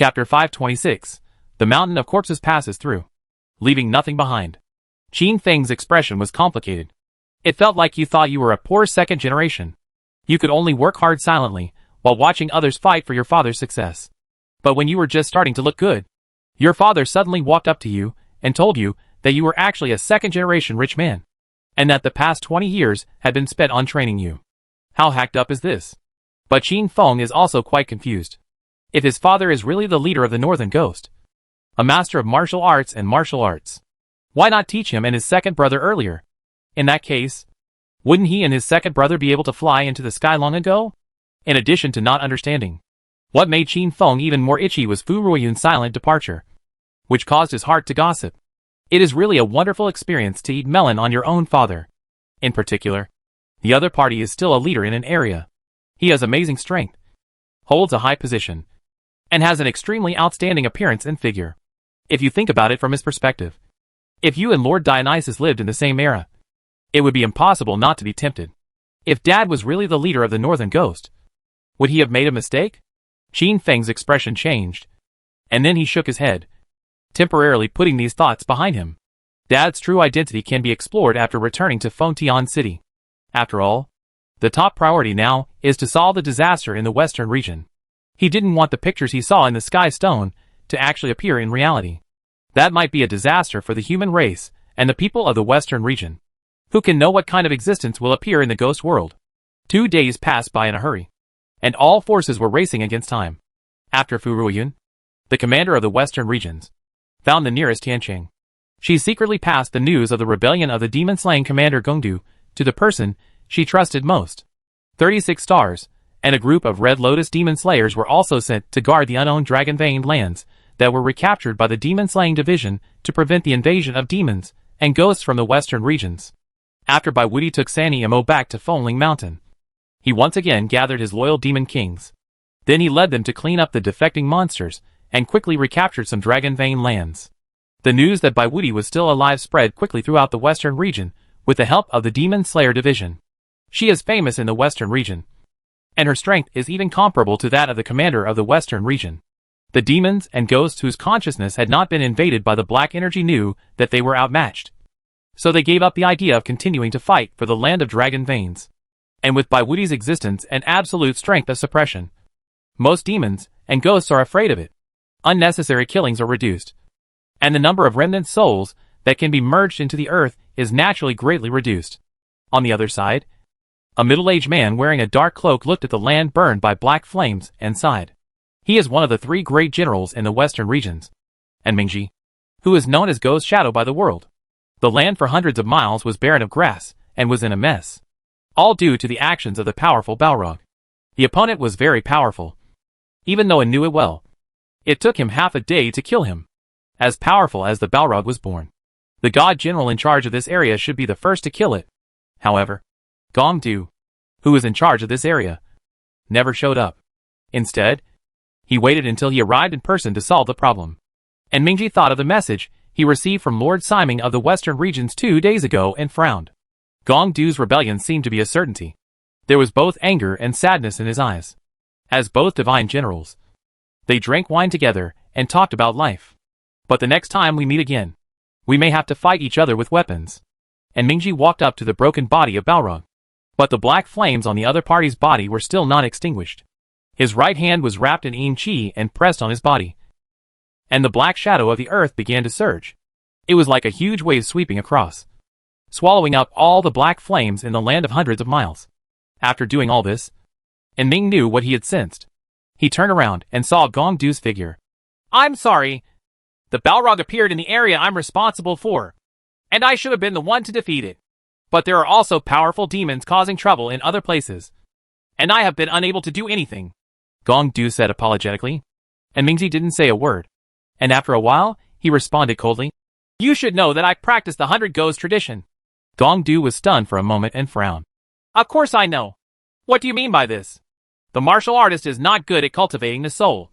Chapter 526. The Mountain of Corpses passes through, leaving nothing behind. Qin Feng's expression was complicated. It felt like you thought you were a poor second generation. You could only work hard silently, while watching others fight for your father's success. But when you were just starting to look good, your father suddenly walked up to you and told you that you were actually a second-generation rich man, and that the past 20 years had been spent on training you. How hacked up is this? But Qin Feng is also quite confused. If his father is really the leader of the Northern Ghost, a master of martial arts, why not teach him and his second brother earlier? In that case, wouldn't he and his second brother be able to fly into the sky long ago? In addition to not understanding, what made Qin Feng even more itchy was Fu Ruoyun's silent departure, which caused his heart to gossip. It is really a wonderful experience to eat melon on your own father. In particular, the other party is still a leader in an area. He has amazing strength, holds a high position, and has an extremely outstanding appearance and figure. If you think about it from his perspective, if you and Lord Dionysus lived in the same era, it would be impossible not to be tempted. If Dad was really the leader of the Northern Ghost, would he have made a mistake? Qin Feng's expression changed, and then he shook his head, temporarily putting these thoughts behind him. Dad's true identity can be explored after returning to Fengtian City. After all, the top priority now is to solve the disaster in the Western region. He didn't want the pictures he saw in the Sky Stone to actually appear in reality. That might be a disaster for the human race and the people of the Western region. Who can know what kind of existence will appear in the ghost world? 2 days passed by in a hurry, and all forces were racing against time. After Fu Ruoyun, the commander of the Western regions, found the nearest Tianqing, she secretly passed the news of the rebellion of the demon-slaying commander Gongdu to the person she trusted most. 36 stars and a group of Red Lotus demon slayers were also sent to guard the unowned dragon-veined lands that were recaptured by the demon-slaying division to prevent the invasion of demons and ghosts from the western regions. After Bai Wuti took Sanny Mo back to Fengling Mountain, he once again gathered his loyal demon kings. Then he led them to clean up the defecting monsters and quickly recaptured some dragon-veined lands. The news that Bai Wuti was still alive spread quickly throughout the western region with the help of the Demon Slayer division. She is famous in the western region, and her strength is even comparable to that of the commander of the western region. The demons and ghosts whose consciousness had not been invaded by the black energy knew that they were outmatched. So they gave up the idea of continuing to fight for the land of dragon veins. And with Bai Wuti's existence and absolute strength of suppression, most demons and ghosts are afraid of it. Unnecessary killings are reduced, and the number of remnant souls that can be merged into the earth is naturally greatly reduced. On the other side, a middle-aged man wearing a dark cloak looked at the land burned by black flames and sighed. He is one of the 3 great generals in the western regions, and Mingji, who is known as Ghost Shadow by the world. The land for hundreds of miles was barren of grass and was in a mess, all due to the actions of the powerful Balrog. The opponent was very powerful, even though he knew it well. It took him half a day to kill him. As powerful as the Balrog was born, the god general in charge of this area should be the first to kill it. However, Gongdu, who was in charge of this area, never showed up. Instead, he waited until he arrived in person to solve the problem. And Mingji thought of the message he received from Lord Simon of the Western regions 2 days ago and frowned. Gongdu's rebellion seemed to be a certainty. There was both anger and sadness in his eyes. As both divine generals, they drank wine together and talked about life. But the next time we meet again, we may have to fight each other with weapons. And Mingji walked up to the broken body of Balrog. But the black flames on the other party's body were still not extinguished. His right hand was wrapped in Yin Qi and pressed on his body, and the black shadow of the earth began to surge. It was like a huge wave sweeping across, swallowing up all the black flames in the land of hundreds of miles. After doing all this, and Ming knew what he had sensed. He turned around and saw Gongdu's figure. "I'm sorry. The Balrog appeared in the area I'm responsible for, and I should have been the one to defeat it. But there are also powerful demons causing trouble in other places, and I have been unable to do anything," Gongdu said apologetically. And Mingji didn't say a word. And after a while, he responded coldly, "You should know that I practice the 100 Ghost tradition." Gongdu was stunned for a moment and frowned. "Of course I know. What do you mean by this? The martial artist is not good at cultivating the soul.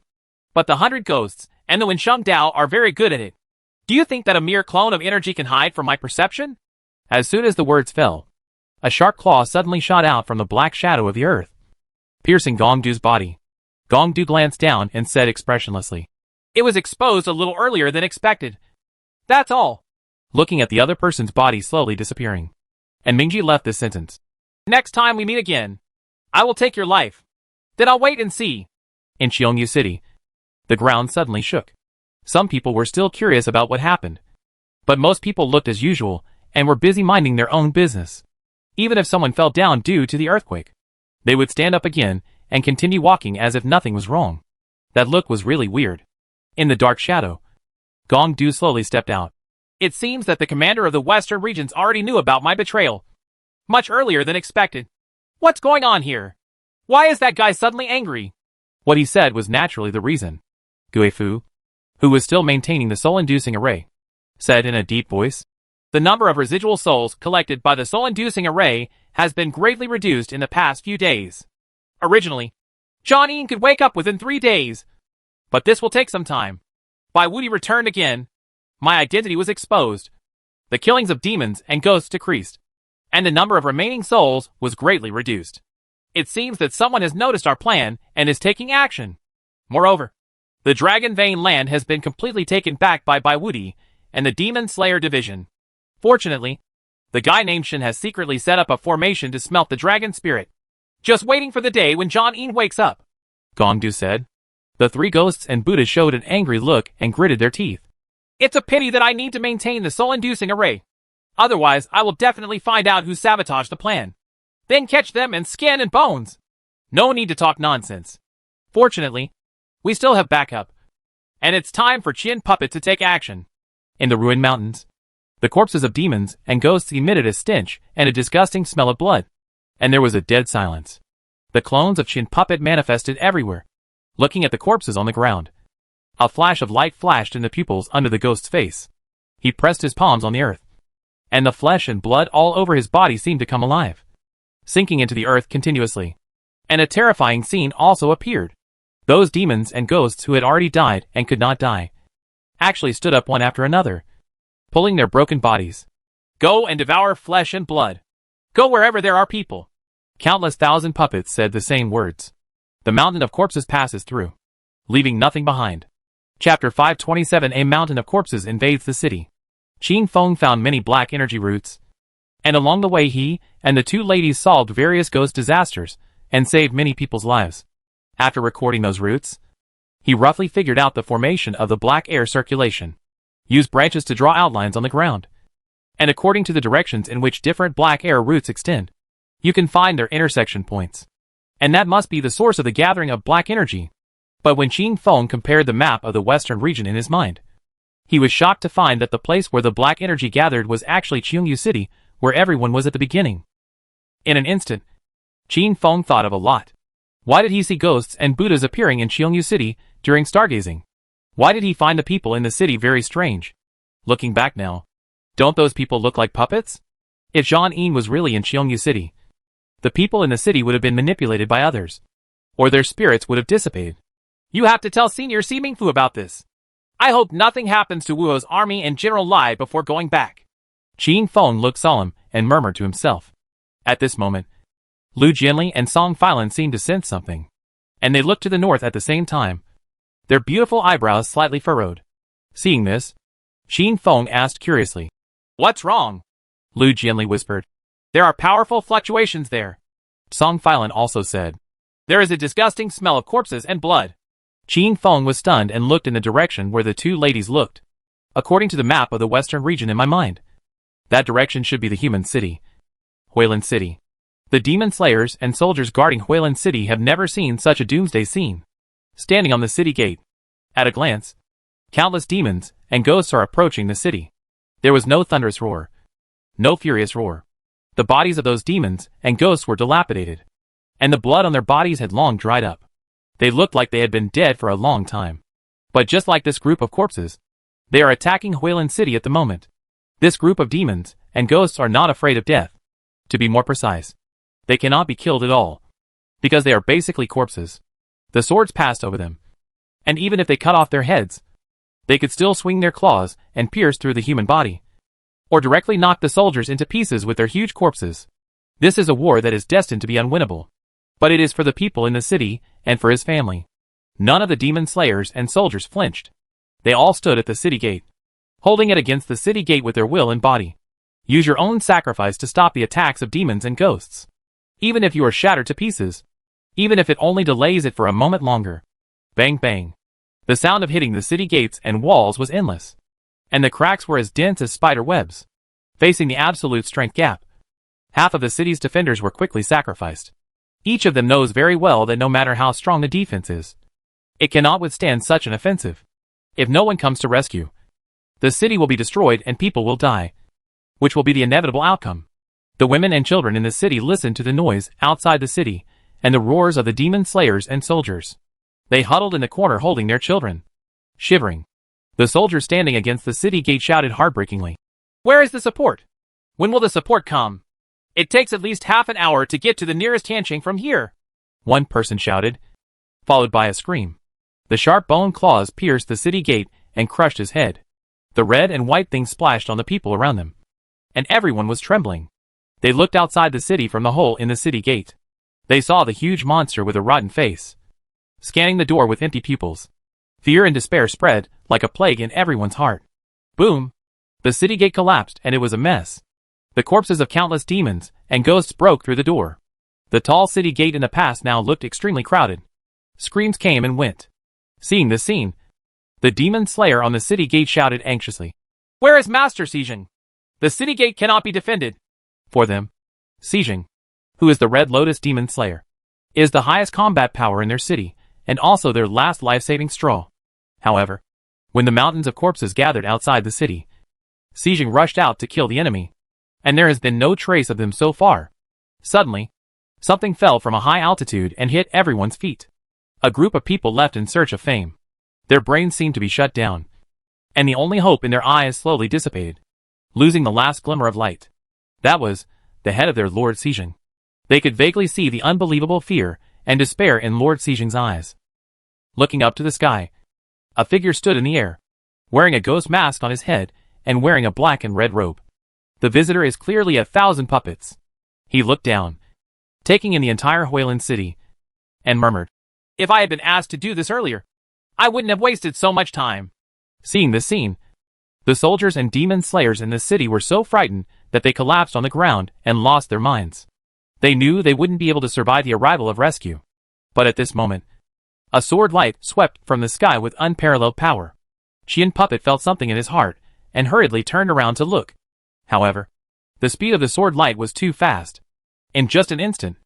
But the 100 Ghosts and the Wensheng Dao are very good at it. Do you think that a mere clone of energy can hide from my perception?" As soon as the words fell, a sharp claw suddenly shot out from the black shadow of the earth, piercing Gongdu's body. Gongdu glanced down and said expressionlessly, It was exposed a little earlier than expected. That's all. Looking at the other person's body slowly disappearing. And Mingji left this sentence. Next time we meet again, I will take your life. Then I'll wait and see. In Cheongju City, the ground suddenly shook. Some people were still curious about what happened. But most people looked as usual and were busy minding their own business. Even if someone fell down due to the earthquake, they would stand up again and continue walking as if nothing was wrong. That look was really weird. In the dark shadow, Gong Du slowly stepped out. It seems that the commander of the Western regions already knew about my betrayal. Much earlier than expected. What's going on here? Why is that guy suddenly angry? What he said was naturally the reason. Guifu, who was still maintaining the soul-inducing array, said in a deep voice. The number of residual souls collected by the soul-inducing array has been greatly reduced in the past few days. Originally, John Ian could wake up within 3 days. But this will take some time. Bai Wuti returned again. My identity was exposed. The killings of demons and ghosts decreased. And the number of remaining souls was greatly reduced. It seems that someone has noticed our plan and is taking action. Moreover, the Dragon Vein land has been completely taken back by Bai Wuti and the Demon Slayer division. Fortunately, the guy named Shin has secretly set up a formation to smelt the dragon spirit. Just waiting for the day when John Ian wakes up, Gong Du said. The 3 ghosts and Buddhas showed an angry look and gritted their teeth. It's a pity that I need to maintain the soul-inducing array. Otherwise, I will definitely find out who sabotaged the plan. Then catch them and skin and bones. No need to talk nonsense. Fortunately, we still have backup. And it's time for Chin Puppet to take action. In the ruined mountains, the corpses of demons and ghosts emitted a stench and a disgusting smell of blood. And there was a dead silence. The clones of Chin Puppet manifested everywhere, looking at the corpses on the ground. A flash of light flashed in the pupils under the ghost's face. He pressed his palms on the earth, and the flesh and blood all over his body seemed to come alive, sinking into the earth continuously. And a terrifying scene also appeared. Those demons and ghosts who had already died and could not die actually stood up one after another, pulling their broken bodies. Go and devour flesh and blood. Go wherever there are people. Countless thousand puppets said the same words. The mountain of corpses passes through, leaving nothing behind. Chapter 527. A mountain of corpses invades the city. Qin Feng found many black energy roots, and along the way he and the 2 ladies solved various ghost disasters and saved many people's lives. After recording those roots, he roughly figured out the formation of the black air circulation, used branches to draw outlines on the ground, and according to the directions in which different black air roots extend, you can find their intersection points. And that must be the source of the gathering of black energy. But when Qin Feng compared the map of the western region in his mind, he was shocked to find that the place where the black energy gathered was actually Cheongju City, where everyone was at the beginning. In an instant, Qin Feng thought of a lot. Why did he see ghosts and Buddhas appearing in Cheongju City during stargazing? Why did he find the people in the city very strange? Looking back now, don't those people look like puppets? If John Ian was really in Cheongju City, the people in the city would have been manipulated by others, or their spirits would have dissipated. You have to tell Senior Si Mingfu about this. I hope nothing happens to Wuo's army and General Lai before going back. Qin Feng looked solemn and murmured to himself. At this moment, Lu Jianli and Song Filan seemed to sense something, and they looked to the north at the same time, their beautiful eyebrows slightly furrowed. Seeing this, Qin Feng asked curiously, "What's wrong?" Lu Jianli whispered, "There are powerful fluctuations there." Song Filan also said, "There is a disgusting smell of corpses and blood." Qin Feng was stunned and looked in the direction where the 2 ladies looked. According to the map of the western region in my mind, that direction should be the human city, Huilin City. The demon slayers and soldiers guarding Huilin City have never seen such a doomsday scene. Standing on the city gate, at a glance, countless demons and ghosts are approaching the city. There was no thunderous roar, no furious roar. The bodies of those demons and ghosts were dilapidated, and the blood on their bodies had long dried up. They looked like they had been dead for a long time. But just like this group of corpses, they are attacking Huilin City at the moment. This group of demons and ghosts are not afraid of death. To be more precise, they cannot be killed at all, because they are basically corpses. The swords passed over them, and even if they cut off their heads, they could still swing their claws and pierce through the human body, or directly knock the soldiers into pieces with their huge corpses. This is a war that is destined to be unwinnable. But it is for the people in the city and for his family. None of the demon slayers and soldiers flinched. They all stood at the city gate, holding it against the city gate with their will and body. Use your own sacrifice to stop the attacks of demons and ghosts. Even if you are shattered to pieces. Even if it only delays it for a moment longer. Bang bang. The sound of hitting the city gates and walls was endless. And the cracks were as dense as spider webs. Facing the absolute strength gap, half of the city's defenders were quickly sacrificed. Each of them knows very well that no matter how strong the defense is, it cannot withstand such an offensive. If no one comes to rescue, the city will be destroyed and people will die, which will be the inevitable outcome. The women and children in the city listened to the noise outside the city and the roars of the demon slayers and soldiers. They huddled in the corner holding their children, shivering. The soldiers standing against the city gate shouted heartbreakingly, "Where is the support? When will the support come? It takes at least half an hour to get to the nearest Yanqing from here," one person shouted, followed by a scream. The sharp bone claws pierced the city gate and crushed his head. The red and white things splashed on the people around them, and everyone was trembling. They looked outside the city from the hole in the city gate. They saw the huge monster with a rotten face, scanning the door with empty pupils. Fear and despair spread like a plague in everyone's heart. Boom! The city gate collapsed and it was a mess. The corpses of countless demons and ghosts broke through the door. The tall city gate in the past now looked extremely crowded. Screams came and went. Seeing this scene, the demon slayer on the city gate shouted anxiously, "Where is Master Xijing? The city gate cannot be defended." For them, Xijing, who is the Red Lotus demon slayer, is the highest combat power in their city, and also their last life-saving straw. However, when the mountains of corpses gathered outside the city, Xijing rushed out to kill the enemy, and there has been no trace of them so far. Suddenly, something fell from a high altitude and hit everyone's feet. A group of people left in search of fame. Their brains seemed to be shut down, and the only hope in their eyes slowly dissipated, losing the last glimmer of light. That was the head of their Lord Xijing. They could vaguely see the unbelievable fear and despair in Lord Xijing's eyes. Looking up to the sky, a figure stood in the air, wearing a ghost mask on his head and wearing a black and red robe. The visitor is clearly 1,000 puppets. He looked down, taking in the entire Huilin city, and murmured, "If I had been asked to do this earlier, I wouldn't have wasted so much time." Seeing this scene, the soldiers and demon slayers in the city were so frightened that they collapsed on the ground and lost their minds. They knew they wouldn't be able to survive the arrival of rescue. But at this moment, a sword light swept from the sky with unparalleled power. Qian Puppet felt something in his heart and hurriedly turned around to look. However, the speed of the sword light was too fast. In just an instant,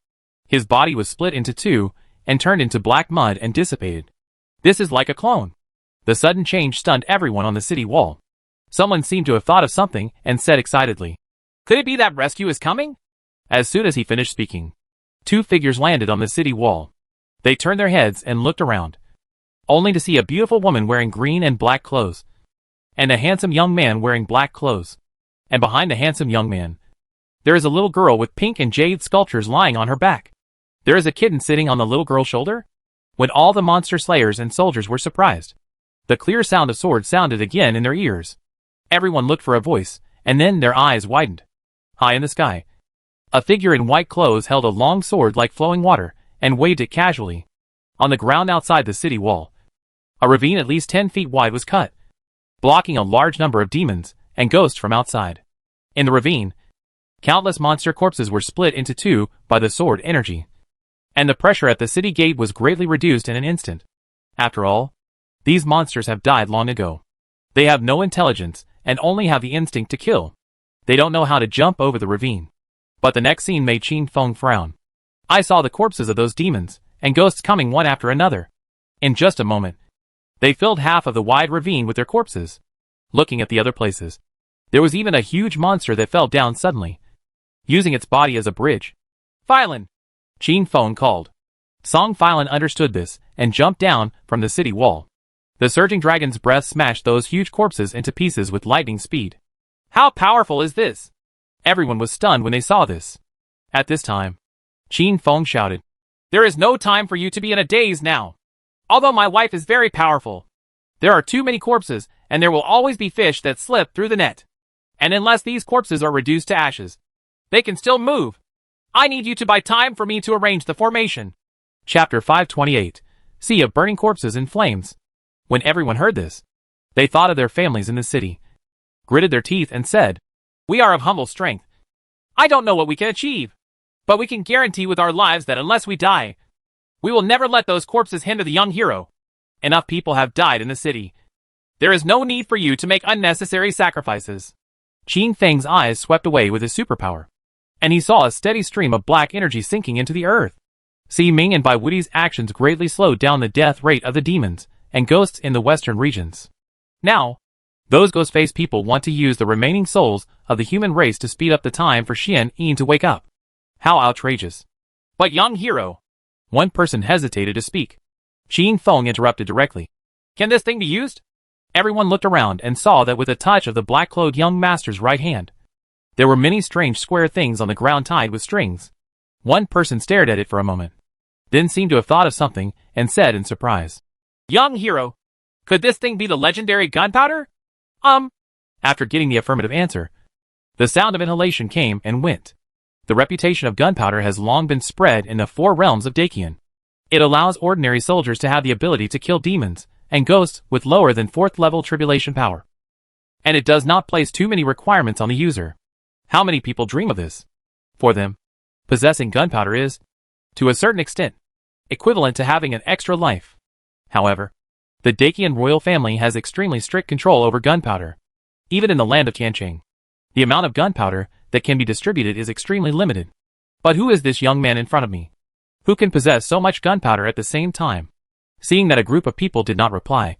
his body was split into two and turned into black mud and dissipated. This is like a clone. The sudden change stunned everyone on the city wall. Someone seemed to have thought of something and said excitedly, "Could it be that rescue is coming?" As soon as he finished speaking, two figures landed on the city wall. They turned their heads and looked around, only to see a beautiful woman wearing green and black clothes, and a handsome young man wearing black clothes. And behind the handsome young man, there is a little girl with pink and jade sculptures lying on her back. There is a kitten sitting on the little girl's shoulder. When all the monster slayers and soldiers were surprised, the clear sound of swords sounded again in their ears. Everyone looked for a voice, and then their eyes widened. High in the sky, a figure in white clothes held a long sword like flowing water and waved it casually. On the ground outside the city wall, a ravine at least 10 feet wide was cut, blocking a large number of demons and ghosts from outside. In the ravine, countless monster corpses were split into two by the sword energy, and the pressure at the city gate was greatly reduced in an instant. After all, these monsters have died long ago. They have no intelligence and only have the instinct to kill. They don't know how to jump over the ravine. But the next scene made Qin Feng frown. I saw the corpses of those demons and ghosts coming one after another. In just a moment, they filled half of the wide ravine with their corpses. Looking at the other places, there was even a huge monster that fell down suddenly, using its body as a bridge. "Phylin!" Qin Feng called. Song Phylin understood this and jumped down from the city wall. The surging dragon's breath smashed those huge corpses into pieces with lightning speed. "How powerful is this?" Everyone was stunned when they saw this. At this time, Qin Feng shouted, "There is no time for you to be in a daze now. Although my wife is very powerful, there are too many corpses and there will always be fish that slip through the net. And unless these corpses are reduced to ashes, they can still move. I need you to buy time for me to arrange the formation." Chapter 528. sea of burning corpses and flames. When everyone heard this, they thought of their families in the city, gritted their teeth and said, "We are of humble strength. I don't know what we can achieve, but we can guarantee with our lives that unless we die, we will never let those corpses hinder the young hero. Enough people have died in the city. There is no need for you to make unnecessary sacrifices." Qin Feng's eyes swept away with his superpower, and he saw a steady stream of black energy sinking into the earth. Ming and Bai Wudi's actions greatly slowed down the death rate of the demons and ghosts in the western regions. Now, those ghost-faced people want to use the remaining souls of the human race to speed up the time for Xian Yin to wake up. How outrageous. "But young hero," one person hesitated to speak. Qin Feng interrupted directly. "Can this thing be used?" Everyone looked around and saw that with a touch of the black-clothed young master's right hand, there were many strange square things on the ground tied with strings. One person stared at it for a moment, then seemed to have thought of something and said in surprise, "Young hero, could this thing be the legendary gunpowder?" After getting the affirmative answer, the sound of inhalation came and went. The reputation of gunpowder has long been spread in the 4 realms of Dakian. It allows ordinary soldiers to have the ability to kill demons and ghosts with lower than 4th level tribulation power. And it does not place too many requirements on the user. How many people dream of this? For them, possessing gunpowder is, to a certain extent, equivalent to having an extra life. However, the Dakian royal family has extremely strict control over gunpowder. Even in the land of Tianqing, the amount of gunpowder that can be distributed is extremely limited. But who is this young man in front of me? Who can possess so much gunpowder at the same time? Seeing that a group of people did not reply,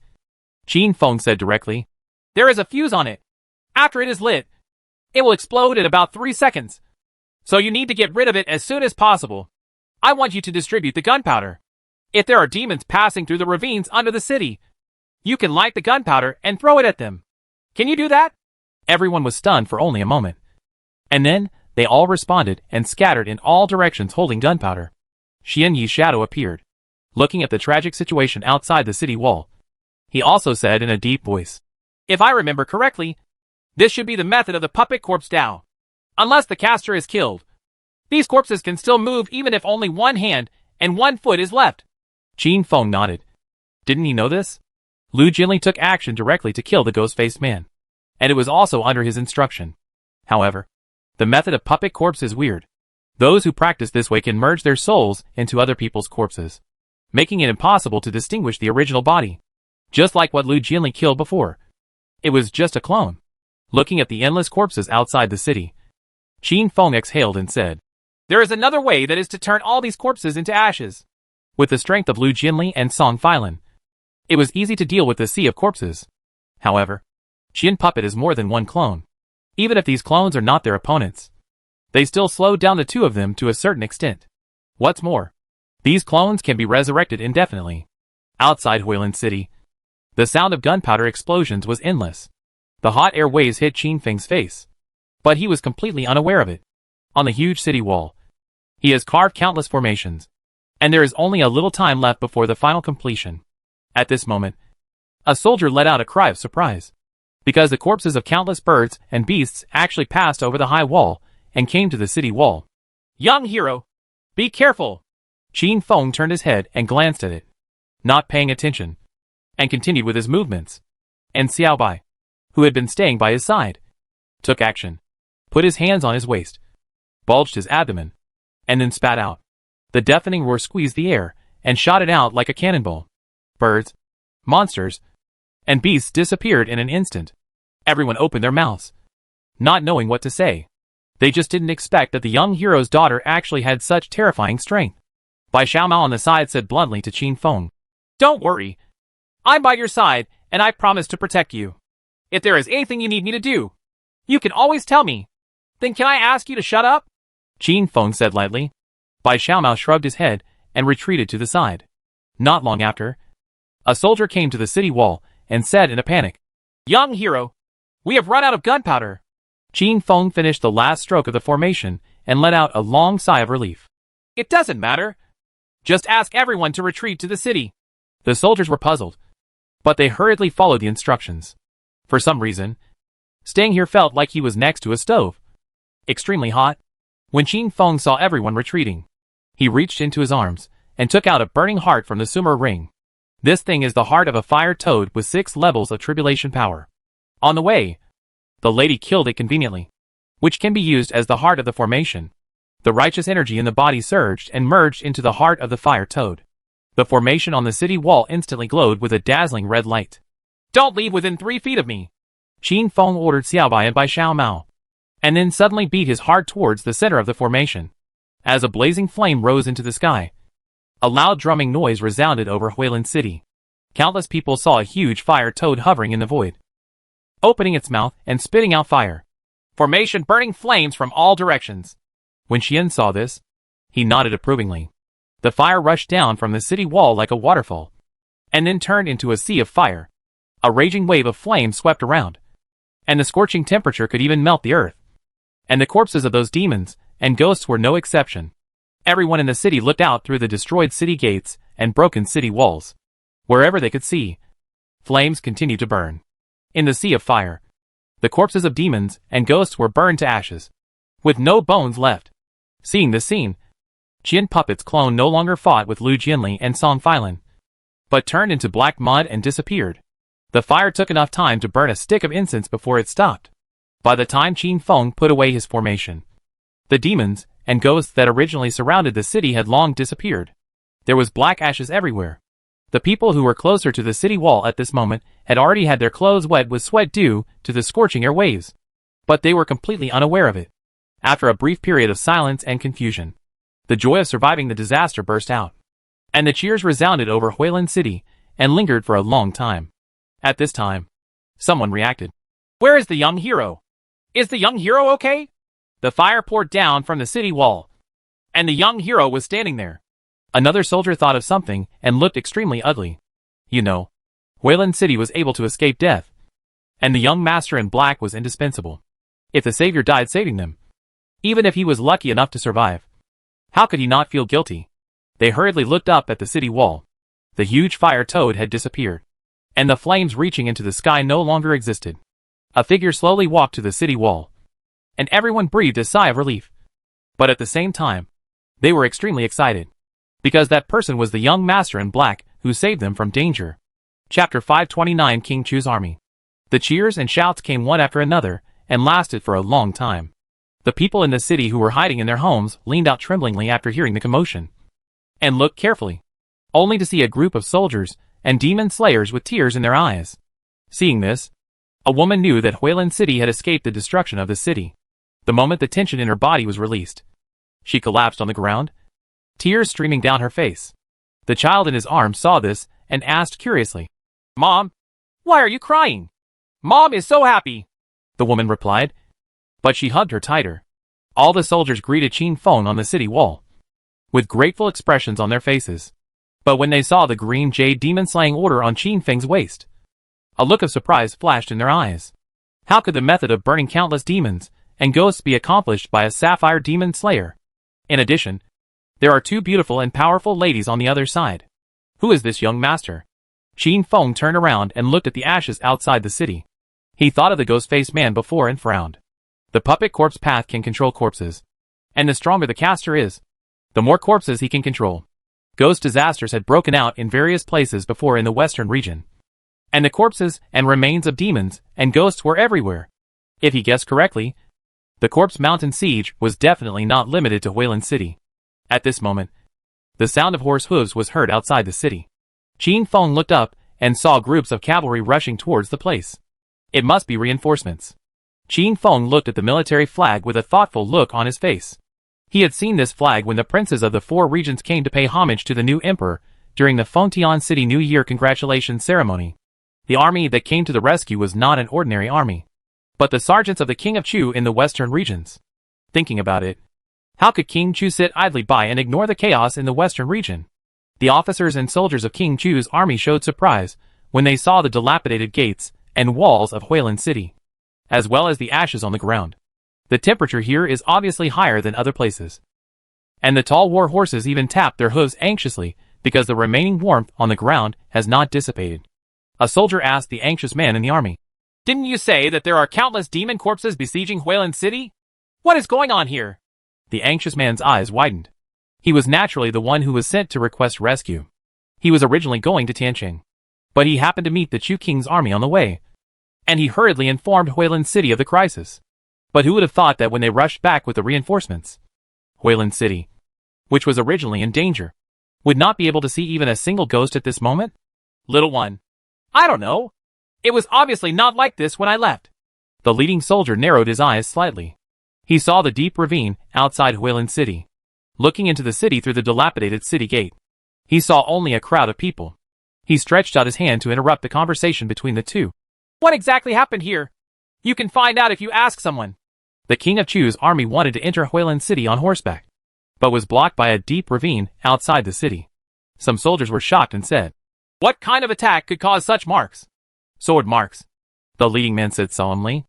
Qin Feng said directly, "There is a fuse on it. After it is lit, it will explode in about 3 seconds. So you need to get rid of it as soon as possible. I want you to distribute the gunpowder. If there are demons passing through the ravines under the city, you can light the gunpowder and throw it at them. Can you do that?" Everyone was stunned for only a moment. And then, they all responded and scattered in all directions holding gunpowder. Xian Yi's shadow appeared, looking at the tragic situation outside the city wall. He also said in a deep voice, "If I remember correctly, this should be the method of the puppet corpse Dao. Unless the caster is killed, these corpses can still move even if only one hand and one foot is left." Qin Feng nodded. Didn't he know this? Lu Jinli took action directly to kill the ghost-faced man, and it was also under his instruction. However, the method of puppet corpse is weird. Those who practice this way can merge their souls into other people's corpses, making it impossible to distinguish the original body. Just like what Lu Jinli killed before. It was just a clone. Looking at the endless corpses outside the city, Qin Feng exhaled and said, "There is another way, that is to turn all these corpses into ashes." With the strength of Lu Jinli and Song Filan, it was easy to deal with the sea of corpses. However, Qian Puppet is more than one clone. Even if these clones are not their opponents, they still slowed down the 2 of them to a certain extent. What's more, these clones can be resurrected indefinitely. Outside Huilin City, the sound of gunpowder explosions was endless. The hot air waves hit Qin Feng's face, but he was completely unaware of it. On the huge city wall, he has carved countless formations, and there is only a little time left before the final completion. At this moment, a soldier let out a cry of surprise, because the corpses of countless birds and beasts actually passed over the high wall and came to the city wall. "Young hero, be careful!" Qin Feng turned his head and glanced at it, not paying attention, and continued with his movements. And Xiao Bai, who had been staying by his side, took action, put his hands on his waist, bulged his abdomen, and then spat out. The deafening roar squeezed the air and shot it out like a cannonball. Birds, monsters, and beasts disappeared in an instant. Everyone opened their mouths, not knowing what to say. They just didn't expect that the young hero's daughter actually had such terrifying strength. Bai Xiaomao on the side said bluntly to Qin Feng, "Don't worry. I'm by your side, and I promise to protect you. If there is anything you need me to do, you can always tell me. Then can I ask you to shut up?" Qin Feng said lightly. Bai Xiaomao shrugged his head and retreated to the side. Not long after, a soldier came to the city wall and said in a panic, "Young hero, we have run out of gunpowder." Qin Feng finished the last stroke of the formation and let out a long sigh of relief. "It doesn't matter. Just ask everyone to retreat to the city." The soldiers were puzzled, but they hurriedly followed the instructions. For some reason, staying here felt like he was next to a stove. Extremely hot. When Qin Feng saw everyone retreating, he reached into his arms and took out a burning heart from the Sumer ring. This thing is the heart of a fire toad with 6 levels of tribulation power. On the way, the lady killed it conveniently, which can be used as the heart of the formation. The righteous energy in the body surged and merged into the heart of the fire toad. The formation on the city wall instantly glowed with a dazzling red light. "Don't leave within 3 feet of me!" Qin Feng ordered Xiaobai and Bai Xiaomao, and then suddenly beat his heart towards the center of the formation. As a blazing flame rose into the sky, a loud drumming noise resounded over Huilin City. Countless people saw a huge fire toad hovering in the void, opening its mouth and spitting out fire. Formation burning flames from all directions. When Qian saw this, he nodded approvingly. The fire rushed down from the city wall like a waterfall, and then turned into a sea of fire. A raging wave of flame swept around, and the scorching temperature could even melt the earth. And the corpses of those demons and ghosts were no exception. Everyone in the city looked out through the destroyed city gates and broken city walls. Wherever they could see, flames continued to burn. In the sea of fire, the corpses of demons and ghosts were burned to ashes, with no bones left. Seeing this scene, Qian Puppet's clone no longer fought with Lu Jianli and Song Feilin, but turned into black mud and disappeared. The fire took enough time to burn a stick of incense before it stopped. By the time Qin Feng put away his formation, the demons and ghosts that originally surrounded the city had long disappeared. There was black ashes everywhere. The people who were closer to the city wall at this moment had already had their clothes wet with sweat due to the scorching air waves, but they were completely unaware of it. After a brief period of silence and confusion, the joy of surviving the disaster burst out, and the cheers resounded over Huilin City and lingered for a long time. At this time, someone reacted. "Where is the young hero? Is the young hero okay?" The fire poured down from the city wall, and the young hero was standing there. Another soldier thought of something and looked extremely ugly. You know, Huilin City was able to escape death, and the young master in black was indispensable. If the savior died saving them, even if he was lucky enough to survive, how could he not feel guilty? They hurriedly looked up at the city wall. The huge fire toad had disappeared, and the flames reaching into the sky no longer existed. A figure slowly walked to the city wall, and everyone breathed a sigh of relief. But at the same time, they were extremely excited, because that person was the young master in black who saved them from danger. Chapter 529 King Chu's Army. The cheers and shouts came one after another and lasted for a long time. The people in the city who were hiding in their homes leaned out tremblingly after hearing the commotion, and looked carefully, only to see a group of soldiers and demon slayers with tears in their eyes. Seeing this, a woman knew that Huilin City had escaped the destruction of the city. The moment the tension in her body was released, she collapsed on the ground, tears streaming down her face. The child in his arms saw this and asked curiously, "Mom, why are you crying?" "Mom is so happy," the woman replied, but she hugged her tighter. All the soldiers greeted Qin Feng on the city wall, with grateful expressions on their faces. But when they saw the green jade demon-slaying order on Qin Feng's waist, a look of surprise flashed in their eyes. How could the method of burning countless demons and ghosts be accomplished by a sapphire demon slayer? In addition, there are 2 beautiful and powerful ladies on the other side. Who is this young master? Qin Feng turned around and looked at the ashes outside the city. He thought of the ghost-faced man before and frowned. The puppet corpse path can control corpses, and the stronger the caster is, the more corpses he can control. Ghost disasters had broken out in various places before in the western region, and the corpses and remains of demons and ghosts were everywhere. If he guessed correctly, the Corpse Mountain siege was definitely not limited to Huilin City. At this moment, the sound of horse hooves was heard outside the city. Qin Feng looked up and saw groups of cavalry rushing towards the place. It must be reinforcements. Qin Feng looked at the military flag with a thoughtful look on his face. He had seen this flag when the princes of the 4 regions came to pay homage to the new emperor during the Fengtian City New Year congratulations ceremony. The army that came to the rescue was not an ordinary army, but the sergeants of the King of Chu in the western regions. Thinking about it, how could King Chu sit idly by and ignore the chaos in the western region? The officers and soldiers of King Chu's army showed surprise when they saw the dilapidated gates and walls of Huilin City, as well as the ashes on the ground. The temperature here is obviously higher than other places, and the tall war horses even tapped their hooves anxiously because the remaining warmth on the ground has not dissipated. A soldier asked the anxious man in the army, "Didn't you say that there are countless demon corpses besieging Huilin City? What is going on here?" The anxious man's eyes widened. He was naturally the one who was sent to request rescue. He was originally going to Tianqing, but he happened to meet the Chu King's army on the way, and he hurriedly informed Huilin City of the crisis. But who would have thought that when they rushed back with the reinforcements, Huilin City, which was originally in danger, would not be able to see even a single ghost at this moment? Little one. I don't know. It was obviously not like this when I left. The leading soldier narrowed his eyes slightly. He saw the deep ravine outside Huilin City. Looking into the city through the dilapidated city gate, he saw only a crowd of people. He stretched out his hand to interrupt the conversation between the two. What exactly happened here? You can find out if you ask someone. The King of Chu's army wanted to enter Huilin City on horseback, but was blocked by a deep ravine outside the city. Some soldiers were shocked and said, "What kind of attack could cause such marks?" "Sword marks," the leading man said solemnly.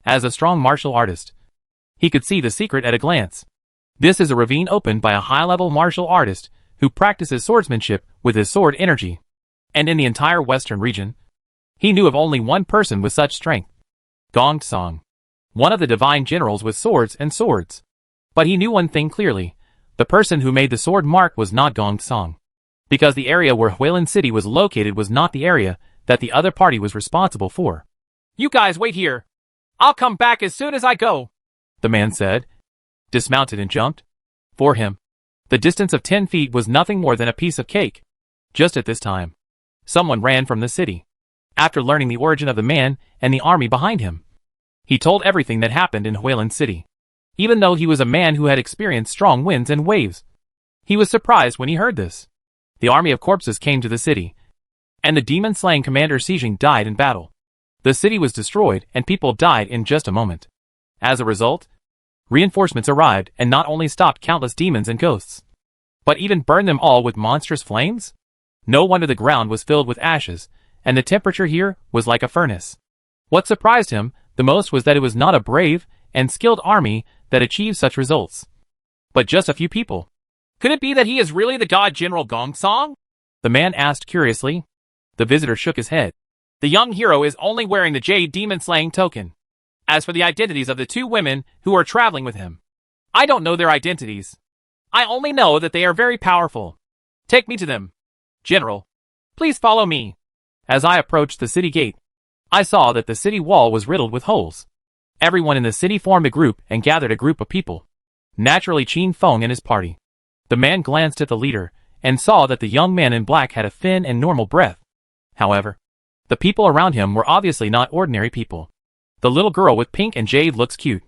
As a strong martial artist, he could see the secret at a glance. This is a ravine opened by a high-level martial artist who practices swordsmanship with his sword energy. And in the entire western region, he knew of only one person with such strength. Gong Song, one of the divine generals with swords and swords. But he knew one thing clearly. The person who made the sword mark was not Gong Song, because the area where Huilin City was located was not the area that the other party was responsible for. "You guys wait here. I'll come back as soon as I go," the man said, dismounted and jumped. For him, the distance of 10 feet was nothing more than a piece of cake. Just at this time, someone ran from the city. After learning the origin of the man and the army behind him, he told everything that happened in Huilin City. Even though he was a man who had experienced strong winds and waves, he was surprised when he heard this. The army of corpses came to the city, and the demon-slaying commander Xijing died in battle. The city was destroyed and people died in just a moment. As a result, reinforcements arrived and not only stopped countless demons and ghosts, but even burned them all with monstrous flames? No wonder the ground was filled with ashes, and the temperature here was like a furnace. What surprised him the most was that it was not a brave and skilled army that achieved such results, but just a few people. Could it be that he is really the god General Gong Song? The man asked curiously. The visitor shook his head. The young hero is only wearing the Jade demon-slaying token. As for the identities of the two women who are traveling with him, I don't know their identities. I only know that they are very powerful. Take me to them. General, please follow me. As I approached the city gate, I saw that the city wall was riddled with holes. Everyone in the city formed a group and gathered a group of people. Naturally Qin Feng and his party. The man glanced at the leader and saw that the young man in black had a thin and normal breath. However, the people around him were obviously not ordinary people. The little girl with pink and jade looks cute,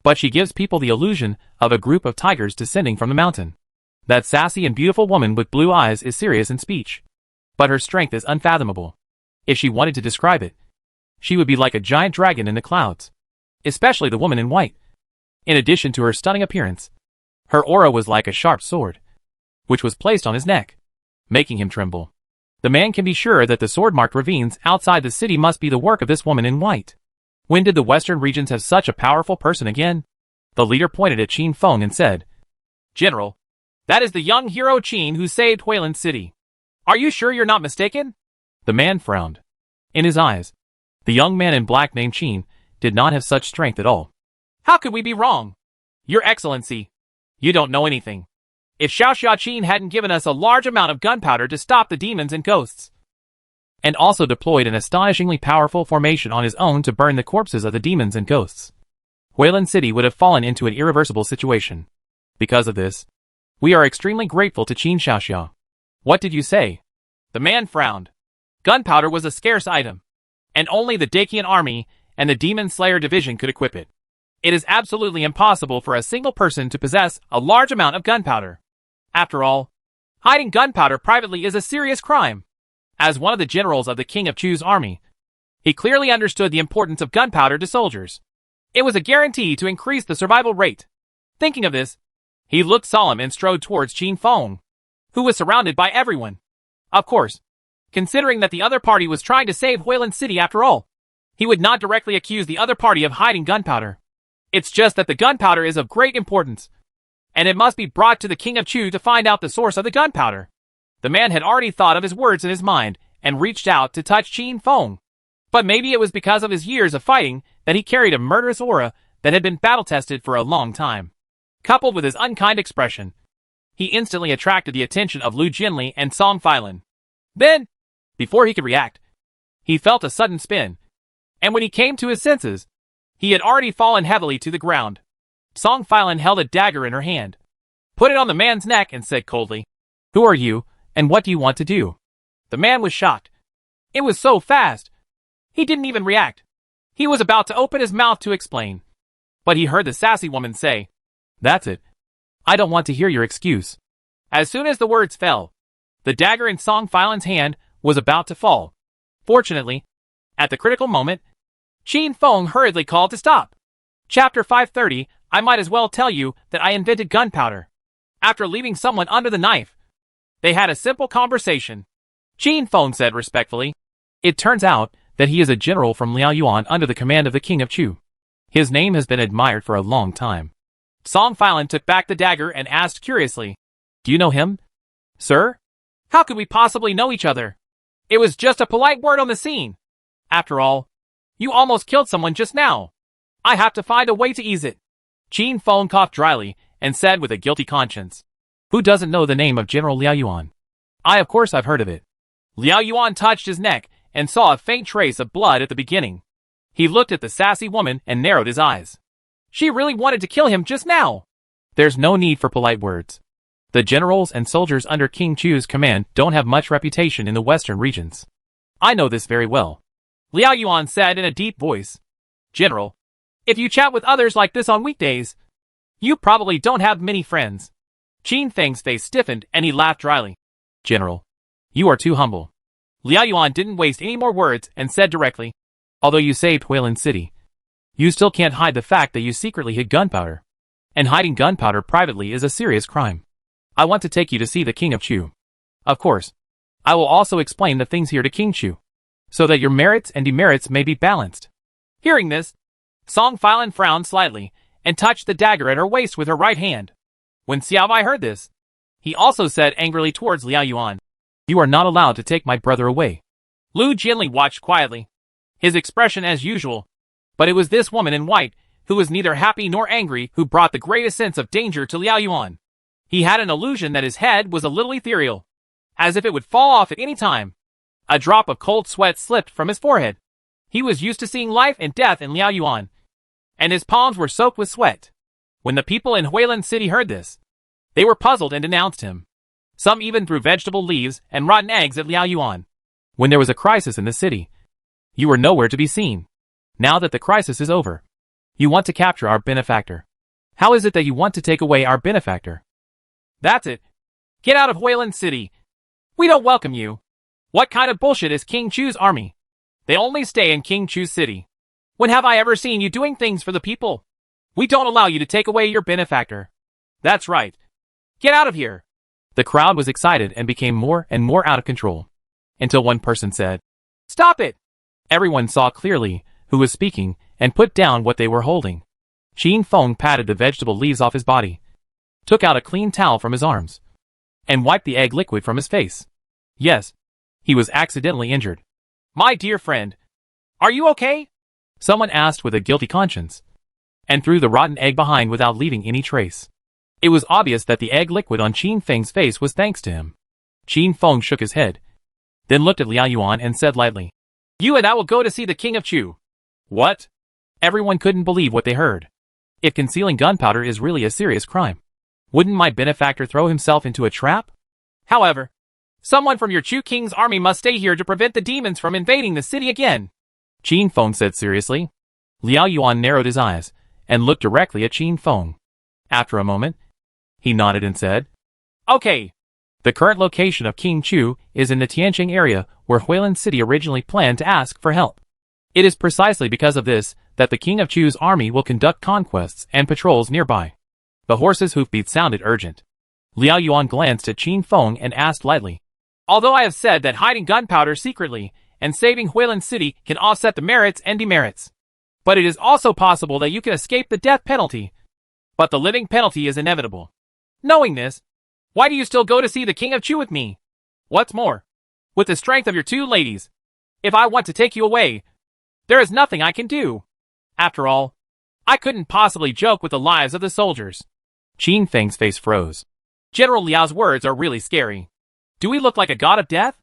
but she gives people the illusion of a group of tigers descending from the mountain. That sassy and beautiful woman with blue eyes is serious in speech, but her strength is unfathomable. If she wanted to describe it, she would be like a giant dragon in the clouds, especially the woman in white. In addition to her stunning appearance, her aura was like a sharp sword, which was placed on his neck, making him tremble. The man can be sure that the sword-marked ravines outside the city must be the work of this woman in white. When did the western regions have such a powerful person again? The leader pointed at Qin Feng and said, "General, that is the young hero Qin who saved Huilin City. Are you sure you're not mistaken?" The man frowned. In his eyes, the young man in black named Qin did not have such strength at all. "How could we be wrong? Your Excellency, you don't know anything. If Xiaoxia Qin hadn't given us a large amount of gunpowder to stop the demons and ghosts, and also deployed an astonishingly powerful formation on his own to burn the corpses of the demons and ghosts, Huilin City would have fallen into an irreversible situation. Because of this, we are extremely grateful to Qin Xiaoxia." "What did you say?" The man frowned. Gunpowder was a scarce item, and only the Dacian army and the Demon Slayer division could equip it. It is absolutely impossible for a single person to possess a large amount of gunpowder. After all, hiding gunpowder privately is a serious crime. As one of the generals of the King of Chu's army, he clearly understood the importance of gunpowder to soldiers. It was a guarantee to increase the survival rate. Thinking of this, he looked solemn and strode towards Qin Feng, who was surrounded by everyone. Of course, considering that the other party was trying to save Huilin City after all, he would not directly accuse the other party of hiding gunpowder. It's just that the gunpowder is of great importance, and it must be brought to the King of Chu to find out the source of the gunpowder. The man had already thought of his words in his mind and reached out to touch Qin Feng. But maybe it was because of his years of fighting that he carried a murderous aura that had been battle-tested for a long time. Coupled with his unkind expression, he instantly attracted the attention of Lu Jinli and Song Filan. Then, before he could react, he felt a sudden spin, and when he came to his senses, he had already fallen heavily to the ground. Song Filan held a dagger in her hand, put it on the man's neck and said coldly, "Who are you, and what do you want to do?" The man was shocked. It was so fast. He didn't even react. He was about to open his mouth to explain, but he heard the sassy woman say, "That's it. I don't want to hear your excuse." As soon as the words fell, the dagger in Song Filan's hand was about to fall. Fortunately, at the critical moment, Qin Feng hurriedly called to stop. Chapter 530, I might as well tell you that I invented gunpowder. After leaving someone under the knife, they had a simple conversation. Qin Feng said respectfully, "It turns out that he is a general from Liaoyuan under the command of the King of Chu. His name has been admired for a long time." Song Filan took back the dagger and asked curiously, "Do you know him, sir?" "How could we possibly know each other? It was just a polite word on the scene. After all, you almost killed someone just now. I have to find a way to ease it." Qin Feng coughed dryly and said with a guilty conscience, "Who doesn't know the name of General Liaoyuan? Of course I've heard of it." Liaoyuan touched his neck and saw a faint trace of blood at the beginning. He looked at the sassy woman and narrowed his eyes. She really wanted to kill him just now. There's no need for polite words. The generals and soldiers under King Chu's command don't have much reputation in the western regions. I know this very well. Liaoyuan said in a deep voice. "General, if you chat with others like this on weekdays, you probably don't have many friends." Qin Feng's face stiffened and he laughed dryly. "General, you are too humble." Liaoyuan didn't waste any more words and said directly, "Although you saved Huilin City, you still can't hide the fact that you secretly hid gunpowder. And hiding gunpowder privately is a serious crime. I want to take you to see the King of Chu. Of course, I will also explain the things here to King Chu, so that your merits and demerits may be balanced." Hearing this, Song Filan frowned slightly and touched the dagger at her waist with her right hand. When Xiao Bai heard this, he also said angrily towards Liaoyuan, "You are not allowed to take my brother away." Lu Jinli watched quietly, his expression as usual, but it was this woman in white, who was neither happy nor angry, who brought the greatest sense of danger to Liaoyuan. He had an illusion that his head was a little ethereal, as if it would fall off at any time. A drop of cold sweat slipped from his forehead. He was used to seeing life and death in Liaoyuan, and his palms were soaked with sweat. When the people in Huilin City heard this, they were puzzled and denounced him. Some even threw vegetable leaves and rotten eggs at Liaoyuan. When there was a crisis in the city, you were nowhere to be seen. Now that the crisis is over, you want to capture our benefactor. How is it that you want to take away our benefactor? That's it. Get out of Huilin City. We don't welcome you. What kind of bullshit is King Chu's army? They only stay in King Chu's city. When have I ever seen you doing things for the people? We don't allow you to take away your benefactor. That's right. Get out of here. The crowd was excited and became more and more out of control, until one person said, "Stop it!" Everyone saw clearly who was speaking and put down what they were holding. Qin Feng patted the vegetable leaves off his body, took out a clean towel from his arms, and wiped the egg liquid from his face. Yes, he was accidentally injured. "My dear friend, are you okay?" Someone asked with a guilty conscience, and threw the rotten egg behind without leaving any trace. It was obvious that the egg liquid on Qin Feng's face was thanks to him. Qin Feng shook his head, then looked at Liaoyuan and said lightly, "You and I will go to see the King of Chu." What? Everyone couldn't believe what they heard. If concealing gunpowder is really a serious crime, wouldn't my benefactor throw himself into a trap? However, someone from your Chu King's army must stay here to prevent the demons from invading the city again, Qin Feng said seriously. Liaoyuan narrowed his eyes and looked directly at Qin Feng. After a moment, he nodded and said, "Okay." The current location of King Chu is in the Tianqing area where Huilin City originally planned to ask for help. It is precisely because of this that the King of Chu's army will conduct conquests and patrols nearby. The horse's hoofbeats sounded urgent. Liaoyuan glanced at Qin Feng and asked lightly, "Although I have said that hiding gunpowder secretly and saving Huilin City can offset the merits and demerits, but it is also possible that you can escape the death penalty. But the living penalty is inevitable. Knowing this, why do you still go to see the King of Chu with me? What's more, with the strength of your two ladies, if I want to take you away, there is nothing I can do. After all, I couldn't possibly joke with the lives of the soldiers." Qin Feng's face froze. General Liao's words are really scary. Do we look like a god of death?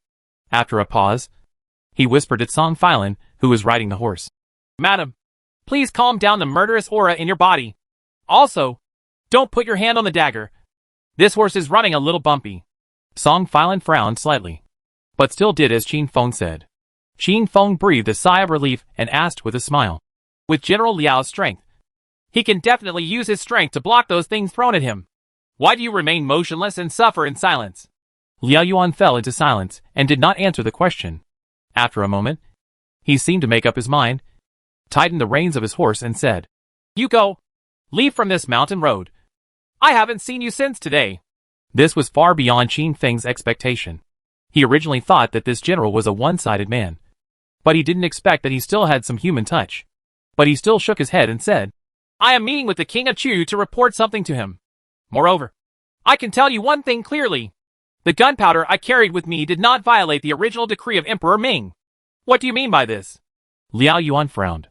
After a pause, he whispered to Song Filan, who was riding the horse. Madam, please calm down the murderous aura in your body. Also, don't put your hand on the dagger. This horse is running a little bumpy. Song Filan frowned slightly, but still did as Qin Feng said. Qin Feng breathed a sigh of relief and asked with a smile. With General Liao's strength, he can definitely use his strength to block those things thrown at him. Why do you remain motionless and suffer in silence? Liao Yuan fell into silence and did not answer the question. After a moment, he seemed to make up his mind, tightened the reins of his horse and said, You go. Leave from this mountain road. I haven't seen you since today. This was far beyond Qin Feng's expectation. He originally thought that this general was a one-sided man, but he didn't expect that he still had some human touch. But he still shook his head and said, I am meeting with the King of Chu to report something to him. Moreover, I can tell you one thing clearly. The gunpowder I carried with me did not violate the original decree of Emperor Ming. What do you mean by this? Liao Yuan frowned.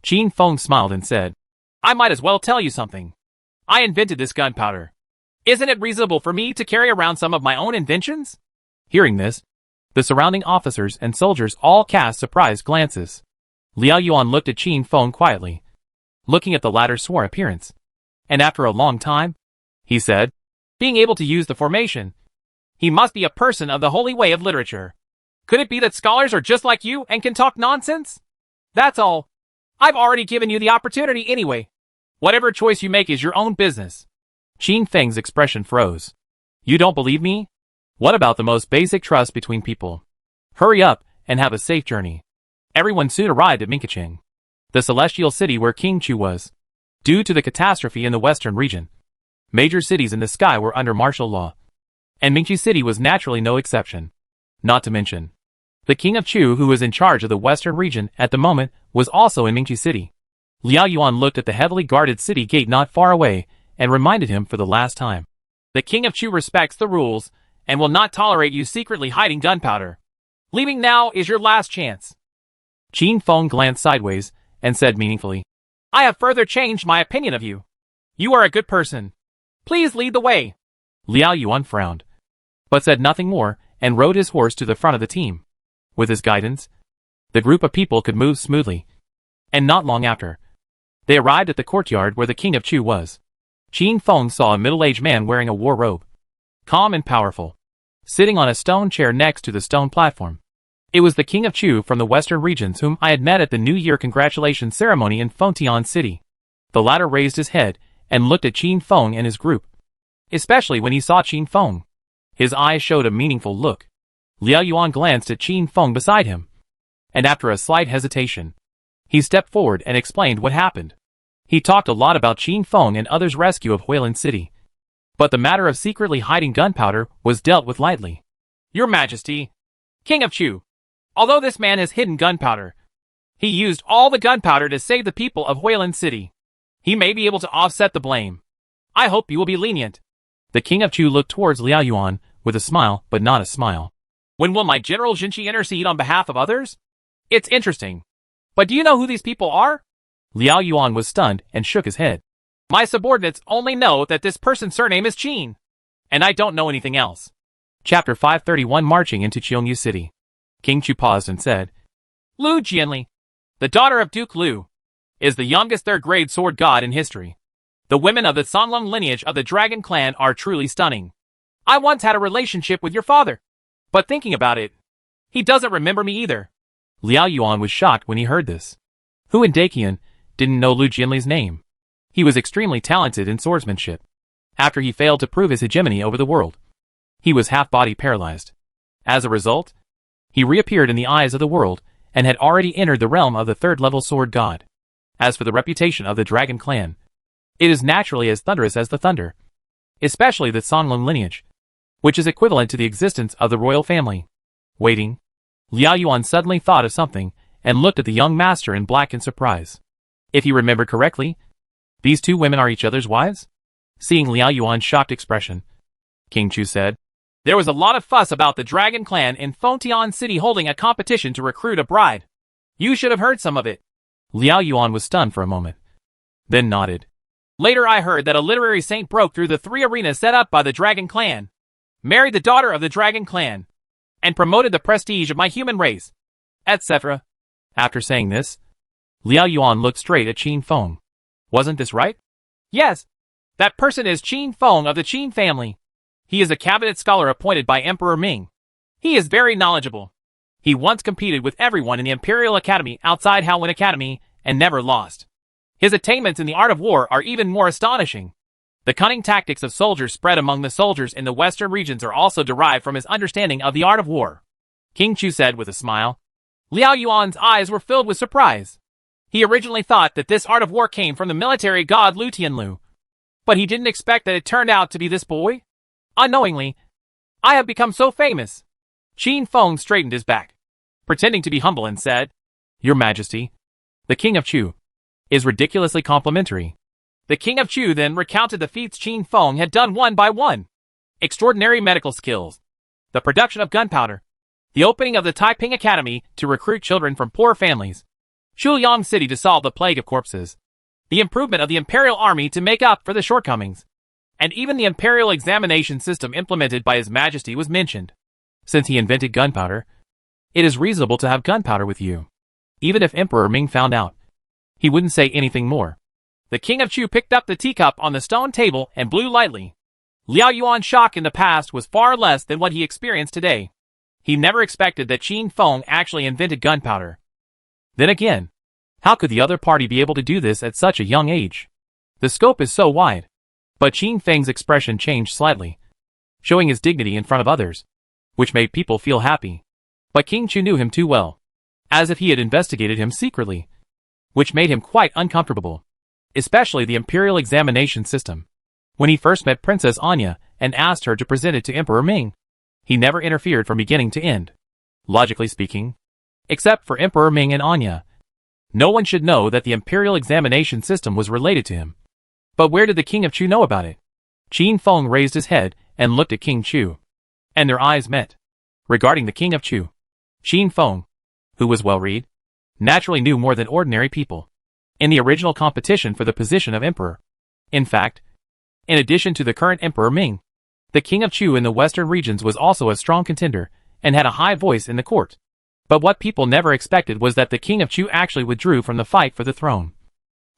Qin Feng smiled and said, I might as well tell you something. I invented this gunpowder. Isn't it reasonable for me to carry around some of my own inventions? Hearing this, the surrounding officers and soldiers all cast surprised glances. Liao Yuan looked at Qin Feng quietly, looking at the latter's sworn appearance. And after a long time, he said, being able to use the formation, he must be a person of the holy way of literature. Could it be that scholars are just like you and can talk nonsense? That's all. I've already given you the opportunity anyway. Whatever choice you make is your own business. Qin Feng's expression froze. You don't believe me? What about the most basic trust between people? Hurry up and have a safe journey. Everyone soon arrived at Minqiqing, the celestial city where King Chu was. Due to the catastrophe in the western region, major cities in the sky were under martial law, and Mingqi City was naturally no exception. Not to mention, the King of Chu, who was in charge of the western region at the moment, was also in Mingqi City. Liao Yuan looked at the heavily guarded city gate not far away and reminded him for the last time. The King of Chu respects the rules and will not tolerate you secretly hiding gunpowder. Leaving now is your last chance. Qin Feng glanced sideways and said meaningfully, I have further changed my opinion of you. You are a good person. Please lead the way. Liao Yuan frowned, but said nothing more and rode his horse to the front of the team. With his guidance, the group of people could move smoothly. And not long after, they arrived at the courtyard where the King of Chu was. Qin Feng saw a middle-aged man wearing a war robe, calm and powerful, sitting on a stone chair next to the stone platform. It was the King of Chu from the western regions whom I had met at the New Year congratulations ceremony in Fengtian City. The latter raised his head and looked at Qin Feng and his group. Especially when he saw Qin Feng, his eyes showed a meaningful look. Liao Yuan glanced at Qin Feng beside him, and after a slight hesitation, he stepped forward and explained what happened. He talked a lot about Qin Feng and others' rescue of Huilin City, but the matter of secretly hiding gunpowder was dealt with lightly. Your Majesty, King of Chu, although this man has hidden gunpowder, he used all the gunpowder to save the people of Huilin City. He may be able to offset the blame. I hope you will be lenient. The King of Chu looked towards Liao Yuan with a smile, but not a smile. When will my General Jinqi intercede on behalf of others? It's interesting. But do you know who these people are? Liao Yuan was stunned and shook his head. My subordinates only know that this person's surname is Qin, and I don't know anything else. Chapter 531 Marching into Qiongyu City. King Chu paused and said, Lu Jianli, the daughter of Duke Lu, is the youngest third-grade sword god in history. The women of the Songlong lineage of the Dragon Clan are truly stunning. I once had a relationship with your father, but thinking about it, he doesn't remember me either. Liao Yuan was shocked when he heard this. Who in Daqian didn't know Lu Jianli's name? He was extremely talented in swordsmanship. After he failed to prove his hegemony over the world, he was half-body paralyzed. As a result, he reappeared in the eyes of the world and had already entered the realm of the third-level sword god. As for the reputation of the Dragon Clan, it is naturally as thunderous as the thunder, especially the Songlong lineage, which is equivalent to the existence of the royal family. Waiting, Liao Yuan suddenly thought of something and looked at the young master in black in surprise. If he remembered correctly, these two women are each other's wives? Seeing Liao Yuan's shocked expression, King Chu said, There was a lot of fuss about the Dragon Clan in Fengtian City holding a competition to recruit a bride. You should have heard some of it. Liao Yuan was stunned for a moment, then nodded. Later I heard that a literary saint broke through the 3 arenas set up by the Dragon Clan, married the daughter of the Dragon Clan, and promoted the prestige of my human race, etc. After saying this, Liao Yuan looked straight at Qin Feng. Wasn't this right? Yes. That person is Qin Feng of the Qin family. He is a cabinet scholar appointed by Emperor Ming. He is very knowledgeable. He once competed with everyone in the Imperial Academy outside Howlin Academy and never lost. His attainments in the art of war are even more astonishing. The cunning tactics of soldiers spread among the soldiers in the western regions are also derived from his understanding of the art of war, King Chu said with a smile. Liao Yuan's eyes were filled with surprise. He originally thought that this art of war came from the military god Lu Tianlu, but he didn't expect that it turned out to be this boy. Unknowingly, I have become so famous. Qin Feng straightened his back, pretending to be humble and said, Your Majesty, the King of Chu, is ridiculously complimentary. The King of Chu then recounted the feats Qin Feng had done one by one. Extraordinary medical skills, the production of gunpowder, the opening of the Taiping Academy to recruit children from poor families, Shuliang City to solve the plague of corpses, the improvement of the Imperial Army to make up for the shortcomings, and even the Imperial examination system implemented by His Majesty was mentioned. Since he invented gunpowder, it is reasonable to have gunpowder with you. Even if Emperor Ming found out, he wouldn't say anything more. The King of Chu picked up the teacup on the stone table and blew lightly. Liao Yuan's shock in the past was far less than what he experienced today. He never expected that Qin Feng actually invented gunpowder. Then again, how could the other party be able to do this at such a young age? The scope is so wide. But Qin Feng's expression changed slightly, showing his dignity in front of others, which made people feel happy. But King Chu knew him too well, as if he had investigated him secretly, which made him quite uncomfortable, especially the Imperial examination system. When he first met Princess Anya and asked her to present it to Emperor Ming, he never interfered from beginning to end. Logically speaking, except for Emperor Ming and Anya, no one should know that the Imperial examination system was related to him. But where did the King of Chu know about it? Qin Feng raised his head and looked at King Chu, and their eyes met. Regarding the King of Chu, Qin Feng, who was well-read, naturally knew more than ordinary people in the original competition for the position of emperor. In fact, in addition to the current Emperor Ming, the King of Chu in the western regions was also a strong contender and had a high voice in the court. But what people never expected was that the King of Chu actually withdrew from the fight for the throne.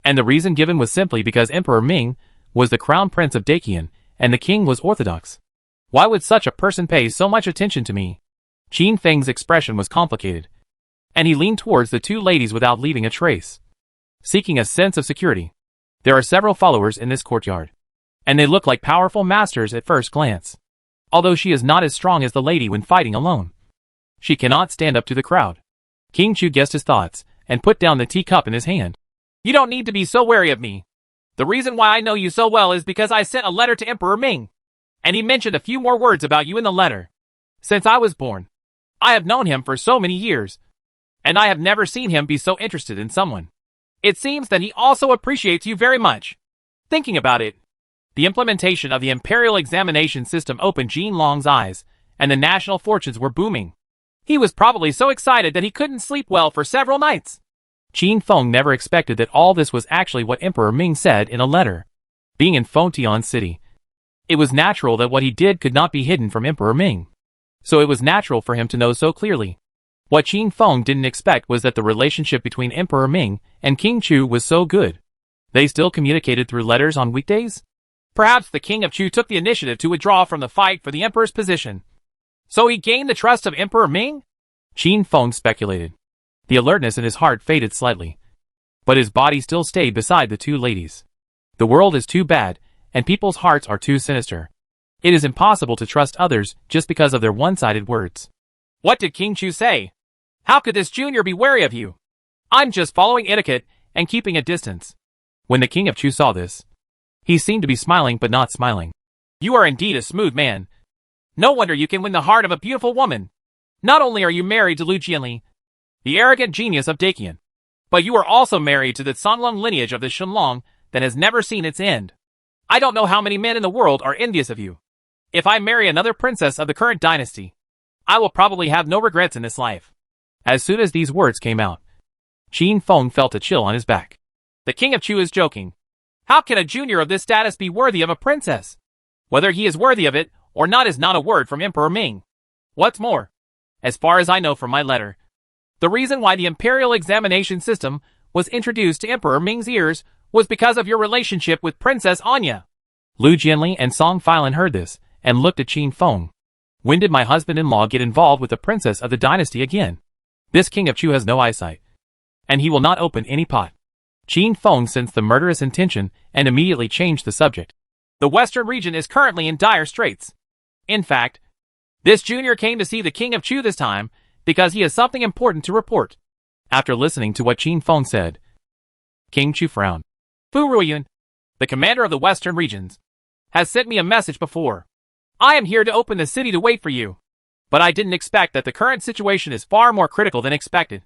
And the reason given was simply because Emperor Ming was the crown prince of Dakian, and the king was orthodox. Why would such a person pay so much attention to me? Qin Feng's expression was complicated, and he leaned towards the two ladies without leaving a trace, seeking a sense of security. There are several followers in this courtyard, and they look like powerful masters at first glance. Although she is not as strong as the lady when fighting alone, she cannot stand up to the crowd. King Chu guessed his thoughts, and put down the teacup in his hand. You don't need to be so wary of me. The reason why I know you so well is because I sent a letter to Emperor Ming, and he mentioned a few more words about you in the letter. Since I was born, I have known him for so many years, and I have never seen him be so interested in someone. It seems that he also appreciates you very much. Thinking about it, the implementation of the Imperial examination system opened Jin Long's eyes, and the national fortunes were booming. He was probably so excited that he couldn't sleep well for several nights. Qin Feng never expected that all this was actually what Emperor Ming said in a letter. Being in Fengtian City, it was natural that what he did could not be hidden from Emperor Ming. So it was natural for him to know so clearly. What Qin Feng didn't expect was that the relationship between Emperor Ming and King Chu was so good. They still communicated through letters on weekdays? Perhaps the King of Chu took the initiative to withdraw from the fight for the Emperor's position. So he gained the trust of Emperor Ming? Qin Feng speculated. The alertness in his heart faded slightly, but his body still stayed beside the two ladies. The world is too bad, and people's hearts are too sinister. It is impossible to trust others just because of their one-sided words. What did King Chu say? How could this junior be wary of you? I'm just following etiquette and keeping a distance. When the King of Chu saw this, he seemed to be smiling but not smiling. You are indeed a smooth man. No wonder you can win the heart of a beautiful woman. Not only are you married to Lu Jianli, the arrogant genius of Dakian, but you are also married to the Sanlong lineage of the Shenlong that has never seen its end. I don't know how many men in the world are envious of you. If I marry another princess of the current dynasty, I will probably have no regrets in this life. As soon as these words came out, Qin Feng felt a chill on his back. The King of Chu is joking. How can a junior of this status be worthy of a princess? Whether he is worthy of it or not is not a word from Emperor Ming. What's more, as far as I know from my letter, the reason why the imperial examination system was introduced to Emperor Ming's ears was because of your relationship with Princess Anya. Lu Jianli and Song Filan heard this and looked at Qin Feng. When did my husband-in-law get involved with the princess of the dynasty again? This king of Chu has no eyesight, and he will not open any pot. Qin Feng sensed the murderous intention and immediately changed the subject. The western region is currently in dire straits. In fact, this junior came to see the king of Chu this time because he has something important to report. After listening to what Qin Feng said, King Chu frowned. Fu Ruiyun, the commander of the western regions, has sent me a message before. I am here to open the city to wait for you. But I didn't expect that the current situation is far more critical than expected.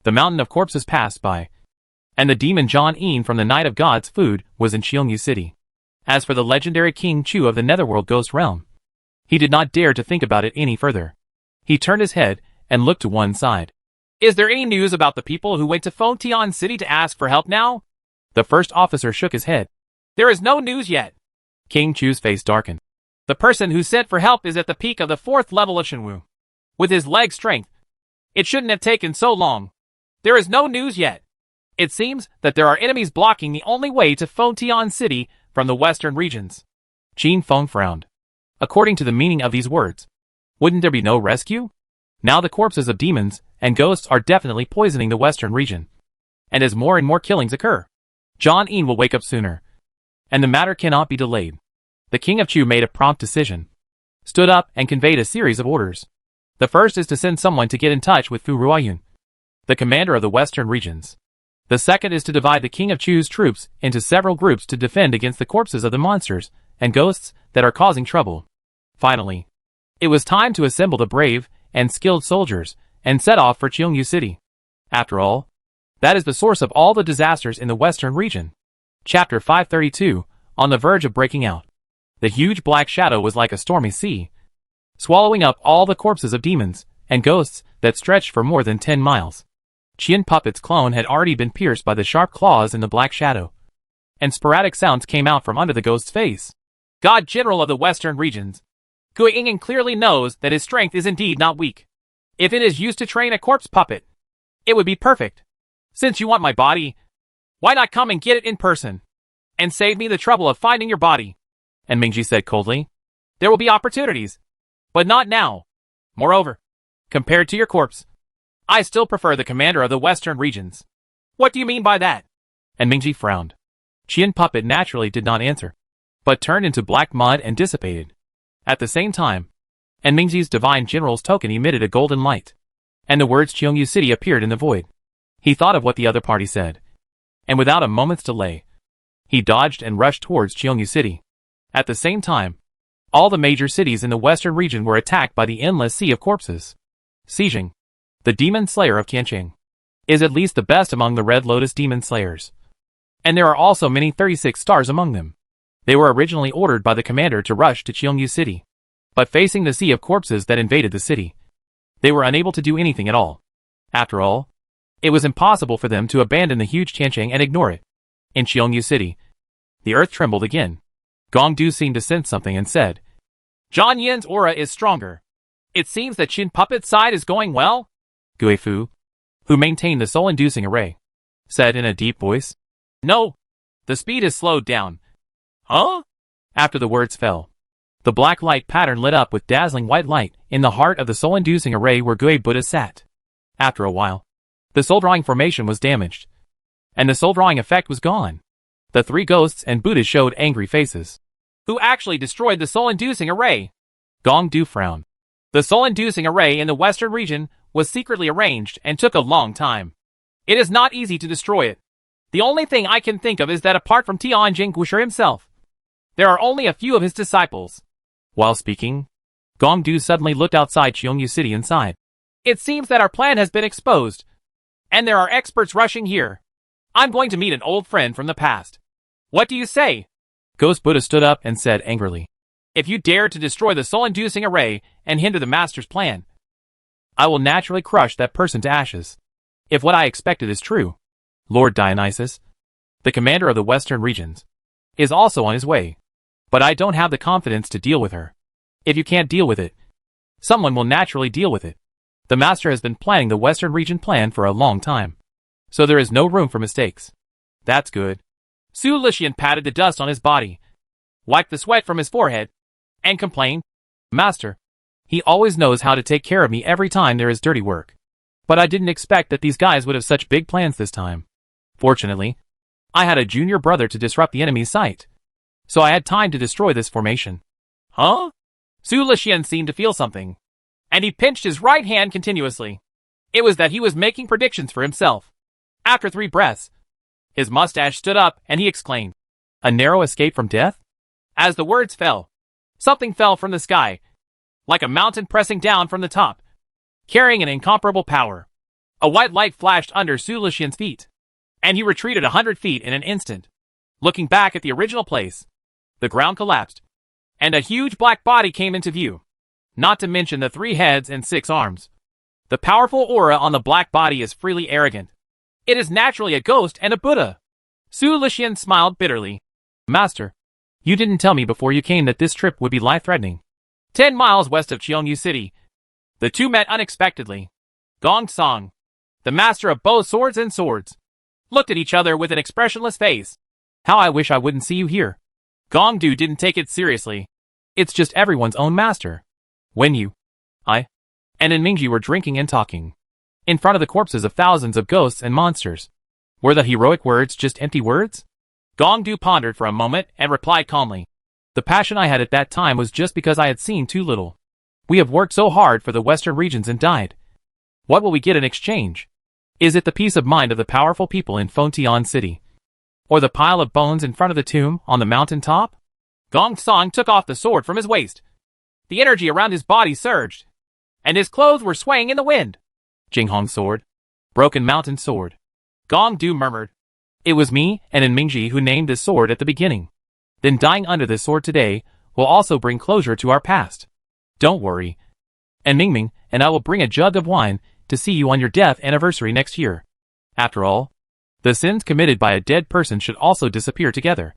The mountain of corpses passed by, and the demon John Een from the Night of God's food was in Xiongnu City. As for the legendary King Chu of the Netherworld Ghost Realm, he did not dare to think about it any further. He turned his head and looked to one side. Is there any news about the people who went to Fengtian City to ask for help now? The first officer shook his head. There is no news yet. King Chu's face darkened. The person who sent for help is at the peak of the 4th level of Shenwu. With his leg strength, it shouldn't have taken so long. There is no news yet. It seems that there are enemies blocking the only way to Fengtian City from the western regions. Qin Feng frowned. According to the meaning of these words, wouldn't there be no rescue? Now the corpses of demons and ghosts are definitely poisoning the western region. And as more and more killings occur, John Een will wake up sooner. And the matter cannot be delayed. The King of Chu made a prompt decision, stood up and conveyed a series of orders. The first is to send someone to get in touch with Fu Ruiyun, the commander of the western regions. The second is to divide the King of Chu's troops into several groups to defend against the corpses of the monsters and ghosts that are causing trouble. Finally, it was time to assemble the brave and skilled soldiers and set off for Xiongnu City. After all, that is the source of all the disasters in the western region. Chapter 532, on the verge of breaking out. The huge black shadow was like a stormy sea, swallowing up all the corpses of demons and ghosts that stretched for more than 10 miles. Qian Puppet's clone had already been pierced by the sharp claws in the black shadow, and sporadic sounds came out from under the ghost's face. God General of the Western Regions, Gui Ingen clearly knows that his strength is indeed not weak. If it is used to train a corpse puppet, it would be perfect. Since you want my body, why not come and get it in person, and save me the trouble of finding your body? And Mingji said coldly, there will be opportunities, but not now. Moreover, compared to your corpse, I still prefer the commander of the western regions. What do you mean by that? And Mingji frowned. Qian Puppet naturally did not answer, but turned into black mud and dissipated. At the same time, and Mingji's divine general's token emitted a golden light, and the words Xiongnu City appeared in the void. He thought of what the other party said, and without a moment's delay, he dodged and rushed towards Xiongnu City. At the same time, all the major cities in the western region were attacked by the endless sea of corpses. Xijing, the demon slayer of Qianqing, is at least the best among the Red Lotus demon slayers. And there are also many 36 stars among them. They were originally ordered by the commander to rush to Xiongnu City, but facing the sea of corpses that invaded the city, they were unable to do anything at all. After all, it was impossible for them to abandon the huge Qianqing and ignore it. In Xiongnu City, the earth trembled again. Gong Du seemed to sense something and said, Zhang Yan's aura is stronger. It seems that Qin Puppet's side is going well. Gui Fu, who maintained the soul-inducing array, said in a deep voice, no, the speed is slowed down. Huh? After the words fell, the black light pattern lit up with dazzling white light in the heart of the soul-inducing array where Gui Buddha sat. After a while, the soul-drawing formation was damaged, and the soul-drawing effect was gone. The three ghosts and Buddhas showed angry faces. Who actually destroyed the soul-inducing array? Gong Du frowned. The soul-inducing array in the western region was secretly arranged and took a long time. It is not easy to destroy it. The only thing I can think of is that apart from Tianjin Gushi himself, there are only a few of his disciples. While speaking, Gong Du suddenly looked outside Xiongnu City and sighed. It seems that our plan has been exposed, and there are experts rushing here. I'm going to meet an old friend from the past. What do you say? Ghost Buddha stood up and said angrily, if you dare to destroy the soul-inducing array and hinder the master's plan, I will naturally crush that person to ashes. If what I expected is true, Lord Dionysus, the commander of the western regions, is also on his way. But I don't have the confidence to deal with her. If you can't deal with it, someone will naturally deal with it. The master has been planning the Western region plan for a long time, so there is no room for mistakes. That's good. Su Lishian patted the dust on his body, wiped the sweat from his forehead, and complained, Master, he always knows how to take care of me every time there is dirty work. But I didn't expect that these guys would have such big plans this time. Fortunately, I had a junior brother to disrupt the enemy's sight, so I had time to destroy this formation. Huh? Su Lishian seemed to feel something, and he pinched his right hand continuously. It was that he was making predictions for himself. After 3 breaths, his mustache stood up and he exclaimed, A narrow escape from death? As the words fell, something fell from the sky, like a mountain pressing down from the top, carrying an incomparable power. A white light flashed under Su Lishian's feet, and he retreated 100 feet in an instant. Looking back at the original place, the ground collapsed, and a huge black body came into view, not to mention the 3 heads and 6 arms. The powerful aura on the black body is freely arrogant. It is naturally a ghost and a Buddha. Su Lishian smiled bitterly. Master, you didn't tell me before you came that this trip would be life-threatening. 10 miles west of Cheongyu City, the two met unexpectedly. Gong Song, the master of both swords and swords, looked at each other with an expressionless face. How I wish I wouldn't see you here. Gong Du didn't take it seriously. It's just everyone's own master. When you, I, and Mingji were drinking and talking, in front of the corpses of thousands of ghosts and monsters, were the heroic words just empty words? Gong Du pondered for a moment and replied calmly. The passion I had at that time was just because I had seen too little. We have worked so hard for the Western regions and died. What will we get in exchange? Is it the peace of mind of the powerful people in Fontian City? Or the pile of bones in front of the tomb on the mountain top? Gong Song took off the sword from his waist. The energy around his body surged, and his clothes were swaying in the wind. Jinghong sword. Broken mountain sword. Gong Du murmured. It was me and Mingji who named this sword at the beginning. Then dying under this sword today will also bring closure to our past. Don't worry. And Mingming and I will bring a jug of wine to see you on your death anniversary next year. After all, the sins committed by a dead person should also disappear together.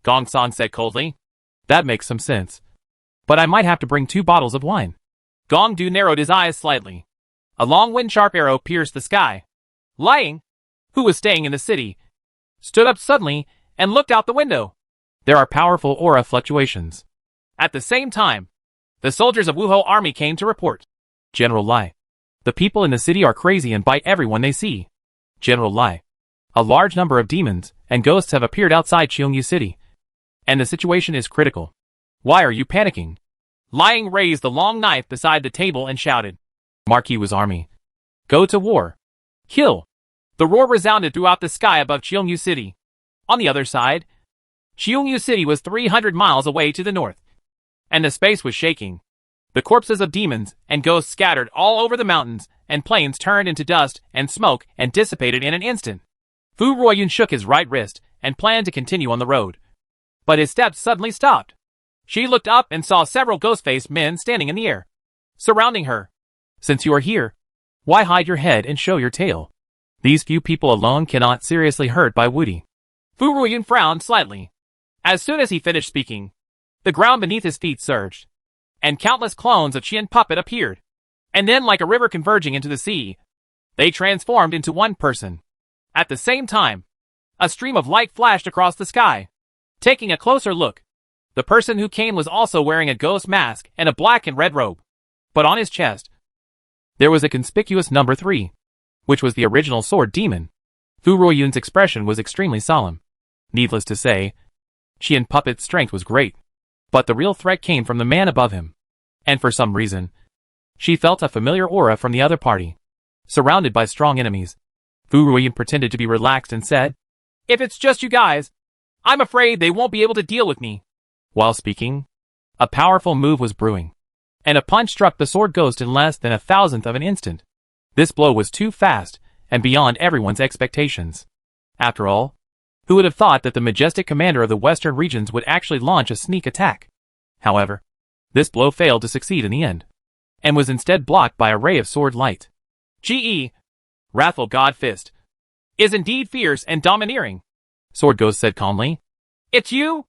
Gong Song said coldly. That makes some sense. But I might have to bring 2 bottles of wine. Gong Du narrowed his eyes slightly. A long wind-sharp arrow pierced the sky. Lying, who was staying in the city, stood up suddenly and looked out the window. There are powerful aura fluctuations. At the same time, the soldiers of Wuhou army came to report. General Lai. The people in the city are crazy and bite everyone they see. General Lai. A large number of demons and ghosts have appeared outside Cheongyu City, and the situation is critical. Why are you panicking? Lying raised the long knife beside the table and shouted. Marquis Wu's army. Go to war. Kill. The roar resounded throughout the sky above Cheongyu City. On the other side, Cheongyu City was 300 miles away to the north, and the space was shaking. The corpses of demons and ghosts scattered all over the mountains, and plains turned into dust and smoke and dissipated in an instant. Fu Ruoyun shook his right wrist and planned to continue on the road. But his steps suddenly stopped. She looked up and saw several ghost-faced men standing in the air, surrounding her. Since you are here, why hide your head and show your tail? These few people alone cannot seriously hurt by Woody. Fu Ruoyun frowned slightly. As soon as he finished speaking, the ground beneath his feet surged, and countless clones of Qian Puppet appeared. And then, like a river converging into the sea, they transformed into one person. At the same time, a stream of light flashed across the sky. Taking a closer look, the person who came was also wearing a ghost mask and a black and red robe. But on his chest, there was a conspicuous number 3, which was the original sword demon. Fu Ruoyun's expression was extremely solemn. Needless to say, Qian Puppet's strength was great, but the real threat came from the man above him. And for some reason, she felt a familiar aura from the other party. Surrounded by strong enemies, Fu Ruoyun pretended to be relaxed and said, If it's just you guys, I'm afraid they won't be able to deal with me. While speaking, a powerful move was brewing, and a punch struck the sword ghost in less than 1,000th of an instant. This blow was too fast and beyond everyone's expectations. After all, who would have thought that the majestic commander of the western regions would actually launch a sneak attack? However, this blow failed to succeed in the end, and was instead blocked by a ray of sword light. Ge, Wrathful God Fist, is indeed fierce and domineering, Sword Ghost said calmly. It's you?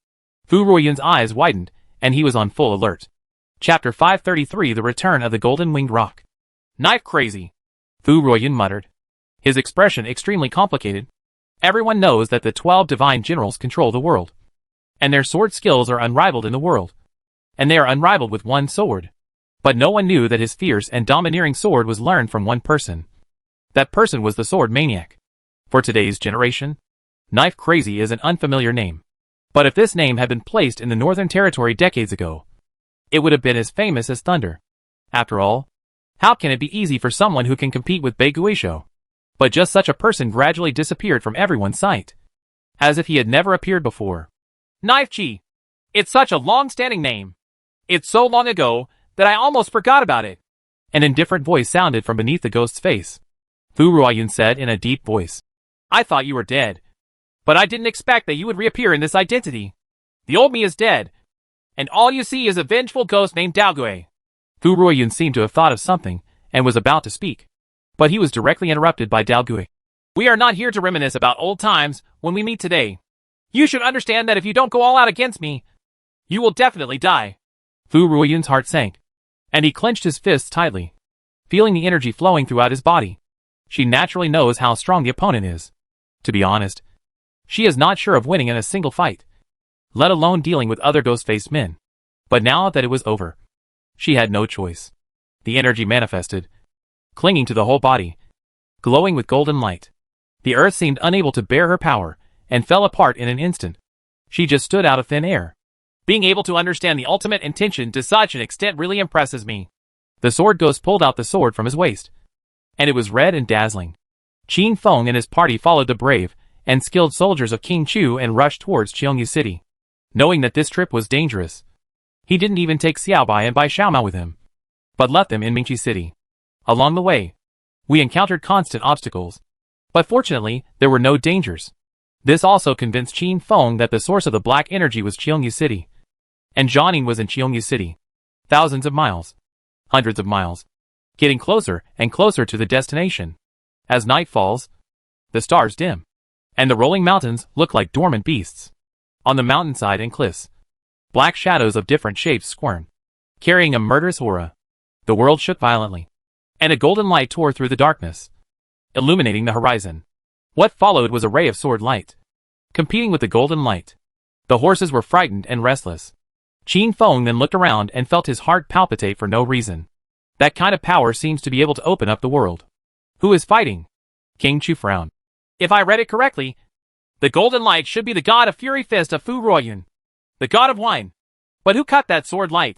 Fu Ruoyun's eyes widened, and he was on full alert. Chapter 533 The Return of the Golden Winged Roc. Knife crazy, Fu Ruoyun muttered, his expression extremely complicated. Everyone knows that the 12 divine generals control the world, and their sword skills are unrivaled in the world, and they are unrivaled with one sword. But no one knew that his fierce and domineering sword was learned from one person. That person was the sword maniac. For today's generation, Knife Crazy is an unfamiliar name. But if this name had been placed in the Northern Territory decades ago, it would have been as famous as thunder. After all, how can it be easy for someone who can compete with Bei Guisho? But just such a person gradually disappeared from everyone's sight, as if he had never appeared before. Knife Chi. It's such a long-standing name. It's so long ago that I almost forgot about it. An indifferent voice sounded from beneath the ghost's face. Fu Ruoyun said in a deep voice, I thought you were dead, but I didn't expect that you would reappear in this identity. The old me is dead, and all you see is a vengeful ghost named Daogui. Fu Ruoyun seemed to have thought of something, and was about to speak. But he was directly interrupted by Daogui. We are not here to reminisce about old times when we meet today. You should understand that if you don't go all out against me, you will definitely die. Fu Ruoyun's heart sank, and he clenched his fists tightly, feeling the energy flowing throughout his body. She naturally knows how strong the opponent is. To be honest, she is not sure of winning in a single fight, let alone dealing with other ghost-faced men. But now that it was over, she had no choice. The energy manifested, clinging to the whole body, glowing with golden light. The earth seemed unable to bear her power, and fell apart in an instant. She just stood out of thin air. Being able to understand the ultimate intention to such an extent really impresses me. The sword ghost pulled out the sword from his waist, and it was red and dazzling. Qin Feng and his party followed the brave and skilled soldiers of King Chu and rushed towards Qiongyu City. Knowing that this trip was dangerous, he didn't even take Xiaobai and Bai Xiaomao with him, but left them in Mingqi City. Along the way, we encountered constant obstacles, but fortunately, there were no dangers. This also convinced Qin Feng that the source of the black energy was Qiongyu City, and Jianing was in Qiongyu City. Thousands of miles, hundreds of miles, getting closer and closer to the destination. As night falls, the stars dim, and the rolling mountains look like dormant beasts. On the mountainside and cliffs, black shadows of different shapes squirmed, carrying a murderous aura. The world shook violently, and a golden light tore through the darkness, illuminating the horizon. What followed was a ray of sword light, competing with the golden light. The horses were frightened and restless. Qin Feng then looked around and felt his heart palpitate for no reason. That kind of power seems to be able to open up the world. Who is fighting? King Chu frowned. If I read it correctly, the golden light should be the god of fury fist of Fu Ruoyun, the god of wine. But who cut that sword light?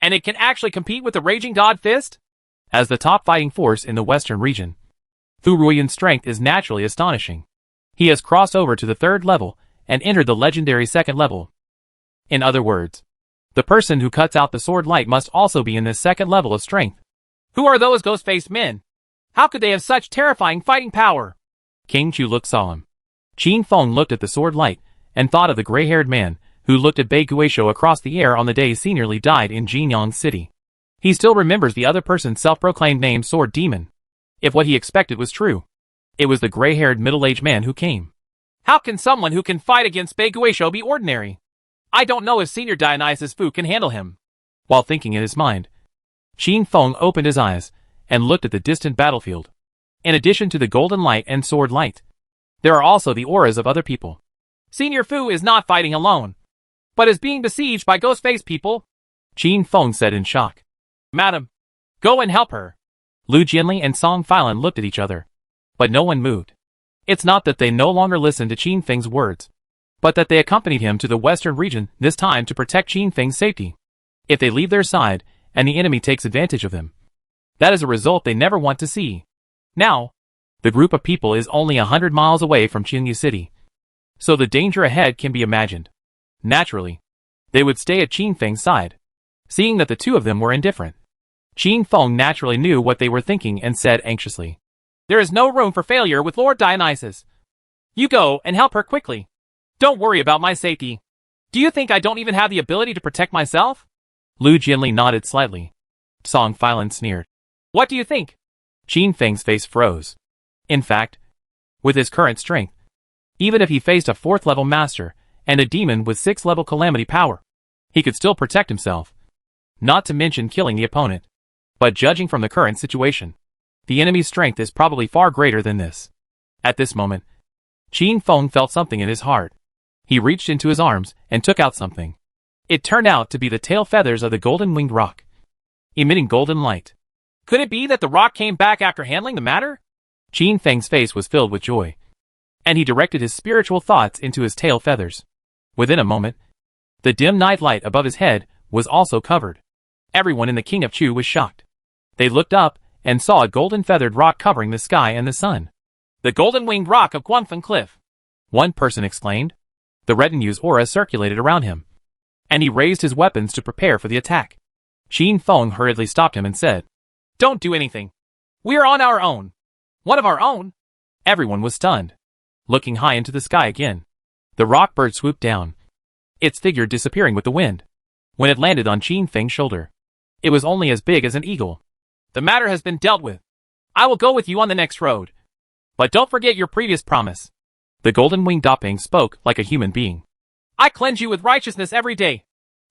And it can actually compete with the raging god fist? As the top fighting force in the western region, Fu Ruoyun's strength is naturally astonishing. He has crossed over to the 3rd level and entered the legendary 2nd level. In other words, the person who cuts out the sword light must also be in this 2nd level of strength. Who are those ghost-faced men? How could they have such terrifying fighting power? King Chu looked solemn. Qin Feng looked at the sword light and thought of the gray-haired man who looked at Bei Guisho across the air on the day he nearly died in Jinyang City. He still remembers the other person's self-proclaimed name, Sword Demon. If what he expected was true, it was the gray-haired middle-aged man who came. How can someone who can fight against Bei Guisho be ordinary? I don't know if Senior Dionysus Fu can handle him. While thinking in his mind, Qin Feng opened his eyes and looked at the distant battlefield. In addition to the golden light and sword light, there are also the auras of other people. Senior Fu is not fighting alone, but is being besieged by ghost-faced people, Qin Feng said in shock. Madam, go and help her. Lu Jianli and Song Filan looked at each other, but no one moved. It's not that they no longer listened to Qin Feng's words, but that they accompanied him to the western region, this time to protect Qin Feng's safety. If they leave their side, and the enemy takes advantage of them, that is a result they never want to see. Now, the group of people is only 100 miles away from Qiongyu City, so the danger ahead can be imagined. Naturally, they would stay at Qin Feng's side, seeing that the two of them were indifferent. Qin Feng naturally knew what they were thinking and said anxiously, There is no room for failure with Lord Dionysus. You go and help her quickly. Don't worry about my safety. Do you think I don't even have the ability to protect myself? Lu Jianli nodded slightly. Song Filan sneered. What do you think? Qin Feng's face froze. In fact, with his current strength, even if he faced a 4th level master and a demon with 6-level calamity power. He could still protect himself. Not to mention killing the opponent. But judging from the current situation, the enemy's strength is probably far greater than this. At this moment, Qin Feng felt something in his heart. He reached into his arms and took out something. It turned out to be the tail feathers of the golden-winged roc, emitting golden light. Could it be that the roc came back after handling the matter? Qin Feng's face was filled with joy, and he directed his spiritual thoughts into his tail feathers. Within a moment, the dim night light above his head was also covered. Everyone in the King of Chu was shocked. They looked up and saw a golden-feathered roc covering the sky and the sun. The golden-winged roc of Guangfen Cliff, one person exclaimed. The retinue's aura circulated around him, and he raised his weapons to prepare for the attack. Qin Feng hurriedly stopped him and said, "Don't do anything. We are on our own." One of our own? Everyone was stunned. Looking high into the sky again, the rock bird swooped down, its figure disappearing with the wind. When it landed on Qin Feng's shoulder, it was only as big as an eagle. The matter has been dealt with. I will go with you on the next road. But don't forget your previous promise. The golden-winged Dapeng spoke like a human being. I cleanse you with righteousness every day,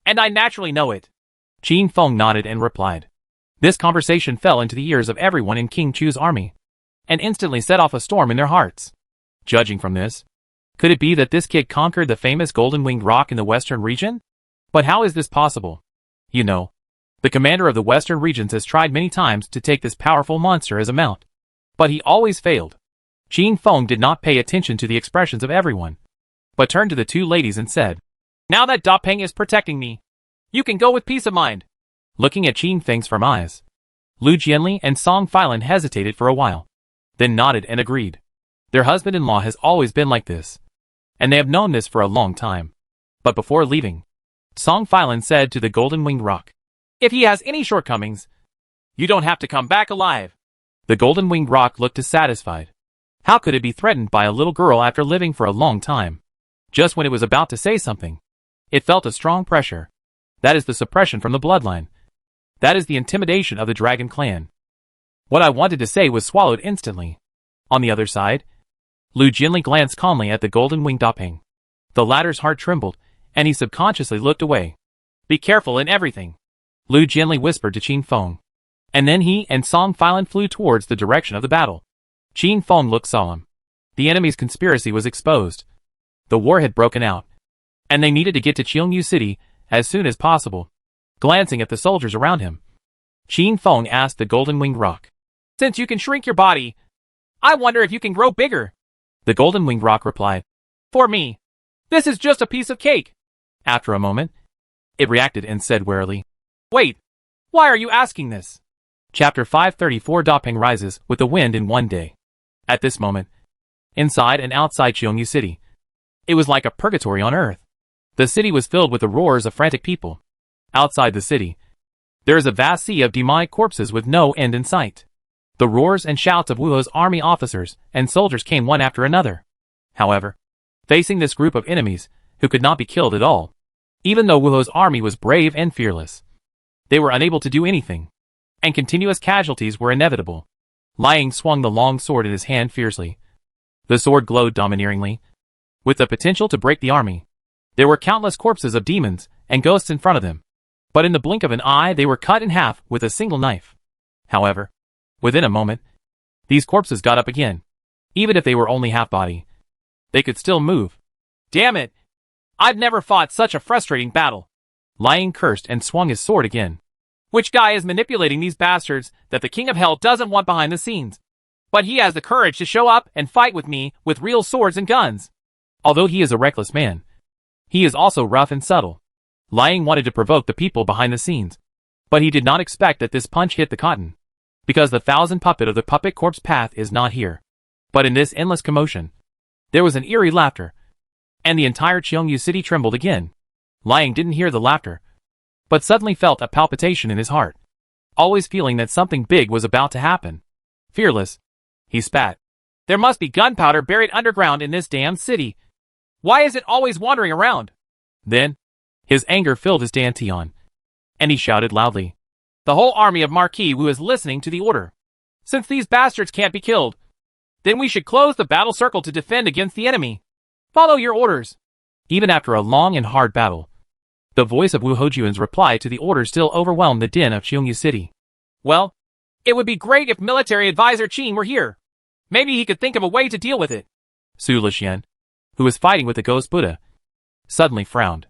and I naturally know it. Qin Feng nodded and replied. This conversation fell into the ears of everyone in King Chu's army, and instantly set off a storm in their hearts. Judging from this, could it be that this kid conquered the famous golden-winged roc in the western region? But how is this possible? You know, the commander of the western regions has tried many times to take this powerful monster as a mount, but he always failed. Qin Feng did not pay attention to the expressions of everyone, but turned to the two ladies and said, Now that Dapeng is protecting me, you can go with peace of mind. Looking at Qin Feng's firm eyes, Lu Jianli and Song Filan hesitated for a while, then nodded and agreed. Their husband-in-law has always been like this, and they have known this for a long time. But before leaving, Song Filan said to the golden-winged roc, If he has any shortcomings, you don't have to come back alive. The golden-winged roc looked dissatisfied. How could it be threatened by a little girl after living for a long time? Just when it was about to say something, it felt a strong pressure. That is the suppression from the bloodline. That is the intimidation of the Dragon Clan. What I wanted to say was swallowed instantly. On the other side, Lu Jianli glanced calmly at the golden-winged Dapeng. The latter's heart trembled, and he subconsciously looked away. Be careful in everything, Lu Jianli whispered to Qin Feng. And then he and Song Filan flew towards the direction of the battle. Qin Feng looked solemn. The enemy's conspiracy was exposed. The war had broken out, and they needed to get to Qiongyu City as soon as possible. Glancing at the soldiers around him, Qin Feng asked the golden-winged roc, Since you can shrink your body, I wonder if you can grow bigger. The golden-winged roc replied, For me, this is just a piece of cake. After a moment, it reacted and said warily, Wait, why are you asking this? Chapter 534 Dapeng rises with the wind in one day. At this moment, inside and outside Qiongyu City, it was like a purgatory on earth. The city was filled with the roars of frantic people. Outside the city, there is a vast sea of demonic corpses with no end in sight. The roars and shouts of Wu He's army officers and soldiers came one after another. However, facing this group of enemies who could not be killed at all, even though Wu He's army was brave and fearless, they were unable to do anything, and continuous casualties were inevitable. Liang swung the long sword in his hand fiercely. The sword glowed domineeringly, with the potential to break the army. There were countless corpses of demons and ghosts in front of them, but in the blink of an eye they were cut in half with a single knife. However, within a moment, these corpses got up again. Even if they were only half-body, they could still move. Damn it! I've never fought such a frustrating battle. Liang cursed and swung his sword again. Which guy is manipulating these bastards that the King of Hell doesn't want behind the scenes? But he has the courage to show up and fight with me with real swords and guns. Although he is a reckless man, he is also rough and subtle. Liang wanted to provoke the people behind the scenes, but he did not expect that this punch hit the cotton, because the thousand puppet of the puppet corpse path is not here. But in this endless commotion, there was an eerie laughter, and the entire Qiongyu City trembled again. Liang didn't hear the laughter, but suddenly felt a palpitation in his heart, always feeling that something big was about to happen. Fearless, he spat. There must be gunpowder buried underground in this damned city. Why is it always wandering around? Then, his anger filled his dantian, and he shouted loudly. The whole army of Marquis Wu is listening to the order. Since these bastards can't be killed, then we should close the battle circle to defend against the enemy. Follow your orders. even after a long and hard battle. The voice of Wu Hojuan's reply to the order still overwhelmed the din of Qiongyu City. Well, it would be great if military advisor Qin were here. Maybe he could think of a way to deal with it. Su Lixian, who was fighting with the ghost Buddha, suddenly frowned.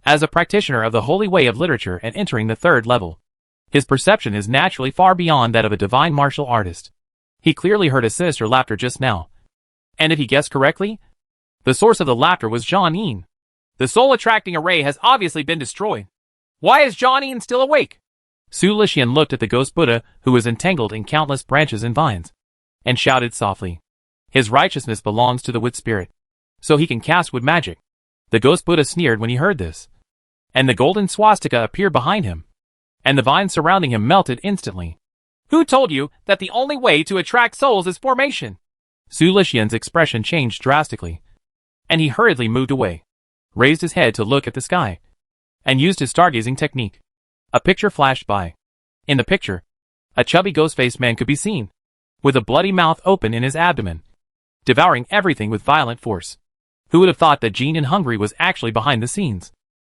As a practitioner of the holy way of literature and entering the third level, his perception is naturally far beyond that of a divine martial artist. He clearly heard a sinister laughter just now. And if he guessed correctly, the source of the laughter was Zhang Yin. The soul-attracting array has obviously been destroyed. Why is Zhang Yin still awake? Su Lixian looked at the ghost Buddha, who was entangled in countless branches and vines, and shouted softly. His righteousness belongs to the wood spirit, so he can cast wood magic. The ghost Buddha sneered when he heard this, and the golden swastika appeared behind him, and the vines surrounding him melted instantly. Who told you that the only way to attract souls is formation? Su Lixian's expression changed drastically, and he hurriedly moved away, raised his head to look at the sky, and used his stargazing technique. A picture flashed by. In the picture, a chubby ghost-faced man could be seen, with a bloody mouth open in his abdomen, devouring everything with violent force. Who would have thought that Jin in Hungary was actually behind the scenes,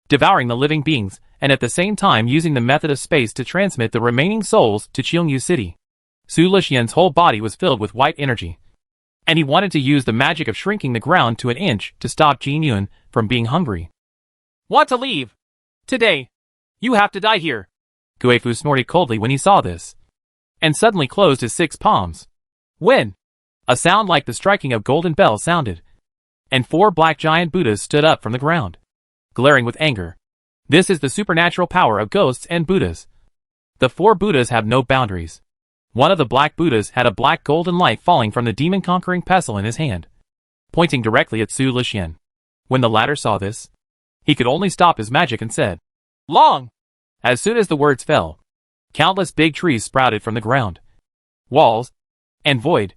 devouring the living beings, and at the same time using the method of space to transmit the remaining souls to Qiongyu City. Su Lixian's whole body was filled with white energy, and he wanted to use the magic of shrinking the ground to an inch to stop Jin Yuan from being hungry. Want to leave? Today, you have to die here. Guifu snorted coldly when he saw this, and suddenly closed his 6 palms. When? A sound like the striking of golden bells sounded, and 4 black giant Buddhas stood up from the ground, glaring with anger. This is the supernatural power of ghosts and Buddhas. The 4 Buddhas have no boundaries. One of the black Buddhas had a black golden light falling from the demon-conquering pestle in his hand, pointing directly at Su Lixian. When the latter saw this, he could only stop his magic and said, Long! As soon as the words fell, countless big trees sprouted from the ground. Walls and void,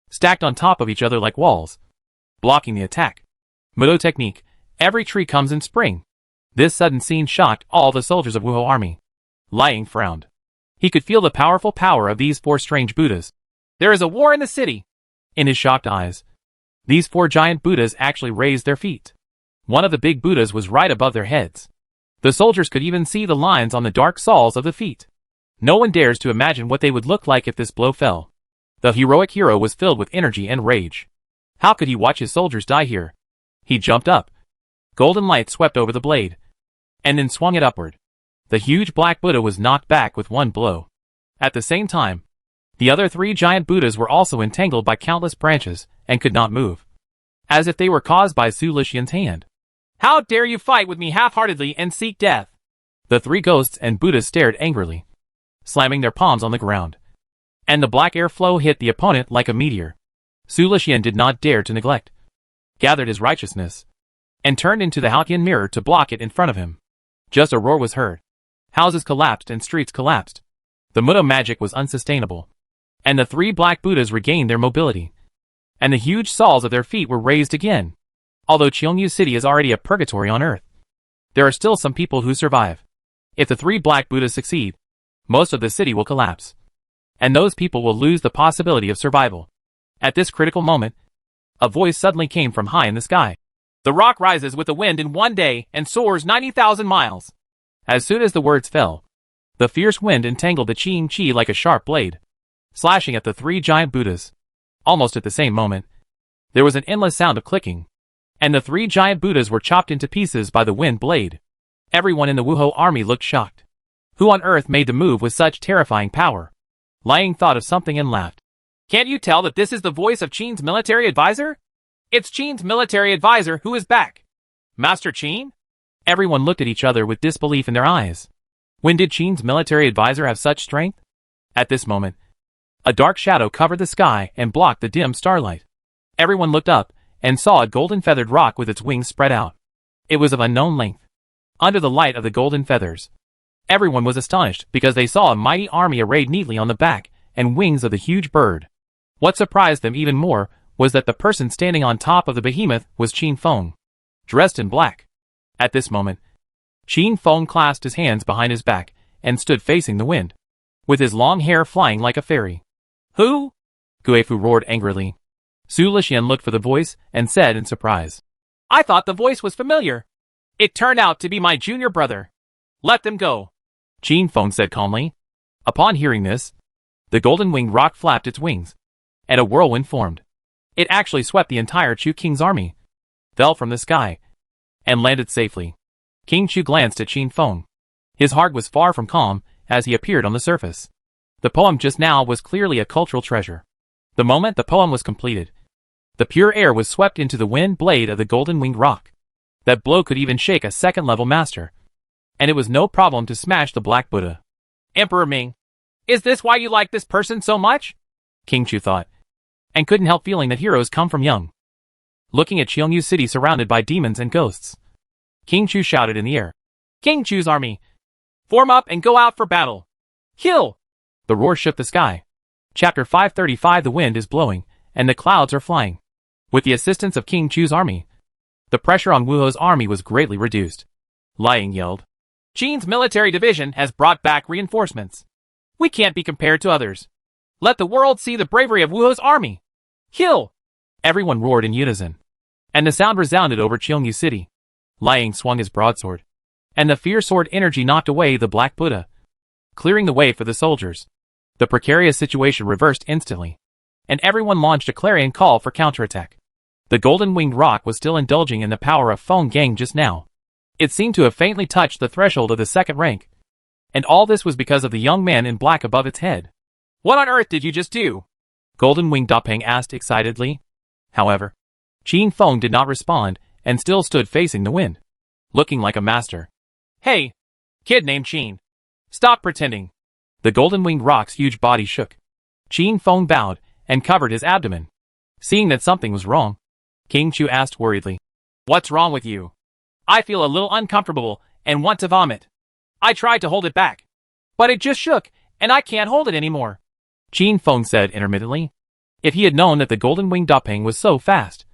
stacked on top of each other like walls, blocking the attack. Mudo technique, every tree comes in spring. This sudden scene shocked all the soldiers of Wuho army. Liang frowned. He could feel the powerful power of these 4 strange Buddhas. There is a war in the city. In his shocked eyes, these 4 giant Buddhas actually raised their feet. One of the big Buddhas was right above their heads. The soldiers could even see the lines on the dark soles of the feet. No one dares to imagine what they would look like if this blow fell. The heroic hero was filled with energy and rage. How could he watch his soldiers die here? He jumped up. Golden light swept over the blade, and then swung it upward. The huge black Buddha was knocked back with one blow. At the same time, the other 3 giant Buddhas were also entangled by countless branches and could not move, as if they were caused by Su Lixian's hand. How dare you fight with me half-heartedly and seek death? The 3 ghosts and Buddhas stared angrily, slamming their palms on the ground, and the black air flow hit the opponent like a meteor. Su Lixian did not dare to neglect, gathered his righteousness, and turned into the Halcyon mirror to block it in front of him. Just a roar was heard. Houses collapsed and streets collapsed. The Mudo magic was unsustainable, and the 3 black Buddhas regained their mobility, and the huge soles of their feet were raised again. Although Qiongyu City is already a purgatory on earth, there are still some people who survive. If the 3 black Buddhas succeed, most of the city will collapse, and those people will lose the possibility of survival. At this critical moment, a voice suddenly came from high in the sky. The rock rises with the wind in one day and soars 90,000 miles. As soon as the words fell, the fierce wind entangled the Qin Qi like a sharp blade, slashing at the 3 giant Buddhas. Almost at the same moment, there was an endless sound of clicking, and the 3 giant Buddhas were chopped into pieces by the wind blade. Everyone in the Wuho army looked shocked. Who on earth made the move with such terrifying power? Liang thought of something and laughed. Can't you tell that this is the voice of Qin's military advisor? It's Qin's military advisor who is back. Master Qin? Everyone looked at each other with disbelief in their eyes. When did Qin's military advisor have such strength? At this moment, a dark shadow covered the sky and blocked the dim starlight. Everyone looked up and saw a golden feathered rock with its wings spread out. It was of unknown length. Under the light of the golden feathers, everyone was astonished because they saw a mighty army arrayed neatly on the back and wings of the huge bird. What surprised them even more was that the person standing on top of the behemoth was Qin Feng, dressed in black. At this moment, Qin Feng clasped his hands behind his back and stood facing the wind, with his long hair flying like a fairy. Who? Guifu roared angrily. Su Lixian looked for the voice and said in surprise. I thought the voice was familiar. It turned out to be my junior brother. Let them go, Qin Feng said calmly. Upon hearing this, the golden winged rock flapped its wings, and a whirlwind formed. It actually swept the entire Chu King's army, fell from the sky, and landed safely. King Chu glanced at Qin Feng. His heart was far from calm as he appeared on the surface. The poem just now was clearly a cultural treasure. The moment the poem was completed, the pure air was swept into the wind blade of the golden winged rock. That blow could even shake a second-level master. And it was no problem to smash the Black Buddha. Emperor Ming, is this why you like this person so much? King Chu thought, and couldn't help feeling that heroes come from young. Looking at Qiongyu City surrounded by demons and ghosts, King Chu shouted in the air. King Chu's army, form up and go out for battle. Kill! The roar shook the sky. Chapter 535. The wind is blowing, and the clouds are flying. With the assistance of King Chu's army, the pressure on Wu He's army was greatly reduced. Liang yelled. Qin's military division has brought back reinforcements. We can't be compared to others. Let the world see the bravery of Wu He's army. Kill! Everyone roared in unison, and the sound resounded over Qiongyu City. Liang swung his broadsword, and the fierce sword energy knocked away the Black Buddha, clearing the way for the soldiers. The precarious situation reversed instantly, and everyone launched a clarion call for counterattack. The golden winged rock was still indulging in the power of Feng Gang just now. It seemed to have faintly touched the threshold of the second rank, and all this was because of the young man in black above its head. What on earth did you just do? Golden Winged Dapeng asked excitedly. However, Qin Feng did not respond and still stood facing the wind, looking like a master. Hey, kid named Qin. Stop pretending. The golden winged rock's huge body shook. Qin Feng bowed and covered his abdomen. Seeing that something was wrong, King Chu asked worriedly. What's wrong with you? I feel a little uncomfortable and want to vomit. I tried to hold it back, but it just shook and I can't hold it anymore, Qin Feng said intermittently. If he had known that the golden winged Dapeng was so fast,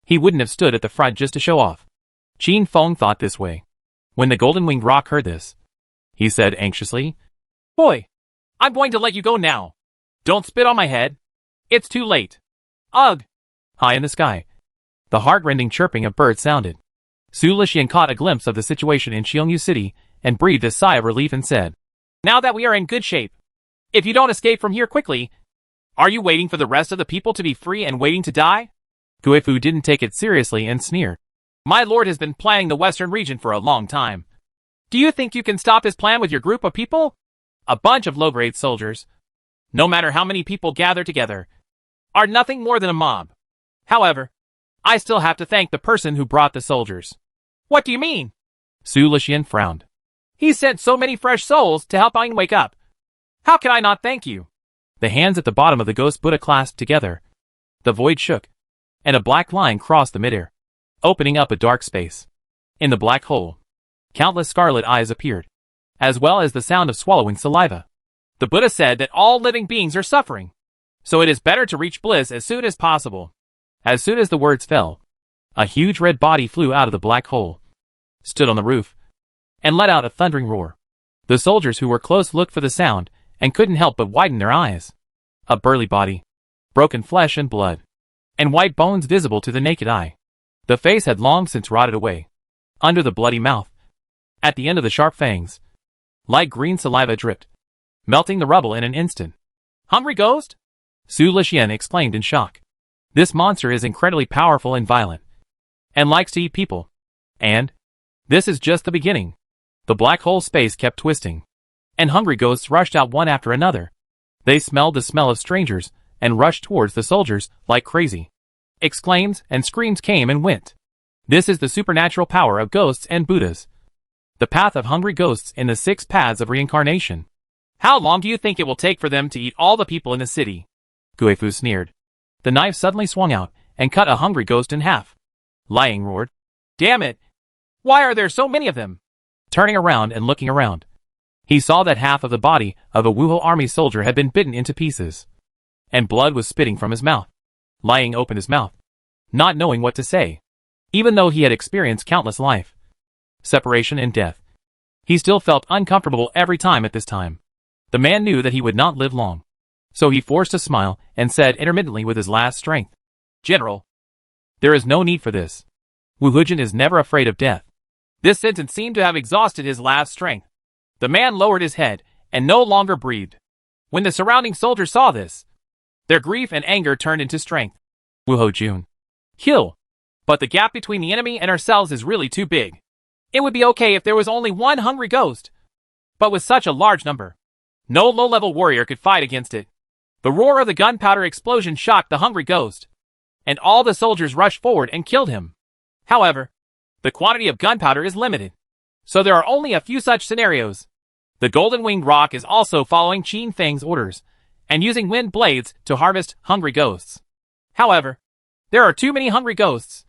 he wouldn't have stood at the front just to show off. Qin Feng thought this way. When the golden winged rock heard this, he said anxiously, Boy, I'm going to let you go now. Don't spit on my head. It's too late. Ugh! High in the sky, the heart-rending chirping of birds sounded. Su Lixian caught a glimpse of the situation in Qiongyu City and breathed a sigh of relief and said, Now that we are in good shape, if you don't escape from here quickly, are you waiting for the rest of the people to be free and waiting to die? Guifu didn't take it seriously and sneered. My lord has been planning the western region for a long time. Do you think you can stop his plan with your group of people? A bunch of low-grade soldiers, no matter how many people gather together, are nothing more than a mob. However, I still have to thank the person who brought the soldiers. What do you mean? Su Lixian frowned. He sent so many fresh souls to help Aang wake up. How can I not thank you? The hands at the bottom of the ghost Buddha clasped together. The void shook, and a black line crossed the midair, opening up a dark space. In the black hole, countless scarlet eyes appeared, as well as the sound of swallowing saliva. The Buddha said that all living beings are suffering, so it is better to reach bliss as soon as possible. As soon as the words fell, a huge red body flew out of the black hole, stood on the roof, and let out a thundering roar. The soldiers who were close looked for the sound and couldn't help but widen their eyes. A burly body, broken flesh and blood, and white bones visible to the naked eye. The face had long since rotted away. Under the bloody mouth, at the end of the sharp fangs, light green saliva dripped, melting the rubble in an instant. Hungry ghost? Su Lixian exclaimed in shock. This monster is incredibly powerful and violent, and likes to eat people. And this is just the beginning. The black hole space kept twisting, and hungry ghosts rushed out one after another. They smelled the smell of strangers and rushed towards the soldiers like crazy. Exclaims and screams came and went. This is the supernatural power of ghosts and Buddhas. The path of hungry ghosts in the 6 paths of reincarnation. How long do you think it will take for them to eat all the people in the city? Guifu sneered. The knife suddenly swung out and cut a hungry ghost in half. Liang roared. Damn it! Why are there so many of them? Turning around and looking around, he saw that half of the body of a Wu He army soldier had been bitten into pieces, and blood was spitting from his mouth. Liang opened his mouth, not knowing what to say. Even though he had experienced countless life, separation and death, he still felt uncomfortable every time at this time. The man knew that he would not live long, so he forced a smile and said intermittently with his last strength, General, there is no need for this. Wu Hujin is never afraid of death. This sentence seemed to have exhausted his last strength. The man lowered his head and no longer breathed. When the surrounding soldiers saw this, their grief and anger turned into strength. Wu Hojun. Kill. But the gap between the enemy and ourselves is really too big. It would be okay if there was only one hungry ghost. But with such a large number, no low-level warrior could fight against it. The roar of the gunpowder explosion shocked the hungry ghost, and all the soldiers rushed forward and killed him. However, the quantity of gunpowder is limited, so there are only a few such scenarios. The golden-winged roc is also following Qin Feng's orders, and using wind blades to harvest hungry ghosts. However, there are too many hungry ghosts,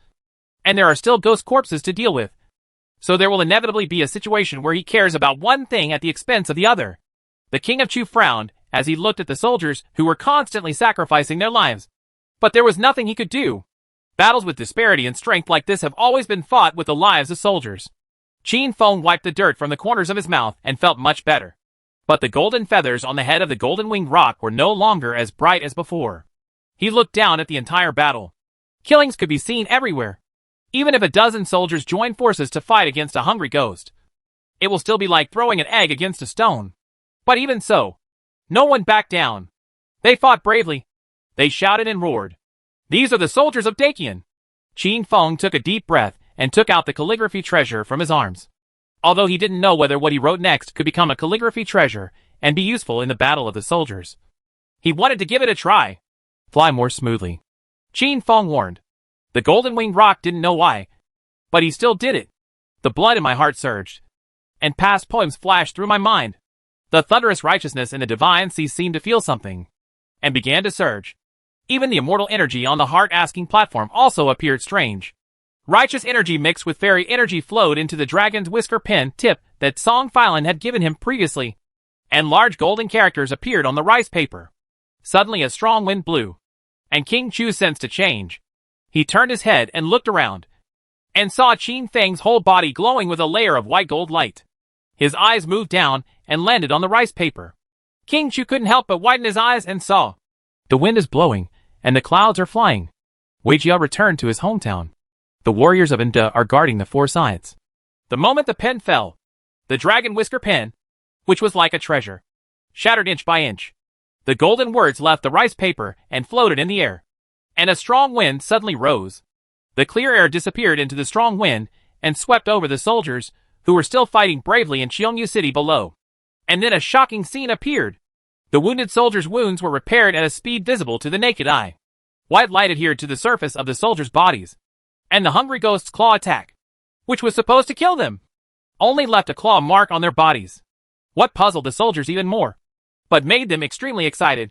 and there are still ghost corpses to deal with, so there will inevitably be a situation where he cares about one thing at the expense of the other. The King of Chu frowned as he looked at the soldiers who were constantly sacrificing their lives. But there was nothing he could do. Battles with disparity in strength like this have always been fought with the lives of soldiers. Qin Feng wiped the dirt from the corners of his mouth and felt much better. But the golden feathers on the head of the golden-winged roc were no longer as bright as before. He looked down at the entire battle. Killings could be seen everywhere. Even if a dozen soldiers join forces to fight against a hungry ghost, it will still be like throwing an egg against a stone. But even so, no one backed down. They fought bravely. They shouted and roared. These are the soldiers of Dakian. Qin Feng took a deep breath and took out the calligraphy treasure from his arms. Although he didn't know whether what he wrote next could become a calligraphy treasure and be useful in the battle of the soldiers, he wanted to give it a try. Fly more smoothly, Qin Feng warned. The golden-winged roc didn't know why, but he still did it. The blood in my heart surged, and past poems flashed through my mind. The thunderous righteousness in the divine sea seemed to feel something, and began to surge. Even the immortal energy on the heart-asking platform also appeared strange. Righteous energy mixed with fairy energy flowed into the dragon's whisker pen tip that Song Filan had given him previously, and large golden characters appeared on the rice paper. Suddenly a strong wind blew, and King Chu sensed a change. He turned his head and looked around, and saw Qin Feng's whole body glowing with a layer of white gold light. His eyes moved down and landed on the rice paper. King Chu couldn't help but widen his eyes and saw. The wind is blowing, and the clouds are flying. Wei Jia returned to his hometown. The warriors of Enda are guarding the four sides. The moment the pen fell, the dragon whisker pen, which was like a treasure, shattered inch by inch. The golden words left the rice paper and floated in the air, and a strong wind suddenly rose. The clear air disappeared into the strong wind and swept over the soldiers, who were still fighting bravely in Xiongyu City below. And then a shocking scene appeared. The wounded soldiers' wounds were repaired at a speed visible to the naked eye. White light adhered to the surface of the soldiers' bodies, and the hungry ghost's claw attack, which was supposed to kill them, only left a claw mark on their bodies. What puzzled the soldiers even more, but made them extremely excited,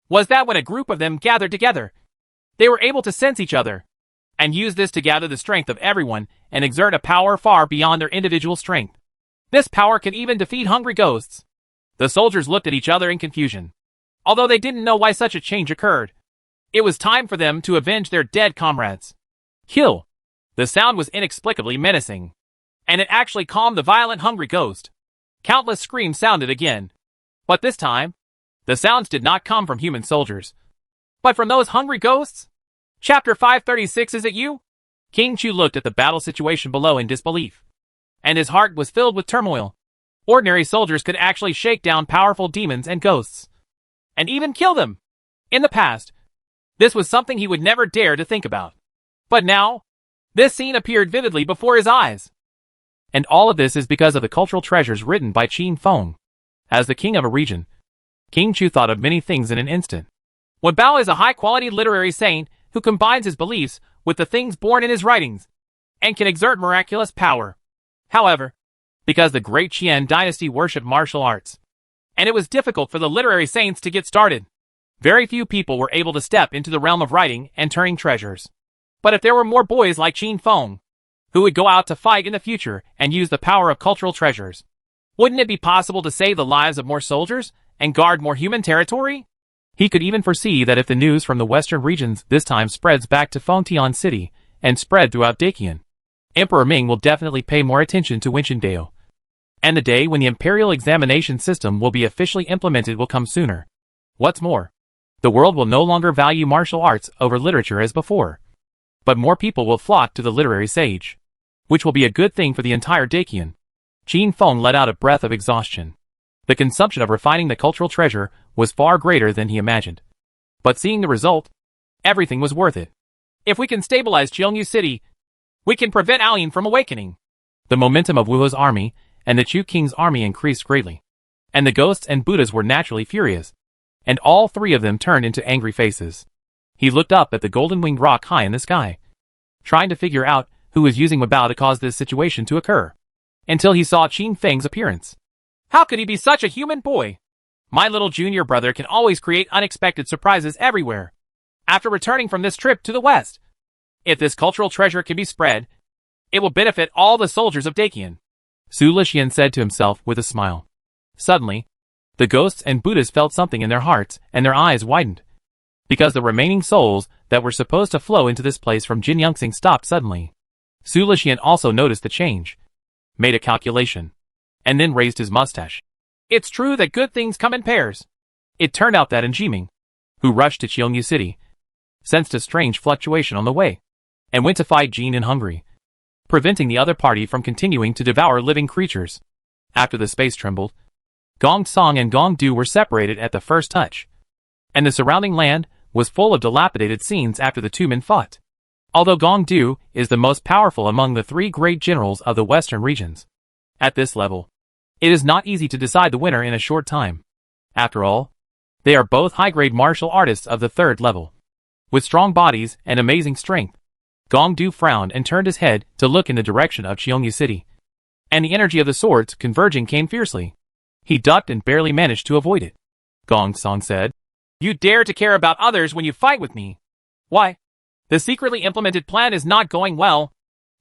was that when a group of them gathered together, they were able to sense each other, and use this to gather the strength of everyone and exert a power far beyond their individual strength. This power could even defeat hungry ghosts. The soldiers looked at each other in confusion. Although they didn't know why such a change occurred, it was time for them to avenge their dead comrades. Kill! The sound was inexplicably menacing, and it actually calmed the violent hungry ghost. Countless screams sounded again. But this time, the sounds did not come from human soldiers, but from those hungry ghosts. Chapter 536. Is it you? King Chu looked at the battle situation below in disbelief, and his heart was filled with turmoil. Ordinary soldiers could actually shake down powerful demons and ghosts, and even kill them. In the past, this was something he would never dare to think about. But now, this scene appeared vividly before his eyes. And all of this is because of the cultural treasures written by Qin Feng. As the king of a region, King Chu thought of many things in an instant. Wen Bao is a high-quality literary saint who combines his beliefs with the things born in his writings, and can exert miraculous power. However, because the great Qian dynasty worshipped martial arts, and it was difficult for the literary saints to get started, very few people were able to step into the realm of writing and turning treasures. But if there were more boys like Qin Feng, who would go out to fight in the future and use the power of cultural treasures, wouldn't it be possible to save the lives of more soldiers and guard more human territory? He could even foresee that if the news from the western regions this time spreads back to Fengtian City and spread throughout Dakian, Emperor Ming will definitely pay more attention to Wenshindao. And the day when the imperial examination system will be officially implemented will come sooner. What's more, the world will no longer value martial arts over literature as before. but more people will flock to the literary sage, which will be a good thing for the entire Dacian. Qin Feng let out a breath of exhaustion. The consumption of refining the cultural treasure was far greater than he imagined. But seeing the result, everything was worth it. If we can stabilize Qiongyu City, we can prevent Aoyan from awakening. The momentum of Wu He's army and the Chu King's army increased greatly, and the ghosts and Buddhas were naturally furious, and all three of them turned into angry faces. He looked up at the golden-winged rock high in the sky, trying to figure out who was using Mabao to cause this situation to occur, until he saw Qin Feng's appearance. How could he be such a human boy? My little junior brother can always create unexpected surprises everywhere. After returning from this trip to the west, if this cultural treasure can be spread, it will benefit all the soldiers of Dacian, Su Lixian said to himself with a smile. Suddenly, the ghosts and Buddhas felt something in their hearts and their eyes widened, because the remaining souls that were supposed to flow into this place from Jin Yongxing stopped suddenly. Su Lixian also noticed the change, made a calculation, and then raised his mustache. It's true that good things come in pairs. It turned out that Jiming, who rushed to Qiongyu City, sensed a strange fluctuation on the way, and went to fight Jin in Hungary, preventing the other party from continuing to devour living creatures. After the space trembled, Gong Song and Gong Du were separated at the first touch, and the surrounding land was full of dilapidated scenes after the two men fought. Although Gong Du is the most powerful among the three great generals of the western regions, at this level, it is not easy to decide the winner in a short time. After all, they are both high-grade martial artists of the third level, with strong bodies and amazing strength. Gong Du frowned and turned his head to look in the direction of Qiongyu City, and the energy of the swords converging came fiercely. He ducked and barely managed to avoid it. Gong Song said, "You dare to care about others when you fight with me? Why? The secretly implemented plan is not going well.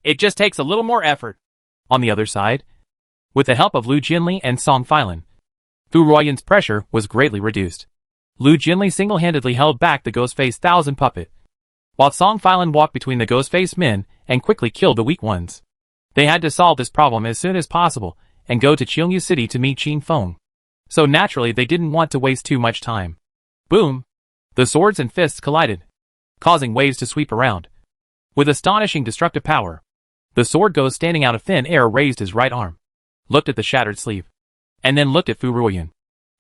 It just takes a little more effort." On the other side, with the help of Lu Jinli and Song Filan, Fu Ruoyan's pressure was greatly reduced. Lu Jinli single-handedly held back the Ghostface Thousand Puppet, while Song Filan walked between the Ghostface men and quickly killed the weak ones. They had to solve this problem as soon as possible and go to Qiongyu City to meet Qin Feng, so naturally they didn't want to waste too much time. Boom! The swords and fists collided, causing waves to sweep around. With astonishing destructive power, the sword ghost standing out of thin air raised his right arm, looked at the shattered sleeve, and then looked at Fu Ruoyan,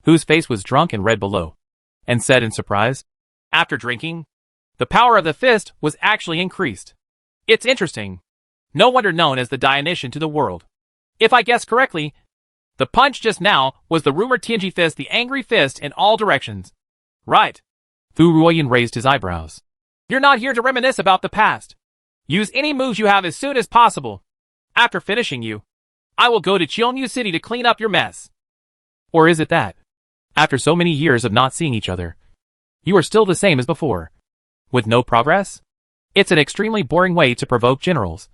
whose face was drunk and red below, and said in surprise, "After drinking, the power of the fist was actually increased. It's interesting. No wonder known as the Dionysian to the world. If I guess correctly, the punch just now was the rumored Tianji fist, the angry fist in all directions." "Right." Fu Ruoyan raised his eyebrows. "You're not here to reminisce about the past. Use any moves you have as soon as possible. After finishing you, I will go to Qiongyu City to clean up your mess." Or is it that, after so many years of not seeing each other, you are still the same as before, with no progress? It's an extremely boring way to provoke generals.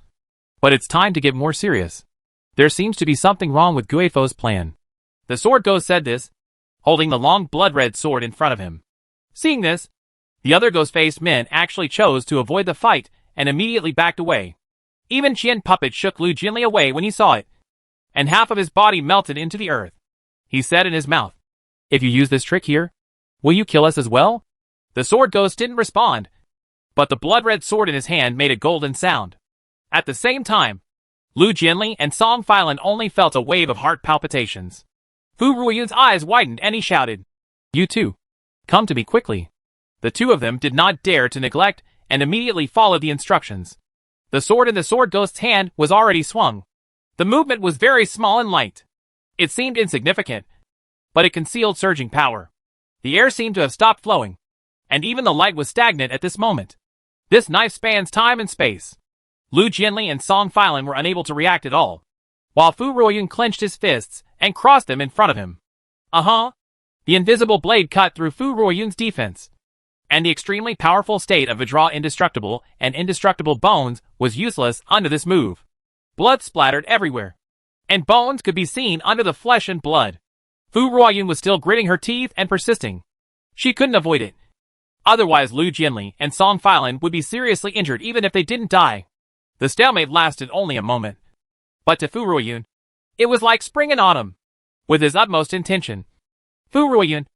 But it's time to get more serious. There seems to be something wrong with Guifo's plan. The sword ghost said this, holding the long blood-red sword in front of him. Seeing this, the other ghost-faced men actually chose to avoid the fight and immediately backed away. Even Qian Puppet shook Lu Jinli away when he saw it, and half of his body melted into the earth. He said in his mouth, "If you use this trick here, will you kill us as well?" The sword ghost didn't respond, but the blood-red sword in his hand made a golden sound. At the same time, Lu Jinli and Song Filan only felt a wave of heart palpitations. Fu Ruoyan's eyes widened and he shouted, "You two, come to me quickly." The two of them did not dare to neglect and immediately followed the instructions. The sword in the sword ghost's hand was already swung. The movement was very small and light. It seemed insignificant, but it concealed surging power. The air seemed to have stopped flowing, and even the light was stagnant at this moment. This knife spans time and space. Lu Jinli and Song Filan were unable to react at all, while Fu Ruoyan clenched his fists and crossed them in front of him. The invisible blade cut through Fu Ruoyan's defense, and the extremely powerful state of Vajra Indestructible and Indestructible Bones was useless under this move. Blood splattered everywhere, and bones could be seen under the flesh and blood. Fu Ruoyan was still gritting her teeth and persisting. She couldn't avoid it. Otherwise Lu Jinli and Song Filan would be seriously injured even if they didn't die. The stalemate lasted only a moment, but to Fu Ruoyan, it was like spring and autumn. With his utmost intention, Fu Ruoyan,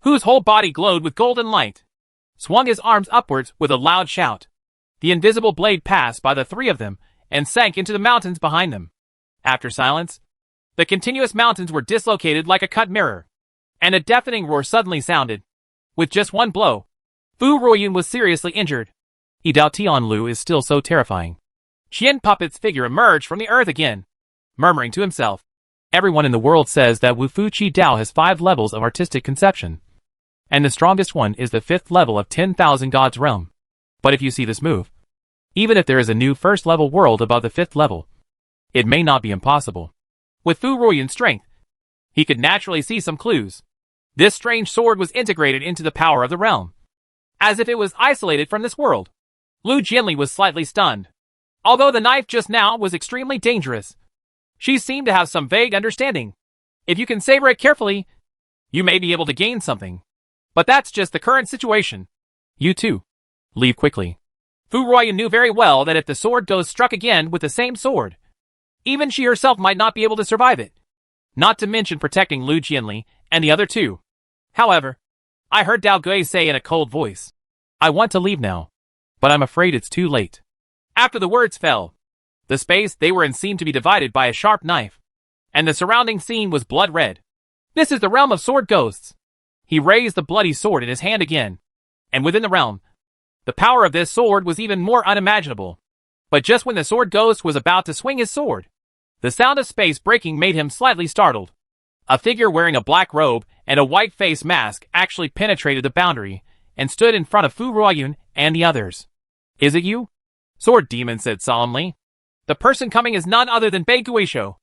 whose whole body glowed with golden light, swung his arms upwards with a loud shout. The invisible blade passed by the three of them and sank into the mountains behind them. After silence, the continuous mountains were dislocated like a cut mirror, and a deafening roar suddenly sounded. With just one blow, Fu Ruoyun was seriously injured. Dao Tianlu is still so terrifying. Qian Puppet's figure emerged from the earth again, murmuring to himself. Everyone in the world says that Wu Fu Chi Dao has 5 levels of artistic conception, and the strongest one is the 5th level of 10,000 Gods realm. But if you see this move, even if there is a new first level world above the 5th level, it may not be impossible. With Fu Ruoyun's strength, he could naturally see some clues. This strange sword was integrated into the power of the realm, as if it was isolated from this world. Lu Jianli was slightly stunned. Although the knife just now was extremely dangerous, she seemed to have some vague understanding. If you can savor it carefully, you may be able to gain something. But that's just the current situation. You too. Leave quickly. Fu Ruoyun knew very well that if the sword ghost struck again with the same sword, even she herself might not be able to survive it. Not to mention protecting Lu Jianli and the other two. However, I heard Dao Gui say in a cold voice, I want to leave now, but I'm afraid it's too late. After the words fell, the space they were in seemed to be divided by a sharp knife, and the surrounding scene was blood red. This is the realm of sword ghosts. He raised the bloody sword in his hand again, and within the realm, the power of this sword was even more unimaginable. But just when the sword ghost was about to swing his sword, the sound of space breaking made him slightly startled. A figure wearing a black robe and a white face mask actually penetrated the boundary and stood in front of Fu Ruoyun and the others. Is it you? Sword Demon said solemnly. The person coming is none other than Bei Guisho.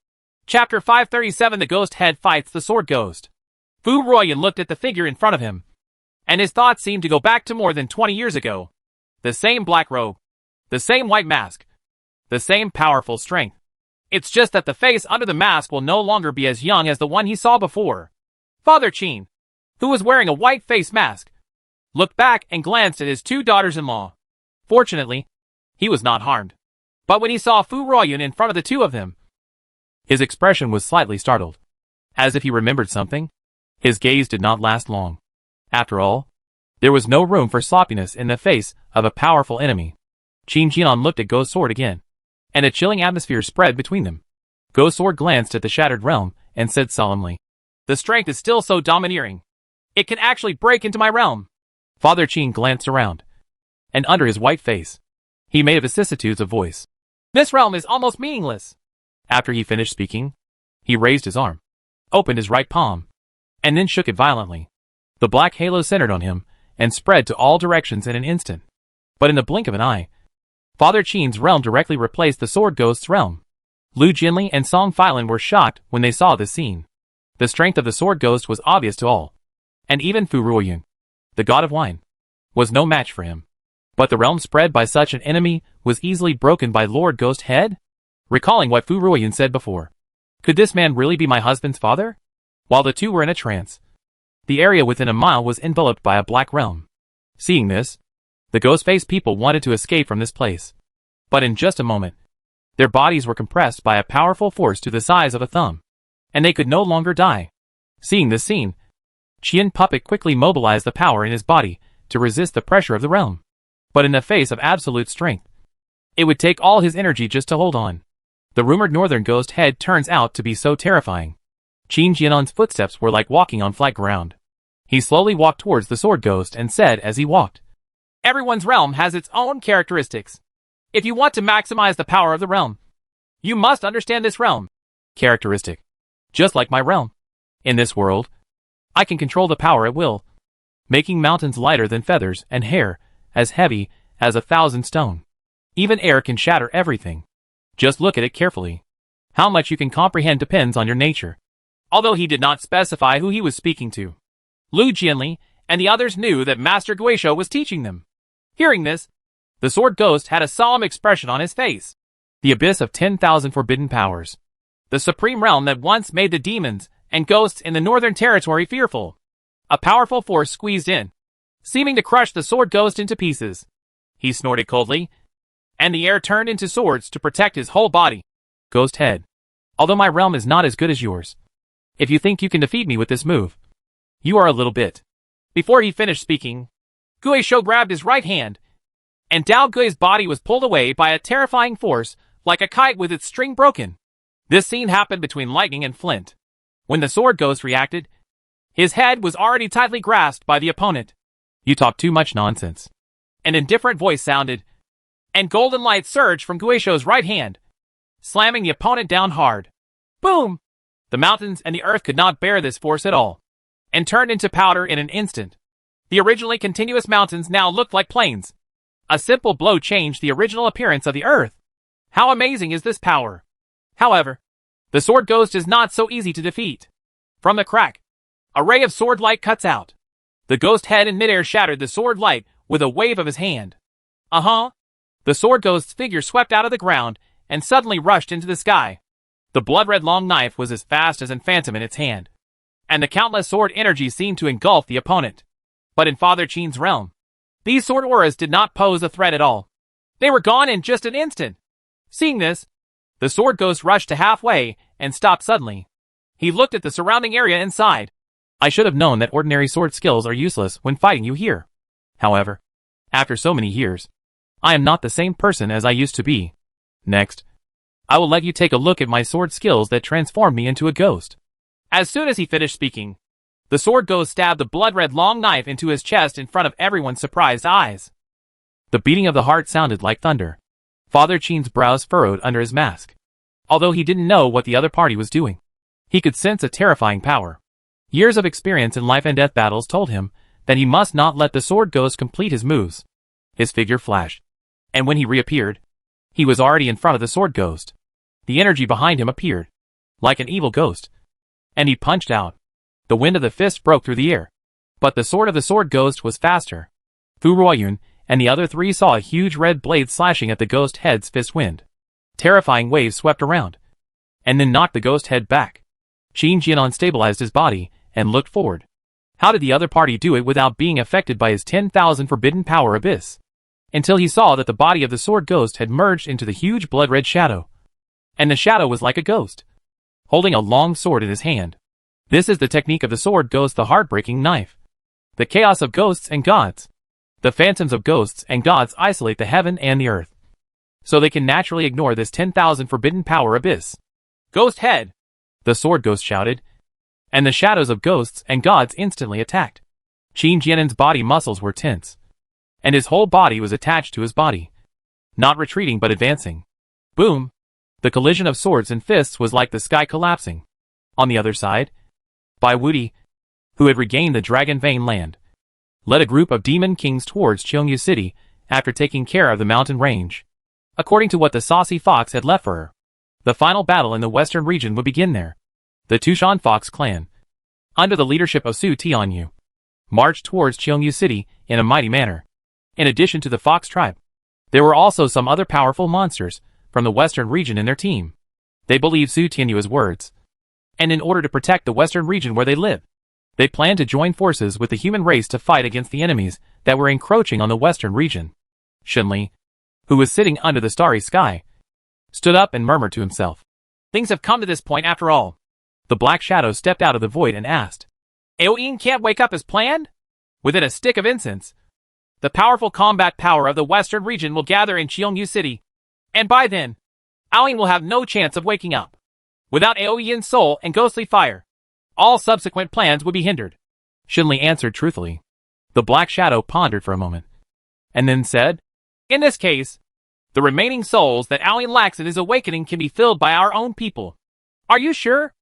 Chapter 537 The Ghost Head Fights the Sword Ghost. Fu Ruoyun looked at the figure in front of him, and his thoughts seemed to go back to more than 20 years ago. The same black robe, the same white mask, the same powerful strength. It's just that the face under the mask will no longer be as young as the one he saw before. Father Qin, who was wearing a white face mask, looked back and glanced at his 2 daughters-in-law. Fortunately, he was not harmed. But when he saw Fu Ruoyun in front of the 2 of them, his expression was slightly startled. As if he remembered something, his gaze did not last long. After all, there was no room for sloppiness in the face of a powerful enemy. Qin Jian looked at Ghost Sword again, and a chilling atmosphere spread between them. Ghost Sword glanced at the shattered realm and said solemnly, The strength is still so domineering. It can actually break into my realm. Father Qin glanced around, and under his white face, he made vicissitudes of voice. This realm is almost meaningless. After he finished speaking, he raised his arm, opened his right palm, and then shook it violently. The black halo centered on him and spread to all directions in an instant. But in the blink of an eye, Father Qin's realm directly replaced the sword ghost's realm. Lu Jianli and Song Feilin were shocked when they saw this scene. The strength of the sword ghost was obvious to all, and even Fu Ruoyun, the god of wine, was no match for him. But the realm spread by such an enemy was easily broken by Lord Ghost Head? Recalling what Fu Ruoyun said before, could this man really be my husband's father? While the 2 were in a trance, the area within a mile was enveloped by a black realm. Seeing this, the ghost-faced people wanted to escape from this place. But in just a moment, their bodies were compressed by a powerful force to the size of a thumb, and they could no longer die. Seeing this scene, Qian Puppet quickly mobilized the power in his body to resist the pressure of the realm. But in the face of absolute strength, it would take all his energy just to hold on. The rumored northern ghost head turns out to be so terrifying. Qin Jian's footsteps were like walking on flat ground. He slowly walked towards the sword ghost and said as he walked, Everyone's realm has its own characteristics. If you want to maximize the power of the realm, you must understand this realm. Characteristic. Just like my realm. In this world, I can control the power at will, making mountains lighter than feathers and hair as heavy as 1,000 stone. Even air can shatter everything. Just look at it carefully. How much you can comprehend depends on your nature. Although he did not specify who he was speaking to, Lu Jianli and the others knew that Master Guisho was teaching them. Hearing this, the sword ghost had a solemn expression on his face. The abyss of 10,000 forbidden powers. The supreme realm that once made the demons and ghosts in the northern territory fearful. A powerful force squeezed in, seeming to crush the sword ghost into pieces. He snorted coldly, and the air turned into swords to protect his whole body. Ghost Head. Although my realm is not as good as yours, if you think you can defeat me with this move, you are a little bit. Before he finished speaking, Guisho grabbed his right hand and Dao Gui's body was pulled away by a terrifying force, like a kite with its string broken. This scene happened between Lightning and Flint. When the Sword Ghost reacted, his head was already tightly grasped by the opponent. "You talk too much nonsense." An indifferent voice sounded, and golden light surged from Guisho's right hand, slamming the opponent down hard. Boom! The mountains and the earth could not bear this force at all, and turned into powder in an instant. The originally continuous mountains now looked like plains. A simple blow changed the original appearance of the earth. How amazing is this power! However, the Sword Ghost is not so easy to defeat. From the crack, a ray of sword light cuts out. The ghost head in midair shattered the sword light with a wave of his hand. The Sword Ghost's figure swept out of the ground and suddenly rushed into the sky. The blood-red long knife was as fast as an phantom in its hand, and the countless sword energy seemed to engulf the opponent. But in Father Qin's realm, these sword auras did not pose a threat at all. They were gone in just an instant. Seeing this, the Sword Ghost rushed to halfway and stopped suddenly. He looked at the surrounding area and sighed. "I should have known that ordinary sword skills are useless when fighting you here. However, after so many years, I am not the same person as I used to be. Next, I will let you take a look at my sword skills that transformed me into a ghost." As soon as he finished speaking, the Sword Ghost stabbed the blood-red long knife into his chest in front of everyone's surprised eyes. The beating of the heart sounded like thunder. Father Qin's brows furrowed under his mask. Although he didn't know what the other party was doing, he could sense a terrifying power. Years of experience in life and death battles told him that he must not let the Sword Ghost complete his moves. His figure flashed, and when he reappeared, he was already in front of the Sword Ghost. The energy behind him appeared, like an evil ghost, and he punched out. The wind of the fist broke through the air, but the sword of the Sword Ghost was faster. Fu Ruoyun and the other three saw a huge red blade slashing at the ghost head's fist wind. Terrifying waves swept around, and then knocked the ghost head back. Qin Jianan stabilized his body and looked forward. How did the other party do it without being affected by his 10,000 forbidden power abyss? Until he saw that the body of the Sword Ghost had merged into the huge blood-red shadow, and the shadow was like a ghost, holding a long sword in his hand. This is the technique of the Sword Ghost, the heartbreaking knife. The chaos of ghosts and gods. The phantoms of ghosts and gods isolate the heaven and the earth, so they can naturally ignore this 10,000 forbidden power abyss. "Ghost head!" the Sword Ghost shouted, and the shadows of ghosts and gods instantly attacked. Qin Jianan's body muscles were tense, and his whole body was attached to his body, not retreating but advancing. Boom! The collision of swords and fists was like the sky collapsing. On the other side, Bai Wuti, who had regained the Dragon Vein land, led a group of demon kings towards Qiongyu City after taking care of the mountain range. According to what the saucy fox had left for her, the final battle in the western region would begin there. The Tushan Fox clan, under the leadership of Su Tianyu, marched towards Qiongyu City in a mighty manner. In addition to the Fox tribe, there were also some other powerful monsters from the western region in their team. They believed Su Tianyu's words, and in order to protect the western region where they lived, they planned to join forces with the human race to fight against the enemies that were encroaching on the western region. Shunli, who was sitting under the starry sky, stood up and murmured to himself. Things have come to this point after all. The Black Shadow stepped out of the void and asked, "Aoyin can't wake up as planned?" Within a stick of incense, the powerful combat power of the western region will gather in Qiongyu City, and by then, Aoyin will have no chance of waking up. Without Aoyin's soul and ghostly fire, all subsequent plans would be hindered. Shunli answered truthfully. The Black Shadow pondered for a moment, and then said, "In this case, the remaining souls that Aoyin lacks in his awakening can be filled by our own people. Are you sure?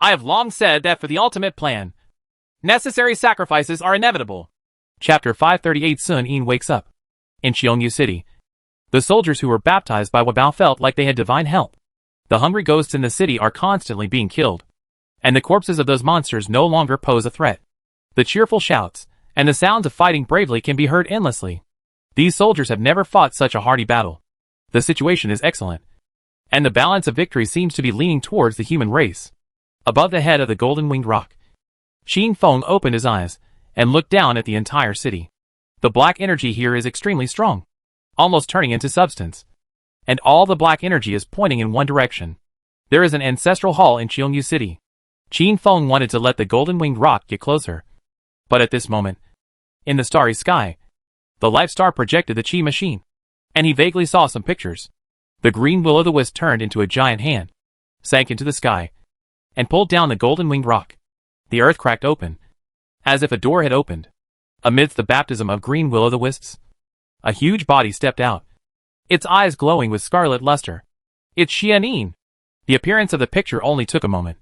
I have long said that for the ultimate plan, necessary sacrifices are inevitable." Chapter 538 Sun Yin wakes up. In Qiongyu City, the soldiers who were baptized by Wabao felt like they had divine help. The hungry ghosts in the city are constantly being killed, and the corpses of those monsters no longer pose a threat. The cheerful shouts and the sounds of fighting bravely can be heard endlessly. These soldiers have never fought such a hardy battle. The situation is excellent, and the balance of victory seems to be leaning towards the human race. Above the head of the golden-winged rock, Xin Feng opened his eyes and looked down at the entire city. The black energy here is extremely strong, almost turning into substance, and all the black energy is pointing in one direction. There is an ancestral hall in Qiongyu City. Xin Feng wanted to let the golden-winged rock get closer, but at this moment, in the starry sky, the Life Star projected the Qi machine. and he vaguely saw some pictures. The green will-o'-the-wisp turned into a giant hand, sank into the sky, and pulled down the golden-winged rock. The earth cracked open, as if a door had opened. Amidst the baptism of green will-o'-the-wisps, a huge body stepped out, its eyes glowing with scarlet luster. It's Xianyin. The appearance of the picture only took a moment,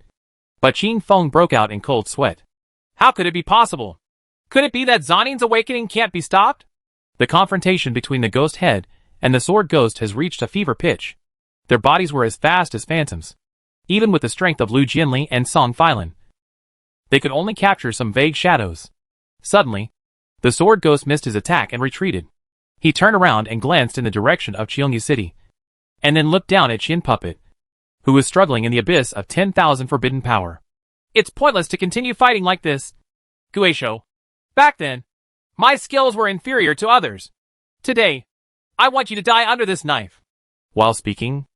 but Qin Feng broke out in cold sweat. How could it be possible? Could it be that Xuanyin's awakening can't be stopped? The confrontation between the ghost head and the sword ghost has reached a fever pitch. Their bodies were as fast as phantoms. Even with the strength of Lu Jianli and Song Filan, they could only capture some vague shadows. Suddenly, the sword ghost missed his attack and retreated. He turned around and glanced in the direction of Qiongyu City, and then looked down at Qin Puppet, who was struggling in the abyss of 10,000 forbidden power. It's pointless to continue fighting like this, Guizhou. Back then, my skills were inferior to others. Today, I want you to die under this knife. While speaking,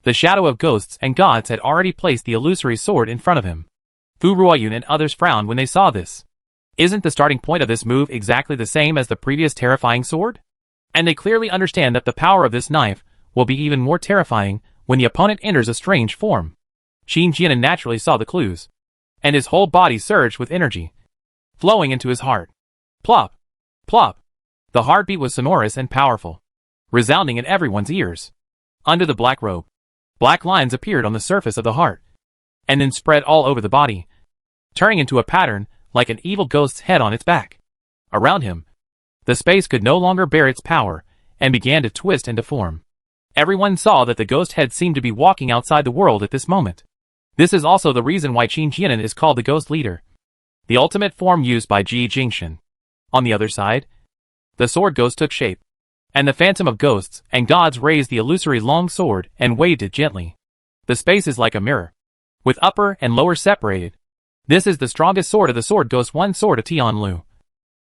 the shadow of ghosts and gods had already placed the illusory sword in front of him. Fu Ruoyun and others frowned when they saw this. Isn't the starting point of this move exactly the same as the previous terrifying sword? And they clearly understand that the power of this knife will be even more terrifying when the opponent enters a strange form. Qin Jianan naturally saw the clues, and his whole body surged with energy, flowing into his heart. Plop! Plop! The heartbeat was sonorous and powerful, resounding in everyone's ears. Under the black robe, black lines appeared on the surface of the heart, and then spread all over the body, turning into a pattern like an evil ghost's head on its back. Around him, the space could no longer bear its power, and began to twist and deform. Everyone saw that the ghost head seemed to be walking outside the world at this moment. This is also the reason why Qin Jianan is called the Ghost Leader, the ultimate form used by Ji Jingxin. On the other side, the sword ghost took shape, and the phantom of ghosts and gods raised the illusory long sword and waved it gently. The space is like a mirror, with upper and lower separated. This is the strongest sword of the sword ghost, one sword of Tianlu,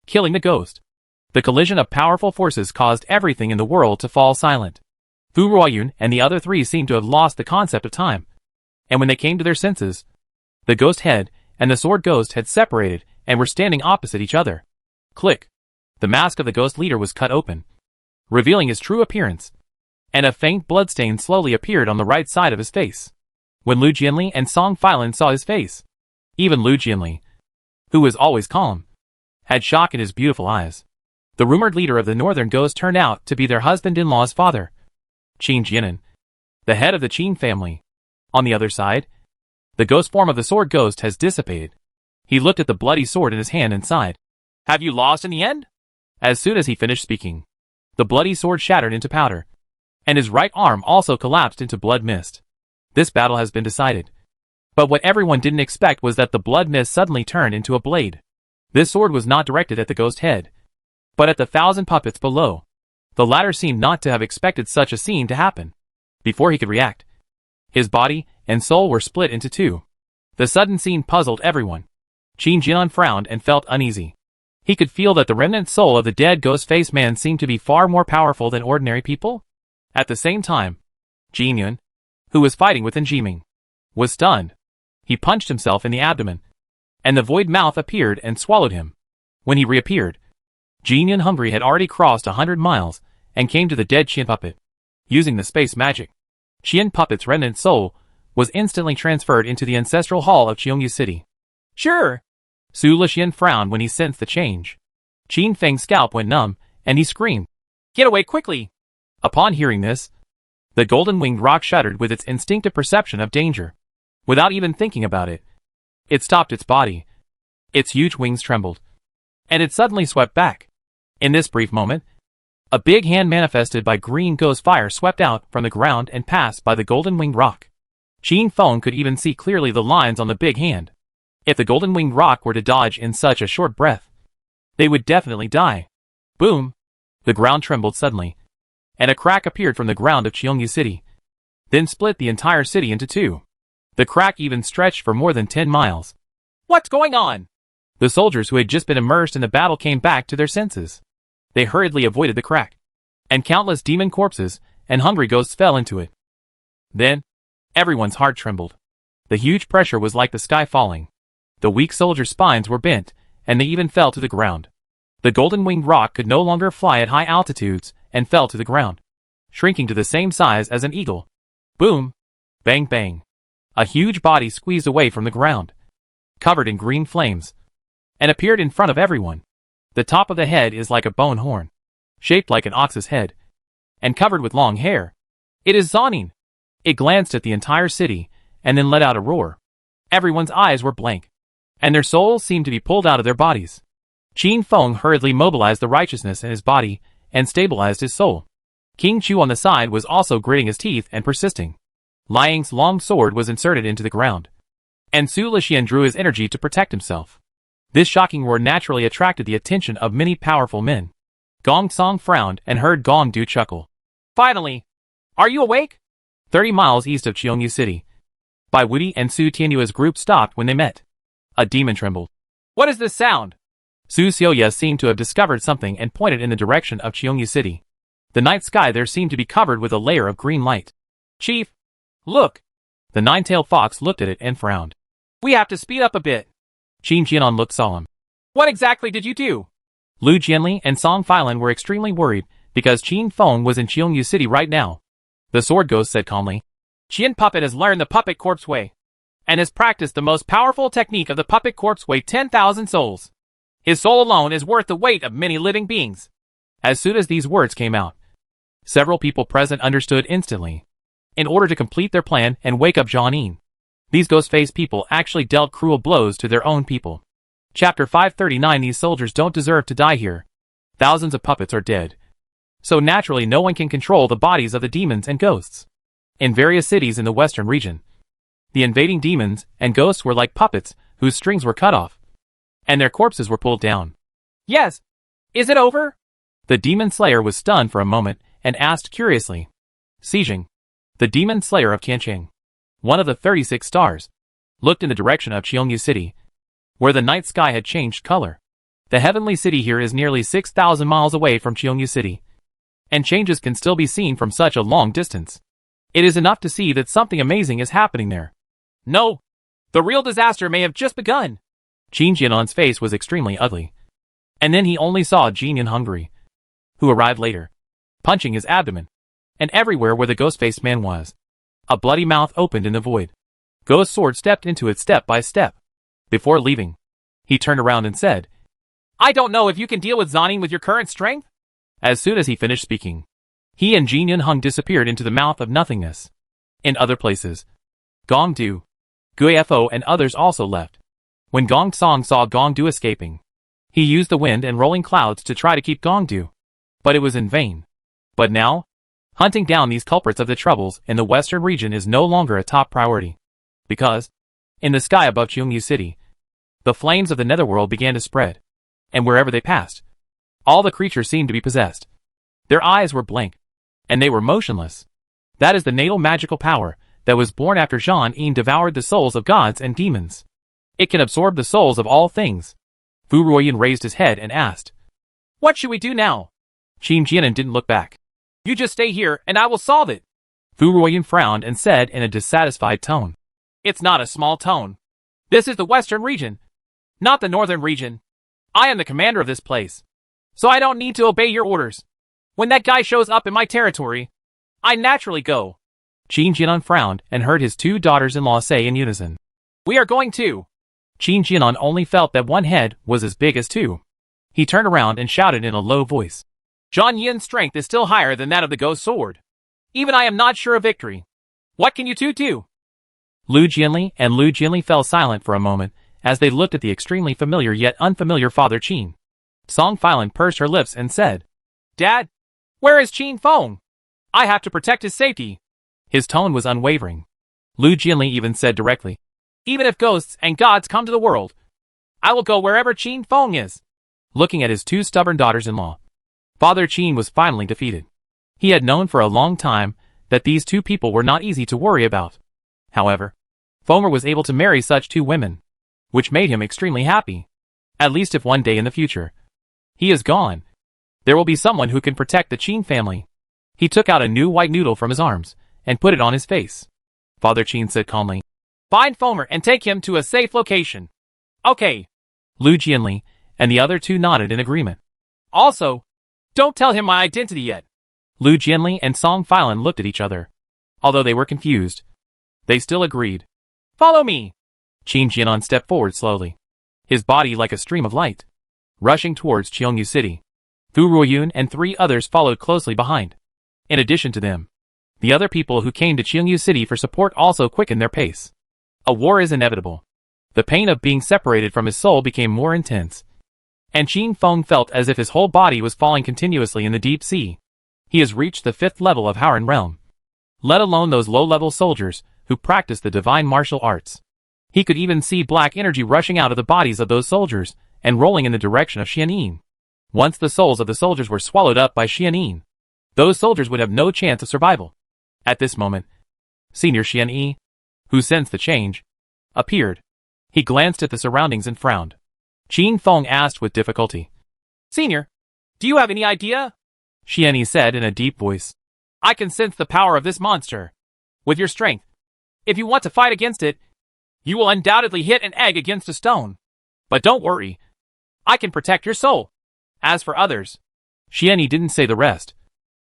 killing the ghost. The collision of powerful forces caused everything in the world to fall silent. Fu Ruoyun and the other three seemed to have lost the concept of time, and when they came to their senses, the ghost head and the sword ghost had separated and were standing opposite each other. Click! The mask of the ghost leader was cut open, revealing his true appearance, and a faint bloodstain slowly appeared on the right side of his face. When Lu Jianli and Song Filan saw his face, even Lu Jianli, who was always calm, had shock in his beautiful eyes. The rumored leader of the northern ghost turned out to be their husband-in-law's father, Qin Jianan, the head of the Qin family. On the other side, the ghost form of the sword ghost has dissipated. He looked at the bloody sword in his hand and sighed. Have you lost in the end? As soon as he finished speaking, the bloody sword shattered into powder, and his right arm also collapsed into blood mist. This battle has been decided. But what everyone didn't expect was that the blood mist suddenly turned into a blade. This sword was not directed at the ghost head, but at the 1,000 puppets below. The latter seemed not to have expected such a scene to happen. Before he could react, his body and soul were split into two. The sudden scene puzzled everyone. Qin Jianan frowned and felt uneasy. He could feel that the remnant soul of the dead ghost-faced man seemed to be far more powerful than ordinary people. At the same time, Jin Yun, who was fighting with Jiming, was stunned. He punched himself in the abdomen, and the void mouth appeared and swallowed him. When he reappeared, Jin Yun hungry had already crossed 100 miles and came to the dead Qin Puppet. Using the space magic, Qin Puppet's remnant soul was instantly transferred into the ancestral hall of Qiongyu City. Sure! Su Lixian frowned when he sensed the change. Qin Feng's scalp went numb, and he screamed, Get away quickly! Upon hearing this, the golden-winged rock shuddered with its instinctive perception of danger. Without even thinking about it, it stopped its body. Its huge wings trembled, and it suddenly swept back. In this brief moment, a big hand manifested by green ghost fire swept out from the ground and passed by the golden-winged rock. Qin Feng could even see clearly the lines on the big hand. If the golden-winged rock were to dodge in such a short breath, they would definitely die. Boom! The ground trembled suddenly, and a crack appeared from the ground of Qiongyu City, then split the entire city into two. The crack even stretched for more than 10 miles. What's going on? The soldiers who had just been immersed in the battle came back to their senses. They hurriedly avoided the crack, and countless demon corpses and hungry ghosts fell into it. Then, everyone's heart trembled. The huge pressure was like the sky falling. The weak soldiers' spines were bent, and they even fell to the ground. The golden-winged rock could no longer fly at high altitudes and fell to the ground. shrinking to the same size as an eagle. Boom! Bang bang! A huge body squeezed away from the ground, covered in green flames, and appeared in front of everyone. The top of the head is like a bone horn, shaped like an ox's head, and covered with long hair. It is Zonin! It glanced at the entire city, and then let out a roar. Everyone's eyes were blank, and their souls seemed to be pulled out of their bodies. Qin Feng hurriedly mobilized the righteousness in his body and stabilized his soul. King Chu on the side was also gritting his teeth and persisting. Liang's long sword was inserted into the ground, and Su Lixian drew his energy to protect himself. This shocking roar naturally attracted the attention of many powerful men. Gong Song frowned and heard Gong Du chuckle. Finally! Are you awake? 30 miles east of Cheongyu City. Bai Wuti and Su Tianyua's group stopped when they met. A demon trembled. What is this sound? Su Xiaoya seemed to have discovered something and pointed in the direction of Cheongyu City. The night sky there seemed to be covered with a layer of green light. Chief! Look! The nine-tailed fox looked at it and frowned. We have to speed up a bit. Qin Jianan looked solemn. What exactly did you do? Lu Jianli and Song Filan were extremely worried because Qin Feng was in Cheongyu City right now. The sword ghost said calmly. Qian Puppet has learned the Puppet Corpse Way, and has practiced the most powerful technique of the Puppet Corpse Way 10,000 souls. His soul alone is worth the weight of many living beings. As soon as these words came out, several people present understood instantly. In order to complete their plan and wake up Jianin, these ghost-faced people actually dealt cruel blows to their own people. Chapter 539. These soldiers don't deserve to die here. Thousands of puppets are dead. So naturally no one can control the bodies of the demons and ghosts. In various cities in the western region, the invading demons and ghosts were like puppets whose strings were cut off, and their corpses were pulled down. Yes! Is it over? The demon slayer was stunned for a moment and asked curiously. Xijing, the demon slayer of Qiancheng, one of the 36 stars, looked in the direction of Cheongyu City, where the night sky had changed color. The heavenly city here is nearly 6,000 miles away from Cheongyu City, and changes can still be seen from such a long distance. It is enough to see that something amazing is happening there. No! The real disaster may have just begun! Qin Jianan's face was extremely ugly. And then he only saw Jinian Hungry, who arrived later, punching his abdomen. And everywhere where the ghost-faced man was, a bloody mouth opened in the void. Ghost Sword stepped into it step by step. Before leaving, he turned around and said, I don't know if you can deal with Zonin with your current strength? As soon as he finished speaking, he and Jinian Hung disappeared into the mouth of nothingness. In other places, Gong Du, Guifo and others also left. When Gong Song saw Gong Du escaping, he used the wind and rolling clouds to try to keep Gong Du. But it was in vain. But now, hunting down these culprits of the troubles in the western region is no longer a top priority. Because, in the sky above Cheongyu City, the flames of the netherworld began to spread. And wherever they passed, all the creatures seemed to be possessed. Their eyes were blank, and they were motionless. That is the natal magical power that was born after Jian devoured the souls of gods and demons. It can absorb the souls of all things. Fu Ruoyan raised his head and asked, What should we do now? Qin Jianan didn't look back. You just stay here and I will solve it. Fu Ruoyan frowned and said in a dissatisfied tone. It's not a small tone. This is the western region, not the northern region. I am the commander of this place, so I don't need to obey your orders. When that guy shows up in my territory, I naturally go. Qin Jianan frowned and heard his two daughters-in-law say in unison, We are going too. Qin Jianan only felt that one head was as big as two. He turned around and shouted in a low voice. Zhang Yin's strength is still higher than that of the ghost sword. Even I am not sure of victory. What can you two do? Lu Jianli and Lu Jianli fell silent for a moment as they looked at the extremely familiar yet unfamiliar Father Qin. Song Filan pursed her lips and said, Dad, where is Qin Feng? I have to protect his safety. His tone was unwavering. Lu Jianli even said directly, Even if ghosts and gods come to the world, I will go wherever Qin Feng is. Looking at his two stubborn daughters-in-law, Father Qin was finally defeated. He had known for a long time that these two people were not easy to worry about. However, Fomer was able to marry such two women, which made him extremely happy. At least if one day in the future he is gone, there will be someone who can protect the Qin family. He took out a new white noodle from his arms and put it on his face. Father Qin said calmly, Find Fomer and take him to a safe location. Okay. Lu Jianli and the other two nodded in agreement. Also, don't tell him my identity yet. Lu Jianli and Song Filan looked at each other. Although they were confused, they still agreed. Follow me! Qin Jianan stepped forward slowly, his body like a stream of light, rushing towards Qiongyu City. Fu Ruoyun and 3 others followed closely behind. In addition to them, the other people who came to Qiongyu City for support also quickened their pace. A war is inevitable. The pain of being separated from his soul became more intense, and Qin Feng felt as if his whole body was falling continuously in the deep sea. He has reached the 5th level of Howren realm. Let alone those low-level soldiers who practice the divine martial arts. He could even see black energy rushing out of the bodies of those soldiers and rolling in the direction of Xianyin. Once the souls of the soldiers were swallowed up by Xianyin, those soldiers would have no chance of survival. At this moment, Senior Xianyi, who sensed the change, appeared. He glanced at the surroundings and frowned. Qin Feng asked with difficulty. Senior, do you have any idea? Xianyi said in a deep voice. I can sense the power of this monster. With your strength, if you want to fight against it, you will undoubtedly hit an egg against a stone. But don't worry. I can protect your soul. As for others, Xianyi didn't say the rest.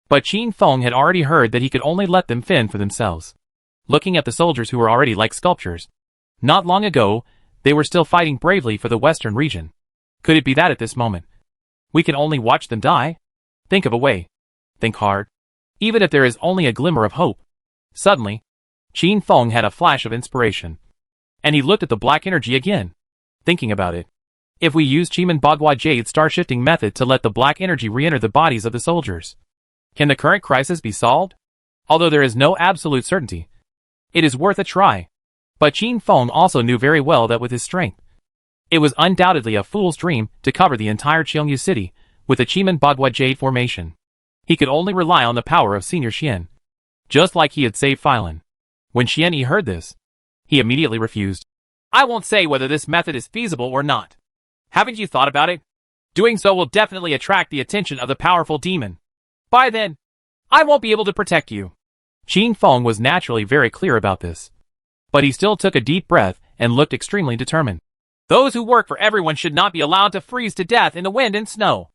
But Qin Feng had already heard that he could only let them fend for themselves. Looking at the soldiers who were already like sculptures. Not long ago, they were still fighting bravely for the western region. Could it be that at this moment, we can only watch them die? Think of a way. Think hard. Even if there is only a glimmer of hope. Suddenly, Qin Feng had a flash of inspiration. And he looked at the black energy again. Thinking about it. If we use Chiman Bagua Jade star-shifting method to let the black energy re-enter the bodies of the soldiers, can the current crisis be solved? Although there is no absolute certainty, it is worth a try. But Qin Feng also knew very well that with his strength, it was undoubtedly a fool's dream to cover the entire Qiongyu City with a Chiman Bagua Jade formation. He could only rely on the power of Senior Xian, just like he had saved Filan. When Xianyi heard this, he immediately refused. I won't say whether this method is feasible or not. Haven't you thought about it? Doing so will definitely attract the attention of the powerful demon. By then, I won't be able to protect you. Qin Feng was naturally very clear about this. But he still took a deep breath and looked extremely determined. Those who work for everyone should not be allowed to freeze to death in the wind and snow.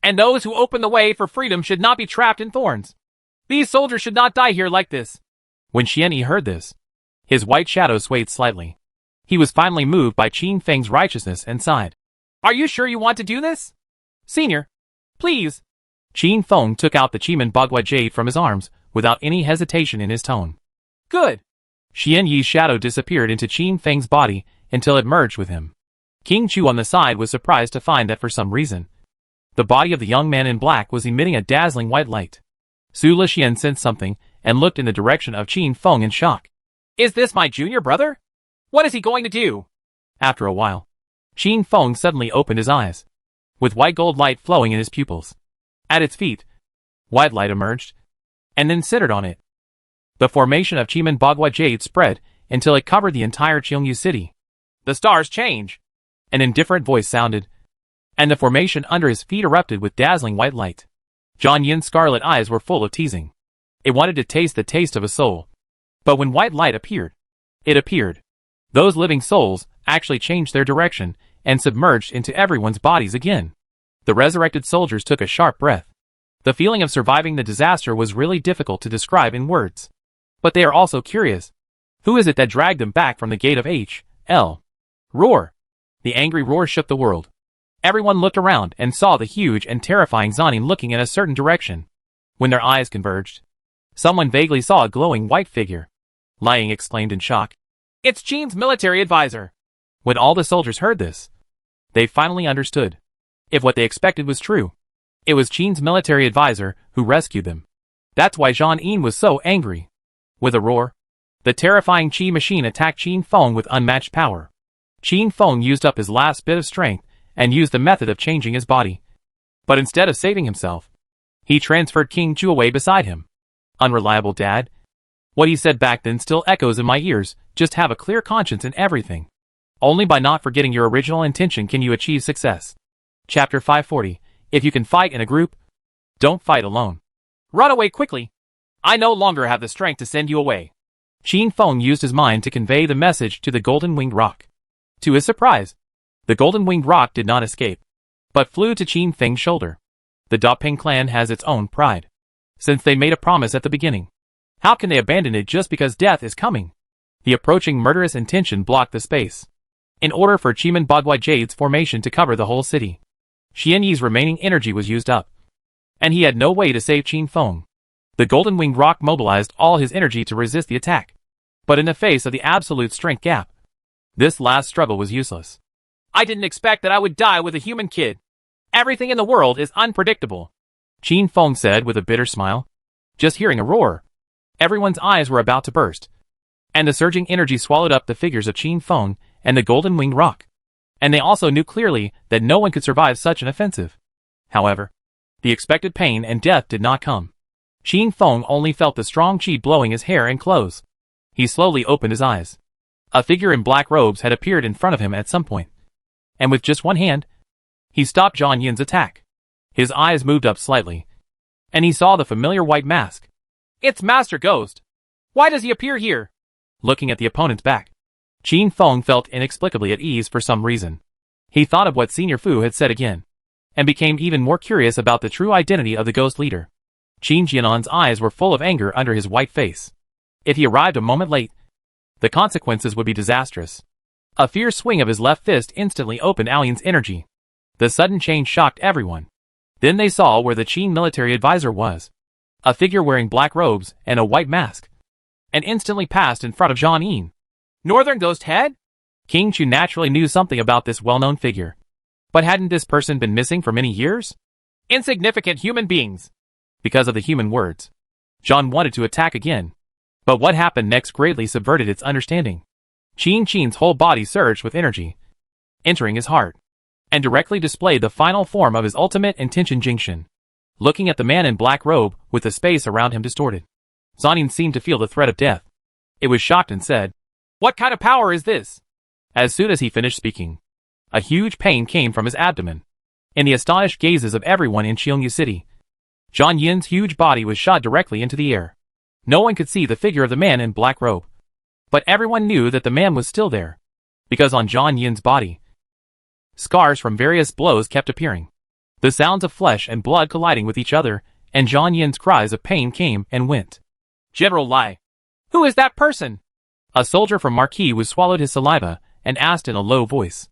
And those who open the way for freedom should not be trapped in thorns. These soldiers should not die here like this. When Xianyi heard this, his white shadow swayed slightly. He was finally moved by Qin Feng's righteousness and sighed. Are you sure you want to do this? Senior, please. Qin Feng took out the Chiman Bagua Jade from his arms without any hesitation in his tone. Good. Xianyi's shadow disappeared into Qin Feng's body until it merged with him. King Chu on the side was surprised to find that for some reason, the body of the young man in black was emitting a dazzling white light. Su Lixian sensed something and looked in the direction of Qin Feng in shock. Is this my junior brother? What is he going to do? After a while, Qin Feng suddenly opened his eyes, with white gold light flowing in his pupils. At its feet, white light emerged, and then centered on it. The formation of Chiman Bagua Jade spread until it covered the entire Qiongyu City. The stars change. An indifferent voice sounded, and the formation under his feet erupted with dazzling white light. Zhang Yin's scarlet eyes were full of teasing. It wanted to taste the taste of a soul. But when white light appeared, it appeared. Those living souls actually changed their direction and submerged into everyone's bodies again. The resurrected soldiers took a sharp breath. The feeling of surviving the disaster was really difficult to describe in words. But they are also curious. Who is it that dragged them back from the gate of H.L.? Roar! The angry roar shook the world. Everyone looked around and saw the huge and terrifying Zanin looking in a certain direction. When their eyes converged, someone vaguely saw a glowing white figure. Liang exclaimed in shock. It's Qin's military advisor. When all the soldiers heard this, they finally understood. If what they expected was true, it was Qin's military advisor who rescued them. That's why Zhang Yin was so angry. With a roar, the terrifying Qi machine attacked Qin Feng with unmatched power. Qin Feng used up his last bit of strength and used the method of changing his body. But instead of saving himself, he transferred King Chu away beside him. Unreliable dad. What he said back then still echoes in my ears. Just have a clear conscience in everything. Only by not forgetting your original intention can you achieve success. Chapter 540. If you can fight in a group, don't fight alone. Run away quickly. I no longer have the strength to send you away. Qin Feng used his mind to convey the message to the golden-winged rock. To his surprise, the golden-winged rock did not escape, but flew to Qin Feng's shoulder. The Dapeng clan has its own pride. since they made a promise at the beginning. How can they abandon it just because death is coming? The approaching murderous intention blocked the space. In order for Cheeman Bagua Jade's formation to cover the whole city, Xian Yi's remaining energy was used up, and he had no way to save Qin Feng. The Golden Winged Rock mobilized all his energy to resist the attack, but in the face of the absolute strength gap, this last struggle was useless. I didn't expect that I would die with a human kid. Everything in the world is unpredictable, Qin Feng said with a bitter smile. Just hearing a roar, everyone's eyes were about to burst, and the surging energy swallowed up the figures of Qin Feng and the Golden Winged Rock, and they also knew clearly that no one could survive such an offensive. However, the expected pain and death did not come. Qin Feng only felt the strong qi blowing his hair and clothes. He slowly opened his eyes. A figure in black robes had appeared in front of him at some point, and with just one hand, he stopped Zhang Yin's attack. His eyes moved up slightly, and he saw the familiar white mask. It's Master Ghost. Why does he appear here? Looking at the opponent's back, Qin Feng felt inexplicably at ease for some reason. He thought of what Senior Fu had said again, and became even more curious about the true identity of the ghost leader. Qin Jianan's eyes were full of anger under his white face. If he arrived a moment late, the consequences would be disastrous. A fierce swing of his left fist instantly opened Alien's energy. The sudden change shocked everyone. Then they saw where the Qin military advisor was. A figure wearing black robes and a white mask, and instantly passed in front of Zhang Yin. Northern Ghost Head? King Chu naturally knew something about this well-known figure. But hadn't this person been missing for many years? Insignificant human beings. Because of the human words, Zhang wanted to attack again. But what happened next greatly subverted its understanding. Qin's whole body surged with energy, entering his heart, and directly displayed the final form of his ultimate intention Jingxin. Looking at the man in black robe with the space around him distorted, Zhang Yin seemed to feel the threat of death. It was shocked and said, "What kind of power is this?" As soon as he finished speaking, a huge pain came from his abdomen. In the astonished gazes of everyone in Xiongyu City, Zhang Yin's huge body was shot directly into the air. No one could see the figure of the man in black robe, but everyone knew that the man was still there, because on Zhang Yin's body, scars from various blows kept appearing. The sounds of flesh and blood colliding with each other, and Zhang Yin's cries of pain came and went. General Lai. Who is that person? A soldier from Marquis was swallowed his saliva and asked in a low voice.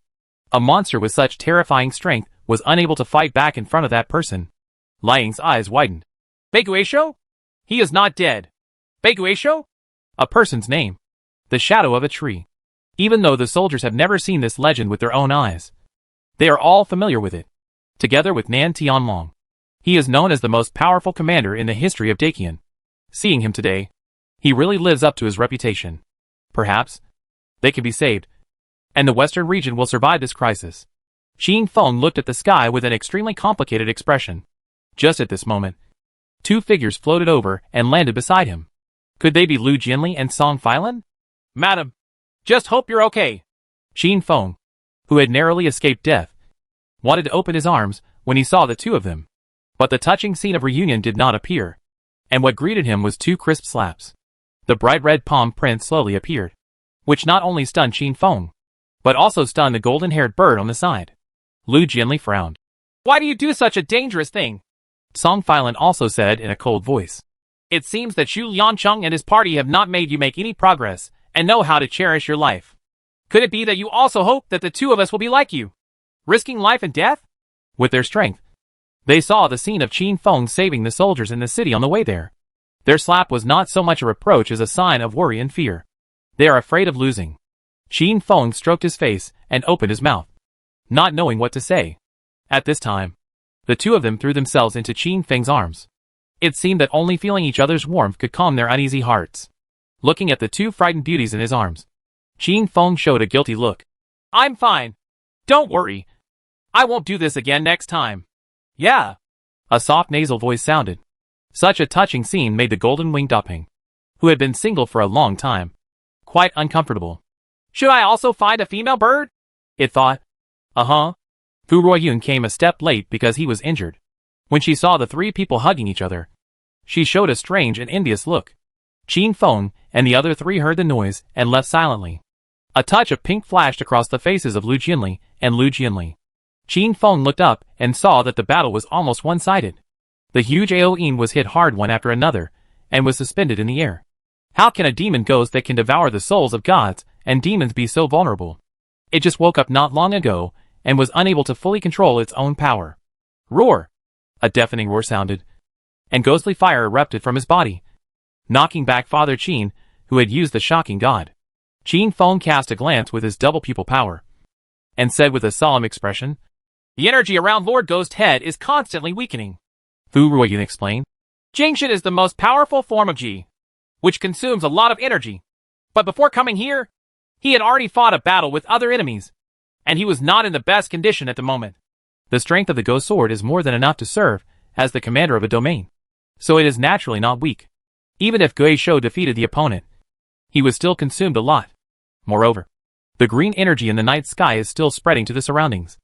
A monster with such terrifying strength was unable to fight back in front of that person. Lai Ying's eyes widened. Beiguisho? He is not dead. Beiguisho? A person's name. The shadow of a tree. Even though the soldiers have never seen this legend with their own eyes, they are all familiar with it. Together with Nan Tianlong, he is known as the most powerful commander in the history of Dakian. Seeing him today, he really lives up to his reputation. Perhaps they can be saved, and the western region will survive this crisis. Qin Feng looked at the sky with an extremely complicated expression. Just at this moment, two figures floated over and landed beside him. Could they be Lu Jianli and Song Filan? Madam, just hope you're okay. Qin Feng, who had narrowly escaped death, wanted to open his arms when he saw the two of them. But the touching scene of reunion did not appear, and what greeted him was two crisp slaps. The bright red palm print slowly appeared, which not only stunned Qin Feng, but also stunned the golden-haired bird on the side. Lu Jianli frowned. Why do you do such a dangerous thing? Song Filan also said in a cold voice. It seems that Xu Liancheng and his party have not made you make any progress, and know how to cherish your life. Could it be that you also hope that the two of us will be like you, risking life and death? With their strength, they saw the scene of Qin Feng saving the soldiers in the city on the way there. Their slap was not so much a reproach as a sign of worry and fear. They are afraid of losing. Qin Feng stroked his face and opened his mouth, not knowing what to say. At this time, the two of them threw themselves into Qin Feng's arms. It seemed that only feeling each other's warmth could calm their uneasy hearts. Looking at the two frightened beauties in his arms, Qin Feng showed a guilty look. I'm fine. Don't worry. I won't do this again next time. Yeah. A soft nasal voice sounded. Such a touching scene made the golden-winged Doping, who had been single for a long time, quite uncomfortable. Should I also find a female bird? It thought. Uh-huh. Fu Ruoyun came a step late because he was injured. When she saw the three people hugging each other, she showed a strange and envious look. Qin Feng and the other three heard the noise and left silently. A touch of pink flashed across the faces of Lu Jianli and Lu Jianli. Qin Feng looked up and saw that the battle was almost one-sided. The huge Aoin was hit hard one after another, and was suspended in the air. How can a demon ghost that can devour the souls of gods and demons be so vulnerable? It just woke up not long ago, and was unable to fully control its own power. Roar! A deafening roar sounded, and ghostly fire erupted from his body, knocking back Father Qin, who had used the shocking god. Qin Feng cast a glance with his double pupil power, and said with a solemn expression, "The energy around Lord Ghost Head is constantly weakening." Fu Ruoyin explained, "Jingshan is the most powerful form of Ji, which consumes a lot of energy. But before coming here, he had already fought a battle with other enemies, and he was not in the best condition at the moment. The strength of the Ghost Sword is more than enough to serve as the commander of a domain, so it is naturally not weak. Even if Gui Shou defeated the opponent, he was still consumed a lot. Moreover, the green energy in the night sky is still spreading to the surroundings,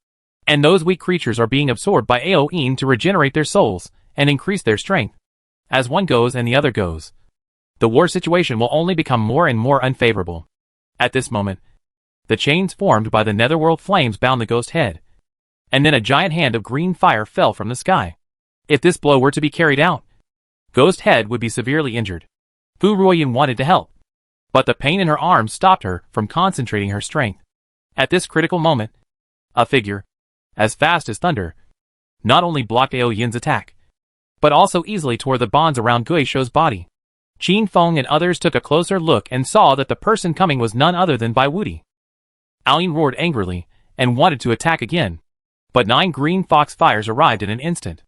and those weak creatures are being absorbed by Aoin to regenerate their souls and increase their strength. As one goes and the other goes, the war situation will only become more and more unfavorable." At this moment, the chains formed by the netherworld flames bound the ghost head, and then a giant hand of green fire fell from the sky. If this blow were to be carried out, Ghost Head would be severely injured. Fu Ruoyin wanted to help, but the pain in her arms stopped her from concentrating her strength. At this critical moment, a figure, as fast as thunder, not only blocked Aoyin's attack, but also easily tore the bonds around Gui Shou's body. Qin Feng and others took a closer look and saw that the person coming was none other than Bai Wuti. Aoyin roared angrily and wanted to attack again, but 9 green fox fires arrived in an instant.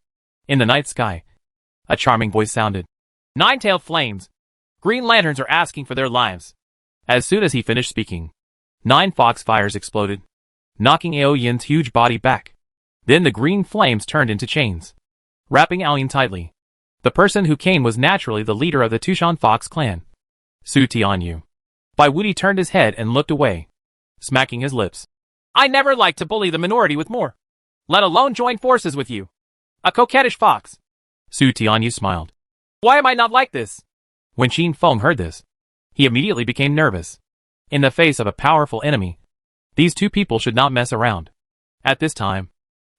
In the night sky, a charming voice sounded. "Nine-tailed flames! Green lanterns are asking for their lives." As soon as he finished speaking, 9 fox fires exploded, knocking Aoyin's huge body back. Then the green flames turned into chains, wrapping Aoyin tightly. The person who came was naturally the leader of the Tushan Fox clan, Su Tianyu. Bai Wuti turned his head and looked away, smacking his lips. "I never like to bully the minority with more, let alone join forces with you. A coquettish fox." Su Tianyu smiled. "Why am I not like this?" When Qin Feng heard this, he immediately became nervous. In the face of a powerful enemy, these two people should not mess around. At this time,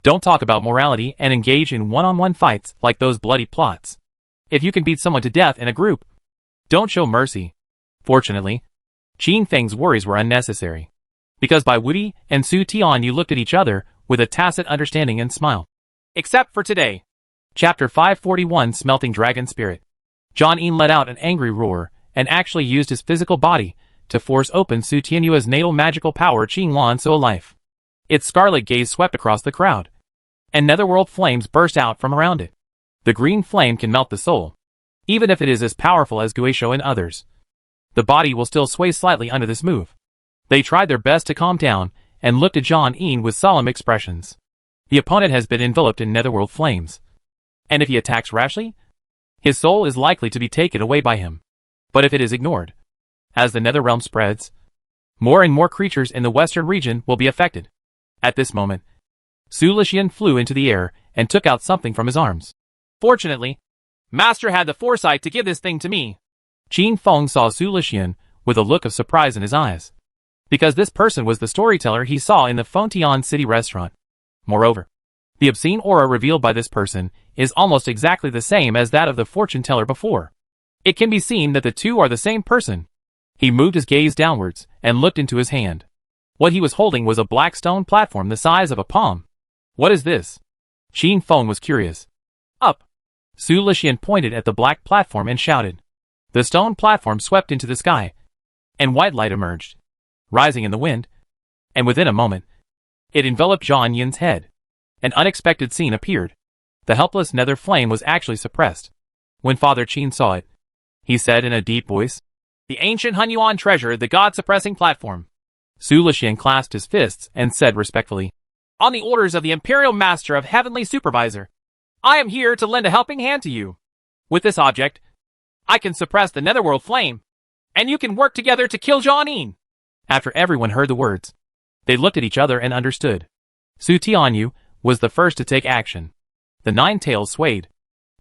don't talk about morality and engage in one-on-one fights like those bloody plots. If you can beat someone to death in a group, don't show mercy. Fortunately, Qin Feng's worries were unnecessary, because Bai Wuti and Su Tianyu looked at each other with a tacit understanding and smiled. Except for today. Chapter 541, Smelting Dragon Spirit. John Yin let out an angry roar and actually used his physical body to force open Su Tianyu's natal magical power Qing Lan So Life. Its scarlet gaze swept across the crowd, and netherworld flames burst out from around it. The green flame can melt the soul, even if it is as powerful as Gui Shou and others. The body will still sway slightly under this move. They tried their best to calm down and looked at John Yin with solemn expressions. The opponent has been enveloped in netherworld flames, and if he attacks rashly, his soul is likely to be taken away by him. But if it is ignored, as the netherrealm spreads, more and more creatures in the western region will be affected. At this moment, Su Lixian flew into the air and took out something from his arms. "Fortunately, Master had the foresight to give this thing to me." Qin Feng saw Su Lixian with a look of surprise in his eyes, because this person was the storyteller he saw in the Fontian City restaurant. Moreover, the obscene aura revealed by this person is almost exactly the same as that of the fortune teller before. It can be seen that the two are the same person. He moved his gaze downwards and looked into his hand. What he was holding was a black stone platform the size of a palm. "What is this?" Qin Feng was curious. "Up." Su Lixian pointed at the black platform and shouted. The stone platform swept into the sky, and white light emerged, rising in the wind, and within a moment, it enveloped Zhang Yin's head. An unexpected scene appeared. The helpless nether flame was actually suppressed. When Father Qin saw it, he said in a deep voice, "The ancient Hunyuan treasure, the god-suppressing platform." Su Lixian clasped his fists and said respectfully, "On the orders of the Imperial Master of Heavenly Supervisor, I am here to lend a helping hand to you. With this object, I can suppress the netherworld flame, and you can work together to kill Zhang Yin." After everyone heard the words, they looked at each other and understood. Su Tianyu was the first to take action. The 9 tails swayed,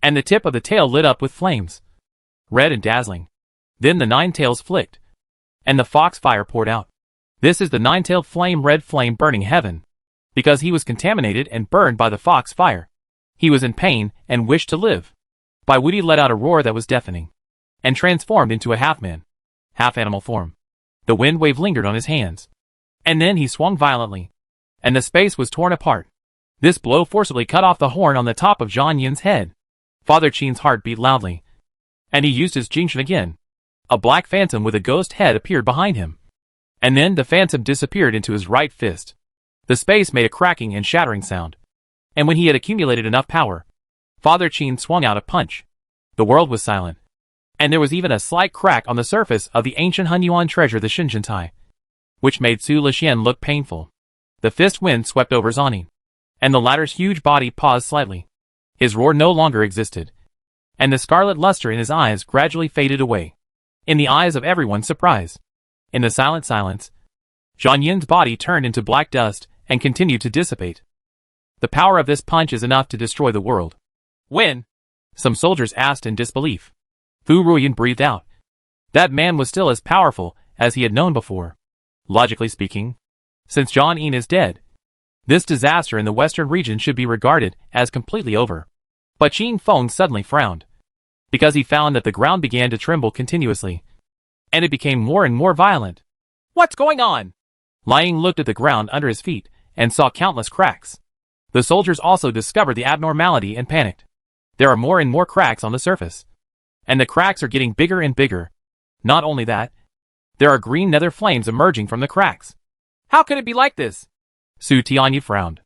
and the tip of the tail lit up with flames, red and dazzling. Then the 9 tails flicked, and the fox fire poured out. This is the 9-tailed flame, red flame burning heaven, because he was contaminated and burned by the fox fire. He was in pain and wished to live. Bai Wuti let out a roar that was deafening, and transformed into a half-man, half-animal form. The wind wave lingered on his hands, and then he swung violently, and the space was torn apart. This blow forcibly cut off the horn on the top of Zhang Yin's head. Father Qin's heart beat loudly, and he used his Jingshan again. A black phantom with a ghost head appeared behind him, and then the phantom disappeared into his right fist. The space made a cracking and shattering sound, and when he had accumulated enough power, Father Qin swung out a punch. The world was silent, and there was even a slight crack on the surface of the ancient Hunyuan treasure, the Shinjintai, which made Su Lixian look painful. The fist wind swept over Zanin, and the latter's huge body paused slightly. His roar no longer existed, and the scarlet luster in his eyes gradually faded away. In the eyes of everyone's surprise, in the silent silence, Zhang Yin's body turned into black dust and continued to dissipate. The power of this punch is enough to destroy the world. When? Some soldiers asked in disbelief. Fu Ruoyan breathed out. That man was still as powerful as he had known before. Logically speaking, since Zhang Yin is dead, this disaster in the western region should be regarded as completely over. But Qin Feng suddenly frowned, because he found that the ground began to tremble continuously, and it became more and more violent. What's going on? Liang looked at the ground under his feet and saw countless cracks. The soldiers also discovered the abnormality and panicked. There are more and more cracks on the surface, and the cracks are getting bigger and bigger. Not only that, there are green nether flames emerging from the cracks. How could it be like this? Su Tianyi frowned.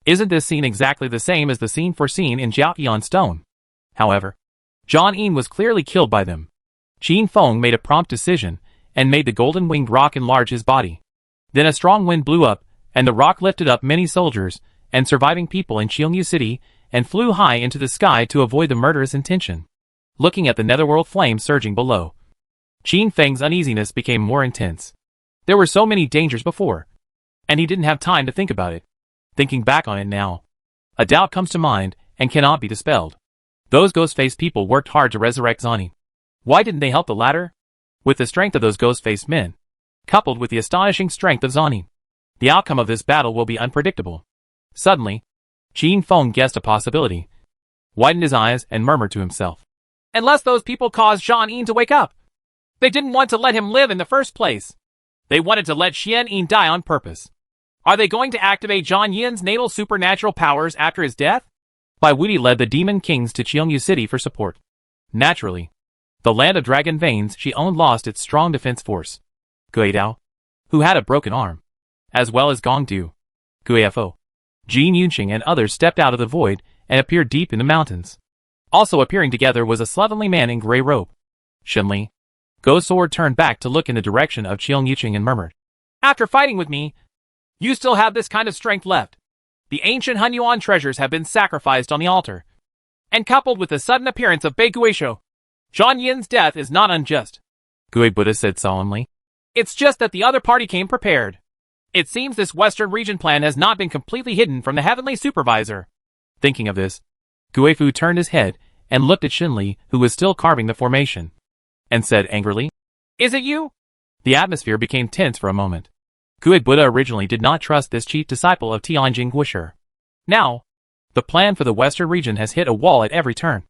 Isn't this scene exactly the same as the scene foreseen in Jiaoyan Stone? However, Zhang Yin was clearly killed by them. Qin Feng made a prompt decision and made the golden-winged rock enlarge his body. Then a strong wind blew up, and the rock lifted up many soldiers and surviving people in Qiongyu City and flew high into the sky to avoid the murderous intention. Looking at the netherworld flames surging below, Qin Feng's uneasiness became more intense. There were so many dangers before, and he didn't have time to think about it. Thinking back on it now, a doubt comes to mind and cannot be dispelled. Those ghost-faced people worked hard to resurrect Zanin. Why didn't they help the latter? With the strength of those ghost-faced men, coupled with the astonishing strength of Zanin, the outcome of this battle will be unpredictable. Suddenly, Qin Feng guessed a possibility, widened his eyes and murmured to himself. Unless those people caused Zhang Yin to wake up. They didn't want to let him live in the first place. They wanted to let Xian Yin die on purpose. Are they going to activate Zhang Yin's natal supernatural powers after his death? Bai Wuti led the demon kings to Qiongyu City for support. Naturally, the land of dragon veins she owned lost its strong defense force. Gui Dao, who had a broken arm, as well as Gong Du, Guifo, Jin Yunqing and others stepped out of the void and appeared deep in the mountains. Also appearing together was a slovenly man in grey robe. Shenli. Go Sword turned back to look in the direction of Qiong Yuqing and murmured, After fighting with me, you still have this kind of strength left. The ancient Hunyuan treasures have been sacrificed on the altar. And coupled with the sudden appearance of Bei Guisho, Zhang Yin's death is not unjust. Gui Buddha said solemnly. It's just that the other party came prepared. It seems this western region plan has not been completely hidden from the heavenly supervisor. Thinking of this, Guifu turned his head and looked at Shenli, who was still carving the formation, and said angrily, Is it you? The atmosphere became tense for a moment. Gui Buddha originally did not trust this chief disciple of Tianjin Guisher. Now, the plan for the western region has hit a wall at every turn,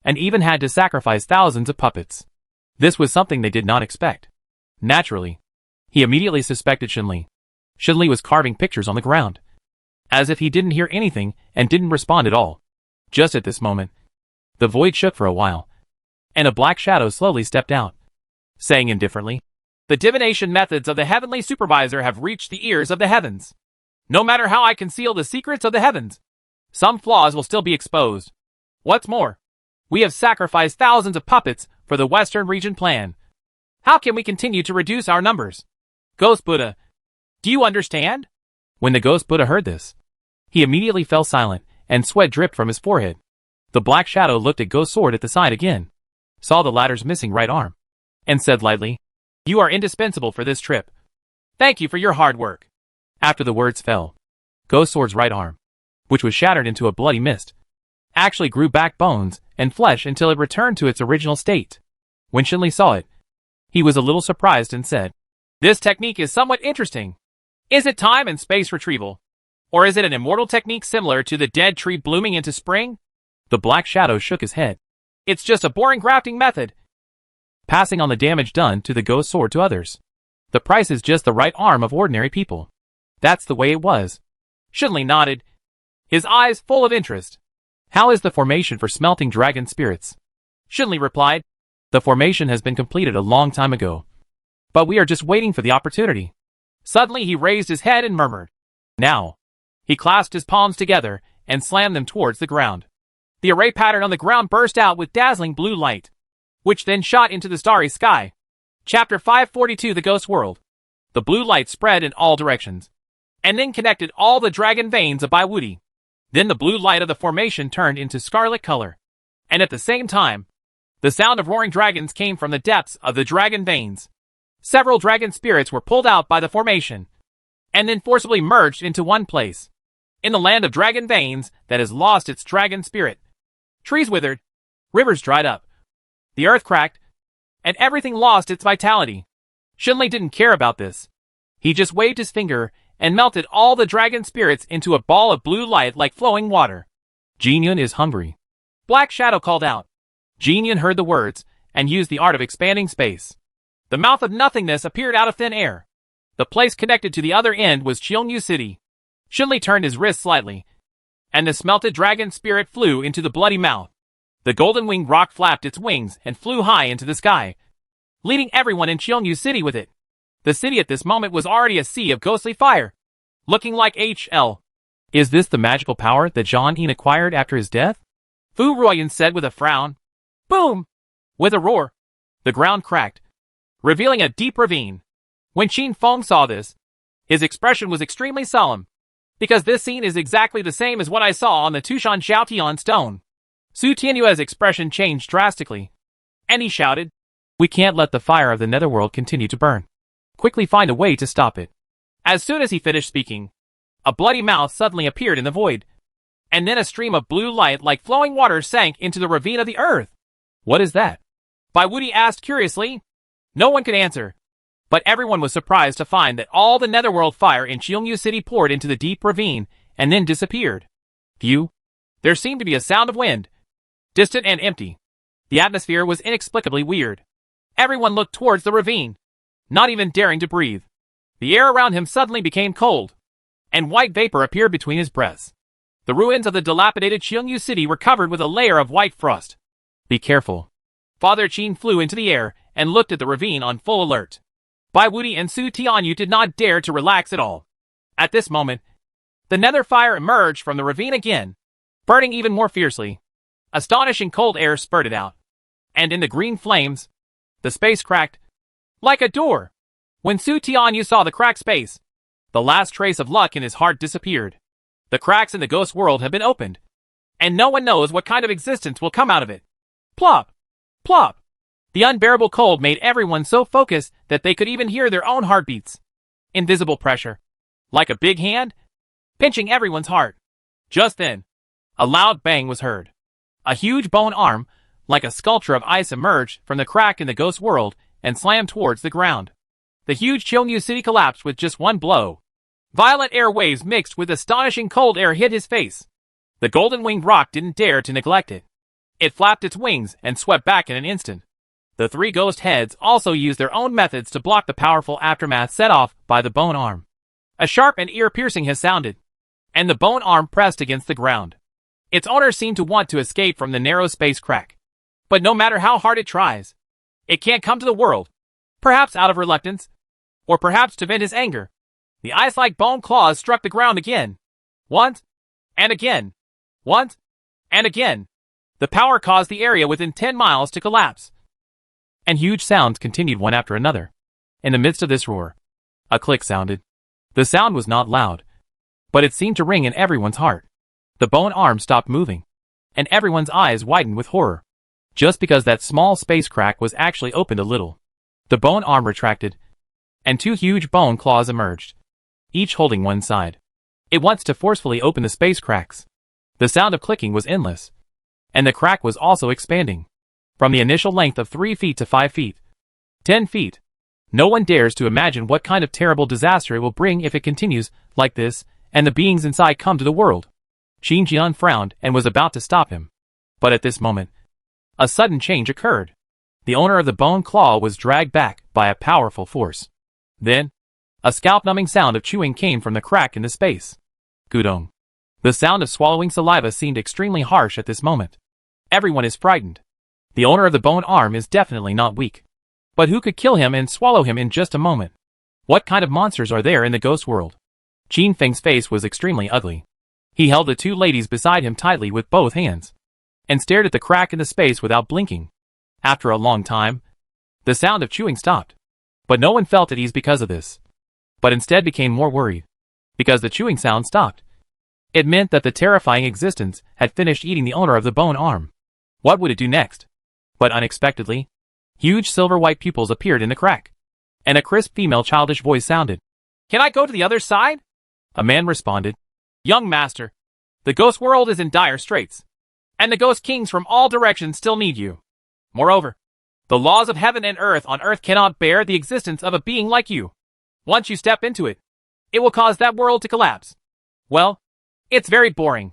and even had to sacrifice thousands of puppets. This was something they did not expect. Naturally, he immediately suspected Shenli. Shenli was carving pictures on the ground, as if he didn't hear anything and didn't respond at all. Just at this moment, the void shook for a while, and a black shadow slowly stepped out, saying indifferently, The divination methods of the heavenly supervisor have reached the ears of the heavens. No matter how I conceal the secrets of the heavens, some flaws will still be exposed. What's more, we have sacrificed thousands of puppets for the Western region plan. How can we continue to reduce our numbers? Ghost Buddha, do you understand? When the Ghost Buddha heard this, he immediately fell silent, and sweat dripped from his forehead. The black shadow looked at Ghost Sword at the side again, saw the latter's missing right arm, and said lightly, You are indispensable for this trip. Thank you for your hard work. After the words fell, Ghost Sword's right arm, which was shattered into a bloody mist, actually grew back bones and flesh until it returned to its original state. When Shenli saw it, he was a little surprised and said, This technique is somewhat interesting. Is it time and space retrieval? Or is it an immortal technique similar to the dead tree blooming into spring? The Black Shadow shook his head. It's just a boring grafting method. Passing on the damage done to the ghost sword to others. The price is just the right arm of ordinary people. That's the way it was. Shunli nodded, his eyes full of interest. How is the formation for smelting dragon spirits? Shunli replied. The formation has been completed a long time ago. But we are just waiting for the opportunity. Suddenly he raised his head and murmured. Now. He clasped his palms together and slammed them towards the ground. The array pattern on the ground burst out with dazzling blue light, which then shot into the starry sky. Chapter 542 The Ghost World. The blue light spread in all directions, and then connected all the dragon veins of Baiwudi. Then the blue light of the formation turned into scarlet color, and at the same time, the sound of roaring dragons came from the depths of the dragon veins. Several dragon spirits were pulled out by the formation, and then forcibly merged into one place. In the land of dragon veins that has lost its dragon spirit, trees withered, rivers dried up, the earth cracked, and everything lost its vitality. Shunli didn't care about this. He just waved his finger and melted all the dragon spirits into a ball of blue light like flowing water. Jingyun is hungry. Black Shadow called out. Jingyun heard the words and used the art of expanding space. The mouth of nothingness appeared out of thin air. The place connected to the other end was Cheongyu City. Shunli turned his wrist slightly, and the smelted dragon spirit flew into the bloody mouth. The golden-winged rock flapped its wings and flew high into the sky, leading everyone in Cheongyu City with it. The city at this moment was already a sea of ghostly fire, looking like HL. Is this the magical power that Zhang Yin acquired after his death? Fu Ruoyan said with a frown. Boom! With a roar, the ground cracked, revealing a deep ravine. When Qin Feng saw this, his expression was extremely solemn, because this scene is exactly the same as what I saw on the Tushan Xiaotian stone. Su Tianyue's expression changed drastically, and he shouted, We can't let the fire of the netherworld continue to burn. Quickly find a way to stop it. As soon as he finished speaking, a bloody mouth suddenly appeared in the void, and then a stream of blue light like flowing water sank into the ravine of the earth. What is that? Baiwudi asked curiously. No one could answer, but everyone was surprised to find that all the netherworld fire in Cheongyu City poured into the deep ravine and then disappeared. Phew. There seemed to be a sound of wind, distant and empty. The atmosphere was inexplicably weird. Everyone looked towards the ravine, not even daring to breathe. The air around him suddenly became cold, and white vapor appeared between his breaths. The ruins of the dilapidated Cheongyu City were covered with a layer of white frost. Be careful. Father Qin flew into the air and looked at the ravine on full alert. Baiwudi and Su Tianyu did not dare to relax at all. At this moment, the nether fire emerged from the ravine again, burning even more fiercely. Astonishing cold air spurted out, and in the green flames, the space cracked like a door. When Su Tianyu saw the cracked space, the last trace of luck in his heart disappeared. The cracks in the ghost world have been opened, and no one knows what kind of existence will come out of it. Plop! Plop! The unbearable cold made everyone so focused that they could even hear their own heartbeats. Invisible pressure, like a big hand, pinching everyone's heart. Just then, a loud bang was heard. A huge bone arm, like a sculpture of ice, emerged from the crack in the ghost world and slammed towards the ground. The huge Cheongyu City collapsed with just one blow. Violent air waves mixed with astonishing cold air hit his face. The golden-winged rock didn't dare to neglect it. It flapped its wings and swept back in an instant. The three ghost heads also used their own methods to block the powerful aftermath set off by the bone arm. A sharp and ear-piercing hiss sounded, and the bone arm pressed against the ground. Its owner seemed to want to escape from the narrow space crack. But no matter how hard it tries, it can't come to the world. Perhaps out of reluctance, or perhaps to vent his anger. The ice-like bone claws struck the ground again. Once, and again. Once, and again. The power caused the area within 10 miles to collapse. And huge sounds continued one after another. In the midst of this roar, a click sounded. The sound was not loud, but it seemed to ring in everyone's heart. The bone arm stopped moving, and everyone's eyes widened with horror. Just because that small space crack was actually opened a little. The bone arm retracted, and two huge bone claws emerged, each holding one side. It wants to forcefully open the space cracks. The sound of clicking was endless, and the crack was also expanding. From the initial length of 3 feet to 5 feet, 10 feet. No one dares to imagine what kind of terrible disaster it will bring if it continues like this, and the beings inside come to the world. Qin Jian frowned and was about to stop him. But at this moment, a sudden change occurred. The owner of the bone claw was dragged back by a powerful force. Then, a scalp-numbing sound of chewing came from the crack in the space. Gudong. The sound of swallowing saliva seemed extremely harsh at this moment. Everyone is frightened. The owner of the bone arm is definitely not weak. But who could kill him and swallow him in just a moment? What kind of monsters are there in the ghost world? Qin Feng's face was extremely ugly. He held the two ladies beside him tightly with both hands, and stared at the crack in the space without blinking. After a long time, the sound of chewing stopped. But no one felt at ease because of this, but instead became more worried, because the chewing sound stopped. It meant that the terrifying existence had finished eating the owner of the bone arm. What would it do next? But unexpectedly, huge silver-white pupils appeared in the crack, and a crisp female childish voice sounded. "Can I go to the other side?" A man responded. "Young master, the ghost world is in dire straits, and the ghost kings from all directions still need you. Moreover, the laws of heaven and earth on earth cannot bear the existence of a being like you. Once you step into it, it will cause that world to collapse. Well, it's very boring.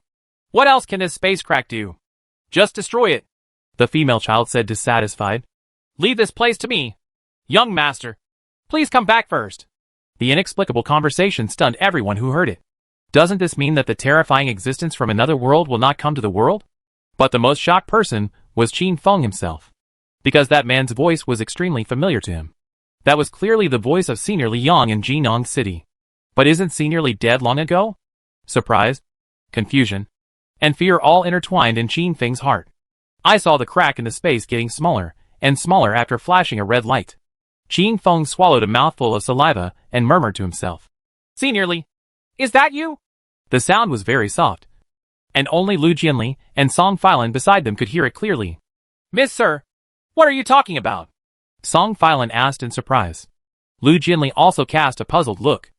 What else can this space crack do? Just destroy it," the female child said, dissatisfied. "Leave this place to me. Young master, please come back first." The inexplicable conversation stunned everyone who heard it. Doesn't this mean that the terrifying existence from another world will not come to the world? But the most shocked person was Qin Feng himself, because that man's voice was extremely familiar to him. That was clearly the voice of Senior Li Yang in Jinong City. But isn't Senior Li dead long ago? Surprise, confusion, and fear all intertwined in Qin Feng's heart. I saw the crack in the space getting smaller and smaller after flashing a red light. Qin Feng swallowed a mouthful of saliva and murmured to himself. "Senior Li, is that you?" The sound was very soft, and only Lu Jianli and Song Filan beside them could hear it clearly. "Miss Sir, what are you talking about?" Song Filan asked in surprise. Lu Jianli also cast a puzzled look.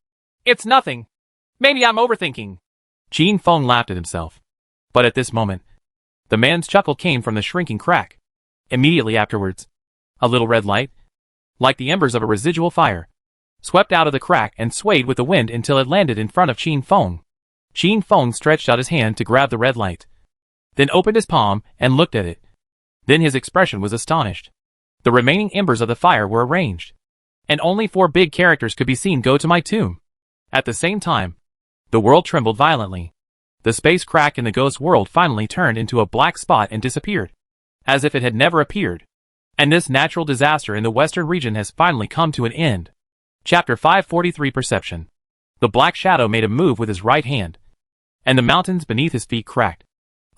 "It's nothing. Maybe I'm overthinking." Qin Feng laughed at himself. But at this moment, the man's chuckle came from the shrinking crack. Immediately afterwards, a little red light, like the embers of a residual fire, swept out of the crack and swayed with the wind until it landed in front of Qin Feng. Qin Feng stretched out his hand to grab the red light, then opened his palm and looked at it. Then his expression was astonished. The remaining embers of the fire were arranged, and only 4 big characters could be seen: "Go to my tomb." At the same time, the world trembled violently. The space crack in the ghost world finally turned into a black spot and disappeared, as if it had never appeared. And this natural disaster in the western region has finally come to an end. Chapter 543 Perception. The black shadow made a move with his right hand, and the mountains beneath his feet cracked.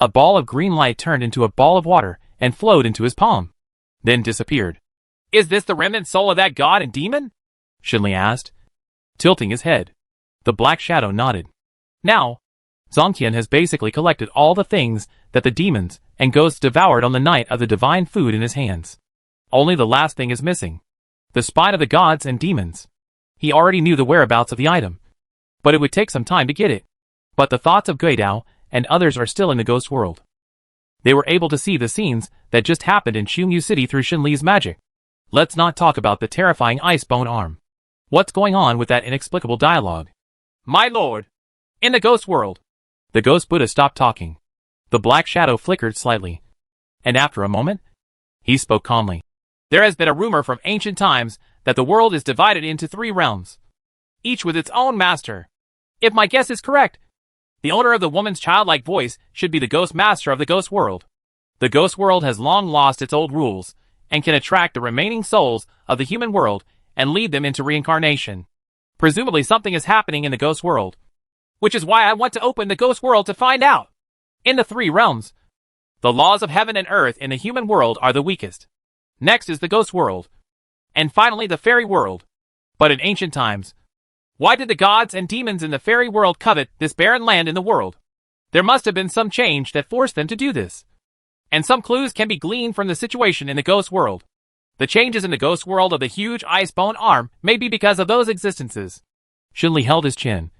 A ball of green light turned into a ball of water and flowed into his palm, then disappeared. "Is this the remnant soul of that god and demon?" Shinli asked, tilting his head. The black shadow nodded. "Now, Zongqian has basically collected all the things that the demons and ghosts devoured on the night of the divine food in his hands. Only the last thing is missing: the spine of the gods and demons. He already knew the whereabouts of the item, but it would take some time to get it. But the thoughts of Guidao and others are still in the ghost world. They were able to see the scenes that just happened in Xingyu City through Shinli's magic. Let's not talk about the terrifying ice bone arm. What's going on with that inexplicable dialogue? My lord, in the ghost world." The ghost Buddha stopped talking. The black shadow flickered slightly, and after a moment, he spoke calmly. "There has been a rumor from ancient times that the world is divided into 3 realms, each with its own master. If my guess is correct, the owner of the woman's childlike voice should be the ghost master of the ghost world. The ghost world has long lost its old rules, and can attract the remaining souls of the human world and lead them into reincarnation. Presumably something is happening in the ghost world, which is why I want to open the ghost world to find out. In the 3 realms, the laws of heaven and earth in the human world are the weakest. Next is the ghost world, and finally the fairy world. But in ancient times, why did the gods and demons in the fairy world covet this barren land in the world? There must have been some change that forced them to do this. And some clues can be gleaned from the situation in the ghost world. The changes in the ghost world of the huge ice bone arm may be because of those existences." Shinli held his chin,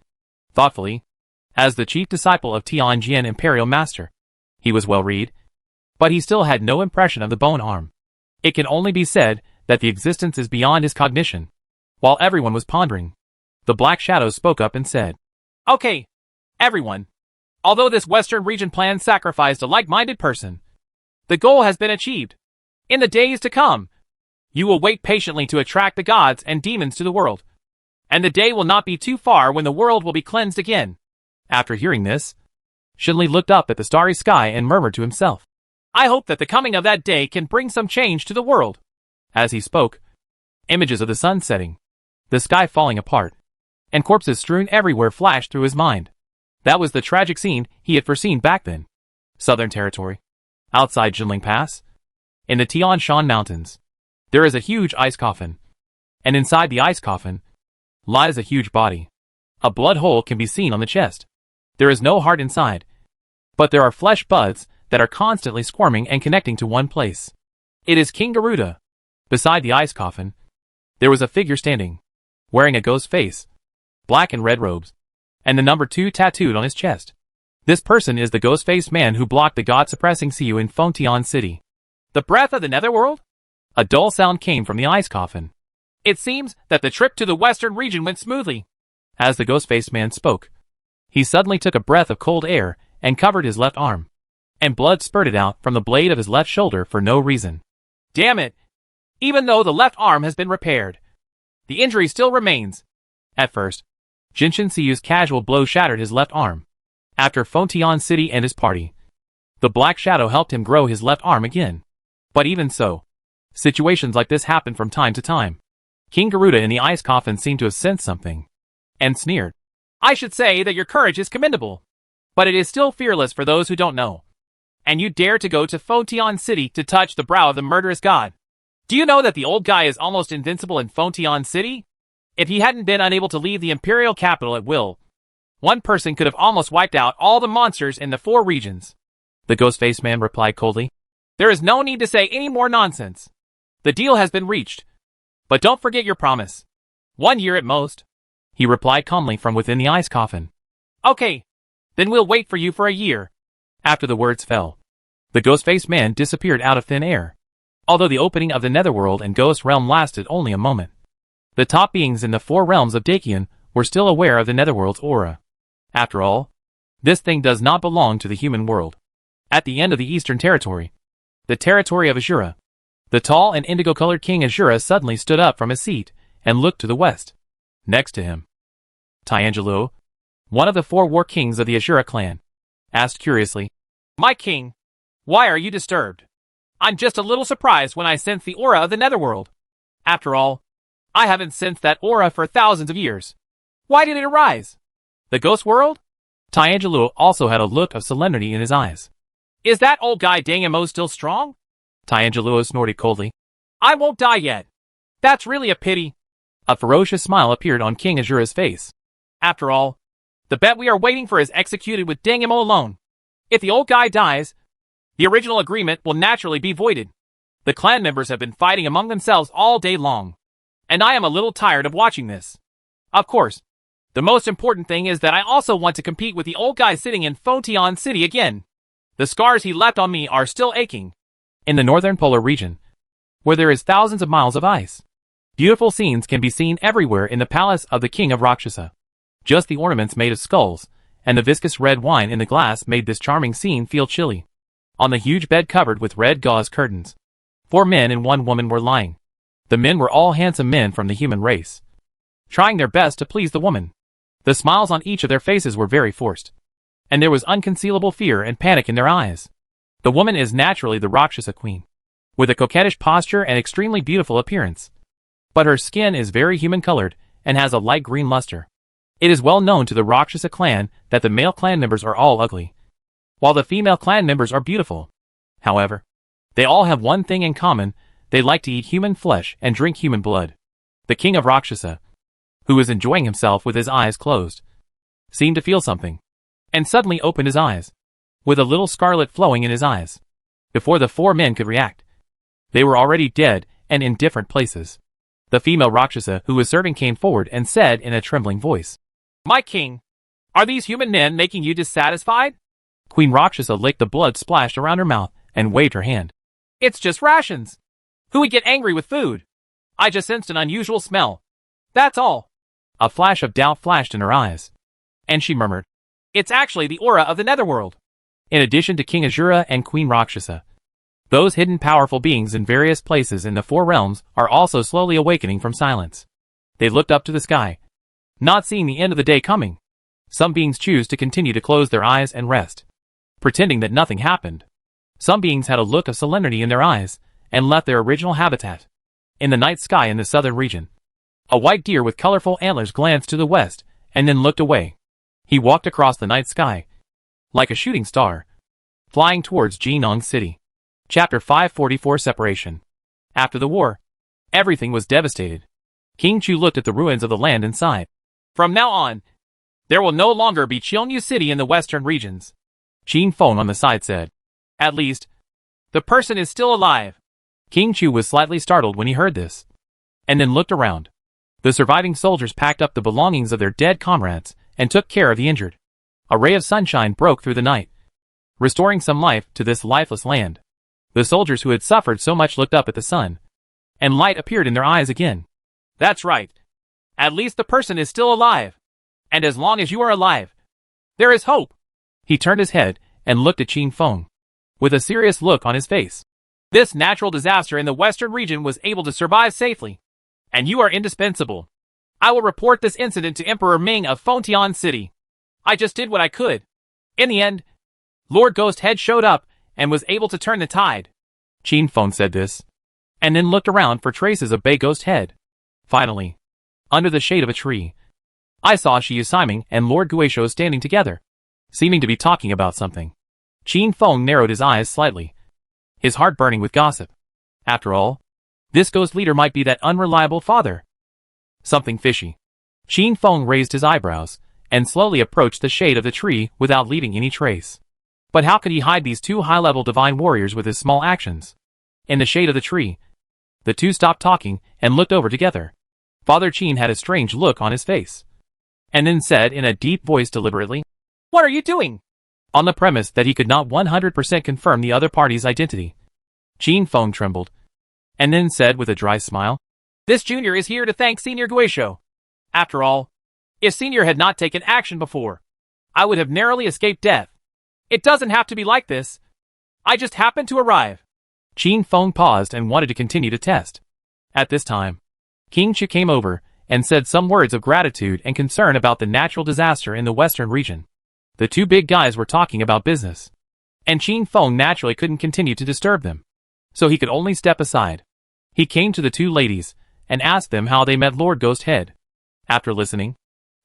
thoughtfully, as the chief disciple of Tianjin Imperial Master. He was well read, but he still had no impression of the bone arm. It can only be said that the existence is beyond his cognition. While everyone was pondering, the Black Shadow spoke up and said, "Okay, everyone. Although this Western region plan sacrificed a like-minded person, The goal has been achieved. In the days to come, you will wait patiently to attract the gods and demons to the world. And the day will not be too far when the world will be cleansed again. After hearing this, Xinli looked up at the starry sky and murmured to himself, I hope that the coming of that day can bring some change to the world. As he spoke, images of the sun setting, the sky falling apart, and corpses strewn everywhere flashed through his mind. That was the tragic scene he had foreseen back then. Southern Territory. Outside Jinling Pass, in the Tian Shan Mountains, there is a huge ice coffin. And inside the ice coffin lies a huge body. A blood hole can be seen on the chest. There is no heart inside, but there are flesh buds that are constantly squirming and connecting to one place. It is King Garuda. Beside the ice coffin, there was a figure standing, wearing a ghost face, black and red robes, and the number 2 tattooed on his chest. This person is the ghost-faced man who blocked the god-suppressing Siyu in Fengtian City. The breath of the netherworld? A dull sound came from the ice coffin. It seems that the trip to the western region went smoothly. As the ghost-faced man spoke, he suddenly took a breath of cold air and covered his left arm, and blood spurted out from the blade of his left shoulder for no reason. Damn it! Even though the left arm has been repaired, the injury still remains. At first, Jinshin Siyu's casual blow shattered his left arm. After Fengtian City and his party, the Black Shadow helped him grow his left arm again. But even so, situations like this happen from time to time. King Garuda in the ice coffin seemed to have sensed something, and sneered. I should say that your courage is commendable, but it is still fearless for those who don't know. And you dare to go to Fengtian City to touch the brow of the murderous god. Do you know that the old guy is almost invincible in Fengtian City? If he hadn't been unable to leave the imperial capital at will, one person could have almost wiped out all the monsters in the 4 regions. The ghost-faced man replied coldly. There is no need to say any more nonsense. The deal has been reached. But don't forget your promise. 1 year at most. He replied calmly from within the ice coffin. Okay. Then we'll wait for you for a year. After the words fell, the ghost-faced man disappeared out of thin air. Although the opening of the netherworld and ghost realm lasted only a moment, the top beings in the 4 realms of Dakian were still aware of the netherworld's aura. After all, this thing does not belong to the human world. At the end of the Eastern Territory, the territory of Azura, the tall and indigo-colored King Azura suddenly stood up from his seat and looked to the west. Next to him, Tianjelu, one of the 4 war kings of the Azura clan, asked curiously, My king, why are you disturbed? I'm just a little surprised when I sense the aura of the netherworld. After all, I haven't sensed that aura for thousands of years. Why did it arise? The ghost world? Tianjelu also had a look of solemnity in his eyes. Is that old guy Dangamo still strong? Tianjelu snorted coldly. I won't die yet. That's really a pity. A ferocious smile appeared on King Azura's face. After all, the bet we are waiting for is executed with Dangamo alone. If the old guy dies, the original agreement will naturally be voided. The clan members have been fighting among themselves all day long, and I am a little tired of watching this. Of course, the most important thing is that I also want to compete with the old guy sitting in Fengtian City again. The scars he left on me are still aching. In the northern polar region, where there is thousands of miles of ice, beautiful scenes can be seen everywhere in the palace of the king of Rakshasa. Just the ornaments made of skulls, and the viscous red wine in the glass made this charming scene feel chilly. On the huge bed covered with red gauze curtains, 4 men and 1 woman were lying. The men were all handsome men from the human race, trying their best to please the woman. The smiles on each of their faces were very forced, and there was unconcealable fear and panic in their eyes. The woman is naturally the Rakshasa queen, with a coquettish posture and extremely beautiful appearance. But her skin is very human-colored and has a light green luster. It is well known to the Rakshasa clan that the male clan members are all ugly, while the female clan members are beautiful. However, they all have one thing in common: they like to eat human flesh and drink human blood. The king of Rakshasa, who was enjoying himself with his eyes closed, seemed to feel something, and suddenly opened his eyes, with a little scarlet flowing in his eyes. Before the 4 men could react, they were already dead and in different places. The female Rakshasa who was serving came forward and said in a trembling voice, My king, are these human men making you dissatisfied? Queen Rakshasa licked the blood splashed around her mouth and waved her hand. It's just rations. Who would get angry with food? I just sensed an unusual smell. That's all. A flash of doubt flashed in her eyes, and she murmured, It's actually the aura of the netherworld. In addition to King Azura and Queen Rakshasa, Those hidden powerful beings in various places in the four realms are also slowly awakening from silence. They looked up to the sky, not seeing the end of the day coming. Some beings choose to continue to close their eyes and rest, pretending that nothing happened. Some beings had a look of solemnity in their eyes and left their original habitat. In the night sky in the southern region, a white deer with colorful antlers glanced to the west and then looked away. He walked across the night sky like a shooting star, flying towards Jinong City. Chapter 544 Separation. After the war, everything was devastated. King Chu looked at the ruins of the land and sighed. From now on, there will no longer be Cheongyu City in the western regions. Qin Feng on the side said. At least, the person is still alive. King Chu was slightly startled when he heard this, and then looked around. The surviving soldiers packed up the belongings of their dead comrades and took care of the injured. A ray of sunshine broke through the night, restoring some life to this lifeless land. The soldiers who had suffered so much looked up at the sun, and light appeared in their eyes again. That's right. At least the person is still alive. And as long as you are alive, there is hope. He turned his head and looked at Qin Feng, with a serious look on his face. This natural disaster in the western region was able to survive safely, and you are indispensable. I will report this incident to Emperor Ming of Fengtian City. I just did what I could. In the end, Lord Ghost Head showed up and was able to turn the tide. Qin Feng said this, and then looked around for traces of Bei Ghost Head. Finally, under the shade of a tree, I saw Shi Yusiming and Lord Guisho standing together, seeming to be talking about something. Qin Feng narrowed his eyes slightly, his heart burning with gossip. After all, this ghost leader might be that unreliable father. Something fishy. Qin Feng raised his eyebrows and slowly approached the shade of the tree without leaving any trace. But how could he hide these two high-level divine warriors with his small actions? In the shade of the tree, the two stopped talking and looked over together. Father Qin had a strange look on his face, and then said in a deep voice deliberately, "What are you doing?" On the premise that he could not 100% confirm the other party's identity. Qin Feng trembled, and then said with a dry smile, "This junior is here to thank Senior Guisho. After all, if Senior had not taken action before, I would have narrowly escaped death. It doesn't have to be like this. I just happened to arrive." Qin Feng paused and wanted to continue to test. At this time, King Chu came over and said some words of gratitude and concern about the natural disaster in the western region. The two big guys were talking about business, and Qin Feng naturally couldn't continue to disturb them, so he could only step aside. He came to the two ladies and asked them how they met Lord Ghost Head. After listening,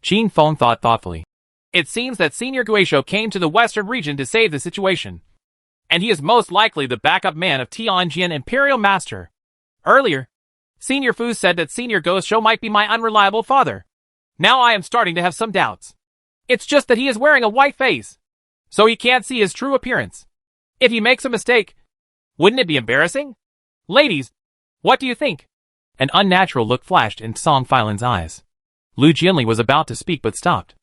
Qin Feng thought thoughtfully. It seems that Senior Guisho came to the western region to save the situation, and he is most likely the backup man of Tianjin Imperial Master. Earlier, Senior Fu said that Senior Guisho might be my unreliable father. Now I am starting to have some doubts. It's just that he is wearing a white face, so he can't see his true appearance. If he makes a mistake, wouldn't it be embarrassing? Ladies, what do you think? An unnatural look flashed in Song Filan's eyes. Lu Jianli was about to speak but stopped.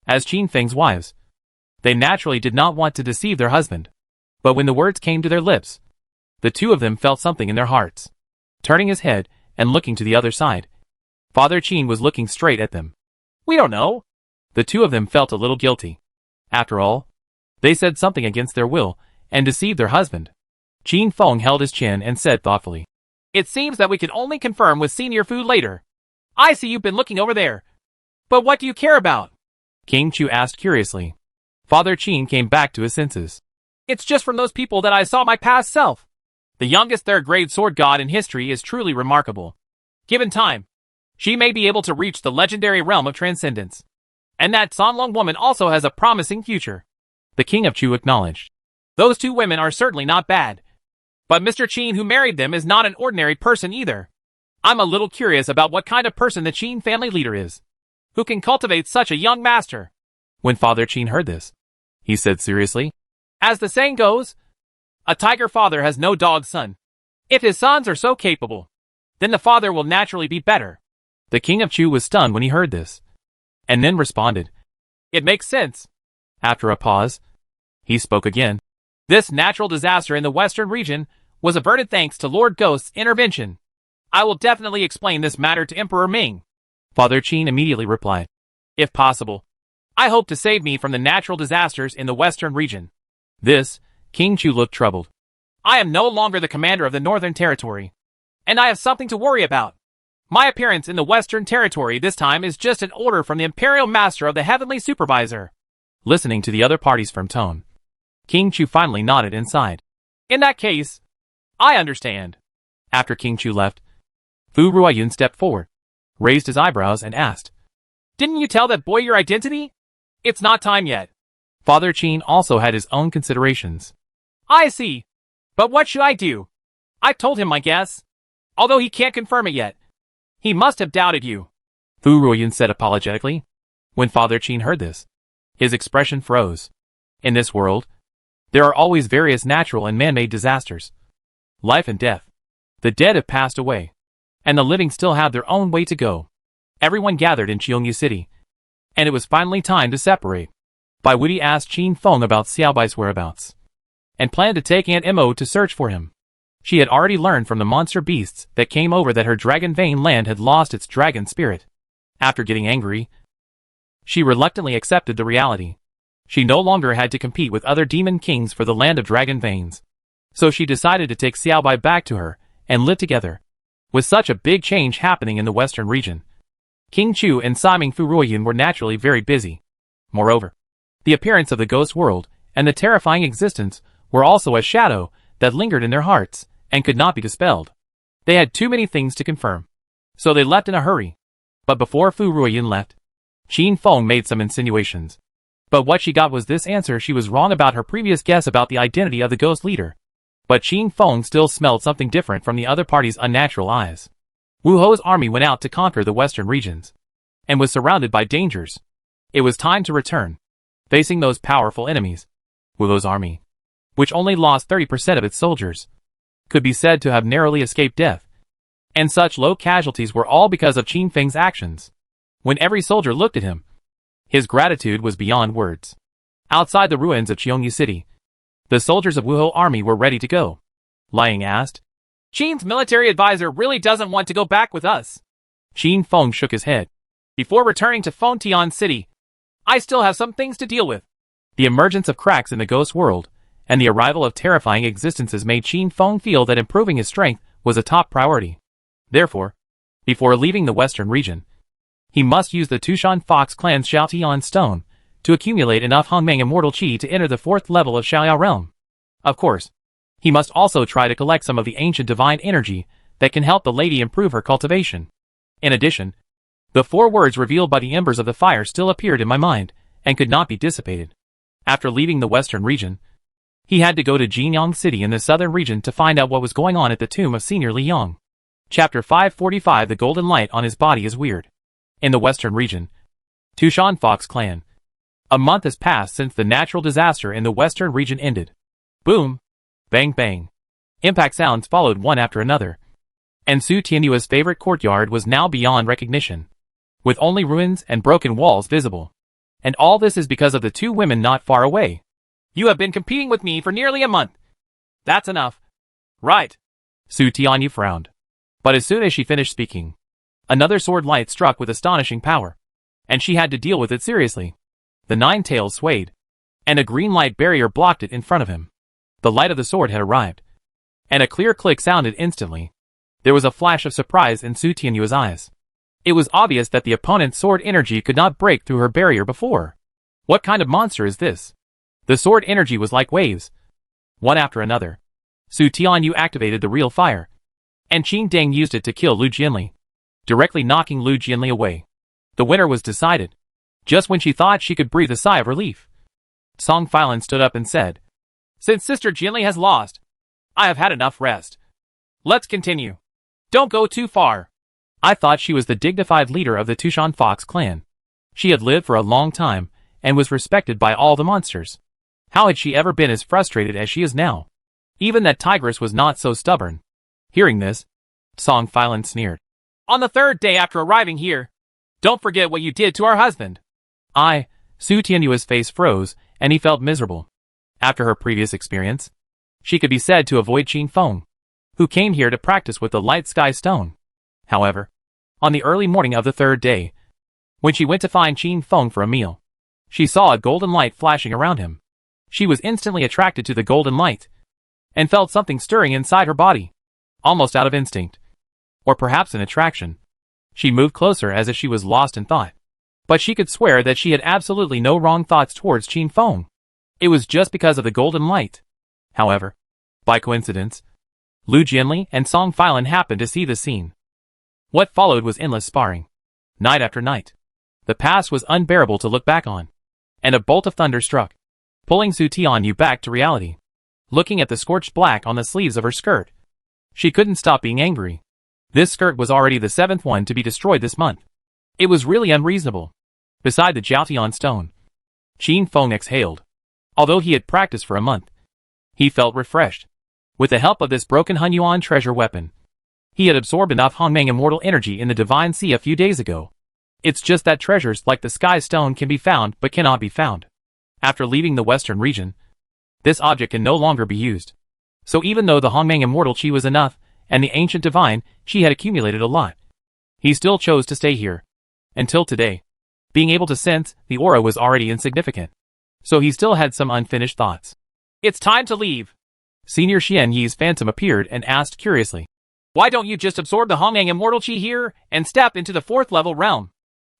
As Qin Feng's wives, they naturally did not want to deceive their husband. But when the words came to their lips, the two of them felt something in their hearts. Turning his head and looking to the other side, Father Qin was looking straight at them. We don't know. The two of them felt a little guilty. After all, they said something against their will and deceived their husband. Qin Feng held his chin and said thoughtfully, It seems that we can only confirm with Senior Fu later. I see you've been looking over there. But what do you care about? King Chu asked curiously. Father Qin came back to his senses. It's just from those people that I saw my past self. The youngest third-grade sword god in history is truly remarkable. Given time, she may be able to reach the legendary realm of transcendence. And that Sanlong woman also has a promising future. The King of Chu acknowledged. Those two women are certainly not bad. But Mr. Qin who married them is not an ordinary person either. I'm a little curious about what kind of person the Qin family leader is, who can cultivate such a young master. When Father Qin heard this, he said seriously, As the saying goes, a tiger father has no dog son. If his sons are so capable, then the father will naturally be better. The King of Chu was stunned when he heard this, and then responded, It makes sense. After a pause, he spoke again. This natural disaster in the western region was averted thanks to Lord Ghost's intervention. I will definitely explain this matter to Emperor Ming. Father Qin immediately replied, If possible, I hope to save me from the natural disasters in the western region. This, King Chu looked troubled. I am no longer the commander of the Northern Territory, and I have something to worry about. My appearance in the Western Territory this time is just an order from the Imperial Master of the Heavenly Supervisor. Listening to the other party's firm tone, King Chu finally nodded and sighed. In that case, I understand. After King Chu left, Fu Ruoyun stepped forward, raised his eyebrows and asked, Didn't you tell that boy your identity? It's not time yet. Father Qin also had his own considerations. I see. But what should I do? I told him my guess. Although he can't confirm it yet. He must have doubted you. Fu Ruoyun said apologetically. When Father Qin heard this, his expression froze. In this world, there are always various natural and man-made disasters. Life and death. The dead have passed away, and the living still have their own way to go. Everyone gathered in Qiongyu City, and it was finally time to separate. Bai Wuti asked Qin Feng about Xiaobai's whereabouts, and planned to take Aunt Mo to search for him. She had already learned from the monster beasts that came over that her dragon vein land had lost its dragon spirit. After getting angry, she reluctantly accepted the reality. She no longer had to compete with other demon kings for the land of dragon veins. So she decided to take Xiaobai back to her and live together. With such a big change happening in the western region, King Chu and Simon Fu Ruoyun were naturally very busy. Moreover, the appearance of the ghost world and the terrifying existence were also a shadow that lingered in their hearts and could not be dispelled. They had too many things to confirm, so they left in a hurry. But before Fu Ruoyun left, Qin Feng made some insinuations. But what she got was this answer: she was wrong about her previous guess about the identity of the ghost leader. But Qin Feng still smelled something different from the other party's unnatural eyes. Wu Ho's army went out to conquer the western regions, and was surrounded by dangers. It was time to return. Facing those powerful enemies, Wu Ho's army, which only lost 30% of its soldiers, could be said to have narrowly escaped death. And such low casualties were all because of Qin Feng's actions. When every soldier looked at him, his gratitude was beyond words. Outside the ruins of Qiongyu City, the soldiers of Wu Ho army were ready to go. Liang asked, Qin's military advisor really doesn't want to go back with us. Qin Feng shook his head. Before returning to Fengtian City, I still have some things to deal with. The emergence of cracks in the ghost world and the arrival of terrifying existences made Qin Feng feel that improving his strength was a top priority. Therefore, before leaving the western region, he must use the Tushan Fox clan's Xiaotian stone to accumulate enough Hongmeng immortal qi to enter the 4th level of Xiaoyao realm. Of course, he must also try to collect some of the ancient divine energy that can help the lady improve her cultivation. In addition, the 4 words revealed by the embers of the fire still appeared in my mind and could not be dissipated. After leaving the western region, he had to go to Jinyang City in the southern region to find out what was going on at the tomb of Senior Li Yong. Chapter 545. The golden light on his body is weird. In the western region, Tushan Fox clan. A month has passed since the natural disaster in the western region ended. Boom! Bang bang! Impact sounds followed one after another. And Su Tianyua's favorite courtyard was now beyond recognition, with only ruins and broken walls visible. And all this is because of the 2 women not far away. You have been competing with me for nearly a month. That's enough. Right. Su Tianyu frowned. But as soon as she finished speaking, another sword light struck with astonishing power, and she had to deal with it seriously. The 9 tails swayed, and a green light barrier blocked it in front of him. The light of the sword had arrived, and a clear click sounded instantly. There was a flash of surprise in Su Tianyua's eyes. It was obvious that the opponent's sword energy could not break through her barrier before. What kind of monster is this? The sword energy was like waves. One after another, Su Tianyu activated the real fire, and Qin Deng used it to kill Lu Jianli, directly knocking Lu Jianli away. The winner was decided. Just when she thought she could breathe a sigh of relief, Song Filan stood up and said, Since Sister Jianli has lost, I have had enough rest. Let's continue. Don't go too far. I thought she was the dignified leader of the Tushan Fox clan. She had lived for a long time and was respected by all the monsters. How had she ever been as frustrated as she is now? Even that tigress was not so stubborn. Hearing this, Song Filan sneered. On the 3rd day after arriving here, don't forget what you did to our husband. Su Tianyua's face froze, and he felt miserable. After her previous experience, she could be said to avoid Qin Feng, who came here to practice with the light sky stone. However, on the early morning of the 3rd day, when she went to find Qin Feng for a meal, she saw a golden light flashing around him. She was instantly attracted to the golden light, and felt something stirring inside her body, almost out of instinct. Or perhaps an attraction. She moved closer as if she was lost in thought. But she could swear that she had absolutely no wrong thoughts towards Qin Feng. It was just because of the golden light. However, by coincidence, Lu Jianli and Song Filan happened to see the scene. What followed was endless sparring. Night after night. The past was unbearable to look back on. And a bolt of thunder struck, pulling Su Tianyu back to reality. Looking at the scorched black on the sleeves of her skirt, she couldn't stop being angry. This skirt was already the 7th one to be destroyed this month. It was really unreasonable. Beside the Jiaotian stone, Qin Feng exhaled. Although he had practiced for a month, he felt refreshed. With the help of this broken Hunyuan treasure weapon, he had absorbed enough Hongmeng immortal energy in the Divine Sea a few days ago. It's just that treasures like the Sky Stone can be found but cannot be found. After leaving the western region, this object can no longer be used. So even though the Hongmeng immortal Qi was enough, and the ancient divine Qi had accumulated a lot, he still chose to stay here. Until today, being able to sense the aura was already insignificant. So he still had some unfinished thoughts. It's time to leave. Senior Xian Yi's phantom appeared and asked curiously, why don't you just absorb the Hongmeng immortal Qi here and step into the 4th level realm?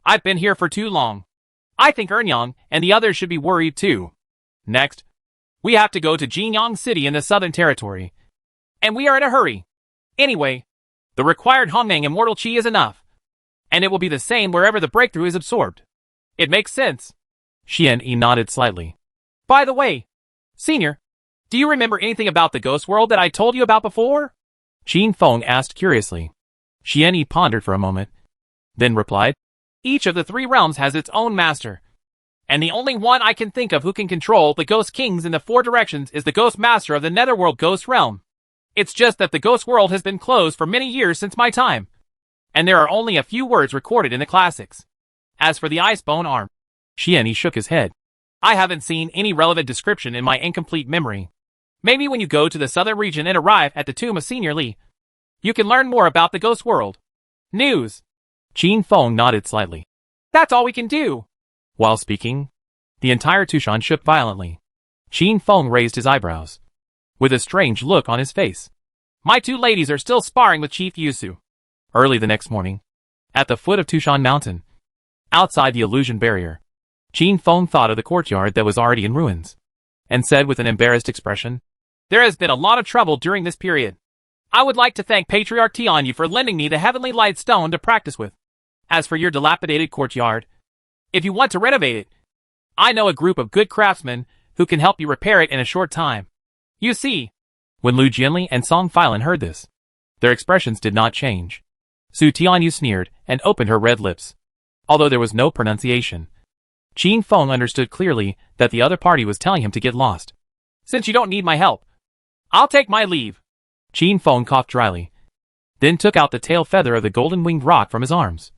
I've been here for too long. I think Ernyang and the others should be worried too. Next, we have to go to Jinyang City in the Southern Territory. And we are in a hurry. Anyway, the required Hongmeng immortal Qi is enough. And it will be the same wherever the breakthrough is absorbed. It makes sense. Xian Yi nodded slightly. By the way, Senior, do you remember anything about the ghost world that I told you about before? Qin Feng asked curiously. Xian Yi pondered for a moment, then replied, each of the 3 realms has its own master. And the only one I can think of who can control the ghost kings in the 4 directions is the ghost master of the Netherworld ghost realm. It's just that the ghost world has been closed for many years since my time. And there are only a few words recorded in the classics. As for the Icebone arm, Xian Yi shook his head. I haven't seen any relevant description in my incomplete memory. Maybe when you go to the southern region and arrive at the tomb of Senior Li, you can learn more about the ghost world. News. Qin Feng nodded slightly. That's all we can do. While speaking, the entire Tushan shook violently. Qin Feng raised his eyebrows, with a strange look on his face. My 2 ladies are still sparring with Chief Yusu. Early the next morning, at the foot of Tushan Mountain, outside the illusion barrier, Qin Feng thought of the courtyard that was already in ruins, and said with an embarrassed expression, there has been a lot of trouble during this period. I would like to thank Patriarch Tianyu for lending me the Heavenly Light Stone to practice with. As for your dilapidated courtyard, if you want to renovate it, I know a group of good craftsmen who can help you repair it in a short time. You see, when Lu Jianli and Song Filan heard this, their expressions did not change. Su Tianyu sneered and opened her red lips. Although there was no pronunciation, Qin Feng understood clearly that the other party was telling him to get lost. Since you don't need my help, I'll take my leave. Qin Feng coughed dryly, then took out the tail feather of the golden-winged rock from his arms,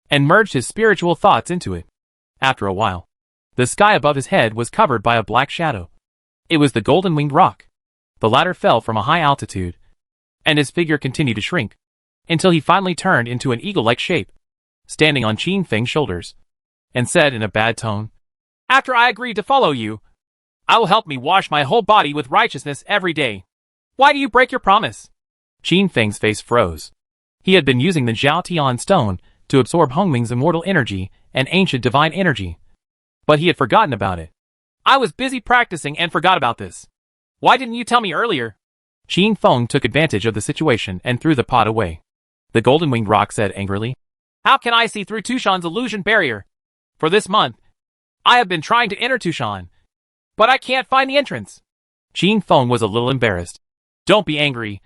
and merged his spiritual thoughts into it. After a while, the sky above his head was covered by a black shadow. It was the golden-winged rock. The latter fell from a high altitude, and his figure continued to shrink, until he finally turned into an eagle-like shape, standing on Qin Feng's shoulders, and said in a bad tone, after I agreed to follow you, I will help me wash my whole body with righteousness every day. Why do you break your promise? Qin Feng's face froze. He had been using the Jiaotian stone to absorb Hongmeng's immortal energy and ancient divine energy, but he had forgotten about it. I was busy practicing and forgot about this. Why didn't you tell me earlier? Qin Feng took advantage of the situation and threw the pot away. The golden-winged rock said angrily, how can I see through Tushan's illusion barrier? For this month, I have been trying to enter Tushan, but I can't find the entrance. Qin Feng was a little embarrassed. Don't be angry.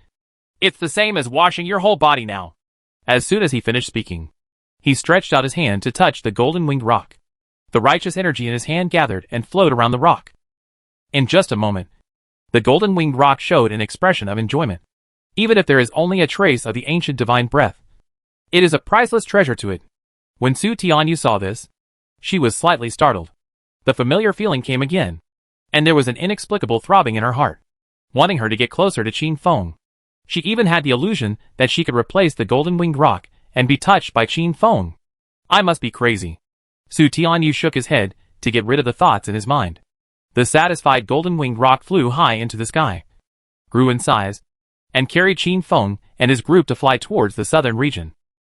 It's the same as washing your whole body now. As soon as he finished speaking, he stretched out his hand to touch the golden-winged rock. The righteous energy in his hand gathered and flowed around the rock. In just a moment, the golden-winged rock showed an expression of enjoyment. Even if there is only a trace of the ancient divine breath, it is a priceless treasure to it. When Su Tianyu saw this, she was slightly startled. The familiar feeling came again, and there was an inexplicable throbbing in her heart, wanting her to get closer to Qin Feng. She even had the illusion that she could replace the golden-winged rock and be touched by Qin Feng. I must be crazy. Su Tianyu shook his head to get rid of the thoughts in his mind. The satisfied golden-winged rock flew high into the sky. grew in size, and carried Qin Feng and his group to fly towards the southern region.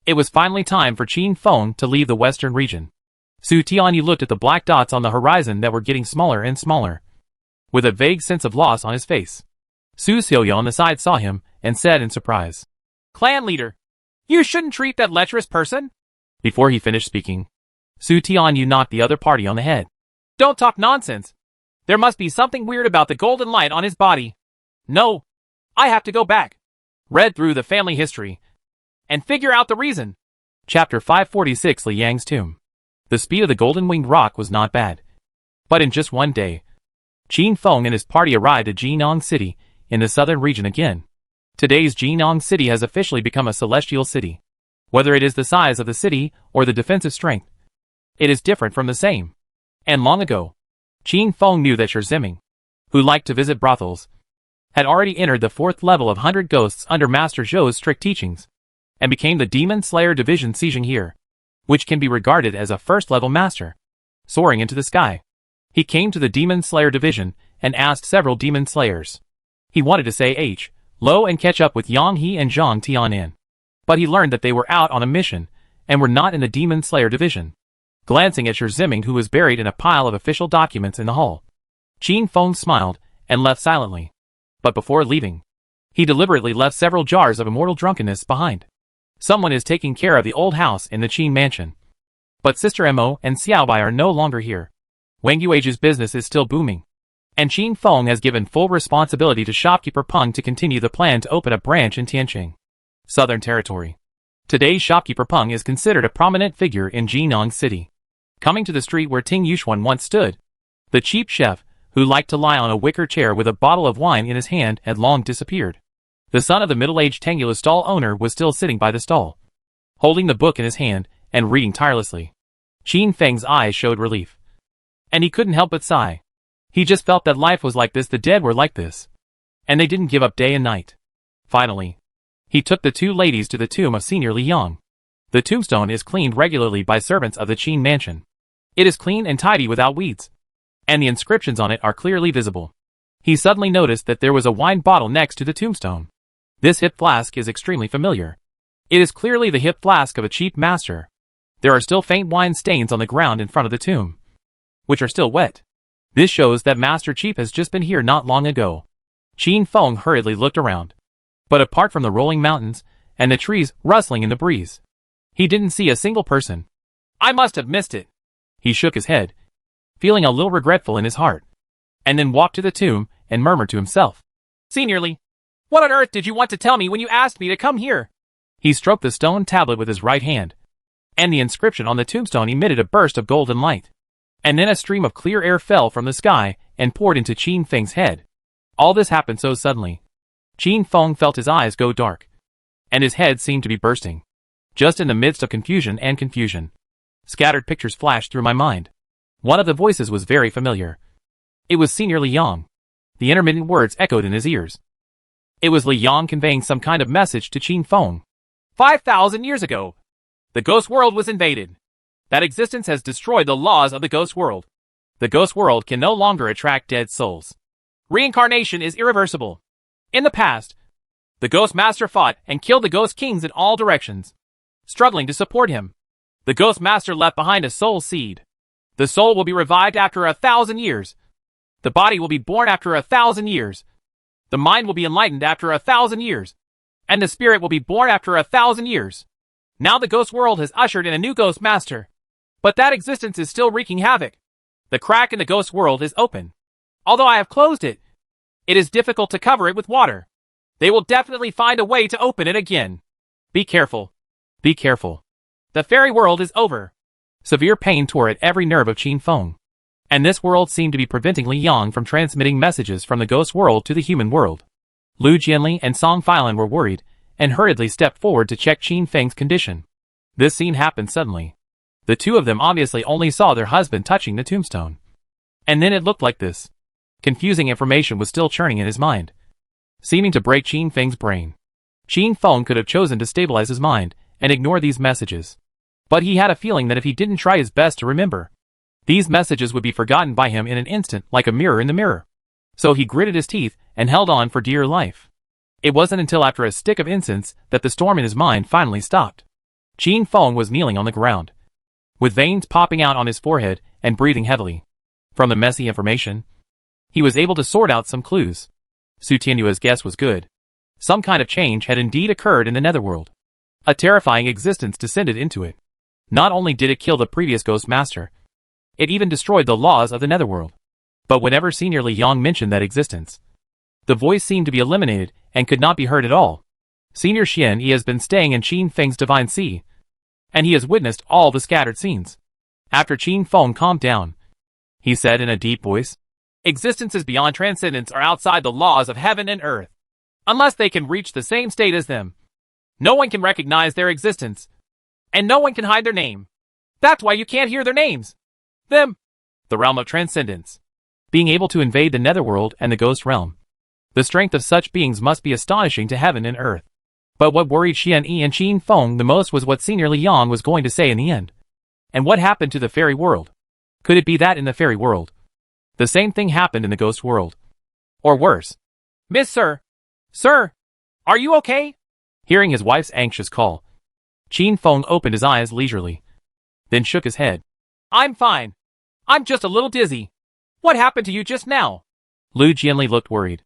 It was finally time for Qin Feng to leave the western region. Su Tianyu looked at the black dots on the horizon that were getting smaller and smaller, with a vague sense of loss on his face. Su Xiaoyu on the side saw him and said in surprise, "Clan leader, you shouldn't treat that lecherous person." Before he finished speaking, Su Tianyu knocked the other party on the head. "Don't talk nonsense. There must be something weird about the golden light on his body. No, I have to go back, read through the family history, and figure out the reason." Chapter 546, Li Yang's Tomb. The speed of the golden-winged rock was not bad. But in just one day, Qin Feng and his party arrived at Jinong City in the southern region again. Today's Jinong City has officially become a celestial city. Whether it is the size of the city or the defensive strength, it is different from the same. And long ago, Qin Feng knew that Shirziming, who liked to visit brothels, had already entered the 4th level of 100 Ghosts under Master Zhou's strict teachings, and became the Demon Slayer Division Sijing here, which can be regarded as a first-level master. Soaring into the sky, he came to the Demon Slayer Division and asked several Demon Slayers. He wanted to say hello and catch up with Yang He and Zhang Tianan, but he learned that they were out on a mission and were not in the Demon Slayer Division. Glancing at Shirziming, who was buried in a pile of official documents in the hall, Qin Feng smiled and left silently. But before leaving, he deliberately left several jars of immortal drunkenness behind. Someone is taking care of the old house in the Qin mansion. But Sister Mo and Xiaobai are no longer here. Wang Yueji's business is still booming, and Qin Feng has given full responsibility to shopkeeper Peng to continue the plan to open a branch in Tianqing, Southern Territory. Today's shopkeeper Peng is considered a prominent figure in Jinong City. Coming to the street where Ting Yuxuan once stood, the cheap chef, who liked to lie on a wicker chair with a bottle of wine in his hand, had long disappeared. The son of the middle-aged Tangula stall owner was still sitting by the stall, holding the book in his hand and reading tirelessly. Qin Feng's eyes showed relief, and he couldn't help but sigh. He just felt that life was like this, the dead were like this, and they didn't give up day and night. Finally, he took the two ladies to the tomb of Senior Li Yang. The tombstone is cleaned regularly by servants of the Qin mansion. It is clean and tidy without weeds, and the inscriptions on it are clearly visible. He suddenly noticed that there was a wine bottle next to the tombstone. This hip flask is extremely familiar. It is clearly the hip flask of a chief master. There are still faint wine stains on the ground in front of the tomb, which are still wet. This shows that Master Chief has just been here not long ago. Qin Feng hurriedly looked around, but apart from the rolling mountains and the trees rustling in the breeze, he didn't see a single person. "I must have missed it." He shook his head, feeling a little regretful in his heart, and then walked to the tomb and murmured to himself, "Senior Li, what on earth did you want to tell me when you asked me to come here?" He stroked the stone tablet with his right hand, and the inscription on the tombstone emitted a burst of golden light. And then a stream of clear air fell from the sky and poured into Qin Feng's head. All this happened so suddenly. Qin Feng felt his eyes go dark, and his head seemed to be bursting. Just in the midst of confusion, scattered pictures flashed through my mind. One of the voices was very familiar. It was Senior Li Yang. The intermittent words echoed in his ears. It was Li Yang conveying some kind of message to Qin Feng. 5,000 years ago, the ghost world was invaded. That existence has destroyed the laws of the ghost world. The ghost world can no longer attract dead souls. Reincarnation is irreversible. In the past, the ghost master fought and killed the ghost kings in all directions. Struggling to support him, the ghost master left behind a soul seed. The soul will be revived after 1,000 years. The body will be born after 1,000 years. The mind will be enlightened after 1,000 years. And the spirit will be born after 1,000 years. Now the ghost world has ushered in a new ghost master. But that existence is still wreaking havoc. The crack in the ghost world is open. Although I have closed it, it is difficult to cover it with water. They will definitely find a way to open it again. Be careful. Be careful. The fairy world is over. Severe pain tore at every nerve of Qin Feng, and this world seemed to be preventing Li Yang from transmitting messages from the ghost world to the human world. Lu Jianli and Song Filan were worried and hurriedly stepped forward to check Qin Feng's condition. This scene happened suddenly. The two of them obviously only saw their husband touching the tombstone. And then it looked like this. Confusing information was still churning in his mind, seeming to break Qin Feng's brain. Qin Feng could have chosen to stabilize his mind and ignore these messages, but he had a feeling that if he didn't try his best to remember, these messages would be forgotten by him in an instant, like a mirror in the mirror. So he gritted his teeth and held on for dear life. It wasn't until after a stick of incense that the storm in his mind finally stopped. Qin Feng was kneeling on the ground, with veins popping out on his forehead and breathing heavily. From the messy information, he was able to sort out some clues. Su Tianyue's guess was good. Some kind of change had indeed occurred in the netherworld. A terrifying existence descended into it. Not only did it kill the previous Ghost Master, it even destroyed the laws of the netherworld. But whenever Senior Li Yong mentioned that existence, the voice seemed to be eliminated and could not be heard at all. Senior Xian Yi has been staying in Qin Feng's Divine Sea, and he has witnessed all the scattered scenes. After Qin Feng calmed down, he said in a deep voice, "Existences beyond transcendence are outside the laws of heaven and earth. Unless they can reach the same state as them, no one can recognize their existence, and no one can hide their name. That's why you can't hear their names. Them. The realm of transcendence. Being able to invade the netherworld and the ghost realm. The strength of such beings must be astonishing to heaven and earth." But what worried Xian Yi and Qin Feng the most was what Senior Li Yong was going to say in the end. And what happened to the fairy world? Could it be that in the fairy world, the same thing happened in the ghost world? Or worse? "Miss Sir! Sir! Are you okay?" Hearing his wife's anxious call, Qin Feng opened his eyes leisurely, then shook his head. "I'm fine. I'm just a little dizzy. What happened to you just now?" Lu Jianli looked worried.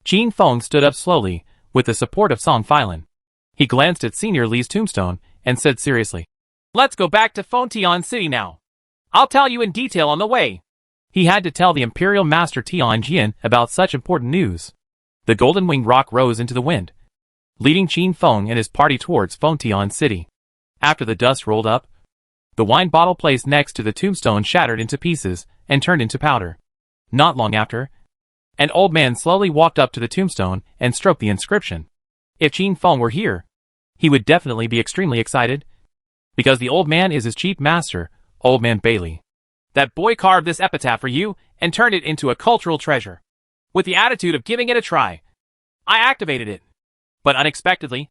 Qin Feng stood up slowly, with the support of Song Filan. He glanced at Senior Li's tombstone and said seriously, "Let's go back to Fontian City now. I'll tell you in detail on the way." He had to tell the Imperial Master Tian Jian about such important news. The golden winged rock rose into the wind, leading Qin Feng and his party towards Fontian City. After the dust rolled up, the wine bottle placed next to the tombstone shattered into pieces and turned into powder. Not long after, an old man slowly walked up to the tombstone and stroked the inscription. If Qin Feng were here, he would definitely be extremely excited, because the old man is his chief master, Old Man Bailey. That boy carved this epitaph for you and turned it into a cultural treasure. With the attitude of giving it a try, I activated it. But unexpectedly,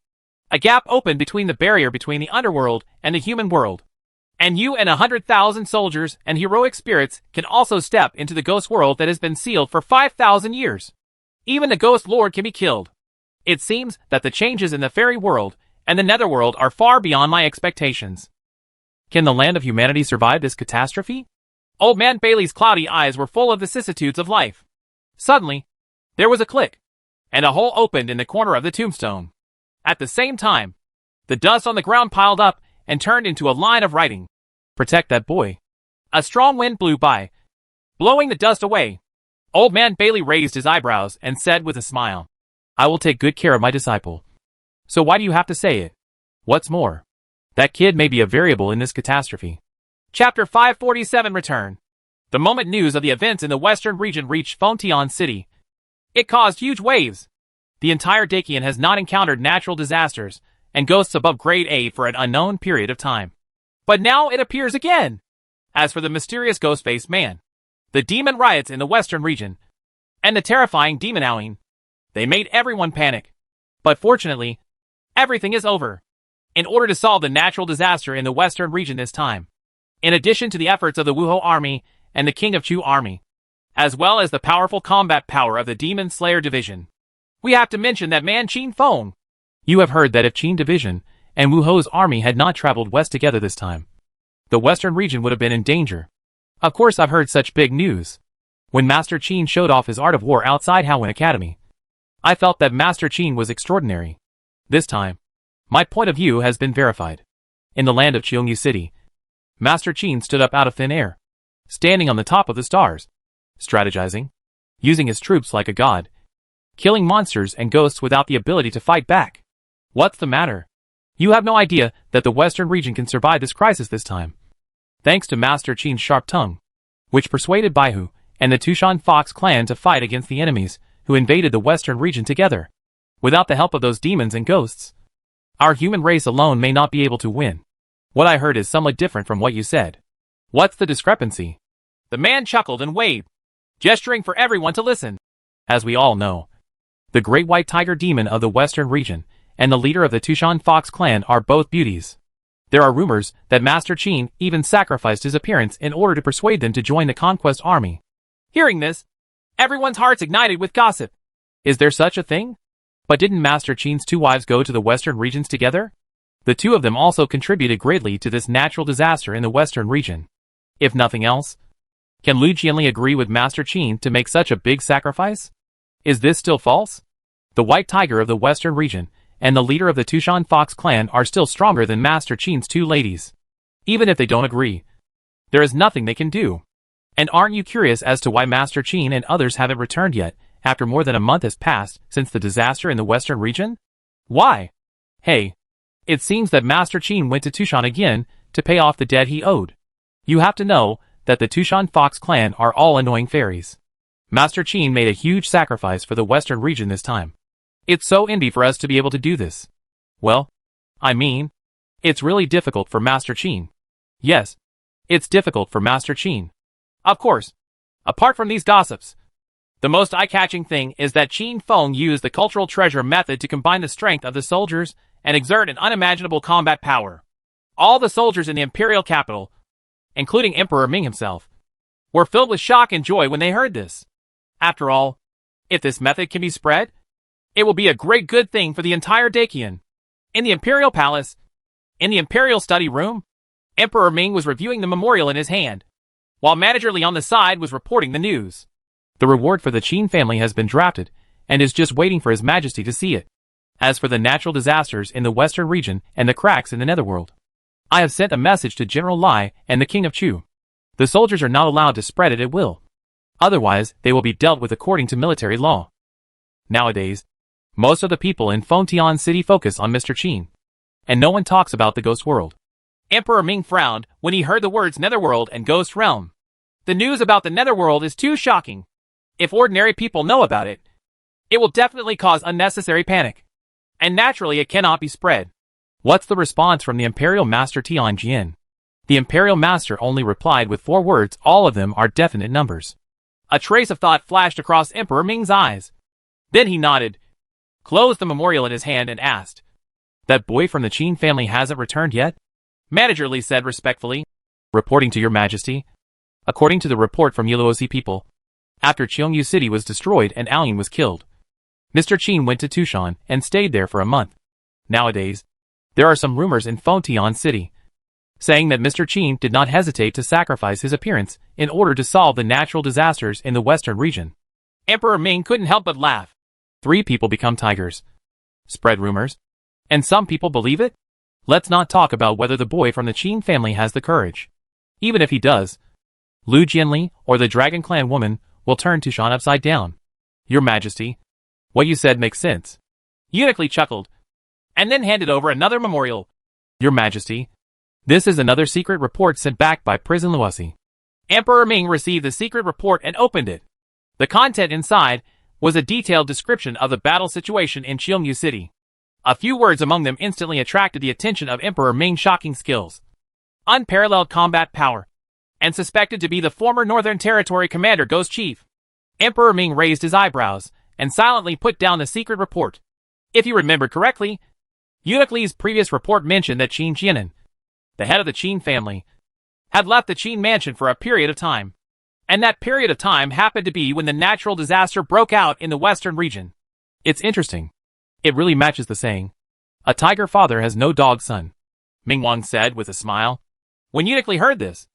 a gap opened between the barrier between the underworld and the human world. And you and 100,000 soldiers and heroic spirits can also step into the ghost world that has been sealed for 5,000 years. Even the Ghost Lord can be killed. It seems that the changes in the fairy world and the netherworld are far beyond my expectations. Can the land of humanity survive this catastrophe?" Old Man Bailey's cloudy eyes were full of vicissitudes of life. Suddenly, there was a click, and a hole opened in the corner of the tombstone. At the same time, the dust on the ground piled up and turned into a line of writing. "Protect that boy." A strong wind blew by, blowing the dust away. Old Man Bailey raised his eyebrows and said with a smile, "I will take good care of my disciple. So why do you have to say it? What's more, that kid may be a variable in this catastrophe." Chapter 547 Return. The moment news of the events in the western region reached Fontian City, it caused huge waves. The entire Dacian has not encountered natural disasters and ghosts above grade A for an unknown period of time. But now it appears again. As for the mysterious ghost-faced man, the demon riots in the western region, and the terrifying demon Owing, they made everyone panic. But fortunately, everything is over. In order to solve the natural disaster in the western region this time, in addition to the efforts of the Wuhou army and the King of Chu army, as well as the powerful combat power of the Demon Slayer division, we have to mention that man Qin Feng. You have heard that if Qin division and Wuhou's army had not traveled west together this time, the western region would have been in danger. Of course I've heard such big news. When Master Qin showed off his art of war outside Howin Academy, I felt that Master Qin was extraordinary. This time, my point of view has been verified. In the land of Cheongyu City, Master Qin stood up out of thin air, standing on the top of the stars, strategizing, using his troops like a god, killing monsters and ghosts without the ability to fight back. What's the matter? You have no idea that the western region can survive this crisis this time. Thanks to Master Qin's sharp tongue, which persuaded Baihu and the Tushan Fox clan to fight against the enemies who invaded the western region together. Without the help of those demons and ghosts, our human race alone may not be able to win. What I heard is somewhat different from what you said. What's the discrepancy? The man chuckled and waved, gesturing for everyone to listen. As we all know, the Great White Tiger Demon of the western region and the leader of the Tushan Fox clan are both beauties. There are rumors that Master Qin even sacrificed his appearance in order to persuade them to join the conquest army. Hearing this, everyone's hearts ignited with gossip. Is there such a thing? But didn't Master Qin's two wives go to the western regions together? The two of them also contributed greatly to this natural disaster in the western region. If nothing else, can Lu Jianli agree with Master Qin to make such a big sacrifice? Is this still false? The White Tiger of the western region and the leader of the Tushan Fox clan are still stronger than Master Qin's two ladies. Even if they don't agree, there is nothing they can do. And aren't you curious as to why Master Qin and others haven't returned yet, after more than a month has passed since the disaster in the western region? Why? Hey, it seems that Master Qin went to Tushan again to pay off the debt he owed. You have to know that the Tushan Fox clan are all annoying fairies. Master Qin made a huge sacrifice for the western region this time. It's so indie for us to be able to do this. Well, I mean, it's really difficult for Master Qin. Yes, it's difficult for Master Qin. Of course, apart from these gossips, the most eye-catching thing is that Qin Feng used the cultural treasure method to combine the strength of the soldiers and exert an unimaginable combat power. All the soldiers in the imperial capital, including Emperor Ming himself, were filled with shock and joy when they heard this. After all, if this method can be spread, it will be a great good thing for the entire Dacian. In the imperial palace, in the imperial study room, Emperor Ming was reviewing the memorial in his hand, while Manager Li on the side was reporting the news. The reward for the Qin family has been drafted, and is just waiting for His Majesty to see it. As for the natural disasters in the western region and the cracks in the netherworld, I have sent a message to General Lai and the King of Chu. The soldiers are not allowed to spread it at will. Otherwise, they will be dealt with according to military law. Nowadays, most of the people in Fengtian City focus on Mr. Qin, and no one talks about the ghost world. Emperor Ming frowned when he heard the words netherworld and ghost realm. The news about the netherworld is too shocking. If ordinary people know about it, it will definitely cause unnecessary panic. And naturally it cannot be spread. What's the response from the Imperial Master Tianjin? The Imperial Master only replied with 4 words, all of them are definite numbers. A trace of thought flashed across Emperor Ming's eyes. Then he nodded, closed the memorial in his hand and asked, "That boy from the Qin family hasn't returned yet?" Manager Li said respectfully, "Reporting to your Majesty, according to the report from Yiluosi people, after Cheongyu City was destroyed and Aoyun was killed, Mr. Qin went to Tushan and stayed there for a month. Nowadays, there are some rumors in Fengtian City, saying that Mr. Qin did not hesitate to sacrifice his appearance in order to solve the natural disasters in the western region." Emperor Ming couldn't help but laugh. 3 people become tigers. Spread rumors. And some people believe it? Let's not talk about whether the boy from the Qin family has the courage. Even if he does, Lu Jianli or the Dragon Clan woman will turn Tushan upside down. Your Majesty, what you said makes sense. Eunuch Li chuckled, and then handed over another memorial. Your Majesty, this is another secret report sent back by Prison Luosi. Emperor Ming received the secret report and opened it. The content inside was a detailed description of the battle situation in Cheongyu City. A few words among them instantly attracted the attention of Emperor Ming's shocking skills. Unparalleled combat power, and suspected to be the former Northern Territory Commander Ghost Chief. Emperor Ming raised his eyebrows and silently put down the secret report. If you remember correctly, Eunuch Li's previous report mentioned that Qin Jianan, the head of the Qin family, had left the Qin mansion for a period of time. And that period of time happened to be when the natural disaster broke out in the western region. It's interesting. It really matches the saying, "A tiger father has no dog son," Ming Wang said with a smile. When Eunuch Li heard this,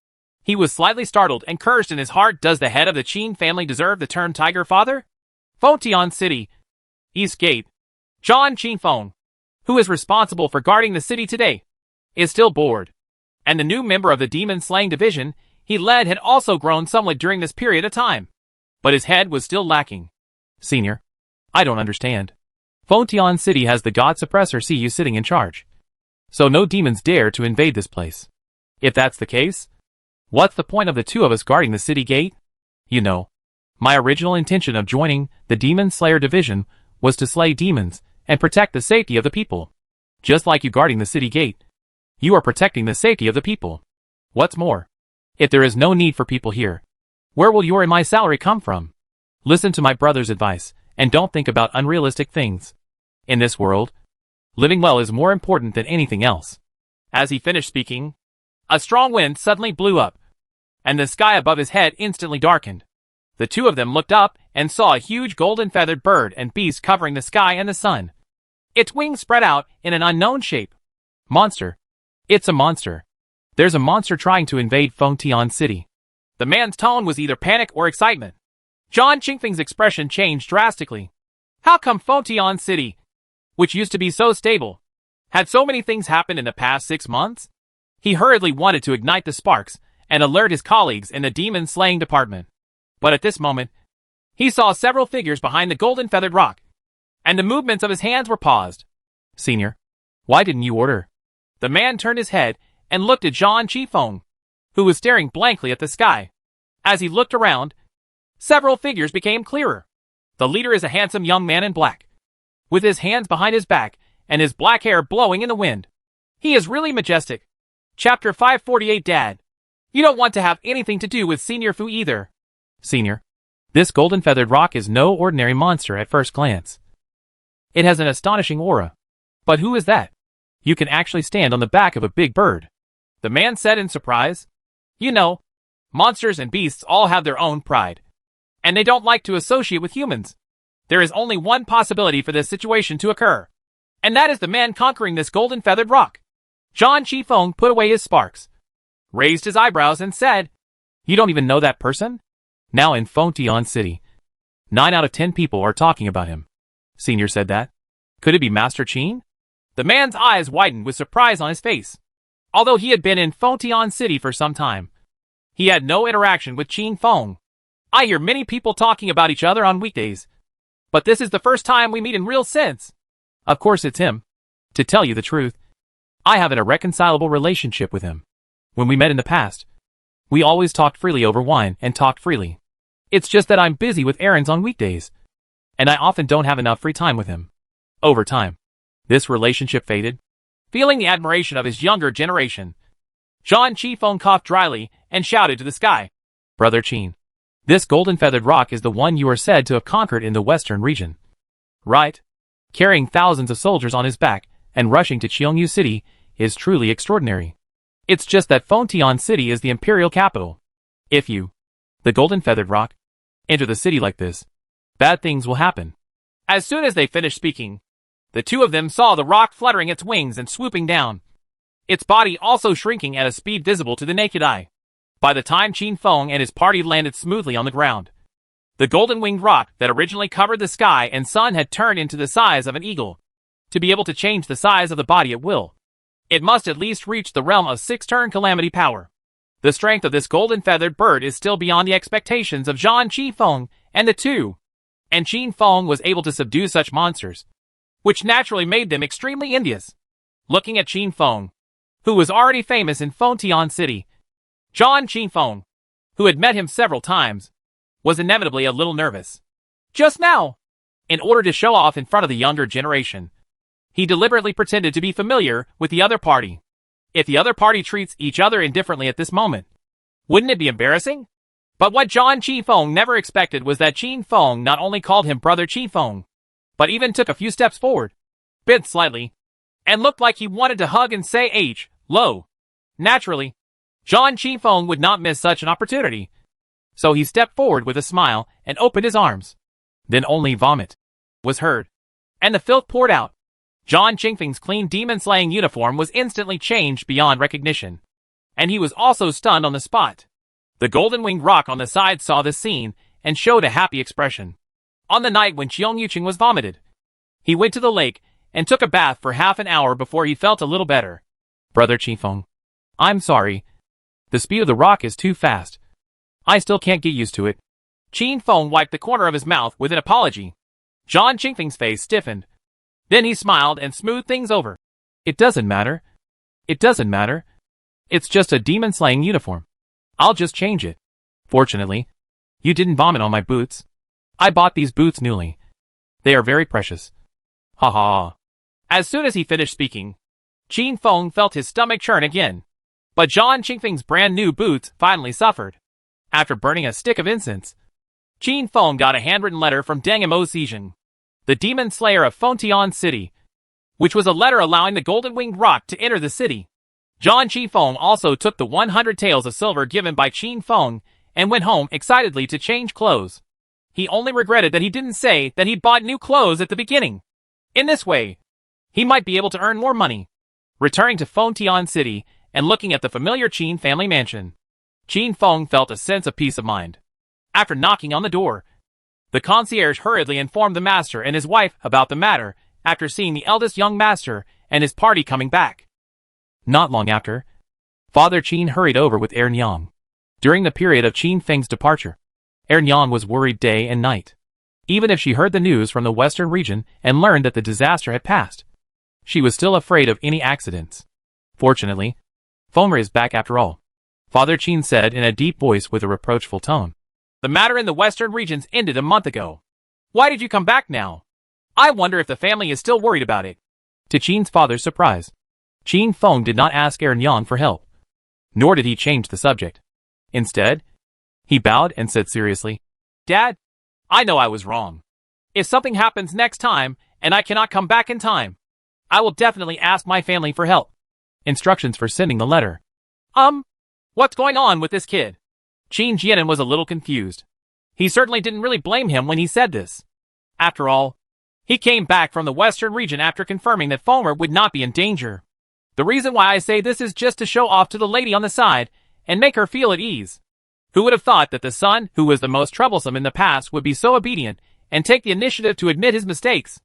he was slightly startled and cursed in his heart, does the head of the Qin family deserve the term tiger father? Fengtian City, East Gate, Zhan Qinfeng, who is responsible for guarding the city today, is still bored. And the new member of the demon slaying division he led had also grown somewhat during this period of time. But his head was still lacking. Senior, I don't understand. Fengtian City has the God Suppressor CU sitting in charge, so no demons dare to invade this place. If that's the case, what's the point of the 2 of us guarding the city gate? You know, my original intention of joining the Demon Slayer division was to slay demons and protect the safety of the people. Just like you guarding the city gate, you are protecting the safety of the people. What's more, if there is no need for people here, where will your and my salary come from? Listen to my brother's advice, and don't think about unrealistic things. In this world, living well is more important than anything else. As he finished speaking, a strong wind suddenly blew up, and the sky above his head instantly darkened. The two of them looked up and saw a huge golden-feathered bird and beast covering the sky and the sun. Its wings spread out in an unknown shape. Monster. It's a monster. There's a monster trying to invade Fengtian City. The man's tone was either panic or excitement. Zhang Qingfeng's expression changed drastically. How come Fengtian City, which used to be so stable, had so many things happen in the past 6 months? He hurriedly wanted to ignite the sparks and alert his colleagues in the demon-slaying department. But at this moment, he saw several figures behind the golden-feathered rock, and the movements of his hands were paused. Senior, why didn't you order? The man turned his head and looked at Zhang Qifeng, who was staring blankly at the sky. As he looked around, several figures became clearer. The leader is a handsome young man in black, with his hands behind his back and his black hair blowing in the wind. He is really majestic. Chapter 548 Dad. You don't want to have anything to do with Senior Fu either. Senior, this golden-feathered rock is no ordinary monster at first glance. It has an astonishing aura. But who is that? You can actually stand on the back of a big bird. The man said in surprise. You know, monsters and beasts all have their own pride, and they don't like to associate with humans. There is only one possibility for this situation to occur, and that is the man conquering this golden-feathered rock. Zhang Qifeng put away his sparks, raised his eyebrows and said, You don't even know that person? Now in Fengtian City, 9 out of 10 people are talking about him. Senior said that. Could it be Master Qin? The man's eyes widened with surprise on his face. Although he had been in Fengtian City for some time, he had no interaction with Qin Feng. I hear many people talking about each other on weekdays, but this is the first time we meet in real sense. Of course it's him. To tell you the truth, I have an irreconcilable relationship with him. When we met in the past, we always talked freely over wine and talked freely. It's just that I'm busy with errands on weekdays, and I often don't have enough free time with him. Over time, this relationship faded. Feeling the admiration of his younger generation, Zhang Qifeng coughed dryly and shouted to the sky. Brother Qin, this golden-feathered rock is the one you are said to have conquered in the western region. Right? Carrying thousands of soldiers on his back and rushing to Qiongyu City is truly extraordinary. It's just that Fengtian City is the imperial capital. If you, the golden-feathered rock, enter the city like this, bad things will happen. As soon as they finished speaking, the two of them saw the rock fluttering its wings and swooping down, its body also shrinking at a speed visible to the naked eye. By the time Qin Feng and his party landed smoothly on the ground, the golden-winged rock that originally covered the sky and sun had turned into the size of an eagle. To be able to change the size of the body at will, it must at least reach the realm of 6-turn calamity power. The strength of this golden-feathered bird is still beyond the expectations of Zhang Qifeng and the two, and Qin Feng was able to subdue such monsters, which naturally made them extremely envious. Looking at Qin Feng, who was already famous in Fengtian City, Zhang Qifeng, who had met him several times, was inevitably a little nervous. Just now, in order to show off in front of the younger generation, he deliberately pretended to be familiar with the other party. If the other party treats each other indifferently at this moment, wouldn't it be embarrassing? But what Zhang Qifeng never expected was that Qin Feng not only called him Brother Qifeng, but even took a few steps forward, bent slightly, and looked like he wanted to hug and say hello. Naturally, Zhang Qifeng would not miss such an opportunity, so he stepped forward with a smile and opened his arms. Then only vomit was heard, and the filth poured out. Zhang Qingfeng's clean demon-slaying uniform was instantly changed beyond recognition, and he was also stunned on the spot. The golden-winged rock on the side saw this scene and showed a happy expression. On the night when Qiong Yuqing was vomited, he went to the lake and took a bath for half an hour before he felt a little better. Brother Qifeng, I'm sorry. The speed of the rock is too fast. I still can't get used to it. Qin Feng wiped the corner of his mouth with an apology. Zhang Qingfeng's face stiffened. Then he smiled and smoothed things over. It doesn't matter. It doesn't matter. It's just a demon-slaying uniform. I'll just change it. Fortunately, you didn't vomit on my boots. I bought these boots newly. They are very precious. Ha ha. As soon as he finished speaking, Qin Feng felt his stomach churn again. But Zhang Qingfeng's brand new boots finally suffered. After burning a stick of incense, Qin Feng got a handwritten letter from Deng Mo Xijin, the demon slayer of Fengtian City, which was a letter allowing the golden-winged rock to enter the city. Zhang Qifeng also took the 100 taels of silver given by Qin Feng and went home excitedly to change clothes. He only regretted that he didn't say that he'd bought new clothes at the beginning. In this way, he might be able to earn more money. Returning to Fontian City and looking at the familiar Qin family mansion, Qin Feng felt a sense of peace of mind. After knocking on the door, the concierge hurriedly informed the master and his wife about the matter after seeing the eldest young master and his party coming back. Not long after, Father Qin hurried over with Ern Yang. During the period of Qin Feng's departure, Ern Yang was worried day and night. Even if she heard the news from the western region and learned that the disaster had passed, she was still afraid of any accidents. Fortunately, Feng'er is back after all, Father Qin said in a deep voice with a reproachful tone. The matter in the western regions ended a month ago. Why did you come back now? I wonder if the family is still worried about it. To Qin's father's surprise, Qin Feng did not ask Ern Yang for help, nor did he change the subject. Instead, he bowed and said seriously, Dad, I know I was wrong. If something happens next time and I cannot come back in time, I will definitely ask my family for help. Instructions for sending the letter. What's going on with this kid? Qin Jianan was a little confused. He certainly didn't really blame him when he said this. After all, he came back from the western region after confirming that Feng'er would not be in danger. The reason why I say this is just to show off to the lady on the side and make her feel at ease. Who would have thought that the son, who was the most troublesome in the past, would be so obedient and take the initiative to admit his mistakes?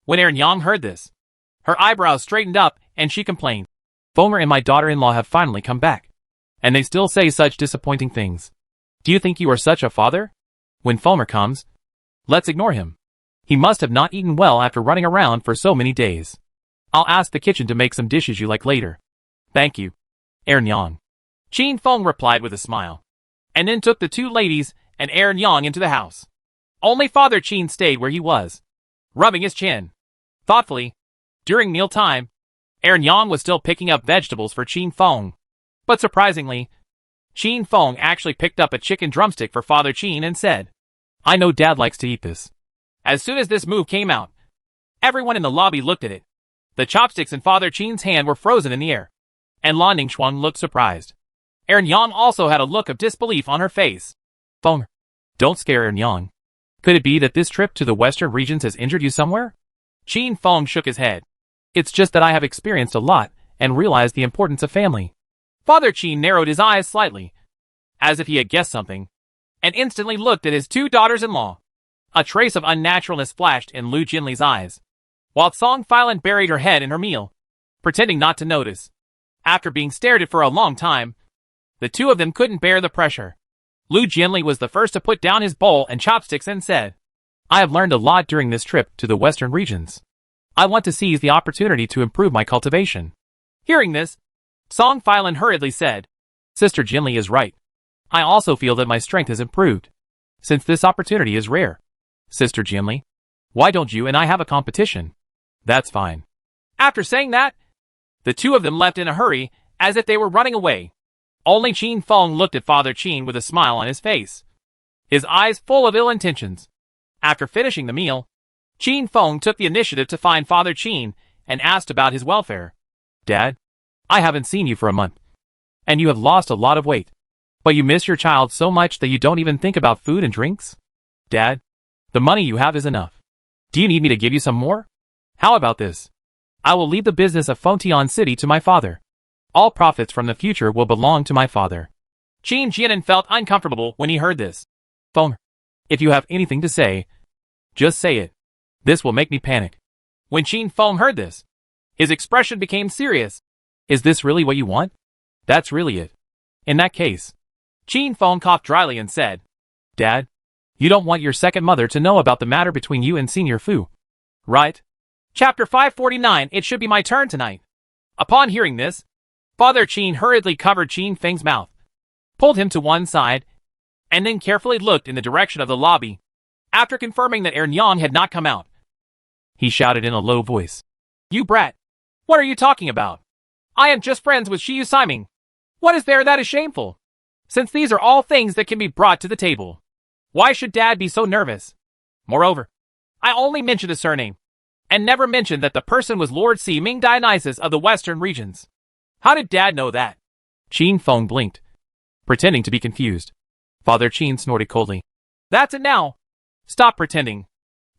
When Ern Yang heard this, her eyebrows straightened up and she complained. Feng'er and my daughter-in-law have finally come back, and they still say such disappointing things. Do you think you are such a father? When Feng'er comes, let's ignore him. He must have not eaten well after running around for so many days. I'll ask the kitchen to make some dishes you like later. Thank you, Ern Yang. Qin Feng replied with a smile, and then took the two ladies and Ern Yang into the house. Only Father Qin stayed where he was, rubbing his chin. Thoughtfully, during mealtime, Ern Yang was still picking up vegetables for Qin Feng. But surprisingly, Qin Feng actually picked up a chicken drumstick for Father Qin and said, I know Dad likes to eat this. As soon as this move came out, everyone in the lobby looked at it. The chopsticks in Father Qin's hand were frozen in the air, and Lan Ningxuan looked surprised. Ern Yang also had a look of disbelief on her face. Feng'er, don't scare Ern Yang. Could it be that this trip to the western regions has injured you somewhere? Qin Feng shook his head. It's just that I have experienced a lot and realized the importance of family. Father Qin narrowed his eyes slightly, as if he had guessed something, and instantly looked at his two daughters-in-law. A trace of unnaturalness flashed in Lu Jinli's eyes, while Song Filan buried her head in her meal, pretending not to notice. After being stared at for a long time, the two of them couldn't bear the pressure. Lu Jinli was the first to put down his bowl and chopsticks and said, I have learned a lot during this trip to the western regions. I want to seize the opportunity to improve my cultivation. Hearing this, Song Filan hurriedly said, Sister Jinli is right. I also feel that my strength has improved, since this opportunity is rare. Sister Jinli, why don't you and I have a competition? That's fine. After saying that, the two of them left in a hurry, as if they were running away. Only Qin Feng looked at Father Qin with a smile on his face, his eyes full of ill intentions. After finishing the meal, Qin Feng took the initiative to find Father Qin and asked about his welfare. Dad, I haven't seen you for a month, and you have lost a lot of weight. But you miss your child so much that you don't even think about food and drinks? Dad, the money you have is enough. Do you need me to give you some more? How about this? I will leave the business of Fontian City to my father. All profits from the future will belong to my father. Qin Jianan felt uncomfortable when he heard this. Feng'er, if you have anything to say, just say it. This will make me panic. When Qin Feng heard this, his expression became serious. Is this really what you want? That's really it. In that case, Qin Feng coughed dryly and said, Dad, you don't want your second mother to know about the matter between you and Senior Fu, right? Chapter 549. It should be my turn tonight. Upon hearing this, Father Qin hurriedly covered Qin Feng's mouth, pulled him to one side, and then carefully looked in the direction of the lobby. After confirming that Ern Yang had not come out, he shouted in a low voice, You brat! What are you talking about? I am just friends with Shiyu Siming. What is there that is shameful? Since these are all things that can be brought to the table, why should Dad be so nervous? Moreover, I only mentioned a surname, and never mentioned that the person was Lord Si Ming Dionysus of the western regions. How did Dad know that? Qin Feng blinked, pretending to be confused. Father Qin snorted coldly. That's it now. Stop pretending.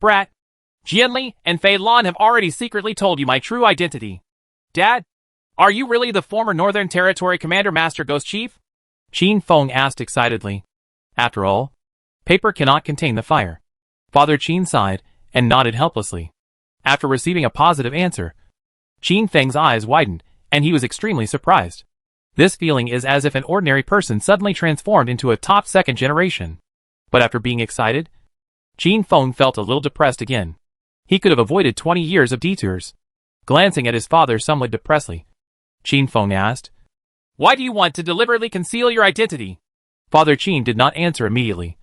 Brat. Jianli and Fei Lan have already secretly told you my true identity. Dad, are you really the former Northern Territory Commander Master Ghost Chief? Qin Feng asked excitedly. After all, paper cannot contain the fire. Father Qin sighed and nodded helplessly. After receiving a positive answer, Qin Feng's eyes widened, and he was extremely surprised. This feeling is as if an ordinary person suddenly transformed into a top second generation. But after being excited, Qin Feng felt a little depressed again. He could have avoided 20 years of detours. Glancing at his father somewhat depressedly, Qin Feng asked, Why do you want to deliberately conceal your identity? Father Qin did not answer immediately,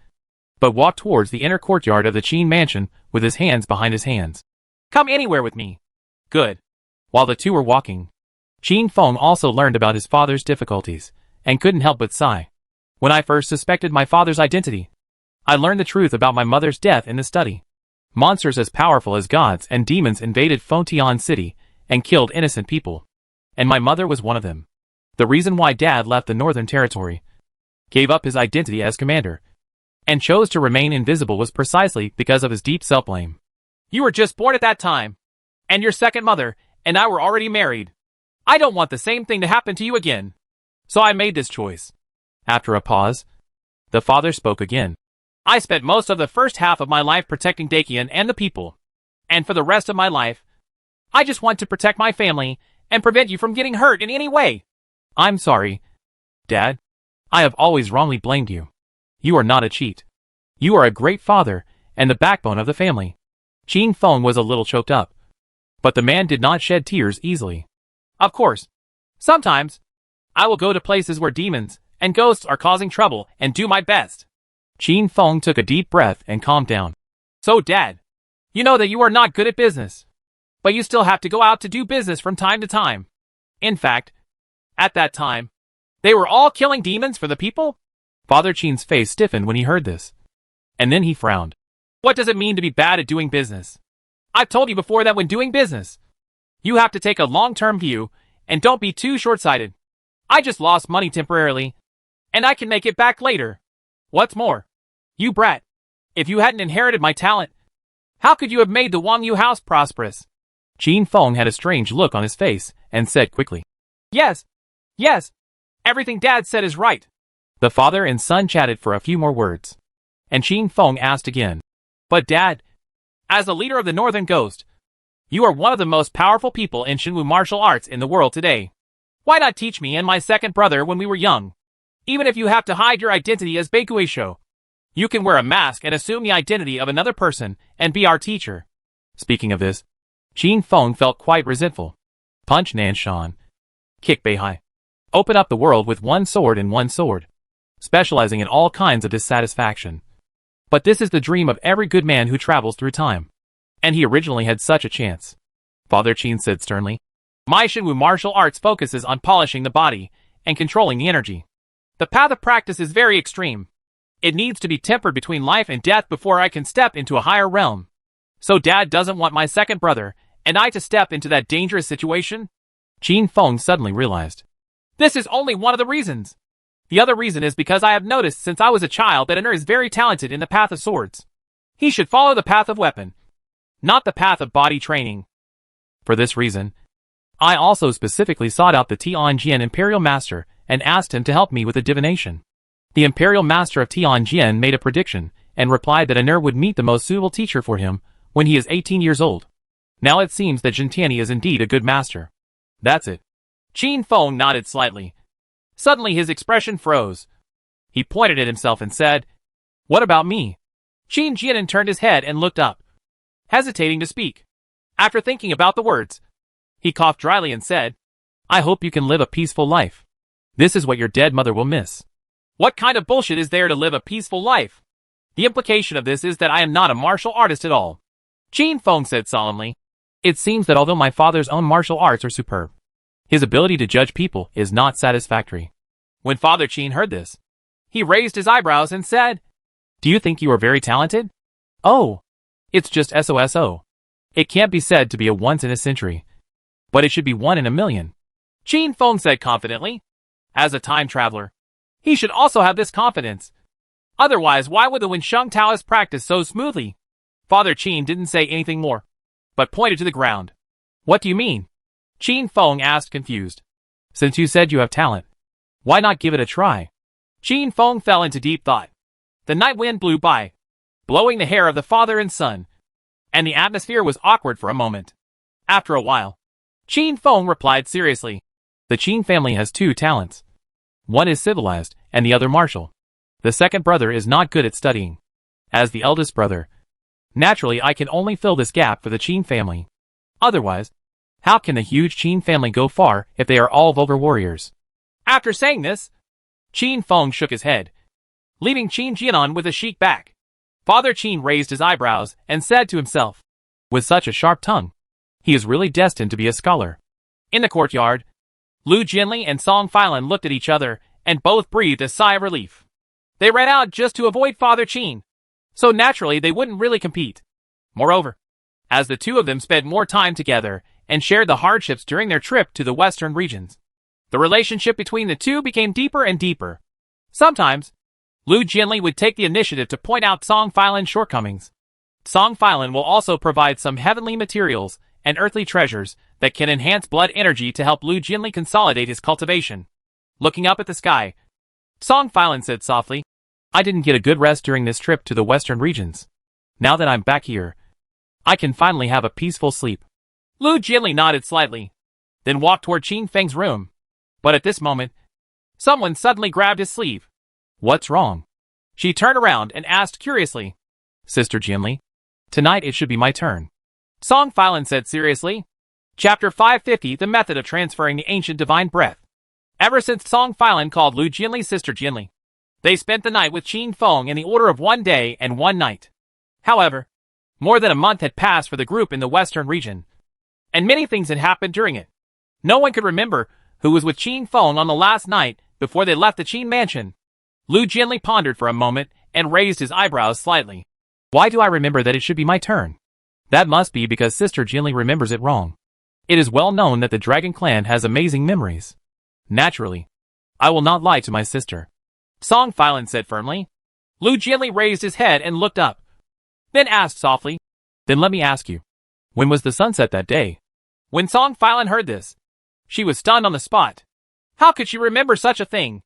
but walked towards the inner courtyard of the Qin mansion with his hands behind his hands. Come anywhere with me. Good. While the two were walking, Qin Feng also learned about his father's difficulties, and couldn't help but sigh. When I first suspected my father's identity, I learned the truth about my mother's death in the study. Monsters as powerful as gods and demons invaded Fontian City and killed innocent people. And my mother was one of them. The reason why Dad left the Northern Territory, gave up his identity as commander, and chose to remain invisible was precisely because of his deep self-blame. You were just born at that time, and your second mother and I were already married. I don't want the same thing to happen to you again. So I made this choice. After a pause, the father spoke again. I spent most of the first half of my life protecting Dakian and the people. And for the rest of my life, I just want to protect my family and prevent you from getting hurt in any way. I'm sorry, Dad. I have always wrongly blamed you. You are not a cheat. You are a great father and the backbone of the family. Qin Feng was a little choked up, but the man did not shed tears easily. Of course, sometimes I will go to places where demons and ghosts are causing trouble and do my best. Qin Feng took a deep breath and calmed down. So Dad, you know that you are not good at business, but you still have to go out to do business from time to time. In fact, at that time, they were all killing demons for the people? Father Qin's face stiffened when he heard this, and then he frowned. What does it mean to be bad at doing business? I've told you before that when doing business, you have to take a long-term view and don't be too short-sighted. I just lost money temporarily, and I can make it back later. What's more, you brat, if you hadn't inherited my talent, how could you have made the Wang Yu house prosperous? Qin Feng had a strange look on his face and said quickly, Yes, everything Dad said is right. The father and son chatted for a few more words, and Qin Feng asked again, But Dad, as the leader of the Northern Ghost, you are one of the most powerful people in Shenwu martial arts in the world today. Why not teach me and my second brother when we were young? Even if you have to hide your identity as Beiguisho, you can wear a mask and assume the identity of another person and be our teacher. Speaking of this, Qin Feng felt quite resentful. Punch Nanshan. Kick Beihai. Open up the world with one sword and one sword, specializing in all kinds of dissatisfaction. But this is the dream of every good man who travels through time. And he originally had such a chance. Father Qin said sternly, My Shenwu martial arts focuses on polishing the body and controlling the energy. The path of practice is very extreme. It needs to be tempered between life and death before I can step into a higher realm. So Dad doesn't want my second brother and I to step into that dangerous situation? Qin Feng suddenly realized. This is only one of the reasons. The other reason is because I have noticed since I was a child that Enner is very talented in the path of swords. He should follow the path of weapon, not the path of body training. For this reason, I also specifically sought out the Tianjian Imperial Master and asked him to help me with a divination. The Imperial Master of Tianjian made a prediction and replied that Enner would meet the most suitable teacher for him when he is 18 years old. Now it seems that Jin Tianyi is indeed a good master. That's it. Qin Feng nodded slightly. Suddenly his expression froze. He pointed at himself and said, What about me? Qin Jianan turned his head and looked up, hesitating to speak. After thinking about the words, he coughed dryly and said, I hope you can live a peaceful life. This is what your dead mother will miss. What kind of bullshit is there to live a peaceful life? The implication of this is that I am not a martial artist at all. Qin Feng said solemnly. It seems that although my father's own martial arts are superb, his ability to judge people is not satisfactory. When Father Qin heard this, he raised his eyebrows and said, Do you think you are very talented? Oh, it's just SOSO. It can't be said to be a once in a century, but it should be 1 in a million. Qin Feng said confidently. As a time traveler, he should also have this confidence. Otherwise, why would the Wensheng Taoist practice so smoothly? Father Qin didn't say anything more, but pointed to the ground. What do you mean? Qin Feng asked, confused. Since you said you have talent, why not give it a try? Qin Feng fell into deep thought. The night wind blew by, blowing the hair of the father and son, and the atmosphere was awkward for a moment. After a while, Qin Feng replied seriously. The Qin family has two talents. One is civilized, and the other martial. The second brother is not good at studying. As the eldest brother, naturally I can only fill this gap for the Qin family. Otherwise, how can the huge Qin family go far if they are all vulgar warriors? After saying this, Qin Feng shook his head, leaving Qin Jianan with a chic back. Father Qin raised his eyebrows and said to himself, with such a sharp tongue, he is really destined to be a scholar. In the courtyard, Lu Jinli and Song Filan looked at each other and both breathed a sigh of relief. They ran out just to avoid Father Qin, so naturally they wouldn't really compete. Moreover, as the two of them spent more time together and shared the hardships during their trip to the western regions, the relationship between the two became deeper and deeper. Sometimes, Lu Jinli would take the initiative to point out Song Filan's shortcomings. Song Filan will also provide some heavenly materials and earthly treasures that can enhance blood energy to help Lu Jinli consolidate his cultivation. Looking up at the sky, Song Filan said softly, I didn't get a good rest during this trip to the western regions. Now that I'm back here, I can finally have a peaceful sleep. Lu Jinli nodded slightly, then walked toward Qin Feng's room. But at this moment, someone suddenly grabbed his sleeve. What's wrong? She turned around and asked curiously. Sister Jinli, tonight it should be my turn. Song Filan said seriously. Chapter 550, The Method of Transferring the Ancient Divine Breath. Ever since Song Filan called Lu Jinli Sister Jinli, they spent the night with Qin Feng in the order of 1 day and 1 night. However, more than a month had passed for the group in the western region, and many things had happened during it. No one could remember who was with Qin Feng on the last night before they left the Qin mansion. Lu Jinli pondered for a moment and raised his eyebrows slightly. Why do I remember that it should be my turn? That must be because Sister Jinli remembers it wrong. It is well known that the Dragon Clan has amazing memories. Naturally, I will not lie to my sister. Song Filan said firmly. Lu Jinli raised his head and looked up, then asked softly, Then let me ask you, when was the sunset that day? When Song Filan heard this, she was stunned on the spot. How could she remember such a thing?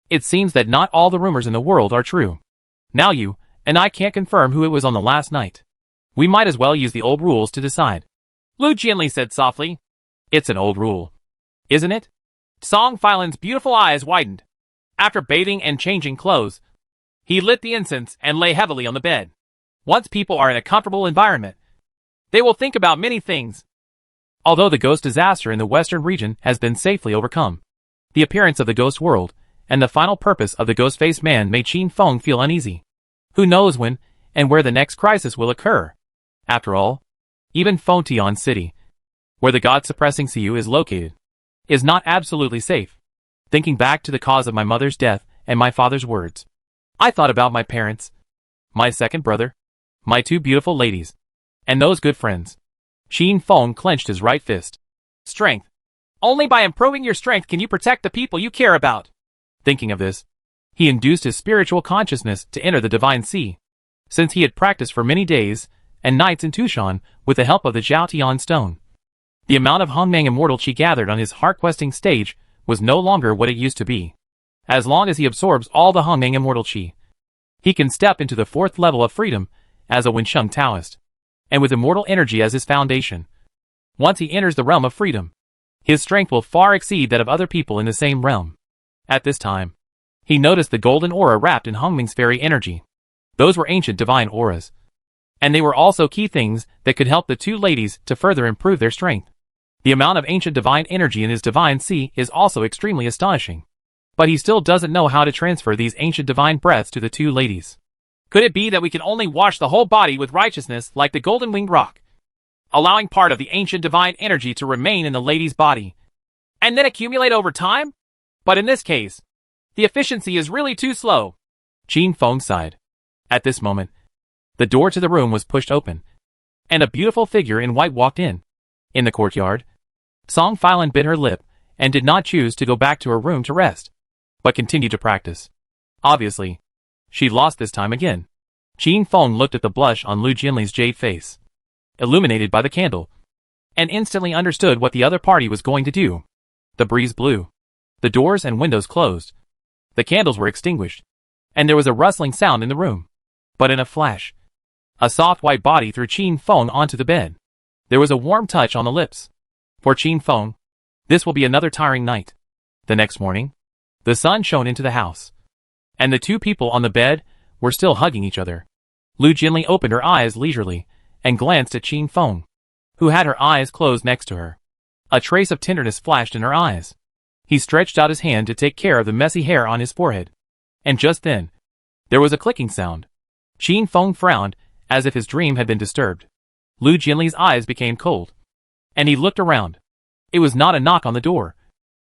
It seems that not all the rumors in the world are true. Now you and I can't confirm who it was on the last night. We might as well use the old rules to decide. Lu Jinli said softly. It's an old rule, isn't it? Song Filan's beautiful eyes widened. After bathing and changing clothes, he lit the incense and lay heavily on the bed. Once people are in a comfortable environment, they will think about many things. Although the ghost disaster in the western region has been safely overcome, the appearance of the ghost world and the final purpose of the ghost-faced man made Qin Feng feel uneasy. Who knows when and where the next crisis will occur? After all, even Fengtian City, where the god-suppressing Siu is located, is not absolutely safe. Thinking back to the cause of my mother's death and my father's words, I thought about my parents, my second brother, my 2 beautiful ladies, and those good friends. Qin Feng clenched his right fist. Strength. Only by improving your strength can you protect the people you care about. Thinking of this, he induced his spiritual consciousness to enter the Divine Sea. Since he had practiced for many days and nights in Tushan with the help of the Zhao Tian stone, the amount of Hongmeng immortal qi gathered on his heart-questing stage was no longer what it used to be. As long as he absorbs all the Hongmeng immortal qi, he can step into the 4th level of freedom as a Wensheng Taoist, and with immortal energy as his foundation. Once he enters the realm of freedom, his strength will far exceed that of other people in the same realm. At this time, he noticed the golden aura wrapped in Hongmeng's fairy energy. Those were ancient divine auras, and they were also key things that could help the 2 ladies to further improve their strength. The amount of ancient divine energy in his divine sea is also extremely astonishing. But he still doesn't know how to transfer these ancient divine breaths to the 2 ladies. Could it be that we can only wash the whole body with righteousness like the golden winged rock, allowing part of the ancient divine energy to remain in the lady's body, and then accumulate over time? But in this case, the efficiency is really too slow. Qin Feng sighed. At this moment, the door to the room was pushed open, and a beautiful figure in white walked in. In the courtyard, Song Filan bit her lip and did not choose to go back to her room to rest, but continued to practice. Obviously, She lost this time again. Qin Feng looked at the blush on Lu Jinli's jade face, illuminated by the candle, and instantly understood what the other party was going to do. The breeze blew. The doors and windows closed. The candles were extinguished, and there was a rustling sound in the room. But in a flash, a soft white body threw Qin Feng onto the bed. There was a warm touch on the lips. For Qin Feng, this will be another tiring night. The next morning, the sun shone into the house, and the two people on the bed were still hugging each other. Lu Jinli opened her eyes leisurely and glanced at Qin Feng, who had her eyes closed next to her. A trace of tenderness flashed in her eyes. He stretched out his hand to take care of the messy hair on his forehead. And just then, there was a clicking sound. Qin Feng frowned, as if his dream had been disturbed. Lu Jinli's eyes became cold, and he looked around. It was not a knock on the door,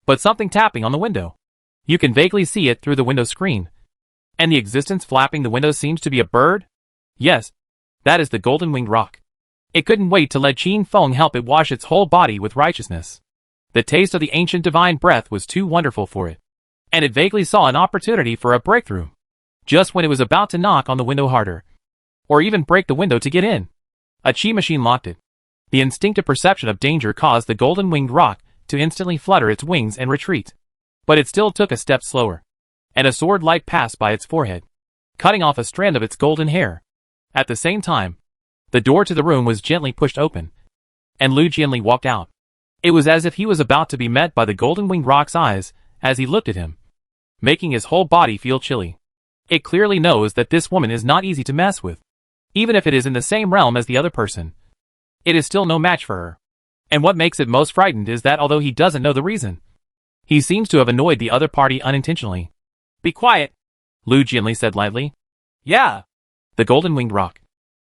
but something tapping on the window. You can vaguely see it through the window screen. And the existence flapping the window seems to be a bird? Yes, that is the golden-winged roc. It couldn't wait to let Qin Feng help it wash its whole body with righteousness. The taste of the ancient divine breath was too wonderful for it, and it vaguely saw an opportunity for a breakthrough. Just when it was about to knock on the window harder, or even break the window to get in, a chi machine locked it. The instinctive perception of danger caused the golden-winged roc to instantly flutter its wings and retreat. But it still took a step slower, and a sword light passed by its forehead, cutting off a strand of its golden hair. At the same time, the door to the room was gently pushed open, and Lu Jinli walked out. It was as if he was about to be met by the golden-winged roc's eyes as he looked at him, making his whole body feel chilly. It clearly knows that this woman is not easy to mess with. Even if it is in the same realm as the other person, it is still no match for her. And what makes it most frightened is that although he doesn't know the reason, he seems to have annoyed the other party unintentionally. Be quiet, Lu Jinli said lightly. Yeah. The golden-winged roc,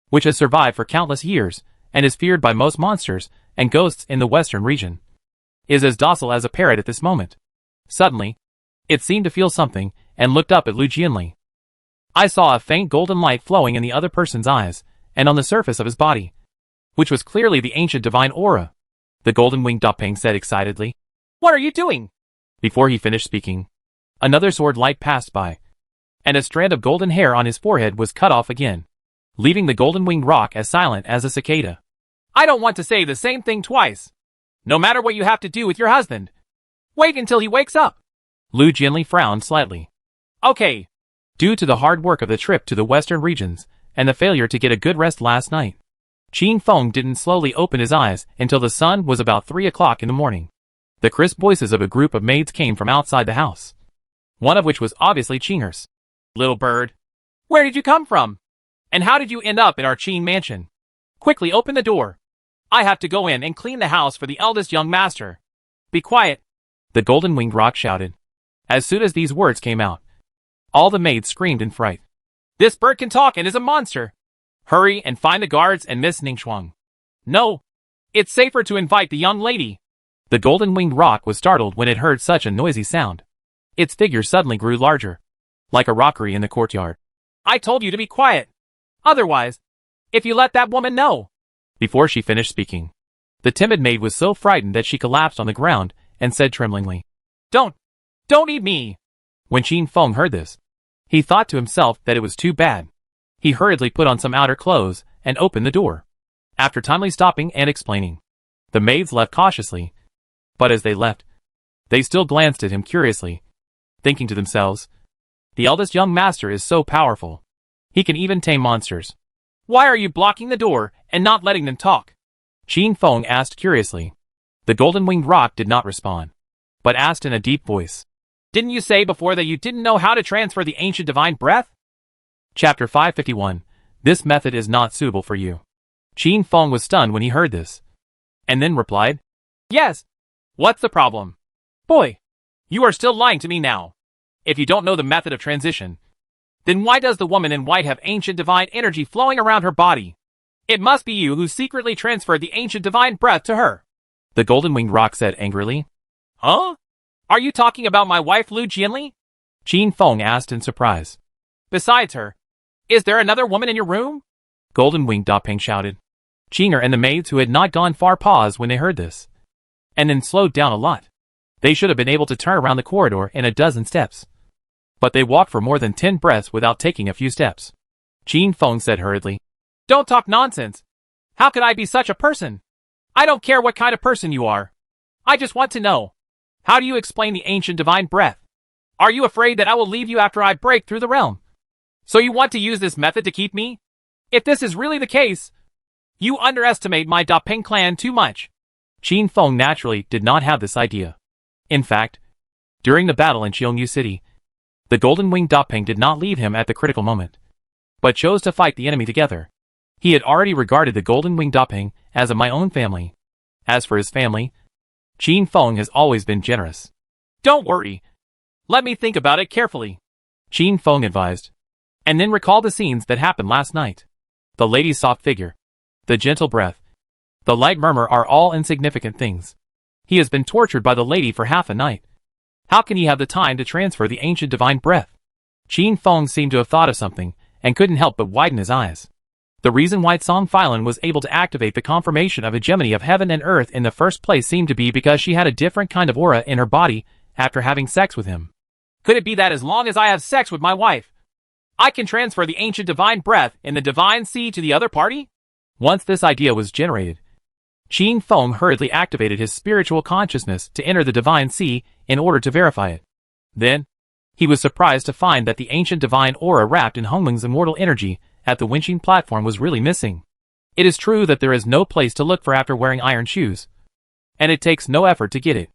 which has survived for countless years and is feared by most monsters and ghosts in the western region, is as docile as a parrot at this moment. Suddenly, it seemed to feel something and looked up at Lu Jinli. I saw a faint golden light flowing in the other person's eyes and on the surface of his body, which was clearly the ancient divine aura. The golden-winged Dapeng said excitedly. What are you doing? Before he finished speaking, another sword light passed by, and a strand of golden hair on his forehead was cut off again, leaving the golden-winged roc as silent as a cicada. I don't want to say the same thing twice. No matter what you have to do with your husband, wait until he wakes up. Lu Jinli frowned slightly. Okay. Due to the hard work of the trip to the western regions and the failure to get a good rest last night, Qin Feng didn't slowly open his eyes until the sun was about 3 o'clock in the morning. The crisp voices of a group of maids came from outside the house, one of which was obviously Qing'er's. Little bird, where did you come from? And how did you end up in our Qin mansion? Quickly open the door. I have to go in and clean the house for the eldest young master. Be quiet, the golden-winged roc shouted. As soon as these words came out, all the maids screamed in fright. This bird can talk and is a monster. Hurry and find the guards and Miss Ningxuang. No, it's safer to invite the young lady. The golden-winged roc was startled when it heard such a noisy sound. Its figure suddenly grew larger, like a rockery in the courtyard. I told you to be quiet. Otherwise, if you let that woman know. Before she finished speaking, the timid maid was so frightened that she collapsed on the ground and said tremblingly, Don't eat me. When Qin Feng heard this, he thought to himself that it was too bad. He hurriedly put on some outer clothes and opened the door. After timely stopping and explaining, the maids left cautiously, but as they left, they still glanced at him curiously, thinking to themselves, the eldest young master is so powerful. He can even tame monsters. Why are you blocking the door and not letting them talk? Qin Feng asked curiously. The golden-winged roc did not respond, but asked in a deep voice. Didn't you say before that you didn't know how to transfer the ancient divine breath? Chapter 551. This method is not suitable for you. Qin Feng was stunned when he heard this, and then replied, Yes. What's the problem? Boy, you are still lying to me now. If you don't know the method of transition, then why does the woman in white have ancient divine energy flowing around her body? It must be you who secretly transferred the ancient divine breath to her. The golden-winged roc said angrily. Huh? Are you talking about my wife Lu Jinli? Qin Feng asked in surprise. Besides her, is there another woman in your room? Golden-winged Dapeng shouted. Qing'er and the maids who had not gone far paused when they heard this, and then slowed down a lot. They should have been able to turn around the corridor in a dozen steps. But they walked for more than 10 breaths without taking a few steps. Qin Feng said hurriedly, "Don't talk nonsense. How could I be such a person? I don't care what kind of person you are. I just want to know. How do you explain the ancient divine breath? Are you afraid that I will leave you after I break through the realm? So you want to use this method to keep me? If this is really the case, you underestimate my Da Ping clan too much." Qin Feng naturally did not have this idea. In fact, during the battle in Qiongyu City, the Golden Winged Da Ping did not leave him at the critical moment, but chose to fight the enemy together. He had already regarded the Golden Winged Da Ping as my own family. As for his family, Qin Feng has always been generous. "Don't worry. Let me think about it carefully," Qin Feng advised, and then recall the scenes that happened last night. The lady's soft figure, the gentle breath, the light murmur are all insignificant things. He has been tortured by the lady for half a night. How can he have the time to transfer the ancient divine breath? Qin Feng seemed to have thought of something, and couldn't help but widen his eyes. The reason why Song Filan was able to activate the confirmation of hegemony of heaven and earth in the first place seemed to be because she had a different kind of aura in her body after having sex with him. Could it be that as long as I have sex with my wife, I can transfer the ancient divine breath in the divine sea to the other party? Once this idea was generated, Qin Feng hurriedly activated his spiritual consciousness to enter the divine sea in order to verify it. Then, he was surprised to find that the ancient divine aura wrapped in Hongmeng's immortal energy at the Wenqing platform was really missing. It is true that there is no place to look for after wearing iron shoes, and it takes no effort to get it.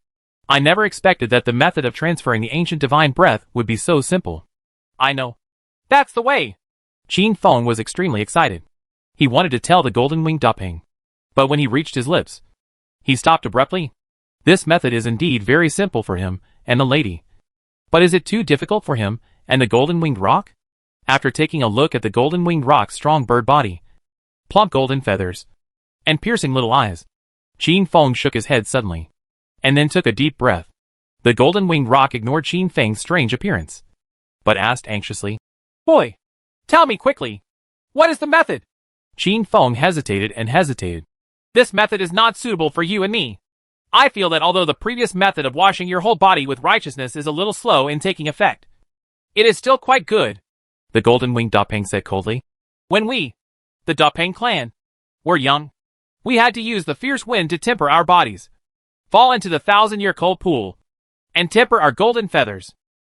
I never expected that the method of transferring the ancient divine breath would be so simple. I know. That's the way. Qin Feng was extremely excited. He wanted to tell the Golden Winged Da Ping, but when he reached his lips, he stopped abruptly. This method is indeed very simple for him and the lady. But is it too difficult for him and the Golden Winged Rock? After taking a look at the Golden Winged Rock's strong bird body, plump golden feathers, and piercing little eyes, Qin Feng shook his head suddenly, and then took a deep breath. The Golden Winged Rock ignored Qin Feng's strange appearance, but asked anxiously, "Boy, tell me quickly, what is the method?" Qin Feng hesitated and hesitated. "This method is not suitable for you and me. I feel that although the previous method of washing your whole body with righteousness is a little slow in taking effect, it is still quite good," the Golden Winged Da Ping said coldly. "When we, the Da Ping clan, were young, we had to use the fierce wind to temper our bodies, fall into the 1,000-year cold pool, and temper our golden feathers.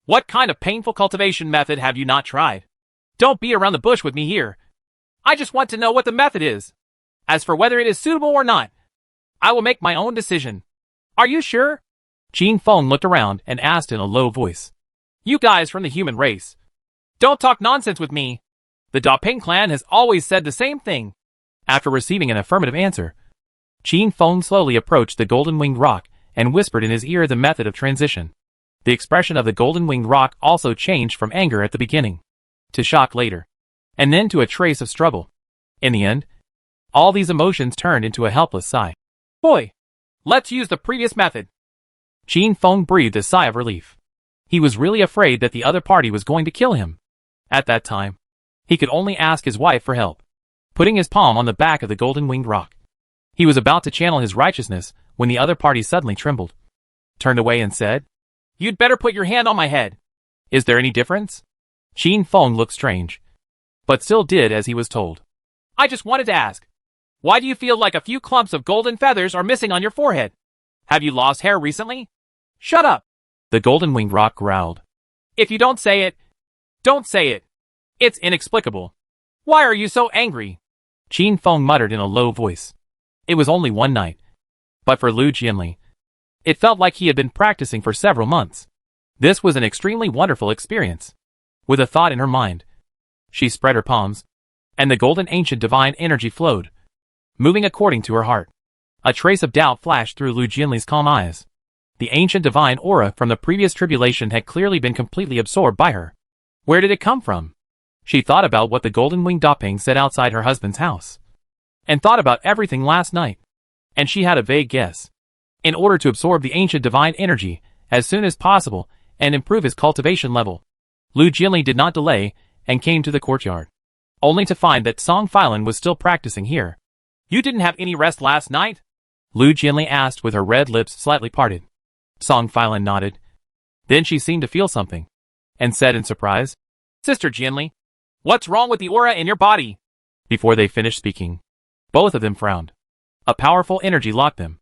What kind of painful cultivation method have you not tried? Don't beat around the bush with me here. I just want to know what the method is. As for whether it is suitable or not, I will make my own decision. Are you sure?" Qin Feng looked around and asked in a low voice. "You guys from the human race, don't talk nonsense with me. The Da Ping clan has always said the same thing." After receiving an affirmative answer, Qin Feng slowly approached the Golden Winged Rock and whispered in his ear the method of transition. The expression of the Golden Winged Rock also changed from anger at the beginning, to shock later, and then to a trace of struggle. In the end, all these emotions turned into a helpless sigh. "Boy, let's use the previous method." Qin Feng breathed a sigh of relief. He was really afraid that the other party was going to kill him. At that time, he could only ask his wife for help. Putting his palm on the back of the Golden Winged Rock, he was about to channel his righteousness when the other party suddenly trembled, turned away and said, "You'd better put your hand on my head." "Is there any difference?" Qin Feng looked strange, but still did as he was told. "I just wanted to ask, why do you feel like a few clumps of golden feathers are missing on your forehead? Have you lost hair recently?" "Shut up," the Golden Winged Rock growled. "If you don't say it, don't say it. It's inexplicable. Why are you so angry?" Qin Feng muttered in a low voice. It was only one night, but for Lu Jianli, it felt like he had been practicing for several months. This was an extremely wonderful experience. With a thought in her mind, she spread her palms, and the golden ancient divine energy flowed, moving according to her heart. A trace of doubt flashed through Lu Jianli's calm eyes. The ancient divine aura from the previous tribulation had clearly been completely absorbed by her. Where did it come from? She thought about what the Golden Winged Da Ping said outside her husband's house, and thought about everything last night, and she had a vague guess. In order to absorb the ancient divine energy as soon as possible and improve his cultivation level, Lu Jianli did not delay and came to the courtyard, only to find that Song Filan was still practicing here. "You didn't have any rest last night?" Lu Jianli asked with her red lips slightly parted. Song Filan nodded. Then she seemed to feel something. and said in surprise, Sister Jianli, what's wrong with the aura in your body? Before they finished speaking, both of them frowned. A powerful energy locked them,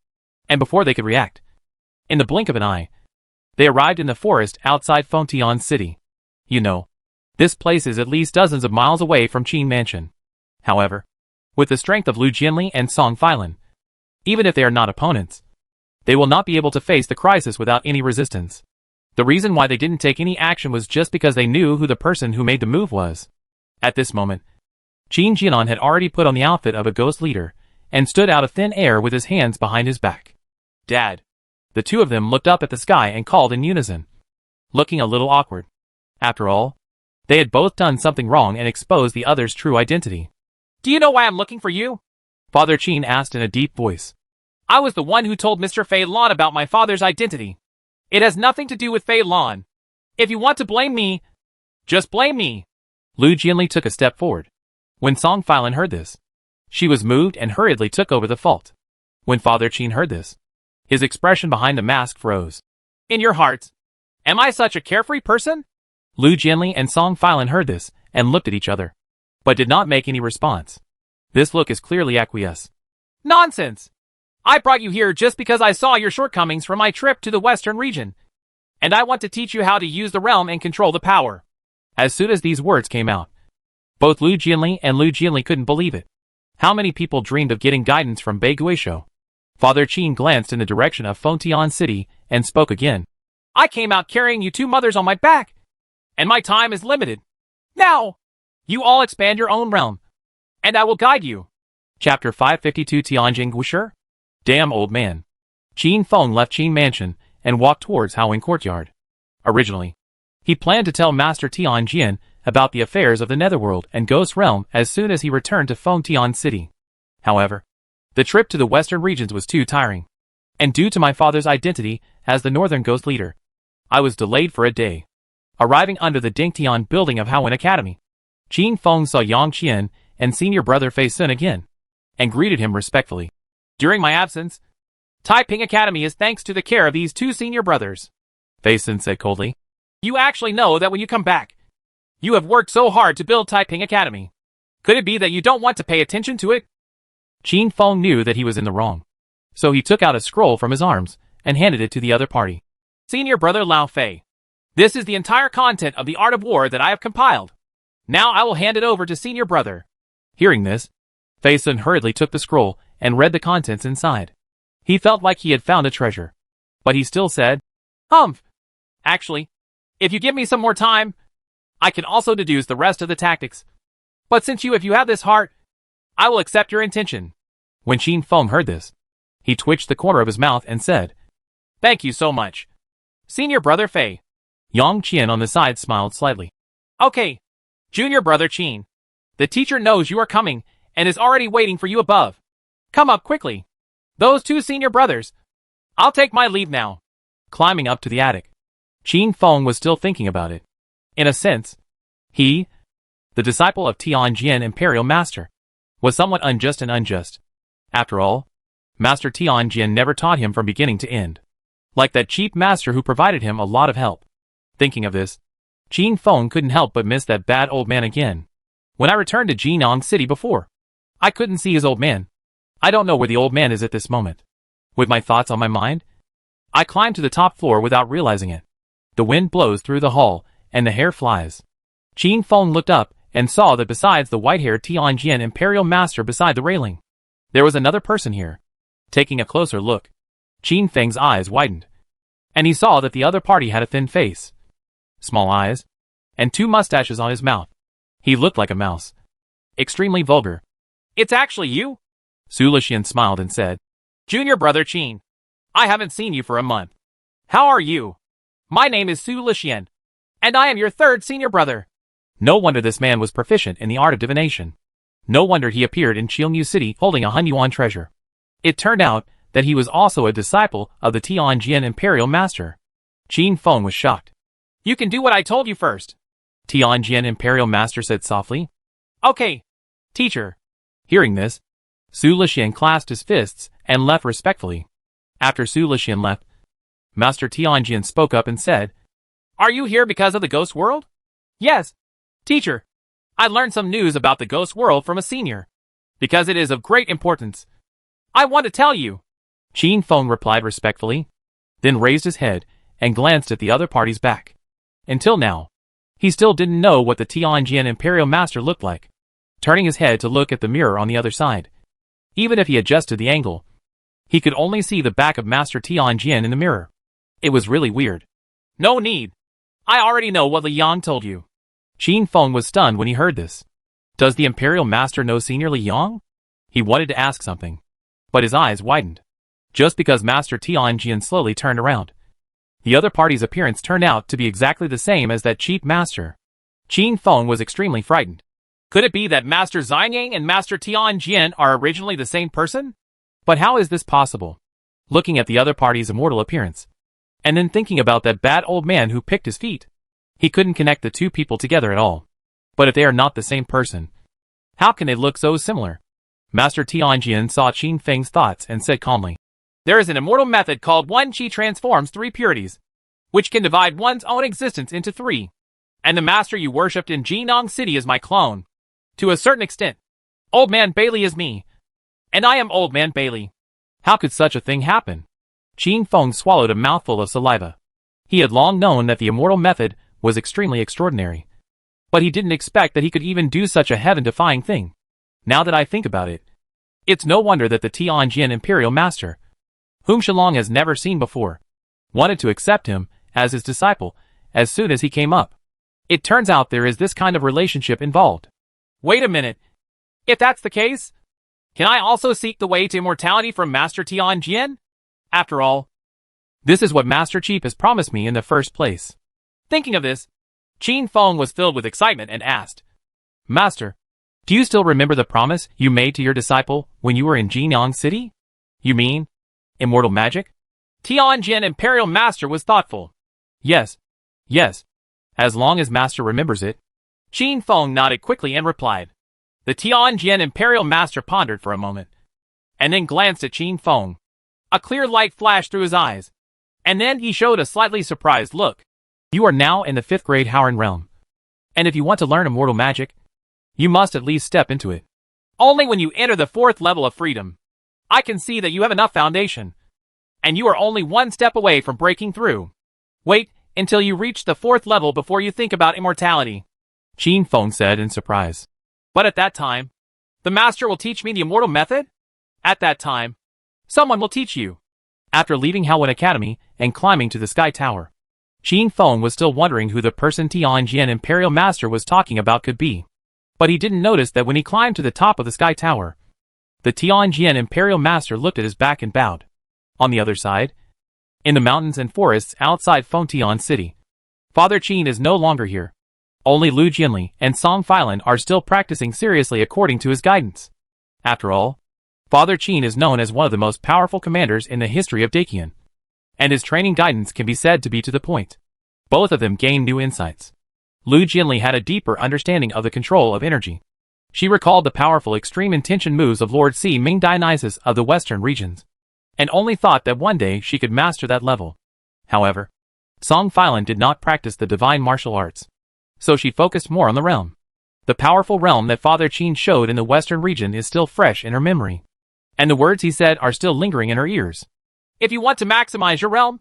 and before they could react, in the blink of an eye, they arrived in the forest outside Fengtian City. You know, this place is at least dozens of miles away from Qin Mansion. However, with the strength of Lu Jianli and Song Filan, even if they are not opponents, they will not be able to face the crisis without any resistance. The reason why they didn't take any action was just because they knew who the person who made the move was. At this moment, Qin Jianan had already put on the outfit of a ghost leader and stood out of thin air with his hands behind his back. Dad. The two of them looked up at the sky and called in unison, looking a little awkward. After all, they had both done something wrong and exposed the other's true identity. Do you know why I'm looking for you? Father Qin asked in a deep voice. I was the one who told Mr. Fei Lan about my father's identity. It has nothing to do with Fei Lan. If you want to blame me, just blame me. Lu Jianli took a step forward. When Song Filan heard this, she was moved and hurriedly took over the fault. When Father Qin heard this, his expression behind the mask froze. In your hearts, am I such a carefree person? Lu Jianli and Song Filan heard this and looked at each other, but did not make any response. This look is clearly acquiesce. Nonsense! I brought you here just because I saw your shortcomings from my trip to the western region, and I want to teach you how to use the realm and control the power. As soon as these words came out, both Lu Jianli and Lu Jianli couldn't believe it. How many people dreamed of getting guidance from Bei Guisho? Father Qin glanced in the direction of Fengtian City and spoke again. I came out carrying you two mothers on my back, and my time is limited. Now, you all expand your own realm, and I will guide you. Chapter 552 Tianjin Guisher? Damn old man. Qin Feng left Qin Mansion and walked towards Haoying Courtyard. Originally, he planned to tell Master Tianjian about the affairs of the Netherworld and Ghost Realm as soon as he returned to Fengtian City. However, the trip to the western regions was too tiring, and due to my father's identity as the northern ghost leader, I was delayed for a day. Arriving under the Dingtian building of Haoying Academy, Qin Feng saw Yang Qian and senior brother Fei Sun again, and greeted him respectfully. During my absence, Taiping Academy is thanks to the care of these two senior brothers, Fei Sun said coldly. You actually know that when you come back, you have worked so hard to build Taiping Academy. Could it be that you don't want to pay attention to it? Qin Feng knew that he was in the wrong, so he took out a scroll from his arms and handed it to the other party. Senior brother Lao Fei, this is the entire content of the Art of War that I have compiled. Now I will hand it over to senior brother. Hearing this, Fei Sun hurriedly took the scroll and read the contents inside. He felt like he had found a treasure, but he still said, Actually, if you give me some more time, I can also deduce the rest of the tactics. But since if you have this heart, I will accept your intention. When Qin Feng heard this, he twitched the corner of his mouth and said, Thank you so much, senior brother Fei. Yang Qian on the side smiled slightly. Okay, junior brother Qin. The teacher knows you are coming and is already waiting for you above. Come up quickly. Those two senior brothers. I'll take my leave now. Climbing up to the attic, Qin Feng was still thinking about it. In a sense, he, the disciple of Tianjian Imperial Master, was somewhat unjust and unjust. After all, Master Tianjian never taught him from beginning to end, like that cheap master who provided him a lot of help. Thinking of this, Qin Feng couldn't help but miss that bad old man again. When I returned to Jinan City before, I couldn't see his old man. I don't know where the old man is at this moment. With my thoughts on my mind, I climbed to the top floor without realizing it. The wind blows through the hall, and the hair flies. Qin Feng looked up and saw that besides the white-haired Tianjian Imperial Master beside the railing, there was another person here. Taking a closer look, Qin Feng's eyes widened, and he saw that the other party had a thin face, small eyes, and two mustaches on his mouth. He looked like a mouse. Extremely vulgar. It's actually you? Su Lixian smiled and said, Junior brother Qin, I haven't seen you for a month. How are you? My name is Su Lixian, and I am your third senior brother. No wonder this man was proficient in the art of divination. No wonder he appeared in Qingyu City holding a Hunyuan treasure. It turned out that he was also a disciple of the Tianjian Imperial Master. Qin Feng was shocked. You can do what I told you first, Tianjian Imperial Master said softly. Okay, teacher. Hearing this, Su Lixian clasped his fists and left respectfully. After Su Lixian left, Master Tianjian spoke up and said, Are you here because of the ghost world? Yes. Teacher, I learned some news about the ghost world from a senior. Because it is of great importance. I want to tell you. Qin Feng replied respectfully, then raised his head and glanced at the other party's back. Until now, he still didn't know what the Tianjin Imperial Master looked like. Turning his head to look at the mirror on the other side. Even if he adjusted the angle, he could only see the back of Master Tianjin in the mirror. It was really weird. No need. I already know what Li Yang told you. Qin Feng was stunned when he heard this. Does the Imperial Master know Senior Li Yang? He wanted to ask something, but his eyes widened. Just because Master Tianjin slowly turned around. The other party's appearance turned out to be exactly the same as that Chief Master. Qin Feng was extremely frightened. Could it be that Master Xianyang and Master Tianjin are originally the same person? But how is this possible? Looking at the other party's immortal appearance, and then thinking about that bad old man who picked his feet, he couldn't connect the two people together at all. But if they are not the same person, how can they look so similar? Master Tianjin saw Qin Feng's thoughts and said calmly, there is an immortal method called One Qi transforms three purities, which can divide one's own existence into three. And the master you worshipped in Jinnong City is my clone. To a certain extent, Old Man Bailey is me, and I am Old Man Bailey. How could such a thing happen? Qin Feng swallowed a mouthful of saliva. He had long known that the immortal method was extremely extraordinary, but he didn't expect that he could even do such a heaven-defying thing. Now that I think about it, it's no wonder that the Tianjin Imperial Master, whom Shilong has never seen before, wanted to accept him as his disciple as soon as he came up. It turns out there is this kind of relationship involved. Wait a minute. If that's the case, can I also seek the way to immortality from Master Tianjin? After all, this is what Master Chief has promised me in the first place. Thinking of this, Qin Feng was filled with excitement and asked, Master, do you still remember the promise you made to your disciple when you were in Jinnong City? You mean immortal magic? Tianjin Imperial Master was thoughtful. Yes. As long as Master remembers it. Qin Feng nodded quickly and replied. The Tianjin Imperial Master pondered for a moment, and then glanced at Qin Feng. A clear light flashed through his eyes, and then he showed a slightly surprised look. You are now in the 5th grade Howren realm, and if you want to learn immortal magic, you must at least step into it. Only when you enter the 4th level of freedom. I can see that you have enough foundation, and you are only one step away from breaking through. Wait until you reach the 4th level before you think about immortality, Qin Feng said in surprise. But at that time, the master will teach me the immortal method? At that time, someone will teach you. After leaving Howren Academy and climbing to the Sky Tower, Qin Feng was still wondering who the person Tianjin Imperial Master was talking about could be. But he didn't notice that when he climbed to the top of the Sky Tower, the Tianjin Imperial Master looked at his back and bowed. On the other side, in the mountains and forests outside Fengtian City, Father Qin is no longer here. Only Lu Jianli and Song Filan are still practicing seriously according to his guidance. After all, Father Qin is known as one of the most powerful commanders in the history of Dakian, and his training guidance can be said to be to the point. Both of them gained new insights. Lu Jianli had a deeper understanding of the control of energy. She recalled the powerful extreme intention moves of Lord Si Ming Dionysus of the western regions, and only thought that one day she could master that level. However, Song Filan did not practice the divine martial arts, so she focused more on the realm. The powerful realm that Father Qin showed in the western region is still fresh in her memory, and the words he said are still lingering in her ears. If you want to maximize your realm,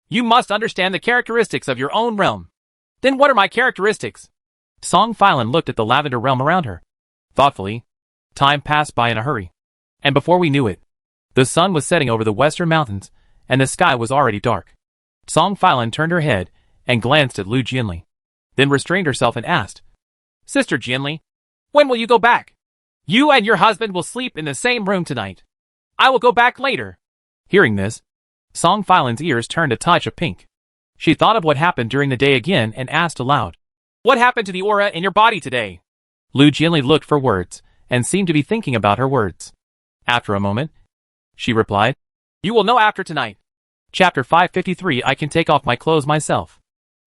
you must understand the characteristics of your own realm. Then what are my characteristics? Song Filan looked at the lavender realm around her. Thoughtfully, time passed by in a hurry, and before we knew it, the sun was setting over the western mountains, and the sky was already dark. Song Filan turned her head and glanced at Lu Jianli, then restrained herself and asked, Sister Jianli, when will you go back? You and your husband will sleep in the same room tonight. I will go back later. Hearing this, Song Filan's ears turned a touch of pink. She thought of what happened during the day again and asked aloud, What happened to the aura in your body today? Lu Jianli looked for words and seemed to be thinking about her words. After a moment, she replied, You will know after tonight. Chapter 553 I can take off my clothes myself.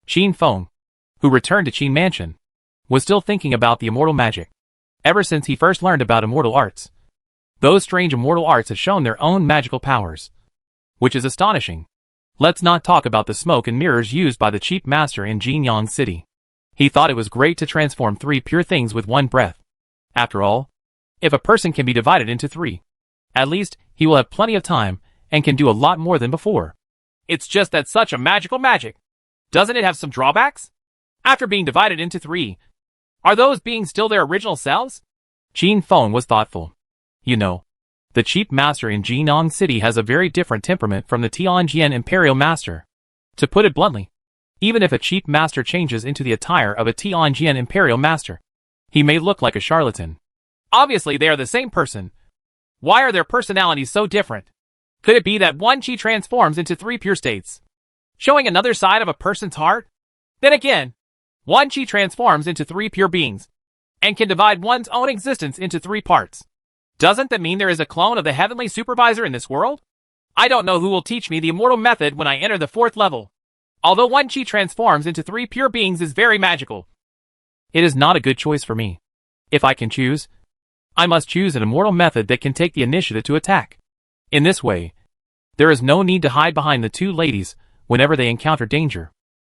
Qin Feng, who returned to Qin Mansion, was still thinking about the immortal magic. Ever since he first learned about immortal arts, those strange immortal arts have shown their own magical powers, which is astonishing. Let's not talk about the smoke and mirrors used by the chief master in Jinyang City. He thought it was great to transform 3 pure things with one breath. After all, if a person can be divided into 3, at least he will have plenty of time and can do a lot more than before. It's just that such a magical magic. Doesn't it have some drawbacks? After being divided into 3, are those beings still their original selves? Qin Feng was thoughtful. You know, the chief master in Jinyang City has a very different temperament from the Tianjian Imperial Master. To put it bluntly, even if a chief master changes into the attire of a Tianjian Imperial Master, he may look like a charlatan. Obviously they are the same person. Why are their personalities so different? Could it be that one chi transforms into 3 pure states, showing another side of a person's heart? Then again, one chi transforms into 3 pure beings, and can divide one's own existence into 3 parts. Doesn't that mean there is a clone of the heavenly supervisor in this world? I don't know who will teach me the immortal method when I enter the 4th level. Although one chi transforms into 3 pure beings is very magical, it is not a good choice for me. If I can choose, I must choose an immortal method that can take the initiative to attack. In this way, there is no need to hide behind the 2 ladies whenever they encounter danger.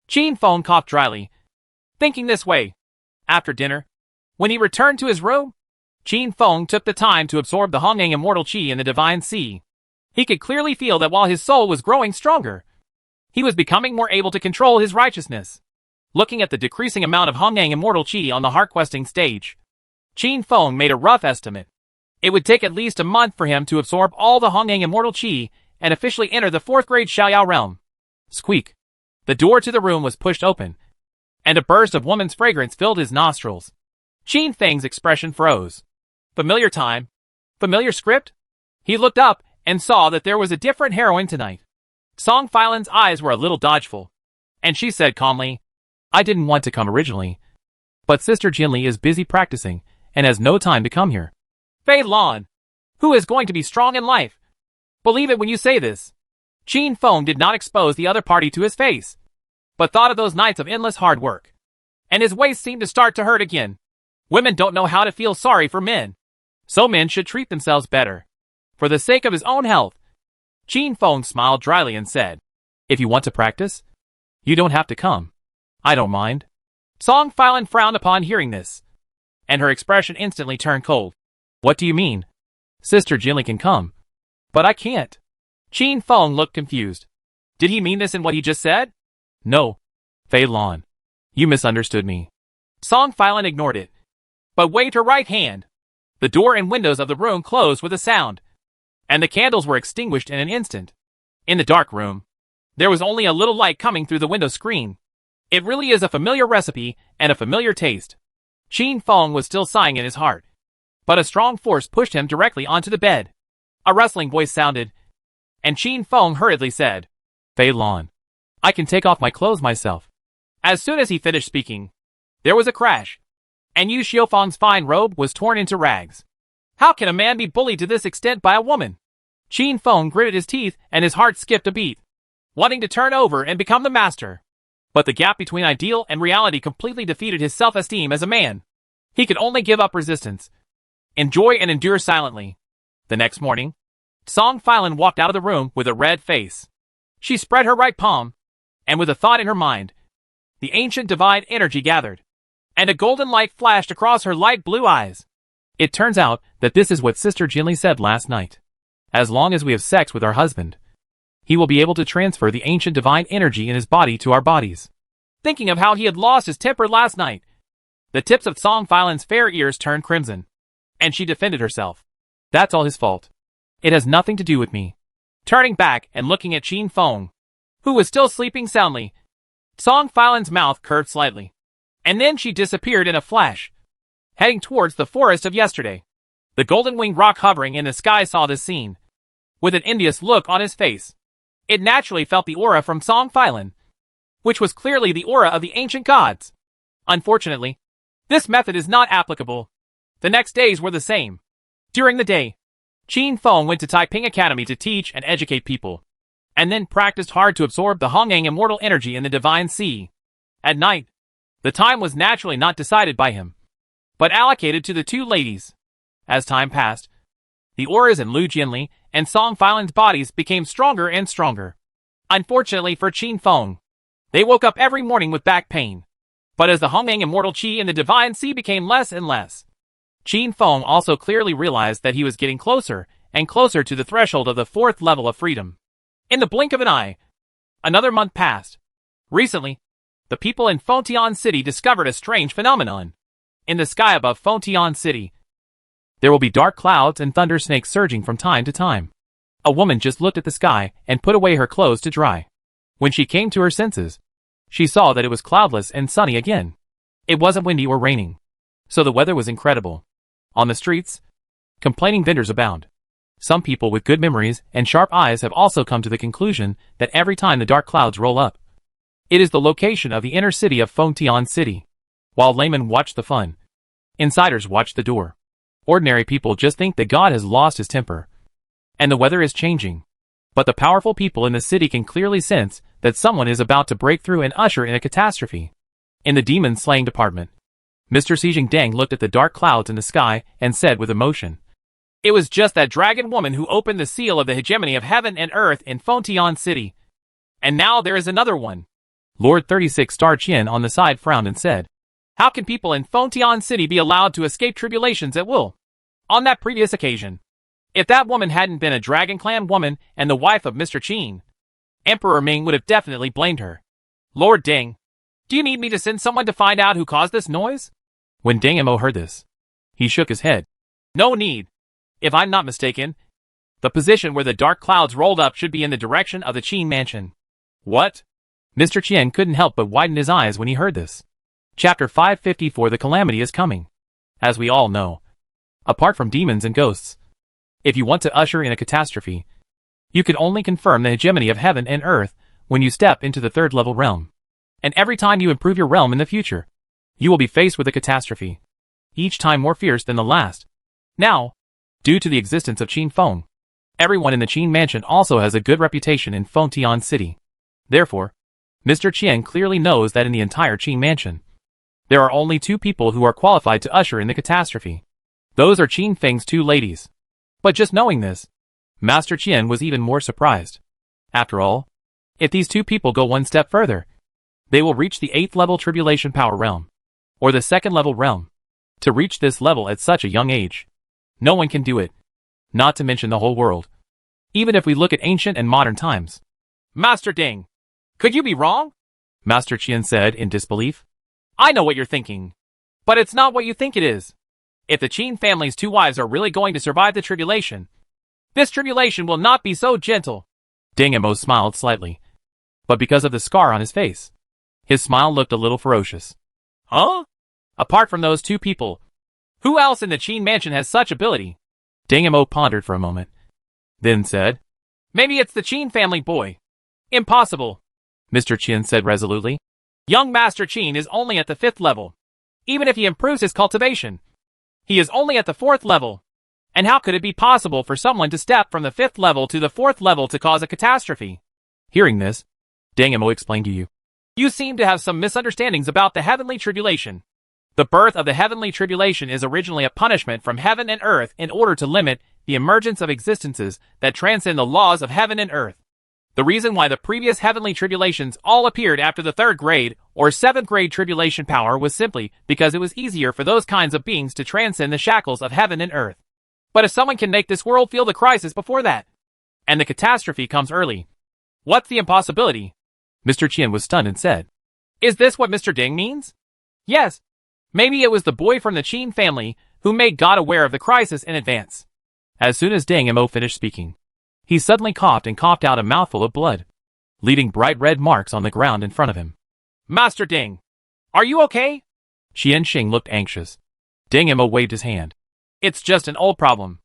Qin Feng coughed dryly, thinking this way. After dinner, when he returned to his room, Qin Feng took the time to absorb the Hongyang immortal qi in the divine sea. He could clearly feel that while his soul was growing stronger, he was becoming more able to control his righteousness. Looking at the decreasing amount of Hongyang immortal qi on the heart questing stage, Qin Feng made a rough estimate. It would take at least a month for him to absorb all the Hongyang immortal qi and officially enter the 4th grade Xiaoyao realm. Squeak. The door to the room was pushed open, and a burst of woman's fragrance filled his nostrils. Qin Feng's expression froze. Familiar time? Familiar script? He looked up and saw that there was a different heroine tonight. Song Filan's eyes were a little dodgeful, and she said calmly, I didn't want to come originally, but Sister Jinli is busy practicing and has no time to come here. Fei Lan, who is going to be strong in life? Believe it when you say this. Qin Feng did not expose the other party to his face, but thought of those nights of endless hard work, and his waist seemed to start to hurt again. Women don't know how to feel sorry for men, so men should treat themselves better, for the sake of his own health. Qin Feng smiled dryly and said, If you want to practice, you don't have to come. I don't mind. Song Filan frowned upon hearing this, and her expression instantly turned cold. What do you mean? Sister Jinli can come, but I can't. Qin Feng looked confused. Did he mean this in what he just said? No, Fei Lan. You misunderstood me. Song Filan ignored it, but waved her right hand. The door and windows of the room closed with a sound, and the candles were extinguished in an instant. In the dark room, there was only a little light coming through the window screen. It really is a familiar recipe and a familiar taste. Qin Feng was still sighing in his heart, but a strong force pushed him directly onto the bed. A rustling voice sounded, and Qin Feng hurriedly said, Fei Lan, I can take off my clothes myself. As soon as he finished speaking, there was a crash, and Yu Xiaofang's fine robe was torn into rags. How can a man be bullied to this extent by a woman? Qin Feng gritted his teeth and his heart skipped a beat, wanting to turn over and become the master. But the gap between ideal and reality completely defeated his self-esteem as a man. He could only give up resistance, enjoy and endure silently. The next morning, Song Filan walked out of the room with a red face. She spread her right palm, and with a thought in her mind, the ancient divine energy gathered, and a golden light flashed across her light blue eyes. It turns out that this is what Sister Jinli said last night. As long as we have sex with our husband, he will be able to transfer the ancient divine energy in his body to our bodies. Thinking of how he had lost his temper last night, the tips of Song Filan's fair ears turned crimson, and she defended herself. That's all his fault. It has nothing to do with me. Turning back and looking at Qin Feng, who was still sleeping soundly, Song Filan's mouth curved slightly, and then she disappeared in a flash, heading towards the forest of yesterday. The golden-winged rock hovering in the sky saw this scene, with an envious look on his face. It naturally felt the aura from Song Filan, which was clearly the aura of the ancient gods. Unfortunately, this method is not applicable. The next days were the same. During the day, Qin Feng went to Taiping Academy to teach and educate people, and then practiced hard to absorb the Hongyang immortal energy in the divine sea. At night, the time was naturally not decided by him, but allocated to the 2 ladies. As time passed, the auras in Lu Jinli and Song Filan's bodies became stronger and stronger. Unfortunately for Qin Feng, they woke up every morning with back pain. But as the Hongmeng immortal qi in the divine sea became less and less, Qin Feng also clearly realized that he was getting closer and closer to the threshold of the 4th level of freedom. In the blink of an eye, another month passed. Recently, the people in Fengtian City discovered a strange phenomenon. In the sky above Fengtian City, there will be dark clouds and thunder snakes surging from time to time. A woman just looked at the sky and put away her clothes to dry. When she came to her senses, she saw that it was cloudless and sunny again. It wasn't windy or raining, so the weather was incredible. On the streets, complaining vendors abound. Some people with good memories and sharp eyes have also come to the conclusion that every time the dark clouds roll up, it is the location of the inner city of Fengtian City. While laymen watch the fun, insiders watch the door. Ordinary people just think that God has lost his temper, and the weather is changing. But the powerful people in the city can clearly sense that someone is about to break through and usher in a catastrophe. In the demon slaying department, Mr. Xijing Deng looked at the dark clouds in the sky and said with emotion, "It was just that dragon woman who opened the seal of the hegemony of heaven and earth in Fengtian City. And now there is another one." Lord 36 Star Qian on the side frowned and said, "How can people in Fengtian City be allowed to escape tribulations at will? On that previous occasion, if that woman hadn't been a Dragon Clan woman and the wife of Mr. Qin, Emperor Ming would have definitely blamed her. Lord Deng, do you need me to send someone to find out who caused this noise?" When Deng Mo heard this, he shook his head. "No need. If I'm not mistaken, the position where the dark clouds rolled up should be in the direction of the Qin mansion." "What?" Mr. Qian couldn't help but widen his eyes when he heard this. Chapter 554 The Calamity is Coming. As we all know, apart from demons and ghosts, if you want to usher in a catastrophe, you can only confirm the hegemony of heaven and earth when you step into the 3rd level realm. And every time you improve your realm in the future, you will be faced with a catastrophe, each time more fierce than the last. Now, due to the existence of Qin Feng, everyone in the Qin mansion also has a good reputation in Fengtian City. Therefore, Mr. Qian clearly knows that in the entire Qin mansion, there are only 2 people who are qualified to usher in the catastrophe. Those are Qin Feng's 2 ladies. But just knowing this, Master Qian was even more surprised. After all, if these 2 people go one step further, they will reach the 8th level tribulation power realm, or the 2nd level realm. To reach this level at such a young age, no one can do it, not to mention the whole world. Even if we look at ancient and modern times. "Master Deng, could you be wrong?" Master Qian said in disbelief. "I know what you're thinking, but it's not what you think it is. If the Qin family's 2 wives are really going to survive the tribulation, this tribulation will not be so gentle." Deng Mo smiled slightly, but because of the scar on his face, his smile looked a little ferocious. "Huh? Apart from those 2 people, who else in the Qin mansion has such ability?" Deng Mo pondered for a moment, then said, "Maybe it's the Qin family boy." "Impossible," Mr. Qian said resolutely. "Young Master Qin is only at the 5th level. Even if he improves his cultivation, he is only at the 4th level. And how could it be possible for someone to step from the 5th level to the 4th level to cause a catastrophe?" Hearing this, Deng Mo explained to you. "You seem to have some misunderstandings about the heavenly tribulation. The birth of the heavenly tribulation is originally a punishment from heaven and earth in order to limit the emergence of existences that transcend the laws of heaven and earth. The reason why the previous heavenly tribulations all appeared after the 3rd grade or 7th grade tribulation power was simply because it was easier for those kinds of beings to transcend the shackles of heaven and earth. But if someone can make this world feel the crisis before that, and the catastrophe comes early, what's the impossibility?" Mr. Qian was stunned and said, "Is this what Mr. Deng means?" "Yes. Maybe it was the boy from the Qin family who made God aware of the crisis in advance." As soon as Deng Mo finished speaking, he suddenly coughed and coughed out a mouthful of blood, leaving bright red marks on the ground in front of him. "Master Deng, are you okay?" Qian Xing looked anxious. Deng Mo waved his hand. "It's just an old problem.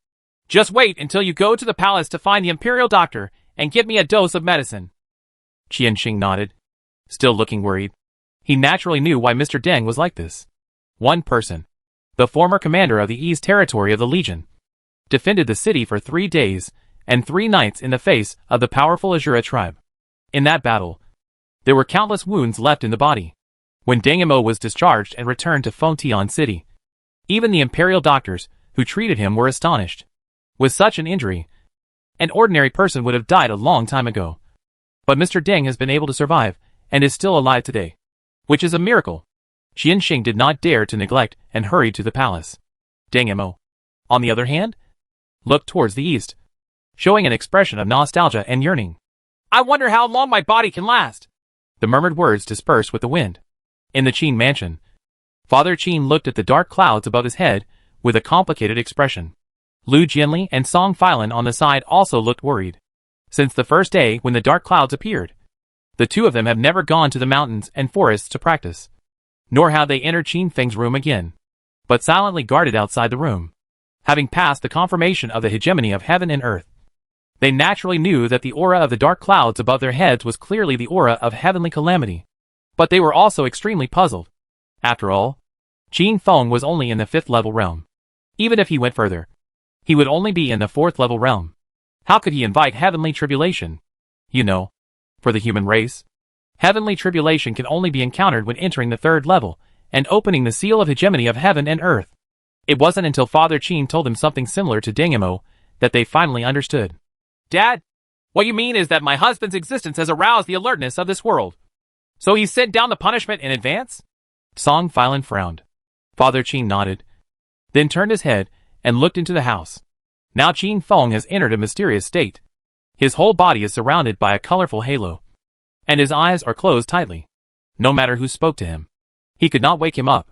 Just wait until you go to the palace to find the imperial doctor and give me a dose of medicine." Qian Xing nodded, still looking worried. He naturally knew why Mr. Deng was like this. One person, the former commander of the East Territory of the Legion, defended the city for 3 days and 3 nights in the face of the powerful Azura tribe. In that battle, there were countless wounds left in the body. When Deng Mo was discharged and returned to Fengtian City, even the imperial doctors who treated him were astonished. With such an injury, an ordinary person would have died a long time ago. But Mr. Ding has been able to survive, and is still alive today. Which is a miracle. Qian Xing did not dare to neglect and hurried to the palace. Ding Mo, on the other hand, looked towards the east, showing an expression of nostalgia and yearning. I wonder how long my body can last. The murmured words dispersed with the wind. In the Qin mansion, Father Qin looked at the dark clouds above his head with a complicated expression. Lu Jianli and Song Filan on the side also looked worried. Since the first day when the dark clouds appeared, the two of them have never gone to the mountains and forests to practice. Nor have they entered Qin Feng's room again, but silently guarded outside the room. Having passed the confirmation of the hegemony of heaven and earth, they naturally knew that the aura of the dark clouds above their heads was clearly the aura of heavenly calamity. But they were also extremely puzzled. After all, Qin Feng was only in the 5th level realm. Even if he went further, he would only be in the 4th level realm. How could he invite heavenly tribulation? You know, for the human race, heavenly tribulation can only be encountered when entering the 3rd level and opening the seal of hegemony of heaven and earth. It wasn't until Father Qin told them something similar to Ding Mo that they finally understood. Dad, what you mean is that my husband's existence has aroused the alertness of this world. So he sent down the punishment in advance? Song Filan frowned. Father Qin nodded, then turned his head and looked into the house. Now Qin Feng has entered a mysterious state. His whole body is surrounded by a colorful halo, and his eyes are closed tightly. No matter who spoke to him, he could not wake him up.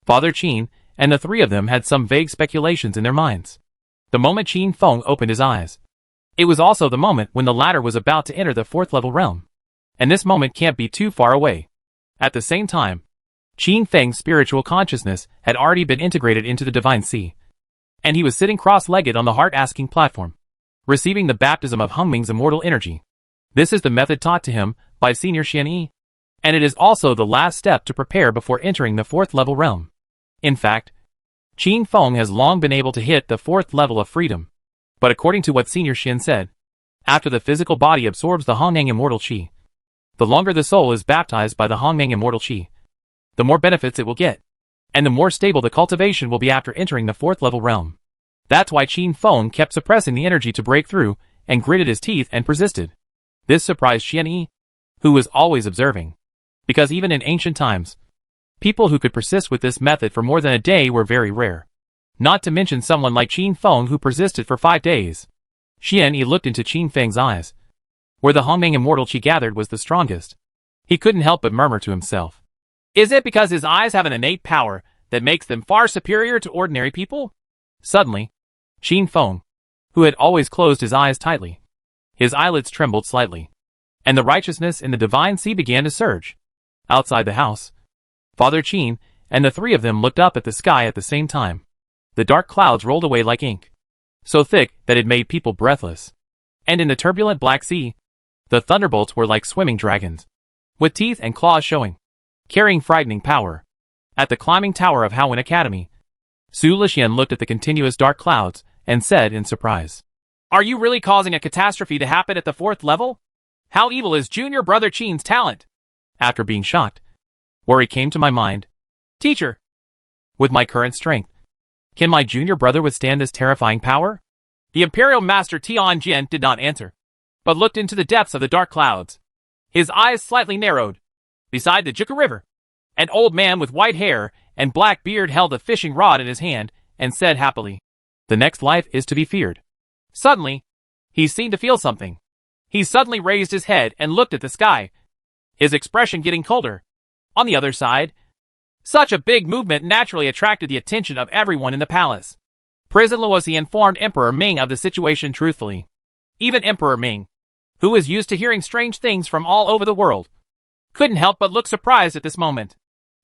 Father Qin and the three of them had some vague speculations in their minds. The moment Qin Feng opened his eyes, it was also the moment when the latter was about to enter the 4th level realm. And this moment can't be too far away. At the same time, Qin Feng's spiritual consciousness had already been integrated into the Divine Sea, and he was sitting cross-legged on the heart-asking platform, receiving the baptism of Hongming's immortal energy. This is the method taught to him by Senior Xian Yi, and it is also the last step to prepare before entering the 4th level realm. In fact, Qin Feng has long been able to hit the 4th level of freedom. But according to what Senior Xian said, after the physical body absorbs the Hongmeng immortal qi, the longer the soul is baptized by the Hongmeng immortal qi, the more benefits it will get, and the more stable the cultivation will be after entering the 4th level realm. That's why Qin Feng kept suppressing the energy to break through, and gritted his teeth and persisted. This surprised Xian Yi, who was always observing, because even in ancient times, people who could persist with this method for more than a day were very rare. Not to mention someone like Qin Feng who persisted for 5 days. Xian Yi looked into Qin Feng's eyes. Where the Hongmeng immortal qi gathered was the strongest. He couldn't help but murmur to himself. Is it because his eyes have an innate power that makes them far superior to ordinary people? Suddenly, Qin Feng, who had always closed his eyes tightly, his eyelids trembled slightly, and the righteousness in the Divine Sea began to surge. Outside the house, Father Qin and the three of them looked up at the sky at the same time. The dark clouds rolled away like ink, so thick that it made people breathless. And in the turbulent Black Sea, the thunderbolts were like swimming dragons, with teeth and claws showing, carrying frightening power. At the climbing tower of Haowen Academy, Su Lixian looked at the continuous dark clouds and said in surprise, "Are you really causing a catastrophe to happen at the 4th level? How evil is junior brother Qin's talent?" After being shocked, worry came to my mind. Teacher, with my current strength, can my junior brother withstand this terrifying power? The Imperial Master Tianjian did not answer, but looked into the depths of the dark clouds. His eyes slightly narrowed. Beside the Juka River, an old man with white hair and black beard held a fishing rod in his hand and said happily, "The next life is to be feared." Suddenly, he seemed to feel something. He suddenly raised his head and looked at the sky, his expression getting colder. On the other side, such a big movement naturally attracted the attention of everyone in the palace. President Luozi informed Emperor Ming of the situation truthfully. Even Emperor Ming, who was used to hearing strange things from all over the world, couldn't help but look surprised at this moment.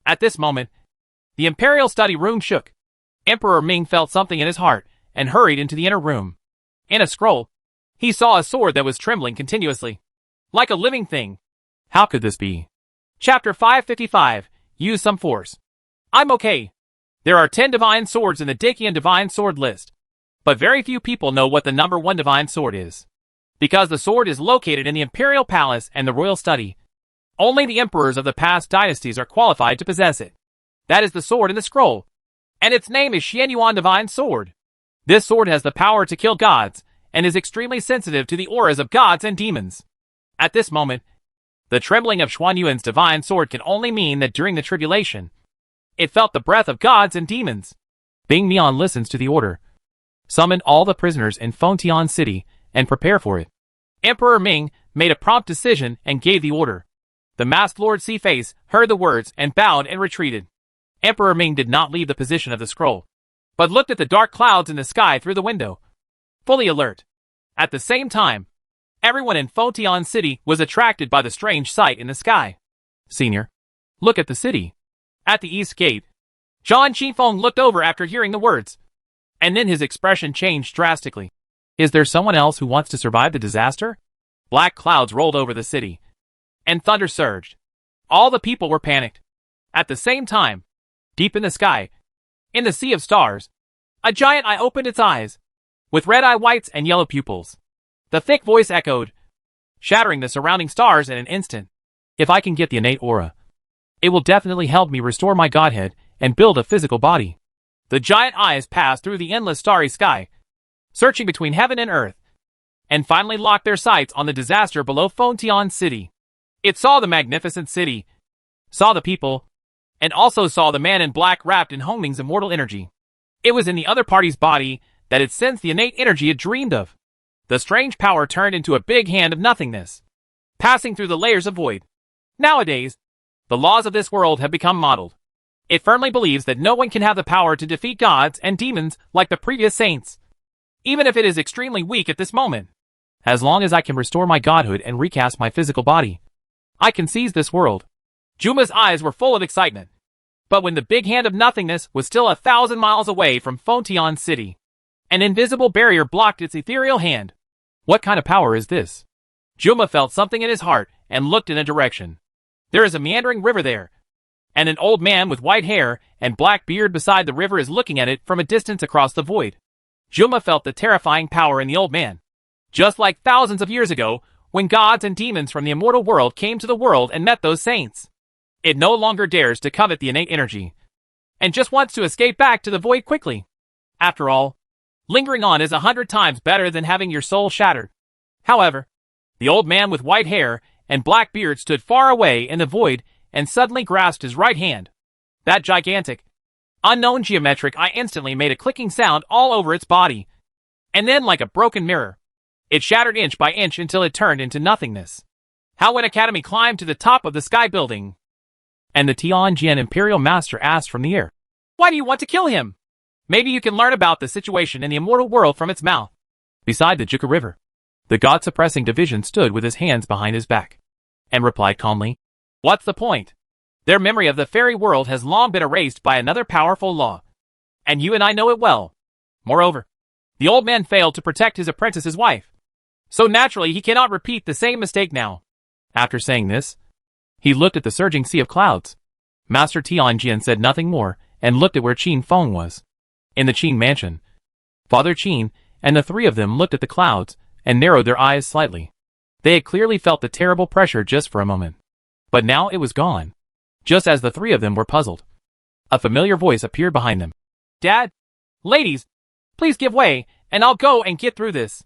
At this moment, the Imperial study room shook. Emperor Ming felt something in his heart and hurried into the inner room. In a scroll, he saw a sword that was trembling continuously, like a living thing. How could this be? Chapter 555, Use some force. I'm okay. There are 10 divine swords in the Dakian divine sword list, but very few people know what the number 1 divine sword is. Because the sword is located in the Imperial Palace and the Royal Study, only the emperors of the past dynasties are qualified to possess it. That is the sword in the scroll, and its name is Xianyuan Divine Sword. This sword has the power to kill gods, and is extremely sensitive to the auras of gods and demons. At this moment, the trembling of Xuan Yuan's divine sword can only mean that during the tribulation, it felt the breath of gods and demons. Bing Mian listens to the order. Summon all the prisoners in Fengtian City and prepare for it. Emperor Ming made a prompt decision and gave the order. The masked Lord Seaface heard the words and bowed and retreated. Emperor Ming did not leave the position of the scroll, but looked at the dark clouds in the sky through the window, fully alert. At the same time, everyone in Fengtian City was attracted by the strange sight in the sky. Senior, look at the city. At the east gate, Zhang Qifeng looked over after hearing the words, and then his expression changed drastically. Is there someone else who wants to survive the disaster? Black clouds rolled over the city, and thunder surged. All the people were panicked. At the same time, deep in the sky, in the sea of stars, a giant eye opened its eyes, with red eye whites and yellow pupils. The thick voice echoed, shattering the surrounding stars in an instant. If I can get the innate aura, it will definitely help me restore my godhead and build a physical body. The giant eyes passed through the endless starry sky, searching between heaven and earth, and finally locked their sights on the disaster below Fengtian City. It saw the magnificent city, saw the people, and also saw the man in black wrapped in Hongling's immortal energy. It was in the other party's body that it sensed the innate energy it dreamed of. The strange power turned into a big hand of nothingness, passing through the layers of void. Nowadays, the laws of this world have become modeled. It firmly believes that no one can have the power to defeat gods and demons like the previous saints, even if it is extremely weak at this moment. As long as I can restore my godhood and recast my physical body, I can seize this world. Juma's eyes were full of excitement. But when the big hand of nothingness was still 1,000 miles away from Fengtian City, an invisible barrier blocked its ethereal hand. What kind of power is this? Juma felt something in his heart and looked in a direction. There is a meandering river there, and an old man with white hair and black beard beside the river is looking at it from a distance across the void. Juma felt the terrifying power in the old man. Just like thousands of years ago, when gods and demons from the immortal world came to the world and met those saints. It no longer dares to covet the innate energy, and just wants to escape back to the void quickly. After all, lingering on is 100 times better than having your soul shattered. However, the old man with white hair and black beard stood far away in the void and suddenly grasped his right hand. That gigantic, unknown geometric eye instantly made a clicking sound all over its body, and then like a broken mirror, it shattered inch by inch until it turned into nothingness. Howin Academy climbed to the top of the sky building, and the Tianjian Imperial Master asked from the air, "Why do you want to kill him? Maybe you can learn about the situation in the immortal world from its mouth." Beside the Juka River, the God-suppressing division stood with his hands behind his back, and replied calmly, "What's the point? Their memory of the fairy world has long been erased by another powerful law, and you and I know it well. Moreover, the old man failed to protect his apprentice's wife, so naturally he cannot repeat the same mistake now." After saying this, he looked at the surging sea of clouds. Master Tianjian said nothing more and looked at where Qin Feng was. In the Qin mansion, Father Qin and the three of them looked at the clouds and narrowed their eyes slightly. They had clearly felt the terrible pressure just for a moment, but now it was gone. Just as the three of them were puzzled, a familiar voice appeared behind them. "Dad, ladies, please give way, and I'll go and get through this."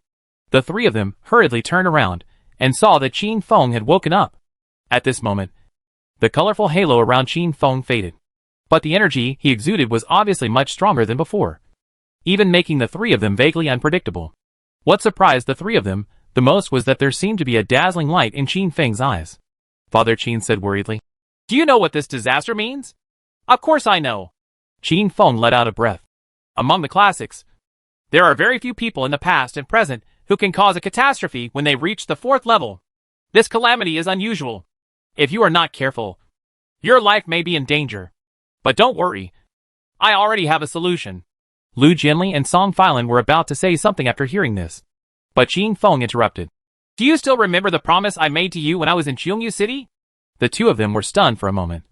The three of them hurriedly turned around and saw that Qin Feng had woken up. At this moment, the colorful halo around Qin Feng faded, but the energy he exuded was obviously much stronger than before, even making the three of them vaguely unpredictable. What surprised the three of them the most was that there seemed to be a dazzling light in Qin Feng's eyes. Father Qin said worriedly, "Do you know what this disaster means?" "Of course I know." Qin Feng let out a breath. "Among the classics, there are very few people in the past and present who can cause a catastrophe when they reach the 4th level. This calamity is unusual. If you are not careful, your life may be in danger. But don't worry, I already have a solution." Lu Jianli and Song Filan were about to say something after hearing this, but Qin Feng interrupted. "Do you still remember the promise I made to you when I was in Qiongyu City?" The two of them were stunned for a moment.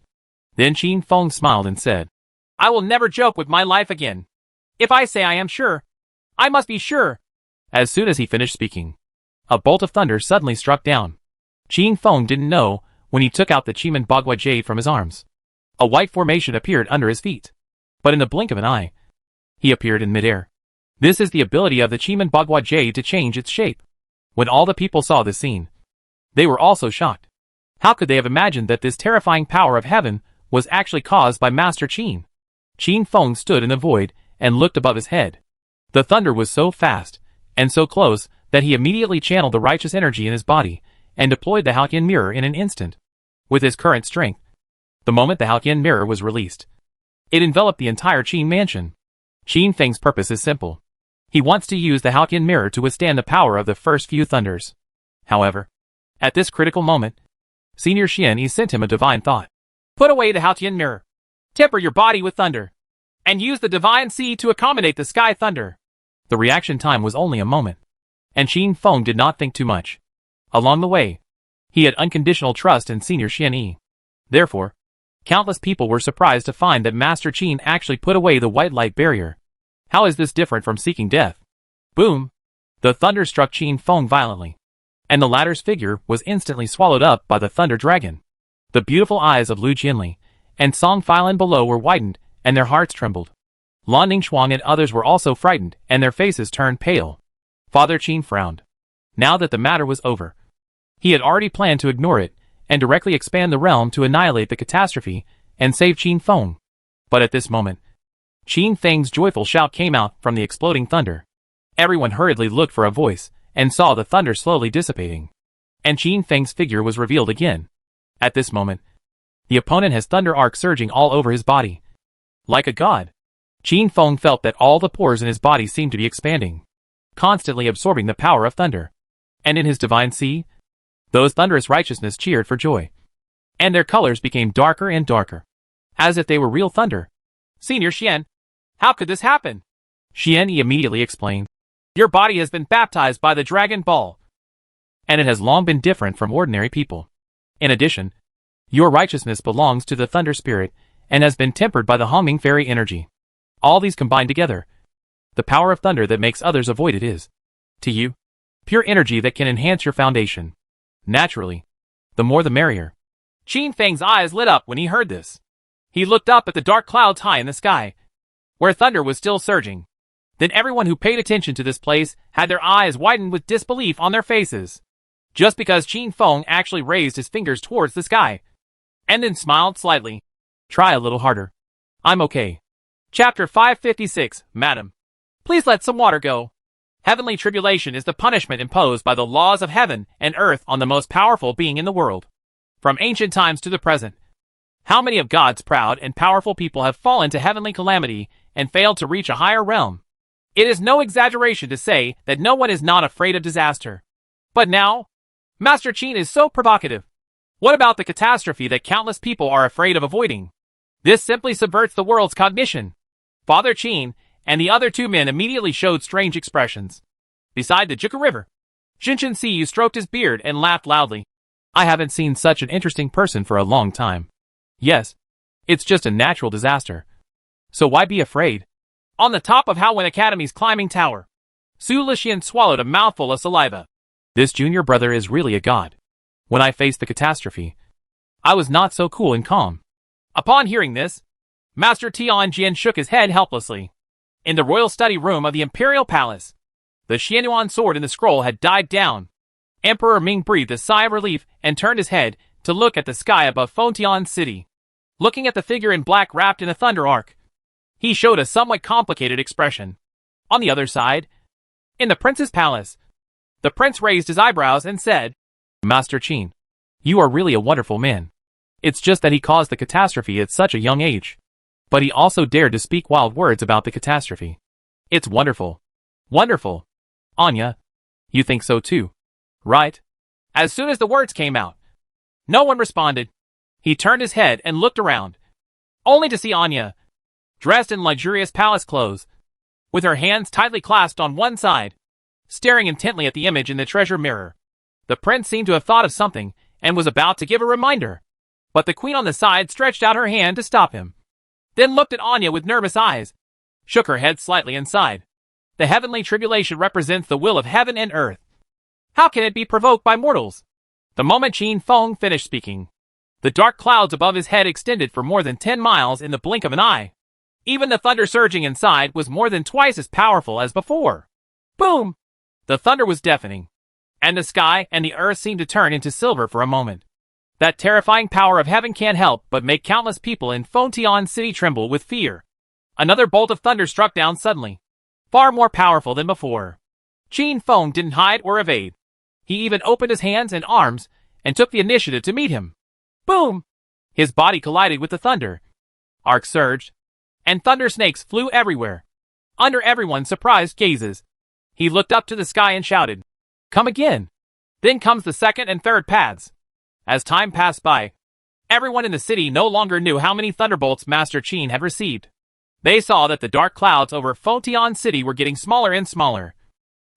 Then Qin Feng smiled and said, "I will never joke with my life again. If I say I am sure, I must be sure." As soon as he finished speaking, a bolt of thunder suddenly struck down. Qin Feng didn't know when he took out the Chiman Bagua Jade from his arms. A white formation appeared under his feet, but in the blink of an eye, he appeared in midair. This is the ability of the Chiman Bagua Jade to change its shape. When all the people saw this scene, They were also shocked. How could they have imagined that this terrifying power of heaven was actually caused by Master Qin? Qin Feng stood in the void and looked above his head. The thunder was so fast and so close that he immediately channeled the righteous energy in his body and deployed the Halcyon mirror in an instant. With his current strength, the moment the Halcyon mirror was released, it enveloped the entire Qin mansion. Qin Feng's purpose is simple. He wants to use the Halcyon mirror to withstand the power of the first few thunders. However, at this critical moment, Senior Xian Yi sent him a divine thought. Put away the Halcyon mirror. Temper your body with thunder. And use the divine sea to accommodate the sky thunder. The reaction time was only a moment. And Qin Feng did not think too much. Along the way, he had unconditional trust in Senior Xian Yi. Therefore, countless people were surprised to find that Master Qin actually put away the white light barrier. How is this different from seeking death? Boom! The thunder struck Qin Feng violently, and the latter's figure was instantly swallowed up by the thunder dragon. The beautiful eyes of Lu Jianli and Song Filan below were widened, and their hearts trembled. Lan Ningxuang and others were also frightened, and their faces turned pale. Father Qin frowned. Now that the matter was over, he had already planned to ignore it and directly expand the realm to annihilate the catastrophe and save Qin Feng. But at this moment, Qin Feng's joyful shout came out from the exploding thunder. Everyone hurriedly looked for a voice and saw the thunder slowly dissipating. And Qin Feng's figure was revealed again. At this moment, the opponent has thunder arc surging all over his body. Like a god, Qin Feng felt that all the pores in his body seemed to be expanding, constantly absorbing the power of thunder. And in his divine sea, those thunderous righteousness cheered for joy. And their colors became darker and darker, as if they were real thunder. Senior Xian, how could this happen? Xian Yi immediately explained. Your body has been baptized by the Dragon Ball, and it has long been different from ordinary people. In addition, your righteousness belongs to the Thunder Spirit and has been tempered by the Hongming Fairy energy. All these combined together, the power of thunder that makes others avoid it is, to you, pure energy that can enhance your foundation. Naturally, the more the merrier. Qin Feng's eyes lit up when he heard this. He looked up at the dark clouds high in the sky, where thunder was still surging. Then everyone who paid attention to this place had their eyes widened with disbelief on their faces. Just because Qin Feng actually raised his fingers towards the sky, and then smiled slightly. Try a little harder. I'm okay. Chapter 556, Madam. Please let some water go. Heavenly tribulation is the punishment imposed by the laws of heaven and earth on the most powerful being in the world. From ancient times to the present, how many of God's proud and powerful people have fallen to heavenly calamity and failed to reach a higher realm? It is no exaggeration to say that no one is not afraid of disaster. But now, Master Qin is so provocative. What about the catastrophe that countless people are afraid of avoiding? This simply subverts the world's cognition. Father Qin and the other two men immediately showed strange expressions. Beside the Juka River, Shinshin Siyu stroked his beard and laughed loudly. I haven't seen such an interesting person for a long time. Yes, it's just a natural disaster. So why be afraid? On the top of Haowen Academy's climbing tower, Su Lixian swallowed a mouthful of saliva. This junior brother is really a god. When I faced the catastrophe, I was not so cool and calm. Upon hearing this, Master Tianjin shook his head helplessly. In the royal study room of the Imperial Palace, the Xianyuan sword in the scroll had died down. Emperor Ming breathed a sigh of relief and turned his head to look at the sky above Fontian City. Looking at the figure in black wrapped in a thunder arc, he showed a somewhat complicated expression. On the other side, in the prince's palace, the prince raised his eyebrows and said, Master Qin, you are really a wonderful man. It's just that he caused the catastrophe at such a young age. But he also dared to speak wild words about the catastrophe. It's wonderful. Wonderful. Anya, you think so too, right? As soon as the words came out, no one responded. He turned his head and looked around, only to see Anya, dressed in luxurious palace clothes, with her hands tightly clasped on one side, staring intently at the image in the treasure mirror. The prince seemed to have thought of something and was about to give a reminder, but the queen on the side stretched out her hand to stop him, then looked at Anya with nervous eyes, shook her head slightly and sighed. The heavenly tribulation represents the will of heaven and earth. How can it be provoked by mortals? The moment Qin Feng finished speaking, the dark clouds above his head extended for more than 10 miles in the blink of an eye. Even the thunder surging inside was more than twice as powerful as before. Boom! The thunder was deafening. and the sky and the earth seemed to turn into silver for a moment. That terrifying power of heaven can't help but make countless people in Fontian City tremble with fear. Another bolt of thunder struck down suddenly, far more powerful than before. Qin Feng didn't hide or evade. He even opened his hands and arms and took the initiative to meet him. Boom! His body collided with the thunder. Arc surged, and thunder snakes flew everywhere. Under everyone's surprised gazes, he looked up to the sky and shouted, "Come again!" Then comes the second and third paths. As time passed by, everyone in the city no longer knew how many thunderbolts Master Qin had received. They saw that the dark clouds over Fontian City were getting smaller and smaller,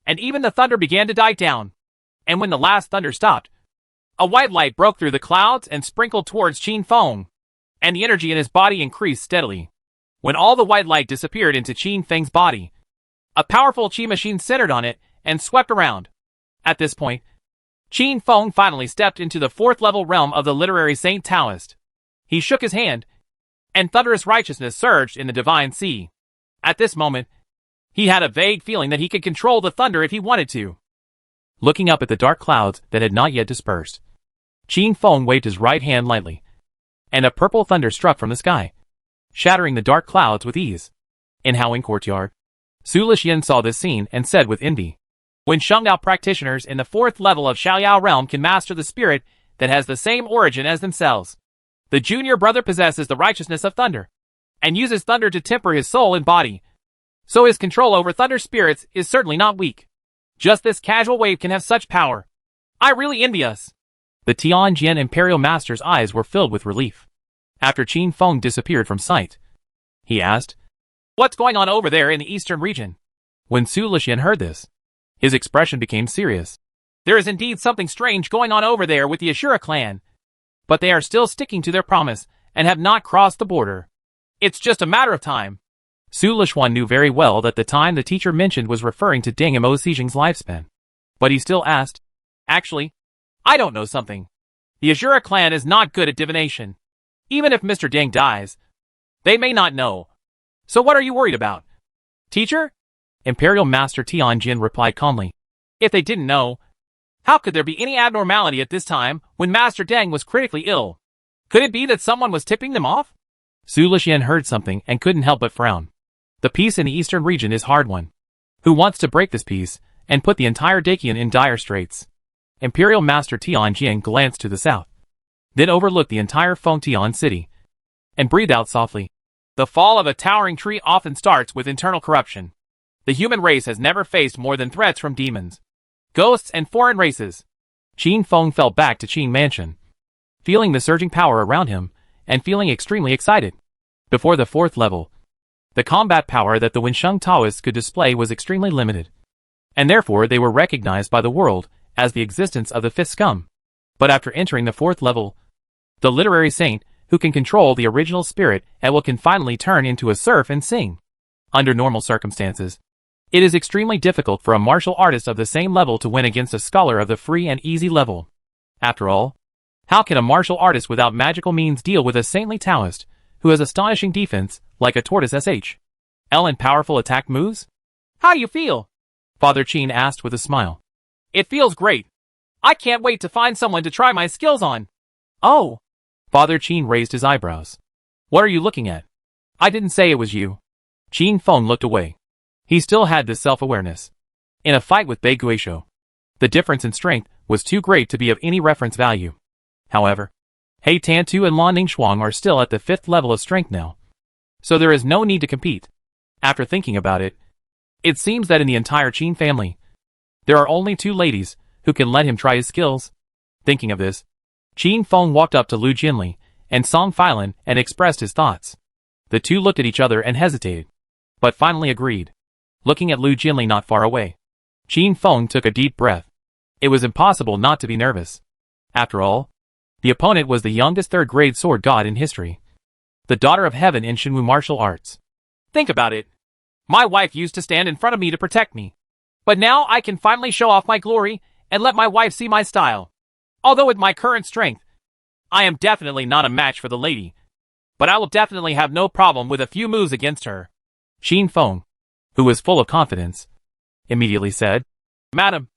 and even the thunder began to die down. And when the last thunder stopped, a white light broke through the clouds and sprinkled towards Qin Feng, and the energy in his body increased steadily. When all the white light disappeared into Qin Feng's body, a powerful qi machine centered on it and swept around. At this point, Qin Feng finally stepped into the fourth-level realm of the literary Saint Taoist. He shook his hand, and thunderous righteousness surged in the divine sea. At this moment, he had a vague feeling that he could control the thunder if he wanted to. Looking up at the dark clouds that had not yet dispersed, Qin Feng waved his right hand lightly, and a purple thunder struck from the sky, shattering the dark clouds with ease. In Howing Courtyard, Su Lixian saw this scene and said with envy, "When Shengdao practitioners in the fourth level of Xiaoyao realm can master the spirit that has the same origin as themselves, the junior brother possesses the righteousness of thunder, and uses thunder to temper his soul and body. So his control over thunder spirits is certainly not weak. Just this casual wave can have such power. I really envy us." The Tianjin Imperial Master's eyes were filled with relief. After Qin Feng disappeared from sight, he asked, "What's going on over there in the eastern region?" When Su Lixian heard this, his expression became serious. "There is indeed something strange going on over there with the Ashura clan, but they are still sticking to their promise and have not crossed the border. It's just a matter of time." Su Lixian knew very well that the time the teacher mentioned was referring to Deng Mo Xijing's lifespan. But he still asked, "Actually, I don't know something. The Ashura clan is not good at divination. Even if Mr. Deng dies, they may not know. So what are you worried about?" "Teacher?" Imperial Master Tianjin replied calmly. "If they didn't know, how could there be any abnormality at this time when Master Deng was critically ill? Could it be that someone was tipping them off?" Su Lixian heard something and couldn't help but frown. The peace in the eastern region is hard won. Who wants to break this peace and put the entire Dacian in dire straits? Imperial Master Tianjin glanced to the south, then overlooked the entire Fontian city, and breathed out softly. The fall of a towering tree often starts with internal corruption. The human race has never faced more than threats from demons, ghosts, and foreign races. Qin Feng fell back to Qin Mansion, feeling the surging power around him, and feeling extremely excited. Before the fourth level, the combat power that the Wensheng Taoists could display was extremely limited, and therefore they were recognized by the world as the existence of the fifth scum. But after entering the fourth level, the literary saint, who can control the original spirit and will can finally turn into a serf and sing. Under normal circumstances, it is extremely difficult for a martial artist of the same level to win against a scholar of the free and easy level. After all, how can a martial artist without magical means deal with a saintly Taoist, who has astonishing defense, like a tortoise and powerful attack moves? "How do you feel?" Father Qin asked with a smile. "It feels great. I can't wait to find someone to try my skills on." "Oh." Father Qin raised his eyebrows. "What are you looking at?" "I didn't say it was you." Qin Feng looked away. He still had this self-awareness. In a fight with Bei Guisho, the difference in strength was too great to be of any reference value. However, He Tantu and Lan Ningxuang are still at the fifth level of strength now, so there is no need to compete. After thinking about it, it seems that in the entire Qin family, there are only two ladies who can let him try his skills. Thinking of this, Qin Feng walked up to Lu Jinli and Song Filan and expressed his thoughts. The two looked at each other and hesitated, but finally agreed. Looking at Lu Jinli not far away, Qin Feng took a deep breath. It was impossible not to be nervous. After all, the opponent was the youngest third-grade sword god in history, the daughter of heaven in Shenwu martial arts. Think about it. My wife used to stand in front of me to protect me, but now I can finally show off my glory and let my wife see my style. Although with my current strength, I am definitely not a match for the lady, but I will definitely have no problem with a few moves against her. Qin Feng, who was full of confidence, immediately said, "Madam,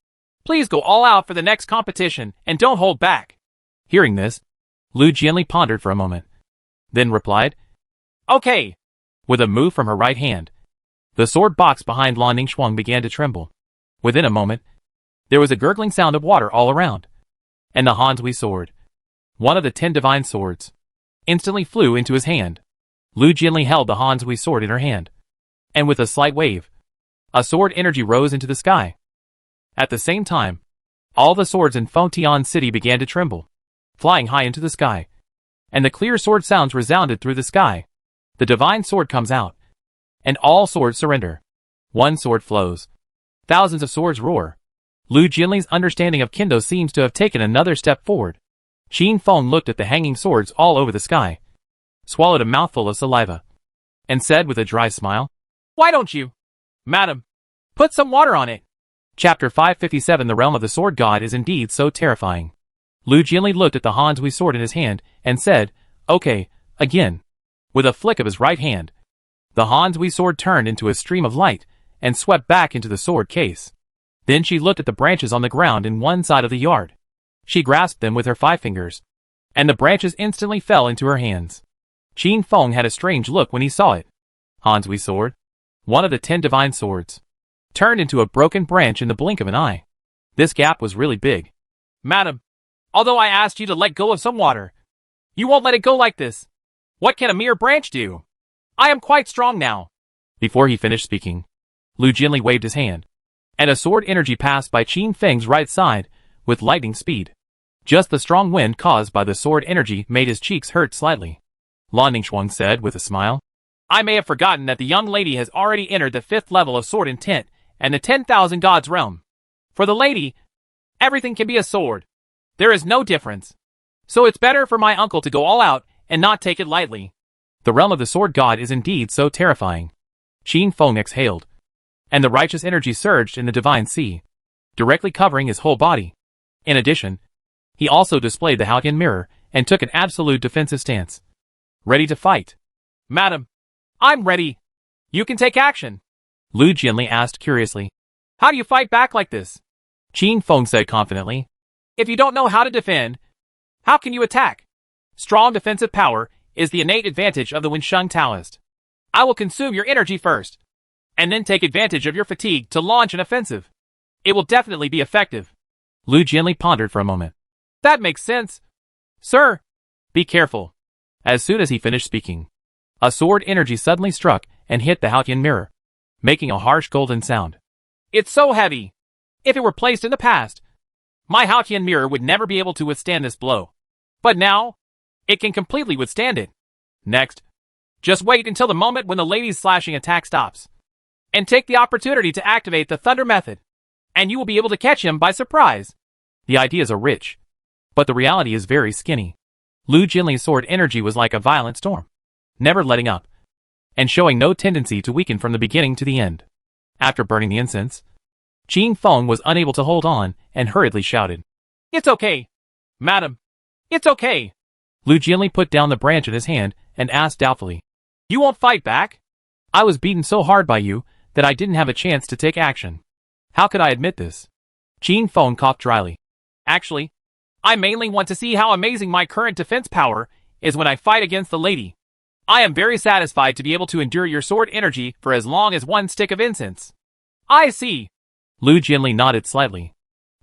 Please go all out for the next competition and don't hold back. Hearing this, Lu Jianli pondered for a moment, then replied, Okay. With a move from her right hand, the sword box behind Lan Ningxuang began to tremble. Within a moment, there was a gurgling sound of water all around, and the Hanshui sword, one of the 10 divine swords, instantly flew into his hand. Lu Jianli held the Hanshui sword in her hand, and with a slight wave, a sword energy rose into the sky. At the same time, all the swords in Fengtian City began to tremble, flying high into the sky, and the clear sword sounds resounded through the sky. The divine sword comes out, and all swords surrender. One sword flows. Thousands of swords roar. Lu Jianli's understanding of Kendo seems to have taken another step forward. Qin Feng looked at the hanging swords all over the sky, swallowed a mouthful of saliva, and said with a dry smile, Why don't you, madam, put some water on it? Chapter 557 The realm of the sword god is indeed so terrifying. Lu Jianli looked at the Hanshui sword in his hand and said, Okay, again. With a flick of his right hand, the Hanshui sword turned into a stream of light and swept back into the sword case. Then she looked at the branches on the ground in one side of the yard. She grasped them with her 5 fingers, and the branches instantly fell into her hands. Qin Feng had a strange look when he saw it. Hanshui sword, one of the 10 divine swords, turned into a broken branch in the blink of an eye. This gap was really big. Madam, although I asked you to let go of some water, you won't let it go like this. What can a mere branch do? I am quite strong now. Before he finished speaking, Lu Jianli waved his hand, and a sword energy passed by Qin Feng's right side with lightning speed. Just the strong wind caused by the sword energy made his cheeks hurt slightly. Lan Ningxuang said with a smile, I may have forgotten that the young lady has already entered the 5th level of sword intent and the 10,000 gods realm. For the lady, everything can be a sword. There is no difference. So it's better for my uncle to go all out and not take it lightly. The realm of the sword god is indeed so terrifying. Qin Feng exhaled, and the righteous energy surged in the divine sea, directly covering his whole body. In addition, he also displayed the Haotian mirror and took an absolute defensive stance. Ready to fight. Madam, I'm ready. You can take action. Lu Jianli asked curiously. How do you fight back like this? Qin Feng said confidently. If you don't know how to defend, how can you attack? Strong defensive power is the innate advantage of the Wensheng Taoist. I will consume your energy first, and then take advantage of your fatigue to launch an offensive. It will definitely be effective. Lu Jianli pondered for a moment. That makes sense. Sir, be careful. As soon as he finished speaking, a sword energy suddenly struck and hit the Haotian mirror, making a harsh golden sound. It's so heavy. If it were placed in the past, my Haotian mirror would never be able to withstand this blow. But now, it can completely withstand it. Next, just wait until the moment when the lady's slashing attack stops, and take the opportunity to activate the thunder method, and you will be able to catch him by surprise. The ideas are rich, but the reality is very skinny. Lu Jianli's sword energy was like a violent storm, never letting up, and showing no tendency to weaken from the beginning to the end. After burning the incense, Qin Feng was unable to hold on and hurriedly shouted, It's okay, madam. It's okay. Lu Jianli put down the branch in his hand and asked doubtfully, You won't fight back? I was beaten so hard by you that I didn't have a chance to take action. How could I admit this? Qin Feng coughed dryly. Actually, I mainly want to see how amazing my current defense power is when I fight against the lady. I am very satisfied to be able to endure your sword energy for as long as one stick of incense. I see. Lu Jianli nodded slightly.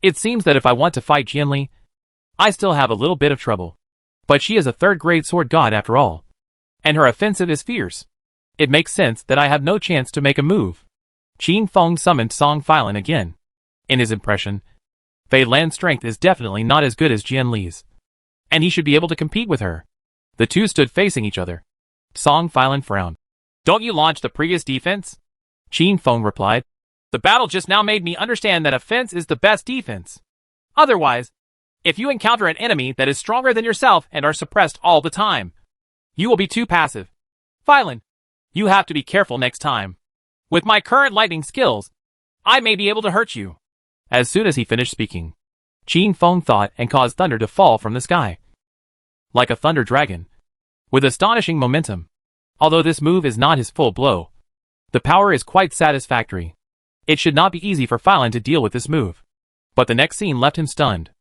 It seems that if I want to fight Jianli, I still have a little bit of trouble. But she is a 3rd-grade sword god after all, and her offensive is fierce. It makes sense that I have no chance to make a move. Qin Feng summoned Song Filan again. In his impression, Fei Lan's strength is definitely not as good as Jianli's, and he should be able to compete with her. The two stood facing each other. Song Filan frowned. Don't you launch the previous defense? Qin Feng replied. The battle just now made me understand that offense is the best defense. Otherwise, if you encounter an enemy that is stronger than yourself and are suppressed all the time, you will be too passive. Filan, you have to be careful next time. With my current lightning skills, I may be able to hurt you. As soon as he finished speaking, Qin Feng thought and caused thunder to fall from the sky, like a thunder dragon, with astonishing momentum. Although this move is not his full blow, the power is quite satisfactory. It should not be easy for Filan to deal with this move. But the next scene left him stunned.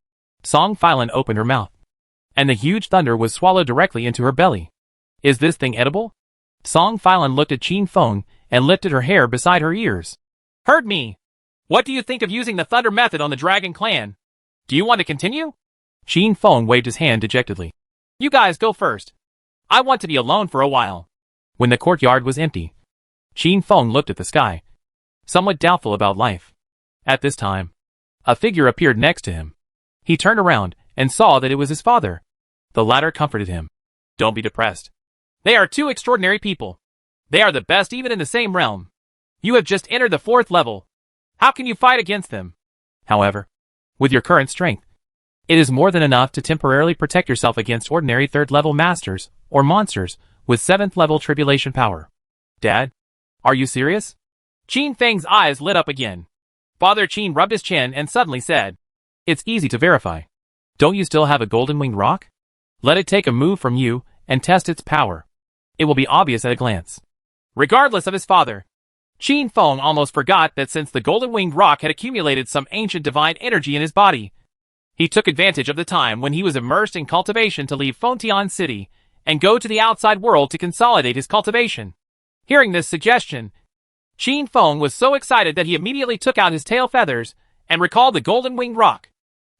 Song Filan opened her mouth, and the huge thunder was swallowed directly into her belly. Is this thing edible? Song Filan looked at Qin Feng and lifted her hair beside her ears. Heard me! What do you think of using the thunder method on the Dragon Clan? Do you want to continue? Qin Feng waved his hand dejectedly. You guys go first. I want to be alone for a while. When the courtyard was empty, Qin Feng looked at the sky, somewhat doubtful about life. At this time, a figure appeared next to him. He turned around and saw that it was his father. The latter comforted him. Don't be depressed. They are two extraordinary people. They are the best even in the same realm. You have just entered the 4th level. How can you fight against them? However, with your current strength, it is more than enough to temporarily protect yourself against ordinary 3rd level masters or monsters with 7th level tribulation power. Dad, are you serious? Qin Feng's eyes lit up again. Father Qin rubbed his chin and suddenly said, It's easy to verify. Don't you still have a golden winged rock? Let it take a move from you and test its power. It will be obvious at a glance. Regardless of his father, Qin Feng almost forgot that since the golden winged rock had accumulated some ancient divine energy in his body, he took advantage of the time when he was immersed in cultivation to leave Fontian City and go to the outside world to consolidate his cultivation. Hearing this suggestion, Qin Feng was so excited that he immediately took out his tail feathers and recalled the golden winged rock.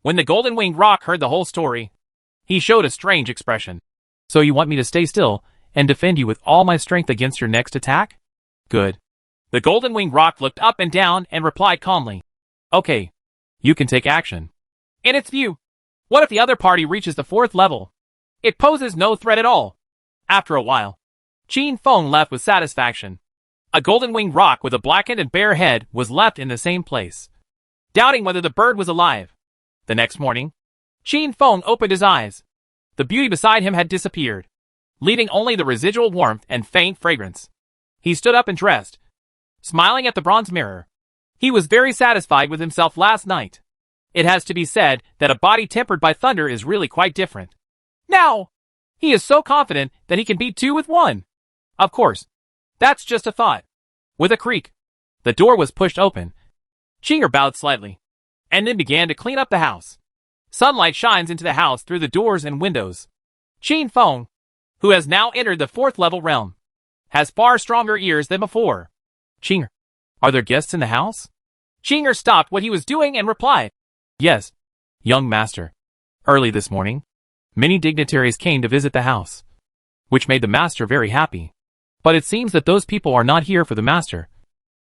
When the golden winged rock heard the whole story, he showed a strange expression. So you want me to stay still and defend you with all my strength against your next attack? Good. The golden winged rock looked up and down and replied calmly. Okay. You can take action. In its view, what if the other party reaches the 4th level? It poses no threat at all. After a while, Qin Feng left with satisfaction. A golden winged rock with a blackened and bare head was left in the same place, doubting whether the bird was alive. The next morning, Qin Feng opened his eyes. The beauty beside him had disappeared, leaving only the residual warmth and faint fragrance. He stood up and dressed, smiling at the bronze mirror. He was very satisfied with himself last night. It has to be said that a body tempered by thunder is really quite different. Now, he is so confident that he can beat 2 with 1. Of course, that's just a thought. With a creak, the door was pushed open. Qinger bowed slightly, and then began to clean up the house. Sunlight shines into the house through the doors and windows. Qin Feng, who has now entered the 4th level realm, has far stronger ears than before. Qinger, are there guests in the house? Qinger stopped what he was doing and replied, Yes, young master. Early this morning, many dignitaries came to visit the house, which made the master very happy. But it seems that those people are not here for the master,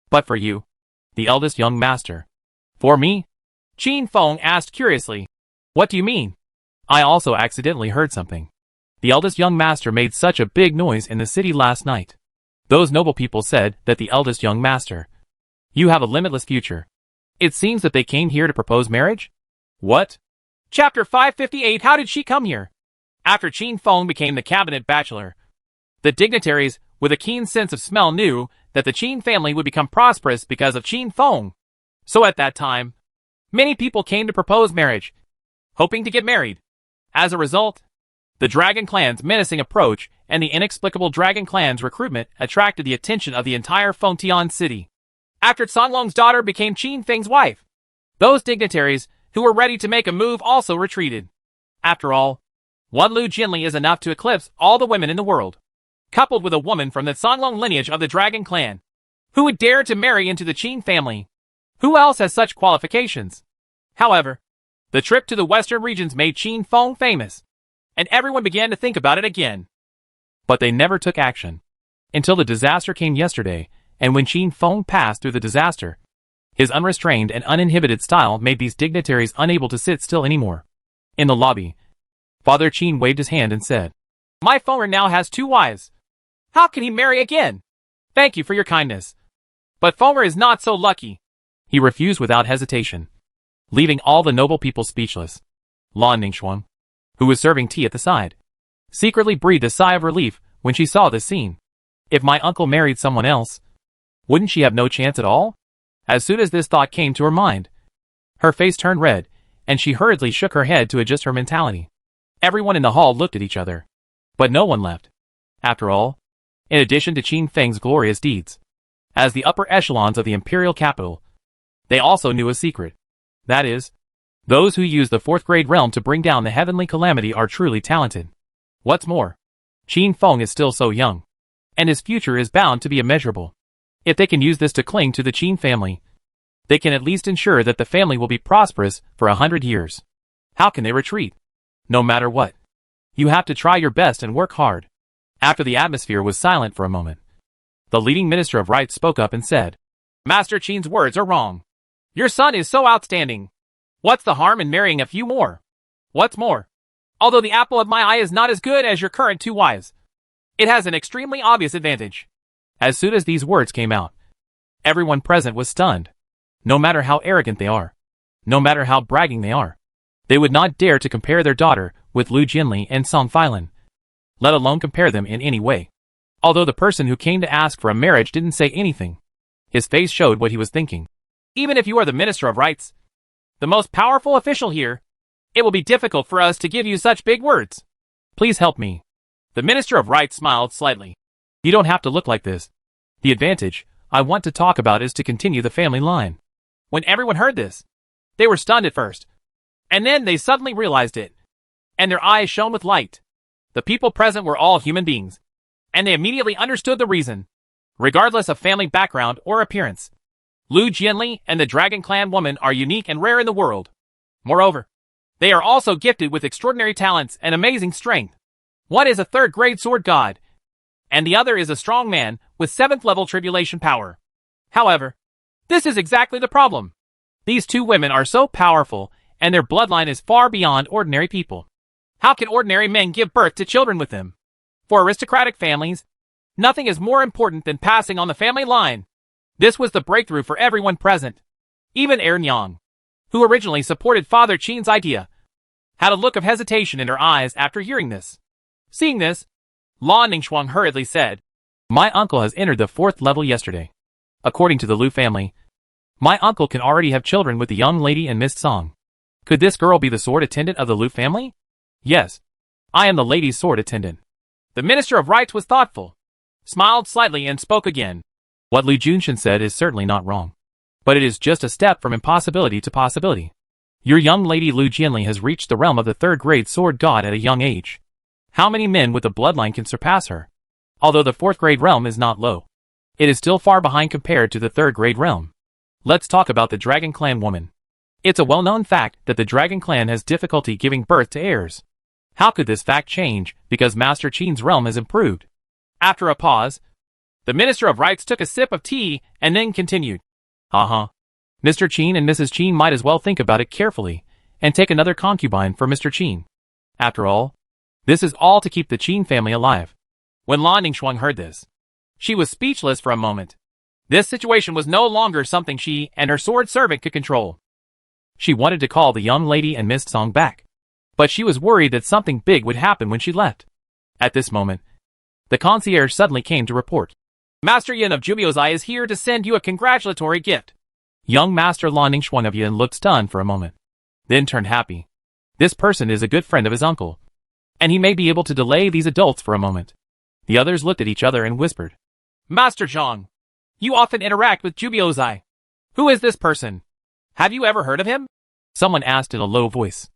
but for you, the eldest young master. For me? Qin Feng asked curiously. What do you mean? I also accidentally heard something. The eldest young master made such a big noise in the city last night. Those noble people said that the eldest young master, you have a limitless future. It seems that they came here to propose marriage? What? Chapter 558. How did she come here? After Qin Feng became the cabinet bachelor, the dignitaries, with a keen sense of smell, knew that the Qin family would become prosperous because of Qin Feng. So at that time, many people came to propose marriage, hoping to get married. As a result, the Dragon Clan's menacing approach and the inexplicable Dragon Clan's recruitment attracted the attention of the entire Fontian city. After Canlong's daughter became Qin Feng's wife, those dignitaries who were ready to make a move also retreated. After all, one Lu Jinli is enough to eclipse all the women in the world. Coupled with a woman from the Canlong lineage of the Dragon Clan, who would dare to marry into the Qin family. Who else has such qualifications? However, the trip to the western regions made Qin Feng famous, and everyone began to think about it again. But they never took action, until the disaster came yesterday, and when Qin Feng passed through the disaster, his unrestrained and uninhibited style made these dignitaries unable to sit still anymore. In the lobby, Father Qin waved his hand and said, My Fenger now has 2 wives. How can he marry again? Thank you for your kindness. But Fenger is not so lucky. He refused without hesitation, leaving all the noble people speechless. Lan Ningxuan, who was serving tea at the side, secretly breathed a sigh of relief when she saw this scene. If my uncle married someone else, wouldn't she have no chance at all? As soon as this thought came to her mind, her face turned red, and she hurriedly shook her head to adjust her mentality. Everyone in the hall looked at each other, but no one left. After all, in addition to Qin Feng's glorious deeds, as the upper echelons of the imperial capital, they also knew a secret. That is, Those who use the fourth grade realm to bring down the heavenly calamity are truly talented. What's more, Qin Feng is still so young, and his future is bound to be immeasurable. If they can use this to cling to the Qin family, they can at least ensure that the family will be prosperous for 100 years. How can they retreat? No matter what, you have to try your best and work hard. After the atmosphere was silent for a moment, the leading minister of rites spoke up and said, Master Qin's words are wrong. Your son is so outstanding. What's the harm in marrying a few more? What's more, although the apple of my eye is not as good as your current two wives, it has an extremely obvious advantage. As soon as these words came out, everyone present was stunned. No matter how arrogant they are, no matter how bragging they are, they would not dare to compare their daughter with Lu Jinli and Song Feilin, let alone compare them in any way. Although the person who came to ask for a marriage didn't say anything, his face showed what he was thinking. Even if you are the Minister of Rites, the most powerful official here, it will be difficult for us to give you such big words. Please help me. The Minister of Rites smiled slightly. You don't have to look like this. The advantage I want to talk about is to continue the family line. When everyone heard this, they were stunned at first, and then they suddenly realized it, and their eyes shone with light. The people present were all human beings, and they immediately understood the reason, regardless of family background or appearance. Lu Jinli and the Dragon Clan woman are unique and rare in the world. Moreover, they are also gifted with extraordinary talents and amazing strength. One is a third-grade sword god, and the other is a strong man with 7th-level tribulation power. However, this is exactly the problem. These two women are so powerful, and their bloodline is far beyond ordinary people. How can ordinary men give birth to children with them? For aristocratic families, nothing is more important than passing on the family line. This was the breakthrough for everyone present. Even Nyang, who originally supported Father Qin's idea, had a look of hesitation in her eyes after hearing this. Seeing this, Lan Ningxuang hurriedly said, My uncle has entered the 4th level yesterday. According to the Lu family, my uncle can already have children with the young lady and Miss Song. Could this girl be the sword attendant of the Lu family? Yes, I am the lady's sword attendant. The Minister of Rites was thoughtful, smiled slightly and spoke again. What Lu Junshan said is certainly not wrong, but it is just a step from impossibility to possibility. Your young lady Lu Jinli has reached the realm of the 3rd-grade sword god at a young age. How many men with a bloodline can surpass her? Although the 4th-grade realm is not low, it is still far behind compared to the 3rd-grade realm. Let's talk about the Dragon Clan woman. It's a well-known fact that the Dragon Clan has difficulty giving birth to heirs. How could this fact change because Master Qin's realm has improved? After a pause, the Minister of Rites took a sip of tea and then continued. Mr. Qin and Mrs. Qin might as well think about it carefully and take another concubine for Mr. Qin. After all, this is all to keep the Qin family alive. When Lan Ningxuang heard this, she was speechless for a moment. This situation was no longer something she and her sword servant could control. She wanted to call the young lady and Miss Song back, but she was worried that something big would happen when she left. At this moment, the concierge suddenly came to report. Master Yin of Jubiozai is here to send you a congratulatory gift. Young Master Lan Ningxuang of Yin looked stunned for a moment, then turned happy. This person is a good friend of his uncle, and he may be able to delay these adults for a moment. The others looked at each other and whispered. Master Zhang, you often interact with Jubiozai. Who is this person? Have you ever heard of him? Someone asked in a low voice.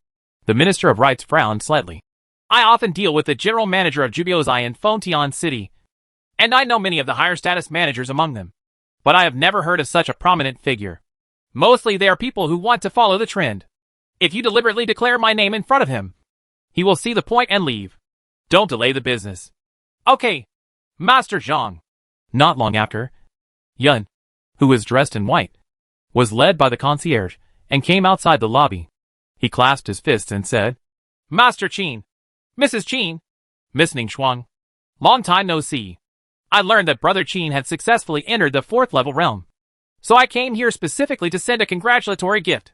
The Minister of Rites frowned slightly. I often deal with the general manager of Jubiozai in Fengtian City, and I know many of the higher status managers among them, but I have never heard of such a prominent figure. Mostly they are people who want to follow the trend. If you deliberately declare my name in front of him, he will see the point and leave. Don't delay the business. Okay, Master Zhang. Not long after, Yun, who was dressed in white, was led by the concierge and came outside the lobby. He clasped his fists and said, Master Qin, Mrs. Qin, Miss Ningxuang, long time no see. I learned that Brother Qin had successfully entered the 4th level realm, so I came here specifically to send a congratulatory gift.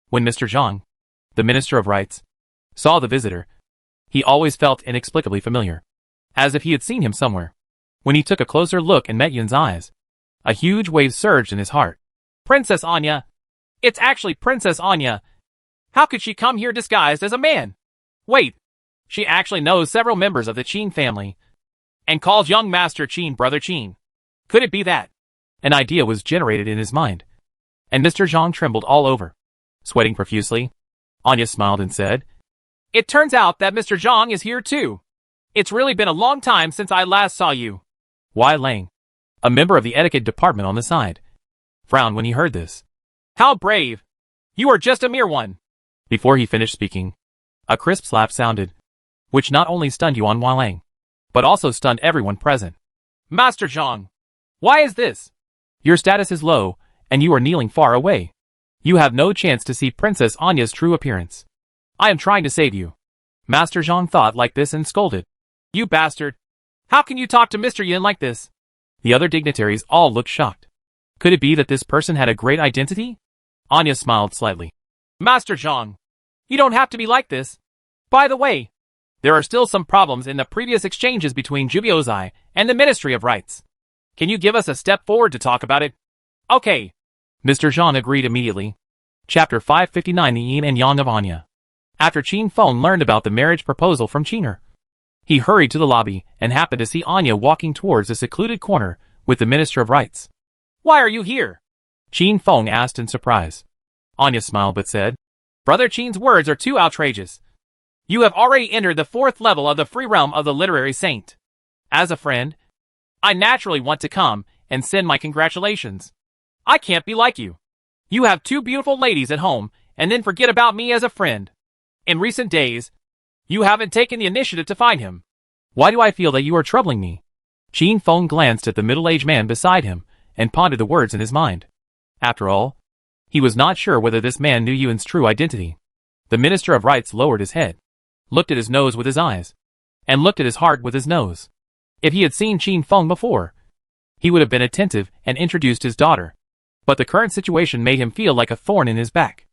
When Mr. Zhang, the Minister of Rites, saw the visitor, he always felt inexplicably familiar, as if he had seen him somewhere. When he took a closer look and met Yun's eyes, a huge wave surged in his heart. Princess Anya! It's actually Princess Anya! How could she come here disguised as a man? Wait, she actually knows several members of the Qin family, and calls young Master Qin Brother Qin. Could it be that? An idea was generated in his mind, and Mr. Zhang trembled all over. Sweating profusely, Anya smiled and said, "It turns out that Mr. Zhang is here too. It's really been a long time since I last saw you." Wei Lang, a member of the etiquette department on the side, frowned when he heard this. "How brave! You are just a mere one." Before he finished speaking, a crisp slap sounded, which not only stunned Yuan Wei Lang, but also stunned everyone present. "Master Zhang, why is this? Your status is low, and you are kneeling far away. You have no chance to see Princess Anya's true appearance. I am trying to save you." Master Zhang thought like this and scolded. "You bastard! How can you talk to Mr. Yin like this?" The other dignitaries all looked shocked. Could it be that this person had a great identity? Anya smiled slightly. "Master Zhang, you don't have to be like this. By the way, there are still some problems in the previous exchanges between Jubiozai and the Ministry of Rights. Can you give us a step forward to talk about it?" "Okay." Mr. Zhang agreed immediately. Chapter 559, The Yin and Yang of Anya. After Qin Feng learned about the marriage proposal from Qiner, he hurried to the lobby and happened to see Anya walking towards a secluded corner with the Minister of Rights. "Why are you here?" Qin Feng asked in surprise. Anya smiled but said, "Brother Qin's words are too outrageous. You have already entered the 4th level of the free realm of the literary saint. As a friend, I naturally want to come and send my congratulations. I can't be like you. You have 2 beautiful ladies at home and then forget about me as a friend. In recent days, you haven't taken the initiative to find him. Why do I feel that you are troubling me?" Qin Feng glanced at the middle-aged man beside him and pondered the words in his mind. After all, he was not sure whether this man knew Yuan's true identity. The Minister of Rights lowered his head, looked at his nose with his eyes, and looked at his heart with his nose. If he had seen Qin Feng before, he would have been attentive and introduced his daughter. But the current situation made him feel like a thorn in his back,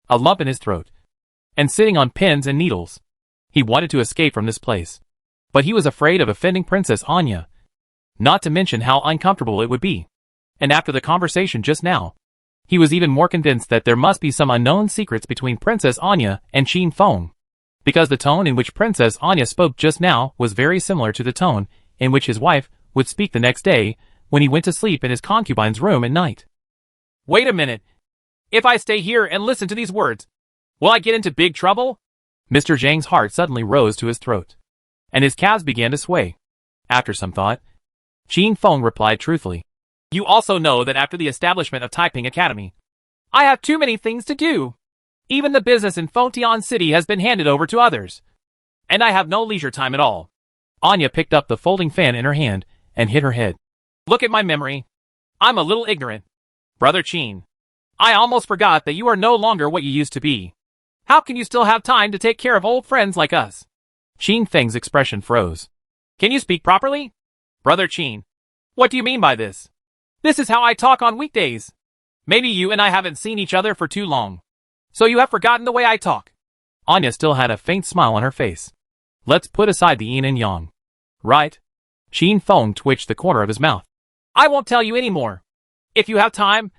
a lump in his throat, and sitting on pins and needles. He wanted to escape from this place, but he was afraid of offending Princess Anya, not to mention how uncomfortable it would be. And after the conversation just now, he was even more convinced that there must be some unknown secrets between Princess Anya and Qin Feng, because the tone in which Princess Anya spoke just now was very similar to the tone in which his wife would speak the next day when he went to sleep in his concubine's room at night. "Wait a minute. If I stay here and listen to these words, will I get into big trouble?" Mr. Zhang's heart suddenly rose to his throat, and his calves began to sway. After some thought, Qin Feng replied truthfully, "You also know that after the establishment of Taiping Academy, I have too many things to do. Even the business in Fengtian City has been handed over to others, and I have no leisure time at all." Anya picked up the folding fan in her hand and hit her head. "Look at my memory. I'm a little ignorant. Brother Qin, I almost forgot that you are no longer what you used to be. How can you still have time to take care of old friends like us?" Qin Feng's expression froze. "Can you speak properly? Brother Qin, what do you mean by this? This is how I talk on weekdays. Maybe you and I haven't seen each other for too long, so you have forgotten the way I talk." Anya still had a faint smile on her face. "Let's put aside the yin and yang. Right?" Qin Feng twitched the corner of his mouth. "I won't tell you any more. If you have time,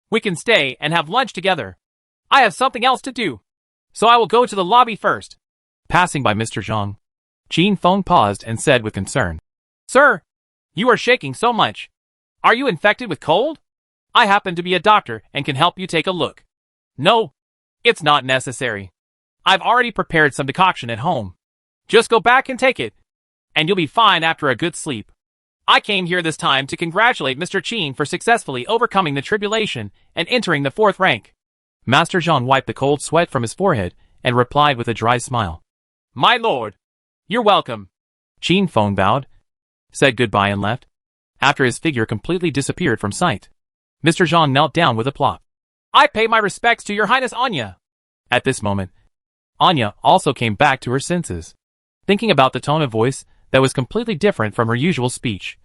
we can stay and have lunch together. I have something else to do, so I will go to the lobby first." Passing by Mr. Zhang, Qin Feng paused and said with concern, "Sir, you are shaking so much. Are you infected with cold? I happen to be a doctor and can help you take a look." "No, it's not necessary. I've already prepared some decoction at home. Just go back and take it, and you'll be fine after a good sleep. I came here this time to congratulate Mr. Qin for successfully overcoming the tribulation and entering the 4th rank." Master Zhang wiped the cold sweat from his forehead and replied with a dry smile, "My lord, you're welcome." Qin Feng bowed, said goodbye and left. After his figure completely disappeared from sight, Mr. Zhang knelt down with a plop. "I pay my respects to your highness Anya." At this moment, Anya also came back to her senses. Thinking about the tone of voice that was completely different from her usual speech,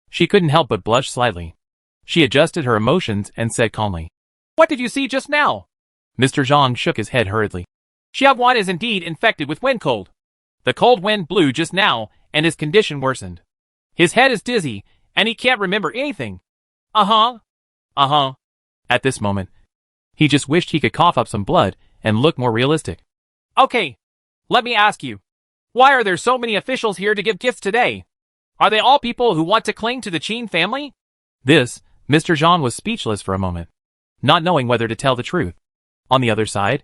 she couldn't help but blush slightly. She adjusted her emotions and said calmly, "What did you see just now?" Mr. Zhang shook his head hurriedly. "Xiaoguan is indeed infected with wind cold. The cold wind blew just now, and his condition worsened. His head is dizzy, and he can't remember anything. Uh-huh. At this moment, he just wished he could cough up some blood and look more realistic. "Okay, let me ask you. Why are there so many officials here to give gifts today? Are they all people who want to cling to the Qin family?" This, Mr. Zhang was speechless for a moment, not knowing whether to tell the truth. On the other side,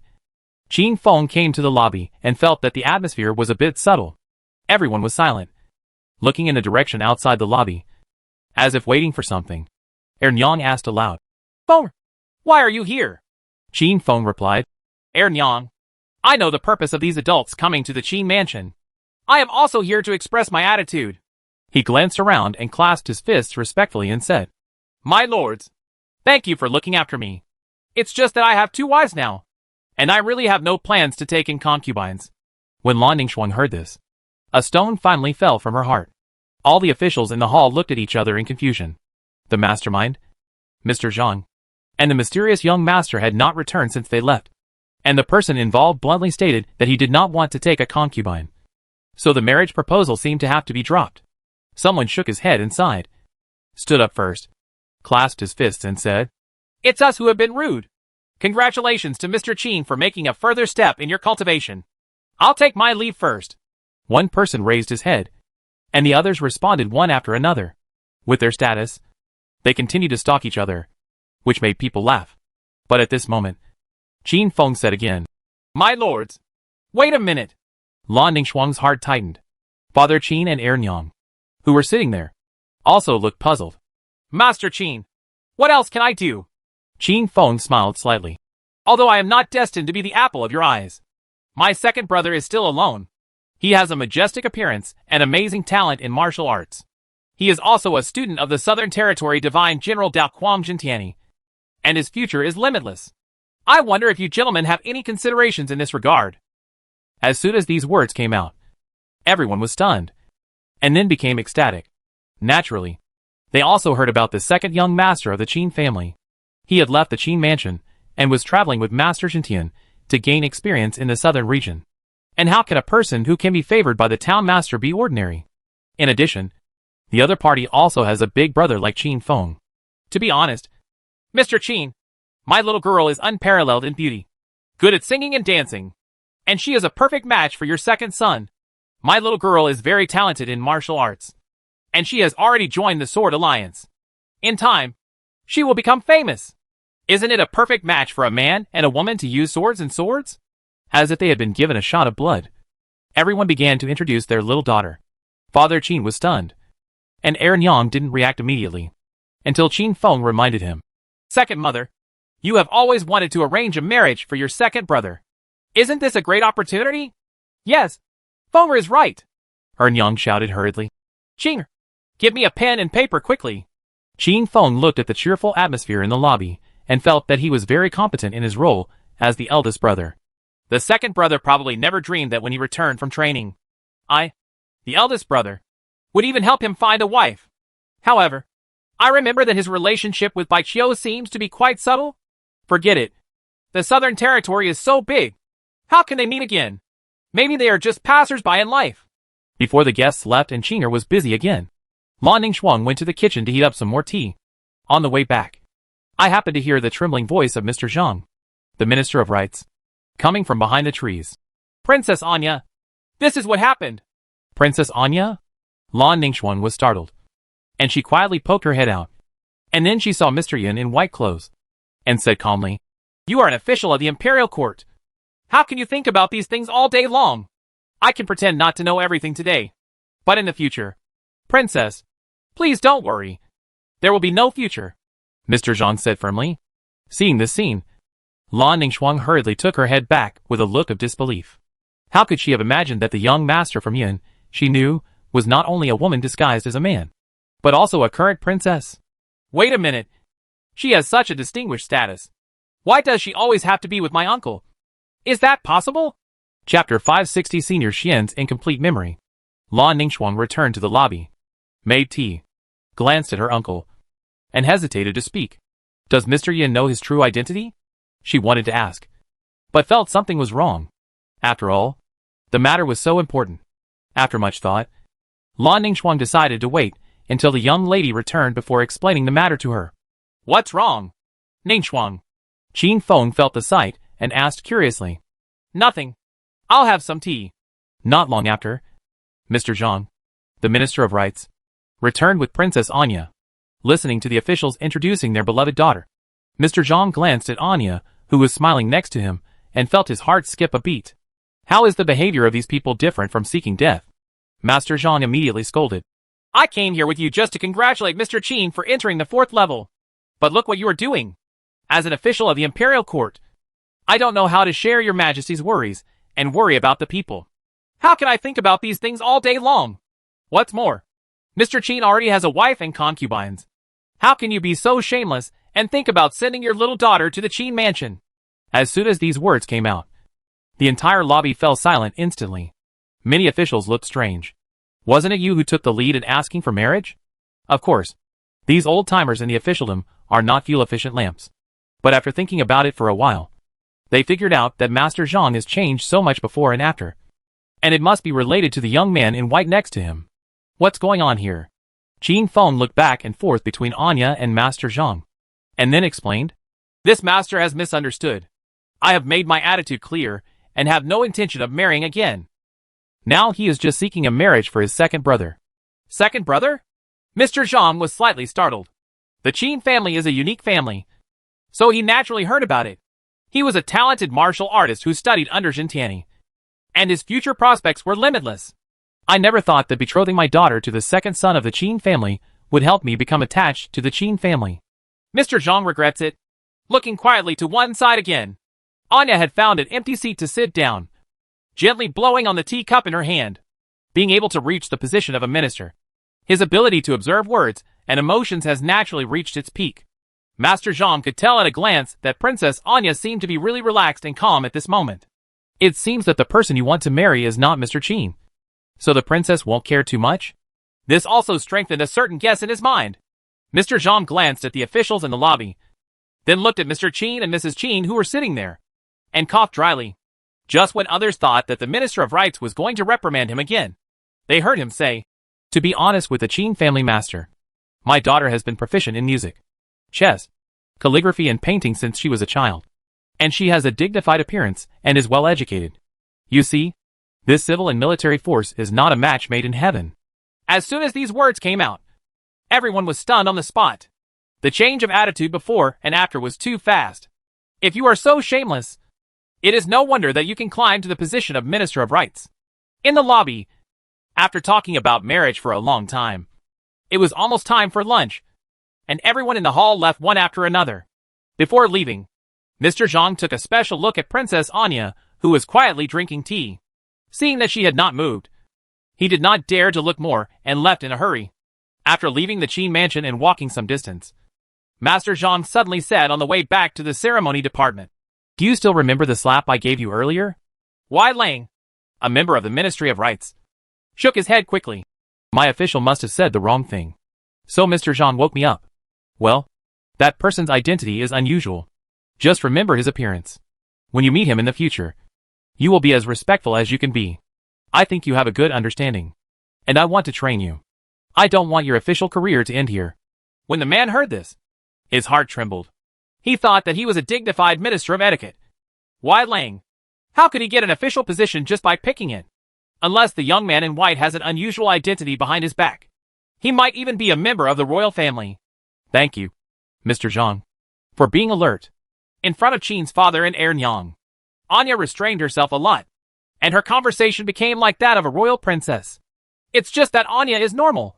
Qin Feng came to the lobby and felt that the atmosphere was a bit subtle. Everyone was silent, looking in a direction outside the lobby, as if waiting for something. Nyang asked aloud, "Feng, why are you here?" Qin Feng replied, Nyang, I know the purpose of these adults coming to the Qin mansion. I am also here to express my attitude. He glanced around and clasped his fists respectfully and said, My lords, thank you for looking after me. It's just that I have 2 wives now, and I really have no plans to take in concubines. When Lan Ningxuang heard this, a stone finally fell from her heart. All the officials in the hall looked at each other in confusion. The mastermind, Mr. Zhang, and the mysterious young master had not returned since they left, and the person involved bluntly stated that he did not want to take a concubine. So the marriage proposal seemed to have to be dropped. Someone shook his head and sighed, stood up first, clasped his fists and said, It's us who have been rude. Congratulations to Mr. Qin for making a further step in your cultivation. I'll take my leave first. One person raised his head, and the others responded one after another. With their status, they continued to stalk each other, which made people laugh. But at this moment, Qin Feng said again, My lords, wait a minute. Lan Ningxuang's heart tightened. Father Qin and Nyang, who were sitting there, also looked puzzled. Master Qin, what else can I do? Qin Feng smiled slightly. Although I am not destined to be the apple of your eyes, my second brother is still alone. He has a majestic appearance and amazing talent in martial arts. He is also a student of the Southern Territory Divine General Dao Quang Jintiani, and his future is limitless. I wonder if you gentlemen have any considerations in this regard. As soon as these words came out, everyone was stunned, and then became ecstatic. Naturally, they also heard about the second young master of the Qin family. He had left the Qin mansion, and was traveling with Master Jintian to gain experience in the southern region. And how can a person who can be favored by the town master be ordinary? In addition, the other party also has a big brother like Qin Feng. To be honest, Mr. Qin, my little girl is unparalleled in beauty, good at singing and dancing, and she is a perfect match for your second son. My little girl is very talented in martial arts, and she has already joined the Sword Alliance. In time, she will become famous. Isn't it a perfect match for a man and a woman to use swords and swords? As if they had been given a shot of blood, everyone began to introduce their little daughter. Father Qin was stunned, and Nyang didn't react immediately, until Qin Feng reminded him. Second mother, you have always wanted to arrange a marriage for your second brother. Isn't this a great opportunity? Yes, Feng is right. Nyang shouted hurriedly. Qin, give me a pen and paper quickly. Qin Feng looked at the cheerful atmosphere in the lobby, and felt that he was very competent in his role as the eldest brother. The second brother probably never dreamed that when he returned from training, I, the eldest brother, would even help him find a wife. However, I remember that his relationship with Baiqiu seems to be quite subtle. Forget it. The Southern Territory is so big. How can they meet again? Maybe they are just passers-by in life. Before the guests left and Qinger was busy again, Lan Ningxuang went to the kitchen to heat up some more tea. On the way back, I happened to hear the trembling voice of Mr. Zhang, the Minister of Rites, coming from behind the trees. Princess Anya, this is what happened. Princess Anya? Lan Ningxuan was startled, and she quietly poked her head out. And then she saw Mr. Yin in white clothes, and said calmly, You are an official of the Imperial Court. How can you think about these things all day long? I can pretend not to know everything today, but in the future, Princess, please don't worry. There will be no future, Mr. Zhang said firmly. Seeing this scene, Lan Ningxuang hurriedly took her head back with a look of disbelief. How could she have imagined that the young master from Yin, she knew, was not only a woman disguised as a man, but also a current princess? Wait a minute. She has such a distinguished status. Why does she always have to be with my uncle? Is that possible? Chapter 560 Senior Xian's Incomplete Memory. Lan Ningxuang returned to the lobby, made tea, glanced at her uncle, and hesitated to speak. Does Mr. Yin know his true identity? She wanted to ask, but felt something was wrong. After all, the matter was so important. After much thought, Lan Ningxuang decided to wait until the young lady returned before explaining the matter to her. What's wrong? Ningxuang. Qin Feng felt the sight and asked curiously. Nothing. I'll have some tea. Not long after, Mr. Zhang, the Minister of Rites, returned with Princess Anya. Listening to the officials introducing their beloved daughter, Mr. Zhang glanced at Anya, who was smiling next to him, and felt his heart skip a beat. How is the behavior of these people different from seeking death? Master Zhang immediately scolded. I came here with you just to congratulate Mr. Qin for entering the 4th level. But look what you are doing. As an official of the Imperial Court, I don't know how to share your Majesty's worries and worry about the people. How can I think about these things all day long? What's more, Mr. Qin already has a wife and concubines. How can you be so shameless and think about sending your little daughter to the Qin mansion? As soon as these words came out, the entire lobby fell silent instantly. Many officials looked strange. Wasn't it you who took the lead in asking for marriage? Of course, these old-timers in the officialdom are not fuel-efficient lamps. But after thinking about it for a while, they figured out that Master Zhang has changed so much before and after. And it must be related to the young man in white next to him. What's going on here? Qin Feng looked back and forth between Anya and Master Zhang, and then explained, This master has misunderstood. I have made my attitude clear, and have no intention of marrying again. Now he is just seeking a marriage for his second brother. Second brother? Mr. Zhang was slightly startled. The Qin family is a unique family, so he naturally heard about it. He was a talented martial artist who studied under Jin Tianyi, and his future prospects were limitless. I never thought that betrothing my daughter to the second son of the Qin family would help me become attached to the Qin family. Mr. Zhang regrets it. Looking quietly to one side again, Anya had found an empty seat to sit down, gently blowing on the teacup in her hand. Being able to reach the position of a minister, his ability to observe words and emotions has naturally reached its peak. Master Zhang could tell at a glance that Princess Anya seemed to be really relaxed and calm at this moment. It seems that the person you want to marry is not Mr. Qin. So the princess won't care too much? This also strengthened a certain guess in his mind. Mr. Zhang glanced at the officials in the lobby, then looked at Mr. Qin and Mrs. Qin who were sitting there, and coughed dryly. Just when others thought that the Minister of Rites was going to reprimand him again, they heard him say, To be honest with the Qin family master, my daughter has been proficient in music, chess, calligraphy and painting since she was a child. And she has a dignified appearance and is well educated. You see, this civil and military force is not a match made in heaven. As soon as these words came out, everyone was stunned on the spot. The change of attitude before and after was too fast. If you are so shameless, it is no wonder that you can climb to the position of Minister of Rites. In the lobby, after talking about marriage for a long time, it was almost time for lunch, and everyone in the hall left one after another. Before leaving, Mr. Zhang took a special look at Princess Anya, who was quietly drinking tea. Seeing that she had not moved, he did not dare to look more and left in a hurry. After leaving the Qin mansion and walking some distance, Master Zhang suddenly said on the way back to the ceremony department, Do you still remember the slap I gave you earlier? Wai Lang, a member of the Ministry of Rites, shook his head quickly. My official must have said the wrong thing. So Mr. Zhang woke me up. Well, that person's identity is unusual. Just remember his appearance. When you meet him in the future, you will be as respectful as you can be. I think you have a good understanding, and I want to train you. I don't want your official career to end here. When the man heard this, his heart trembled. He thought that he was a dignified minister of etiquette. Wai Lang, how could he get an official position just by picking it? Unless the young man in white has an unusual identity behind his back. He might even be a member of the royal family. Thank you, Mr. Zhang, for being alert. In front of Qin's father and heir Nyang, Anya restrained herself a lot, and her conversation became like that of a royal princess. It's just that Anya is normal.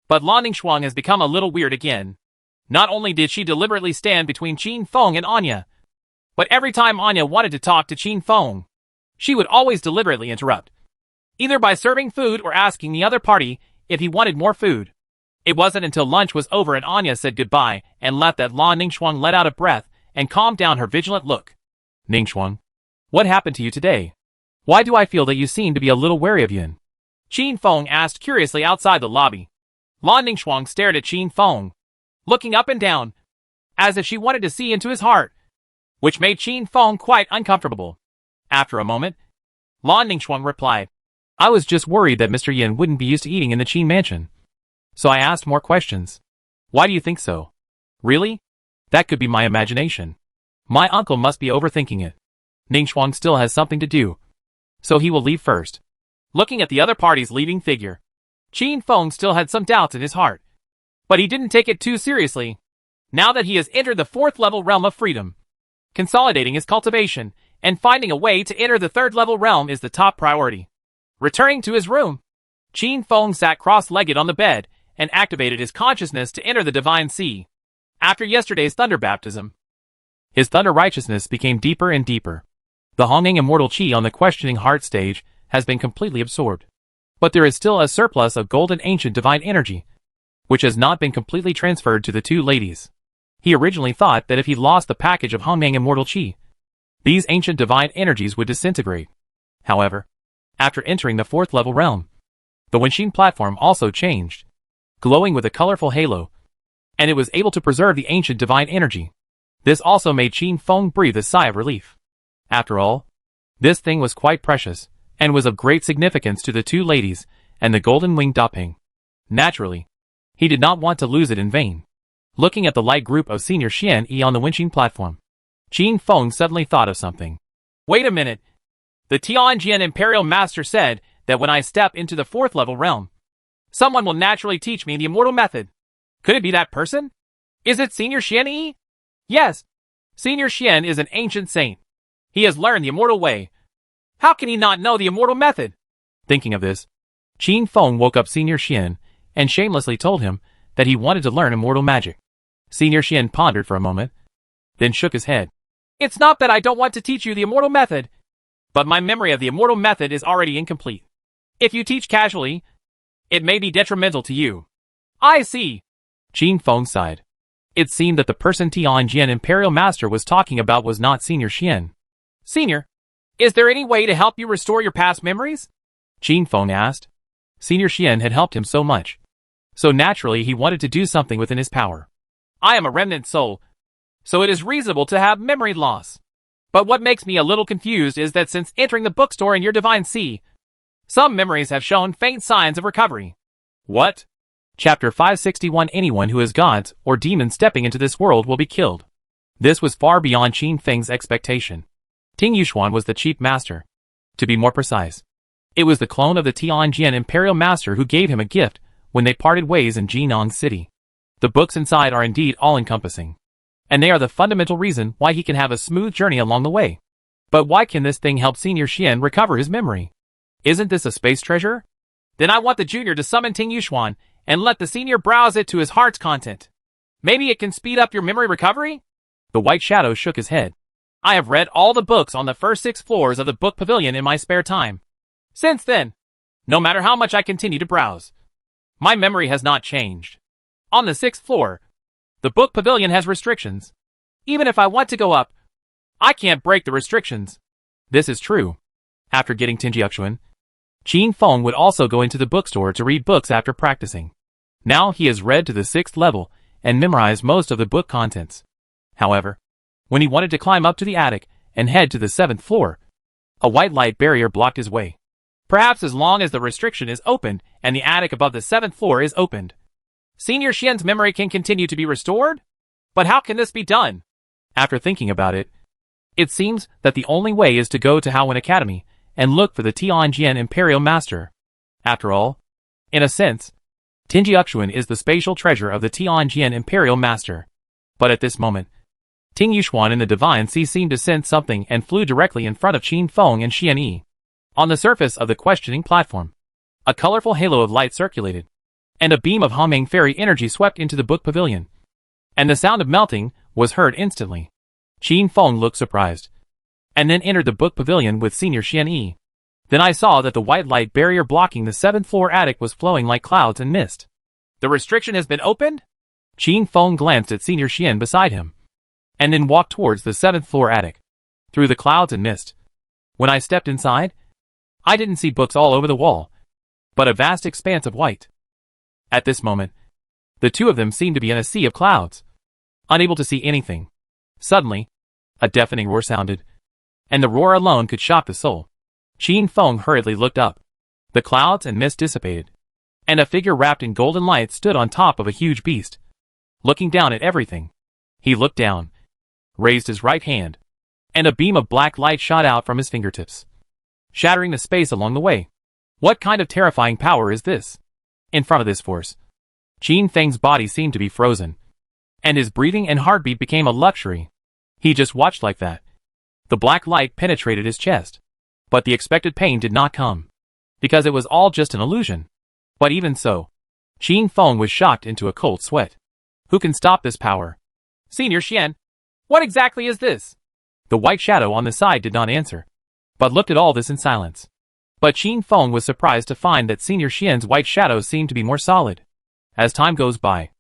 But Lan Ningxuang has become a little weird again. Not only did she deliberately stand between Qin Feng and Anya, but every time Anya wanted to talk to Qin Feng, she would always deliberately interrupt, either by serving food or asking the other party if he wanted more food. It wasn't until lunch was over and Anya said goodbye and left that Lan Ningxuang let out a breath and calmed down her vigilant look. Ningxuang, what happened to you today? Why do I feel that you seem to be a little wary of Yin? Qin Feng asked curiously outside the lobby. Lan Ningxuang stared at Qin Feng, looking up and down, as if she wanted to see into his heart, which made Qin Feng quite uncomfortable. After a moment, Lan Ningxuang replied, I was just worried that Mr. Yin wouldn't be used to eating in the Qin mansion. So I asked more questions. Why do you think so? Really? That could be my imagination. My uncle must be overthinking it. Ningxuang still has something to do, so he will leave first. Looking at the other party's leading figure, Qin Feng still had some doubts in his heart. But he didn't take it too seriously, now that he has entered the 4th level realm of freedom, consolidating his cultivation and finding a way to enter the third-level realm is the top priority. Returning to his room, Qin Feng sat cross-legged on the bed and activated his consciousness to enter the Divine Sea. After yesterday's thunder baptism, his thunder righteousness became deeper and deeper. The Hongmeng immortal Qi on the questioning heart stage has been completely absorbed. But there is still a surplus of golden ancient divine energy, which has not been completely transferred to the two ladies. He originally thought that if he lost the package of Hongmeng immortal Qi, these ancient divine energies would disintegrate. However, after entering the fourth level realm, the Wenxin platform also changed, glowing with a colorful halo, and it was able to preserve the ancient divine energy. This also made Qin Feng breathe a sigh of relief. After all, this thing was quite precious, and was of great significance to the two ladies and the Golden Winged Daping. Naturally, he did not want to lose it in vain. Looking at the light group of Senior Xian Yi on the Wenxin platform, Qin Feng suddenly thought of something. Wait a minute. The Tianjian Imperial Master said that when I step into the fourth level realm, someone will naturally teach me the immortal method. Could it be that person? Is it Senior Xian Yi? Yes. Senior Xian is an ancient saint. He has learned the immortal way. How can he not know the immortal method? Thinking of this, Qin Feng woke up Senior Xian and shamelessly told him that he wanted to learn immortal magic. Senior Xian pondered for a moment, then shook his head. It's not that I don't want to teach you the immortal method, but my memory of the immortal method is already incomplete. If you teach casually, it may be detrimental to you. I see. Qin Feng sighed. It seemed that the person Tianjian Imperial Master was talking about was not Senior Xian. Senior, is there any way to help you restore your past memories? Qin Feng asked. Senior Xian had helped him so much, so naturally he wanted to do something within his power. I am a remnant soul, so it is reasonable to have memory loss. But what makes me a little confused is that since entering the bookstore in your Divine Sea, some memories have shown faint signs of recovery. What? Chapter 561. Anyone who is gods or demons stepping into this world will be killed. This was far beyond Qin Feng's expectation. Ting Yuxuan was the chief master. To be more precise, it was the clone of the Tianjian Imperial Master who gave him a gift when they parted ways in Jinong City. The books inside are indeed all-encompassing, and they are the fundamental reason why he can have a smooth journey along the way. But why can this thing help Senior Xian recover his memory? Isn't this a space treasure? Then I want the junior to summon Ting Yuxuan and let the senior browse it to his heart's content. Maybe it can speed up your memory recovery? The White Shadow shook his head. I have read all the books on the first 6 floors of the book pavilion in my spare time. Since then, no matter how much I continue to browse, my memory has not changed. On the 6th floor, the book pavilion has restrictions. Even if I want to go up, I can't break the restrictions. This is true. After getting Tinjiuxuan, Qin Feng would also go into the bookstore to read books after practicing. Now he has read to the 6th level and memorized most of the book contents. However, when he wanted to climb up to the attic and head to the 7th floor, a white light barrier blocked his way. Perhaps as long as the restriction is opened and the attic above the 7th floor is opened, Senior Xian's memory can continue to be restored? But how can this be done? After thinking about it, it seems that the only way is to go to Haowen Academy and look for the Tianjian Imperial Master. After all, in a sense, Tinjiuxuan is the spatial treasure of the Tianjian Imperial Master. But at this moment, Ting Yuxuan in the Divine Sea seemed to sense something and flew directly in front of Qin Feng and Xian Yi. On the surface of the questioning platform, a colorful halo of light circulated, and a beam of Hongmeng fairy energy swept into the book pavilion, and the sound of melting was heard instantly. Qin Feng looked surprised, and then entered the book pavilion with Senior Xian Yi. Then I saw that the white light barrier blocking the 7th floor attic was flowing like clouds and mist. The restriction has been opened? Qin Feng glanced at Senior Xian beside him, and then walked towards the 7th floor attic, through the clouds and mist. When I stepped inside, I didn't see books all over the wall, but a vast expanse of white. At this moment, the two of them seemed to be in a sea of clouds, unable to see anything. Suddenly, a deafening roar sounded, and the roar alone could shock the soul. Qin Feng hurriedly looked up. The clouds and mist dissipated, and a figure wrapped in golden light stood on top of a huge beast, looking down at everything. He looked down, raised his right hand, and a beam of black light shot out from his fingertips, shattering the space along the way. What kind of terrifying power is this? In front of this force, Qin Feng's body seemed to be frozen, and his breathing and heartbeat became a luxury. He just watched like that, The black light penetrated his chest. But the expected pain did not come. Because it was all just an illusion. But even so, Qin Feng was shocked into a cold sweat. Who can stop this power? Senior Xian, what exactly is this? The white shadow on the side did not answer, but looked at all this in silence. But Qin Feng was surprised to find that Senior Xian's white shadow seemed to be more solid. As time goes by,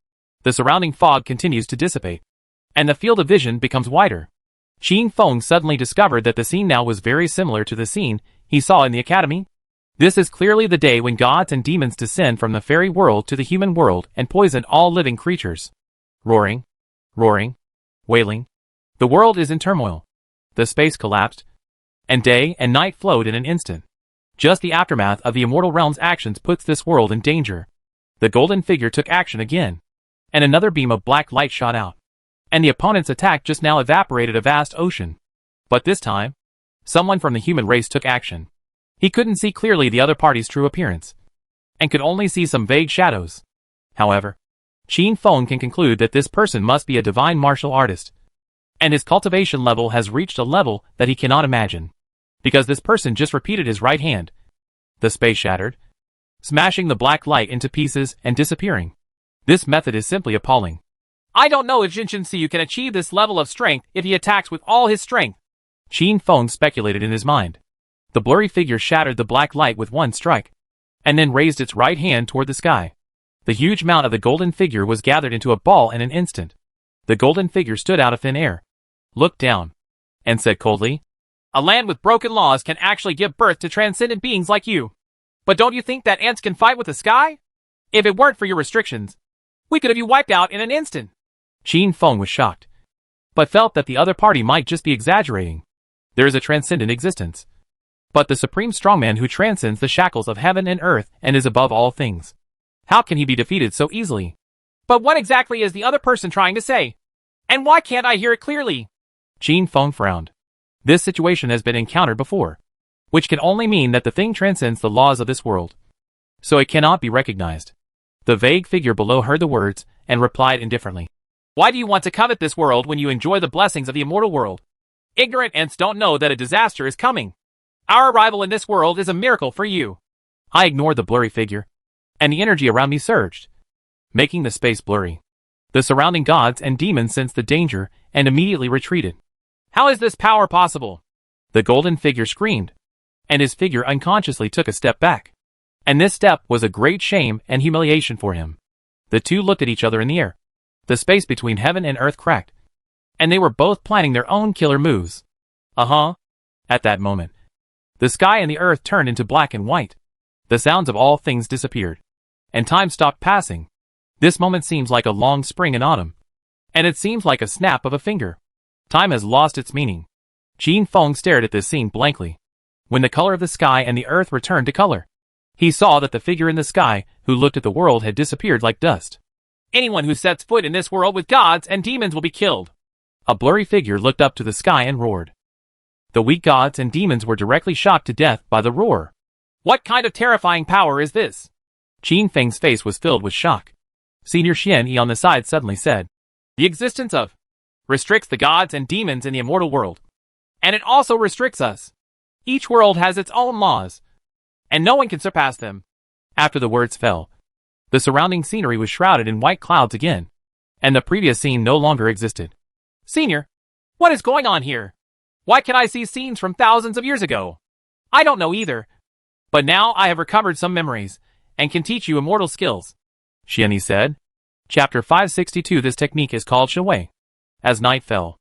the surrounding fog continues to dissipate, and the field of vision becomes wider. Qin Feng suddenly discovered that the scene now was very similar to the scene he saw in the academy. This is clearly the day when gods and demons descend from the fairy world to the human world and poison all living creatures. Roaring, wailing. The world is in turmoil. The space collapsed, and day and night flowed in an instant. Just the aftermath of the immortal realm's actions puts this world in danger. The golden figure took action again, and another beam of black light shot out. And the opponent's attack just now evaporated a vast ocean. But this time, someone from the human race took action. He couldn't see clearly the other party's true appearance, and could only see some vague shadows. However, Qin Feng can conclude that this person must be a divine martial artist, and his cultivation level has reached a level that he cannot imagine. Because this person just repeated his right hand. The space shattered, smashing the black light into pieces and disappearing. This method is simply appalling. I don't know if Jin Shenxiu can achieve this level of strength if he attacks with all his strength. Qin Feng speculated in his mind. The blurry figure shattered the black light with one strike, and then raised its right hand toward the sky. The huge mount of the golden figure was gathered into a ball in an instant. The golden figure stood out of thin air, looked down, and said coldly, "A land with broken laws can actually give birth to transcendent beings like you. But don't you think that ants can fight with the sky? If it weren't for your restrictions, we could have you wiped out in an instant." Qin Feng was shocked, but felt that the other party might just be exaggerating. There is a transcendent existence, but the supreme strongman who transcends the shackles of heaven and earth and is above all things. How can he be defeated so easily? But what exactly is the other person trying to say? And why can't I hear it clearly? Qin Feng frowned. This situation has been encountered before, which can only mean that the thing transcends the laws of this world, so it cannot be recognized. The vague figure below heard the words and replied indifferently. Why do you want to covet this world when you enjoy the blessings of the immortal world? Ignorant ants don't know that a disaster is coming. Our arrival in this world is a miracle for you. I ignored the blurry figure, and the energy around me surged, making the space blurry. The surrounding gods and demons sensed the danger and immediately retreated. How is this power possible? The golden figure screamed, and his figure unconsciously took a step back. And this step was a great shame and humiliation for him. The two looked at each other in the air. The space between heaven and earth cracked, and they were both planning their own killer moves. At that moment, the sky and the earth turned into black and white. The sounds of all things disappeared, and time stopped passing. This moment seems like a long spring in autumn, and it seems like a snap of a finger. Time has lost its meaning. Qin Feng stared at this scene blankly. When the color of the sky and the earth returned to color, he saw that the figure in the sky who looked at the world had disappeared like dust. Anyone who sets foot in this world with gods and demons will be killed. A blurry figure looked up to the sky and roared. The weak gods and demons were directly shocked to death by the roar. What kind of terrifying power is this? Qin Feng's face was filled with shock. Senior Xian Yi on the side suddenly said, the existence of restricts the gods and demons in the immortal world. And it also restricts us. Each world has its own laws, and no one can surpass them. After the words fell, the surrounding scenery was shrouded in white clouds again, and the previous scene no longer existed. Senior, what is going on here? Why can I see scenes from thousands of years ago? I don't know either. But now I have recovered some memories, and can teach you immortal skills. Xian Yi said. Chapter 562. This technique is called Shui. As night fell,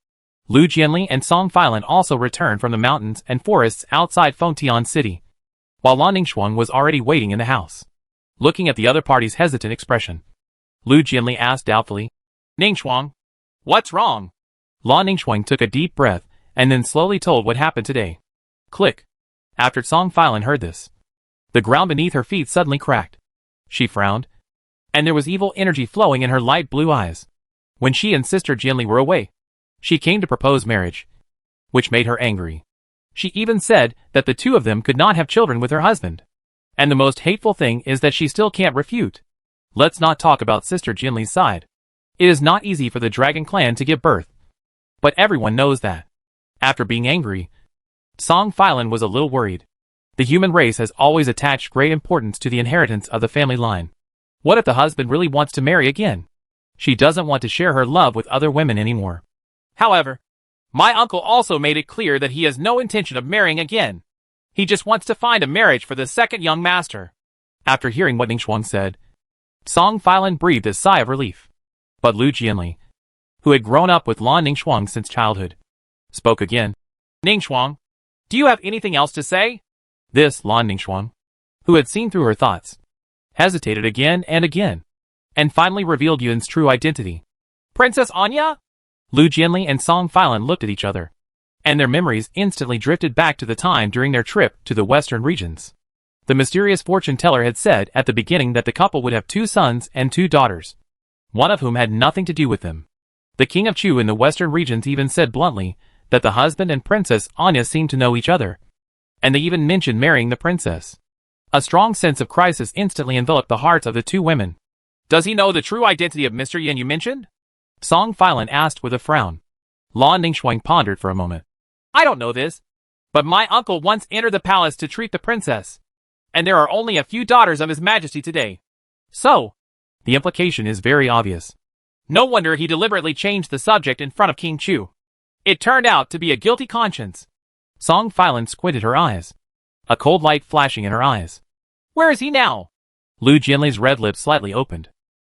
Lu Jianli and Song Filan also returned from the mountains and forests outside Fengtian City, while Lan Ningxuang was already waiting in the house. Looking at the other party's hesitant expression, Lu Jianli asked doubtfully, Ningxuang, what's wrong? Lan Ningxuang took a deep breath and then slowly told what happened today. Click. After Song Filan heard this, the ground beneath her feet suddenly cracked. She frowned, and there was evil energy flowing in her light blue eyes. When she and Sister Jianli were away, she came to propose marriage, which made her angry. She even said that the two of them could not have children with her husband. And the most hateful thing is that she still can't refute. Let's not talk about Sister Jinli's side. It is not easy for the Dragon Clan to give birth. But everyone knows that. After being angry, Song Filan was a little worried. The human race has always attached great importance to the inheritance of the family line. What if the husband really wants to marry again? She doesn't want to share her love with other women anymore. However, my uncle also made it clear that he has no intention of marrying again. He just wants to find a marriage for the second young master. After hearing what Ningxuang said, Song Filan breathed a sigh of relief. But Lu Jianli, who had grown up with Lan Ningxuang since childhood, spoke again. Ningxuang, do you have anything else to say? This Lan Ningxuang, who had seen through her thoughts, hesitated again, and finally revealed Yun's true identity. Princess Anya? Lu Jianli and Song Filan looked at each other, and their memories instantly drifted back to the time during their trip to the western regions. The mysterious fortune teller had said at the beginning that the couple would have 2 sons and 2 daughters, one of whom had nothing to do with them. The king of Chu in the western regions even said bluntly that the husband and Princess Anya seemed to know each other, and they even mentioned marrying the princess. A strong sense of crisis instantly enveloped the hearts of the 2 women. Does he know the true identity of Mr. Yin you mentioned? Song Filan asked with a frown. Lan Ningxuang pondered for a moment. I don't know this, but my uncle once entered the palace to treat the princess, and there are only a few daughters of His Majesty today. So, the implication is very obvious. No wonder he deliberately changed the subject in front of King Chu. It turned out to be a guilty conscience. Song Filan squinted her eyes, a cold light flashing in her eyes. Where is he now? Lu Jianli's red lips slightly opened.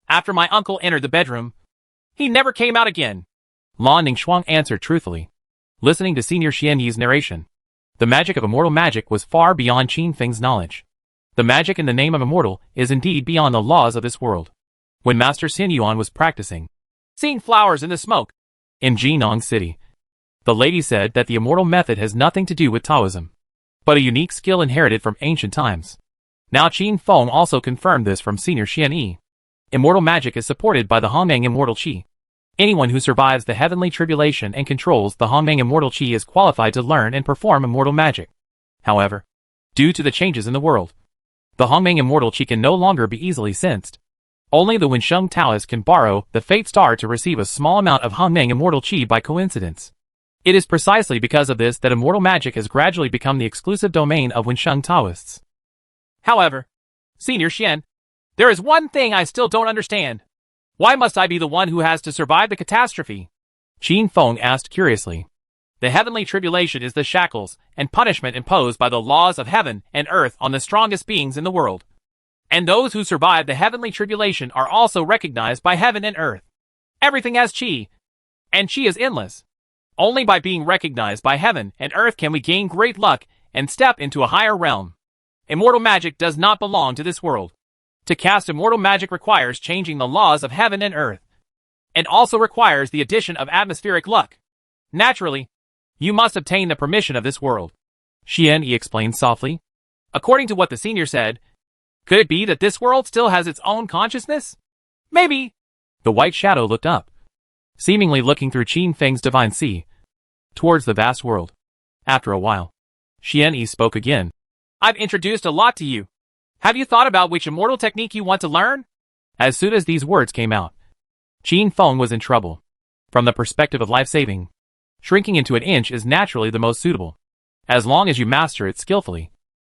After my uncle entered the bedroom, he never came out again. Lan Ningxuang answered truthfully, listening to Senior Xian Yi's narration. The magic of immortal magic was far beyond Qin Feng's knowledge. The magic in the name of immortal is indeed beyond the laws of this world. When Master Xin Yuan was practicing, seeing flowers in the smoke, in Jinong City, the lady said that the immortal method has nothing to do with Taoism, but a unique skill inherited from ancient times. Now Qin Feng also confirmed this from Senior Xian Yi. Immortal magic is supported by the Hongmeng Immortal Qi. Anyone who survives the heavenly tribulation and controls the Hongmeng Immortal Qi is qualified to learn and perform immortal magic. However, due to the changes in the world, the Hongmeng Immortal Qi can no longer be easily sensed. Only the Wensheng Taoist can borrow the Fate Star to receive a small amount of Hongmeng Immortal Qi by coincidence. It is precisely because of this that immortal magic has gradually become the exclusive domain of Wensheng Taoists. However, Senior Xian, there is one thing I still don't understand. Why must I be the one who has to survive the catastrophe? Qin Feng asked curiously. The heavenly tribulation is the shackles and punishment imposed by the laws of heaven and earth on the strongest beings in the world. And those who survive the heavenly tribulation are also recognized by heaven and earth. Everything has qi, and qi is endless. Only by being recognized by heaven and earth can we gain great luck and step into a higher realm. Immortal magic does not belong to this world. To cast immortal magic requires changing the laws of heaven and earth, and also requires the addition of atmospheric luck. Naturally, you must obtain the permission of this world. Xian Yi explained softly. According to what the senior said, could it be that this world still has its own consciousness? Maybe. The white shadow looked up, seemingly looking through Qin Feng's divine sea, towards the vast world. After a while, Xian Yi spoke again. I've introduced a lot to you. Have you thought about which immortal technique you want to learn? As soon as these words came out, Qin Feng was in trouble. From the perspective of life-saving, shrinking into an inch is naturally the most suitable. As long as you master it skillfully,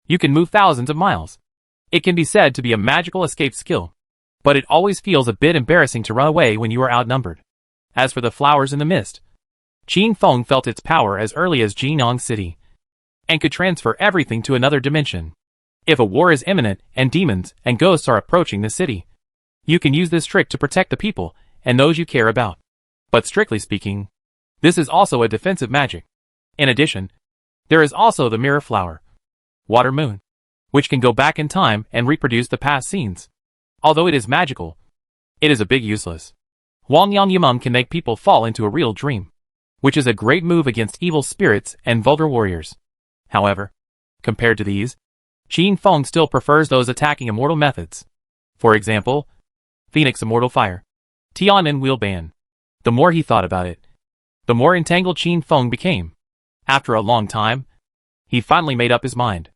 you can move thousands of miles. It can be said to be a magical escape skill, but it always feels a bit embarrassing to run away when you are outnumbered. As for the flowers in the mist, Qin Feng felt its power as early as Jinong City, and could transfer everything to another dimension. If a war is imminent and demons and ghosts are approaching the city, you can use this trick to protect the people and those you care about. But strictly speaking, this is also a defensive magic. In addition, there is also the mirror flower, water moon, which can go back in time and reproduce the past scenes. Although it is magical, it is a big useless. Wang Yang Yimeng can make people fall into a real dream, which is a great move against evil spirits and vulgar warriors. However, compared to these, Qin Feng still prefers those attacking immortal methods. For example, Phoenix Immortal Fire, Tianmen Wheel Ban. The more he thought about it, the more entangled Qin Feng became. After a long time, he finally made up his mind.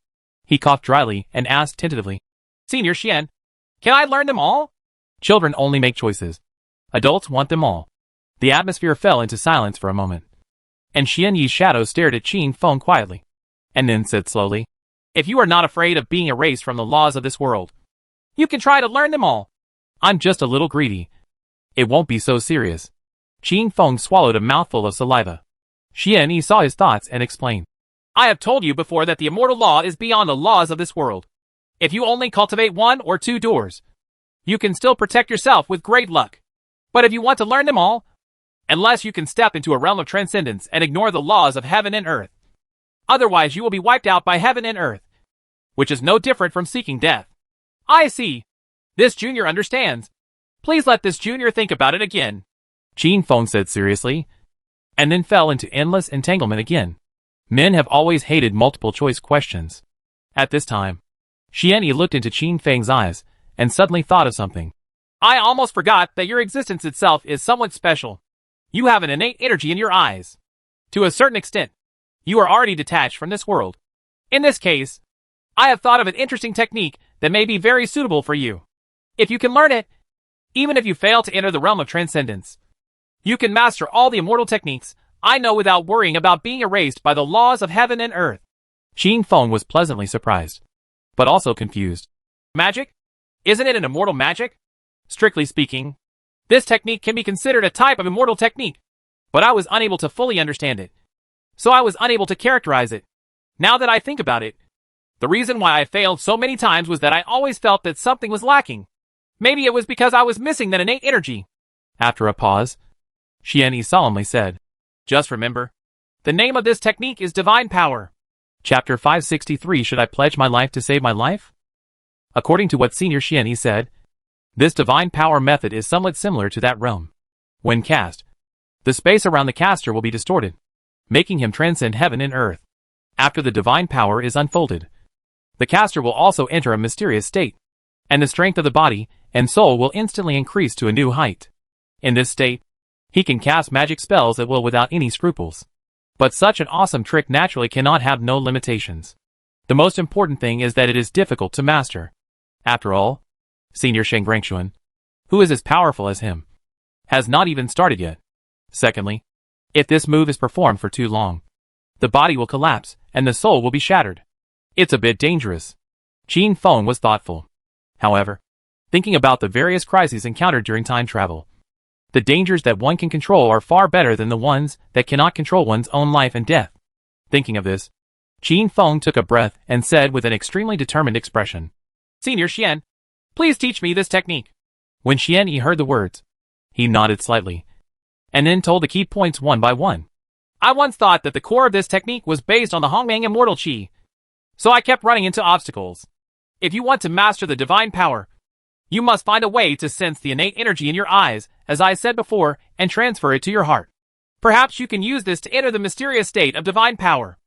He coughed dryly and asked tentatively, Senior Xian, can I learn them all? Children only make choices. Adults want them all. The atmosphere fell into silence for a moment. and Xian Yi's shadow stared at Qin Feng quietly, and then said slowly, "If you are not afraid of being erased from the laws of this world, you can try to learn them all. I'm just a little greedy. It won't be so serious." Qin Feng swallowed a mouthful of saliva. Xian Yi saw his thoughts and explained, "I have told you before that the immortal law is beyond the laws of this world. If you only cultivate 1 or 2 doors, you can still protect yourself with great luck. But if you want to learn them all, unless you can step into a realm of transcendence and ignore the laws of heaven and earth, otherwise you will be wiped out by heaven and earth, which is no different from seeking death." "I see. This junior understands. Please let this junior think about it again," Qin Feng said seriously, and then fell into endless entanglement again. Men have always hated multiple-choice questions. At this time, Xian Yi looked into Qin Feng's eyes and suddenly thought of something. "I almost forgot that your existence itself is somewhat special. You have an innate energy in your eyes. To a certain extent, you are already detached from this world. In this case, I have thought of an interesting technique that may be very suitable for you. If you can learn it, even if you fail to enter the realm of transcendence, you can master all the immortal techniques I know without worrying about being erased by the laws of heaven and earth." Qin Feng was pleasantly surprised, but also confused. "Magic? Isn't it an immortal magic? Strictly speaking, this technique can be considered a type of immortal technique, but I was unable to fully understand it, so I was unable to characterize it. Now that I think about it, the reason why I failed so many times was that I always felt that something was lacking. Maybe it was because I was missing that innate energy." After a pause, Xian Yi solemnly said, "Just remember, the name of this technique is Divine Power." Chapter 563. Should I pledge my life to save my life? According to what Senior Xian Yi said, this Divine Power method is somewhat similar to that realm. When cast, the space around the caster will be distorted, making him transcend heaven and earth. After the Divine Power is unfolded, the caster will also enter a mysterious state, and the strength of the body and soul will instantly increase to a new height. In this state, he can cast magic spells at will without any scruples. But such an awesome trick naturally cannot have no limitations. The most important thing is that it is difficult to master. After all, Senior Sheng Grangxuan, who is as powerful as him, has not even started yet. Secondly, if this move is performed for too long, the body will collapse and the soul will be shattered. It's a bit dangerous. Qin Feng was thoughtful. However, thinking about the various crises encountered during time travel, the dangers that one can control are far better than the ones that cannot control one's own life and death. Thinking of this, Qin Feng took a breath and said with an extremely determined expression, "Senior Xian, please teach me this technique." When Xian Yi heard the words, he nodded slightly, and then told the key points one by one. "I once thought that the core of this technique was based on the Hongmeng Immortal Qi, so I kept running into obstacles. If you want to master the Divine Power, you must find a way to sense the innate energy in your eyes, as I said before, and transfer it to your heart. Perhaps you can use this to enter the mysterious state of Divine Power.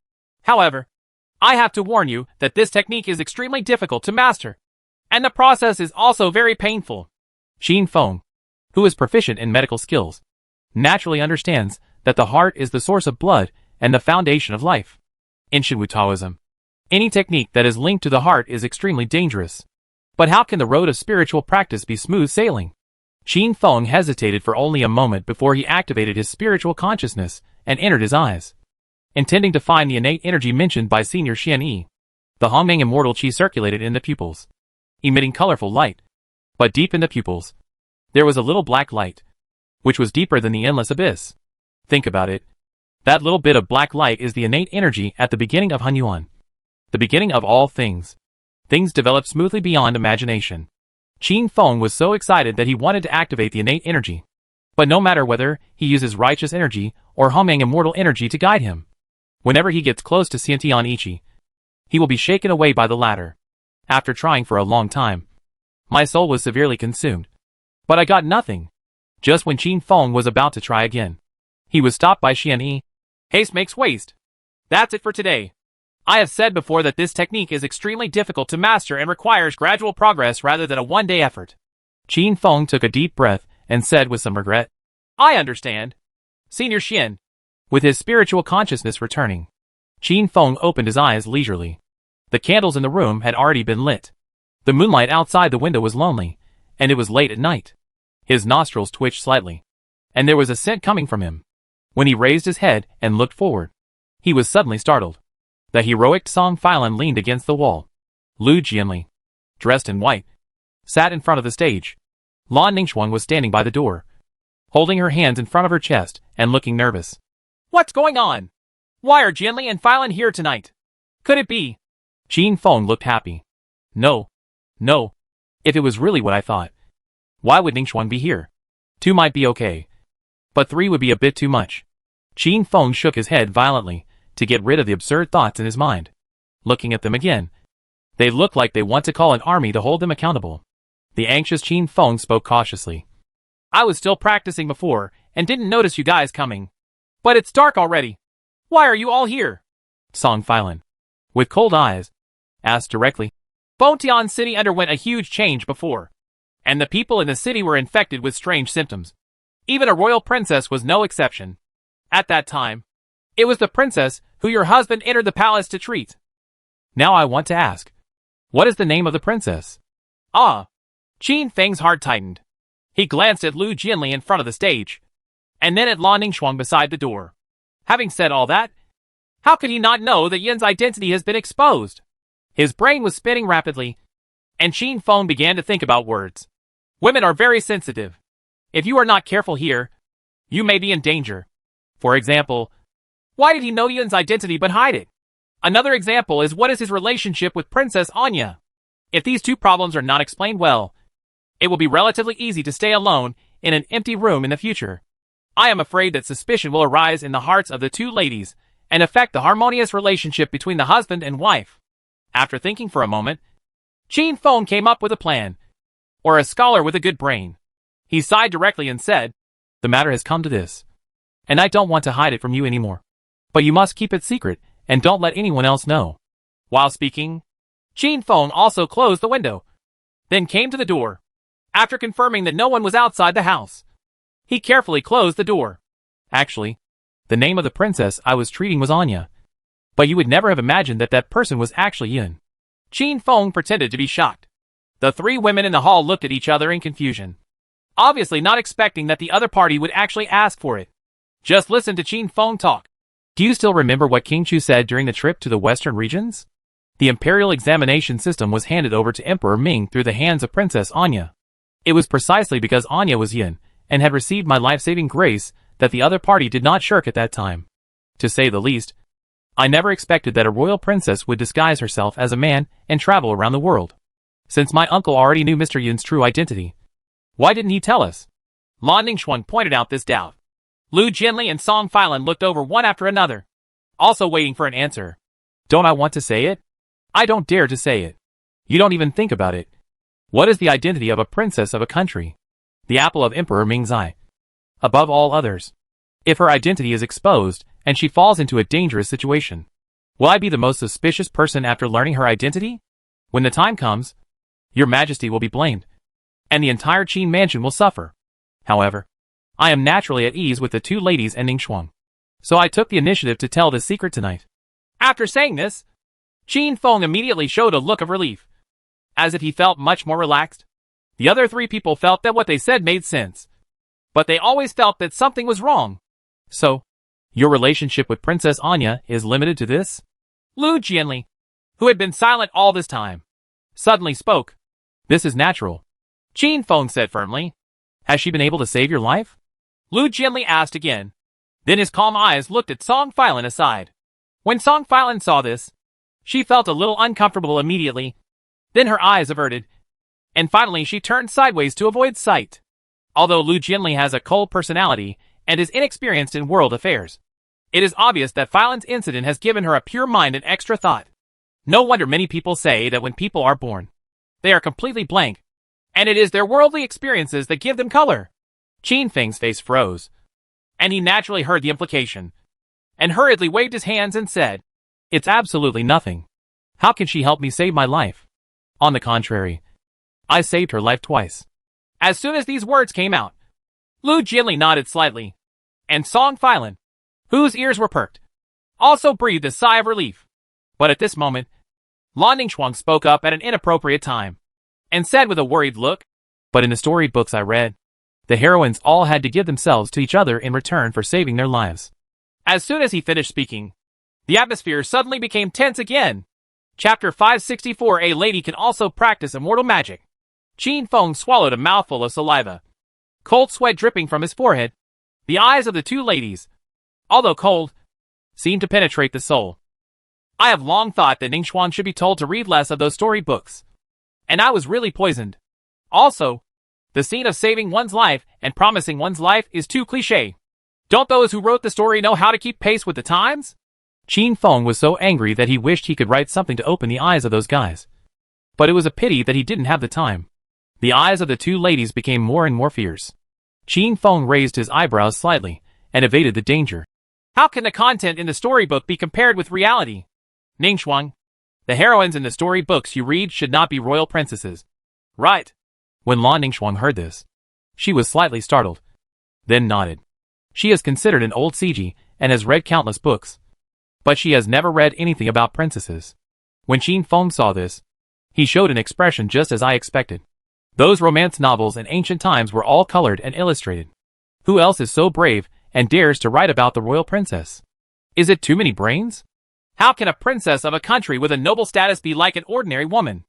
However, I have to warn you that this technique is extremely difficult to master, and the process is also very painful." Qin Feng, who is proficient in medical skills, naturally understands that the heart is the source of blood and the foundation of life. In Shinwu Taoism, any technique that is linked to the heart is extremely dangerous. But how can the road of spiritual practice be smooth sailing? Qin Feng hesitated for only a moment before he activated his spiritual consciousness and entered his eyes, intending to find the innate energy mentioned by Senior Xian Yi. The Hongmeng Immortal Qi circulated in the pupils, emitting colorful light. But deep in the pupils, there was a little black light, which was deeper than the endless abyss. Think about it. That little bit of black light is the innate energy at the beginning of Hunyuan, the beginning of all things. Things developed smoothly beyond imagination. Qin Feng was so excited that he wanted to activate the innate energy. But no matter whether he uses righteous energy or Hongmeng immortal energy to guide him, whenever he gets close to Xiantian Ichi, he will be shaken away by the latter. After trying for a long time, my soul was severely consumed. But I got nothing. Just when Qin Feng was about to try again, he was stopped by Xian Yi. "Haste makes waste. That's it for today. I have said before that this technique is extremely difficult to master and requires gradual progress rather than a one-day effort." Qin Feng took a deep breath and said with some regret, "I understand. Senior Xian." With his spiritual consciousness returning, Qin Feng opened his eyes leisurely. The candles in the room had already been lit. The moonlight outside the window was lonely, and it was late at night. His nostrils twitched slightly, and there was a scent coming from him. When he raised his head and looked forward, he was suddenly startled. The heroic Song Filan leaned against the wall. Lu Jianli, dressed in white, sat in front of the stage. Lan Ningxuang was standing by the door, holding her hands in front of her chest and looking nervous. What's going on? Why are Jianli and Filan here tonight? Could it be? Qin Feng looked happy. No. If it was really what I thought, why would Ningxuang be here? 2 might be okay, but 3 would be a bit too much. Qin Feng shook his head violently to get rid of the absurd thoughts in his mind. Looking at them again, they look like they want to call an army to hold them accountable. The anxious Qin Feng spoke cautiously. I was still practicing before and didn't notice you guys coming. But it's dark already. Why are you all here? Song Filan, with cold eyes, asked directly. Bontian City underwent a huge change before, and the people in the city were infected with strange symptoms. Even a royal princess was no exception. At that time, it was the princess who your husband entered the palace to treat. Now I want to ask, what is the name of the princess? Ah! Qin Feng's heart tightened. He glanced at Lu Jianli in front of the stage, and then at Lan Ningxuang beside the door. Having said all that, how could he not know that Yin's identity has been exposed? His brain was spinning rapidly, and Qin Feng began to think about words. Women are very sensitive. If you are not careful here, you may be in danger. For example, why did he know Yin's identity but hide it? Another example is what is his relationship with Princess Anya? If these 2 problems are not explained well, it will be relatively easy to stay alone in an empty room in the future. I am afraid that suspicion will arise in the hearts of the 2 ladies and affect the harmonious relationship between the husband and wife. After thinking for a moment, Qin Feng came up with a plan, or a scholar with a good brain. He sighed directly and said, The matter has come to this, and I don't want to hide it from you anymore. But you must keep it secret, and don't let anyone else know. While speaking, Qin Feng also closed the window, then came to the door. After confirming that no one was outside the house, he carefully closed the door. Actually, the name of the princess I was treating was Anya, but you would never have imagined that that person was actually Yin. Qin Feng pretended to be shocked. The 3 women in the hall looked at each other in confusion, obviously not expecting that the other party would actually ask for it. Just listen to Qin Feng talk. Do you still remember what King Chu said during the trip to the western regions? The imperial examination system was handed over to Emperor Ming through the hands of Princess Anya. It was precisely because Anya was Yin and had received my life-saving grace that the other party did not shirk at that time. To say the least, I never expected that a royal princess would disguise herself as a man and travel around the world. Since my uncle already knew Mr. Yin's true identity, why didn't he tell us? Lan Ningxuang pointed out this doubt. Lu Jianli and Song Filan looked over one after another, also waiting for an answer. Don't I want to say it? I don't dare to say it. You don't even think about it. What is the identity of a princess of a country? The apple of Emperor Ming's eye. Above all others. If her identity is exposed, and she falls into a dangerous situation, will I be the most suspicious person after learning her identity? When the time comes, your majesty will be blamed, and the entire Qin mansion will suffer. However, I am naturally at ease with the 2 ladies and Ningxuang, so I took the initiative to tell this secret tonight. After saying this, Qin Feng immediately showed a look of relief, as if he felt much more relaxed. The other 3 people felt that what they said made sense, but they always felt that something was wrong. So, your relationship with Princess Anya is limited to this? Lu Jianli, who had been silent all this time, suddenly spoke. This is natural, Qin Feng said firmly. Has she been able to save your life? Lu Jianli asked again. Then his calm eyes looked at Song Filan aside. When Song Filan saw this, she felt a little uncomfortable immediately. Then her eyes averted, and finally she turned sideways to avoid sight. Although Lu Jianli has a cold personality and is inexperienced in world affairs, it is obvious that Filan's incident has given her a pure mind and extra thought. No wonder many people say that when people are born, they are completely blank, and it is their worldly experiences that give them color. Qin Feng's face froze, and he naturally heard the implication, and hurriedly waved his hands and said, It's absolutely nothing. How can she help me save my life? On the contrary, I saved her life twice. As soon as these words came out, Lu Jianli nodded slightly, and Song Filan, whose ears were perked, also breathed a sigh of relief. But at this moment, Lan Ningxuang spoke up at an inappropriate time, and said with a worried look, But in the storied books I read, The heroines all had to give themselves to each other in return for saving their lives. As soon as he finished speaking, the atmosphere suddenly became tense again. Chapter 564. A lady can also practice immortal magic. Qin Feng swallowed a mouthful of saliva. Cold sweat dripping from his forehead. The eyes of the two ladies, although cold, seemed to penetrate the soul. I have long thought that Ningxuan should be told to read less of those story books. And I was really poisoned. Also, the scene of saving one's life and promising one's life is too cliché. Don't those who wrote the story know how to keep pace with the times? Qin Feng was so angry that he wished he could write something to open the eyes of those guys. But it was a pity that he didn't have the time. The eyes of the two ladies became more and more fierce. Qin Feng raised his eyebrows slightly and evaded the danger. How can the content in the storybook be compared with reality? Ningxuan, the heroines in the storybooks you read should not be royal princesses. Right. When Lan Ningxuan heard this, she was slightly startled, then nodded. She is considered an old CG and has read countless books, but she has never read anything about princesses. When Qin Feng saw this, he showed an expression just as I expected. Those romance novels in ancient times were all colored and illustrated. Who else is so brave and dares to write about the royal princess? Is it too many brains? How can a princess of a country with a noble status be like an ordinary woman?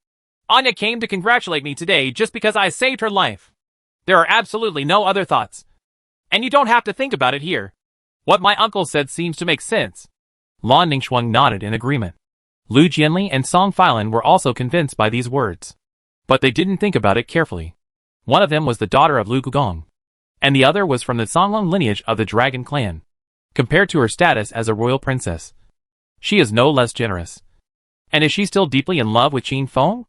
Anya came to congratulate me today just because I saved her life. There are absolutely no other thoughts. And you don't have to think about it here. What my uncle said seems to make sense. Lan Ningxuan nodded in agreement. Lu Jianli and Song Filan were also convinced by these words. But they didn't think about it carefully. One of them was the daughter of Lu Gugong, and the other was from the Songlong lineage of the Dragon Clan. Compared to her status as a royal princess, she is no less generous. And is she still deeply in love with Qin Feng?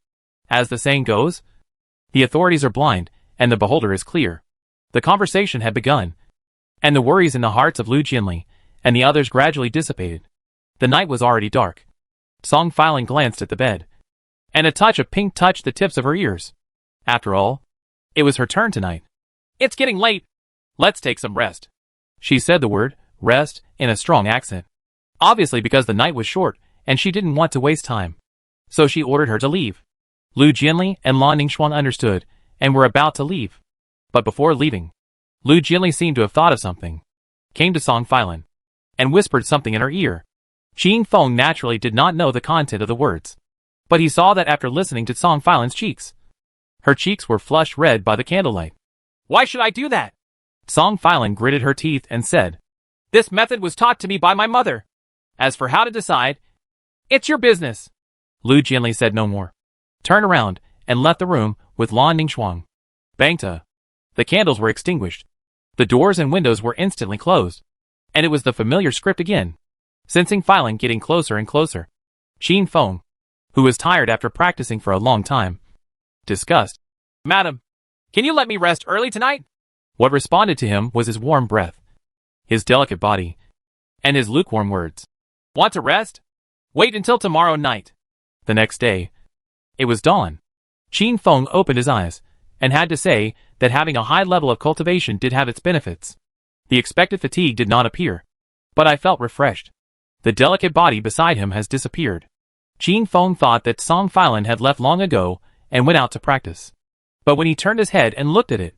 As the saying goes, the authorities are blind, and the beholder is clear. The conversation had begun, and the worries in the hearts of Lu Jianli and the others gradually dissipated. The night was already dark. Song Filan glanced at the bed, and a touch of pink touched the tips of her ears. After all, it was her turn tonight. It's getting late. Let's take some rest. She said the word, rest, in a strong accent. Obviously because the night was short, and she didn't want to waste time. So she ordered her to leave. Lu Jianli and Lan Ningxuan understood, and were about to leave. But before leaving, Lu Jianli seemed to have thought of something, came to Song Filan, and whispered something in her ear. Qin Feng naturally did not know the content of the words, but he saw that after listening to Song Filan's cheeks. Her cheeks were flushed red by the candlelight. Why should I do that? Song Filan gritted her teeth and said, this method was taught to me by my mother. As for how to decide, it's your business. Lu Jianli said no more, turned around, and left the room with Lan Ningxuan. Bangta. The candles were extinguished. The doors and windows were instantly closed. And it was the familiar script again. Sensing Filan getting closer and closer, Qin Feng, who was tired after practicing for a long time, discussed, Madam, can you let me rest early tonight? What responded to him was his warm breath, his delicate body, and his lukewarm words. Want to rest? Wait until tomorrow night. The next day, it was dawn. Qin Feng opened his eyes, and had to say that having a high level of cultivation did have its benefits. The expected fatigue did not appear, but I felt refreshed. The delicate body beside him has disappeared. Qin Feng thought that Song Filan had left long ago and went out to practice. But when he turned his head and looked at it,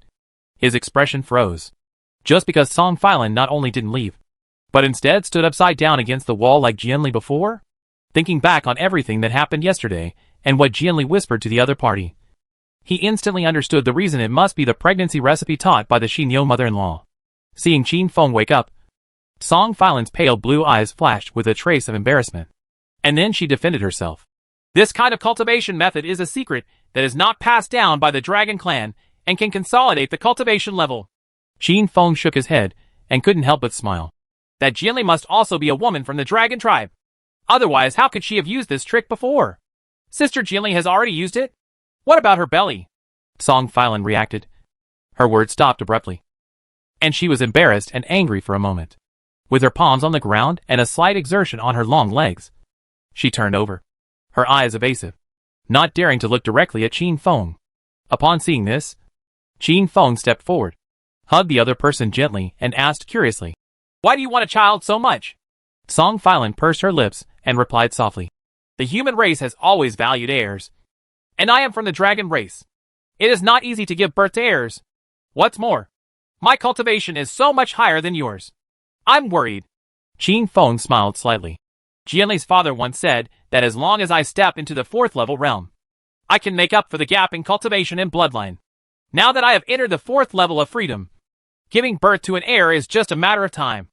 his expression froze. Just because Song Filan not only didn't leave, but instead stood upside down against the wall like Jianli before? Thinking back on everything that happened yesterday and what Jianli whispered to the other party, he instantly understood the reason. It must be the pregnancy recipe taught by the Xinyo mother-in-law. Seeing Qin Feng wake up, Song Filan's pale blue eyes flashed with a trace of embarrassment. And then she defended herself. This kind of cultivation method is a secret that is not passed down by the Dragon Clan and can consolidate the cultivation level. Qin Feng shook his head and couldn't help but smile. That Jianli must also be a woman from the Dragon tribe. Otherwise, how could she have used this trick before? Sister Jianli has already used it? What about her belly? Song Filan reacted. Her words stopped abruptly, and she was embarrassed and angry for a moment. With her palms on the ground and a slight exertion on her long legs, she turned over, her eyes evasive, not daring to look directly at Qin Feng. Upon seeing this, Qin Feng stepped forward, hugged the other person gently, and asked curiously, why do you want a child so much? Song Filan pursed her lips and replied softly, the human race has always valued heirs, and I am from the dragon race. It is not easy to give birth to heirs. What's more, My cultivation is so much higher than yours. I'm worried. Qin Feng smiled slightly. Jianli's father once said that as long as I step into the 4th level realm, I can make up for the gap in cultivation and bloodline. Now that I have entered the 4th level of freedom, giving birth to an heir is just a matter of time.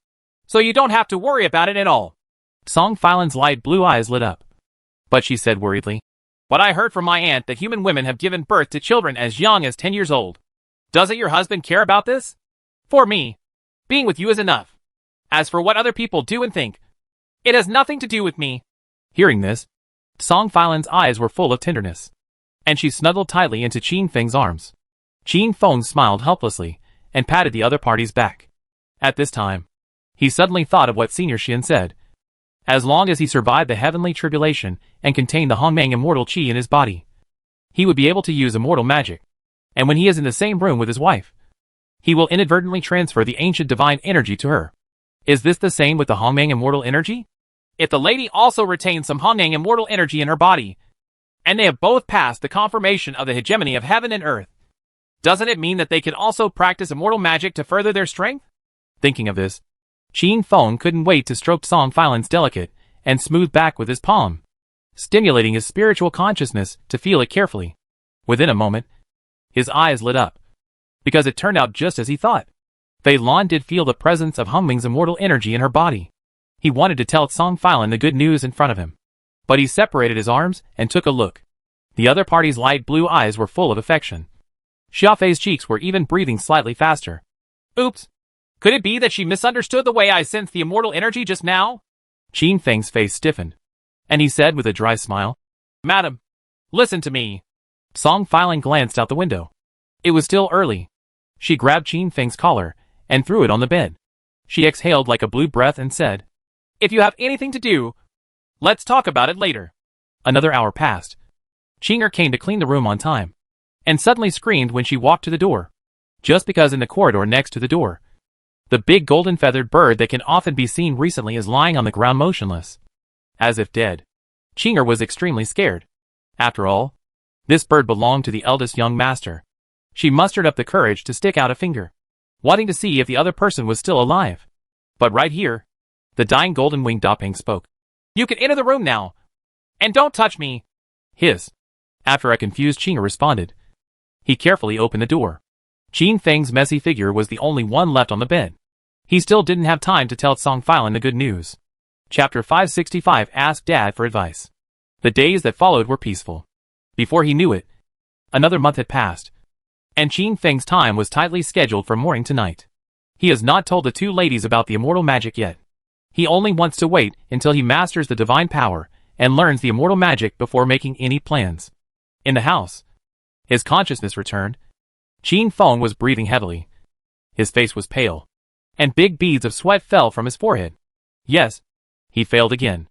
So you don't have to worry about it at all. Song Filan's light blue eyes lit up. But she said worriedly, but I heard from my aunt that human women have given birth to children as young as 10 years old. Doesn't your husband care about this? For me, being with you is enough. As for what other people do and think, it has nothing to do with me. Hearing this, Song Filan's eyes were full of tenderness, and she snuggled tightly into Qin Feng's arms. Qin Feng smiled helplessly and patted the other party's back. At this time, he suddenly thought of what Senior Xian said. As long as he survived the heavenly tribulation and contained the Hongmeng immortal qi in his body, he would be able to use immortal magic. And when he is in the same room with his wife, he will inadvertently transfer the ancient divine energy to her. Is this the same with the Hongmeng immortal energy? If the lady also retains some Hongmeng immortal energy in her body, and they have both passed the confirmation of the hegemony of heaven and earth, doesn't it mean that they can also practice immortal magic to further their strength? Thinking of this, Qin Feng couldn't wait to stroke Song Filan's delicate and smooth back with his palm, stimulating his spiritual consciousness to feel it carefully. Within a moment, his eyes lit up, because it turned out just as he thought. Fei Lan did feel the presence of Hongmeng's immortal energy in her body. He wanted to tell Song Filan the good news in front of him, but he separated his arms and took a look. The other party's light blue eyes were full of affection. Xia Fei's cheeks were even breathing slightly faster. Oops! Could it be that she misunderstood the way I sensed the immortal energy just now? Qin Feng's face stiffened, and he said with a dry smile, Madam, listen to me. Song Filan glanced out the window. It was still early. She grabbed Qin Feng's collar and threw it on the bed. She exhaled like a blue breath and said, If you have anything to do, let's talk about it later. Another hour passed. Qinger came to clean the room on time, and suddenly screamed when she walked to the door. Just because in the corridor next to the door, the big golden-feathered bird that can often be seen recently is lying on the ground motionless, as if dead. Qinger was extremely scared. After all, this bird belonged to the eldest young master. She mustered up the courage to stick out a finger, wanting to see if the other person was still alive. But right here, the dying golden-winged Dapeng spoke. You can enter the room now, and don't touch me. Hiss. After a confused Qinger responded, he carefully opened the door. Qin Feng's messy figure was the only one left on the bed. He still didn't have time to tell Song Filan the good news. Chapter 565 Asked Dad for Advice. The days that followed were peaceful. Before he knew it, another month had passed, and Qin Feng's time was tightly scheduled from morning to night. He has not told the two ladies about the immortal magic yet. He only wants to wait until he masters the divine power and learns the immortal magic before making any plans. In the house, his consciousness returned. Qin Feng was breathing heavily. His face was pale, and big beads of sweat fell from his forehead. Yes, he failed again.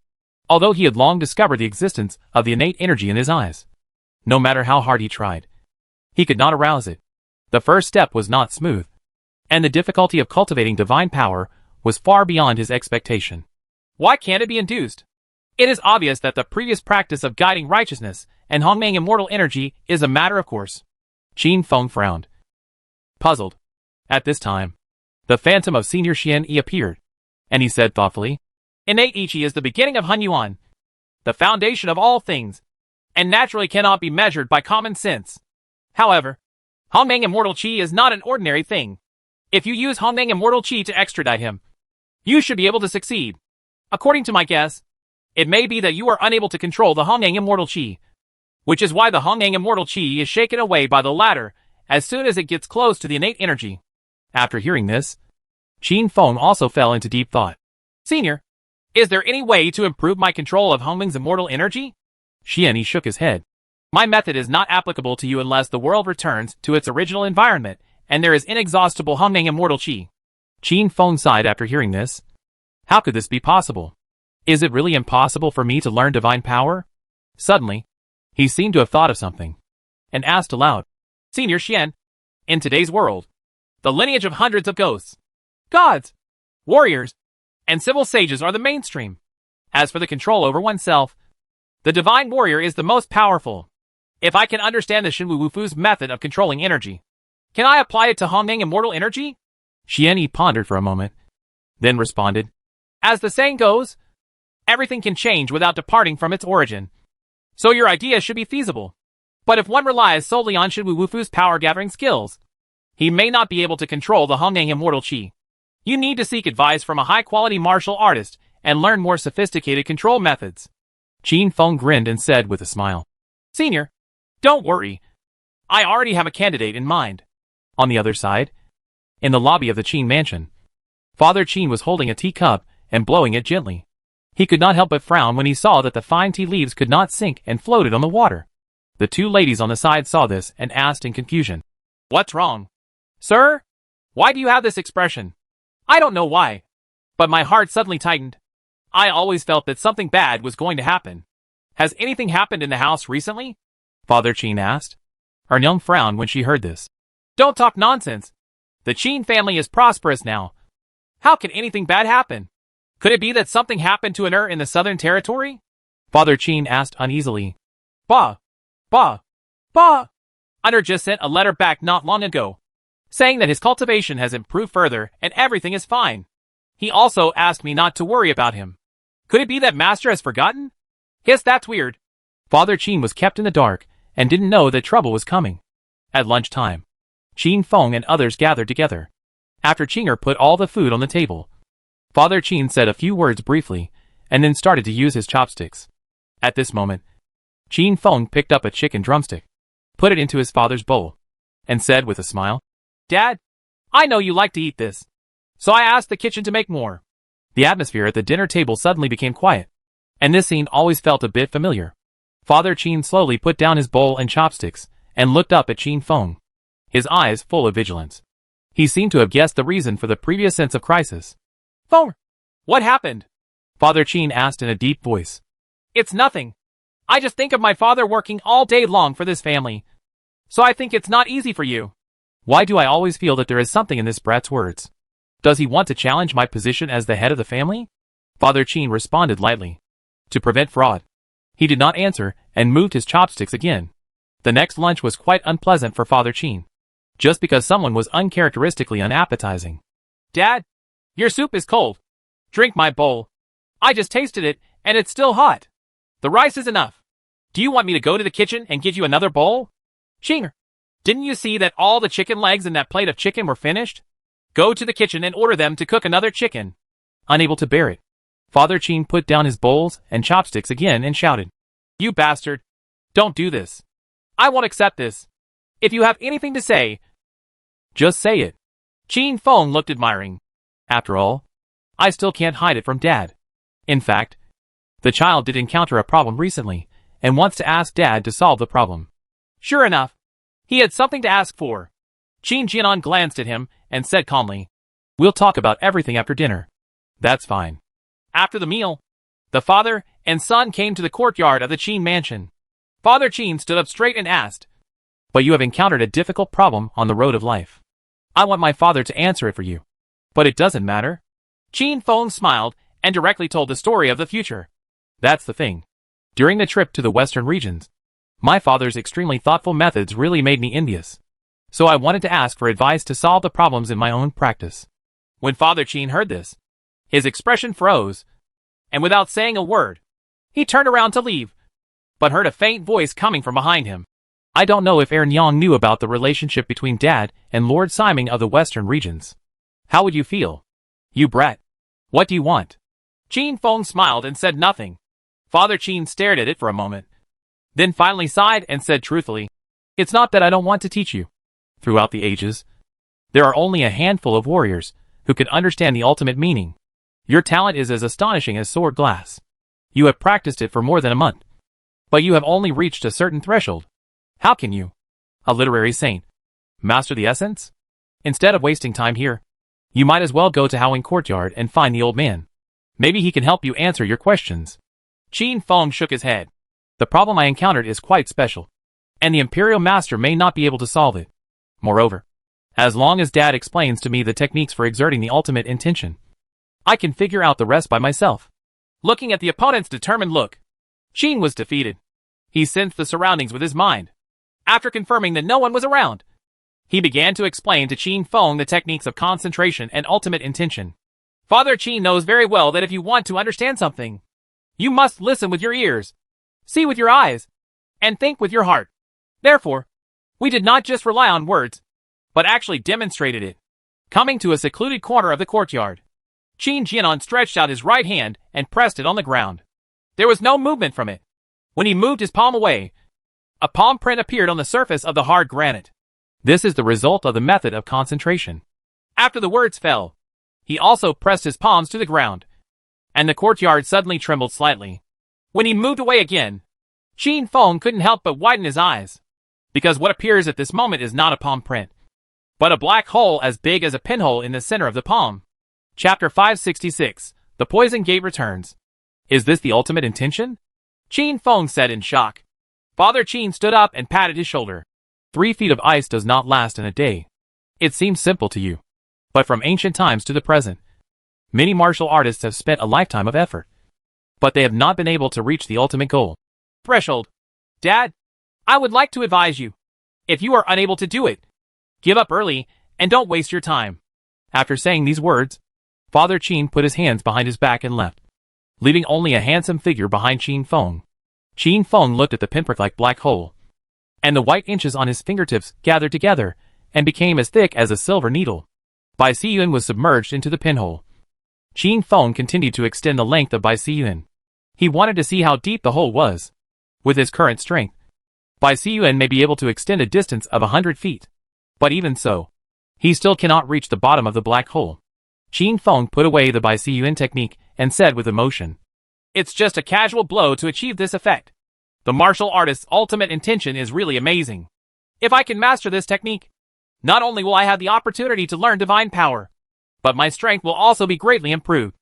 Although he had long discovered the existence of the innate energy in his eyes, no matter how hard he tried, he could not arouse it. The first step was not smooth, and the difficulty of cultivating divine power was far beyond his expectation. Why can't it be induced? It is obvious that the previous practice of guiding righteousness and Hongmeng immortal energy is a matter of course. Qin Feng frowned, puzzled. At this time, the phantom of Senior Xian Yi appeared, and he said thoughtfully, Innate Ichi is the beginning of Hun Yuan, the foundation of all things, and naturally cannot be measured by common sense. However, Hongmeng immortal qi is not an ordinary thing. If you use Hongmeng immortal qi to extradite him, you should be able to succeed. According to my guess, it may be that you are unable to control the Hongmeng immortal qi, which is why the Hongmeng immortal qi is shaken away by the latter as soon as it gets close to the innate energy. After hearing this, Qin Feng also fell into deep thought. Senior, is there any way to improve my control of Hongmeng's immortal energy? Xian Yi shook his head. My method is not applicable to you unless the world returns to its original environment and there is inexhaustible Hongmeng immortal qi. Qin Feng sighed after hearing this. How could this be possible? Is it really impossible for me to learn divine power? Suddenly, he seemed to have thought of something, and asked aloud, Senior Xian, in today's world, the lineage of hundreds of ghosts, gods, warriors, and civil sages are the mainstream. As for the control over oneself, the divine warrior is the most powerful. If I can understand the Shinwu Wufu's method of controlling energy, can I apply it to Hongmeng immortal energy? Xianyi pondered for a moment, then responded, "As the saying goes, everything can change without departing from its origin. So your idea should be feasible. But if one relies solely on Shen Wufu's power-gathering skills, he may not be able to control the Hongyang immortal qi. You need to seek advice from a high-quality martial artist and learn more sophisticated control methods." Qin Feng grinned and said with a smile, "Senior, don't worry. I already have a candidate in mind." On the other side, in the lobby of the Qin mansion, Father Qin was holding a teacup and blowing it gently. He could not help but frown when he saw that the fine tea leaves could not sink and floated on the water. The two ladies on the side saw this and asked in confusion, "What's wrong? Sir? Why do you have this expression?" "I don't know why, but my heart suddenly tightened. I always felt that something bad was going to happen. Has anything happened in the house recently?" Father Qin asked. Young frowned when she heard this. "Don't talk nonsense. The Qin family is prosperous now. How can anything bad happen? Could it be that something happened to an in the Southern Territory?" Father Qin asked uneasily. Bah! Unr just sent a letter back not long ago, saying that his cultivation has improved further and everything is fine. He also asked me not to worry about him. Could it be that Master has forgotten? Yes, that's weird." Father Qin was kept in the dark and didn't know that trouble was coming. At lunchtime, Qin Feng and others gathered together. After Qinger put all the food on the table, Father Qin said a few words briefly and then started to use his chopsticks. At this moment, Qin Feng picked up a chicken drumstick, put it into his father's bowl, and said with a smile, "Dad, I know you like to eat this, so I asked the kitchen to make more." The atmosphere at the dinner table suddenly became quiet, and this scene always felt a bit familiar. Father Qin slowly put down his bowl and chopsticks and looked up at Qin Feng, his eyes full of vigilance. He seemed to have guessed the reason for the previous sense of crisis. "Feng, what happened?" Father Qin asked in a deep voice. "It's nothing. I just think of my father working all day long for this family, so I think it's not easy for you." Why do I always feel that there is something in this brat's words? Does he want to challenge my position as the head of the family? Father Qin responded lightly. To prevent fraud. He did not answer and moved his chopsticks again. The next lunch was quite unpleasant for Father Qin, just because someone was uncharacteristically unappetizing. "Dad, your soup is cold. Drink my bowl. I just tasted it, and it's still hot. The rice is enough. Do you want me to go to the kitchen and get you another bowl?" "Qinger, didn't you see that all the chicken legs in that plate of chicken were finished? Go to the kitchen and order them to cook another chicken." Unable to bear it, Father Qin put down his bowls and chopsticks again and shouted, "You bastard! Don't do this. I won't accept this. If you have anything to say, just say it." Qin Feng looked admiring. After all, I still can't hide it from Dad. In fact, the child did encounter a problem recently and wants to ask Dad to solve the problem. Sure enough, he had something to ask for. Qin Jianan glanced at him and said calmly, "We'll talk about everything after dinner." "That's fine." After the meal, the father and son came to the courtyard of the Qin mansion. Father Qin stood up straight and asked, "But you have encountered a difficult problem on the road of life. I want my father to answer it for you. But it doesn't matter." Qin Feng smiled and directly told the story of the future. "That's the thing. During the trip to the western regions, my father's extremely thoughtful methods really made me envious. So I wanted to ask for advice to solve the problems in my own practice." When Father Qin heard this, his expression froze, and without saying a word, he turned around to leave, but heard a faint voice coming from behind him. "I don't know if Nyang knew about the relationship between Dad and Lord Simon of the western regions. How would you feel? You brat. What do you want?" Qin Feng smiled and said nothing. Father Qin stared at it for a moment, then finally sighed and said truthfully, "It's not that I don't want to teach you. Throughout the ages, there are only a handful of warriors who can understand the ultimate meaning. Your talent is as astonishing as sword glass. You have practiced it for more than a month, but you have only reached a certain threshold. How can you, a literary saint, master the essence? Instead of wasting time here, you might as well go to Howling Courtyard and find the old man. Maybe he can help you answer your questions." Qin Feng shook his head. "The problem I encountered is quite special, and the Imperial Master may not be able to solve it. Moreover, as long as Dad explains to me the techniques for exerting the ultimate intention, I can figure out the rest by myself." Looking at the opponent's determined look, Qin was defeated. He sensed the surroundings with his mind. After confirming that no one was around, He began to explain to Qin Feng the techniques of concentration and ultimate intention. Father Qin knows very well that if you want to understand something, you must listen with your ears, see with your eyes, and think with your heart. Therefore, we did not just rely on words, but actually demonstrated it. Coming to a secluded corner of the courtyard, Qin Jianan stretched out his right hand and pressed it on the ground. There was no movement from it. When he moved his palm away, a palm print appeared on the surface of the hard granite. This is the result of the method of concentration. After the words fell, he also pressed his palms to the ground, and the courtyard suddenly trembled slightly. When he moved away again, Qin Feng couldn't help but widen his eyes, because what appears at this moment is not a palm print, but a black hole as big as a pinhole in the center of the palm. Chapter 566, The Poison Gate Returns. Is this the ultimate intention? Qin Feng said in shock. Father Qin stood up and patted his shoulder. 3 feet of ice does not last in a day. It seems simple to you. But from ancient times to the present, many martial artists have spent a lifetime of effort. But they have not been able to reach the ultimate goal. Threshold. Dad, I would like to advise you. If you are unable to do it, give up early and don't waste your time. After saying these words, Father Qin put his hands behind his back and left, leaving only a handsome figure behind Qin Feng. Qin Feng looked at the pinprick-like black hole, and the white inches on his fingertips gathered together and became as thick as a silver needle. Bai Siyuan was submerged into the pinhole. Qin Feng continued to extend the length of Bai Siyuan. He wanted to see how deep the hole was. With his current strength, Bai Siyuan may be able to extend a distance of 100 feet. But even so, he still cannot reach the bottom of the black hole. Qin Feng put away the Bai Siyuan technique and said with emotion, It's just a casual blow to achieve this effect. The martial artist's ultimate intention is really amazing. If I can master this technique, not only will I have the opportunity to learn divine power, but my strength will also be greatly improved.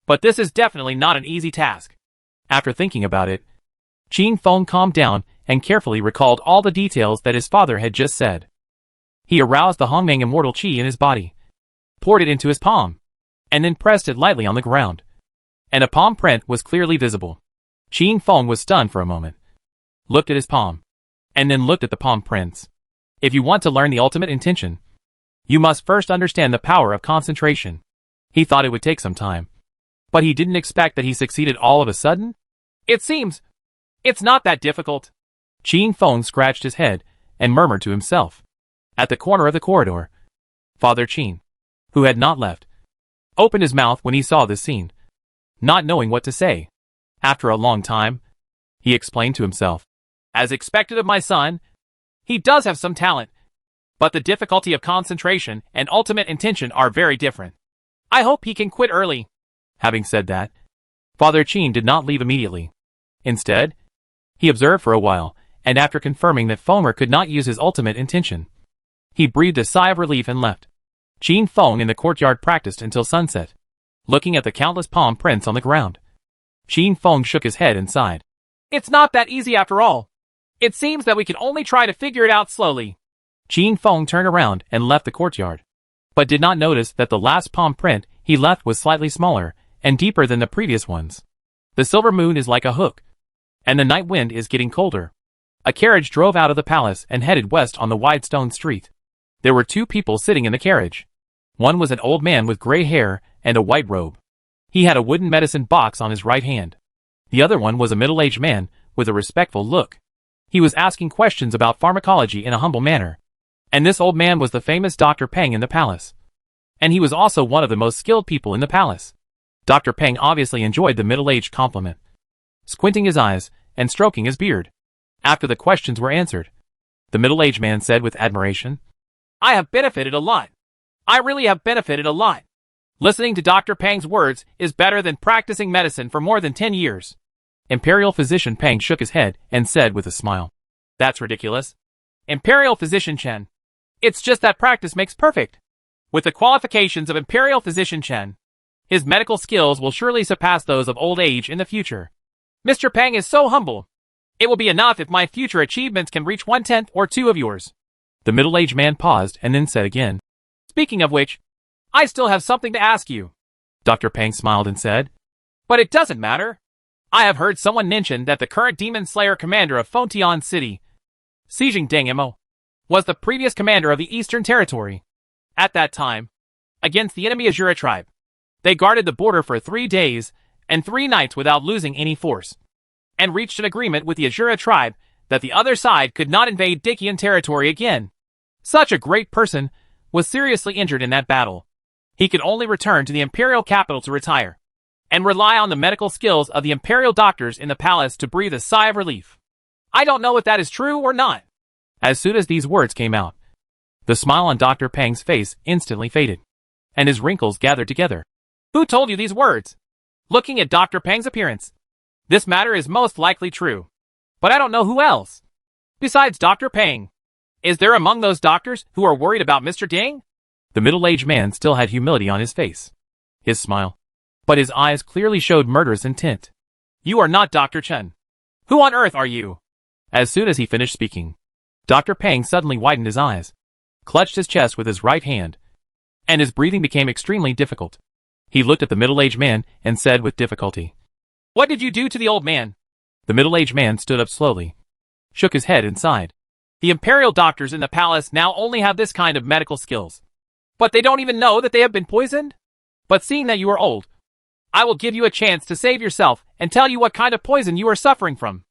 But this is definitely not an easy task. After thinking about it, Qin Feng calmed down and carefully recalled all the details that his father had just said. He aroused the Hongmeng immortal qi in his body, poured it into his palm, and then pressed it lightly on the ground. And a palm print was clearly visible. Qin Feng was stunned for a moment, looked at his palm, and then looked at the palm prints. If you want to learn the ultimate intention, you must first understand the power of concentration. He thought it would take some time, but he didn't expect that he succeeded all of a sudden. It seems it's not that difficult. Qin Feng scratched his head and murmured to himself. At the corner of the corridor, Father Qin, who had not left, opened his mouth when he saw this scene, not knowing what to say. After a long time, he explained to himself, As expected of my son, he does have some talent, but the difficulty of concentration and ultimate intention are very different. I hope he can quit early. Having said that, Father Qin did not leave immediately. Instead, he observed for a while, and after confirming that Fomer could not use his ultimate intention, he breathed a sigh of relief and left. Qin Feng in the courtyard practiced until sunset, looking at the countless palm prints on the ground. Qin Feng shook his head and sighed. It's not that easy after all. It seems that we can only try to figure it out slowly. Qin Feng turned around and left the courtyard, but did not notice that the last palm print he left was slightly smaller and deeper than the previous ones. The silver moon is like a hook, and the night wind is getting colder. A carriage drove out of the palace and headed west on the wide stone street. There were 2 people sitting in the carriage. One was an old man with gray hair and a white robe. He had a wooden medicine box on his right hand. The other one was a middle-aged man with a respectful look. He was asking questions about pharmacology in a humble manner. And this old man was the famous Dr. Peng in the palace. And he was also one of the most skilled people in the palace. Dr. Peng obviously enjoyed the middle-aged compliment, squinting his eyes and stroking his beard. After the questions were answered, the middle-aged man said with admiration, I have benefited a lot. I really have benefited a lot. Listening to Dr. Peng's words is better than practicing medicine for more than 10 years. Imperial Physician Peng shook his head and said with a smile, That's ridiculous. Imperial Physician Chen. It's just that practice makes perfect. With the qualifications of Imperial Physician Chen, his medical skills will surely surpass those of old age in the future. Mr. Peng is so humble. It will be enough if my future achievements can reach 1/10 or 2 of yours. The middle-aged man paused and then said again, Speaking of which, I still have something to ask you. Dr. Peng smiled and said, But it doesn't matter. I have heard someone mention that the current Demon Slayer commander of Fontian City, Sijing Dengmo, was the previous commander of the Eastern Territory. At that time, against the enemy Azura tribe, they guarded the border for 3 days and 3 nights without losing any force, and reached an agreement with the Azura tribe that the other side could not invade Dikian territory again. Such a great person was seriously injured in that battle. He could only return to the imperial capital to retire, and rely on the medical skills of the imperial doctors in the palace to breathe a sigh of relief. I don't know if that is true or not. As soon as these words came out, the smile on Dr. Peng's face instantly faded, and his wrinkles gathered together. Who told you these words? Looking at Dr. Peng's appearance, this matter is most likely true. But I don't know who else. Besides Dr. Peng, is there among those doctors who are worried about Mr. Ding? The middle-aged man still had humility on his face. His smile. But his eyes clearly showed murderous intent. You are not Dr. Chen. Who on earth are you? As soon as he finished speaking, Dr. Peng suddenly widened his eyes, clutched his chest with his right hand, and his breathing became extremely difficult. He looked at the middle-aged man and said with difficulty, What did you do to the old man? The middle-aged man stood up slowly, shook his head and sighed. The imperial doctors in the palace now only have this kind of medical skills. But they don't even know that they have been poisoned? But seeing that you are old, I will give you a chance to save yourself and tell you what kind of poison you are suffering from.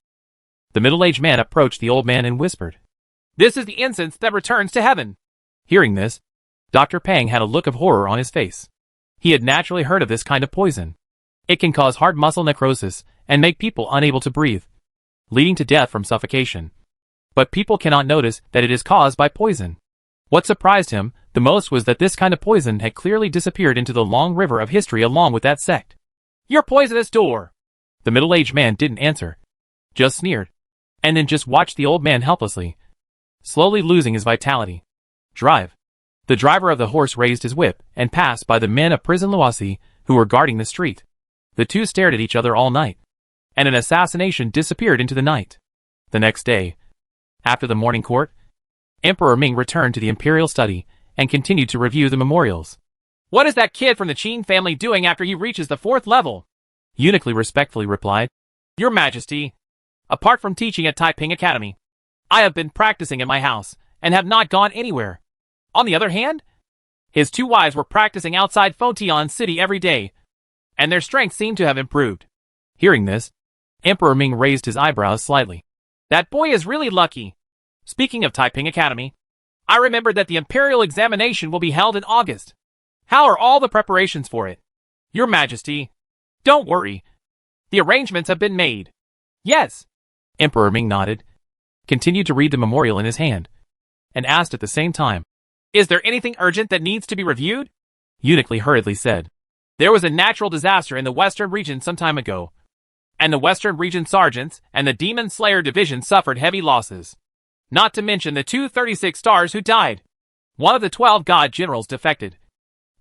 The middle-aged man approached the old man and whispered, This is the incense that returns to heaven. Hearing this, Dr. Peng had a look of horror on his face. He had naturally heard of this kind of poison. It can cause heart muscle necrosis and make people unable to breathe, leading to death from suffocation. But people cannot notice that it is caused by poison. What surprised him the most was that this kind of poison had clearly disappeared into the long river of history along with that sect. Your poisonous door! The middle-aged man didn't answer, just sneered, and then just watched the old man helplessly, slowly losing his vitality. Drive. The driver of the horse raised his whip and passed by the men of prison Luosi who were guarding the street. The two stared at each other all night, and an assassination disappeared into the night. The next day, after the morning court, Emperor Ming returned to the imperial study and continued to review the memorials. What is that kid from the Qin family doing after he reaches the 4th level? Eunuch respectfully replied, Your Majesty, apart from teaching at Taiping Academy, I have been practicing in my house and have not gone anywhere. On the other hand, his 2 wives were practicing outside Fontian City every day, and their strength seemed to have improved. Hearing this, Emperor Ming raised his eyebrows slightly. That boy is really lucky. Speaking of Taiping Academy, I remembered that the imperial examination will be held in August. How are all the preparations for it? Your Majesty, don't worry. The arrangements have been made. Yes. Emperor Ming nodded, continued to read the memorial in his hand, and asked at the same time, Is there anything urgent that needs to be reviewed? Eunuch hurriedly said, There was a natural disaster in the Western region some time ago, and the Western region sergeants and the Demon Slayer division suffered heavy losses. Not to mention the 236 stars who died. One of the 12 god generals defected,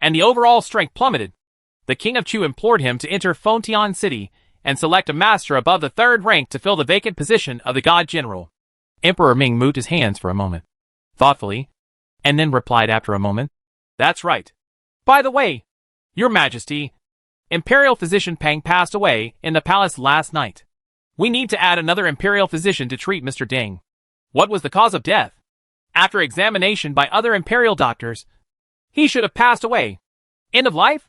and the overall strength plummeted. The King of Chu implored him to enter Fontian City and select a master above the 3rd rank to fill the vacant position of the god general. Emperor Ming moved his hands for a moment, thoughtfully, and then replied after a moment, That's right. By the way, Your Majesty, Imperial Physician Peng passed away in the palace last night. We need to add another Imperial Physician to treat Mr. Ding. What was the cause of death? After examination by other Imperial doctors, he should have passed away. End of life?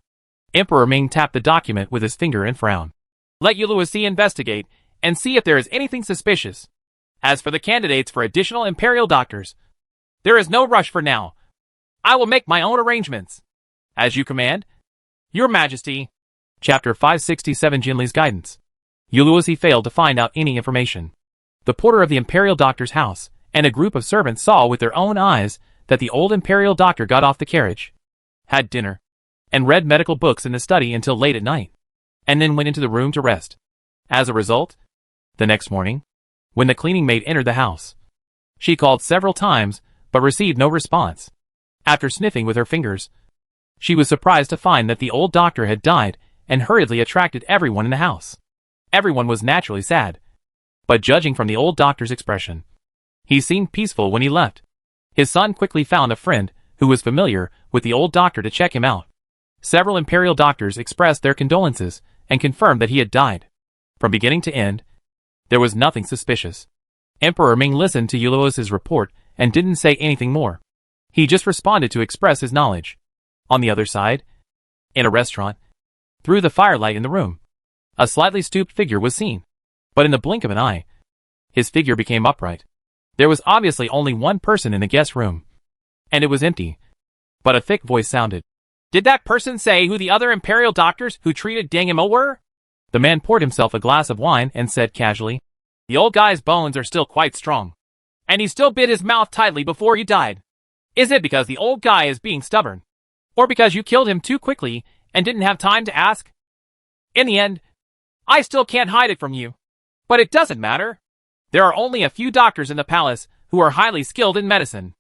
Emperor Ming tapped the document with his finger and frowned. Let Luosi investigate and see if there is anything suspicious. As for the candidates for additional Imperial doctors, there is no rush for now. I will make my own arrangements. As you command. Your Majesty. Chapter 567 Jinli's Guidance. Luosi failed to find out any information. The porter of the Imperial doctor's house and a group of servants saw with their own eyes that the old Imperial doctor got off the carriage, had dinner, and read medical books in the study until late at night, and then went into the room to rest. As a result, the next morning, when the cleaning maid entered the house, she called several times but received no response. After sniffing with her fingers, she was surprised to find that the old doctor had died and hurriedly attracted everyone in the house. Everyone was naturally sad, but judging from the old doctor's expression, he seemed peaceful when he left. His son quickly found a friend who was familiar with the old doctor to check him out. Several Imperial doctors expressed their condolences and confirmed that he had died. From beginning to end, there was nothing suspicious. Emperor Ming listened to Luosi's report and didn't say anything more. He just responded to express his knowledge. On the other side, in a restaurant, through the firelight in the room, a slightly stooped figure was seen. But in the blink of an eye, his figure became upright. There was obviously only one person in the guest room, and it was empty. But a thick voice sounded. "Did that person say who the other Imperial doctors who treated Deng Emo were?" The man poured himself a glass of wine and said casually, "The old guy's bones are still quite strong, and he still bit his mouth tightly before he died. Is it because the old guy is being stubborn? Or because you killed him too quickly and didn't have time to ask? In the end, I still can't hide it from you. But it doesn't matter. There are only a few doctors in the palace who are highly skilled in medicine.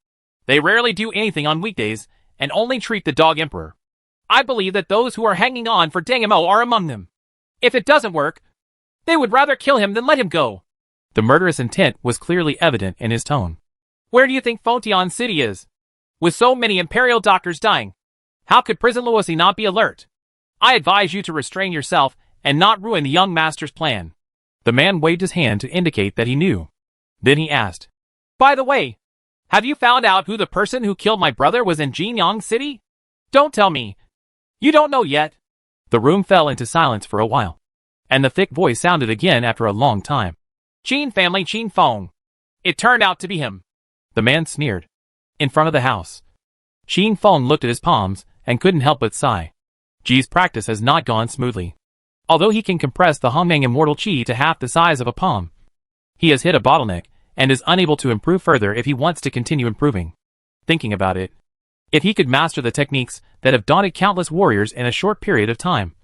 They rarely do anything on weekdays and only treat the dog emperor. I believe that those who are hanging on for Deng Emo are among them. If it doesn't work, they would rather kill him than let him go." The murderous intent was clearly evident in his tone. "Where do you think Fontian City is? With so many Imperial doctors dying, how could Prison Luosi not be alert? I advise you to restrain yourself and not ruin the young master's plan." The man waved his hand to indicate that he knew. Then he asked, "By the way, have you found out who the person who killed my brother was in Jinyang City? Don't tell me. You don't know yet." The room fell into silence for a while, and the thick voice sounded again after a long time. "Qin family Qin Feng. It turned out to be him." The man sneered. In front of the house, Qin Feng looked at his palms and couldn't help but sigh. Ji's practice has not gone smoothly. Although he can compress the Hongmeng immortal qi to half the size of a palm, he has hit a bottleneck and is unable to improve further if he wants to continue improving. Thinking about it, if he could master the techniques that have daunted countless warriors in a short period of time,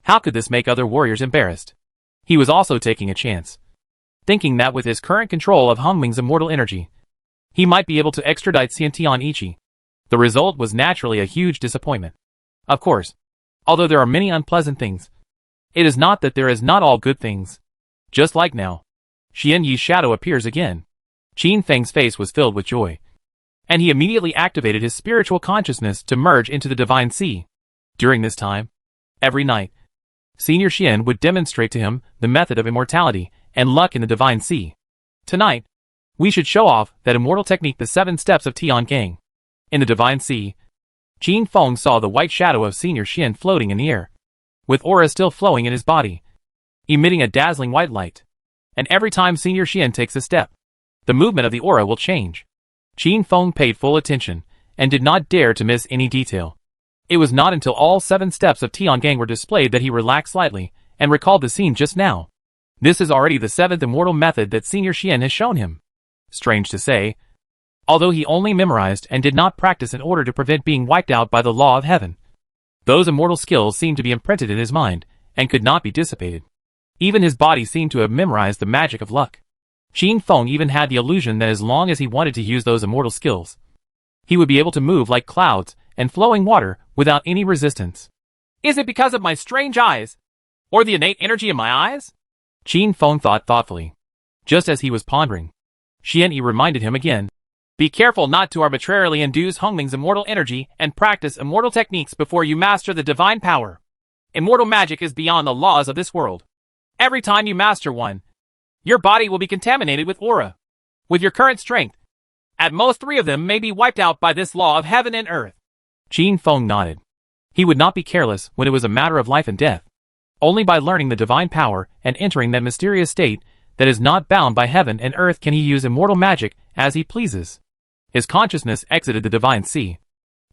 how could this make other warriors embarrassed? He was also taking a chance, thinking that with his current control of Hongmeng's immortal energy, he might be able to extradite Xiantian Ichi. The result was naturally a huge disappointment. Of course, although there are many unpleasant things, it is not that there is not all good things. Just like now, Xian Yi's shadow appears again. Qin Feng's face was filled with joy, and he immediately activated his spiritual consciousness to merge into the Divine Sea. During this time, every night, Senior Xian would demonstrate to him the method of immortality and luck in the Divine Sea. Tonight, we should show off that immortal technique, the 7 steps of Tiangang. In the Divine Sea, Qin Feng saw the white shadow of Senior Xian floating in the air, with aura still flowing in his body, emitting a dazzling white light. And every time Senior Xian takes a step, the movement of the aura will change. Qin Feng paid full attention and did not dare to miss any detail. It was not until all 7 steps of Tiangang were displayed that he relaxed slightly and recalled the scene just now. This is already the 7th immortal method that Senior Xian has shown him. Strange to say, although he only memorized and did not practice in order to prevent being wiped out by the law of heaven, those immortal skills seemed to be imprinted in his mind and could not be dissipated. Even his body seemed to have memorized the magic of luck. Qin Feng even had the illusion that as long as he wanted to use those immortal skills, he would be able to move like clouds and flowing water without any resistance. "Is it because of my strange eyes? Or the innate energy in my eyes?" Qin Feng thought thoughtfully. Just as he was pondering, Xian Yi reminded him again, "Be careful not to arbitrarily induce Hongmeng's immortal energy and practice immortal techniques before you master the divine power. Immortal magic is beyond the laws of this world. Every time you master one, your body will be contaminated with aura. With your current strength, at most 3 of them may be wiped out by this law of heaven and earth." Qin Feng nodded. He would not be careless when it was a matter of life and death. Only by learning the divine power and entering that mysterious state that is not bound by heaven and earth can he use immortal magic as he pleases. His consciousness exited the Divine Sea,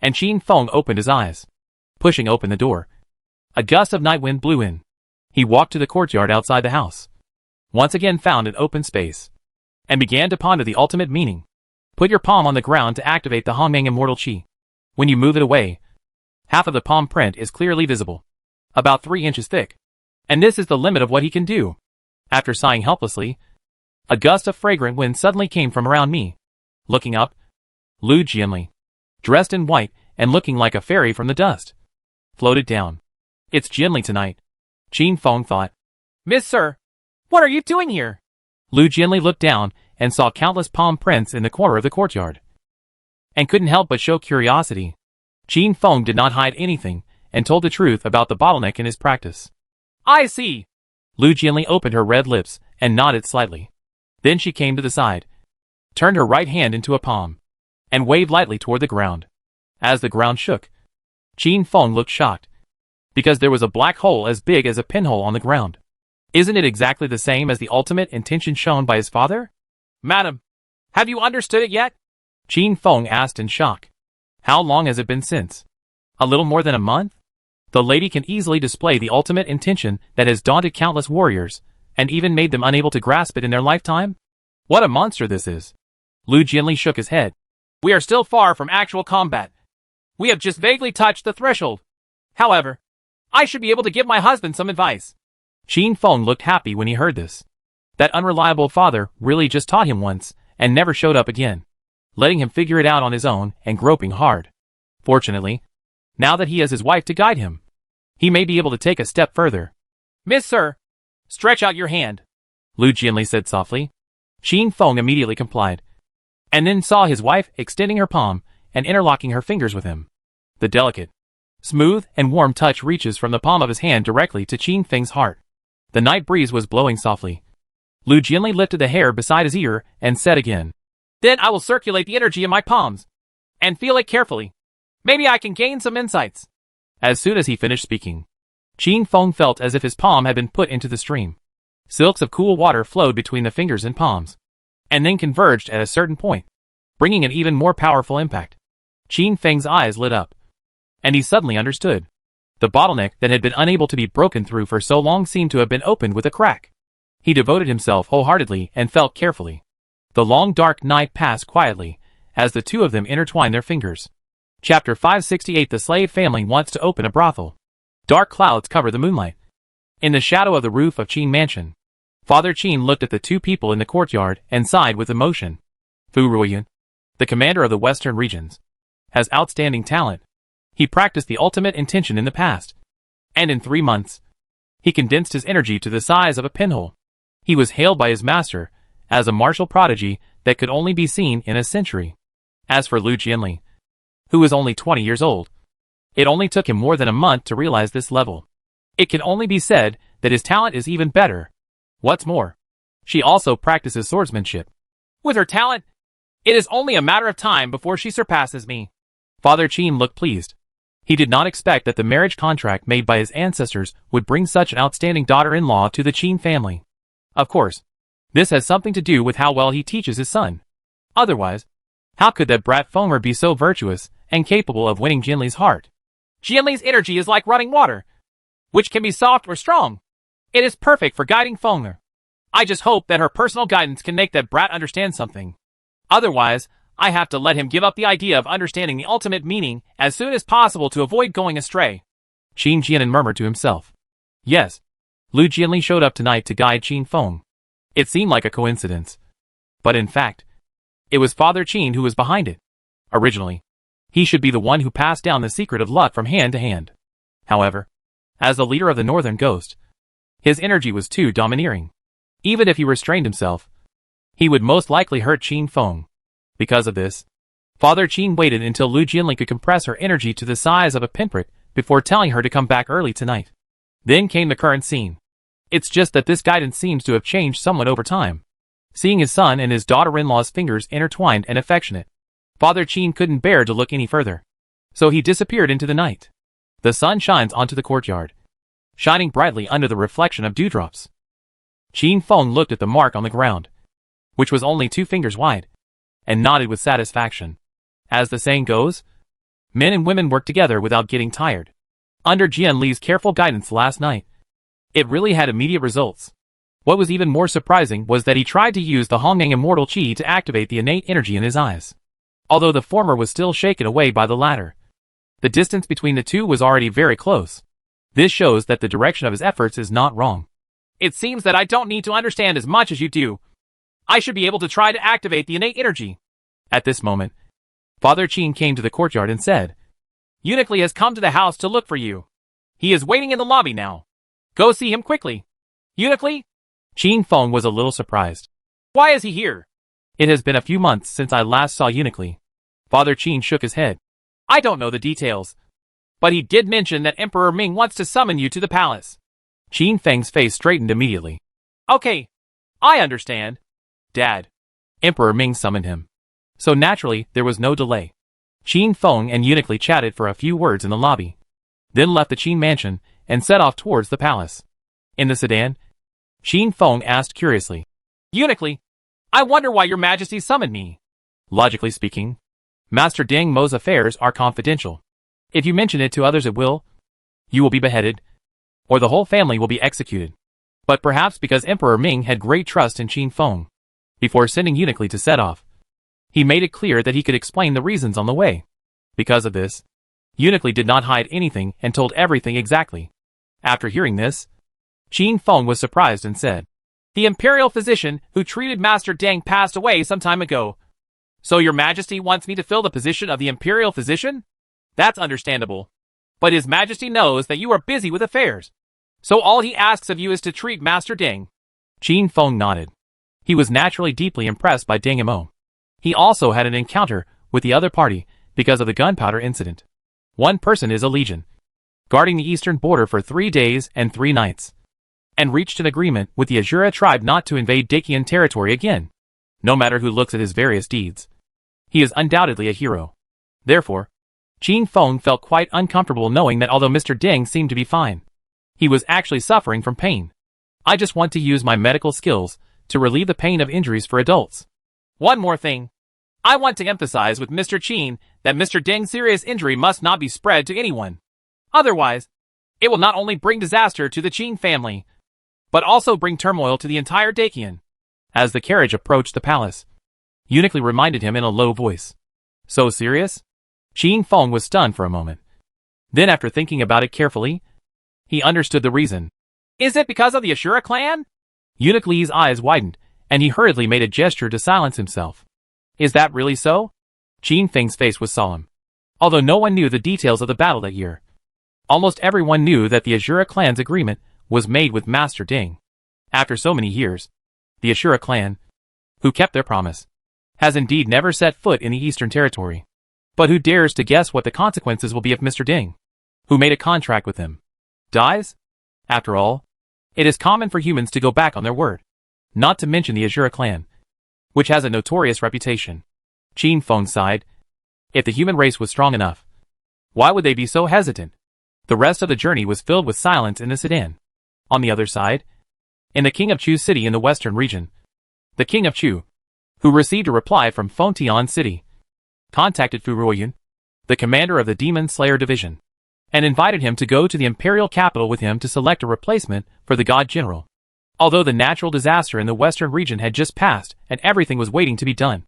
and Qin Feng opened his eyes. Pushing open the door, a gust of night wind blew in. He walked to the courtyard outside the house, once again found an open space, and began to ponder the ultimate meaning. Put your palm on the ground to activate the Hongmeng immortal qi. When you move it away, half of the palm print is clearly visible, about 3 inches thick, and this is the limit of what he can do. After sighing helplessly, a gust of fragrant wind suddenly came from around me. Looking up, Lu Jianli, dressed in white and looking like a fairy from the dust, floated down. "It's Jianli tonight," Qin Feng thought. "Miss Sir, what are you doing here?" Lu Jianli looked down and saw countless palm prints in the corner of the courtyard, and couldn't help but show curiosity. Qin Feng did not hide anything and told the truth about the bottleneck in his practice. "I see." Lu Jianli opened her red lips and nodded slightly. Then she came to the side, turned her right hand into a palm, and waved lightly toward the ground. As the ground shook, Qin Feng looked shocked, because there was a black hole as big as a pinhole on the ground. Isn't it exactly the same as the ultimate intention shown by his father? Madam, have you understood it yet? Qin Feng asked in shock. How long has it been since? A little more than a month? The lady can easily display the ultimate intention that has daunted countless warriors, and even made them unable to grasp it in their lifetime? What a monster this is. Lu Jianli shook his head. We are still far from actual combat. We have just vaguely touched the threshold. However, I should be able to give my husband some advice. Qin Feng looked happy when he heard this. That unreliable father really just taught him once, and never showed up again, letting him figure it out on his own and groping hard. Fortunately, now that he has his wife to guide him, he may be able to take a step further. Miss Sir, stretch out your hand, Lu Jianli said softly. Qin Feng immediately complied, and then saw his wife extending her palm and interlocking her fingers with him. The delicate, smooth, and warm touch reaches from the palm of his hand directly to Qin Feng's heart. The night breeze was blowing softly. Lu Jianli lifted the hair beside his ear and said again, Then I will circulate the energy in my palms and feel it carefully. Maybe I can gain some insights. As soon as he finished speaking, Qin Feng felt as if his palm had been put into the stream. Silks of cool water flowed between the fingers and palms, and then converged at a certain point, bringing an even more powerful impact. Qin Feng's eyes lit up, and he suddenly understood. The bottleneck that had been unable to be broken through for so long seemed to have been opened with a crack. He devoted himself wholeheartedly and felt carefully. The long dark night passed quietly, as the two of them intertwined their fingers. Chapter 568 The Slave Family Wants to Open a Brothel. Dark clouds cover the moonlight. In the shadow of the roof of Qin Mansion, Father Qin looked at the two people in the courtyard and sighed with emotion. Fu Ruiyun, the commander of the western regions, has outstanding talent. He practiced the ultimate intention in the past, and in 3 months, he condensed his energy to the size of a pinhole. He was hailed by his master as a martial prodigy that could only be seen in a century. As for Lu Jianli, who was only 20 years old, it only took him more than a month to realize this level. It can only be said that his talent is even better. What's more, she also practices swordsmanship. With her talent, it is only a matter of time before she surpasses me. Father Qin looked pleased. He did not expect that the marriage contract made by his ancestors would bring such an outstanding daughter-in-law to the Qin family. Of course, this has something to do with how well he teaches his son. Otherwise, how could that brat Feng'er be so virtuous and capable of winning Jianli's heart? Jianli's energy is like running water, which can be soft or strong. It is perfect for guiding Feng'er. I just hope that her personal guidance can make that brat understand something. Otherwise, I have to let him give up the idea of understanding the ultimate meaning as soon as possible to avoid going astray. Qin Jianan murmured to himself. Yes, Lu Jianli showed up tonight to guide Qin Feng. It seemed like a coincidence, but in fact, it was Father Qin who was behind it. Originally, he should be the one who passed down the secret of luck from hand to hand. However, as the leader of the Northern Ghost, his energy was too domineering. Even if he restrained himself, he would most likely hurt Qin Feng. Because of this, Father Qin waited until Lu Jianli could compress her energy to the size of a pinprick before telling her to come back early tonight. Then came the current scene. It's just that this guidance seems to have changed somewhat over time. Seeing his son and his daughter-in-law's fingers intertwined and affectionate, Father Qin couldn't bear to look any further. So he disappeared into the night. The sun shines onto the courtyard, shining brightly under the reflection of dewdrops. Qin Feng looked at the mark on the ground, which was only 2 fingers wide, and nodded with satisfaction. As the saying goes, men and women work together without getting tired. Under Jian Li's careful guidance last night, it really had immediate results. What was even more surprising was that he tried to use the Hongyang Immortal Qi to activate the innate energy in his eyes. Although the former was still shaken away by the latter, the distance between the two was already very close. This shows that the direction of his efforts is not wrong. It seems that I don't need to understand as much as you do. I should be able to try to activate the innate energy. At this moment, Father Qin came to the courtyard and said, Eunuch Li has come to the house to look for you. He is waiting in the lobby now. Go see him quickly. Eunuch Li? Qin Feng was a little surprised. Why is he here? It has been a few months since I last saw Eunuch Li. Father Qin shook his head. I don't know the details, but he did mention that Emperor Ming wants to summon you to the palace. Qin Feng's face straightened immediately. Okay, I understand. Dad, Emperor Ming summoned him. So naturally, there was no delay. Qin Feng and Eunuch Li chatted for a few words in the lobby, then left the Qin mansion and set off towards the palace. In the sedan, Qin Feng asked curiously, "Eunuch Li, I wonder why your majesty summoned me." Logically speaking, Master Ding Mo's affairs are confidential. If you mention it to others you will be beheaded, or the whole family will be executed. But perhaps because Emperor Ming had great trust in Qin Feng, before sending Eunuch Li to set off, he made it clear that he could explain the reasons on the way. Because of this, Eunuch Li did not hide anything and told everything exactly. After hearing this, Qin Feng was surprised and said, "The imperial physician who treated Master Deng passed away some time ago. So your majesty wants me to fill the position of the imperial physician? That's understandable. But his majesty knows that you are busy with affairs. So all he asks of you is to treat Master Deng." Qin Feng nodded. He was naturally deeply impressed by Deng Mo. He also had an encounter with the other party because of the gunpowder incident. One person is a legion, guarding the eastern border for 3 days and 3 nights, and reached an agreement with the Azura tribe not to invade Dacian territory again. No matter who looks at his various deeds, he is undoubtedly a hero. Therefore, Qin Feng felt quite uncomfortable knowing that although Mr. Deng seemed to be fine, he was actually suffering from pain. "I just want to use my medical skills to relieve the pain of injuries for adults. One more thing. I want to emphasize with Mr. Qin that Mr. Deng's serious injury must not be spread to anyone. Otherwise, it will not only bring disaster to the Qin family, but also bring turmoil to the entire Dacian." As the carriage approached the palace, Eunuch Li reminded him in a low voice. "So serious?" Qin Feng was stunned for a moment. Then after thinking about it carefully, he understood the reason. "Is it because of the Ashura clan?" Eunuch Li's eyes widened, and he hurriedly made a gesture to silence himself. "Is that really so?" Qin Feng's face was solemn. Although no one knew the details of the battle that year, almost everyone knew that the Ashura clan's agreement was made with Master Deng. After so many years, the Ashura clan, who kept their promise, has indeed never set foot in the Eastern Territory. But who dares to guess what the consequences will be if Mr. Deng, who made a contract with them, dies? After all, it is common for humans to go back on their word. Not to mention the Ashura clan, which has a notorious reputation. Qin Feng sighed. If the human race was strong enough, why would they be so hesitant? The rest of the journey was filled with silence in the sedan. On the other side, in the King of Chu city in the western region, the King of Chu, who received a reply from Fengtian City, contacted Fu Ruoyun, the commander of the Demon Slayer Division, and invited him to go to the imperial capital with him to select a replacement for the god general. Although the natural disaster in the western region had just passed and everything was waiting to be done,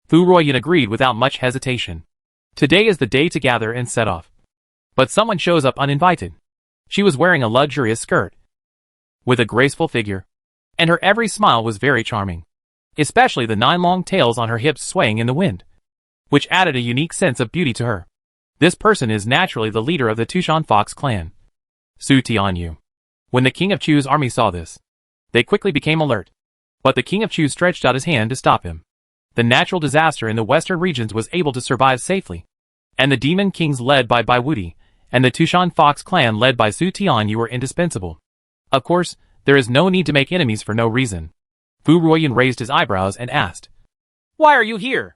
Fu Ruoyun agreed without much hesitation. Today is the day to gather and set off. But someone shows up uninvited. She was wearing a luxurious skirt, with a graceful figure, and her every smile was very charming, especially the 9 long tails on her hips swaying in the wind, which added a unique sense of beauty to her. This person is naturally the leader of the Tushan Fox clan, Su Tianyu. When the King of Chu's army saw this, they quickly became alert. But the King of Chu stretched out his hand to stop him. The natural disaster in the western regions was able to survive safely, and the Demon Kings led by Bai Wuti and the Tushan Fox clan led by Su Tianyu were indispensable. Of course, there is no need to make enemies for no reason. Fu Ruoyun raised his eyebrows and asked, "Why are you here?"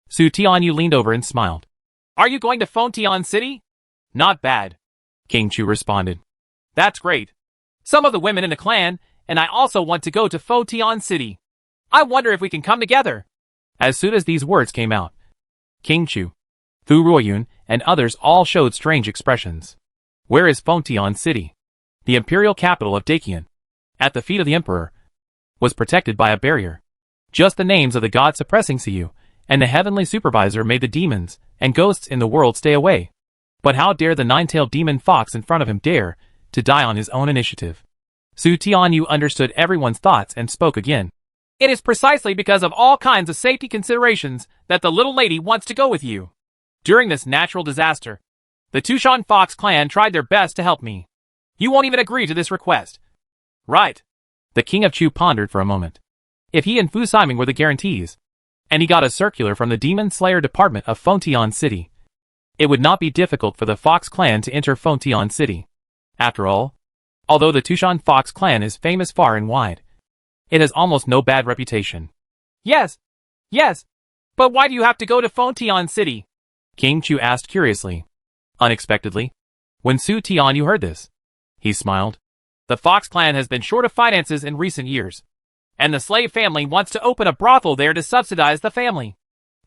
Su Tianyu leaned over and smiled. "Are you going to Fengtian City?" "Not bad," King Chu responded. "That's great. Some of the women in the clan, and I also want to go to Fengtian City. I wonder if we can come together." As soon as these words came out, King Chu, Fu Ruoyun, and others all showed strange expressions. Where is Fengtian City? The imperial capital of Dacian, at the feet of the emperor, was protected by a barrier. Just the names of the gods suppressing Siyu and the heavenly supervisor made the demons and ghosts in the world stay away. But how dare the 9-tailed demon fox in front of him dare to die on his own initiative? Su Tianyu understood everyone's thoughts and spoke again. "It is precisely because of all kinds of safety considerations that the little lady wants to go with you. During this natural disaster, the Tushan Fox clan tried their best to help me. You won't even agree to this request." "Right." The King of Chu pondered for a moment. If he and Fu Siming were the guarantees, and he got a circular from the Demon Slayer department of Fengtian City, it would not be difficult for the Fox clan to enter Fengtian City. After all, although the Tushan Fox clan is famous far and wide, it has almost no bad reputation. "Yes, Yes. But why do you have to go to Fontian City? King Chu asked curiously. Unexpectedly. When Su Tian you heard this. He smiled. The Fox clan has been short of finances in recent years. And the slave family wants to open a brothel there to subsidize the family.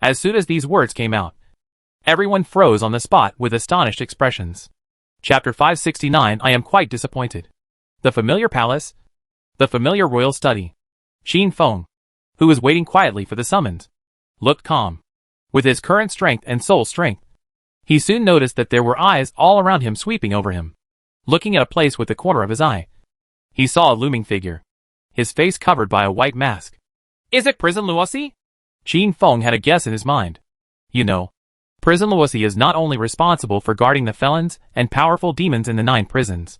As soon as these words came out, everyone froze on the spot with astonished expressions. Chapter 569 I am quite disappointed. The familiar palace. The familiar royal study. Qin Feng, who was waiting quietly for the summons, looked calm. With his current strength and soul strength, he soon noticed that there were eyes all around him sweeping over him. Looking at a place with the corner of his eye, he saw a looming figure, his face covered by a white mask. Is it Prison Luosi? Qin Feng had a guess in his mind. You know, Prison Luosi is not only responsible for guarding the felons and powerful demons in the 9 prisons,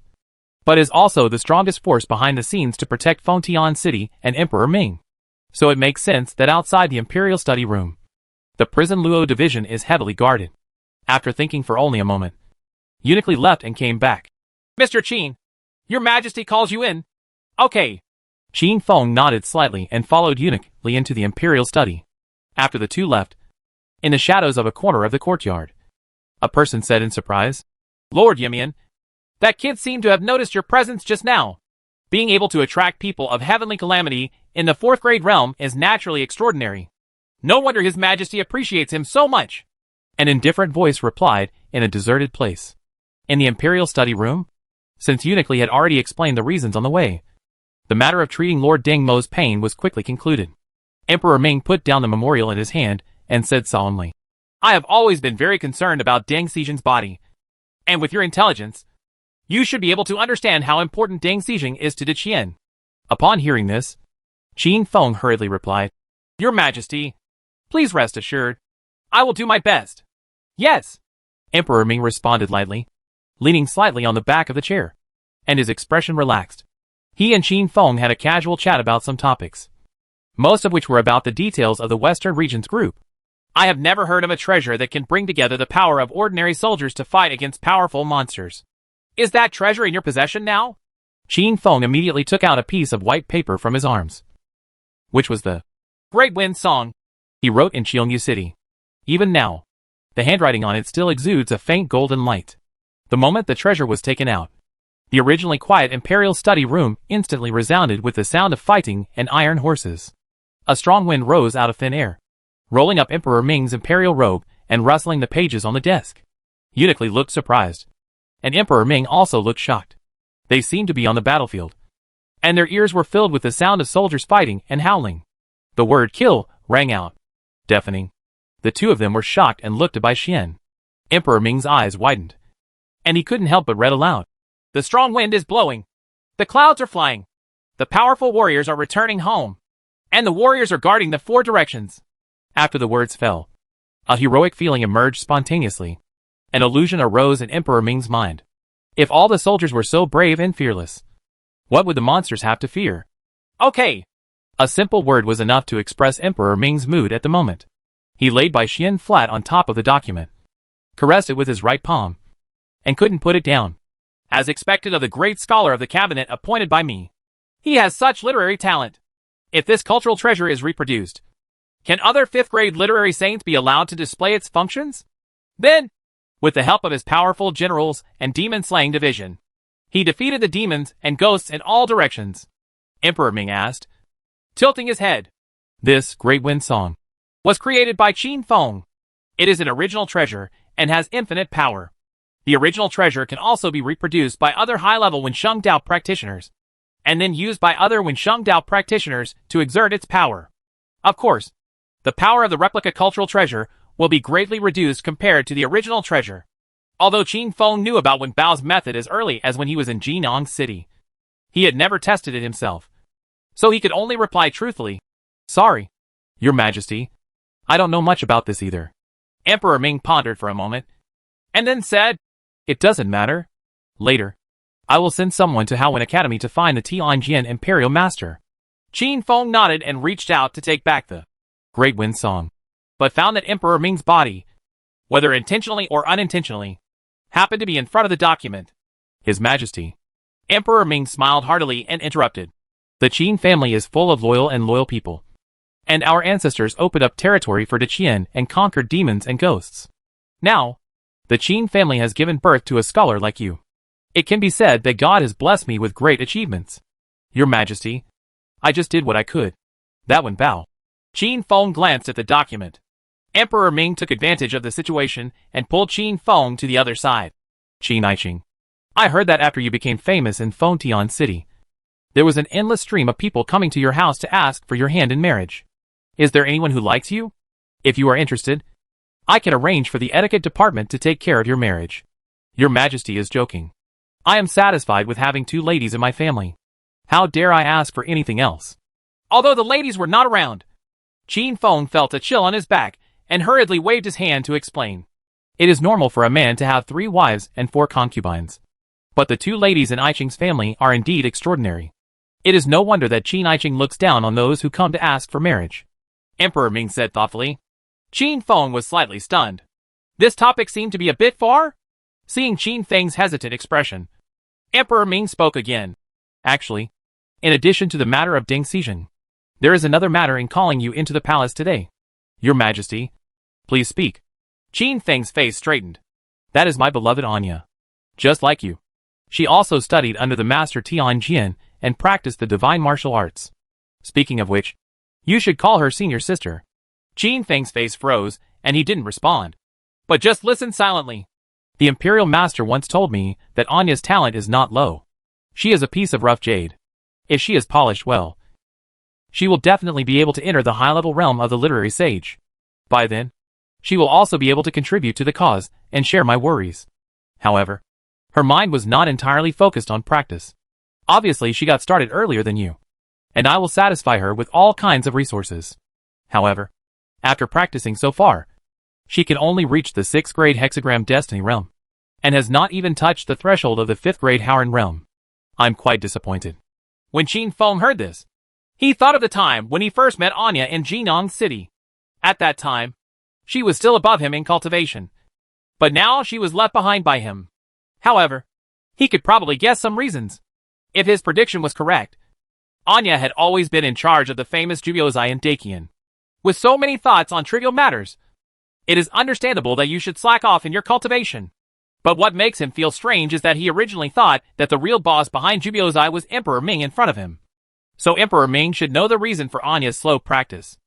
but is also the strongest force behind the scenes to protect Fontian City and Emperor Ming. So it makes sense that outside the Imperial Study Room, the Prison Luo division is heavily guarded. After thinking for only a moment, Uniquely left and came back. Mr. Qin, your Majesty calls you in. Okay. Qin Feng nodded slightly and followed Uniquely into the Imperial Study. After the two left, in the shadows of a corner of the courtyard, a person said in surprise, Lord Yimian, that kid seemed to have noticed your presence just now. Being able to attract people of heavenly calamity in the 4th grade realm is naturally extraordinary. No wonder His Majesty appreciates him so much. An indifferent voice replied in a deserted place. In the Imperial Study Room? Since Uniquely had already explained the reasons on the way, the matter of treating Lord Deng Mo's pain was quickly concluded. Emperor Ming put down the memorial in his hand and said solemnly, I have always been very concerned about Deng Xijin's body. And with your intelligence, you should be able to understand how important Deng Xijin is to Deqian. Upon hearing this, Qin Feng hurriedly replied, Your Majesty, please rest assured, I will do my best. Yes. Emperor Ming responded lightly, leaning slightly on the back of the chair, and his expression relaxed. He and Qin Feng had a casual chat about some topics, most of which were about the details of the Western Regions group. I have never heard of a treasure that can bring together the power of ordinary soldiers to fight against powerful monsters. Is that treasure in your possession now? Qin Feng immediately took out a piece of white paper from his arms, which was the Great Wind Song he wrote in Qiongyu City. Even now, the handwriting on it still exudes a faint golden light. The moment the treasure was taken out, the originally quiet Imperial Study Room instantly resounded with the sound of fighting and iron horses. A strong wind rose out of thin air, rolling up Emperor Ming's imperial robe and rustling the pages on the desk. Uniquely looked surprised, and Emperor Ming also looked shocked. They seemed to be on the battlefield, and their ears were filled with the sound of soldiers fighting and howling. The word kill rang out, deafening. The two of them were shocked and looked to Bai Xian. Emperor Ming's eyes widened, and he couldn't help but read aloud. The strong wind is blowing. The clouds are flying. The powerful warriors are returning home. And the warriors are guarding the 4 directions. After the words fell, a heroic feeling emerged spontaneously. An illusion arose in Emperor Ming's mind. If all the soldiers were so brave and fearless, what would the monsters have to fear? Okay. A simple word was enough to express Emperor Ming's mood at the moment. He laid Bai Xian flat on top of the document, caressed it with his right palm, and couldn't put it down. As expected of the great scholar of the cabinet appointed by me. He has such literary talent. If this cultural treasure is reproduced, can other 5th grade literary saints be allowed to display its functions? Then, with the help of his powerful generals and demon-slaying division, he defeated the demons and ghosts in all directions. Emperor Ming asked, tilting his head. This Great Wind Song was created by Qin Feng. It is an original treasure and has infinite power. The original treasure can also be reproduced by other high-level Wensheng Dao practitioners, and then used by other Wensheng Dao practitioners to exert its power. Of course, the power of the replica cultural treasure will be greatly reduced compared to the original treasure. Although Qin Feng knew about Wen Bao's method as early as when he was in Jinong City, he had never tested it himself, so he could only reply truthfully, Sorry, Your Majesty, I don't know much about this either. Emperor Ming pondered for a moment, and then said, It doesn't matter. Later, I will send someone to Haowen Academy to find the Tianjin Imperial Master. Qin Feng nodded and reached out to take back the Great Wind Song, but found that Emperor Ming's body, whether intentionally or unintentionally, happened to be in front of the document. His Majesty. Emperor Ming smiled heartily and interrupted. The Qin family is full of loyal people. and our ancestors opened up territory for the Qian and conquered demons and ghosts. Now, the Qin family has given birth to a scholar like you. It can be said that God has blessed me with great achievements. Your Majesty, I just did what I could. That one bow. Qin Feng glanced at the document. Emperor Ming took advantage of the situation and pulled Qin Feng to the other side. Qin Aiqing, I heard that after you became famous in Fengtian City, there was an endless stream of people coming to your house to ask for your hand in marriage. Is there anyone who likes you? If you are interested, I can arrange for the etiquette department to take care of your marriage. Your Majesty is joking. I am satisfied with having 2 ladies in my family. How dare I ask for anything else? Although the ladies were not around, Qin Feng felt a chill on his back and hurriedly waved his hand to explain. It is normal for a man to have 3 wives and 4 concubines. But the 2 ladies in Aiqing's family are indeed extraordinary. It is no wonder that Qin Aiqing looks down on those who come to ask for marriage. Emperor Ming said thoughtfully. Qin Feng was slightly stunned. This topic seemed to be a bit far. Seeing Qin Feng's hesitant expression, Emperor Ming spoke again. Actually, in addition to the matter of Ding Xijin, there is another matter in calling you into the palace today. Your Majesty, please speak. Qin Feng's face straightened. That is my beloved Anya. Just like you. She also studied under the master Tian Jian and practiced the divine martial arts. Speaking of which, you should call her senior sister. Qin Feng's face froze, and he didn't respond, but just listened silently. The Imperial Master once told me that Anya's talent is not low. She is a piece of rough jade. If she is polished well, she will definitely be able to enter the high-level realm of the literary sage. By then, she will also be able to contribute to the cause and share my worries. However, her mind was not entirely focused on practice. Obviously, she got started earlier than you, and I will satisfy her with all kinds of resources. However, after practicing so far, she can only reach the 6th grade hexagram destiny realm, and has not even touched the threshold of the 5th grade Howren realm. I'm quite disappointed. When Qin Feng heard this, he thought of the time when he first met Anya in Jinong City. At that time, she was still above him in cultivation, but now she was left behind by him. However, he could probably guess some reasons. If his prediction was correct, Anya had always been in charge of the famous Jubiozai in Dakian. With so many thoughts on trivial matters, it is understandable that you should slack off in your cultivation. But what makes him feel strange is that he originally thought that the real boss behind Jubiozai was Emperor Ming in front of him. So Emperor Ming should know the reason for Anya's slow practice.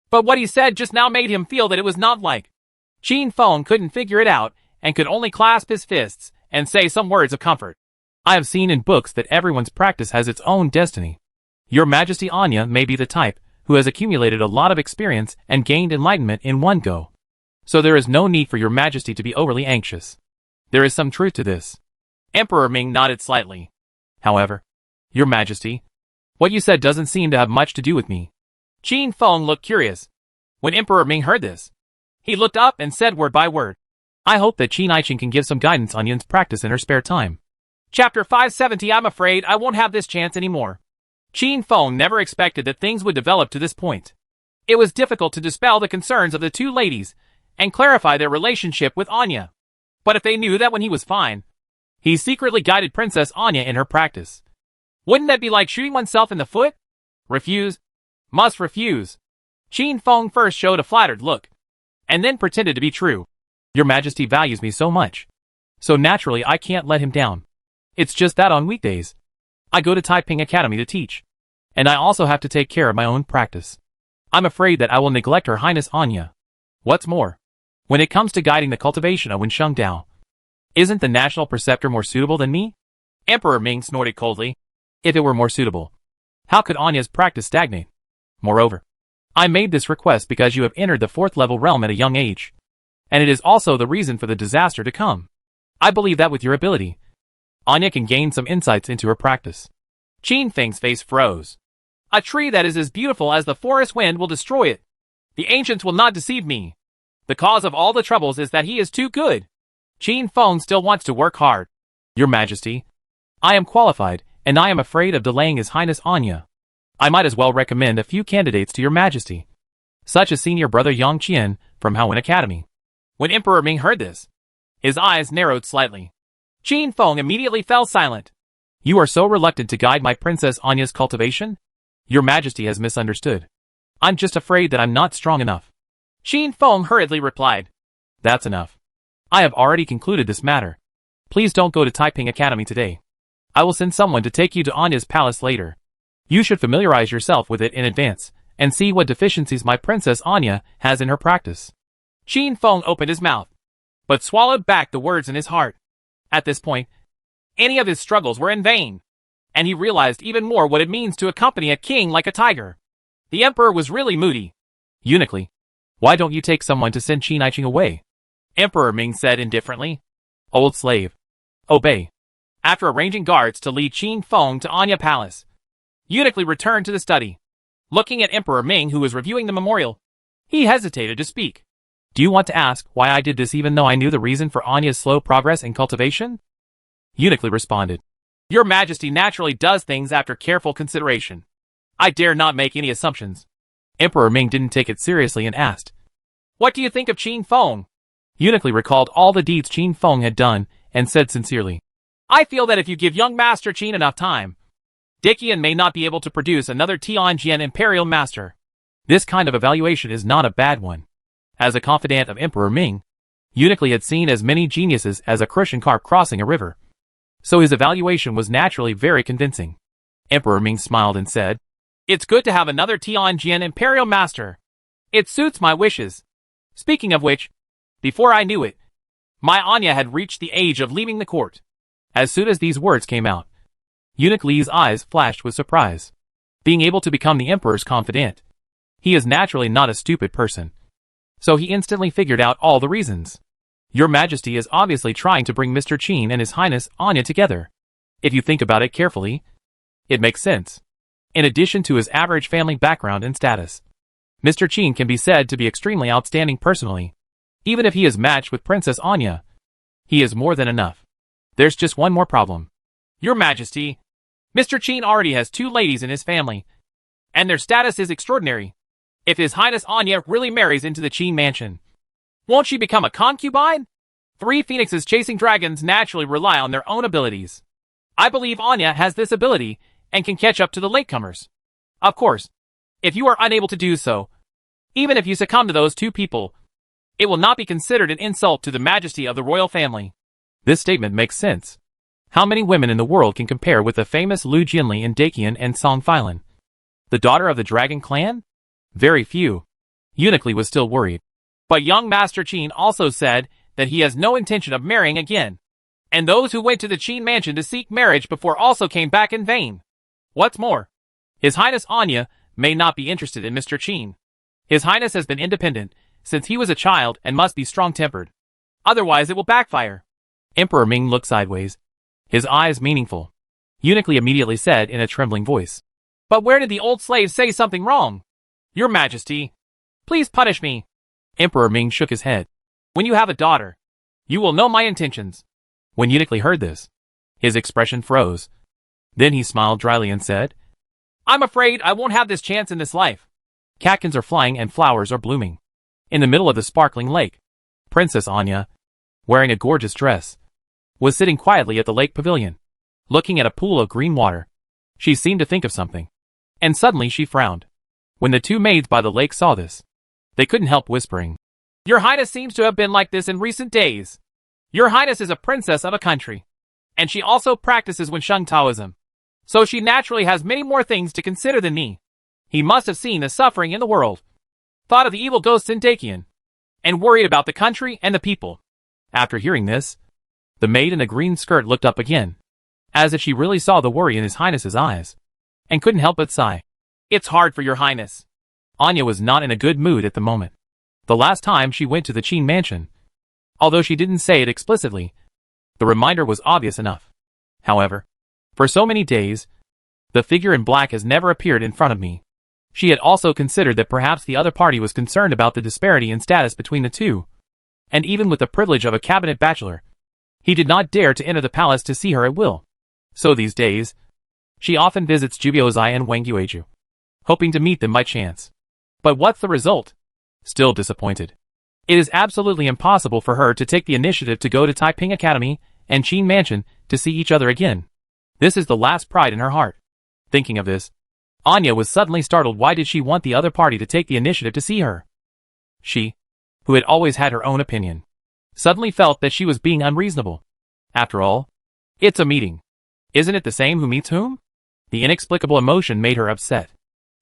But what he said just now made him feel that it was not like. Qin Feng couldn't figure it out and could only clasp his fists and say some words of comfort. I have seen in books that everyone's practice has its own destiny. Your Majesty, Anya may be the type who has accumulated a lot of experience and gained enlightenment in one go. So there is no need for your Majesty to be overly anxious. There is some truth to this. Emperor Ming nodded slightly. However, your Majesty, what you said doesn't seem to have much to do with me. Qin Feng looked curious. When Emperor Ming heard this, he looked up and said word by word. I hope that Qin Aiqing can give some guidance on Yun's practice in her spare time. Chapter 570. I'm afraid I won't have this chance anymore. Qin Feng never expected that things would develop to this point. It was difficult to dispel the concerns of the 2 ladies and clarify their relationship with Anya. But if they knew that when he was fine, he secretly guided Princess Anya in her practice, wouldn't that be like shooting oneself in the foot? Refuse? Must refuse. Qin Feng first showed a flattered look, and then pretended to be true. Your Majesty values me so much, so naturally I can't let him down. It's just that on weekdays, I go to Taiping Academy to teach, and I also have to take care of my own practice. I'm afraid that I will neglect Her Highness Anya. What's more, when it comes to guiding the cultivation of Wensheng Dao, isn't the National Preceptor more suitable than me? Emperor Ming snorted coldly. If it were more suitable, how could Anya's practice stagnate? Moreover, I made this request because you have entered the 4th level realm at a young age, and it is also the reason for the disaster to come. I believe that with your ability, Anya can gain some insights into her practice. Qin Feng's face froze. A tree that is as beautiful as the forest wind will destroy it. The ancients will not deceive me. The cause of all the troubles is that he is too good. Qin Feng still wants to work hard. Your Majesty, I am qualified, and I am afraid of delaying His Highness Anya. I might as well recommend a few candidates to your Majesty, such as senior brother Yang Qian from Howren Academy. When Emperor Ming heard this, his eyes narrowed slightly. Qin Feng immediately fell silent. You are so reluctant to guide my Princess Anya's cultivation? Your Majesty has misunderstood. I'm just afraid that I'm not strong enough. Qin Feng hurriedly replied. That's enough. I have already concluded this matter. Please don't go to Taiping Academy today. I will send someone to take you to Anya's palace later. You should familiarize yourself with it in advance, and see what deficiencies my Princess Anya has in her practice. Qin Feng opened his mouth, but swallowed back the words in his heart. At this point, any of his struggles were in vain, and he realized even more what it means to accompany a king like a tiger. The emperor was really moody. Uniquely, why don't you take someone to send Qin Iching away? Emperor Ming said indifferently. Old slave. Obey. After arranging guards to lead Qin Feng to Anya Palace, Uniquely returned to the study. Looking at Emperor Ming, who was reviewing the memorial, he hesitated to speak. Do you want to ask why I did this even though I knew the reason for Anya's slow progress in cultivation? Uniquely responded. Your Majesty naturally does things after careful consideration. I dare not make any assumptions. Emperor Ming didn't take it seriously and asked, What do you think of Qin Feng? Uniquely recalled all the deeds Qin Feng had done and said sincerely, I feel that if you give young Master Qin enough time, Dakian may not be able to produce another Tianjian Imperial Master. This kind of evaluation is not a bad one. As a confidant of Emperor Ming, Uniquely had seen as many geniuses as a Crucian carp crossing a river. So his evaluation was naturally very convincing. Emperor Ming smiled and said, It's good to have another Tianjian Imperial Master. It suits my wishes. Speaking of which, before I knew it, my Anya had reached the age of leaving the court. As soon as these words came out, Uniquely's eyes flashed with surprise. Being able to become the Emperor's confidant. He is naturally not a stupid person. So he instantly figured out all the reasons. Your Majesty is obviously trying to bring Mr. Qin and His Highness Anya together. If you think about it carefully, it makes sense. In addition to his average family background and status, Mr. Qin can be said to be extremely outstanding personally. Even if he is matched with Princess Anya, he is more than enough. There's just one more problem. Your Majesty, Mr. Qin already has 2 ladies in his family, and their status is extraordinary. If His Highness Anya really marries into the Qin mansion, won't she become a concubine? 3 phoenixes chasing dragons naturally rely on their own abilities. I believe Anya has this ability and can catch up to the latecomers. Of course, if you are unable to do so, even if you succumb to those 2 people, it will not be considered an insult to the majesty of the royal family. This statement makes sense. How many women in the world can compare with the famous Lu Jinli in Dakian and Song Filan? The daughter of the Dragon Clan? Very few. Uniquely was still worried. But young Master Qin also said that he has no intention of marrying again. And those who went to the Qin mansion to seek marriage before also came back in vain. What's more, His Highness Anya may not be interested in Mr. Qin. His Highness has been independent since he was a child and must be strong-tempered. Otherwise it will backfire. Emperor Ming looked sideways, his eyes meaningful. Uniquely immediately said in a trembling voice, But where did the old slave say something wrong? Your Majesty, please punish me. Emperor Ming shook his head. When you have a daughter, you will know my intentions. When Uniquely heard this, his expression froze. Then he smiled dryly and said, I'm afraid I won't have this chance in this life. Catkins are flying and flowers are blooming. In the middle of the sparkling lake, Princess Anya, wearing a gorgeous dress, was sitting quietly at the lake pavilion, looking at a pool of green water. She seemed to think of something, and suddenly she frowned. When the 2 maids by the lake saw this, they couldn't help whispering, Your Highness seems to have been like this in recent days. Your Highness is a princess of a country, and she also practices Wensheng Taoism, so she naturally has many more things to consider than me. He must have seen the suffering in the world, thought of the evil ghosts in Dakian, and worried about the country and the people. After hearing this, the maid in the green skirt looked up again, as if she really saw the worry in His Highness's eyes, and couldn't help but sigh. It's hard for Your Highness. Anya was not in a good mood at the moment. The last time she went to the Qin mansion, although she didn't say it explicitly, the reminder was obvious enough. However, for so many days, the figure in black has never appeared in front of me. She had also considered that perhaps the other party was concerned about the disparity in status between the 2. And even with the privilege of a cabinet bachelor, he did not dare to enter the palace to see her at will. So these days, she often visits Jubiozai and Wangyueju, hoping to meet them by chance. But what's the result? Still disappointed. It is absolutely impossible for her to take the initiative to go to Taiping Academy and Qin Mansion to see each other again. This is the last pride in her heart. Thinking of this, Anya was suddenly startled. Why did she want the other party to take the initiative to see her? She, who had always had her own opinion, suddenly felt that she was being unreasonable. After all, it's a meeting. Isn't it the same who meets whom? The inexplicable emotion made her upset.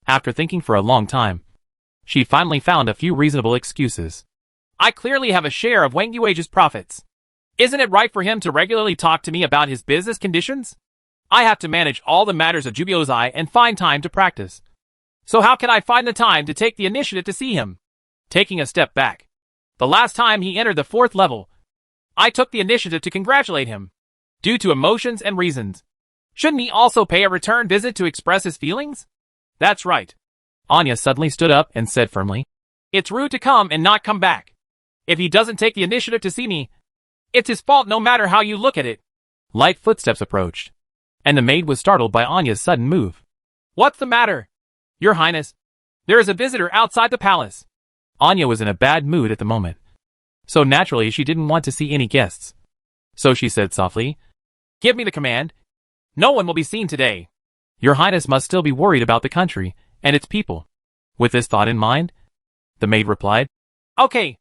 After thinking for a long time, she finally found a few reasonable excuses. I clearly have a share of Wang Yueji's profits. Isn't it right for him to regularly talk to me about his business conditions? I have to manage all the matters of Jubiozai and find time to practice. So how can I find the time to take the initiative to see him? Taking a step back. The last time he entered the 4th level, I took the initiative to congratulate him. Due to emotions and reasons. Shouldn't he also pay a return visit to express his feelings? That's right. Anya suddenly stood up and said firmly, it's rude to come and not come back. If he doesn't take the initiative to see me, it's his fault no matter how you look at it. Light footsteps approached, and the maid was startled by Anya's sudden move. What's the matter? Your Highness, there is a visitor outside the palace. Anya was in a bad mood at the moment, so naturally she didn't want to see any guests. So she said softly, give me the command. No one will be seen today. Your Highness must still be worried about the country and its people. With this thought in mind, the maid replied, okay,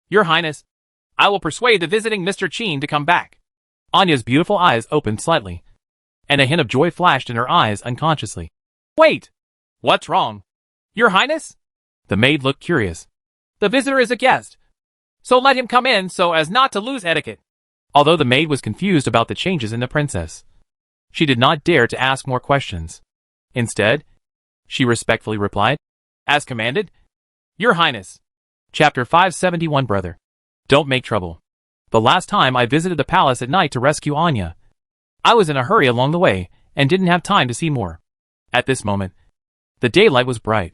Your Highness, I will persuade the visiting Mr. Qin to come back. Anya's beautiful eyes opened slightly, and a hint of joy flashed in her eyes unconsciously. Wait! What's wrong? Your Highness? The maid looked curious. The visitor is a guest, so let him come in so as not to lose etiquette. Although the maid was confused about the changes in the princess, she did not dare to ask more questions. Instead, she respectfully replied, as commanded. Your Highness. Chapter 571 Brother. Don't make trouble. The last time I visited the palace at night to rescue Anya, I was in a hurry along the way and didn't have time to see more. At this moment, the daylight was bright,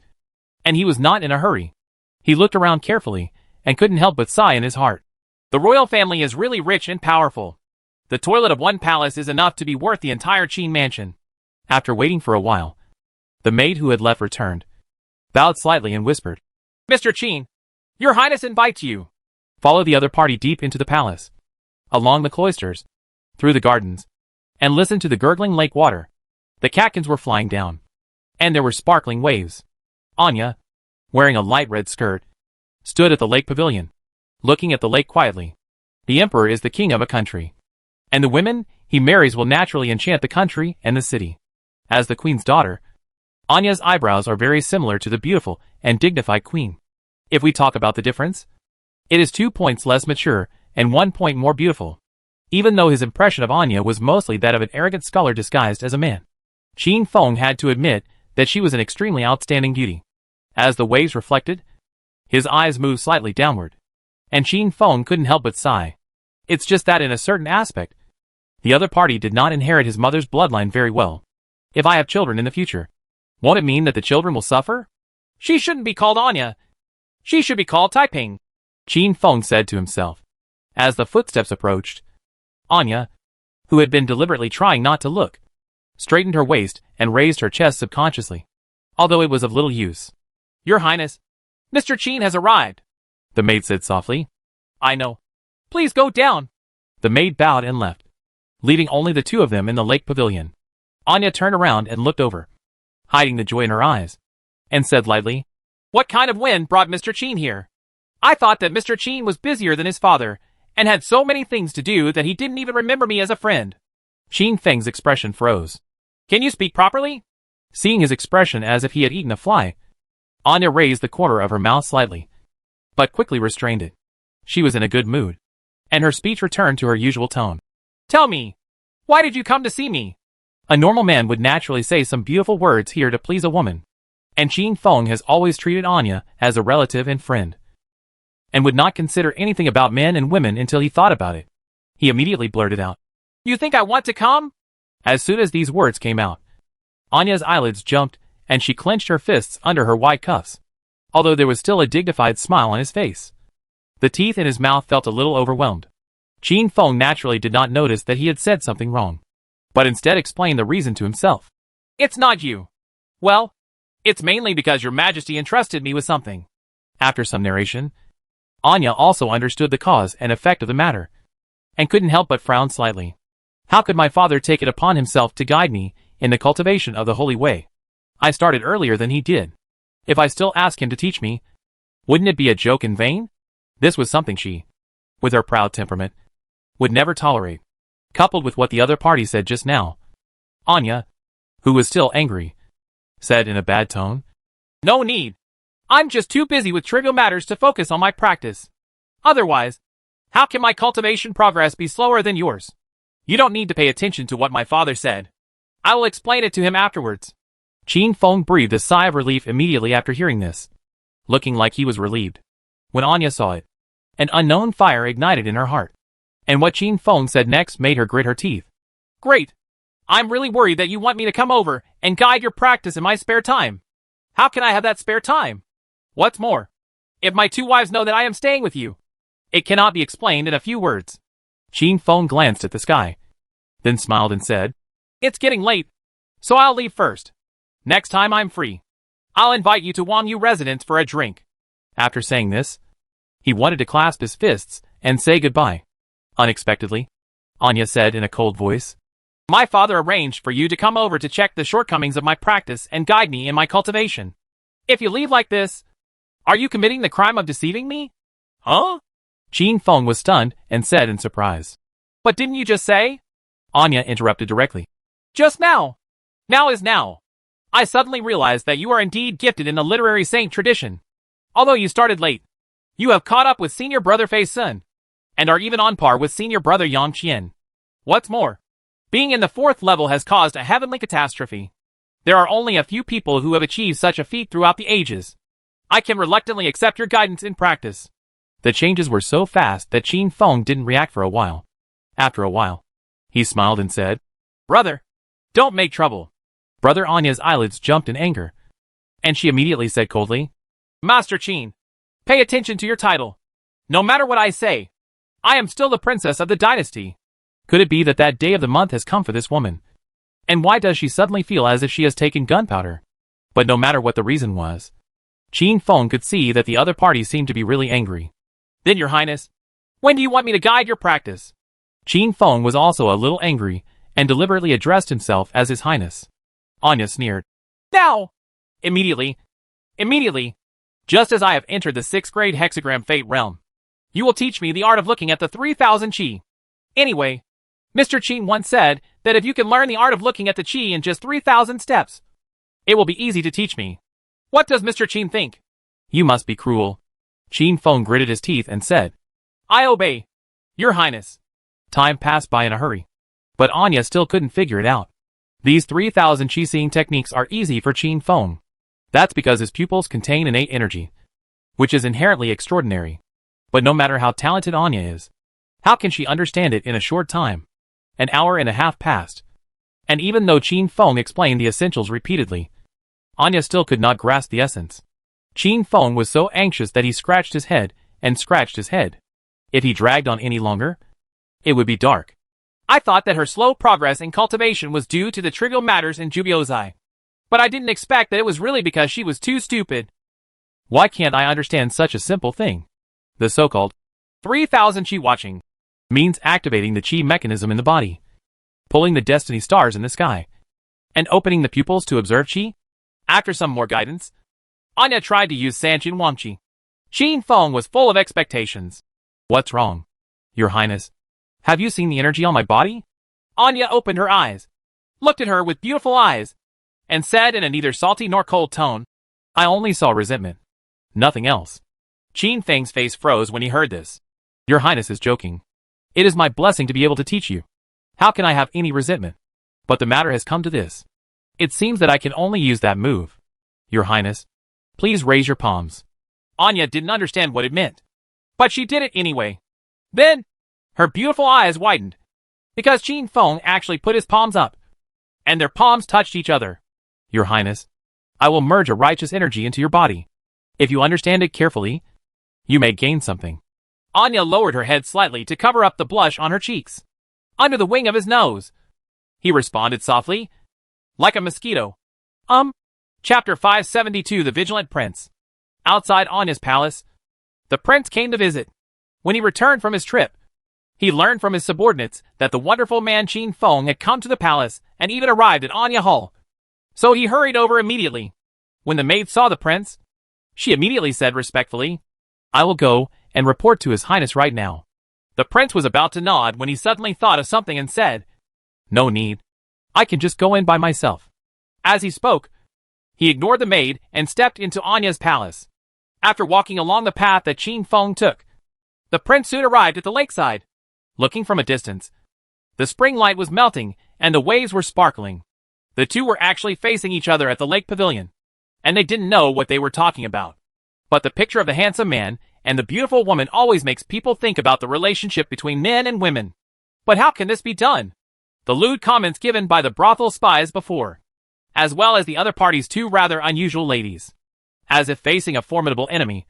and he was not in a hurry. He looked around carefully and couldn't help but sigh in his heart. The royal family is really rich and powerful. The toilet of one palace is enough to be worth the entire Qin mansion. After waiting for a while, the maid who had left returned, bowed slightly and whispered, Mr. Qin, Your Highness invites you. Follow the other party deep into the palace, along the cloisters, through the gardens, and listen to the gurgling lake water. The catkins were flying down, and there were sparkling waves. Anya, wearing a light red skirt, stood at the lake pavilion, looking at the lake quietly. The emperor is the king of a country, and the women he marries will naturally enchant the country and the city. As the queen's daughter, Anya's eyebrows are very similar to the beautiful and dignified queen. If we talk about the difference, it is 2 points less mature and 1 point more beautiful. Even though his impression of Anya was mostly that of an arrogant scholar disguised as a man, Qin Feng had to admit that she was an extremely outstanding beauty. As the waves reflected, his eyes moved slightly downward, and Qin Feng couldn't help but sigh. It's just that in a certain aspect, the other party did not inherit his mother's bloodline very well. If I have children in the future, won't it mean that the children will suffer? She shouldn't be called Anya. She should be called Taiping, Qin Feng said to himself. As the footsteps approached, Anya, who had been deliberately trying not to look, straightened her waist and raised her chest subconsciously, although it was of little use. Your Highness, Mr. Qin has arrived, the maid said softly. I know. Please go down. The maid bowed and left, leaving only the two of them in the lake pavilion. Anya turned around and looked over, hiding the joy in her eyes, and said lightly, What kind of wind brought Mr. Qin here? I thought that Mr. Qin was busier than his father, and had so many things to do that he didn't even remember me as a friend. Qin Feng's expression froze. Can you speak properly? Seeing his expression as if he had eaten a fly, Anya raised the corner of her mouth slightly, but quickly restrained it. She was in a good mood, and her speech returned to her usual tone. Tell me, why did you come to see me? A normal man would naturally say some beautiful words here to please a woman, and Qin Feng has always treated Anya as a relative and friend, and would not consider anything about men and women until he thought about it. He immediately blurted out, You think I want to come? As soon as these words came out, Anya's eyelids jumped, and she clenched her fists under her white cuffs, although there was still a dignified smile on his face. The teeth in his mouth felt a little overwhelmed. Qin Feng naturally did not notice that he had said something wrong, but instead explained the reason to himself. It's not you. Well, it's mainly because your majesty entrusted me with something. After some narration, Anya also understood the cause and effect of the matter, and couldn't help but frown slightly. How could my father take it upon himself to guide me in the cultivation of the holy way? I started earlier than he did. If I still ask him to teach me, wouldn't it be a joke in vain? This was something she, with her proud temperament, would never tolerate. Coupled with what the other party said just now, Anya, who was still angry, said in a bad tone, "No need. I'm just too busy with trivial matters to focus on my practice. Otherwise, how can my cultivation progress be slower than yours? You don't need to pay attention to what my father said. I will explain it to him afterwards." Qin Feng breathed a sigh of relief immediately after hearing this, looking like he was relieved. When Anya saw it, an unknown fire ignited in her heart. And what Qin Feng said next made her grit her teeth. "Great! I'm really worried that you want me to come over and guide your practice in my spare time. How can I have that spare time? What's more, if my two wives know that I am staying with you, it cannot be explained in a few words." Qin Feng glanced at the sky, then smiled and said, "It's getting late, so I'll leave first. Next time I'm free, I'll invite you to Wangyu residence for a drink." After saying this, he wanted to clasp his fists and say goodbye. Unexpectedly, Anya said in a cold voice, "My father arranged for you to come over to check the shortcomings of my practice and guide me in my cultivation. If you leave like this, are you committing the crime of deceiving me?" "Huh?" Qin Feng was stunned and said in surprise, "But didn't you just say?" Anya interrupted directly, "Just now. Now is now. I suddenly realized that you are indeed gifted in the literary saint tradition. Although you started late, you have caught up with senior brother Fei Sun, and are even on par with senior brother Yang Qian. What's more, being in the 4th level has caused a heavenly catastrophe. There are only a few people who have achieved such a feat throughout the ages. I can reluctantly accept your guidance in practice." The changes were so fast that Qin Feng didn't react for a while. After a while, he smiled and said, "Brother, don't make trouble." Brother Anya's eyelids jumped in anger, and she immediately said coldly, "Master Qin, pay attention to your title. No matter what I say, I am still the princess of the dynasty. Could it be that that day of the month has come for this woman? And why does she suddenly feel as if she has taken gunpowder?" But no matter what the reason was, Qin Feng could see that the other party seemed to be really angry. "Then, Your Highness, when do you want me to guide your practice?" Qin Feng was also a little angry and deliberately addressed himself as His Highness. Anya sneered, "Now! Immediately! Immediately! Just as I have entered the 6th grade hexagram fate realm. You will teach me the art of looking at the 3,000 qi. Anyway, Mr. Qin once said that if you can learn the art of looking at the qi in just 3,000 steps, it will be easy to teach me. What does Mr. Qin think?" "You must be cruel." Qin Feng gritted his teeth and said, "I obey, Your Highness." Time passed by in a hurry, but Anya still couldn't figure it out. These 3,000 qi seeing techniques are easy for Qin Feng. That's because his pupils contain innate energy, which is inherently extraordinary. But no matter how talented Anya is, how can she understand it in a short time? An hour and a half passed, and even though Qin Feng explained the essentials repeatedly, Anya still could not grasp the essence. Qin Feng was so anxious that he scratched his head and scratched his head. If he dragged on any longer, it would be dark. "I thought that her slow progress in cultivation was due to the trivial matters in Jubiozai. But I didn't expect that it was really because she was too stupid. Why can't I understand such a simple thing?" The so-called 3,000 qi watching means activating the qi mechanism in the body, pulling the destiny stars in the sky, and opening the pupils to observe qi. After some more guidance, Anya tried to use Sanjin Wangqi. Qin Feng was full of expectations. "What's wrong, Your Highness? Have you seen the energy on my body?" Anya opened her eyes, looked at her with beautiful eyes, and said in a neither salty nor cold tone, "I only saw resentment. Nothing else." Qin Feng's face froze when he heard this. "Your Highness is joking. It is my blessing to be able to teach you. How can I have any resentment? But the matter has come to this. It seems that I can only use that move. Your Highness, please raise your palms." Anya didn't understand what it meant, but she did it anyway. Then, her beautiful eyes widened, because Qin Feng actually put his palms up, and their palms touched each other. "Your Highness, I will merge a righteous energy into your body. If you understand it carefully, you may gain something." Anya lowered her head slightly to cover up the blush on her cheeks. "Under the wing of his nose," he responded softly, "like a mosquito." Chapter 572 The Vigilant Prince. Outside Anya's palace, the prince came to visit. When he returned from his trip, he learned from his subordinates that the wonderful man Qin Feng had come to the palace and even arrived at Anya Hall. So he hurried over immediately. When the maid saw the prince, she immediately said respectfully, "I will go and report to His Highness right now." The prince was about to nod when he suddenly thought of something and said, "No need. I can just go in by myself." As he spoke, he ignored the maid and stepped into Anya's palace. After walking along the path that Qin Feng took, the prince soon arrived at the lakeside. Looking from a distance, the spring light was melting and the waves were sparkling. The two were actually facing each other at the lake pavilion, and they didn't know what they were talking about. But the picture of the handsome man and the beautiful woman always makes people think about the relationship between men and women. But how can this be done? The lewd comments given by the brothel spies before, as well as the other party's two rather unusual ladies. As if facing a formidable enemy,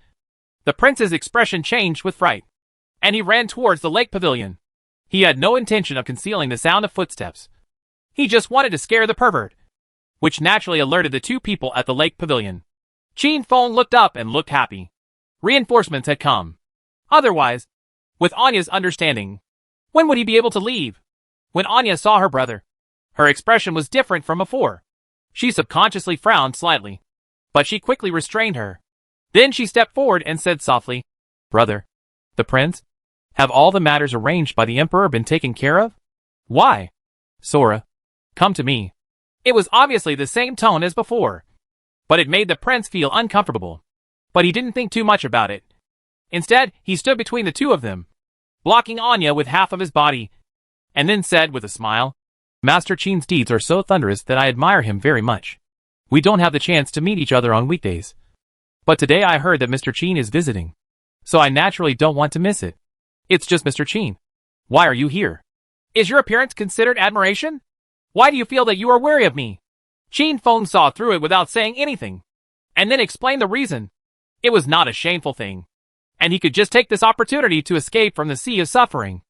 the prince's expression changed with fright, and he ran towards the lake pavilion. He had no intention of concealing the sound of footsteps. He just wanted to scare the pervert, which naturally alerted the two people at the lake pavilion. Qin Feng looked up and looked happy. Reinforcements had come. Otherwise, with Anya's understanding, when would he be able to leave? When Anya saw her brother, her expression was different from before. She subconsciously frowned slightly, but she quickly restrained her. Then she stepped forward and said softly, "Brother, the prince, have all the matters arranged by the emperor been taken care of?" "Why?" "Sora, come to me." It was obviously the same tone as before, but it made the prince feel uncomfortable. But he didn't think too much about it. Instead, he stood between the two of them, blocking Anya with half of his body, and then said with a smile, "Master Qin's deeds are so thunderous that I admire him very much. We don't have the chance to meet each other on weekdays. But today I heard that Mr. Qin is visiting, so I naturally don't want to miss it. It's just Mr. Qin. Why are you here? Is your appearance considered admiration? Why do you feel that you are wary of me?" Qin Feng saw through it without saying anything, and then explained the reason. It was not a shameful thing, and he could just take this opportunity to escape from the sea of suffering.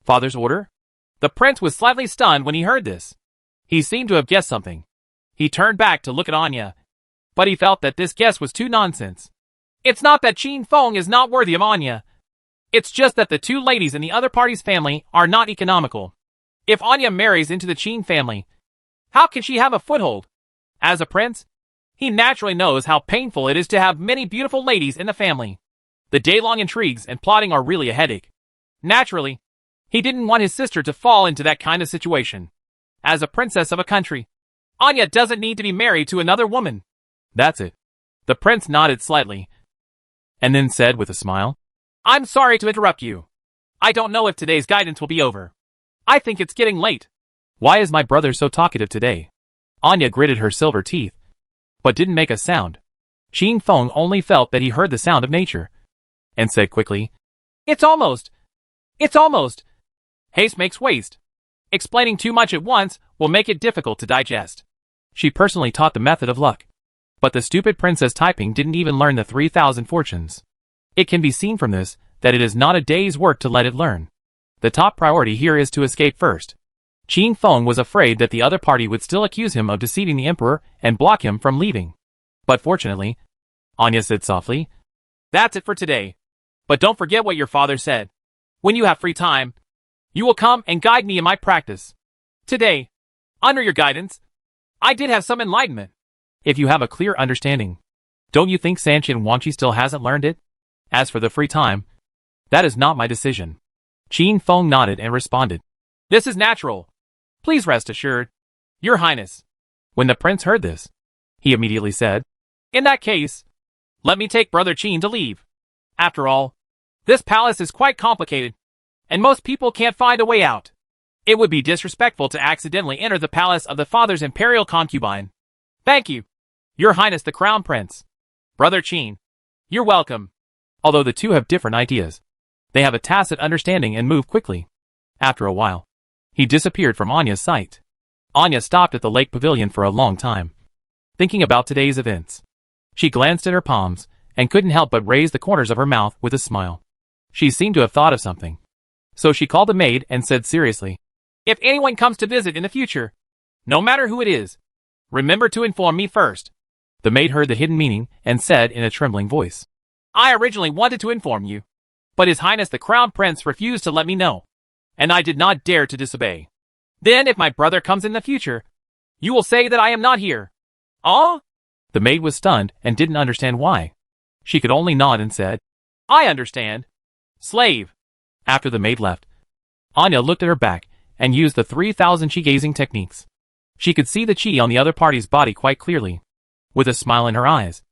Father's order? The prince was slightly stunned when he heard this. He seemed to have guessed something. He turned back to look at Anya, but he felt that this guess was too nonsense. It's not that Qin Feng is not worthy of Anya. It's just that the two ladies in the other party's family are not economical. If Anya marries into the Qin family, how can she have a foothold? As a prince, he naturally knows how painful it is to have many beautiful ladies in the family. The day-long intrigues and plotting are really a headache. Naturally, he didn't want his sister to fall into that kind of situation. As a princess of a country, Anya doesn't need to be married to another woman. That's it. The prince nodded slightly, and then said with a smile, "I'm sorry to interrupt you. I don't know if today's guidance will be over. I think it's getting late." "Why is my brother so talkative today?" Anya gritted her silver teeth, but didn't make a sound. Qin Feng only felt that he heard the sound of nature, and said quickly, It's almost. Haste makes waste. Explaining too much at once will make it difficult to digest." She personally taught the method of luck, but the stupid Princess Taiping didn't even learn the 3,000 fortunes. It can be seen from this that it is not a day's work to let it learn. The top priority here is to escape first. Qin Feng was afraid that the other party would still accuse him of deceiving the emperor and block him from leaving. But fortunately, Anya said softly, "That's it for today. But don't forget what your father said. When you have free time, you will come and guide me in my practice. Today, under your guidance, I did have some enlightenment." "If you have a clear understanding, don't you think Sanqian Wangqi still hasn't learned it? As for the free time, that is not my decision." Qin Feng nodded and responded, "This is natural. Please rest assured, Your Highness." When the prince heard this, he immediately said, "In that case, let me take Brother Qin to leave. After all, this palace is quite complicated, and most people can't find a way out. It would be disrespectful to accidentally enter the palace of the father's imperial concubine. Thank you, Your Highness the Crown Prince. Brother Qin, you're welcome." Although the two have different ideas, they have a tacit understanding and move quickly. After a while, he disappeared from Anya's sight. Anya stopped at the lake pavilion for a long time, thinking about today's events. She glanced at her palms and couldn't help but raise the corners of her mouth with a smile. She seemed to have thought of something. So she called the maid and said seriously, "If anyone comes to visit in the future, no matter who it is, remember to inform me first." The maid heard the hidden meaning and said in a trembling voice, "I originally wanted to inform you, but His Highness the Crown Prince refused to let me know, and I did not dare to disobey. Then if my brother comes in the future, you will say that I am not here, "Oh?" The maid was stunned and didn't understand why. She could only nod and said, "I understand. Slave." After the maid left, Anya looked at her back and used the 3,000 chi gazing techniques. She could see the chi on the other party's body quite clearly. With a smile in her eyes,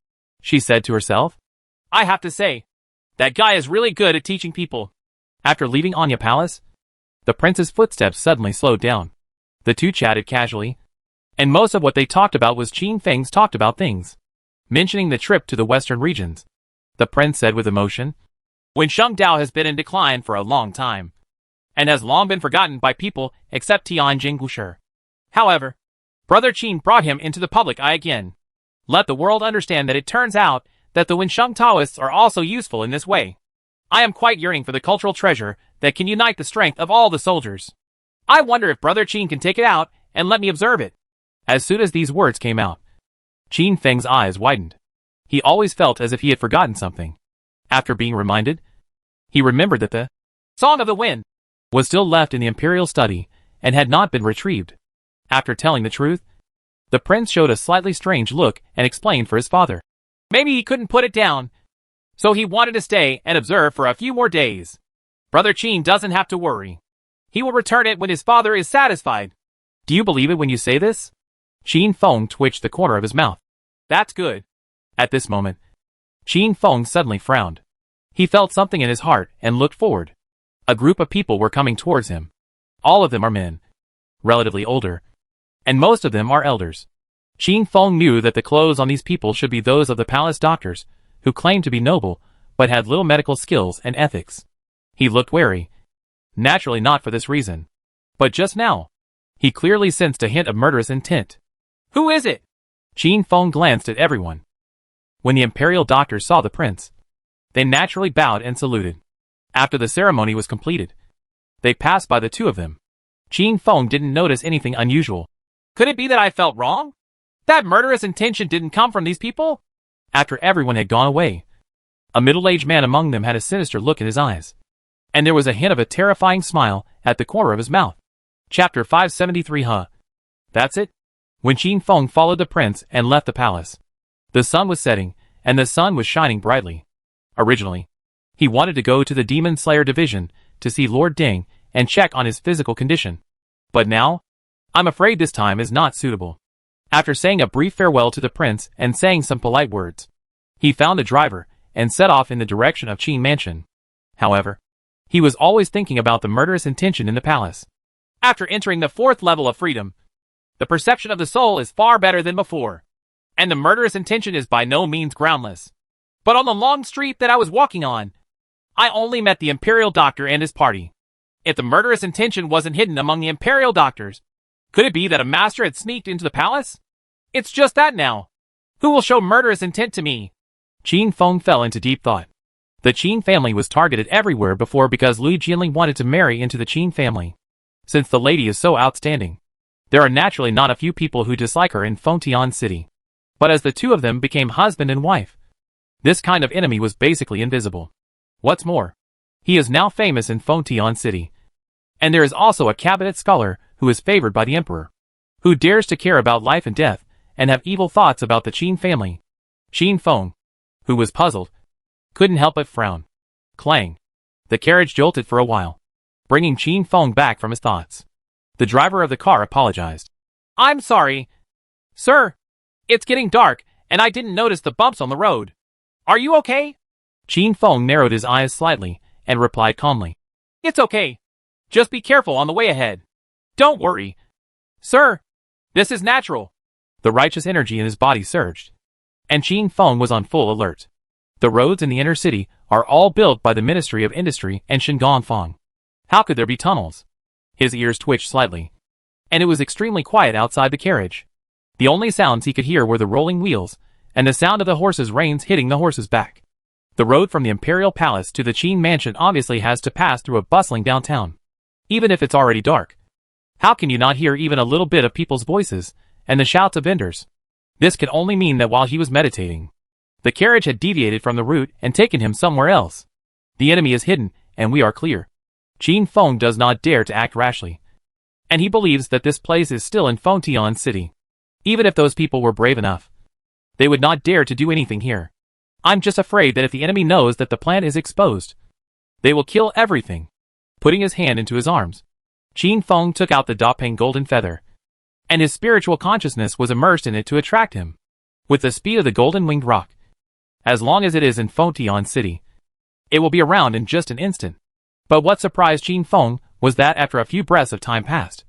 she said to herself, "I have to say, that guy is really good at teaching people." After leaving Anya Palace, the prince's footsteps suddenly slowed down. The two chatted casually, and most of what they talked about was Qin Feng's talked about things. Mentioning the trip to the western regions, the prince said with emotion, "Wen Shengdao has been in decline for a long time, and has long been forgotten by people except Tianjin Gushi. However, Brother Qin brought him into the public eye again. Let the world understand that it turns out that the Wensheng Taoists are also useful in this way. I am quite yearning for the cultural treasure that can unite the strength of all the soldiers. I wonder if Brother Qin can take it out and let me observe it." As soon as these words came out, Qin Feng's eyes widened. He always felt as if he had forgotten something. After being reminded, he remembered that the Song of the Wind was still left in the imperial study and had not been retrieved. After telling the truth, the prince showed a slightly strange look and explained for his father. Maybe he couldn't put it down, so he wanted to stay and observe for a few more days. Brother Qin doesn't have to worry. He will return it when his father is satisfied. Do you believe it when you say this? Qin Feng twitched the corner of his mouth. That's good. At this moment, Qin Feng suddenly frowned. He felt something in his heart and looked forward. A group of people were coming towards him. All of them are men, relatively older, and most of them are elders. Qin Feng knew that the clothes on these people should be those of the palace doctors, who claimed to be noble, but had little medical skills and ethics. He looked wary. Naturally not for this reason. But just now, he clearly sensed a hint of murderous intent. Who is it? Qin Feng glanced at everyone. When the imperial doctors saw the prince, they naturally bowed and saluted. After the ceremony was completed, they passed by the two of them. Qin Feng didn't notice anything unusual. Could it be that I felt wrong? That murderous intention didn't come from these people? After everyone had gone away, a middle-aged man among them had a sinister look in his eyes, and there was a hint of a terrifying smile at the corner of his mouth. Chapter 573 Huh. That's it? When Qin Feng followed the prince and left the palace, the sun was setting, and the sun was shining brightly. Originally, he wanted to go to the Demon Slayer division to see Lord Ding and check on his physical condition. But now, I'm afraid this time is not suitable. After saying a brief farewell to the prince and saying some polite words, he found a driver and set off in the direction of Qin Mansion. However, he was always thinking about the murderous intention in the palace. After entering the 4th level of freedom, the perception of the soul is far better than before, and the murderous intention is by no means groundless. But on the long street that I was walking on, I only met the imperial doctor and his party. If the murderous intention wasn't hidden among the imperial doctors, could it be that a master had sneaked into the palace? It's just that now. Who will show murderous intent to me? Qin Feng fell into deep thought. The Qin family was targeted everywhere before because Lui Jianling wanted to marry into the Qin family. Since the lady is so outstanding, there are naturally not a few people who dislike her in Fengtian City. But as the two of them became husband and wife, this kind of enemy was basically invisible. What's more, he is now famous in Fengtian City. And there is also a cabinet scholar who is favored by the emperor, who dares to care about life and death and have evil thoughts about the Qin family. Qin Feng, who was puzzled, couldn't help but frown. Clang. The carriage jolted for a while, bringing Qin Feng back from his thoughts. The driver of the car apologized. I'm sorry, sir. It's getting dark, and I didn't notice the bumps on the road. Are you okay? Qin Feng narrowed his eyes slightly and replied calmly. It's okay. Just be careful on the way ahead. Don't worry, sir. This is natural. The righteous energy in his body surged, and Qin Feng was on full alert. The roads in the inner city are all built by the Ministry of Industry and Shingonfang. How could there be tunnels? His ears twitched slightly, and it was extremely quiet outside the carriage. The only sounds he could hear were the rolling wheels and the sound of the horses' reins hitting the horse's back. The road from the Imperial Palace to the Qin Mansion obviously has to pass through a bustling downtown. Even if it's already dark, how can you not hear even a little bit of people's voices and the shouts of vendors? This could only mean that while he was meditating, the carriage had deviated from the route and taken him somewhere else. The enemy is hidden, and we are clear. Qin Feng does not dare to act rashly, and he believes that this place is still in Fengtian City. Even if those people were brave enough, they would not dare to do anything here. I'm just afraid that if the enemy knows that the plan is exposed, they will kill everything. Putting his hand into his arms, Qin Feng took out the Dapeng golden feather, and his spiritual consciousness was immersed in it to attract him. With the speed of the golden winged roc, as long as it is in Fontian City, it will be around in just an instant. But what surprised Qin Feng was that after a few breaths of time passed,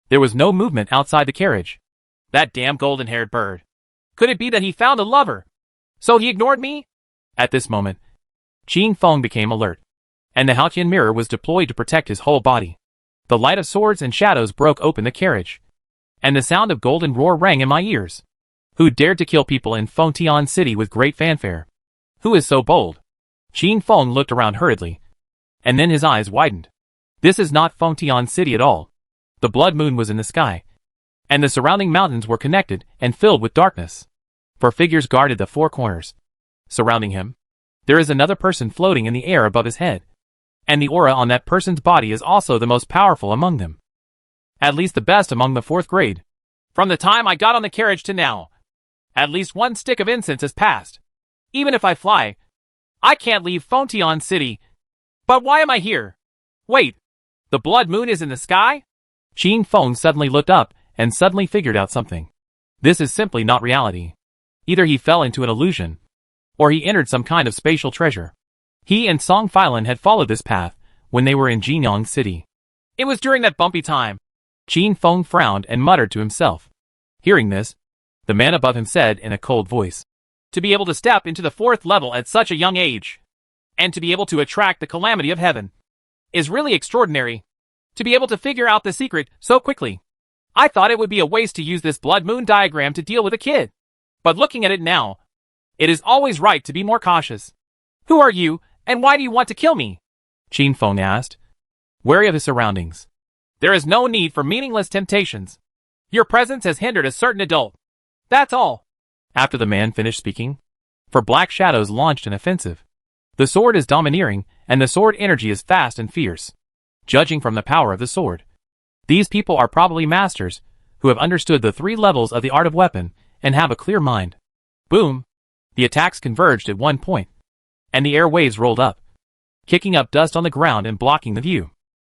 there was no movement outside the carriage. That damn golden-haired bird. Could it be that he found a lover? So he ignored me? At this moment, Qin Feng became alert, and the Haotian mirror was deployed to protect his whole body. The light of swords and shadows broke open the carriage, and the sound of golden roar rang in my ears. Who dared to kill people in Fontian City with great fanfare? Who is so bold? Qin Feng looked around hurriedly, and then his eyes widened. This is not Fontian City at all. The blood moon was in the sky, and the surrounding mountains were connected and filled with darkness. For figures guarded the four corners. Surrounding him, there is another person floating in the air above his head, and the aura on that person's body is also the most powerful among them. At least the best among the 4th grade. From the time I got on the carriage to now, at least one stick of incense has passed. Even if I fly, I can't leave Fontian City. But why am I here? Wait, the blood moon is in the sky? Qin Feng suddenly looked up and suddenly figured out something. This is simply not reality. Either he fell into an illusion, or he entered some kind of spatial treasure. He and Song Filan had followed this path when they were in Jinyang City. It was during that bumpy time. Qin Feng frowned and muttered to himself. Hearing this, the man above him said in a cold voice, "To be able to step into the 4th level at such a young age, and to be able to attract the calamity of heaven, is really extraordinary. To be able to figure out the secret so quickly. I thought it would be a waste to use this blood moon diagram to deal with a kid. But looking at it now, it is always right to be more cautious. Who are you, and why do you want to kill me?" Qin Feng asked, wary of his surroundings. "There is no need for meaningless temptations. Your presence has hindered a certain adult. That's all." After the man finished speaking, for Black Shadows launched an offensive. The sword is domineering, and the sword energy is fast and fierce. Judging from the power of the sword, these people are probably masters who have understood the 3 levels of the art of weapon and have a clear mind. Boom! The attacks converged at one point, and the air waves rolled up, kicking up dust on the ground and blocking the view.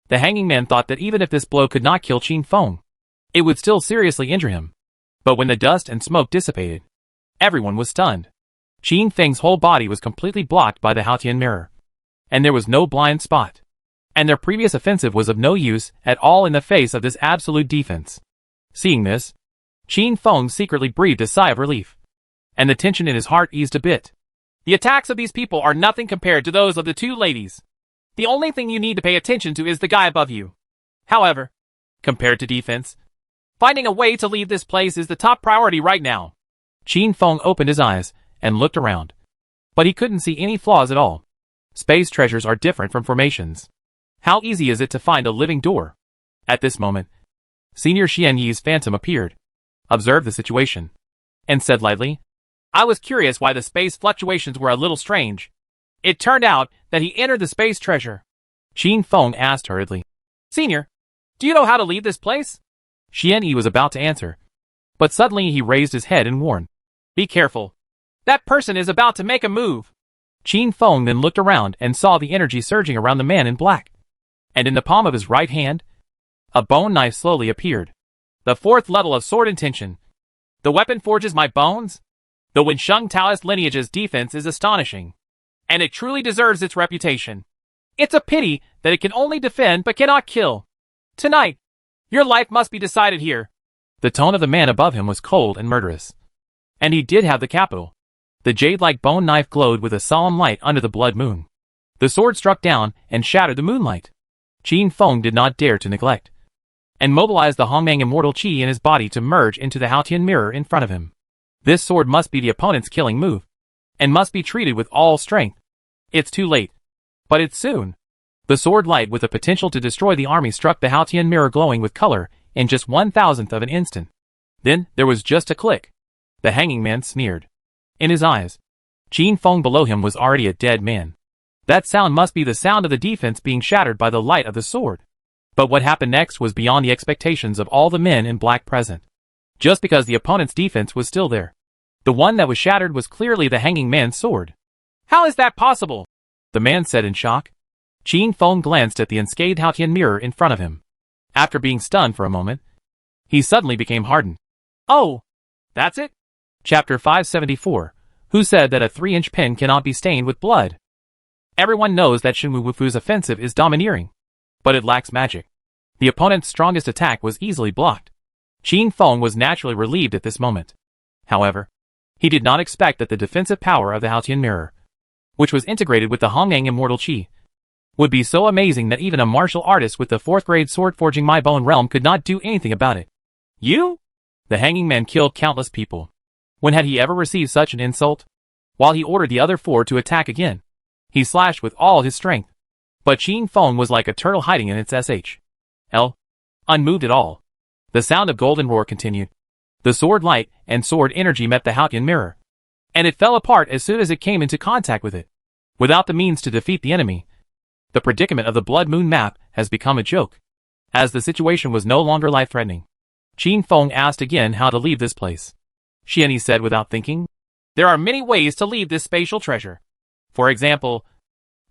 The hanging man thought that even if this blow could not kill Qin Feng, it would still seriously injure him. But when the dust and smoke dissipated, everyone was stunned. Qin Feng's whole body was completely blocked by the Haotian mirror, and there was no blind spot. And their previous offensive was of no use at all in the face of this absolute defense. Seeing this, Qin Feng secretly breathed a sigh of relief, and the tension in his heart eased a bit. The attacks of these people are nothing compared to those of the 2 ladies. The only thing you need to pay attention to is the guy above you. However, compared to defense, finding a way to leave this place is the top priority right now. Qin Feng opened his eyes and looked around, but he couldn't see any flaws at all. Space treasures are different from formations. How easy is it to find a living door? At this moment, Senior Xian Yi's phantom appeared, observed the situation, and said lightly, "I was curious why the space fluctuations were a little strange. It turned out that he entered the space treasure." Qin Feng asked hurriedly, "Senior, do you know how to leave this place?" Xian Yi was about to answer, but suddenly he raised his head and warned, "Be careful. That person is about to make a move." Qin Feng then looked around and saw the energy surging around the man in black. And in the palm of his right hand, a bone knife slowly appeared. The 4th level of sword intention. The weapon forges my bones? The Wensheng Taoist lineage's defense is astonishing, and it truly deserves its reputation. It's a pity that it can only defend but cannot kill. Tonight, your life must be decided here. The tone of the man above him was cold and murderous. And he did have the capital. The jade-like bone knife glowed with a solemn light under the blood moon. The sword struck down and shattered the moonlight. Qin Feng did not dare to neglect, and mobilized the Hongmang immortal qi in his body to merge into the Haotian mirror in front of him. This sword must be the opponent's killing move, and must be treated with all strength. It's too late. But it's soon. The sword light with the potential to destroy the army struck the Haotian mirror glowing with color in just 1,000th of an instant. Then there was just a click. The hanging man sneered. In his eyes, Qin Feng below him was already a dead man. That sound must be the sound of the defense being shattered by the light of the sword. But what happened next was beyond the expectations of all the men in black present. just because the opponent's defense was still there. The one that was shattered was clearly the hanging man's sword. How is that possible? The man said in shock. Qin Feng glanced at the unscathed Haotian mirror in front of him. After being stunned for a moment, he suddenly became hardened. Oh, that's it? Chapter 574. Who said that a 3-inch pen cannot be stained with blood? Everyone knows that Shenwu Wufu's offensive is domineering, but it lacks magic. The opponent's strongest attack was easily blocked. Qin Feng was naturally relieved at this moment. However, he did not expect that the defensive power of the Haotian mirror, which was integrated with the Hongyang immortal Qi, would be so amazing that even a martial artist with the 4th grade sword forging My Bone Realm could not do anything about it. You? The hanging man killed countless people. When had he ever received such an insult? While he ordered the other 4 to attack again, he slashed with all his strength. But Qin Feng was like a turtle hiding in its shell, unmoved at all. The sound of golden roar continued. The sword light and sword energy met the Haotian mirror, and it fell apart as soon as it came into contact with it. Without the means to defeat the enemy, the predicament of the Blood Moon map has become a joke. As the situation was no longer life-threatening, Qin Feng asked again how to leave this place. Xianyi said without thinking, "There are many ways to leave this spatial treasure. For example,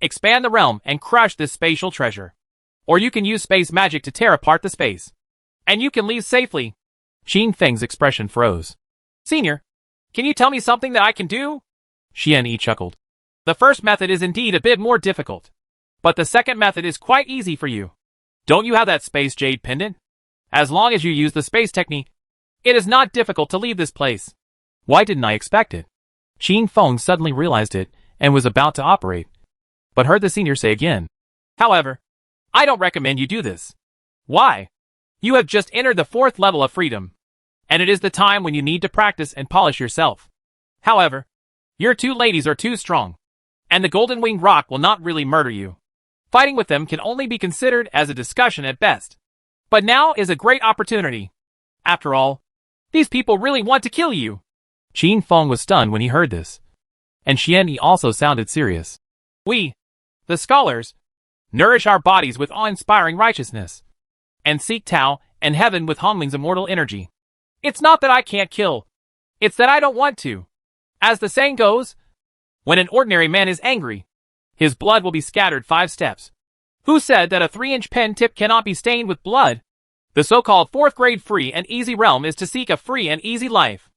expand the realm and crush this spatial treasure. Or you can use space magic to tear apart the space. And you can leave safely." Qin Feng's expression froze. "Senior, can you tell me something that I can do?" Xianyi chuckled. "The first method is indeed a bit more difficult, but the second method is quite easy for you. Don't you have that space jade pendant? As long as you use the space technique, it is not difficult to leave this place." Why didn't I expect it? Qin Feng suddenly realized it and was about to operate, but heard the senior say again, "However, I don't recommend you do this." "Why?" "You have just entered the 4th level of freedom, and it is the time when you need to practice and polish yourself. However, your 2 ladies are too strong, and the Golden Winged Rock will not really murder you. Fighting with them can only be considered as a discussion at best. But now is a great opportunity. After all, these people really want to kill you." Qin Feng was stunned when he heard this, and Xianyi also sounded serious. "We, the scholars, nourish our bodies with awe-inspiring righteousness, and seek Tao and heaven with Hongling's immortal energy. It's not that I can't kill, it's that I don't want to. As the saying goes, when an ordinary man is angry, his blood will be scattered 5 steps. Who said that a 3-inch pen tip cannot be stained with blood? The so-called 4th grade free and easy realm is to seek a free and easy life.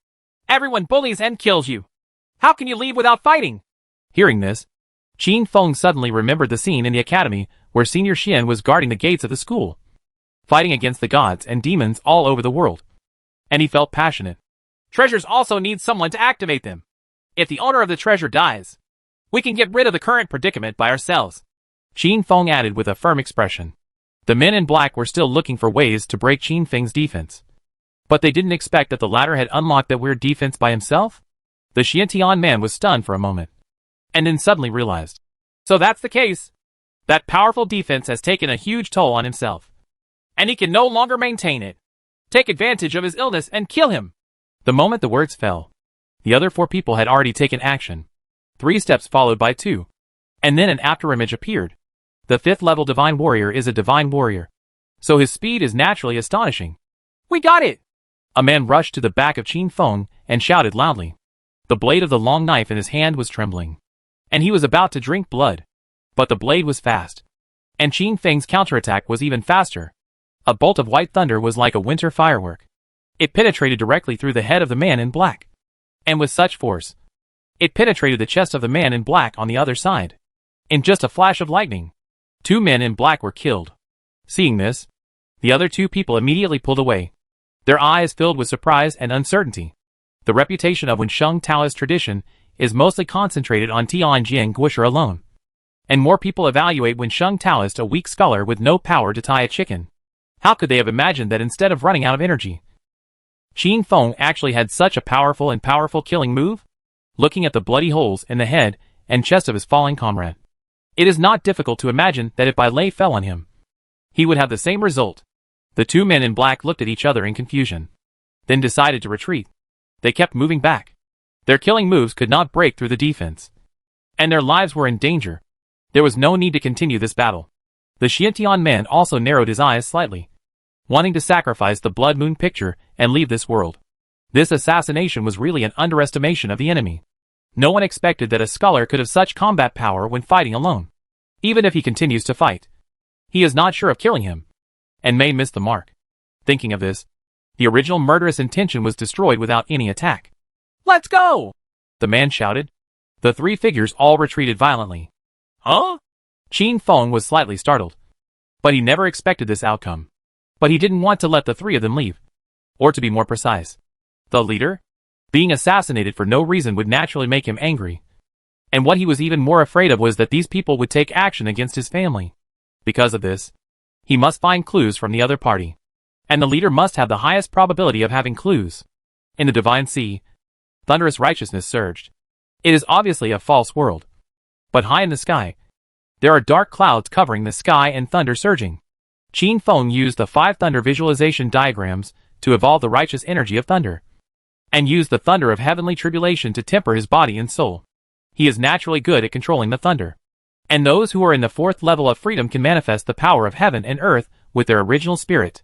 Everyone bullies and kills you. How can you leave without fighting?" Hearing this, Qin Feng suddenly remembered the scene in the academy where Senior Xian was guarding the gates of the school, fighting against the gods and demons all over the world. And he felt passionate. Treasures also need someone to activate them. If the owner of the treasure dies, we can get rid of the current predicament by ourselves. Qin Feng added with a firm expression. The men in black were still looking for ways to break Qin Feng's defense, but they didn't expect that the latter had unlocked that weird defense by himself. The Xiantian man was stunned for a moment, and then suddenly realized. So that's the case. That powerful defense has taken a huge toll on himself, and he can no longer maintain it. Take advantage of his illness and kill him. The moment the words fell, the other 4 people had already taken action. 3 steps followed by 2, and then an afterimage appeared. The 5th level divine warrior is a divine warrior, so his speed is naturally astonishing. "We got it!" A man rushed to the back of Qin Feng and shouted loudly. The blade of the long knife in his hand was trembling, and he was about to drink blood. But the blade was fast, and Qin Feng's counterattack was even faster. A bolt of white thunder was like a winter firework. It penetrated directly through the head of the man in black, and with such force, it penetrated the chest of the man in black on the other side. In just a flash of lightning, 2 men in black were killed. Seeing this, the other 2 people immediately pulled away, their eyes filled with surprise and uncertainty. The reputation of Wensheng Taoist tradition is mostly concentrated on Tianjin Guisha alone, and more people evaluate Wensheng Taoist a weak scholar with no power to tie a chicken. How could they have imagined that instead of running out of energy, Qin Feng actually had such a powerful killing move? Looking at the bloody holes in the head and chest of his falling comrade, it is not difficult to imagine that if Bai Lei fell on him, he would have the same result. The 2 men in black looked at each other in confusion, then decided to retreat. They kept moving back. Their killing moves could not break through the defense, and their lives were in danger. There was no need to continue this battle. The Xiantian man also narrowed his eyes slightly. wanting to sacrifice the Blood Moon picture and leave this world. This assassination was really an underestimation of the enemy. No one expected that a scholar could have such combat power when fighting alone. Even if he continues to fight, he is not sure of killing him, and may miss the mark. Thinking of this, the original murderous intention was destroyed without any attack. "Let's go!" the man shouted. The three figures all retreated violently. "Huh?" Qin Feng was slightly startled. But he never expected this outcome. But he didn't want to let the three of them leave. Or to be more precise, the leader? Being assassinated for no reason would naturally make him angry. And what he was even more afraid of was that these people would take action against his family. Because of this, he must find clues from the other party. And the leader must have the highest probability of having clues. In the Divine Sea, thunderous righteousness surged. It is obviously a false world. But high in the sky, there are dark clouds covering the sky and thunder surging. Qin Feng used the 5 thunder visualization diagrams to evolve the righteous energy of thunder, and used the thunder of heavenly tribulation to temper his body and soul. He is naturally good at controlling the thunder. And those who are in the 4th level of freedom can manifest the power of heaven and earth with their original spirit.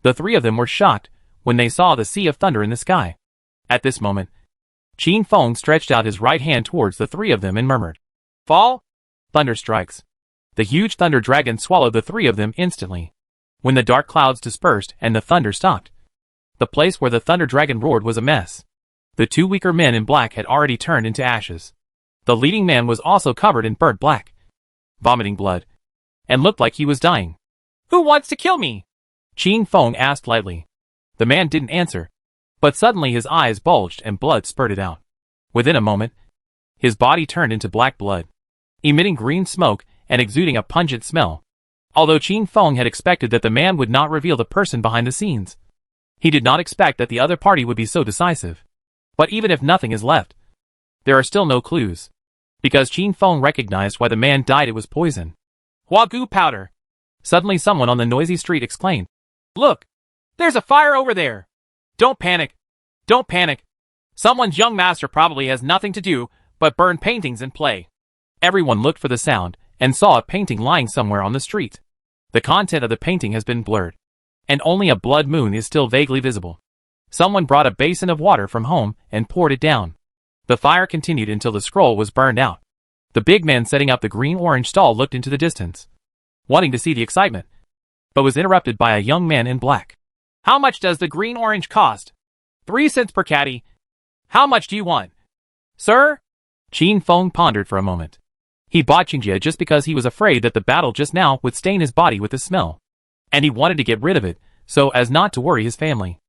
The three of them were shocked when they saw the sea of thunder in the sky. At this moment, Qin Feng stretched out his right hand towards the three of them and murmured, "Fall! Thunder strikes." The huge thunder dragon swallowed the three of them instantly. When the dark clouds dispersed and the thunder stopped, the place where the thunder dragon roared was a mess. The 2 weaker men in black had already turned into ashes. The leading man was also covered in burnt black, vomiting blood, and looked like he was dying. "Who wants to kill me?" Qin Feng asked lightly. The man didn't answer, but suddenly his eyes bulged and blood spurted out. Within a moment, his body turned into black blood, emitting green smoke and exuding a pungent smell. Although Qin Feng had expected that the man would not reveal the person behind the scenes, he did not expect that the other party would be so decisive. But even if nothing is left, there are still no clues. Because Qin Feng recognized why the man died, it was poison. "Huagu powder!" Suddenly someone on the noisy street exclaimed. "Look! There's a fire over there! Don't panic! Don't panic! Someone's young master probably has nothing to do but burn paintings and play." Everyone looked for the sound and saw a painting lying somewhere on the street. The content of the painting has been blurred, and only a blood moon is still vaguely visible. Someone brought a basin of water from home and poured it down. The fire continued until the scroll was burned out. The big man setting up the green-orange stall looked into the distance, wanting to see the excitement, but was interrupted by a young man in black. "How much does the green-orange cost?" 3 cents per caddy. "How much do you want?" "Sir?" Qin Feng pondered for a moment. He bought Qingjie just because he was afraid that the battle just now would stain his body with the smell, and he wanted to get rid of it so as not to worry his family.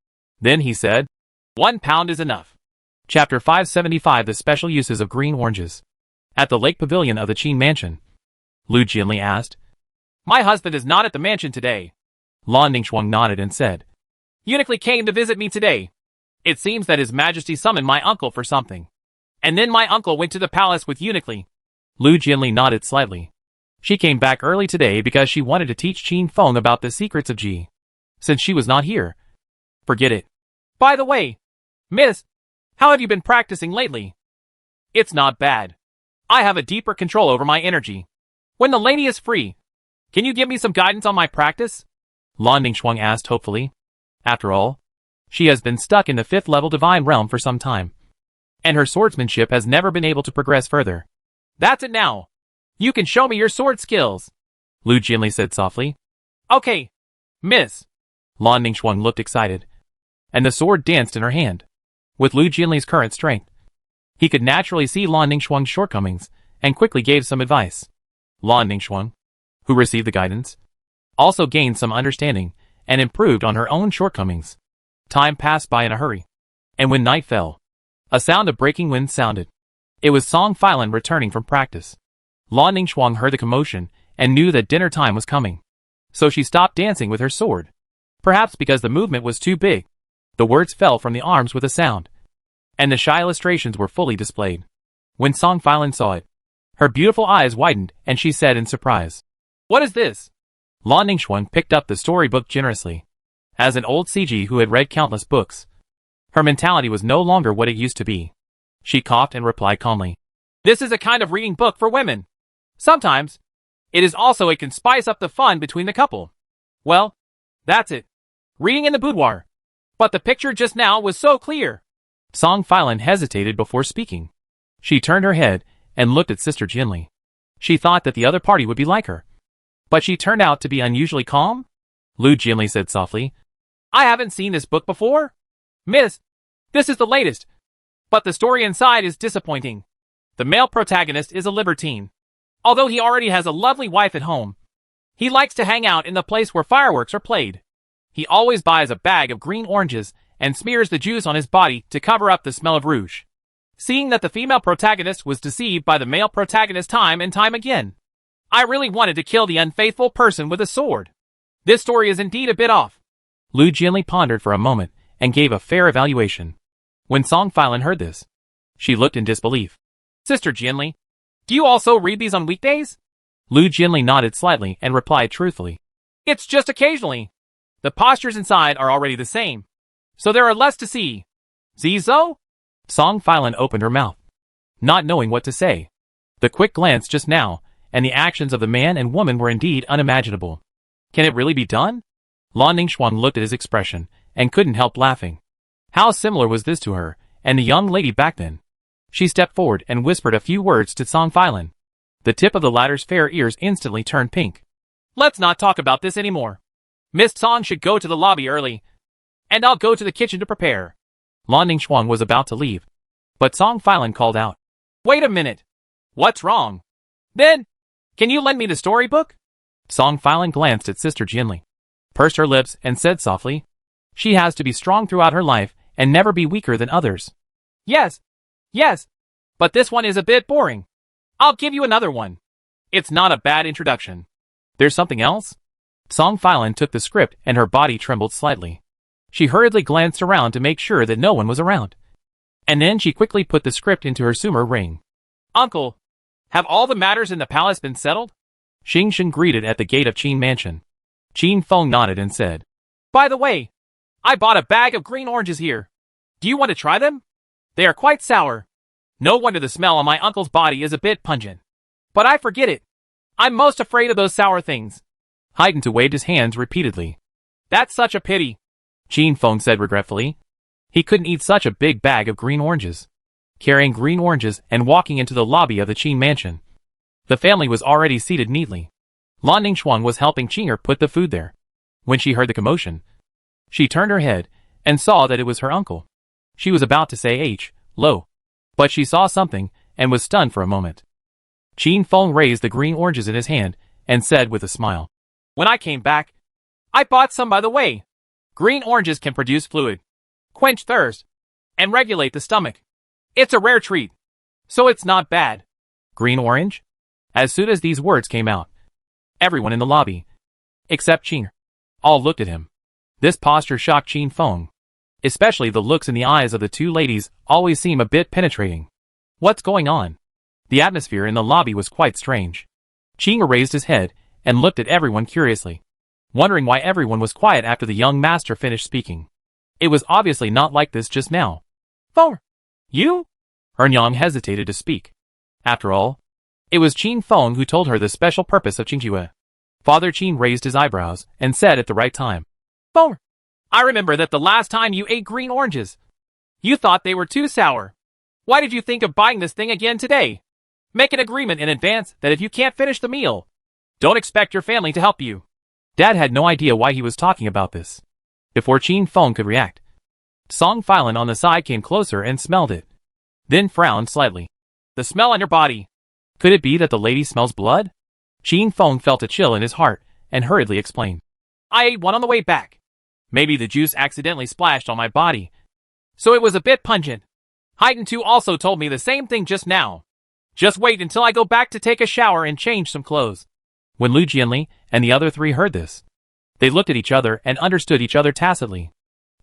Then he said, £1 is enough. Chapter 575: The Special Uses of Green Oranges. At the lake pavilion of the Qin mansion, Lu Jianli asked, "My husband is not at the mansion today." Lan Ningxuang nodded and said, "Uniquely came to visit me today. It seems that His Majesty summoned my uncle for something. And then my uncle went to the palace with Uniquely." Lu Jianli nodded slightly. She came back early today because she wanted to teach Qin Feng about the secrets of Ji. Since she was not here, forget it. "By the way, miss, how have you been practicing lately?" "It's not bad. I have a deeper control over my energy. When the lady is free, can you give me some guidance on my practice?" Lan Ningxuang asked hopefully. After all, she has been stuck in the 5th level divine realm for some time, and her swordsmanship has never been able to progress further. "That's it now. You can show me your sword skills," Lu Jianli said softly. "Okay, miss." Lan Ningxuang looked excited, and the sword danced in her hand. With Lu Jianli's current strength, he could naturally see Lan Ningxuang's shortcomings and quickly gave some advice. Lan Ningxuang, who received the guidance, also gained some understanding and improved on her own shortcomings. Time passed by in a hurry, and when night fell, a sound of breaking wind sounded. It was Song Filan returning from practice. Lan Ningxuang heard the commotion and knew that dinner time was coming. So she stopped dancing with her sword. Perhaps because the movement was too big, the words fell from the arms with a sound, and the shy illustrations were fully displayed. When Song Filan saw it, her beautiful eyes widened and she said in surprise, "What is this?" Lan Ningxuang picked up the storybook generously. As an old CG who had read countless books, her mentality was no longer what it used to be. She coughed and replied calmly, "This is a kind of reading book for women. Sometimes, it is also it can spice up the fun between the couple." "Well, that's it. reading in the boudoir. But the picture just now was so clear. Song Filan hesitated before speaking. She turned her head and looked at Sister Jinli. She thought that the other party would be like her. But she turned out to be unusually calm. Lu Jinli said softly, I haven't seen this book before. Miss, this is the latest. But the story inside is disappointing. The male protagonist is a libertine. Although he already has a lovely wife at home, he likes to hang out in the place where fireworks are played. He always buys a bag of green oranges and smears the juice on his body to cover up the smell of rouge. Seeing that the female protagonist was deceived by the male protagonist time and time again, I really wanted to kill the unfaithful person with a sword. This story is indeed a bit off. Lu Jinli pondered for a moment and gave a fair evaluation. When Song Filan heard this, she looked in disbelief. Sister Jinli, do you also read these on weekdays? Lu Jinli nodded slightly and replied truthfully. It's just occasionally. The postures inside are already the same, so there are less to see. Zizo? Song Filan opened her mouth, not knowing what to say. The quick glance just now, and the actions of the man and woman were indeed unimaginable. Can it really be done? Lan Ningxuan looked at his expression, and couldn't help laughing. How similar was this to her, and the young lady back then? She stepped forward and whispered a few words to Song Filan. The tip of the latter's fair ears instantly turned pink. Let's not talk about this anymore. Miss Song should go to the lobby early, and I'll go to the kitchen to prepare. Lan Ningxuan was about to leave, but Song Filan called out. Wait a minute. What's wrong? Then, can you lend me the storybook? Song Filan glanced at Sister Jinli, pursed her lips and said softly, She has to be strong throughout her life and never be weaker than others. Yes, but this one is a bit boring. I'll give you another one. It's not a bad introduction. There's something else? Song Filan took the script and her body trembled slightly. She hurriedly glanced around to make sure that no one was around. And then she quickly put the script into her sumer ring. Uncle, have all the matters in the palace been settled? Xing Shen greeted at the gate of Qin Mansion. Qin Feng nodded and said, By the way, I bought a bag of green oranges here. Do you want to try them? They are quite sour. No wonder the smell on my uncle's body is a bit pungent. But I forget it. I'm most afraid of those sour things. Haidanta waved his hands repeatedly. That's such a pity, Qin Feng said regretfully. He couldn't eat such a big bag of green oranges. Carrying green oranges and walking into the lobby of the Qin Mansion. The family was already seated neatly. Lan Ningxuan was helping Qinger put the food there. When she heard the commotion, she turned her head and saw that it was her uncle. She was about to say lo, but she saw something and was stunned for a moment. Qin Feng raised the green oranges in his hand and said with a smile, When I came back, I bought some by the way. Green oranges can produce fluid, quench thirst, and regulate the stomach. It's a rare treat, so it's not bad. Green orange? As soon as these words came out, everyone in the lobby, except Qinger, all looked at him. This posture shocked Qin Feng. Especially the looks in the eyes of the two ladies always seem a bit penetrating. What's going on? The atmosphere in the lobby was quite strange. Qinger raised his head and looked at everyone curiously, wondering why everyone was quiet after the young master finished speaking. It was obviously not like this just now. For you? Ernyang hesitated to speak. After all, it was Qin Feng who told her the special purpose of Qingjue. Father Qin raised his eyebrows and said at the right time, For I remember that the last time you ate green oranges, you thought they were too sour. Why did you think of buying this thing again today? Make an agreement in advance that if you can't finish the meal, don't expect your family to help you. Dad had no idea why he was talking about this. Before Qin Feng could react, Song Filan on the side came closer and smelled it. Then frowned slightly. The smell on your body. Could it be that the lady smells blood? Qin Feng felt a chill in his heart and hurriedly explained. I ate one on the way back. Maybe the juice accidentally splashed on my body, so it was a bit pungent. Haidanta also told me the same thing just now. Just wait until I go back to take a shower and change some clothes. When Lu Jinli and the other three heard this, they looked at each other and understood each other tacitly.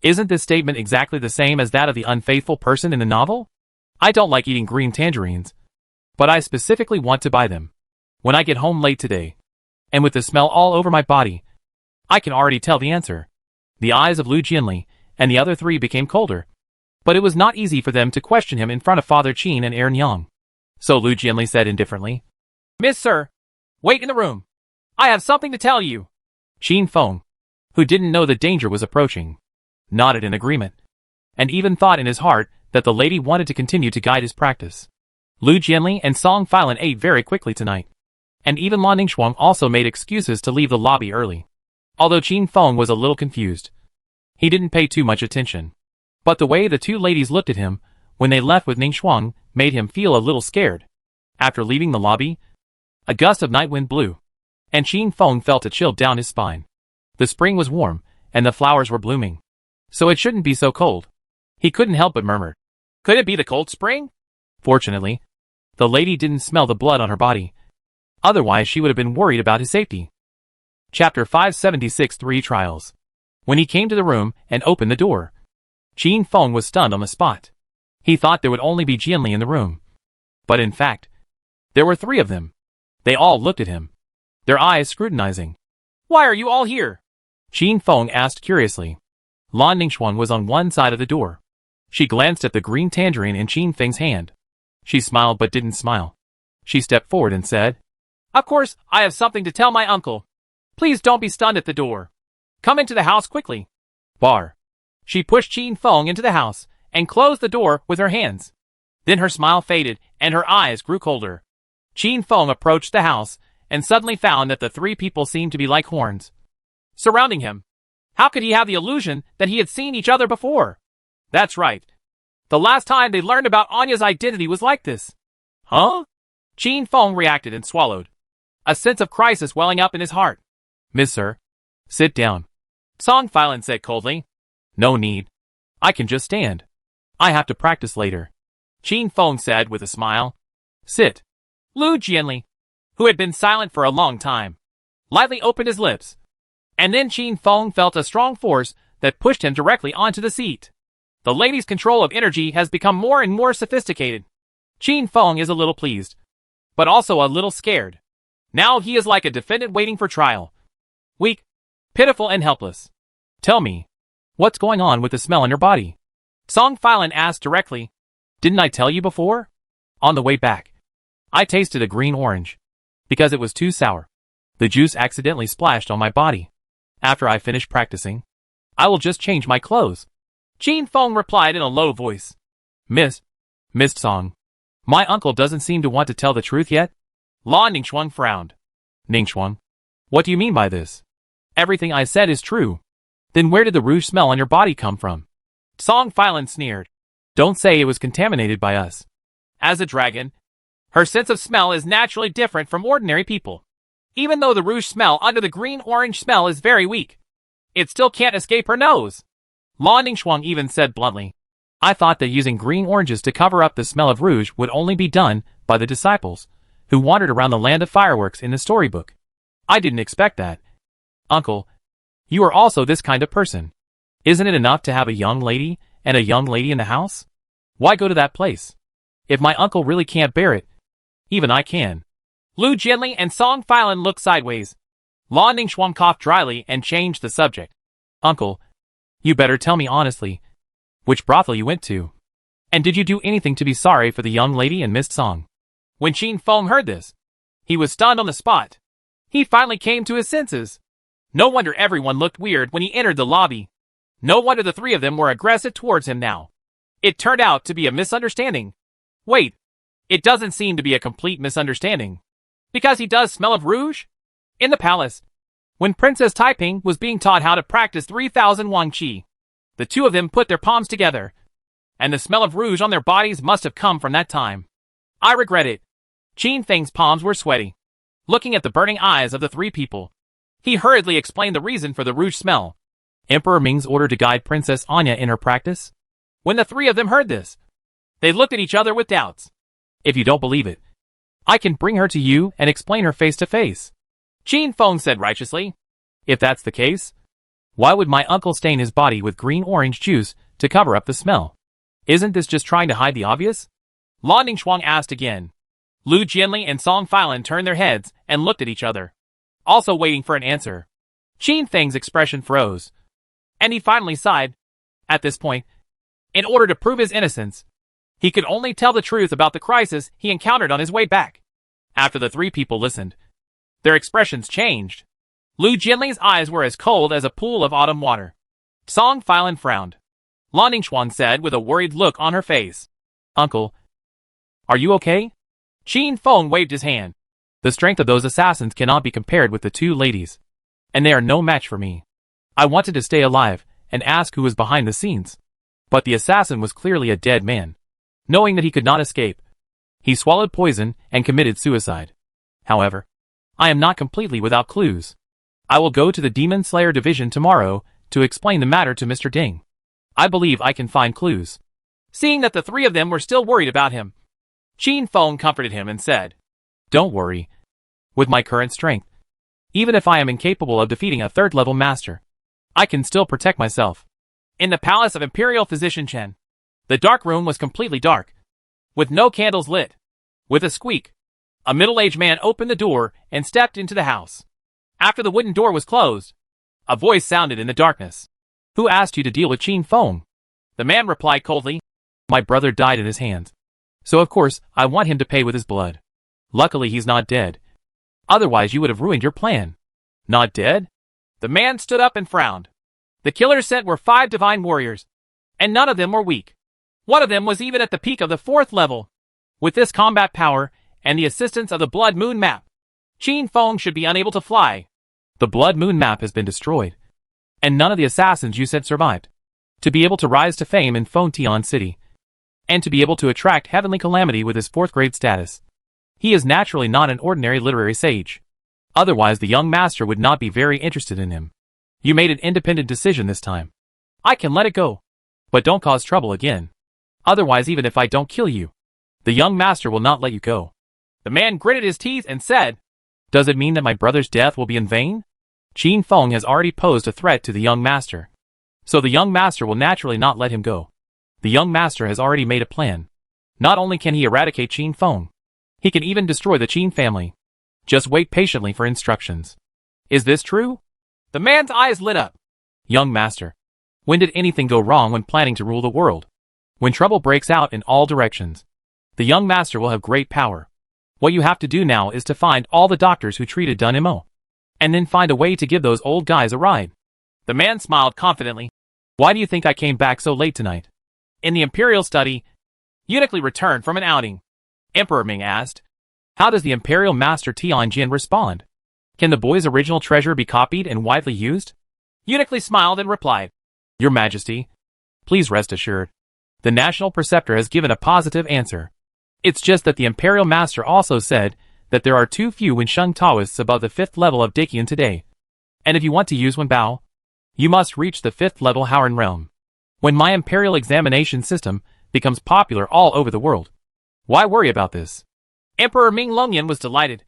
Isn't this statement exactly the same as that of the unfaithful person in the novel? I don't like eating green tangerines, but I specifically want to buy them. When I get home late today, and with the smell all over my body, I can already tell the answer. The eyes of Lu Jinli and the other three became colder, but it was not easy for them to question him in front of Father Qin and Ernyang. So Lu Jinli said indifferently, Miss Sir, wait in the room. I have something to tell you. Qin Feng, who didn't know the danger was approaching, nodded in agreement, and even thought in his heart that the lady wanted to continue to guide his practice. Lu Jianli and Song Filan ate very quickly tonight, and even Lan Ningxuang also made excuses to leave the lobby early. Although Qin Feng was a little confused, he didn't pay too much attention. But the way the two ladies looked at him when they left with Ningxuang made him feel a little scared. After leaving the lobby, a gust of night wind blew, and Qin Feng felt a chill down his spine. The spring was warm, and the flowers were blooming, so it shouldn't be so cold. He couldn't help but murmur, "Could it be the cold spring?" Fortunately, the lady didn't smell the blood on her body. Otherwise she would have been worried about his safety. Chapter 576 Three Trials. When he came to the room and opened the door, Qin Feng was stunned on the spot. He thought there would only be Jianli in the room. But in fact, there were three of them. They all looked at him, their eyes scrutinizing. "Why are you all here?" Qin Feng asked curiously. Lan Ningxuang was on one side of the door. She glanced at the green tangerine in Qin Feng's hand. She smiled but didn't smile. She stepped forward and said, "Of course, I have something to tell my uncle. Please don't be stunned at the door. Come into the house quickly." Bar. She pushed Qin Feng into the house and closed the door with her hands. Then her smile faded and her eyes grew colder. Qin Feng approached the house and suddenly found that the three people seemed to be like horns surrounding him. How could he have the illusion that he had seen each other before? That's right. The last time they learned about Anya's identity was like this. Huh? Qin Feng reacted and swallowed, a sense of crisis welling up in his heart. "Miss Sir, sit down," Song Filan said coldly. "No need. I can just stand. I have to practice later," Qin Feng said with a smile. "Sit." Lu Jianli, who had been silent for a long time, lightly opened his lips. And then Qin Feng felt a strong force that pushed him directly onto the seat. The lady's control of energy has become more and more sophisticated. Qin Feng is a little pleased, but also a little scared. Now he is like a defendant waiting for trial. Weak, pitiful and helpless. "Tell me, what's going on with the smell in your body?" Song Filan asked directly. "Didn't I tell you before? On the way back, I tasted a green orange. Because it was too sour, the juice accidentally splashed on my body. After I finish practicing, I will just change my clothes." Qin Feng replied in a low voice. Miss Song, my uncle doesn't seem to want to tell the truth yet." Lan Ningxuang frowned. "Ningxuang, what do you mean by this? Everything I said is true. Then where did the rouge smell on your body come from?" Song Filan sneered. "Don't say it was contaminated by us." As a dragon, her sense of smell is naturally different from ordinary people. Even though the rouge smell under the green-orange smell is very weak, it still can't escape her nose. Lan Ningxuang even said bluntly, "I thought that using green oranges to cover up the smell of rouge would only be done by the disciples who wandered around the land of fireworks in the storybook. I didn't expect that. Uncle, you are also this kind of person. Isn't it enough to have a young lady and a young lady in the house? Why go to that place? If my uncle really can't bear it, even I can." Lu Jianli and Song Filan looked sideways. Lan Ningxuang coughed dryly and changed the subject. "Uncle, you better tell me honestly which brothel you went to. And did you do anything to be sorry for the young lady and Miss Song?" When Qin Feng heard this, he was stunned on the spot. He finally came to his senses. No wonder everyone looked weird when he entered the lobby. No wonder the three of them were aggressive towards him now. It turned out to be a misunderstanding. Wait, it doesn't seem to be a complete misunderstanding. Because he does smell of rouge? In the palace, when Princess Taiping was being taught how to practice 3,000 Wang Qi, the two of them put their palms together, and the smell of rouge on their bodies must have come from that time. I regret it. Qin Feng's palms were sweaty. Looking at the burning eyes of the three people, he hurriedly explained the reason for the rouge smell. Emperor Ming's order to guide Princess Anya in her practice? When the three of them heard this, they looked at each other with doubts. If you don't believe it, I can bring her to you and explain her face to face, Qin Feng said righteously. If that's the case, why would my uncle stain his body with green orange juice to cover up the smell? Isn't this just trying to hide the obvious? Lan Ningxuang asked again. Lu Jianli and Song Filan turned their heads and looked at each other, also waiting for an answer. Qin Feng's expression froze, and he finally sighed. At this point, in order to prove his innocence, he could only tell the truth about the crisis he encountered on his way back. After the three people listened, their expressions changed. Lu Jinli's eyes were as cold as a pool of autumn water. Song Filan frowned. Lan Ningxuan said with a worried look on her face. Uncle, are you okay? Qin Feng waved his hand. The strength of those assassins cannot be compared with the two ladies. And they are no match for me. I wanted to stay alive and ask who was behind the scenes. But the assassin was clearly a dead man. Knowing that he could not escape, he swallowed poison and committed suicide. However, I am not completely without clues. I will go to the Demon Slayer Division tomorrow to explain the matter to Mr. Ding. I believe I can find clues. Seeing that the three of them were still worried about him, Qin Feng comforted him and said, Don't worry. With my current strength, even if I am incapable of defeating a third-level master, I can still protect myself. In the palace of Imperial Physician Chen, the dark room was completely dark, with no candles lit. With a squeak, a middle-aged man opened the door and stepped into the house. After the wooden door was closed, a voice sounded in the darkness. Who asked you to deal with Qin Feng? The man replied coldly, My brother died in his hands. So of course, I want him to pay with his blood. Luckily he's not dead. Otherwise you would have ruined your plan. Not dead? The man stood up and frowned. The killers sent were 5 divine warriors, and none of them were weak. One of them was even at the peak of the 4th level. With this combat power, and the assistance of the Blood Moon map, Qin Feng should be unable to fly. The Blood Moon map has been destroyed, and none of the assassins you sent survived. To be able to rise to fame in Fontian City, and to be able to attract heavenly calamity with his 4th grade status, he is naturally not an ordinary literary sage. Otherwise the young master would not be very interested in him. You made an independent decision this time. I can let it go. But don't cause trouble again. Otherwise even if I don't kill you, the young master will not let you go. The man gritted his teeth and said, Does it mean that my brother's death will be in vain? Qin Feng has already posed a threat to the young master. So the young master will naturally not let him go. The young master has already made a plan. Not only can he eradicate Qin Feng, he can even destroy the Qin family. Just wait patiently for instructions. Is this true? The man's eyes lit up. Young master, when did anything go wrong when planning to rule the world? When trouble breaks out in all directions, the young master will have great power. What you have to do now is to find all the doctors who treated Dun Mo, and then find a way to give those old guys a ride. The man smiled confidently. Why do you think I came back so late tonight? In the Imperial study, Uniquely returned from an outing. Emperor Ming asked, How does the Imperial Master Tianjin respond? Can the boy's original treasure be copied and widely used? Uniquely smiled and replied, Your Majesty, please rest assured. The National Preceptor has given a positive answer. It's just that the Imperial Master also said that there are too few Wensheng Taoists above the 5th level of Daqian today. And if you want to use Wenbao, you must reach the 5th level Howren realm. When my Imperial examination system becomes popular all over the world, why worry about this? Emperor Ming Longyan was delighted,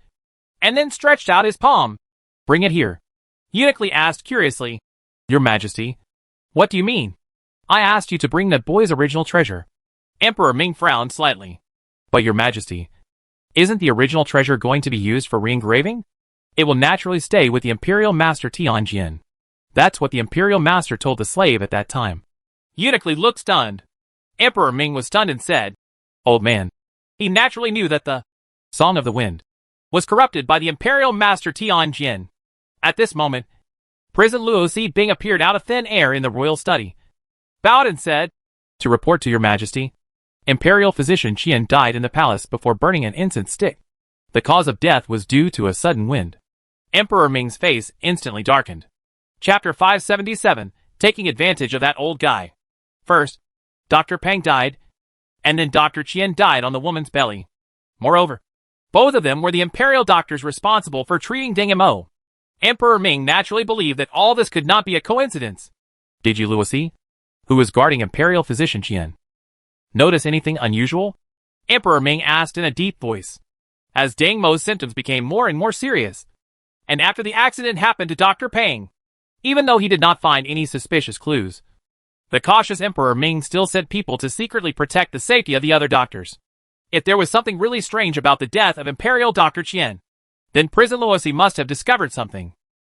and then stretched out his palm. Bring it here. Uniquely asked curiously, Your Majesty, what do you mean? I asked you to bring that boy's original treasure. Emperor Ming frowned slightly. But Your Majesty, isn't the original treasure going to be used for re-engraving? It will naturally stay with the Imperial Master Tianjin. That's what the Imperial Master told the slave at that time. Uniquely looked stunned. Emperor Ming was stunned and said, Old man. He naturally knew that the Song of the Wind was corrupted by the Imperial Master Tianjin. At this moment, Prison Luo Si Bing appeared out of thin air in the royal study, bowed and said, To report to Your Majesty, Imperial Physician Qian died in the palace before burning an incense stick. The cause of death was due to a sudden wind. Emperor Ming's face instantly darkened. Chapter 577, Taking Advantage of That Old Guy. First, Dr. Peng died, and then Dr. Qian died on the woman's belly. Moreover, both of them were the Imperial doctors responsible for treating Ding Mo. Emperor Ming naturally believed that all this could not be a coincidence. Did you, Luo Si, who was guarding Imperial Physician Qian, notice anything unusual? Emperor Ming asked in a deep voice. As Ding Mo's symptoms became more and more serious, and after the accident happened to Dr. Peng, even though he did not find any suspicious clues, the cautious Emperor Ming still sent people to secretly protect the safety of the other doctors. If there was something really strange about the death of Imperial Dr. Qian, then Prison Luo Si must have discovered something.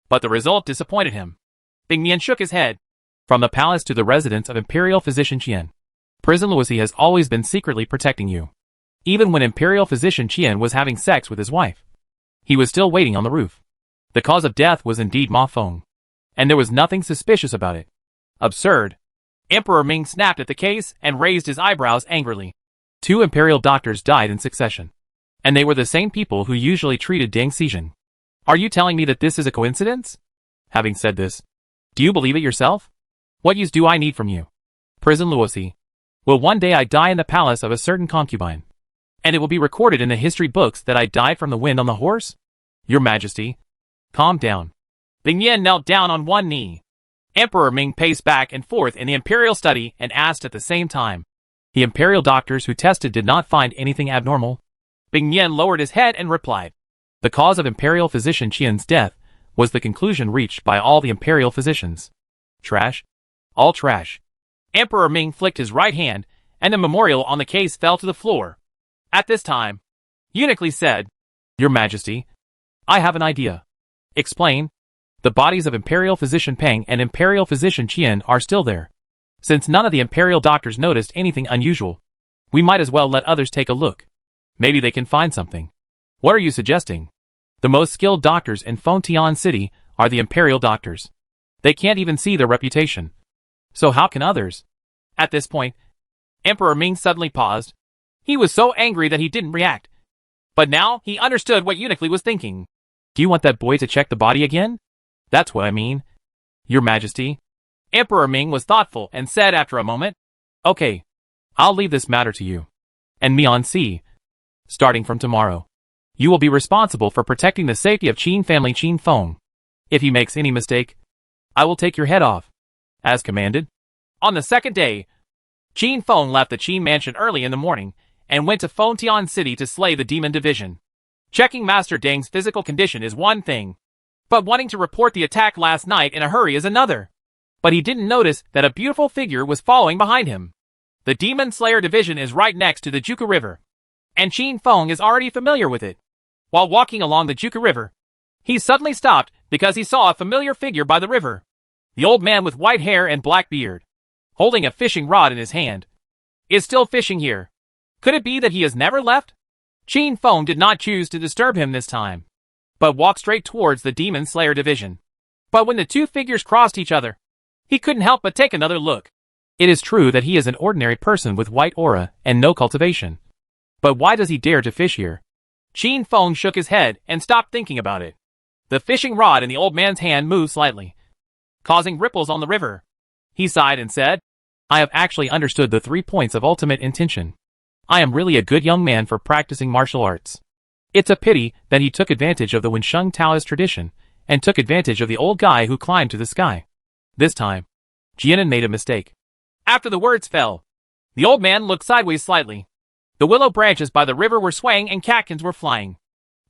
But the result disappointed him. Bing Mian shook his head. From the palace to the residence of Imperial Physician Qian, Prison Luo Si has always been secretly protecting you. Even when Imperial Physician Qian was having sex with his wife, he was still waiting on the roof. The cause of death was indead Ma Feng, and there was nothing suspicious about it. Absurd. Emperor Ming snapped at the case and raised his eyebrows angrily. 2 imperial doctors died in succession, and they were the same people who usually treated Deng Xijin. Are you telling me that this is a coincidence? Having said this, do you believe it yourself? What use do I need from you? Prison Luosi. Will one day I die in the palace of a certain concubine, and it will be recorded in the history books that I died from the wind on the horse? Your Majesty, calm down. Bing Yan knelt down on one knee. Emperor Ming paced back and forth in the imperial study and asked at the same time. The imperial doctors who tested did not find anything abnormal. Bing Yan lowered his head and replied. The cause of imperial physician Qian's death was the conclusion reached by all the imperial physicians. Trash? All trash. Emperor Ming flicked his right hand, and the memorial on the case fell to the floor. At this time, Eunuch Li said, Your Majesty, I have an idea. Explain. The bodies of Imperial Physician Peng and Imperial Physician Qian are still there. Since none of the Imperial doctors noticed anything unusual, we might as well let others take a look. Maybe they can find something. What are you suggesting? The most skilled doctors in Fengtian City are the Imperial doctors. They can't even see their reputation. So how can others? At this point, Emperor Ming suddenly paused. He was so angry that he didn't react. But now he understood what Eunuch Li was thinking. Do you want that boy to check the body again? That's what I mean. Your Majesty. Emperor Ming was thoughtful and said after a moment, Okay, I'll leave this matter to you. And me on C. Starting from tomorrow, you will be responsible for protecting the safety of Qin family Qin Feng. If he makes any mistake, I will take your head off. As commanded. On the second day, Qin Feng left the Qin mansion early in the morning and went to Fengtian City to slay the demon division. Checking Master Deng's physical condition is one thing, but wanting to report the attack last night in a hurry is another. But he didn't notice that a beautiful figure was following behind him. The Demon Slayer division is right next to the Juku River, and Qin Feng is already familiar with it. While walking along the Juku River, he suddenly stopped because he saw a familiar figure by the river. The old man with white hair and black beard, holding a fishing rod in his hand, is still fishing here. Could it be that he has never left? Qin Feng did not choose to disturb him this time, but walked straight towards the Demon Slayer division. But when the two figures crossed each other, he couldn't help but take another look. It is true that he is an ordinary person with white aura and no cultivation. But why does he dare to fish here? Qin Feng shook his head and stopped thinking about it. The fishing rod in the old man's hand moved slightly, causing ripples on the river. He sighed and said, I have actually understood the 3 points of ultimate intention. I am really a good young man for practicing martial arts. It's a pity that he took advantage of the Wensheng Taoist tradition and took advantage of the old guy who climbed to the sky. This time, Jianan made a mistake. After the words fell, the old man looked sideways slightly. The willow branches by the river were swaying and catkins were flying.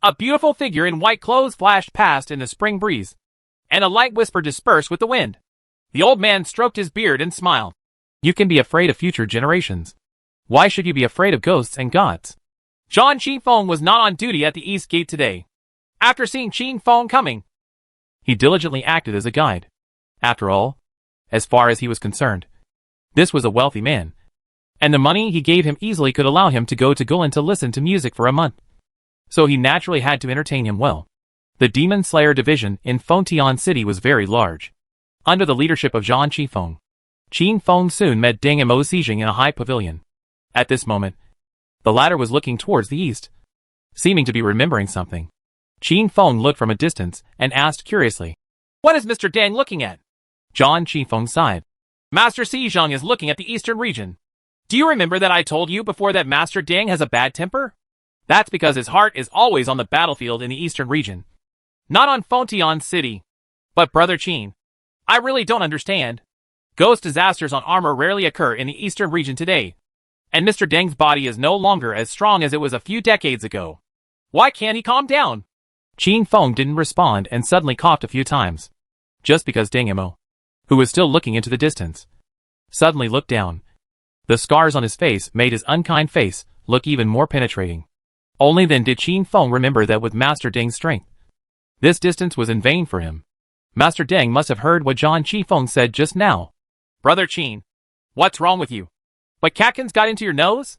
A beautiful figure in white clothes flashed past in the spring breeze, and a light whisper dispersed with the wind. The old man stroked his beard and smiled. You can be afraid of future generations. Why should you be afraid of ghosts and gods? Zhang Qifeng was not on duty at the East Gate today. After seeing Qin Feng coming, he diligently acted as a guide. After all, as far as he was concerned, this was a wealthy man, and the money he gave him easily could allow him to go to Guilin to listen to music for a month. So he naturally had to entertain him well. The Demon Slayer division in Fengtian City was very large. Under the leadership of Zhang Qifeng, Qin Feng soon met Deng and Mo Xijing in a high pavilion. At this moment, the latter was looking towards the east, seeming to be remembering something. Qin Feng looked from a distance and asked curiously, What is Mr. Deng looking at? Zhang Qifeng sighed. Master Xijing is looking at the eastern region. Do you remember that I told you before that Master Deng has a bad temper? That's because his heart is always on the battlefield in the eastern region. Not on Fengtian City. But Brother Qin, I really don't understand. Ghost disasters on armor rarely occur in the eastern region today. And Mr. Deng's body is no longer as strong as it was a few decades ago. Why can't he calm down? Qin Feng didn't respond and suddenly coughed a few times. Just because Deng Emo, who was still looking into the distance, suddenly looked down. The scars on his face made his unkind face look even more penetrating. Only then did Qin Feng remember that with Master Deng's strength, this distance was in vain for him. Master Deng must have heard what Zhang Qifeng said just now. Brother Qin, what's wrong with you? What catkins got into your nose?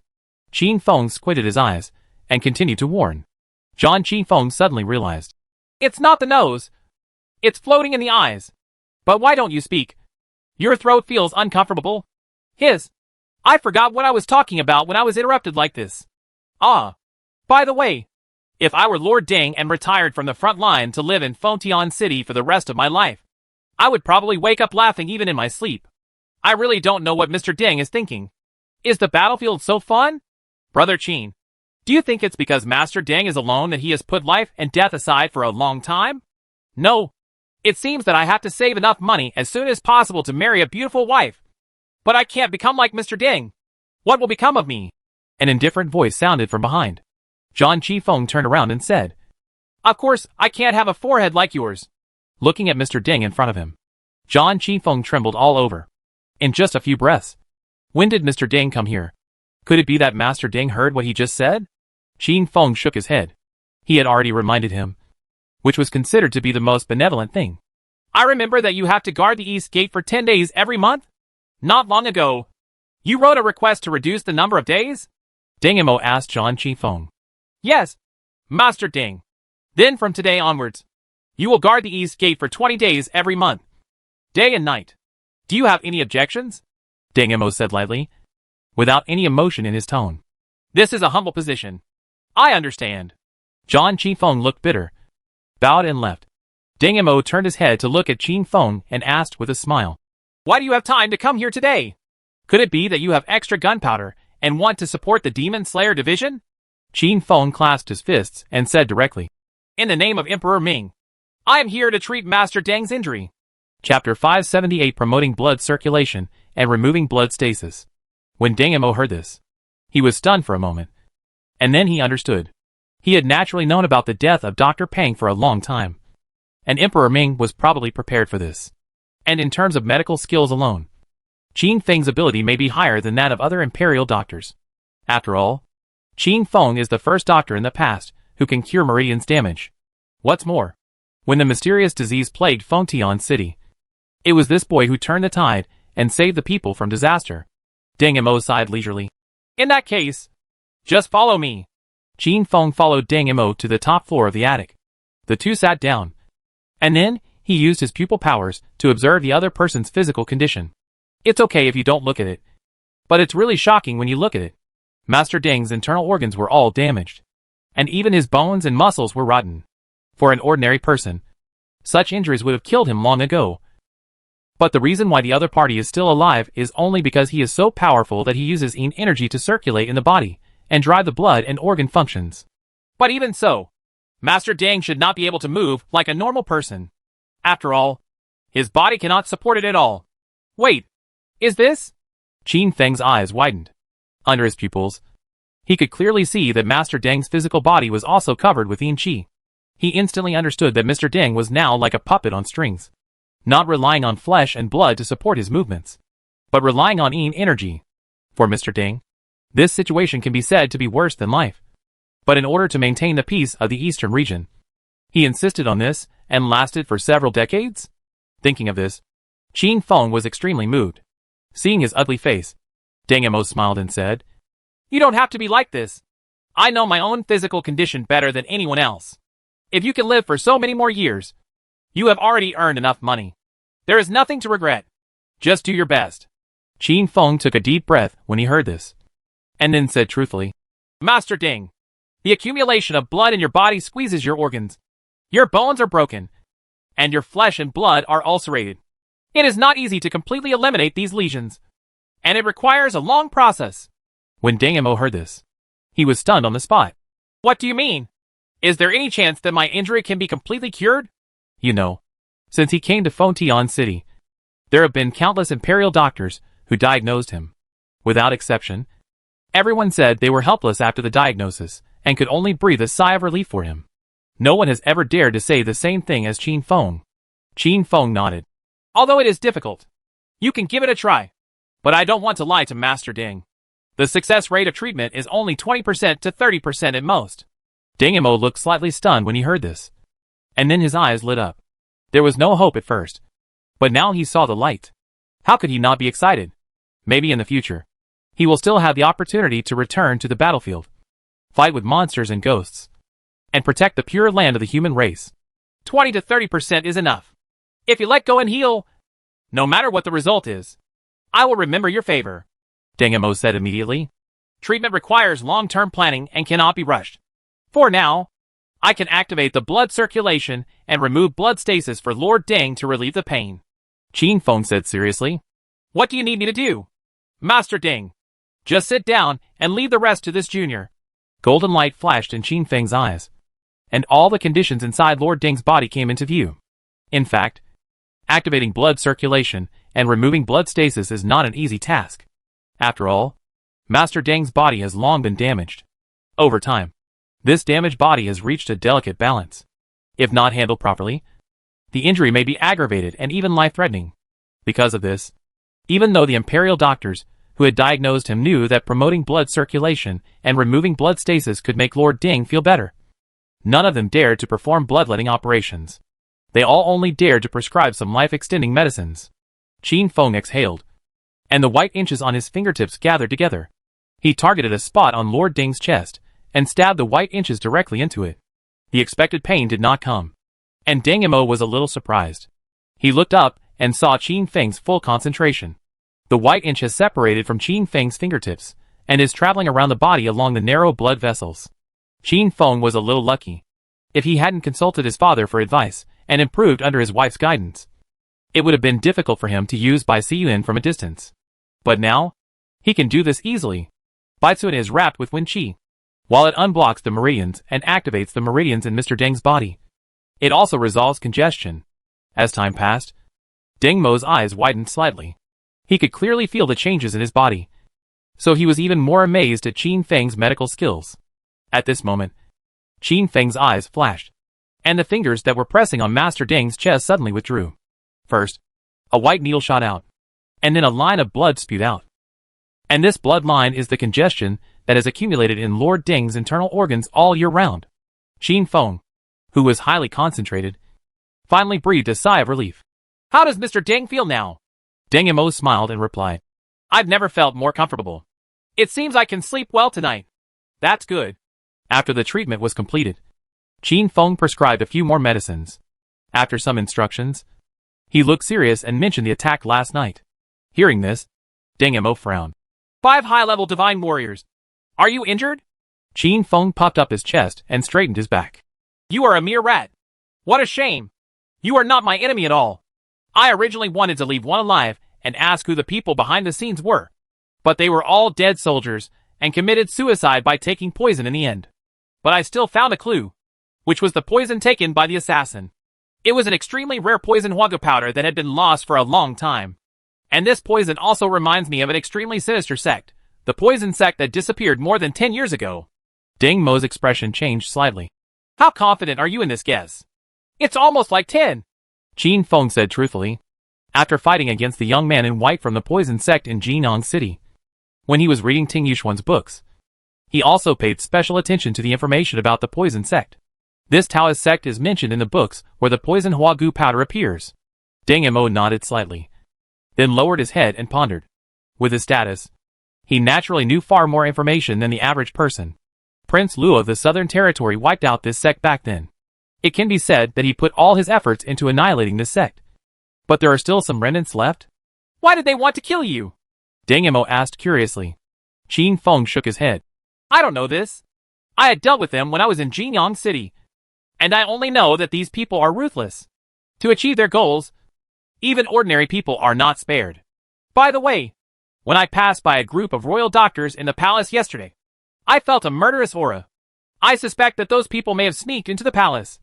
Qin Feng squinted his eyes and continued to warn. Zhang Qifeng suddenly realized. It's not the nose. It's floating in the eyes. But why don't you speak? Your throat feels uncomfortable. I forgot what I was talking about when I was interrupted like this. Ah. By the way, if I were Lord Ding and retired from the front line to live in Fontian City for the rest of my life, I would probably wake up laughing even in my sleep. I really don't know what Mr. Ding is thinking. Is the battlefield so fun? Brother Qin, do you think it's because Master Ding is alone that he has put life and death aside for a long time? No. It seems that I have to save enough money as soon as possible to marry a beautiful wife. But I can't become like Mr. Ding. What will become of me? An indifferent voice sounded from behind. Zhang Qifeng turned around and said, Of course, I can't have a forehead like yours. Looking at Mr. Ding in front of him, Zhang Qifeng trembled all over. In just a few breaths. When did Mr. Ding come here? Could it be that Master Ding heard what he just said? Qin Feng shook his head. He had already reminded him, which was considered to be the most benevolent thing. I remember that you have to guard the East Gate for 10 days every month? Not long ago, you wrote a request to reduce the number of days? Ding Imo asked Zhang Qifeng. Yes, Master Ding. Then from today onwards, you will guard the East Gate for 20 days every month, day and night. Do you have any objections? Ding Imo said lightly, without any emotion in his tone. This is a humble position. I understand. Zhang Qifeng looked bitter, bowed and left. Ding Imo turned his head to look at Qin Feng and asked with a smile, Why do you have time to come here today? Could it be that you have extra gunpowder and want to support the Demon Slayer division? Qin Feng clasped his fists and said directly, In the name of Emperor Ming, I am here to treat Master Deng's injury. Chapter 578 Promoting Blood Circulation and Removing Blood Stasis. When Ding Imo heard this, he was stunned for a moment. And then he understood. He had naturally known about the death of Dr. Peng for a long time. And Emperor Ming was probably prepared for this. And in terms of medical skills alone, Qin Feng's ability may be higher than that of other imperial doctors. After all, Qin Feng is the first doctor in the past who can cure Meridian's damage. What's more, when the mysterious disease plagued Fontian City, it was this boy who turned the tide and saved the people from disaster. Ding Imo sighed leisurely. In that case, just follow me. Qin Feng followed Ding Imo to the top floor of the attic. The two sat down, and then he used his pupil powers to observe the other person's physical condition. It's okay if you don't look at it, but it's really shocking when you look at it. Master Ding's internal organs were all damaged, and even his bones and muscles were rotten. For an ordinary person, such injuries would have killed him long ago. But the reason why the other party is still alive is only because he is so powerful that he uses Yin energy to circulate in the body and drive the blood and organ functions. But even so, Master Ding should not be able to move like a normal person. After all, his body cannot support it at all. Wait, is this? Qin Feng's eyes widened. Under his pupils, he could clearly see that Master Deng's physical body was also covered with Yin Qi. He instantly understood that Mr. Ding was now like a puppet on strings, not relying on flesh and blood to support his movements, but relying on Yin energy. For Mr. Ding, this situation can be said to be worse than life. But in order to maintain the peace of the eastern region, he insisted on this and lasted for several decades? Thinking of this, Qin Feng was extremely moved. Seeing his ugly face, Ding Imo smiled and said, You don't have to be like this. I know my own physical condition better than anyone else. If you can live for so many more years, you have already earned enough money. There is nothing to regret. Just do your best. Qin Feng took a deep breath when he heard this, and then said truthfully, Master Ding, the accumulation of blood in your body squeezes your organs. Your bones are broken, and your flesh and blood are ulcerated. It is not easy to completely eliminate these lesions, and it requires a long process. When Ding Imo heard this, he was stunned on the spot. What do you mean? Is there any chance that my injury can be completely cured? You know, since he came to Fontian City, there have been countless imperial doctors who diagnosed him. Without exception, everyone said they were helpless after the diagnosis and could only breathe a sigh of relief for him. No one has ever dared to say the same thing as Qin Feng. Qin Feng nodded. Although it is difficult, you can give it a try. But I don't want to lie to Master Ding. The success rate of treatment is only 20% to 30% at most. Ding Imo looked slightly stunned when he heard this, and then his eyes lit up. There was no hope at first, but now he saw the light. How could he not be excited? Maybe in the future, he will still have the opportunity to return to the battlefield, fight with monsters and ghosts, and protect the pure land of the human race. 20 to 30% is enough. If you let go and heal, no matter what the result is, I will remember your favor, Deng Emo said immediately. Treatment requires long-term planning and cannot be rushed. For now, I can activate the blood circulation and remove blood stasis for Lord Deng to relieve the pain, Qin Feng said seriously. What do you need me to do, Master Deng? Just sit down and leave the rest to this junior. Golden light flashed in Qin Feng's eyes, and all the conditions inside Lord Deng's body came into view. In fact, activating blood circulation and removing blood stasis is not an easy task. After all, Master Deng's body has long been damaged. Over time, this damaged body has reached a delicate balance. If not handled properly, the injury may be aggravated and even life-threatening. Because of this, even though the imperial doctors who had diagnosed him knew that promoting blood circulation and removing blood stasis could make Lord Deng feel better, none of them dared to perform bloodletting operations. They all only dared to prescribe some life-extending medicines. Qin Feng exhaled, and the white inches on his fingertips gathered together. He targeted a spot on Lord Deng's chest and stabbed the white inches directly into it. The expected pain did not come, and Deng Emo was a little surprised. He looked up and saw Qin Feng's full concentration. The white inch has separated from Qin Feng's fingertips and is traveling around the body along the narrow blood vessels. Qin Feng was a little lucky. If he hadn't consulted his father for advice and improved under his wife's guidance, it would have been difficult for him to use Bai Siyuan from a distance. But now, he can do this easily. Bai Siyuan is wrapped with Wen Qi, while it unblocks the meridians and activates the meridians in Mr. Deng's body. It also resolves congestion. As time passed, Deng Mo's eyes widened slightly. He could clearly feel the changes in his body, so he was even more amazed at Qin Feng's medical skills. At this moment, Qin Feng's eyes flashed, and the fingers that were pressing on Master Deng's chest suddenly withdrew. First, a white needle shot out, and then a line of blood spewed out. And this blood line is the congestion that has accumulated in Lord Deng's internal organs all year round. Qin Feng, who was highly concentrated, finally breathed a sigh of relief. How does Mr. Deng feel now? Deng Emo smiled and replied, I've never felt more comfortable. It seems I can sleep well tonight. That's good. After the treatment was completed, Qin Feng prescribed a few more medicines. After some instructions, he looked serious and mentioned the attack last night. Hearing this, Deng Emo frowned. 5 high-level divine warriors. Are you injured? Qin Feng puffed up his chest and straightened his back. You are a mere rat. What a shame. You are not my enemy at all. I originally wanted to leave one alive and ask who the people behind the scenes were, but they were all dead soldiers and committed suicide by taking poison in the end. But I still found a clue, which was the poison taken by the assassin. It was an extremely rare poison huagu powder that had been lost for a long time. And this poison also reminds me of an extremely sinister sect, the poison sect that disappeared more than 10 years ago. Deng Mo's expression changed slightly. How confident are you in this guess? It's almost like 10. Qin Feng said truthfully, after fighting against the young man in white from the poison sect in Jinyang City. When he was reading Ting Yushuan's books, he also paid special attention to the information about the poison sect. This Taoist sect is mentioned in the books where the poison huagu powder appears. Deng Emo nodded slightly, then lowered his head and pondered. With his status, he naturally knew far more information than the average person. Prince Luo of the Southern Territory wiped out this sect back then. It can be said that he put all his efforts into annihilating this sect. But there are still some remnants left? Why did they want to kill you? Deng Emo asked curiously. Qin Feng shook his head. I don't know this. I had dealt with them when I was in Jinyang City, and I only know that these people are ruthless. To achieve their goals, even ordinary people are not spared. By the way, when I passed by a group of royal doctors in the palace yesterday, I felt a murderous aura. I suspect that those people may have sneaked into the palace,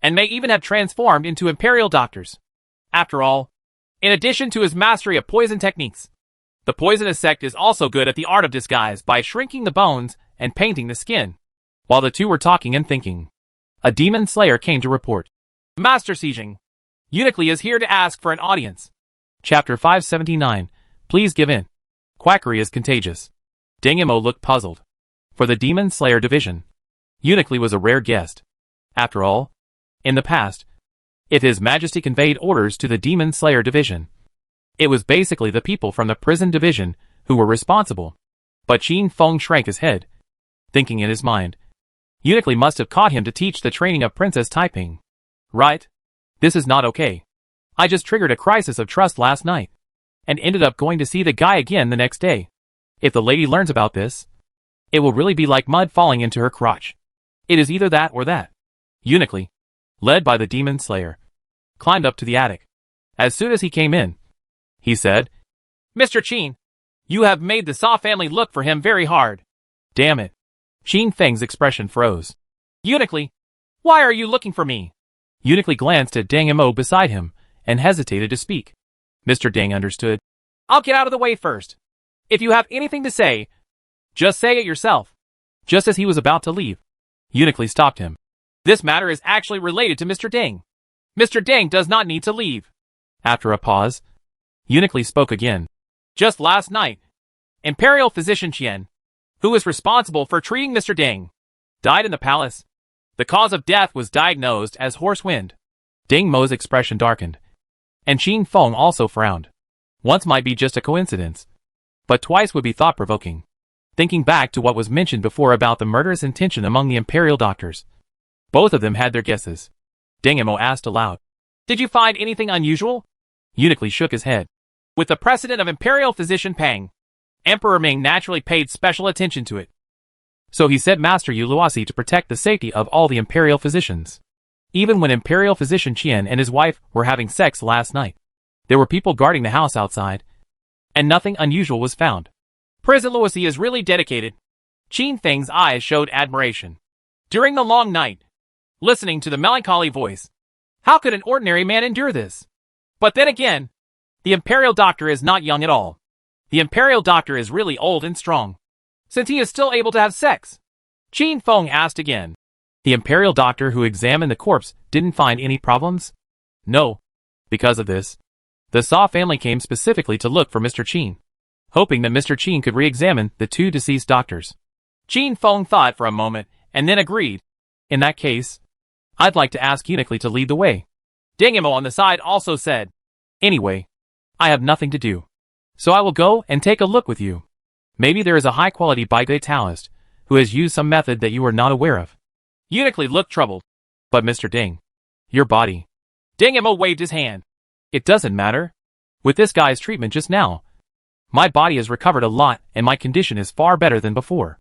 and may even have transformed into imperial doctors. After all, in addition to his mastery of poison techniques, the poisonous sect is also good at the art of disguise by shrinking the bones and painting the skin. While the two were talking and thinking, a demon slayer came to report. Master Sijing, Eunicly is here to ask for an audience. Chapter 579, Please give in. Quackery is contagious. Deng Emo looked puzzled. For the Demon Slayer division, Eunicly was a rare guest. After all, in the past, if His Majesty conveyed orders to the Demon Slayer division, it was basically the people from the prison division who were responsible. But Qin Feng shrank his head, thinking in his mind, Eunicly must have caught him to teach the training of Princess Taiping. right? This is not okay. I just triggered a crisis of trust last night, and ended up going to see the guy again the next day. If the lady learns about this, it will really be like mud falling into her crotch. It is either that or that. Uniquely, led by the demon slayer, climbed up to the attic. As soon as he came in, he said, "Mr. Qin, you have made the Sa family look for him very hard." Damn it. Qin Feng's expression froze. Uniquely, why are you looking for me? Uniquely glanced at Deng Mo beside him, and hesitated to speak. Mr. Deng understood. I'll get out of the way first. If you have anything to say, just say it yourself. Just as he was about to leave, Uniquely stopped him. This matter is actually related to Mr. Deng. Mr. Deng does not need to leave. After a pause, Uniquely spoke again. Just last night, Imperial Physician Qian, who was responsible for treating Mr. Deng, died in the palace. The cause of death was diagnosed as horse wind. Deng Mo's expression darkened, and Qin Feng also frowned. Once might be just a coincidence, but twice would be thought-provoking. Thinking back to what was mentioned before about the murderous intention among the Imperial doctors, both of them had their guesses. Deng Mo asked aloud, "Did you find anything unusual?" Uniquely shook his head. With the precedent of Imperial Physician Pang, Emperor Ming naturally paid special attention to it. So he sent Master Yu Luosi to protect the safety of all the Imperial physicians. Even when Imperial Physician Qian and his wife were having sex last night, there were people guarding the house outside, and nothing unusual was found. President Luosi is really dedicated. Qin Feng's eyes showed admiration. During the long night, listening to the melancholy voice, how could an ordinary man endure this? But then again, the Imperial Doctor is not young at all. The Imperial Doctor is really old and strong, since he is still able to have sex. Qin Feng asked again. The Imperial Doctor who examined the corpse didn't find any problems? No. Because of this, the Sa family came specifically to look for Mr. Qin, hoping that Mr. Qin could re-examine the two deceased doctors. Qin Feng thought for a moment, and then agreed. In that case, I'd like to ask Uniquely to lead the way. Deng Mo on the side also said, Anyway, I have nothing to do, so I will go and take a look with you. Maybe there is a high-quality Baigui Taoist who has used some method that you are not aware of. Uniquely looked troubled. But Mr. Deng, your body. Deng Mo waved his hand. It doesn't matter. With this guy's treatment just now, my body has recovered a lot and my condition is far better than before.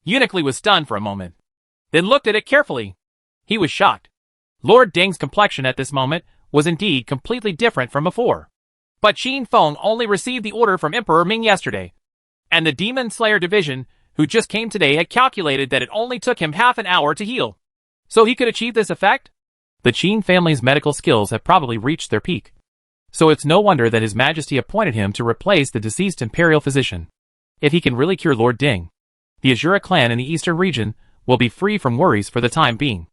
Uniquely was stunned for a moment, then looked at it carefully. He was shocked. Lord Deng's complexion at this moment was indeed completely different from before. But Qin Feng only received the order from Emperor Ming yesterday, and the Demon Slayer Division, who just came today, had calculated that it only took him half an hour to heal. So he could achieve this effect? The Qin family's medical skills have probably reached their peak. So it's no wonder that His Majesty appointed him to replace the deceased Imperial Physician. If he can really cure Lord Deng, the Azura clan in the eastern region will be free from worries for the time being.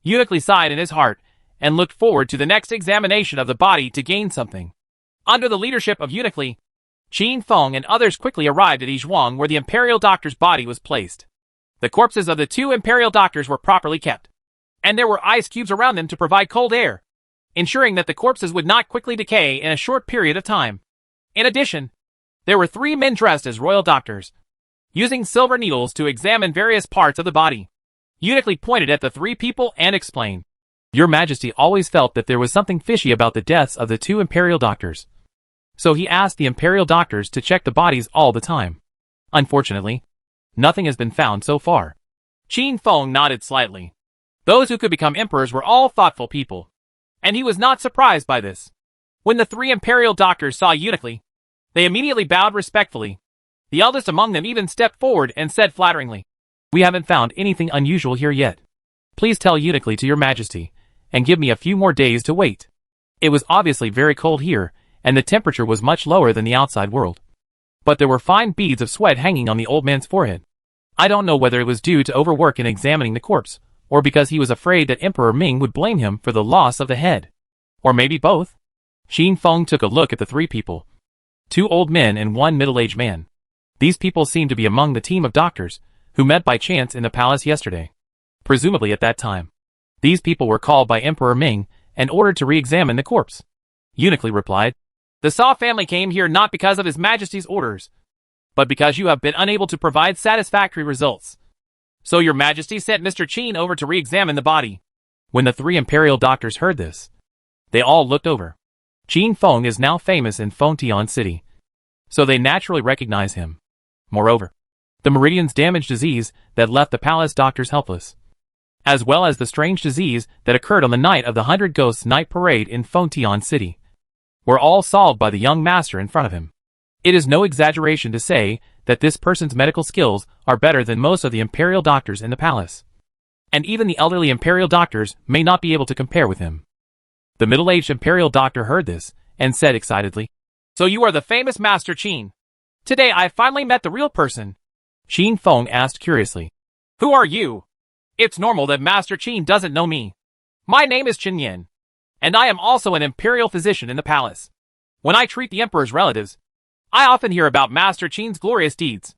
Uniquely sighed in his heart, and looked forward to the next examination of the body to gain something. Under the leadership of Uniquely, Qin Feng and others quickly arrived at Yizhuang where the Imperial Doctor's body was placed. The corpses of the two Imperial Doctors were properly kept, and there were ice cubes around them to provide cold air, ensuring that the corpses would not quickly decay in a short period of time. In addition, there were 3 men dressed as royal doctors, using silver needles to examine various parts of the body. Uniquely pointed at the 3 people and explained, Your Majesty always felt that there was something fishy about the deaths of the 2 Imperial Doctors. So he asked the Imperial Doctors to check the bodies all the time. Unfortunately, nothing has been found so far. Qin Feng nodded slightly. Those who could become emperors were all thoughtful people, and he was not surprised by this. When the 3 Imperial Doctors saw Uniquely, they immediately bowed respectfully. The eldest among them even stepped forward and said flatteringly, We haven't found anything unusual here yet. Please tell Uniquely to Your Majesty, and give me a few more days to wait. It was obviously very cold here, and the temperature was much lower than the outside world. But there were fine beads of sweat hanging on the old man's forehead. I don't know whether it was due to overwork in examining the corpse, or because he was afraid that Emperor Ming would blame him for the loss of the head. Or maybe both. Qin Feng took a look at the 3 people. 2 old men and 1 middle-aged man. These people seemed to be among the team of doctors, who met by chance in the palace yesterday. Presumably at that time, these people were called by Emperor Ming and ordered to re-examine the corpse. Uniquely replied, The Sa family came here not because of His Majesty's orders, but because you have been unable to provide satisfactory results. So Your Majesty sent Mr. Qin over to re-examine the body. When the three imperial doctors heard this, they all looked over. Qin Feng is now famous in Fengtian City, so they naturally recognize him. Moreover, the Meridian's damaged disease that left the palace doctors helpless, as well as the strange disease that occurred on the night of the 100 Ghosts Night Parade in Fengtian City, were all solved by the young master in front of him. It is no exaggeration to say that this person's medical skills are better than most of the imperial doctors in the palace, and even the elderly imperial doctors may not be able to compare with him. The middle-aged imperial doctor heard this and said excitedly, "So you are the famous Master Qin. Today I finally met the real person." Qin Feng asked curiously, "Who are you?" "It's normal that Master Qin doesn't know me. My name is Qin Yan, and I am also an imperial physician in the palace. When I treat the emperor's relatives, I often hear about Master Qin's glorious deeds.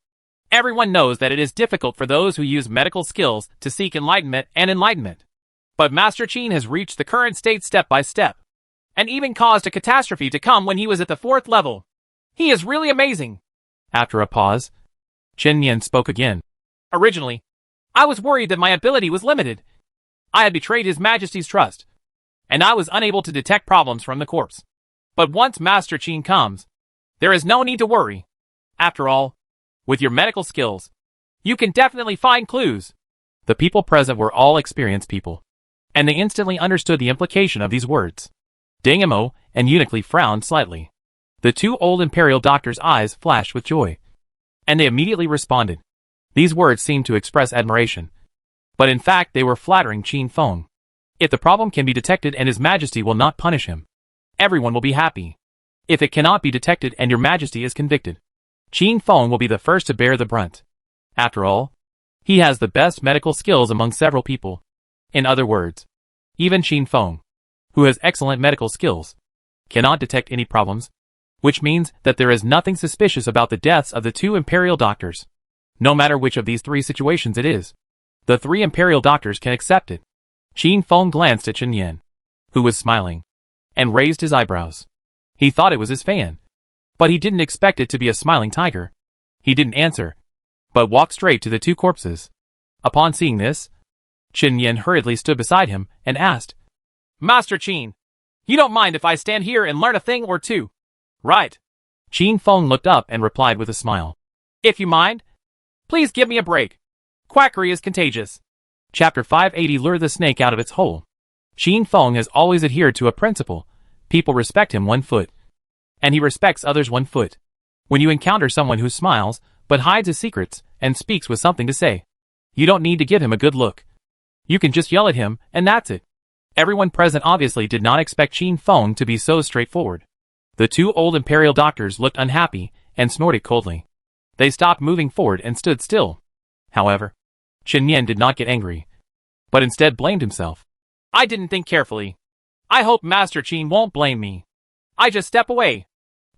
Everyone knows that it is difficult for those who use medical skills to seek enlightenment and enlightenment. But Master Qin has reached the current state step by step, and even caused a catastrophe to come when he was at the 4th level. He is really amazing." After a pause, Qin Yan spoke again. "Originally, I was worried that my ability was limited. I had betrayed His Majesty's trust, and I was unable to detect problems from the corpse. But once Master Qin comes, there is no need to worry. After all, with your medical skills, you can definitely find clues." The people present were all experienced people, and they instantly understood the implication of these words. Deng Emo and Eunuch Li frowned slightly. The two old imperial doctors' eyes flashed with joy, and they immediately responded. These words seemed to express admiration, but in fact they were flattering Qin Feng. If the problem can be detected and His Majesty will not punish him, everyone will be happy. If it cannot be detected and Your Majesty is convicted, Qin Feng will be the first to bear the brunt. After all, he has the best medical skills among several people. In other words, even Qin Feng, who has excellent medical skills, cannot detect any problems, which means that there is nothing suspicious about the deaths of the two imperial doctors. No matter which of these three situations it is, the three imperial doctors can accept it. Qin Feng glanced at Qin Yan, who was smiling, and raised his eyebrows. He thought it was his fan, but he didn't expect it to be a smiling tiger. He didn't answer, but walked straight to the two corpses. Upon seeing this, Qin Yan hurriedly stood beside him and asked, "Master Qin, you don't mind if I stand here and learn a thing or two, right?" Qin Feng looked up and replied with a smile, "If you mind, please give me a break. Quackery is contagious." Chapter 580 Lure the Snake Out of Its Hole. Qin Feng has always adhered to a principle: people respect him 1 foot, and he respects others 1 foot. When you encounter someone who smiles, but hides his secrets, and speaks with something to say, you don't need to give him a good look. You can just yell at him, and that's it. Everyone present obviously did not expect Qin Feng to be so straightforward. The two old imperial doctors looked unhappy, and snorted coldly. They stopped moving forward and stood still. However, Qin Yan did not get angry, but instead blamed himself. "I didn't think carefully. I hope Master Qin won't blame me. I just step away."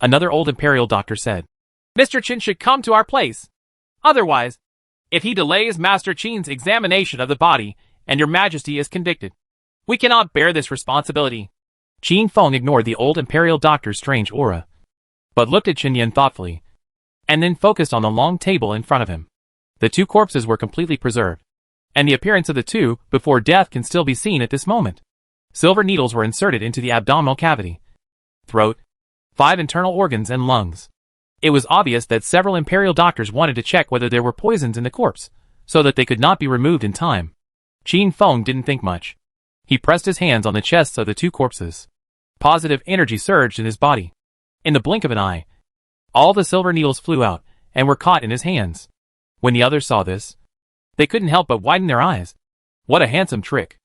Another old imperial doctor said, "Mr. Qin should come to our place. Otherwise, if he delays Master Qin's examination of the body and Your Majesty is convicted, we cannot bear this responsibility." Qin Feng ignored the old imperial doctor's strange aura, but looked at Qin Yan thoughtfully, and then focused on the long table in front of him. The two corpses were completely preserved, and the appearance of the two before death can still be seen at this moment. Silver needles were inserted into the abdominal cavity, throat, 5 internal organs and lungs. It was obvious that several imperial doctors wanted to check whether there were poisons in the corpse, so that they could not be removed in time. Qin Feng didn't think much. He pressed his hands on the chests of the two corpses. Positive energy surged in his body. In the blink of an eye, all the silver needles flew out and were caught in his hands. When the others saw this, they couldn't help but widen their eyes. What a handsome trick.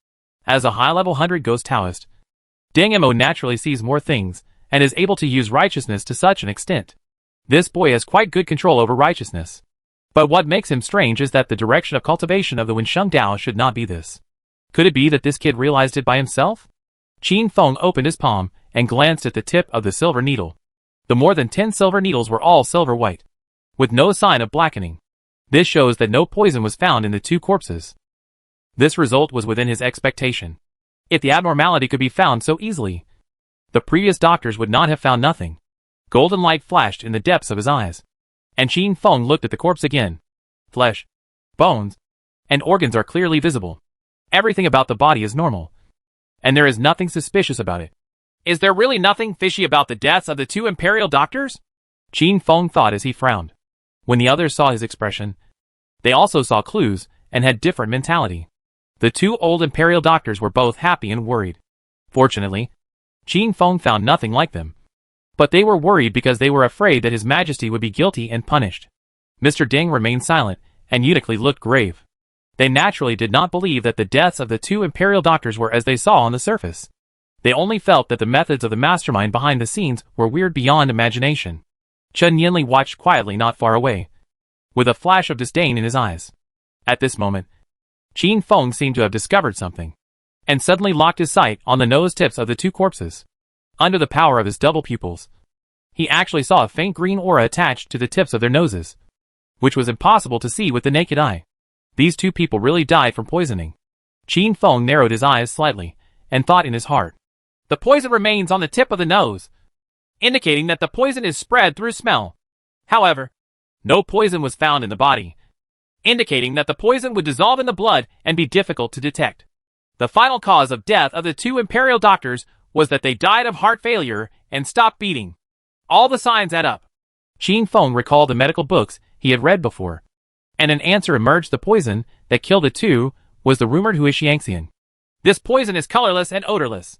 As a high-level 100 Ghost Taoist, Deng Emo naturally sees more things and is able to use righteousness to such an extent. This boy has quite good control over righteousness. But what makes him strange is that the direction of cultivation of the Wensheng Dao should not be this. Could it be that this kid realized it by himself? Qin Feng opened his palm and glanced at the tip of the silver needle. The more than 10 silver needles were all silver white, with no sign of blackening. This shows that no poison was found in the two corpses. This result was within his expectation. If the abnormality could be found so easily, the previous doctors would not have found nothing. Golden light flashed in the depths of his eyes, and Qin Feng looked at the corpse again. Flesh, bones, and organs are clearly visible. Everything about the body is normal. and there is nothing suspicious about it. Is there really nothing fishy about the deaths of the two Imperial doctors? Qin Feng thought as he frowned. When the others saw his expression, they also saw clues and had different mentality. The two old Imperial doctors were both happy and worried. Fortunately, Qin Feng found nothing like them. But they were worried because they were afraid that His Majesty would be guilty and punished. Mr. Ding remained silent, and Uniquely looked grave. They naturally did not believe that the deaths of the two Imperial doctors were as they saw on the surface. They only felt that the methods of the mastermind behind the scenes were weird beyond imagination. Chen Yanli watched quietly not far away, with a flash of disdain in his eyes. At this moment, Qin Feng seemed to have discovered something, and suddenly locked his sight on the nose tips of the two corpses. Under the power of his double pupils, he actually saw a faint green aura attached to the tips of their noses, which was impossible to see with the naked eye. These two people really died from poisoning. Qin Feng narrowed his eyes slightly, and thought in his heart. The poison remains on the tip of the nose, indicating that the poison is spread through smell. However, no poison was found in the body, indicating that the poison would dissolve in the blood and be difficult to detect. The final cause of death of the two Imperial doctors was that they died of heart failure and stopped beating. All the signs add up. Qin Feng recalled the medical books he had read before, and an answer emerged. The poison that killed the two was the rumored Huixiangxian. This poison is colorless and odorless.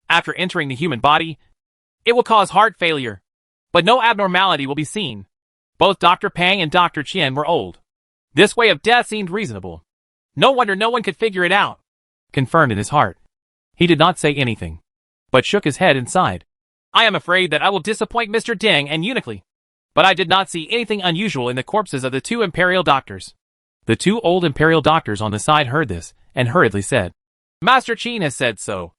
After entering the human body, it will cause heart failure, but no abnormality will be seen. Both Dr. Pang and Dr. Qian were old. This way of death seemed reasonable. No wonder no one could figure it out. Confirmed in his heart. He did not say anything, but shook his head and sighed. I am afraid that I will disappoint Mr. Ding and Uniquely, but I did not see anything unusual in the corpses of the two Imperial doctors. The two old Imperial doctors on the side heard this, and hurriedly said, Master Qin has said so.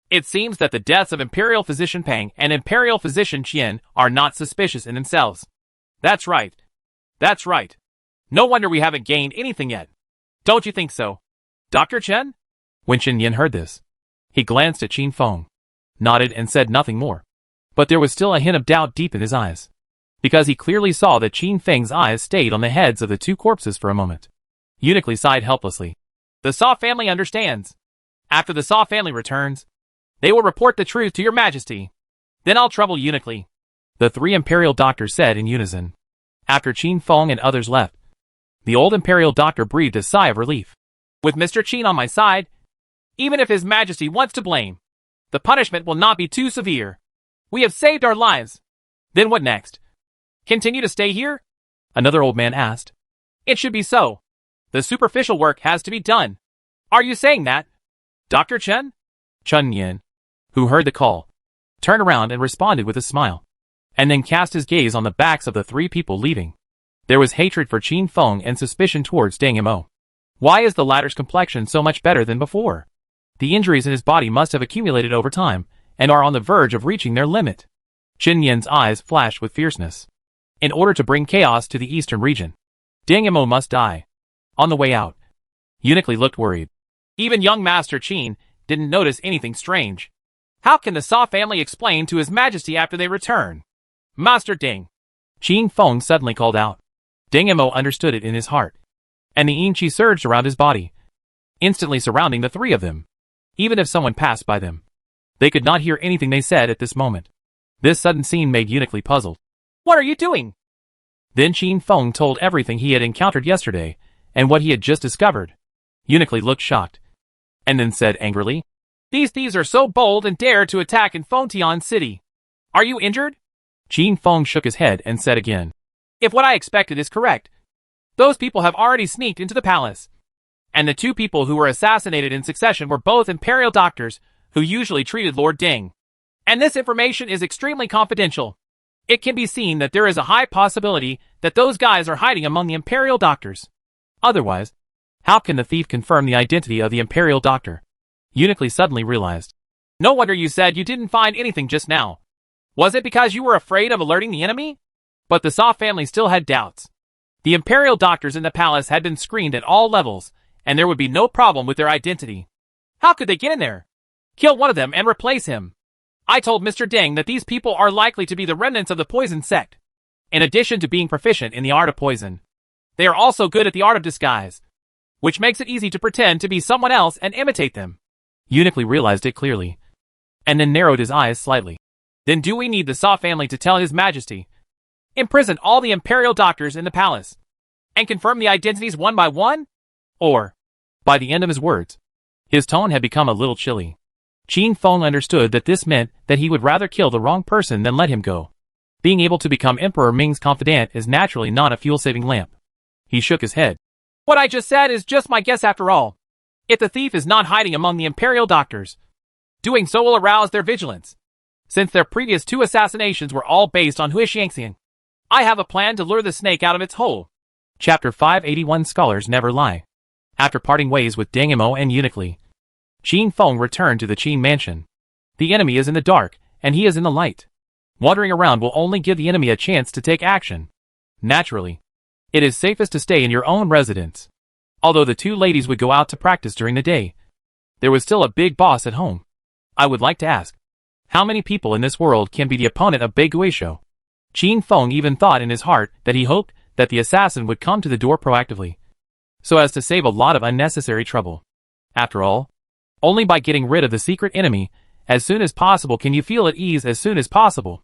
It seems that the deaths of Imperial Physician Pang and Imperial Physician Qian are not suspicious in themselves. That's right. That's right. No wonder we haven't gained anything yet. Don't you think so, Dr. Chen? When Chen Yin heard this, he glanced at Qin Feng, nodded and said nothing more. But there was still a hint of doubt deep in his eyes, because he clearly saw that Qin Feng's eyes stayed on the heads of the two corpses for a moment. Uniquely sighed helplessly. The Saw family understands. After the Saw family returns, they will report the truth to your majesty. Then I'll trouble Uniquely, the three Imperial doctors said in unison. After Qin Feng and others left, the old Imperial doctor breathed a sigh of relief. With Mr. Qin on my side, even if His Majesty wants to blame, the punishment will not be too severe. We have saved our lives. Then what next? Continue to stay here? Another old man asked. It should be so. The superficial work has to be done. Are you saying that, Dr. Chen? Chen Yin, who heard the call, turned around and responded with a smile, and then cast his gaze on the backs of the three people leaving. There was hatred for Qin Feng and suspicion towards Deng Mo. Why is the latter's complexion so much better than before? The injuries in his body must have accumulated over time, and are on the verge of reaching their limit. Chen Yin's eyes flashed with fierceness. In order to bring chaos to the eastern region, Deng Mo must die. On the way out, Uniquely looked worried. Even young Master Qin didn't notice anything strange. How can the Saw family explain to His Majesty after they return? Master Ding! Qin Feng suddenly called out. Deng Mo understood it in his heart, and the yin qi surged around his body, instantly surrounding the three of them. Even if someone passed by them, they could not hear anything they said at this moment. This sudden scene made Uniquely puzzled. What are you doing? Then Qin Feng told everything he had encountered yesterday, and what he had just discovered. Uniquely looked shocked, and then said angrily, These thieves are so bold and dare to attack in Fengtian City. Are you injured? Qin Feng shook his head and said again, If what I expected is correct, those people have already sneaked into the palace. And the two people who were assassinated in succession were both Imperial doctors who usually treated Lord Ding. And this information is extremely confidential. It can be seen that there is a high possibility that those guys are hiding among the Imperial doctors. Otherwise, how can the thief confirm the identity of the Imperial doctor? Uniquely suddenly realized. No wonder you said you didn't find anything just now. Was it because you were afraid of alerting the enemy? But the Saw family still had doubts. The Imperial doctors in the palace had been screened at all levels, and there would be no problem with their identity. How could they get in there? Kill one of them and replace him. I told Mr. Deng that these people are likely to be the remnants of the poison sect. In addition to being proficient in the art of poison, they are also good at the art of disguise, which makes it easy to pretend to be someone else and imitate them. Uniquely realized it clearly, and then narrowed his eyes slightly. Then do we need the Saw family to tell His Majesty? Imprison all the imperial doctors in the palace, and confirm the identities one by one? Or, by the end of his words, his tone had become a little chilly. Qin Feng understood that this meant that he would rather kill the wrong person than let him go. Being able to become Emperor Ming's confidant is naturally not a fuel-saving lamp. He shook his head. What I just said is just my guess after all. If the thief is not hiding among the imperial doctors, doing so will arouse their vigilance. Since their previous 2 assassinations were all based on Hui Xiangxian, I have a plan to lure the snake out of its hole. Chapter 581 Scholars Never Lie. After parting ways with Deng Emo and Uniquely, Qin Feng returned to the Qin mansion. The enemy is in the dark, and he is in the light. Wandering around will only give the enemy a chance to take action. Naturally, it is safest to stay in your own residence. Although the 2 ladies would go out to practice during the day, there was still a big boss at home. I would like to ask, how many people in this world can be the opponent of Bei Guisho? Qin Feng even thought in his heart that he hoped that the assassin would come to the door proactively, so as to save a lot of unnecessary trouble. After all, only by getting rid of the secret enemy as soon as possible can you feel at ease as soon as possible.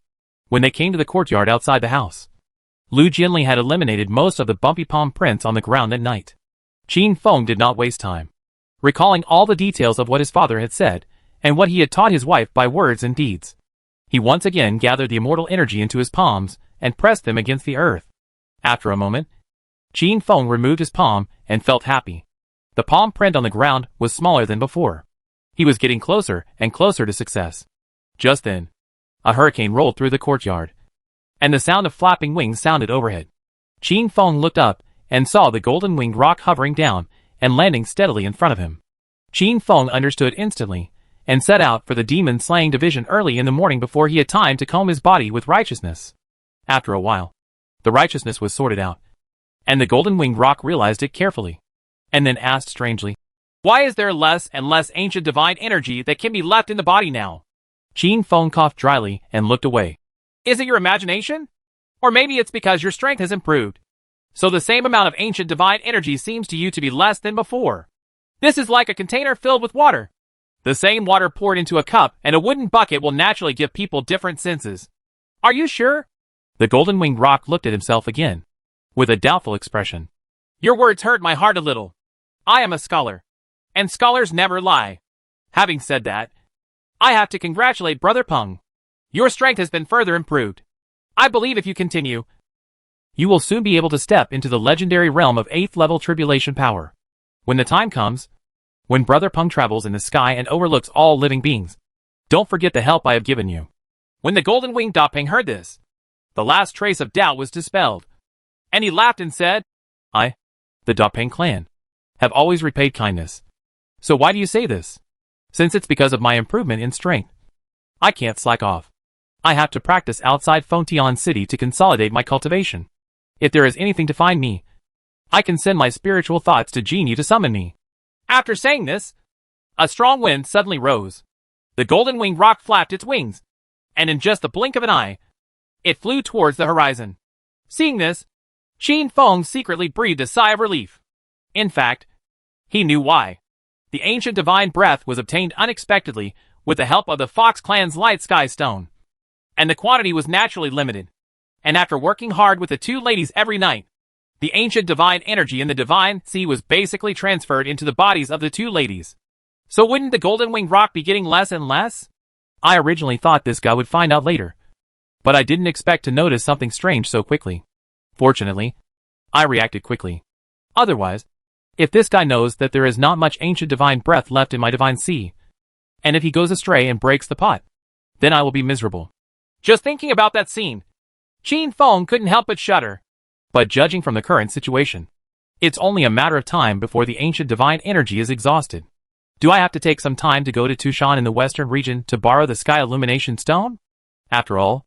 When they came to the courtyard outside the house, Lu Jianli had eliminated most of the bumpy palm prints on the ground at night. Qin Feng did not waste time, recalling all the details of what his father had said and what he had taught his wife by words and deeds. He once again gathered the immortal energy into his palms and pressed them against the earth. After a moment, Qin Feng removed his palm and felt happy. The palm print on the ground was smaller than before. He was getting closer and closer to success. Just then, a hurricane rolled through the courtyard, and the sound of flapping wings sounded overhead. Qin Feng looked up and saw the golden-winged roc hovering down and landing steadily in front of him. Qin Feng understood instantly and set out for the demon-slaying division early in the morning before he had time to comb his body with righteousness. After a while, the righteousness was sorted out, and the golden-winged roc realized it carefully, and then asked strangely, why is there less and less ancient divine energy that can be left in the body now? Qin Feng coughed dryly and looked away. Is it your imagination? Or maybe it's because your strength has improved, so the same amount of ancient divine energy seems to you to be less than before. This is like a container filled with water. The same water poured into a cup and a wooden bucket will naturally give people different senses. Are you sure? The golden-winged roc looked at himself again, with a doubtful expression. Your words hurt my heart a little. I am a scholar, and scholars never lie. Having said that, I have to congratulate Brother Peng. Your strength has been further improved. I believe if you continue, you will soon be able to step into the legendary realm of 8th level tribulation power. When the time comes, when Brother Peng travels in the sky and overlooks all living beings, don't forget the help I have given you. When the golden-winged Dapeng heard this, the last trace of doubt was dispelled, and he laughed and said, I, the Dapeng clan, have always repaid kindness. So why do you say this? Since it's because of my improvement in strength. I can't slack off. I have to practice outside Fengtian City to consolidate my cultivation. If there is anything to find me, I can send my spiritual thoughts to Jinyu to summon me. After saying this, a strong wind suddenly rose. The golden-winged roc flapped its wings, and in just the blink of an eye, it flew towards the horizon. Seeing this, Qin Feng secretly breathed a sigh of relief. In fact, he knew why. The ancient divine breath was obtained unexpectedly with the help of the Fox clan's Light Sky Stone, and the quantity was naturally limited. And after working hard with the 2 ladies every night, the ancient divine energy in the divine sea was basically transferred into the bodies of the 2 ladies. So wouldn't the golden-winged roc be getting less and less? I originally thought this guy would find out later, but I didn't expect to notice something strange so quickly. Fortunately, I reacted quickly. Otherwise, if this guy knows that there is not much ancient divine breath left in my divine sea, and if he goes astray and breaks the pot, then I will be miserable. Just thinking about that scene, Qin Feng couldn't help but shudder. But judging from the current situation, it's only a matter of time before the ancient divine energy is exhausted. Do I have to take some time to go to Tushan in the western region to borrow the Sky Illumination Stone? After all,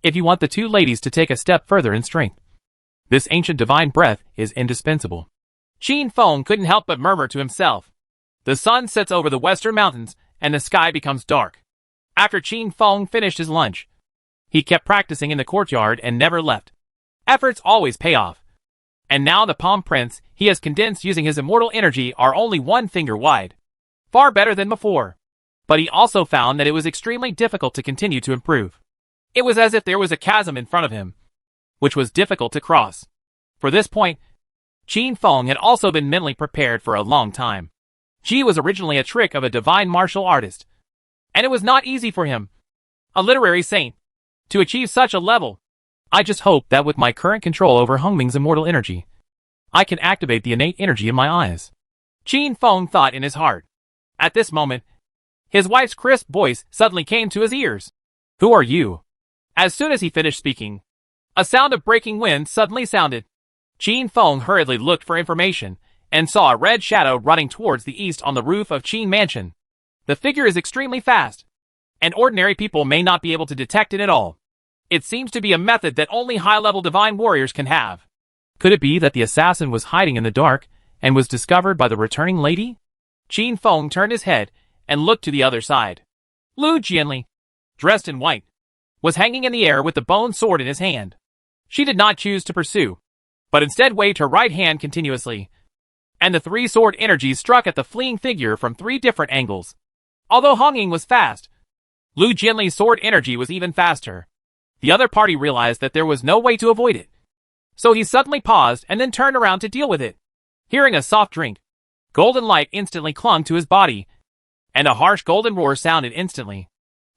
if you want the 2 ladies to take a step further in strength, this ancient divine breath is indispensable. Qin Feng couldn't help but murmur to himself. The sun sets over the western mountains and the sky becomes dark. After Qin Feng finished his lunch, he kept practicing in the courtyard and never left. Efforts always pay off. And now the palm prints he has condensed using his immortal energy are only 1 finger wide. far better than before. But he also found that it was extremely difficult to continue to improve. It was as if there was a chasm in front of him, which was difficult to cross. For this point, Qin Feng had also been mentally prepared for a long time. Ji was originally a trick of a divine martial artist, and it was not easy for him, a literary saint, to achieve such a level. I just hope that with my current control over Hongming's immortal energy, I can activate the innate energy in my eyes. Qin Feng thought in his heart. At this moment, his wife's crisp voice suddenly came to his ears. Who are you? As soon as he finished speaking, a sound of breaking wind suddenly sounded. Qin Feng hurriedly looked for information and saw a red shadow running towards the east on the roof of Qin Mansion. The figure is extremely fast, and ordinary people may not be able to detect it at all. It seems to be a method that only high-level divine warriors can have. Could it be that the assassin was hiding in the dark and was discovered by the returning lady? Qin Feng turned his head and looked to the other side. Lu Jianli, dressed in white, was hanging in the air with the bone sword in his hand. She did not choose to pursue, but instead waved her right hand continuously, and the three sword energies struck at the fleeing figure from three different angles. Although Hongming was fast, Lu Jianli's sword energy was even faster. The other party realized that there was no way to avoid it, so he suddenly paused and then turned around to deal with it. Hearing a soft drink, golden light instantly clung to his body, and a harsh golden roar sounded instantly.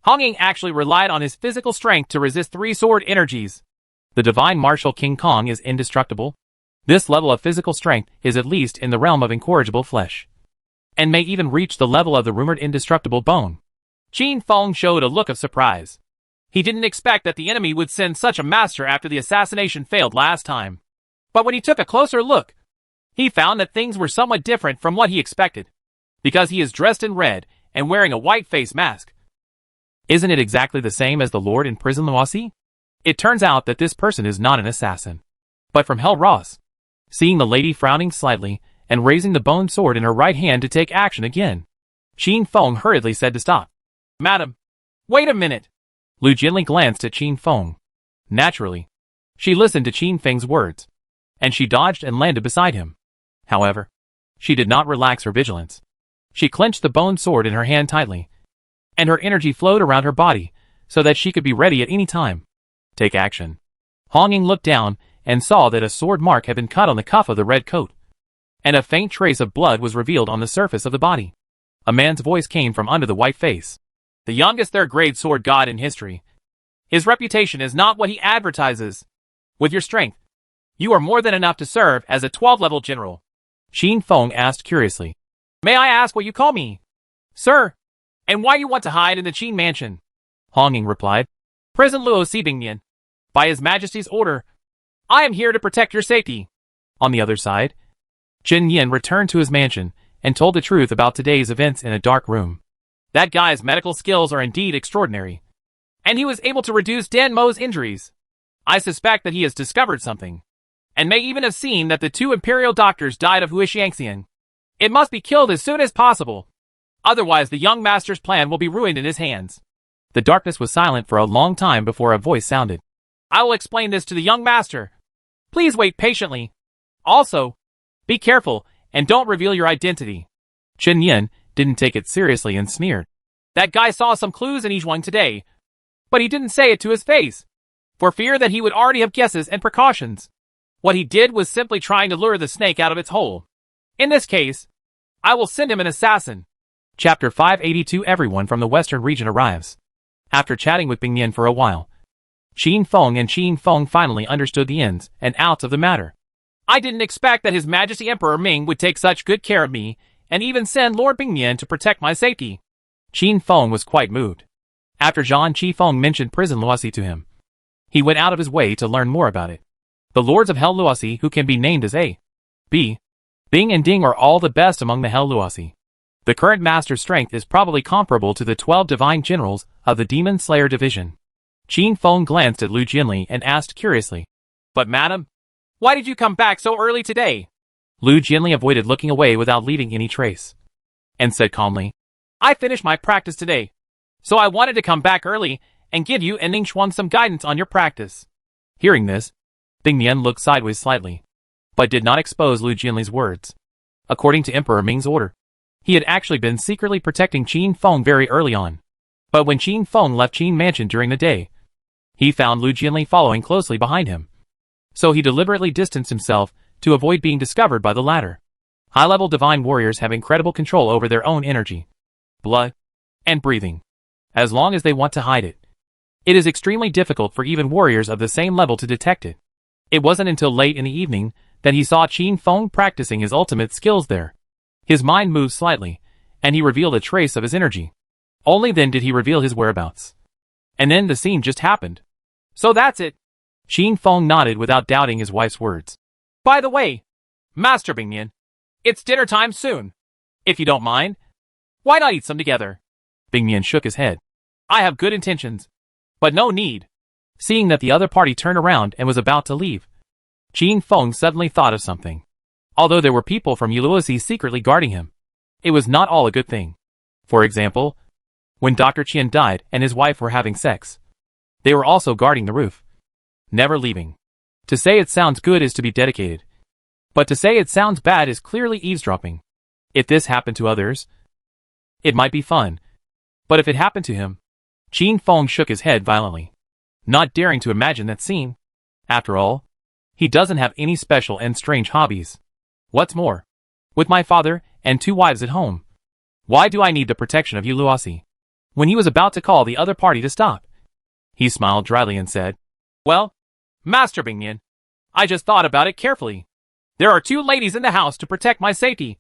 Hongming actually relied on his physical strength to resist three sword energies. The divine martial King Kong is indestructible. This level of physical strength is at least in the realm of incorrigible flesh, and may even reach the level of the rumored indestructible bone. Qin Feng showed a look of surprise. He didn't expect that the enemy would send such a master after the assassination failed last time. But when he took a closer look, he found that things were somewhat different from what he expected, because he is dressed in red and wearing a white face mask. Isn't it exactly the same as the Lord in Prison Luosi? It turns out that this person is not an assassin, but from Hell Ross. Seeing the lady frowning slightly and raising the bone sword in her right hand to take action again, Qin Feng hurriedly said to stop. Madam, wait a minute. Lu Jianli glanced at Qin Feng. Naturally, she listened to Qin Feng's words, and she dodged and landed beside him. However, she did not relax her vigilance. She clenched the bone sword in her hand tightly, and her energy flowed around her body so that she could be ready at any time. Take action. Hongming looked down and saw that a sword mark had been cut on the cuff of the red coat, and a faint trace of blood was revealed on the surface of the body. A man's voice came from under the white face. The youngest third-grade sword god in history. His reputation is not what he advertises. With your strength, you are more than enough to serve as a 12-level general. Qin Feng asked curiously. May I ask what you call me? Sir, and why you want to hide in the Qin Mansion? Hongming replied. Prison Luosi Bingnian. By His Majesty's order, I am here to protect your safety. On the other side, Jin Yin returned to his mansion and told the truth about today's events in a dark room. That guy's medical skills are indeed extraordinary, and he was able to reduce Dan Mo's injuries. I suspect that he has discovered something, and may even have seen that the two imperial doctors died of Huixiangxian. It must be killed as soon as possible. Otherwise the young master's plan will be ruined in his hands. The darkness was silent for a long time before a voice sounded. I will explain this to the young master. Please wait patiently. Also, be careful and don't reveal your identity. Chen Yin didn't take it seriously and sneered. That guy saw some clues in Yijuan today, but he didn't say it to his face, for fear that he would already have guesses and precautions. What he did was simply trying to lure the snake out of its hole. In this case, I will send him an assassin. Chapter 582. Everyone from the western region arrives. After chatting with Bingnian for a while, Qin Feng finally understood the ins and outs of the matter. I didn't expect that His Majesty Emperor Ming would take such good care of me and even send Lord Bingnian to protect my safety. Qin Feng was quite moved. After Zhang Qifeng mentioned Prison Luosi to him, he went out of his way to learn more about it. The lords of Hell Luosi, who can be named as A, B, Bing and Ding, are all the best among the Hell Luosi. The current master's strength is probably comparable to the 12 divine generals of the Demon Slayer division. Qin Feng glanced at Lu Jianli and asked curiously, But madam, why did you come back so early today? Lu Jianli avoided looking away without leaving any trace, and said calmly, I finished my practice today, so I wanted to come back early and give you and Ningxuan some guidance on your practice. Hearing this, Bingnian looked sideways slightly, but did not expose Lu Jianli's words. According to Emperor Ming's order, He had actually been secretly protecting Qin Feng very early on. But when Qin Feng left Qin Mansion during the day, he found Lu Jianli following closely behind him. So he deliberately distanced himself to avoid being discovered by the latter. High-level divine warriors have incredible control over their own energy, blood, and breathing, as long as they want to hide it. It is extremely difficult for even warriors of the same level to detect it. It wasn't until late in the evening that he saw Qin Feng practicing his ultimate skills there. His mind moved slightly, and he revealed a trace of his energy. Only then did he reveal his whereabouts. And then the scene just happened. So that's it. Qin Feng nodded without doubting his wife's words. By the way, Master Bingnian, it's dinner time soon. If you don't mind, why not eat some together? Bingnian shook his head. I have good intentions, but no need. Seeing that the other party turned around and was about to leave, Qin Feng suddenly thought of something. Although there were people from Uluosi secretly guarding him, it was not all a good thing. For example, when Dr. Qian died and his wife were having sex, they were also guarding the roof, never leaving. To say it sounds good is to be dedicated, but to say it sounds bad is clearly eavesdropping. If this happened to others, it might be fun, but if it happened to him, Qin Feng shook his head violently, not daring to imagine that scene. After all, he doesn't have any special and strange hobbies. What's more, with my father and 2 wives at home, why do I need the protection of Uluosi? When he was about to call the other party to stop, he smiled dryly and said, Well, Master Bingnian, I just thought about it carefully. There are 2 ladies in the house to protect my safety,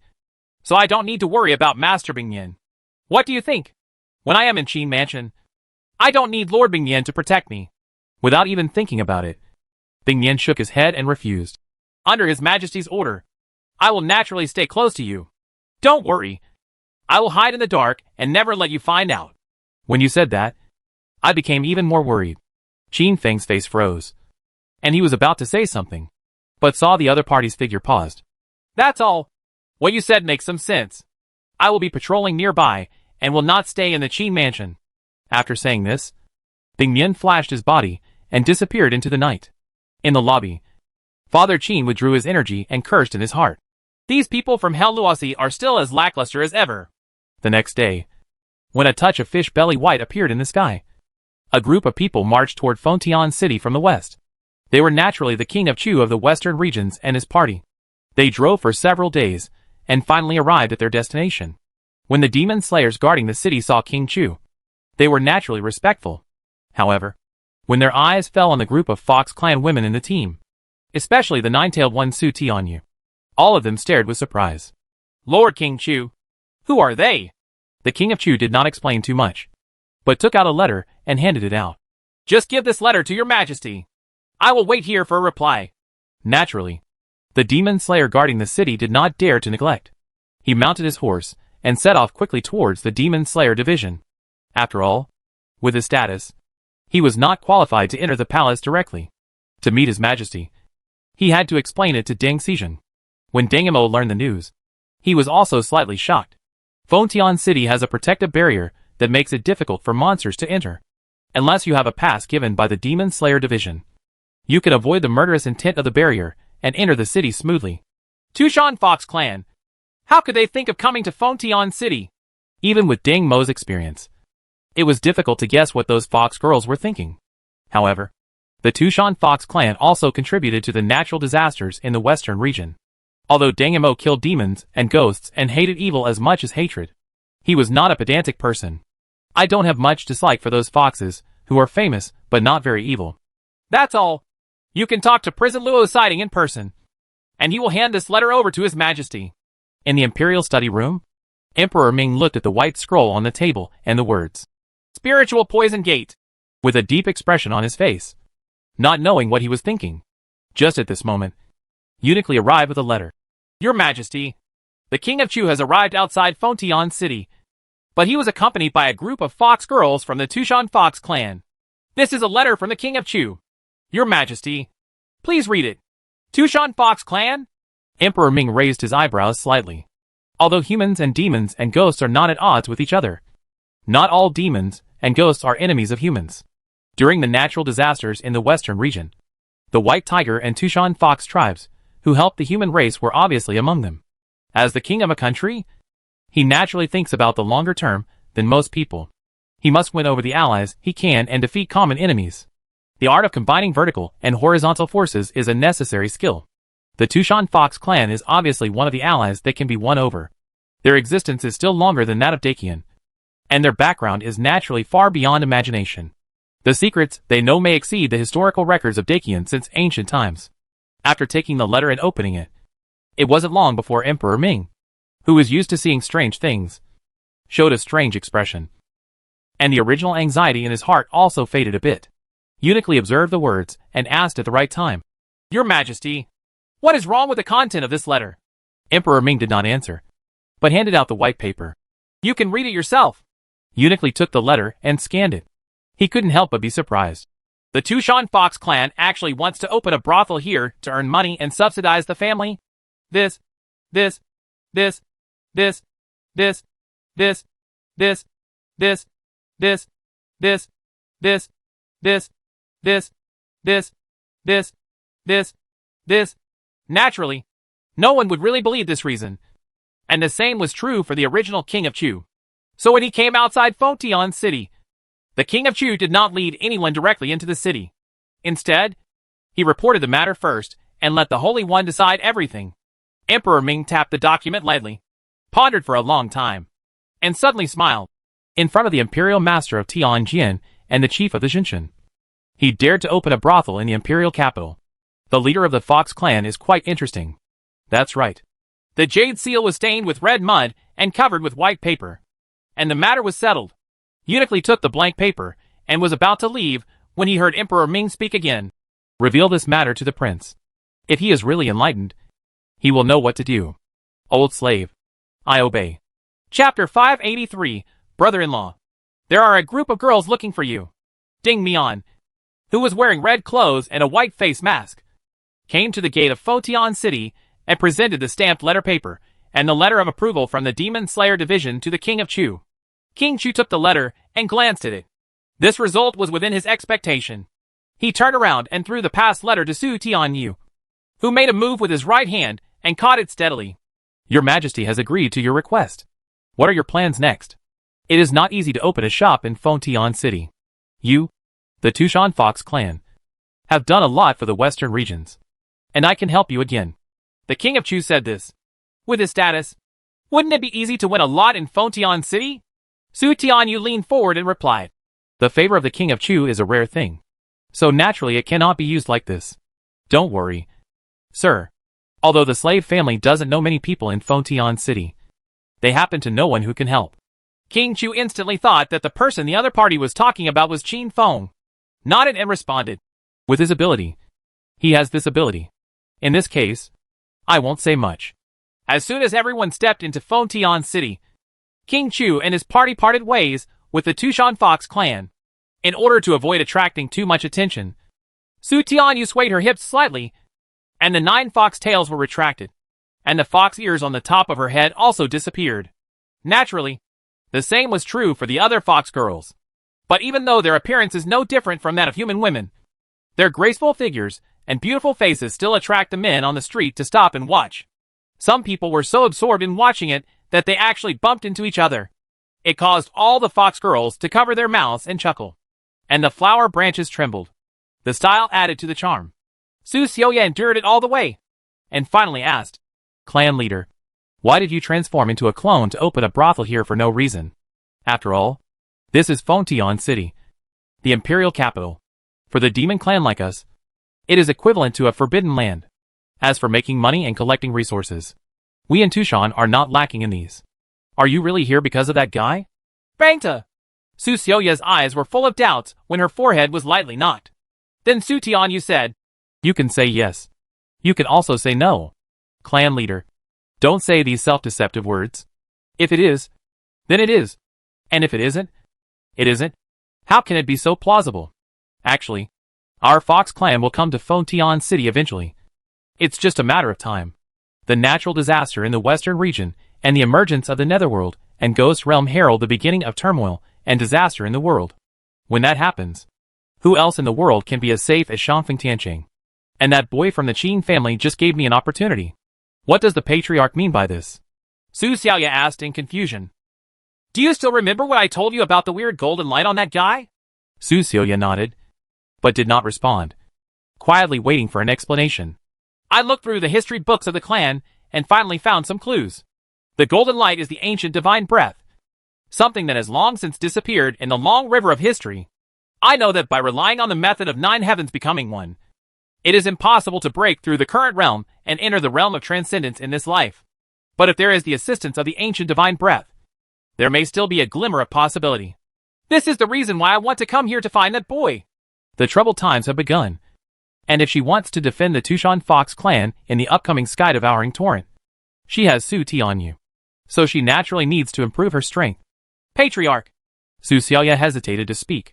so I don't need to worry about Master Bingnian. What do you think? When I am in Qin Mansion, I don't need Lord Bingnian to protect me. Without even thinking about it, Bingnian shook his head and refused. Under His Majesty's order, I will naturally stay close to you. Don't worry. I will hide in the dark and never let you find out. When you said that, I became even more worried. Qin Feng's face froze, and he was about to say something, but saw the other party's figure paused. That's all. What you said makes some sense. I will be patrolling nearby and will not stay in the Qin Mansion. After saying this, Bingnian flashed his body and disappeared into the night. In the lobby, Father Qin withdrew his energy and cursed in his heart. These people from Hell Luosi are still as lackluster as ever. The next day, when a touch of fish belly white appeared in the sky, a group of people marched toward Fengtian City from the west. They were naturally the King of Chu of the western regions and his party. They drove for several days, and finally arrived at their destination. When the demon slayers guarding the city saw King Chu, they were naturally respectful. However, when their eyes fell on the group of Fox Clan women in the team, especially the 9-tailed one Su Tianyu, all of them stared with surprise. Lord King Chu, who are they? The King of Chu did not explain too much, but took out a letter and handed it out. Just give this letter to your majesty. I will wait here for a reply. Naturally, the demon slayer guarding the city did not dare to neglect. He mounted his horse and set off quickly towards the demon slayer division. After all, with his status, he was not qualified to enter the palace directly. To meet his majesty, he had to explain it to Deng Xijun. When Deng Emo learned the news, he was also slightly shocked. Fengtian City has a protective barrier that makes it difficult for monsters to enter. Unless you have a pass given by the Demon Slayer Division, you can avoid the murderous intent of the barrier and enter the city smoothly. Tushan Fox Clan. How could they think of coming to Fengtian City? Even with Deng Mo's experience, it was difficult to guess what those Fox girls were thinking. However, the Tushan Fox Clan also contributed to the natural disasters in the western region. Although Deng Mo killed demons and ghosts and hated evil as much as hatred, he was not a pedantic person. I don't have much dislike for those foxes, who are famous but not very evil. That's all. You can talk to Prison Luo Siding in person, and he will hand this letter over to His Majesty. In the Imperial Study Room, Emperor Ming looked at the white scroll on the table and the words, Spiritual Poison Gate, with a deep expression on his face, not knowing what he was thinking. Just at this moment, Uniquely arrived with a letter. Your Majesty, the King of Chu has arrived outside Fengtian City, but he was accompanied by a group of fox girls from the Tushan Fox clan. This is a letter from the King of Chu. Your Majesty, please read it. Tushan Fox clan? Emperor Ming raised his eyebrows slightly. Although humans and demons and ghosts are not at odds with each other, not all demons and ghosts are enemies of humans. During the natural disasters in the western region, the White Tiger and Tushan Fox tribes, who helped the human race, were obviously among them. As the king of a country, He naturally thinks about the longer term than most people. He must win over the allies he can and defeat common enemies. The art of combining vertical and horizontal forces is a necessary skill. The Tushan Fox clan is obviously one of the allies that can be won over. Their existence is still longer than that of Dakian, and their background is naturally far beyond imagination. The secrets they know may exceed the historical records of Dakian since ancient times. After taking the letter and opening it, it wasn't long before Emperor Ming, who was used to seeing strange things, showed a strange expression. And the original anxiety in his heart also faded a bit. Uniquely observed the words and asked at the right time, "Your Majesty, what is wrong with the content of this letter?" Emperor Ming did not answer, but handed out the white paper. "You can read it yourself." Uniquely took the letter and scanned it. He couldn't help but be surprised. The Tushan Fox clan actually wants to open a brothel here to earn money and subsidize the family. This, this, this, this, this, this, this, this, this, this, this, this, this, this, this, this, this. Naturally, no one would really believe this reason. And the same was true for the original King of Chu. So when he came outside Fontian City, the King of Chu did not lead anyone directly into the city. Instead, he reported the matter first and let the Holy One decide everything. Emperor Ming tapped the document lightly, pondered for a long time, and suddenly smiled. In front of the Imperial Master of Tianjin and the Chief of the Jinshan, he dared to open a brothel in the Imperial capital. The leader of the Fox clan is quite interesting. That's right. The jade seal was stained with red mud and covered with white paper. And the matter was settled. Uniquely took the blank paper and was about to leave when he heard Emperor Ming speak again. "Reveal this matter to the prince. If he is really enlightened, he will know what to do." Old slave. I obey. Chapter 583, Brother-in-law. There are a group of girls looking for you. Ding Mian, who was wearing red clothes and a white face mask, came to the gate of Fotian City and presented the stamped letter paper and the letter of approval from the Demon Slayer Division to the King of Chu. King Chu took the letter and glanced at it. This result was within his expectation. He turned around and threw the passed letter to Su Tianyu, who made a move with his right hand and caught it steadily. "Your Majesty has agreed to your request. What are your plans next? It is not easy to open a shop in Fontian City. You, the Tushan Fox clan, have done a lot for the western regions, and I can help you again." The King of Chu said this. With his status, wouldn't it be easy to win a lot in Fontian City? Su Tianyu leaned forward and replied, "The favor of the King of Chu is a rare thing, so naturally it cannot be used like this. Don't worry, sir. Although the slave family doesn't know many people in Fontian City, they happen to know one who can help." King Chu instantly thought that the person the other party was talking about was Qin Feng, nodded and responded, "With his ability. He has this ability. In this case, I won't say much." As soon as everyone stepped into Fontian City, King Chu and his party parted ways with the Tushan Fox clan. In order to avoid attracting too much attention, Su Tianyu swayed her hips slightly, and the 9 fox tails were retracted, and the fox ears on the top of her head also disappeared. Naturally, the same was true for the other fox girls. But even though their appearance is no different from that of human women, their graceful figures and beautiful faces still attract the men on the street to stop and watch. Some people were so absorbed in watching it that they actually bumped into each other. It caused all the fox girls to cover their mouths and chuckle, and the flower branches trembled. The style added to the charm. Su Xiaoyan endured it all the way, and finally asked, "Clan leader, why did you transform into a clone to open a brothel here for no reason? After all, this is Fontian City, the imperial capital. For the demon clan like us, it is equivalent to a forbidden land. As for making money and collecting resources, we in Tushan are not lacking in these. Are you really here because of that guy?" "Bangta!" Su Xiaoya's eyes were full of doubts when her forehead was lightly knocked. Then Su Tianyu said, "You can say yes. You can also say no. Clan leader, don't say these self-deceptive words. If it is, then it is. And if it isn't, it isn't. How can it be so plausible? Actually, our Fox clan will come to Fontian City eventually. It's just a matter of time. The natural disaster in the western region and the emergence of the Netherworld and Ghost Realm herald the beginning of turmoil and disaster in the world. When that happens, who else in the world can be as safe as Shanfeng Tianqing? And that boy from the Qin family just gave me an opportunity. What does the patriarch mean by this? Su Xiaoya asked in confusion. Do you still remember what I told you about the weird golden light on that guy? Su Xiaoya nodded, but did not respond, quietly waiting for an explanation. I looked through the history books of the clan and finally found some clues. The golden light is the ancient divine breath, something that has long since disappeared in the long river of history. I know that by relying on the method of 9 heavens becoming one, it is impossible to break through the current realm and enter the realm of transcendence in this life. But if there is the assistance of the ancient divine breath, there may still be a glimmer of possibility. This is the reason why I want to come here to find that boy. The troubled times have begun, and if she wants to defend the Tushan Fox clan in the upcoming sky-devouring torrent, she has Su Tianyu. So she naturally needs to improve her strength. Patriarch! Su Xiaoya hesitated to speak.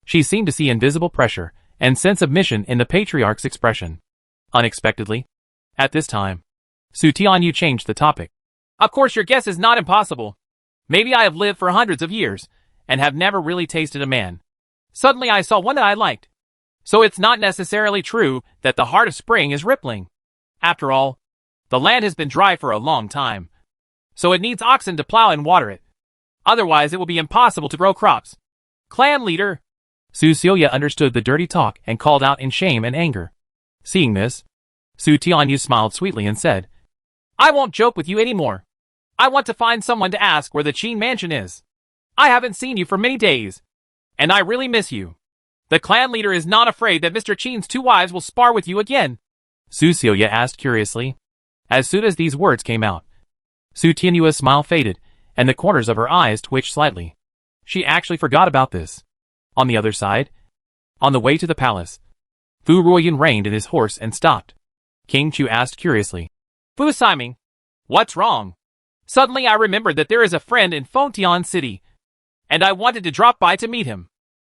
She seemed to see invisible pressure and sense of mission in the patriarch's expression. Unexpectedly, at this time, Su Tianyu changed the topic. Of course your guess is not impossible. Maybe I have lived for hundreds of years and have never really tasted a man. Suddenly I saw one that I liked. So it's not necessarily true that the heart of spring is rippling. After all, the land has been dry for a long time, so it needs oxen to plow and water it. Otherwise it will be impossible to grow crops. Clan leader! Su Xiaoya understood the dirty talk and called out in shame and anger. Seeing this, Su Tianyu smiled sweetly and said, I won't joke with you anymore. I want to find someone to ask where the Qin mansion is. I haven't seen you for many days, and I really miss you. The clan leader is not afraid that Mr. Qin's 2 wives will spar with you again? Su Xiaoya asked curiously. As soon as these words came out, Su Tianyu's smile faded, and the corners of her eyes twitched slightly. She actually forgot about this. On the other side, on the way to the palace, Fu Ruoyan reined in his horse and stopped. King Chu asked curiously, Fu Siming, what's wrong? Suddenly I remembered that there is a friend in Fengtian City, and I wanted to drop by to meet him.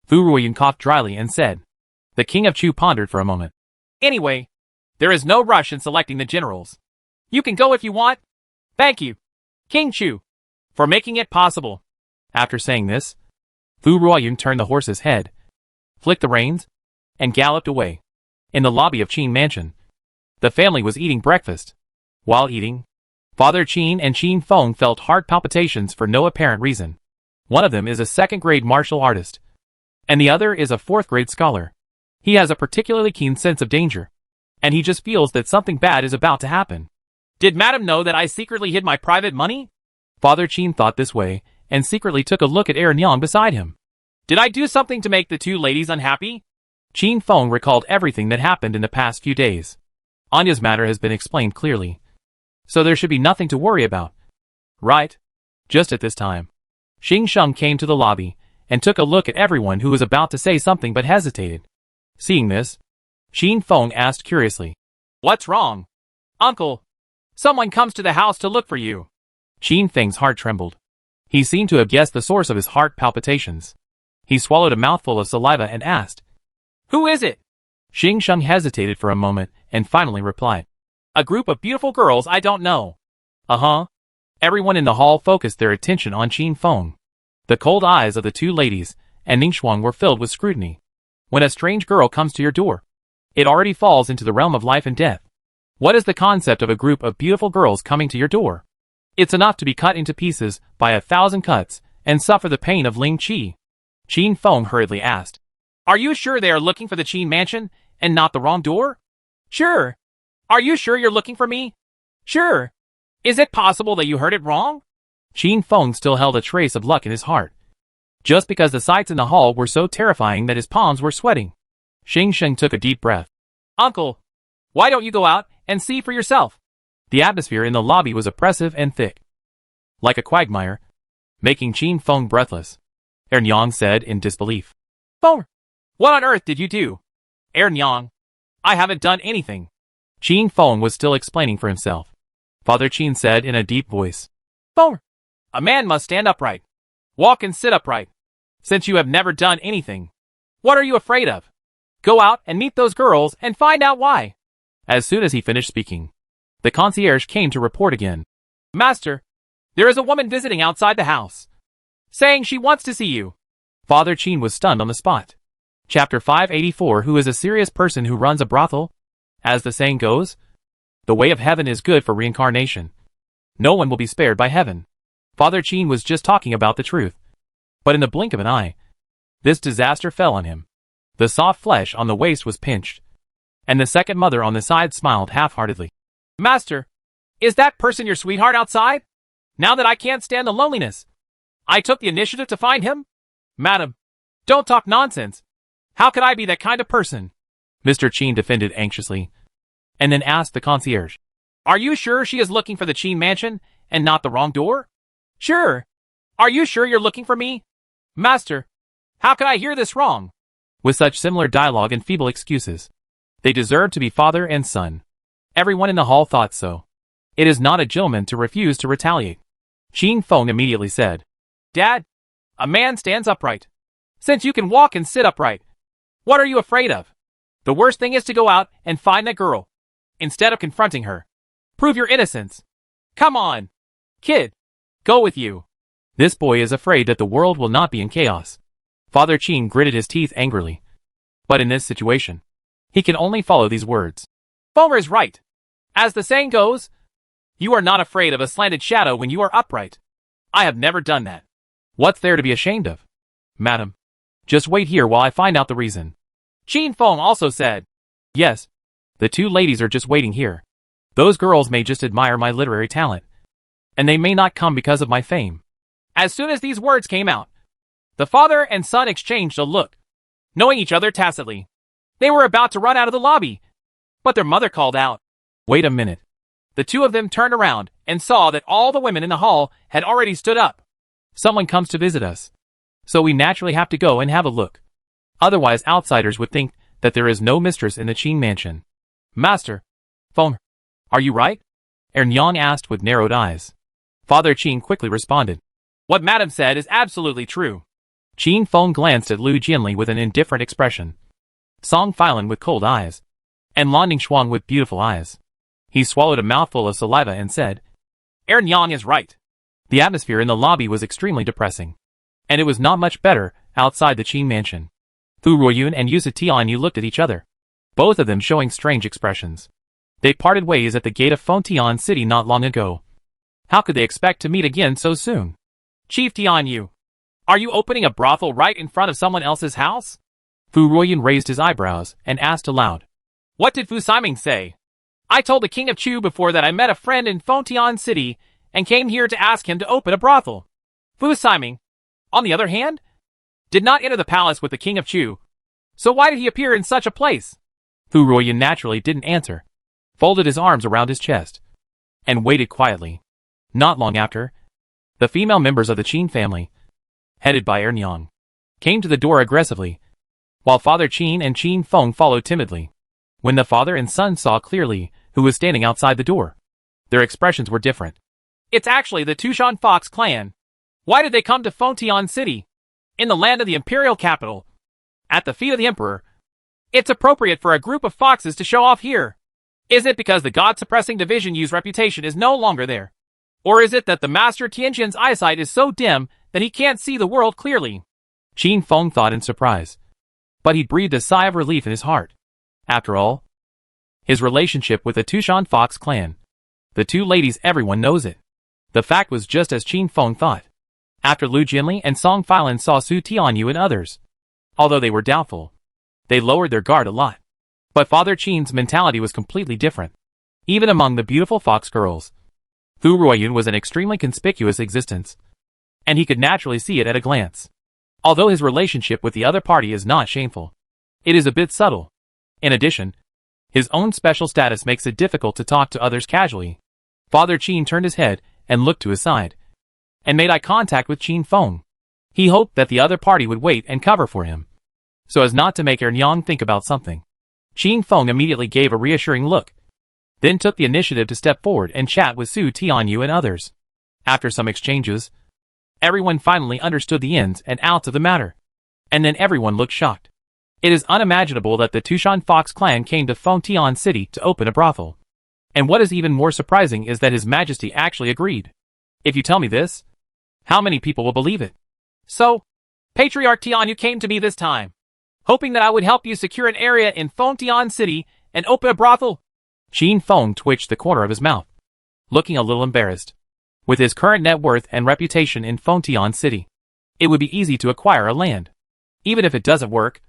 Fu Ruoyan coughed dryly and said. The King of Chu pondered for a moment. Anyway, there is no rush in selecting the generals. You can go if you want. Thank you, King Chu, for making it possible. After saying this, Fu Ruoyan turned the horse's head, flicked the reins, and galloped away. In the lobby of Qin Mansion, the family was eating breakfast. While eating, Father Qin and Qin Feng felt heart palpitations for no apparent reason. One of them is a second-grade martial artist, and the other is a fourth-grade scholar. He has a particularly keen sense of danger, and he just feels that something bad is about to happen. Did Madam know that I secretly hid my private money? Father Qin thought this way, and secretly took a look at Nyang beside him. Did I do something to make the 2 ladies unhappy? Qin Feng recalled everything that happened in the past few days. Anya's matter has been explained clearly, so there should be nothing to worry about. Right? Just at this time, Xing Sheng came to the lobby and took a look at everyone who was about to say something but hesitated. Seeing this, Qin Feng asked curiously, What's wrong? Uncle, someone comes to the house to look for you. Qin Feng's heart trembled. He seemed to have guessed the source of his heart palpitations. He swallowed a mouthful of saliva and asked, Who is it? Xing Sheng hesitated for a moment and finally replied, A group of beautiful girls I don't know. Uh-huh. Everyone in the hall focused their attention on Qin Feng. The cold eyes of the 2 ladies and Ningxuang were filled with scrutiny. When a strange girl comes to your door, it already falls into the realm of life and death. What is the concept of a group of beautiful girls coming to your door? It's enough to be cut into pieces by 1,000 cuts and suffer the pain of Ling Qi. Qin Feng hurriedly asked, Are you sure they are looking for the Qin mansion and not the wrong door? Sure. Are you sure you're looking for me? Sure. Is it possible that you heard it wrong? Qin Feng still held a trace of luck in his heart, just because the sights in the hall were so terrifying that his palms were sweating. Xing Sheng took a deep breath. Uncle, why don't you go out and see for yourself? The atmosphere in the lobby was oppressive and thick, like a quagmire, making Qin Feng breathless. Nyang said in disbelief. Feng, what on earth did you do? Nyang, I haven't done anything. Qin Feng was still explaining for himself. Father Qin said in a deep voice. Feng, a man must stand upright. Walk and sit upright. Since you have never done anything, what are you afraid of? Go out and meet those girls and find out why. As soon as he finished speaking, the concierge came to report again. Master, there is a woman visiting outside the house, saying she wants to see you. Father Qin was stunned on the spot. Chapter 584. Who is a serious person who runs a brothel? As the saying goes, the way of heaven is good for reincarnation. No one will be spared by heaven. Father Qin was just talking about the truth. But in the blink of an eye, this disaster fell on him. The soft flesh on the waist was pinched, and the second mother on the side smiled half-heartedly. Master, is that person your sweetheart outside? Now that I can't stand the loneliness, I took the initiative to find him? Madam, don't talk nonsense. How could I be that kind of person? Mr. Qin defended anxiously, and then asked the concierge. Are you sure she is looking for the Qin mansion and not the wrong door? Sure. Are you sure you're looking for me? Master, how could I hear this wrong? With such similar dialogue and feeble excuses, they deserved to be father and son. Everyone in the hall thought so. It is not a gentleman to refuse to retaliate. Qin Feng immediately said, Dad, a man stands upright. Since you can walk and sit upright, what are you afraid of? The worst thing is to go out and find that girl, instead of confronting her. Prove your innocence. Come on, kid, go with you. This boy is afraid that the world will not be in chaos. Father Qin gritted his teeth angrily. But in this situation, he can only follow these words. Fomer is right. As the saying goes, you are not afraid of a slanted shadow when you are upright. I have never done that. What's there to be ashamed of? Madam, just wait here while I find out the reason. Qin Feng also said, Yes, the two ladies are just waiting here. Those girls may just admire my literary talent, and they may not come because of my fame. As soon as these words came out, the father and son exchanged a look, knowing each other tacitly. They were about to run out of the lobby, but their mother called out, Wait a minute. The two of them turned around and saw that all the women in the hall had already stood up. Someone comes to visit us, so we naturally have to go and have a look. Otherwise outsiders would think that there is no mistress in the Qin mansion. Master, Feng, are you right? Yang asked with narrowed eyes. Father Qin quickly responded. What Madam said is absolutely true. Qin Feng glanced at Lu Jianli with an indifferent expression, Song Filan with cold eyes, and Lan Ningxuang with beautiful eyes. He swallowed a mouthful of saliva and said, Yang is right. The atmosphere in the lobby was extremely depressing, and it was not much better outside the Qin mansion. Fu Ruoyun and Yusa Tianyu looked at each other, both of them showing strange expressions. They parted ways at the gate of Fengtian City not long ago. How could they expect to meet again so soon? Chief Tianyu, are you opening a brothel right in front of someone else's house? Fu Ruoyun raised his eyebrows and asked aloud. What did Fu Siming say? I told the king of Chu before that I met a friend in Fengtian City and came here to ask him to open a brothel. Fu Siming, on the other hand, did not enter the palace with the king of Chu. So why did he appear in such a place? Fu Ruoyun naturally didn't answer, folded his arms around his chest, and waited quietly. Not long after, the female members of the Qin family, headed by Yang, came to the door aggressively, while Father Qin and Qin Feng followed timidly. When the father and son saw clearly who was standing outside the door, their expressions were different. It's actually the Tushan Fox clan. Why did they come to Fengtian City, in the land of the imperial capital, at the feet of the emperor? It's appropriate for a group of foxes to show off here. Is it because the god-suppressing division Yu's reputation is no longer there? Or is it that the master Tianjin's eyesight is so dim that he can't see the world clearly? Qin Feng thought in surprise, but he breathed a sigh of relief in his heart. After all, his relationship with the Tushan Fox clan, the two ladies, everyone knows it. The fact was just as Qin Feng thought. After Lu Jianli and Song Filan saw Su Tianyu and others, although they were doubtful, they lowered their guard a lot. But Father Qin's mentality was completely different. Even among the beautiful fox girls, Fu Ruoyun was an extremely conspicuous existence, and he could naturally see it at a glance. Although his relationship with the other party is not shameful, it is a bit subtle. In addition, his own special status makes it difficult to talk to others casually. Father Qin turned his head and looked to his side, and made eye contact with Qin Feng. He hoped that the other party would wait and cover for him, so as not to make Yang think about something. Qin Feng immediately gave a reassuring look, then took the initiative to step forward and chat with Su Tianyu and others. After some exchanges, everyone finally understood the ins and outs of the matter, and then everyone looked shocked. It is unimaginable that the Tushan Fox clan came to Fengtian City to open a brothel. And what is even more surprising is that His Majesty actually agreed. If you tell me this, how many people will believe it? So, Patriarch Tianyu came to me this time, hoping that I would help you secure an area in Fengtian City and open a brothel. Qin Feng twitched the corner of his mouth, looking a little embarrassed. With his current net worth and reputation in Fengtian City, it would be easy to acquire a land. Even if it doesn't work,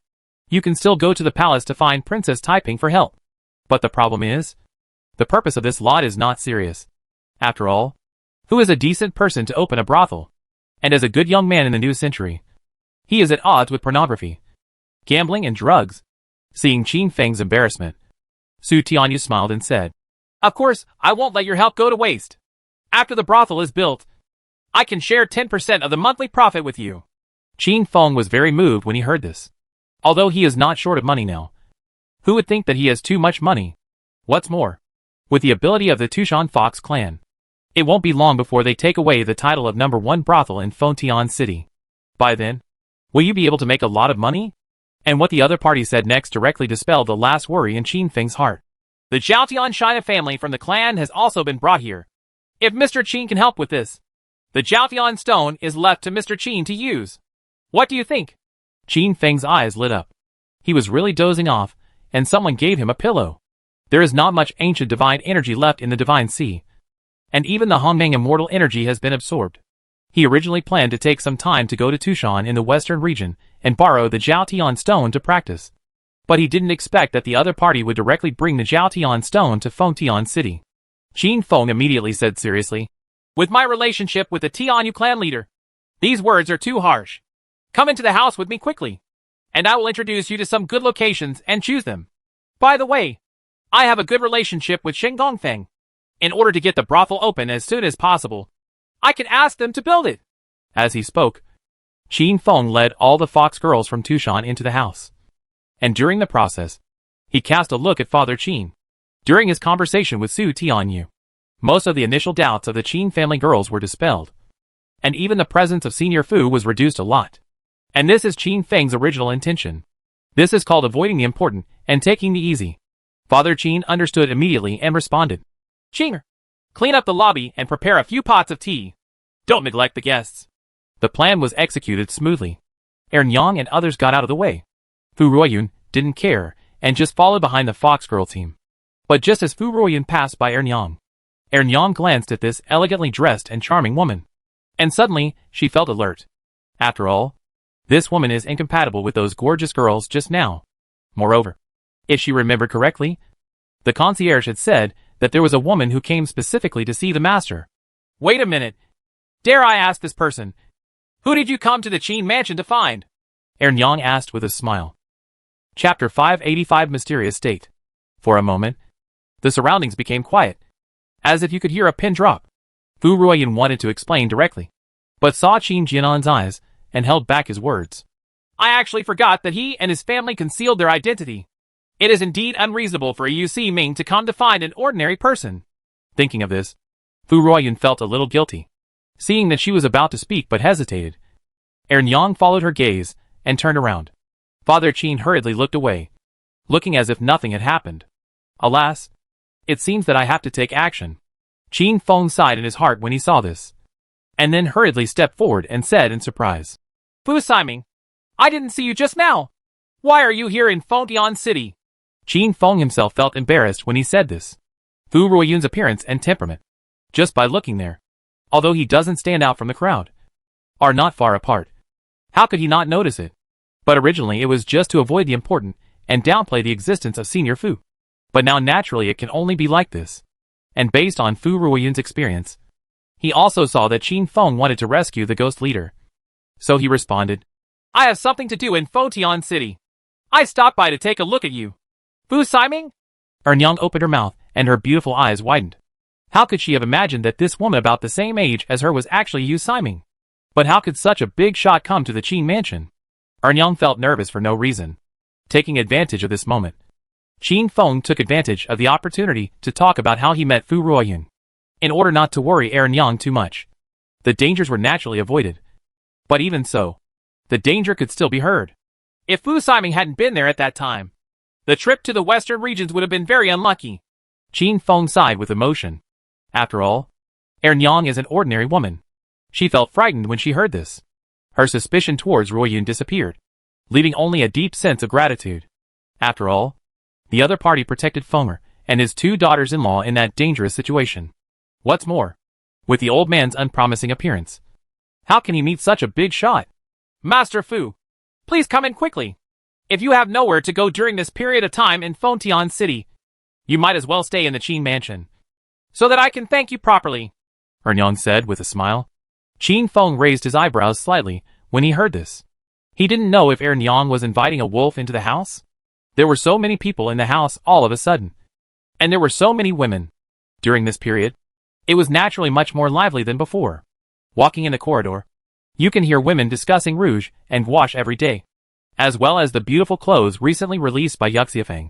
you can still go to the palace to find Princess Taiping for help. But the problem is, the purpose of this lot is not serious. After all, who is a decent person to open a brothel? And as a good young man in the new century, he is at odds with pornography, gambling and drugs. Seeing Qin Feng's embarrassment, Su Tianyu smiled and said, "Of course, I won't let your help go to waste. After the brothel is built, I can share 10% of the monthly profit with you." Qin Feng was very moved when he heard this. Although he is not short of money now, who would think that he has too much money? What's more, with the ability of the Tushan Fox clan, it won't be long before they take away the title of #1 brothel in Fengtian City. By then, will you be able to make a lot of money? And what the other party said next directly dispelled the last worry in Qin Feng's heart. The Zhaotian China family from the clan has also been brought here. If Mr. Qin can help with this, the Zhaotian stone is left to Mr. Qin to use. What do you think? Qin Feng's eyes lit up. He was really dozing off, and someone gave him a pillow. There is not much ancient divine energy left in the divine sea, and even the Hongmeng immortal energy has been absorbed. He originally planned to take some time to go to Tushan in the western region and borrow the Zhaotian stone to practice. But he didn't expect that the other party would directly bring the Zhaotian stone to Fengtian City. Qin Feng immediately said seriously, "With my relationship with the Tianyu clan leader, these words are too harsh. Come into the house with me quickly, and I will introduce you to some good locations and choose them. By the way, I have a good relationship with Shen Gongfeng. In order to get the brothel open as soon as possible, I can ask them to build it." As he spoke, Qin Feng led all the fox girls from Tushan into the house. And during the process, he cast a look at Father Qin. During his conversation with Su Tianyu, most of the initial doubts of the Qin family girls were dispelled. And even the presence of Senior Fu was reduced a lot. And this is Qin Feng's original intention. This is called avoiding the important and taking the easy. Father Qin understood immediately and responded, "Qinger, clean up the lobby and prepare a few pots of tea. Don't neglect the guests." The plan was executed smoothly. Ernyang and others got out of the way. Fu Ruoyun didn't care and just followed behind the Fox Girl team. But just as Fu Ruoyun passed by Ernyang glanced at this elegantly dressed and charming woman. And suddenly, she felt alert. After all, this woman is incompatible with those gorgeous girls just now. Moreover, if she remembered correctly, the concierge had said that there was a woman who came specifically to see the master. Wait a minute. Dare I ask this person, who did you come to the Qin mansion to find? Ernyang asked with a smile. Chapter 585 Mysterious State. For a moment, the surroundings became quiet, as if you could hear a pin drop. Fu Ruoyun wanted to explain directly, but saw Qin Jianan's eyes and held back his words. I actually forgot that he and his family concealed their identity. It is indeed unreasonable for Yu Si Ming to come to find an ordinary person. Thinking of this, Fu Ruoyun felt a little guilty, seeing that she was about to speak but hesitated. Ernyang followed her gaze and turned around. Father Qin hurriedly looked away, looking as if nothing had happened. Alas, it seems that I have to take action. Qin Feng sighed in his heart when he saw this, and then hurriedly stepped forward and said in surprise, Fu Siming, I didn't see you just now. Why are you here in Fengtian City? Qin Feng himself felt embarrassed when he said this. Fu Ruoyun's appearance and temperament, just by looking there, although he doesn't stand out from the crowd, are not far apart. How could he not notice it? But originally it was just to avoid the important and downplay the existence of Senior Fu. But now naturally it can only be like this. And based on Fu Ruoyun's experience, he also saw that Qin Feng wanted to rescue the ghost leader. So he responded, I have something to do in Fengtian City. I stopped by to take a look at you. Fu Siming? Ernyang opened her mouth and her beautiful eyes widened. How could she have imagined that this woman about the same age as her was actually Yu Siming? But how could such a big shot come to the Qin mansion? Ernyang felt nervous for no reason. Taking advantage of this moment, Qin Feng took advantage of the opportunity to talk about how he met Fu Ruoyun, in order not to worry Ernyang too much. The dangers were naturally avoided. But even so, the danger could still be heard. If Fu Siming hadn't been there at that time, the trip to the western regions would have been very unlucky. Qin Feng sighed with emotion. After all, Ernyang is an ordinary woman. She felt frightened when she heard this. Her suspicion towards Ruoyun disappeared, leaving only a deep sense of gratitude. After all, the other party protected Fenger and his two daughters-in-law in that dangerous situation. What's more, with the old man's unpromising appearance. How can he meet such a big shot? Master Fu, please come in quickly. If you have nowhere to go during this period of time in Fontian City, you might as well stay in the Qin Mansion, so that I can thank you properly, Ernyong said with a smile. Qin Feng raised his eyebrows slightly when he heard this. He didn't know if Ernyong was inviting a wolf into the house. There were so many people in the house all of a sudden, and there were so many women. During this period, it was naturally much more lively than before. Walking in the corridor, you can hear women discussing rouge and gouache every day, as well as the beautiful clothes recently released by Yuxiafeng.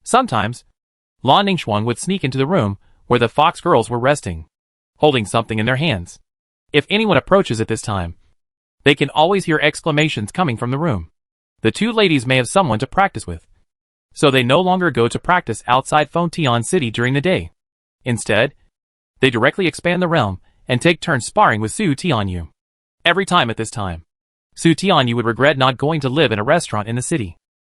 Sometimes, Lan Ningxuan would sneak into the room where the fox girls were resting, holding something in their hands. If anyone approaches at this time, they can always hear exclamations coming from the room. The two ladies may have someone to practice with, so they no longer go to practice outside Fontian City during the day. Instead, they directly expand the realm and take turns sparring with Su Tianyu. Every time at this time, Su Tianyu would regret not going to live in a restaurant in the city.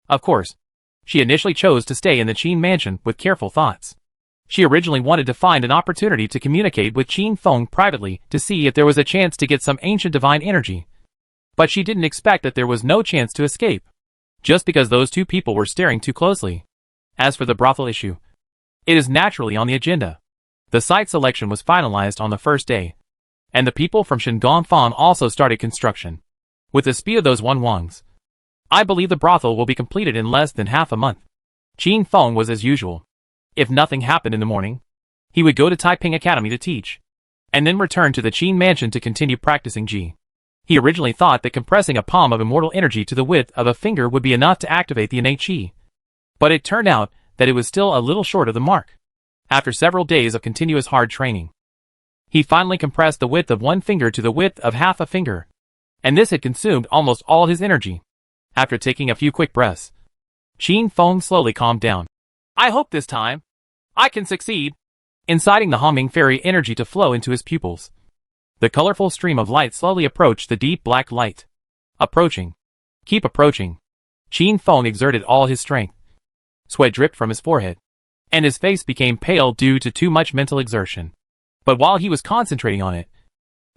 Of course, she initially chose to stay in the Qin Mansion with careful thoughts. She originally wanted to find an opportunity to communicate with Qin Feng privately to see if there was a chance to get some ancient divine energy. But she didn't expect that there was no chance to escape, just because those two people were staring too closely. As for the brothel issue, it is naturally on the agenda. The site selection was finalized on the first day, and the people from Shengongfang also started construction. With the speed of those Wanwangs, I believe the brothel will be completed in less than half a month. Qin Feng was as usual. If nothing happened in the morning, he would go to Taiping Academy to teach, and then return to the Qin Mansion to continue practicing Ji. He originally thought that compressing a palm of immortal energy to the width of a finger would be enough to activate the innate Qi, but it turned out that it was still a little short of the mark. After several days of continuous hard training, he finally compressed the width of one finger to the width of half a finger, and this had consumed almost all his energy. After taking a few quick breaths, Qin Feng slowly calmed down. I hope this time I can succeed, inciting the humming fairy energy to flow into his pupils. The colorful stream of light slowly approached the deep black light. Approaching. Keep approaching. Qin Feng exerted all his strength. Sweat dripped from his forehead, and his face became pale due to too much mental exertion. But while he was concentrating on it,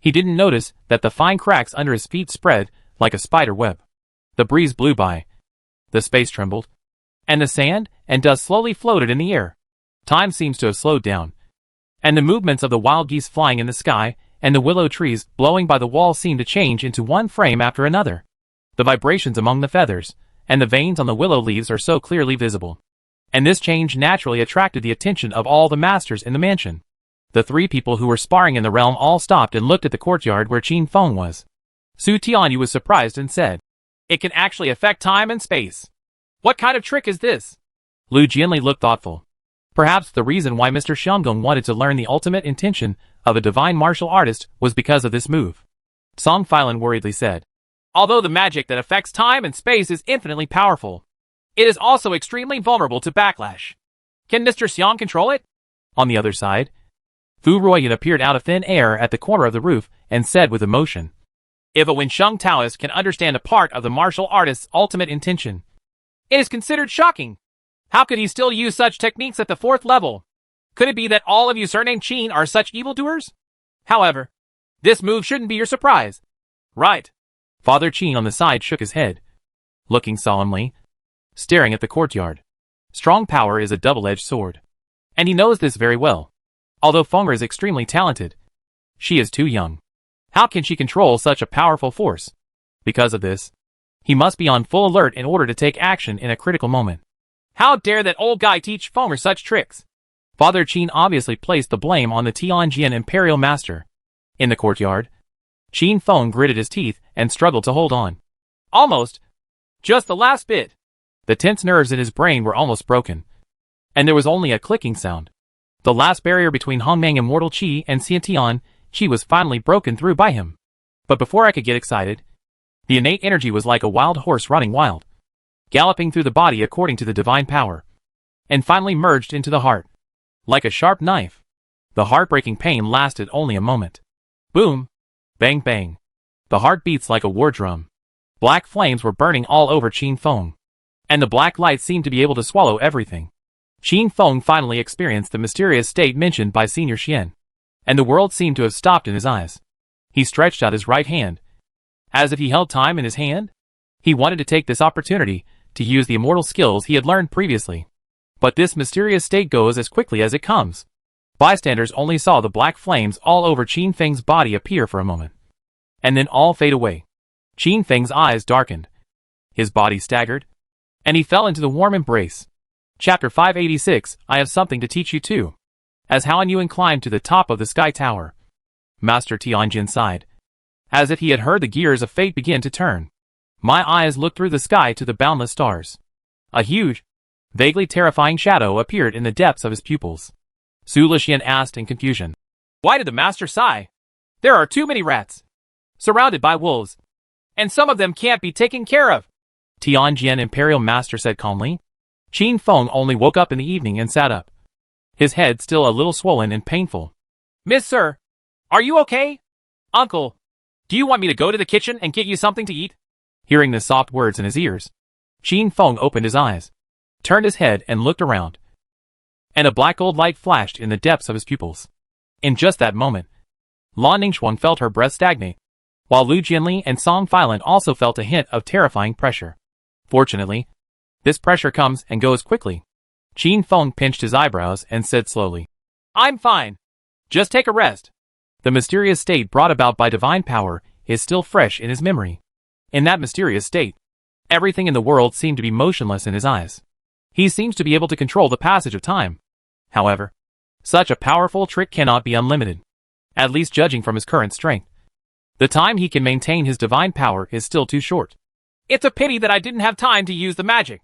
he didn't notice that the fine cracks under his feet spread like a spider web. The breeze blew by. The space trembled, and the sand and dust slowly floated in the air. Time seems to have slowed down, and the movements of the wild geese flying in the sky and the willow trees blowing by the wall seemed to change into one frame after another. The vibrations among the feathers and the veins on the willow leaves are so clearly visible, and this change naturally attracted the attention of all the masters in the mansion. The three people who were sparring in the realm all stopped and looked at the courtyard where Qin Feng was. Su Tianyu was surprised and said, "It can actually affect time and space. What kind of trick is this?" Lu Jianli looked thoughtful. Perhaps the reason why Mr. Xianggong wanted to learn the ultimate intention of a divine martial artist was because of this move. Song Filan worriedly said, "Although the magic that affects time and space is infinitely powerful, it is also extremely vulnerable to backlash. Can Mr. Xiang control it?" On the other side, Fu Ruoyan appeared out of thin air at the corner of the roof and said with emotion, "If a Wensheng Taoist can understand a part of the martial artist's ultimate intention, it is considered shocking. How could he still use such techniques at the 4th level? Could it be that all of you surnamed Qin are such evildoers? However, this move shouldn't be your surprise." "Right." Father Qin on the side shook his head, looking solemnly, staring at the courtyard. Strong power is a double-edged sword, and he knows this very well. Although Fenger is extremely talented, she is too young. How can she control such a powerful force? Because of this, he must be on full alert in order to take action in a critical moment. How dare that old guy teach Fenger such tricks? Father Qin obviously placed the blame on the Tianjin Imperial Master. In the courtyard, Qin Feng gritted his teeth and struggled to hold on. Almost. Just the last bit. The tense nerves in his brain were almost broken, and there was only a clicking sound. The last barrier between Hongmeng Immortal Qi and Xiantian Qi was finally broken through by him. But before I could get excited, the innate energy was like a wild horse running wild, galloping through the body according to the divine power, and finally merged into the heart. Like a sharp knife, the heartbreaking pain lasted only a moment. Boom! Bang bang! The heart beats like a war drum. Black flames were burning all over Qin Feng, and the black light seemed to be able to swallow everything. Qin Feng finally experienced the mysterious state mentioned by Senior Xian. and the world seemed to have stopped in his eyes. He stretched out his right hand, as if he held time in his hand. He wanted to take this opportunity to use the immortal skills he had learned previously. But this mysterious state goes as quickly as it comes. Bystanders only saw the black flames all over Qin Feng's body appear for a moment, and then all fade away. Qin Feng's eyes darkened. His body staggered, and he fell into the warm embrace. Chapter 586, I have something to teach you too. As Han Yuan climbed to the top of the sky tower, Master Tianjin sighed, as if he had heard the gears of fate begin to turn. My eyes looked through the sky to the boundless stars. A huge, vaguely terrifying shadow appeared in the depths of his pupils. Su Lixian asked in confusion. Why did the master sigh? There are too many rats, surrounded by wolves, and some of them can't be taken care of. Tianjin Imperial Master said calmly. Qin Feng only woke up in the evening and sat up, his head still a little swollen and painful. Miss Sir, are you okay? Uncle, do you want me to go to the kitchen and get you something to eat? Hearing the soft words in his ears, Qin Feng opened his eyes, turned his head and looked around, and a black gold light flashed in the depths of his pupils. In just that moment, Lan Ningxuan felt her breath stagnate, while Lu Jianli and Song Filan also felt a hint of terrifying pressure. Fortunately, this pressure comes and goes quickly. Qin Feng pinched his eyebrows and said slowly, I'm fine. Just take a rest. The mysterious state brought about by divine power is still fresh in his memory. In that mysterious state, everything in the world seemed to be motionless in his eyes. He seems to be able to control the passage of time. However, such a powerful trick cannot be unlimited, at least judging from his current strength. The time he can maintain his divine power is still too short. It's a pity that I didn't have time to use the magic.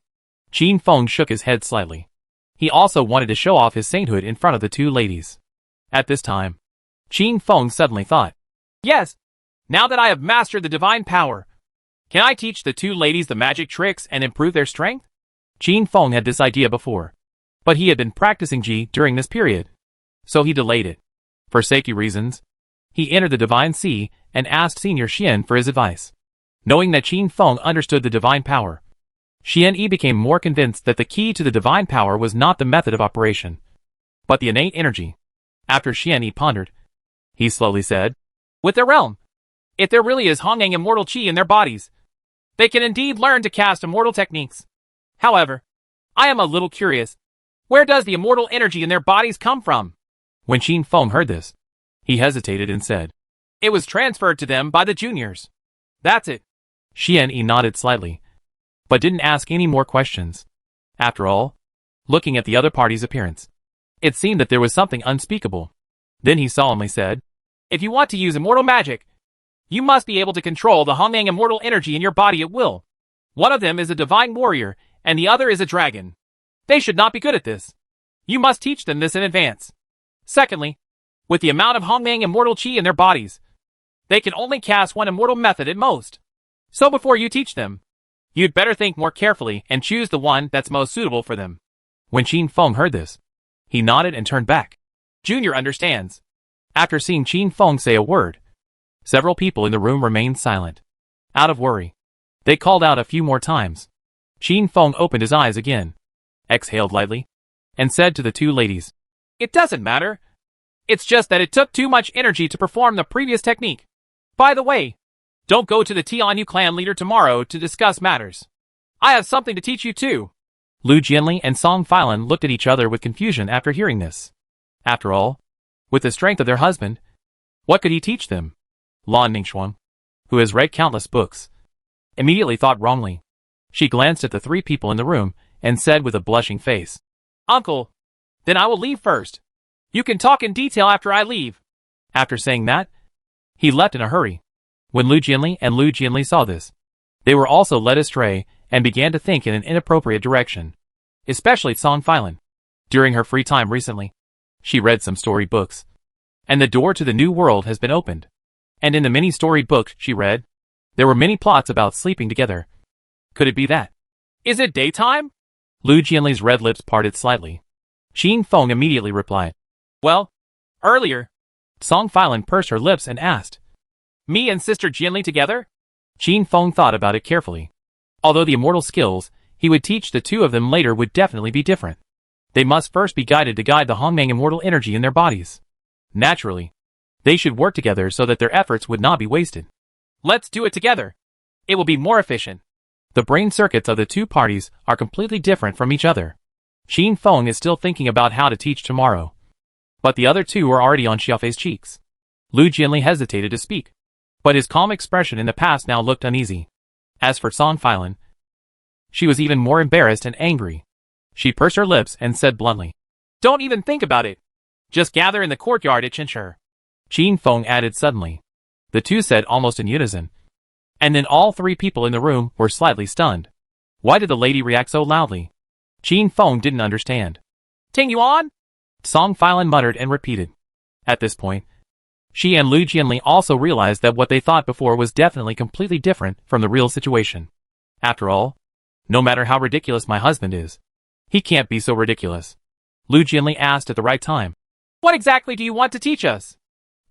Qin Feng shook his head slightly. He also wanted to show off his sainthood in front of the two ladies. At this time, Qin Feng suddenly thought, yes, now that I have mastered the divine power, can I teach the two ladies the magic tricks and improve their strength? Qin Feng had this idea before, but he had been practicing Ji during this period, so he delayed it. For safety reasons, he entered the Divine Sea and asked Senior Xian for his advice. Knowing that Qin Feng understood the divine power, Xian Yi became more convinced that the key to the divine power was not the method of operation, but the innate energy. After Xian Yi pondered, he slowly said, with their realm, if there really is Hongyang immortal qi in their bodies, they can indeed learn to cast immortal techniques. However, I am a little curious. Where does the immortal energy in their bodies come from? When Qin Feng heard this, he hesitated and said, it was transferred to them by the juniors. That's it. Xian Yi nodded slightly, but didn't ask any more questions. After all, looking at the other party's appearance, it seemed that there was something unspeakable. Then he solemnly said, if you want to use immortal magic, you must be able to control the Hongyang immortal energy in your body at will. One of them is a divine warrior, and the other is a dragon. They should not be good at this. You must teach them this in advance. Secondly, with the amount of Hongyang immortal qi in their bodies, they can only cast one immortal method at most. So before you teach them, you'd better think more carefully and choose the one that's most suitable for them. When Qin Feng heard this, he nodded and turned back. Junior understands. After seeing Qin Feng say a word, several people in the room remained silent. Out of worry, they called out a few more times. Qin Feng opened his eyes again, exhaled lightly, and said to the two ladies, it doesn't matter. It's just that it took too much energy to perform the previous technique. By the way, don't go to the Tianyu clan leader tomorrow to discuss matters. I have something to teach you too. Lu Jianli and Song Filan looked at each other with confusion after hearing this. After all, with the strength of their husband, what could he teach them? Lan Ningxuan, who has read countless books, immediately thought wrongly. She glanced at the three people in the room and said with a blushing face, Uncle, then I will leave first. You can talk in detail after I leave. After saying that, he left in a hurry. When Lu Jianli and Lu Jianli saw this, they were also led astray and began to think in an inappropriate direction. Especially Song Filan. During her free time recently, she read some story books, and the door to the new world has been opened. And in the many story books she read, there were many plots about sleeping together. Could it be that? Is it daytime? Lu Jianli's red lips parted slightly. Qin Feng immediately replied, well, earlier. Song Filan pursed her lips and asked, me and Sister Jianli together? Qin Feng thought about it carefully. Although the immortal skills he would teach the two of them later would definitely be different, they must first be guided to guide the Hongyang immortal energy in their bodies. Naturally, they should work together so that their efforts would not be wasted. Let's do it together. It will be more efficient. The brain circuits of the two parties are completely different from each other. Qin Feng is still thinking about how to teach tomorrow. But the other two were already on Xiaofei's cheeks. Lu Jianli hesitated to speak, but his calm expression in the past now looked uneasy. As for Song Filan, she was even more embarrassed and angry. She pursed her lips and said bluntly, "Don't even think about it. Just gather in the courtyard at Chinchur." Qin Feng added suddenly. The two said almost in unison. And then all three people in the room were slightly stunned. Why did the lady react so loudly? Qin Feng didn't understand. "Ting Yuan?" Song Filan muttered and repeated. At this point, she and Lu Jianli also realized that what they thought before was definitely completely different from the real situation. After all, no matter how ridiculous my husband is, he can't be so ridiculous. Lu Jianli asked at the right time. "What exactly do you want to teach us?"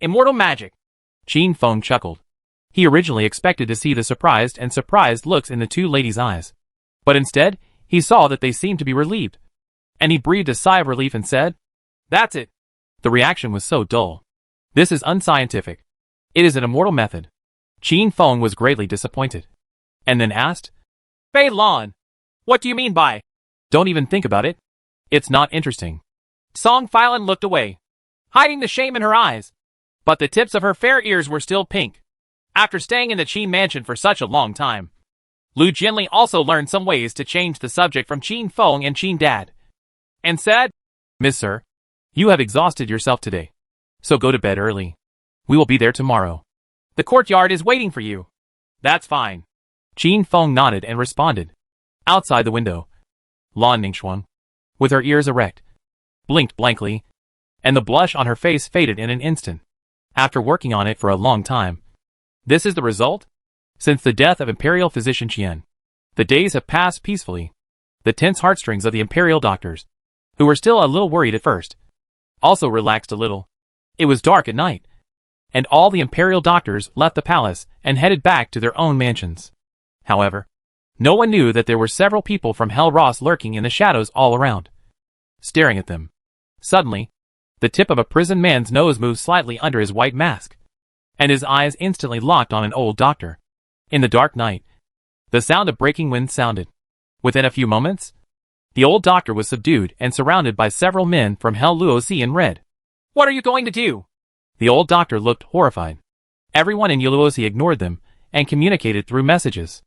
"Immortal magic." Qin Feng chuckled. He originally expected to see the surprised looks in the two ladies' eyes. But instead, he saw that they seemed to be relieved. And he breathed a sigh of relief and said, "That's it." The reaction was so dull. "This is unscientific. It is an immortal method." Qin Feng was greatly disappointed. And then asked, "Fei Lan, what do you mean by?" "Don't even think about it. It's not interesting." Song Filan looked away, hiding the shame in her eyes. But the tips of her fair ears were still pink. After staying in the Qin mansion for such a long time, Lu Jianli also learned some ways to change the subject from Qin Feng and Qin Dad, and said, "Miss Sir, you have exhausted yourself today, so go to bed early. We will be there tomorrow. The courtyard is waiting for you." "That's fine." Qin Feng nodded and responded. Outside the window, Lan Ningxuan, with her ears erect, blinked blankly, and the blush on her face faded in an instant. After working on it for a long time, this is the result? Since the death of Imperial Physician Qian, the days have passed peacefully. The tense heartstrings of the Imperial doctors, who were still a little worried at first, also relaxed a little. It was dark at night, and all the Imperial doctors left the palace and headed back to their own mansions. However, no one knew that there were several people from Hell Ross lurking in the shadows all around, staring at them. Suddenly, the tip of a prison man's nose moved slightly under his white mask, and his eyes instantly locked on an old doctor. In the dark night, the sound of breaking wind sounded. Within a few moments, the old doctor was subdued and surrounded by several men from Hell Luozi in red. "What are you going to do?" The old doctor looked horrified. Everyone in Luozi ignored them and communicated through messages.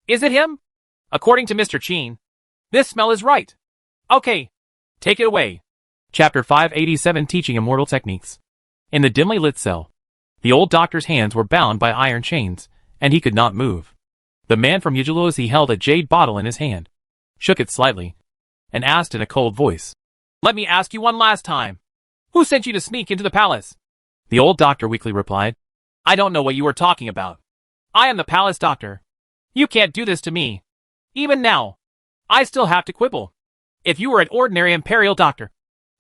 "Is it him? According to Mr. Qin, this smell is right. Okay, take it away." Chapter 587, Teaching Immortal Techniques. In the dimly lit cell, the old doctor's hands were bound by iron chains, and he could not move. The man from Luozi held a jade bottle in his hand, shook it slightly, and asked in a cold voice, "Let me ask you one last time. Who sent you to sneak into the palace?" The old doctor weakly replied, "I don't know what you are talking about. I am the palace doctor. You can't do this to me. Even now, I still have to quibble. If you were an ordinary Imperial doctor,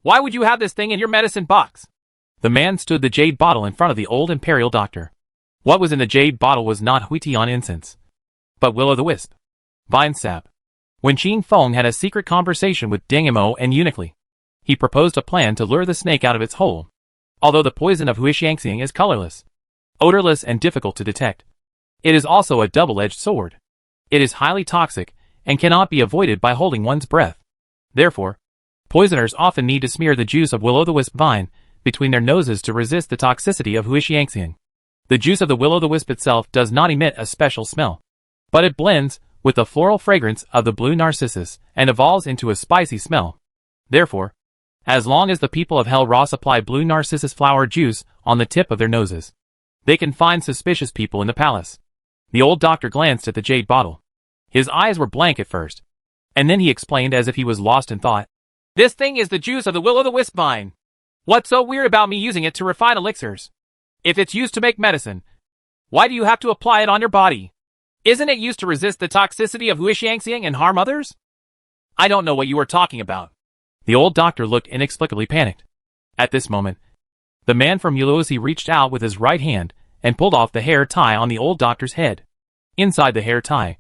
why would you have this thing in your medicine box?" The man stood the jade bottle in front of the old Imperial doctor. What was in the jade bottle was not Huitian incense, but will-o'-the-wisp, vine sap. When Qin Feng had a secret conversation with Deng Imo and Uniquely, he proposed a plan to lure the snake out of its hole. Although the poison of Huixiangxiang is colorless, odorless and difficult to detect, it is also a double-edged sword. It is highly toxic and cannot be avoided by holding one's breath. Therefore, poisoners often need to smear the juice of will-o'-the-wisp vine between their noses to resist the toxicity of Huixiangxiang. The juice of the will-o'-the-wisp itself does not emit a special smell, but it blends with the floral fragrance of the blue narcissus and evolves into a spicy smell. Therefore, as long as the people of Hell Ross apply blue narcissus flower juice on the tip of their noses, they can find suspicious people in the palace. The old doctor glanced at the jade bottle. His eyes were blank at first, and then he explained as if he was lost in thought. "This thing is the juice of the will-o'-the-wisp vine. What's so weird about me using it to refine elixirs? If it's used to make medicine, why do you have to apply it on your body? Isn't it used to resist the toxicity of Huixiangxiang and harm others?" "I don't know what you are talking about." The old doctor looked inexplicably panicked. At this moment, the man from Luozi reached out with his right hand and pulled off the hair tie on the old doctor's head. Inside the hair tie,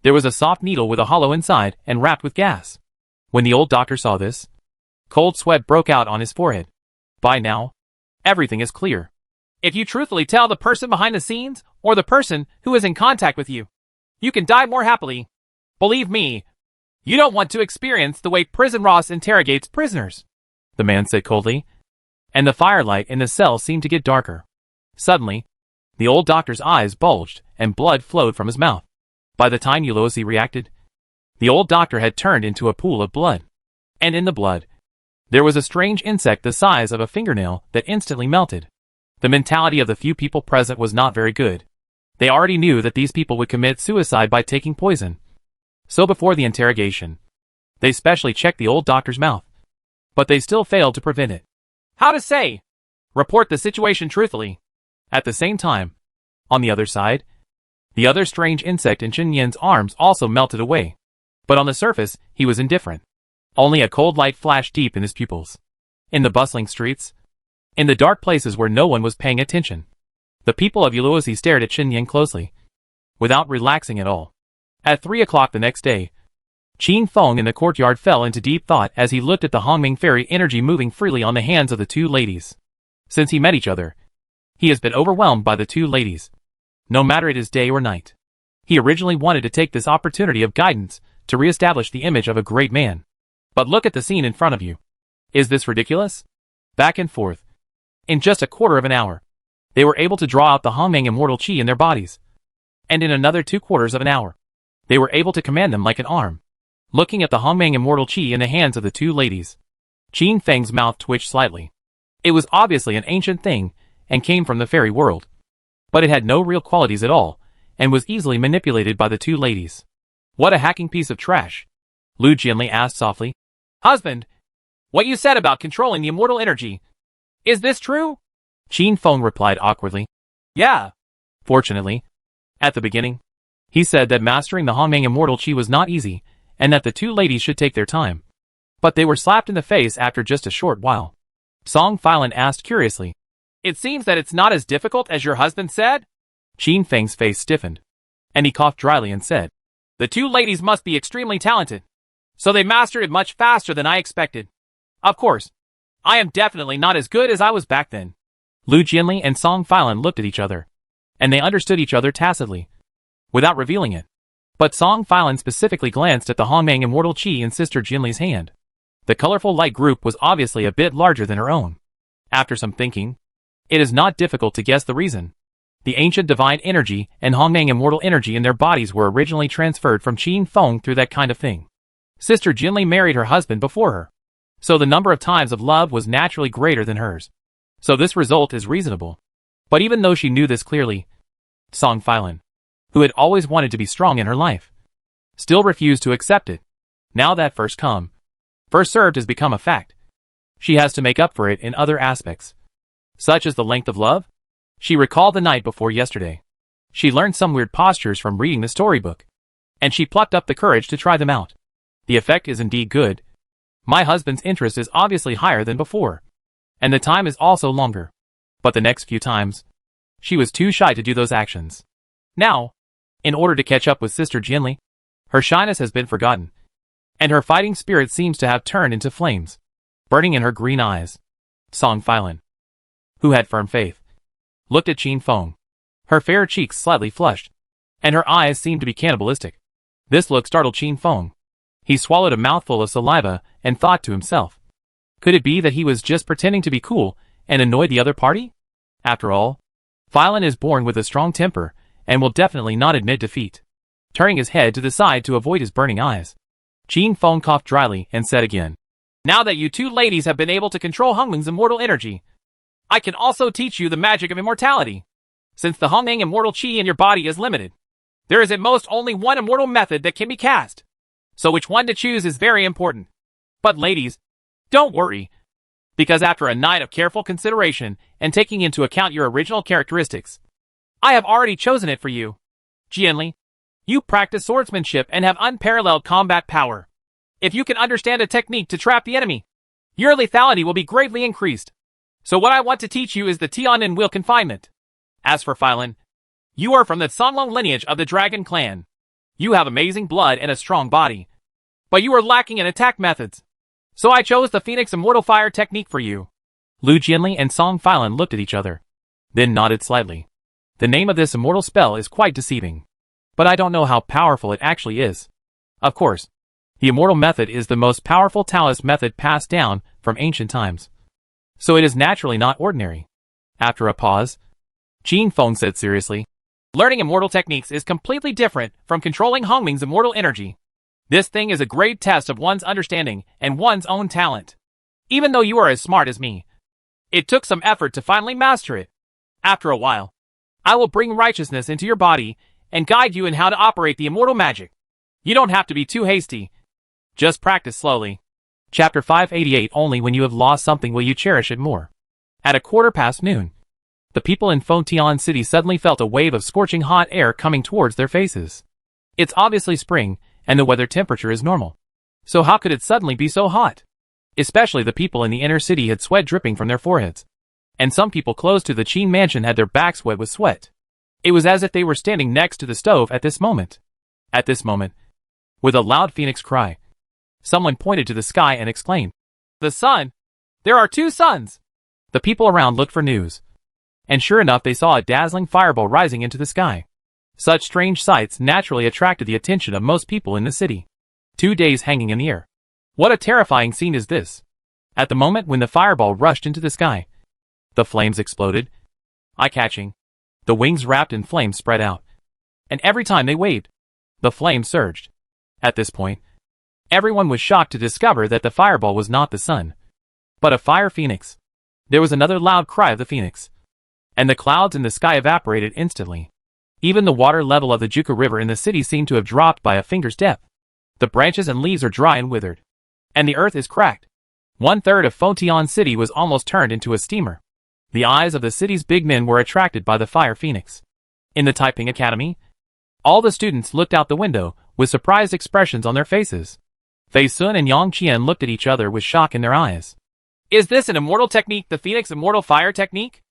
there was a soft needle with a hollow inside and wrapped with gas. When the old doctor saw this, cold sweat broke out on his forehead. By now, everything is clear. If you truthfully tell the person behind the scenes, or the person who is in contact with you, you can die more happily. Believe me, you don't want to experience the way Prison Ross interrogates prisoners, the man said coldly, and the firelight in the cell seemed to get darker. Suddenly, the old doctor's eyes bulged and blood flowed from his mouth. By the time Ulysses reacted, the old doctor had turned into a pool of blood. And in the blood, there was a strange insect the size of a fingernail that instantly melted. The mentality of the few people present was not very good. They already knew that these people would commit suicide by taking poison. So before the interrogation, they specially checked the old doctor's mouth. But they still failed to prevent it. How to say? Report the situation truthfully. At the same time, on the other side, the other strange insect in Chen Yan's arms also melted away. But on the surface, he was indifferent. Only a cold light flashed deep in his pupils. In the bustling streets, in the dark places where no one was paying attention, the people of Ulysses stared at Chen Yan closely, without relaxing at all. At 3 o'clock the next day, Qin Feng in the courtyard fell into deep thought as he looked at the Hongming fairy energy moving freely on the hands of the two ladies. Since he met each other, he has been overwhelmed by the two ladies, no matter it is day or night. He originally wanted to take this opportunity of guidance to re-establish the image of a great man. But look at the scene in front of you. Is this ridiculous? Back and forth. In just a quarter of an hour, they were able to draw out the Hongming immortal qi in their bodies. And in another 2/4 of an hour, they were able to command them like an arm. Looking at the Hongming immortal qi in the hands of the two ladies, Qin Feng's mouth twitched slightly. It was obviously an ancient thing and came from the fairy world. But it had no real qualities at all, and was easily manipulated by the two ladies. What a hacking piece of trash, Lu Jianli asked softly. Husband, what you said about controlling the immortal energy, is this true? Qin Feng replied awkwardly. Yeah. Fortunately, at the beginning, he said that mastering the Hongming immortal qi was not easy, and that the two ladies should take their time. But they were slapped in the face after just a short while. Song Filan asked curiously. It seems that it's not as difficult as your husband said? Qin Feng's face stiffened, and he coughed dryly and said, the two ladies must be extremely talented, so they mastered it much faster than I expected. Of course, I am definitely not as good as I was back then. Lu Jianli and Song Filan looked at each other, and they understood each other tacitly, without revealing it. But Song Filan specifically glanced at the Hongming immortal qi in Sister Jinli's hand. The colorful light group was obviously a bit larger than her own. After some thinking, it is not difficult to guess the reason. The ancient divine energy and Hongming immortal energy in their bodies were originally transferred from Qin Feng through that kind of thing. Sister Jinli married her husband before her, so the number of times of love was naturally greater than hers. So this result is reasonable. But even though she knew this clearly, Song Filan, who had always wanted to be strong in her life, still refused to accept it. Now that first come, first served has become a fact. She has to make up for it in other aspects, such as the length of love. She recalled the night before yesterday. She learned some weird postures from reading the storybook, and she plucked up the courage to try them out. The effect is indeed good. My husband's interest is obviously higher than before, and the time is also longer. But the next few times, she was too shy to do those actions. Now, in order to catch up with Sister Jinli, her shyness has been forgotten, and her fighting spirit seems to have turned into flames, burning in her green eyes. Song Filan, who had firm faith, looked at Qin Feng. Her fair cheeks slightly flushed, and her eyes seemed to be cannibalistic. This look startled Qin Feng. He swallowed a mouthful of saliva and thought to himself, could it be that he was just pretending to be cool and annoy the other party? After all, Filan is born with a strong temper and will definitely not admit defeat. Turning his head to the side to avoid his burning eyes, Qin Feng coughed dryly and said again, now that you two ladies have been able to control Hongming's immortal energy, I can also teach you the magic of immortality. Since the Hongming immortal qi in your body is limited, there is at most only one immortal method that can be cast. So which one to choose is very important. But ladies, don't worry, because after a night of careful consideration and taking into account your original characteristics, I have already chosen it for you. Jianli, you practice swordsmanship and have unparalleled combat power. If you can understand a technique to trap the enemy, your lethality will be greatly increased. So what I want to teach you is the Tianin wheel confinement. As for Filan, you are from the Songlong lineage of the Dragon Clan. You have amazing blood and a strong body, but you are lacking in attack methods. So I chose the Phoenix Immortal Fire technique for you. Lu Jianli and Song Filan looked at each other, then nodded slightly. The name of this immortal spell is quite deceiving, but I don't know how powerful it actually is. Of course, the immortal method is the most powerful Taoist method passed down from ancient times, so it is naturally not ordinary. After a pause, Qin Feng said seriously, learning immortal techniques is completely different from controlling Hongming's immortal energy. This thing is a great test of one's understanding and one's own talent. Even though you are as smart as me, it took some effort to finally master it. After a while, I will bring righteousness into your body and guide you in how to operate the immortal magic. You don't have to be too hasty. Just practice slowly. Chapter 588. Only when you have lost something will you cherish it more. At 1:15 noon, the people in Fengtian City suddenly felt a wave of scorching hot air coming towards their faces. It's obviously spring, and the weather temperature is normal. So how could it suddenly be so hot? Especially the people in the inner city had sweat dripping from their foreheads. And some people close to the Qin mansion had their backs wet with sweat. It was as if they were standing next to the stove at this moment. At this moment, with a loud phoenix cry, someone pointed to the sky and exclaimed, "The sun! There are 2 suns!" The people around looked for news, and sure enough they saw a dazzling fireball rising into the sky. Such strange sights naturally attracted the attention of most people in the city. 2 days hanging in the air. What a terrifying scene is this! At the moment when the fireball rushed into the sky, the flames exploded, eye-catching. The wings wrapped in flames spread out, and every time they waved, the flames surged. At this point, everyone was shocked to discover that the fireball was not the sun, but a fire phoenix. There was another loud cry of the phoenix, and the clouds in the sky evaporated instantly. Even the water level of the Juka River in the city seemed to have dropped by a finger's depth. The branches and leaves are dry and withered, and the earth is cracked. 1/3 of Fengtian City was almost turned into a steamer. The eyes of the city's big men were attracted by the fire phoenix. In the Taiping Academy, all the students looked out the window with surprised expressions on their faces. Fei Sun and Yang Qian looked at each other with shock in their eyes. Is this an immortal technique, the Phoenix Immortal Fire Technique?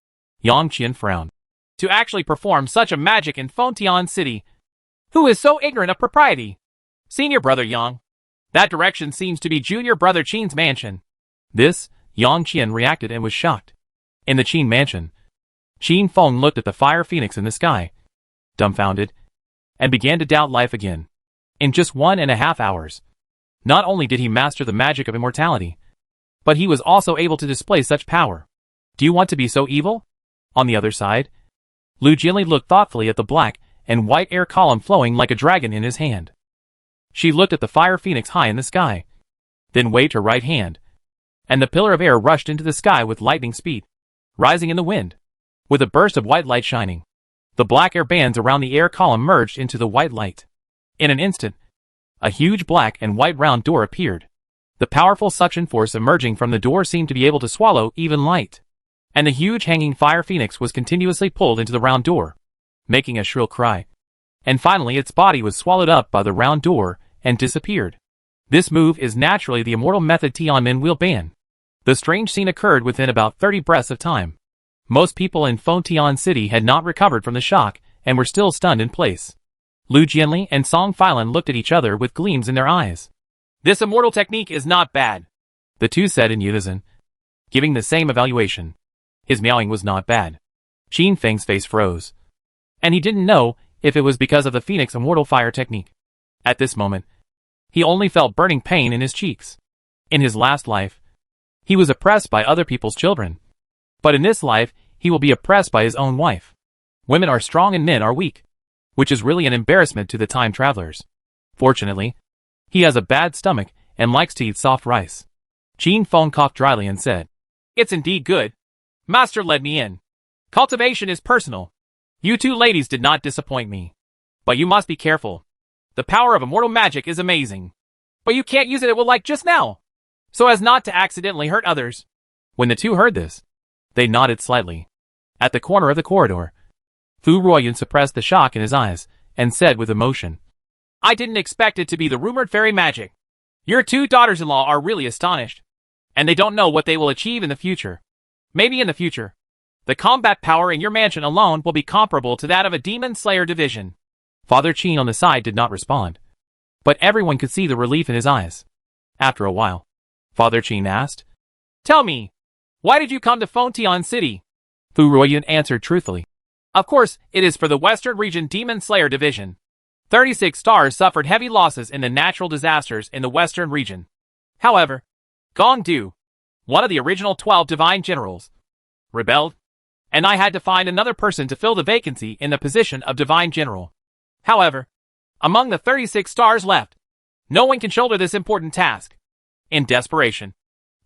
Yang Qian frowned. To actually perform such a magic in Fengtian City, who is so ignorant of propriety? Senior brother Yang. That direction seems to be junior brother Qin's mansion. This, Yang Qian reacted and was shocked. In the Qin mansion, Qin Feng looked at the fire phoenix in the sky, dumbfounded, and began to doubt life again. In just 1.5 hours, not only did he master the magic of immortality, but he was also able to display such power. Do you want to be so evil? On the other side, Lu Jianli looked thoughtfully at the black and white air column flowing like a dragon in his hand. She looked at the fire phoenix high in the sky, then waved her right hand, and the pillar of air rushed into the sky with lightning speed, rising in the wind, with a burst of white light shining. The black air bands around the air column merged into the white light. In an instant, a huge black and white round door appeared. The powerful suction force emerging from the door seemed to be able to swallow even light, and the huge hanging fire phoenix was continuously pulled into the round door, making a shrill cry. And finally its body was swallowed up by the round door and disappeared. This move is naturally the immortal method Tianmin Wheel Ban. The strange scene occurred within about 30 breaths of time. Most people in Fengtian City had not recovered from the shock and were still stunned in place. Lu Jianli and Song Filan looked at each other with gleams in their eyes. This immortal technique is not bad, the two said in unison, giving the same evaluation. His meowing was not bad. Qin Feng's face froze, and he didn't know if it was because of the Phoenix Immortal Fire technique. At this moment, he only felt burning pain in his cheeks. In his last life, he was oppressed by other people's children. But in this life, he will be oppressed by his own wife. Women are strong and men are weak, which is really an embarrassment to the time travelers. Fortunately, he has a bad stomach and likes to eat soft rice. Qin Feng coughed dryly and said, "It's indeed good. Master led me in. Cultivation is personal. You 2 ladies did not disappoint me. But you must be careful. The power of immortal magic is amazing. But you can't use it like just now, so as not to accidentally hurt others." When the two heard this, they nodded slightly. At the corner of the corridor, Fu Ruoyun suppressed the shock in his eyes and said with emotion, "I didn't expect it to be the rumored fairy magic. Your 2 daughters-in-law are really astonished, and they don't know what they will achieve in the future. Maybe in the future, the combat power in your mansion alone will be comparable to that of a demon slayer division." Father Qin on the side did not respond, but everyone could see the relief in his eyes. After a while, Father Qin asked, "Tell me, Why did you come to Fontian City? Fu Ruoyun answered truthfully. Of course, it is for the Western Region Demon Slayer Division. 36 stars suffered heavy losses in the natural disasters in the Western Region. However, Gong Du, one of the original 12 Divine Generals, rebelled, and I had to find another person to fill the vacancy in the position of Divine General. However, among the 36 stars left, no one can shoulder this important task. In desperation,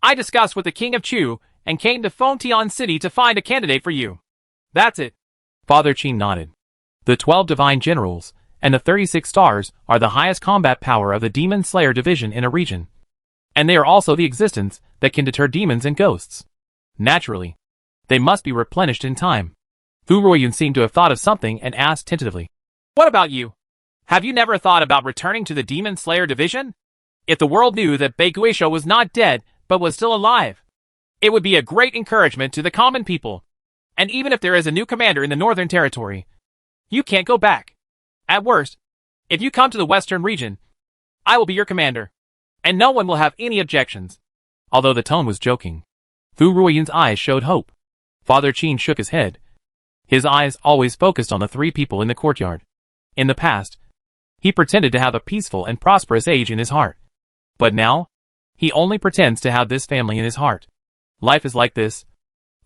I discussed with the King of Chu and came to Fontian City to find a candidate for you. That's it. Father Qin nodded. The 12 Divine Generals and the 36 stars are the highest combat power of the Demon Slayer division in a region. And they are also the existence that can deter demons and ghosts. Naturally, they must be replenished in time. Fu Ruoyun seemed to have thought of something and asked tentatively. What about you? Have you never thought about returning to the Demon Slayer division? If the world knew that Bei Guisho was not dead, but was still alive, it would be a great encouragement to the common people. And even if there is a new commander in the Northern Territory, you can't go back. At worst, if you come to the Western region, I will be your commander, and no one will have any objections. Although the tone was joking, Fu Ruoyun's eyes showed hope. Father Qin shook his head. His eyes always focused on the 3 people in the courtyard. In the past, he pretended to have a peaceful and prosperous age in his heart. But now, he only pretends to have this family in his heart. Life is like this.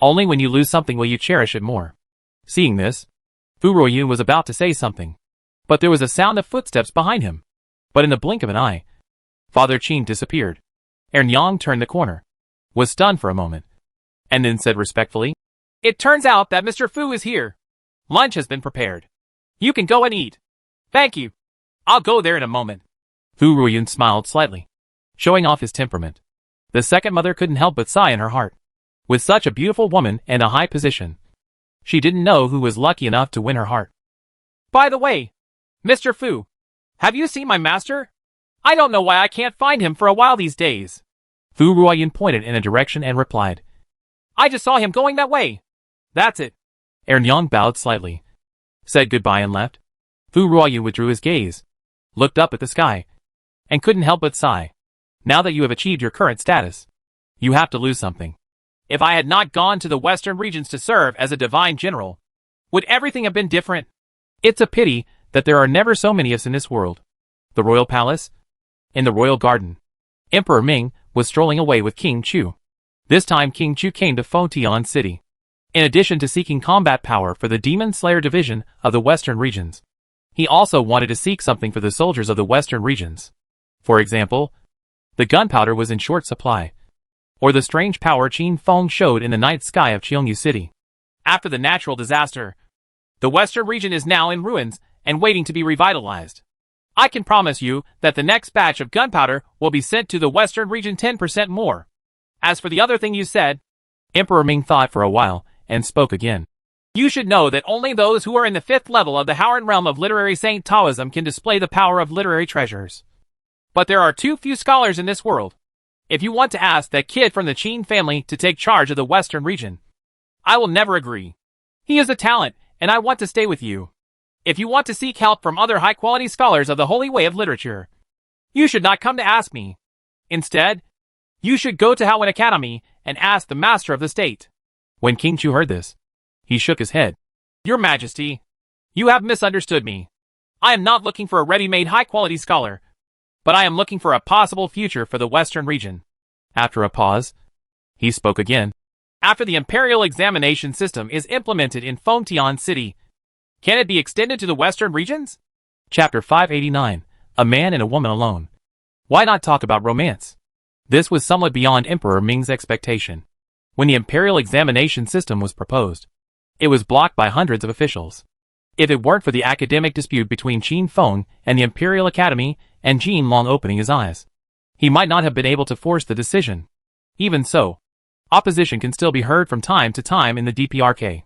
Only when you lose something will you cherish it more. Seeing this, Fu Ruoyun was about to say something, but there was a sound of footsteps behind him. But in the blink of an eye, Father Qin disappeared. Ernyang turned the corner, was stunned for a moment, and then said respectfully, It turns out that Mr. Fu is here. Lunch has been prepared. You can go and eat. Thank you. I'll go there in a moment. Fu Ruoyun smiled slightly, showing off his temperament. The second mother couldn't help but sigh in her heart. With such a beautiful woman and a high position, she didn't know who was lucky enough to win her heart. By the way, Mr. Fu, have you seen my master? I don't know why I can't find him for a while these days. Fu Ruoyun pointed in a direction and replied, I just saw him going that way. That's it. Ernyang bowed slightly, said goodbye and left. Fu Ruoyun withdrew his gaze, looked up at the sky, and couldn't help but sigh. Now that you have achieved your current status, you have to lose something. If I had not gone to the Western regions to serve as a Divine General, would everything have been different? It's a pity that there are never so many of us in this world. The Royal Palace? In the Royal Garden, Emperor Ming was strolling away with King Chu. This time King Chu came to Fontian City. In addition to seeking combat power for the Demon Slayer division of the Western regions, he also wanted to seek something for the soldiers of the Western regions. For example, the gunpowder was in short supply, or the strange power Qin Feng showed in the night sky of Cheongyu City. After the natural disaster, the Western region is now in ruins and waiting to be revitalized. I can promise you that the next batch of gunpowder will be sent to the Western region 10% more. As for the other thing you said, Emperor Ming thought for a while and spoke again. You should know that only those who are in the 5th level of the Howren realm of literary Saint Taoism can display the power of literary treasures. But there are too few scholars in this world. If you want to ask that kid from the Qin family to take charge of the Western region, I will never agree. He is a talent, and I want to stay with you. If you want to seek help from other high-quality scholars of the holy way of literature, you should not come to ask me. Instead, you should go to Howren Academy and ask the master of the state. When King Chu heard this, he shook his head. Your Majesty, you have misunderstood me. I am not looking for a ready-made high-quality scholar, but I am looking for a possible future for the Western region. After a pause, he spoke again. After the Imperial examination system is implemented in Fontian City, can it be extended to the Western regions? Chapter 589, A Man and a Woman Alone. Why not talk about romance? This was somewhat beyond Emperor Ming's expectation. When the Imperial examination system was proposed, it was blocked by hundreds of officials. If it weren't for the academic dispute between Qin Feng and the Imperial Academy and Jin Long opening his eyes, he might not have been able to force the decision. Even so, opposition can still be heard from time to time in the DPRK.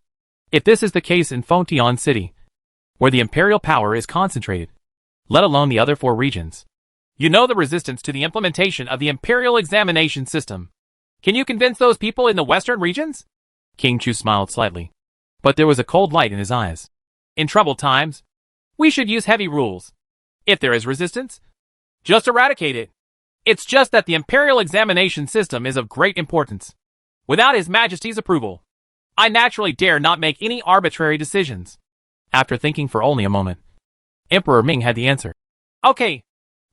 If this is the case in Fontian City, where the imperial power is concentrated, let alone the other 4 regions, you know the resistance to the implementation of the Imperial examination system. Can you convince those people in the Western regions? King Chu smiled slightly, but there was a cold light in his eyes. In troubled times, we should use heavy rules. If there is resistance, just eradicate it. It's just that the Imperial examination system is of great importance. Without His Majesty's approval, I naturally dare not make any arbitrary decisions. After thinking for only a moment, Emperor Ming had the answer. Okay,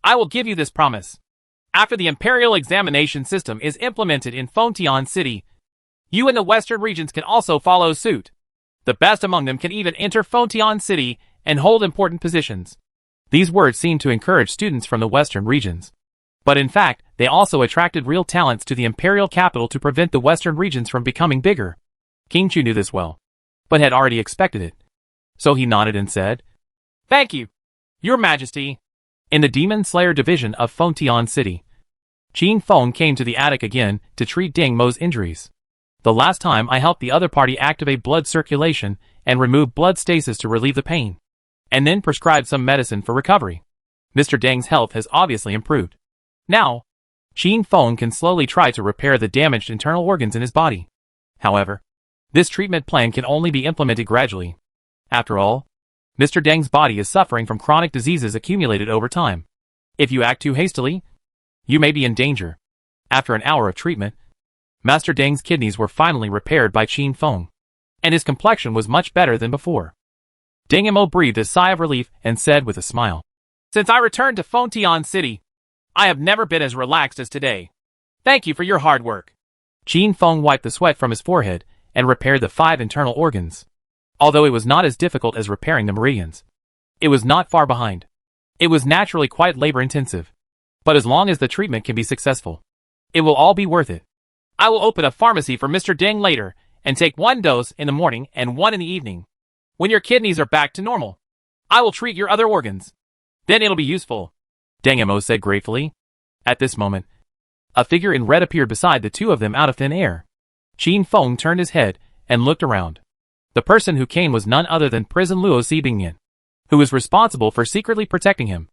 I will give you this promise. After the Imperial examination system is implemented in Fontian City, you in the western regions can also follow suit. The best among them can even enter Fontian City and hold important positions. These words seemed to encourage students from the western regions. But in fact, they also attracted real talents to the imperial capital to prevent the western regions from becoming bigger. King Chu knew this well, but had already expected it. So he nodded and said, Thank you, Your Majesty. In the Demon Slayer division of Fontian City, Qin Feng came to the attic again to treat Ding Mo's injuries. The last time I helped the other party activate blood circulation and remove blood stasis to relieve the pain, and then prescribed some medicine for recovery. Mr. Deng's health has obviously improved. Now, Qin Feng can slowly try to repair the damaged internal organs in his body. However, this treatment plan can only be implemented gradually. After all, Mr. Deng's body is suffering from chronic diseases accumulated over time. If you act too hastily, you may be in danger. After an hour of treatment, Master Deng's kidneys were finally repaired by Qin Feng, and his complexion was much better than before. Deng Mo breathed a sigh of relief and said with a smile, Since I returned to Fontian City, I have never been as relaxed as today. Thank you for your hard work. Qin Feng wiped the sweat from his forehead and repaired the 5 internal organs. Although it was not as difficult as repairing the meridians, it was not far behind. It was naturally quite labor-intensive. But as long as the treatment can be successful, it will all be worth it. I will open a pharmacy for Mr. Deng later and take 1 dose in the morning and 1 in the evening. When your kidneys are back to normal, I will treat your other organs. Then it'll be useful, Deng Mo said gratefully. At this moment, a figure in red appeared beside the two of them out of thin air. Qin Feng turned his head and looked around. The person who came was none other than Prison Luo Sibingyan, who was responsible for secretly protecting him.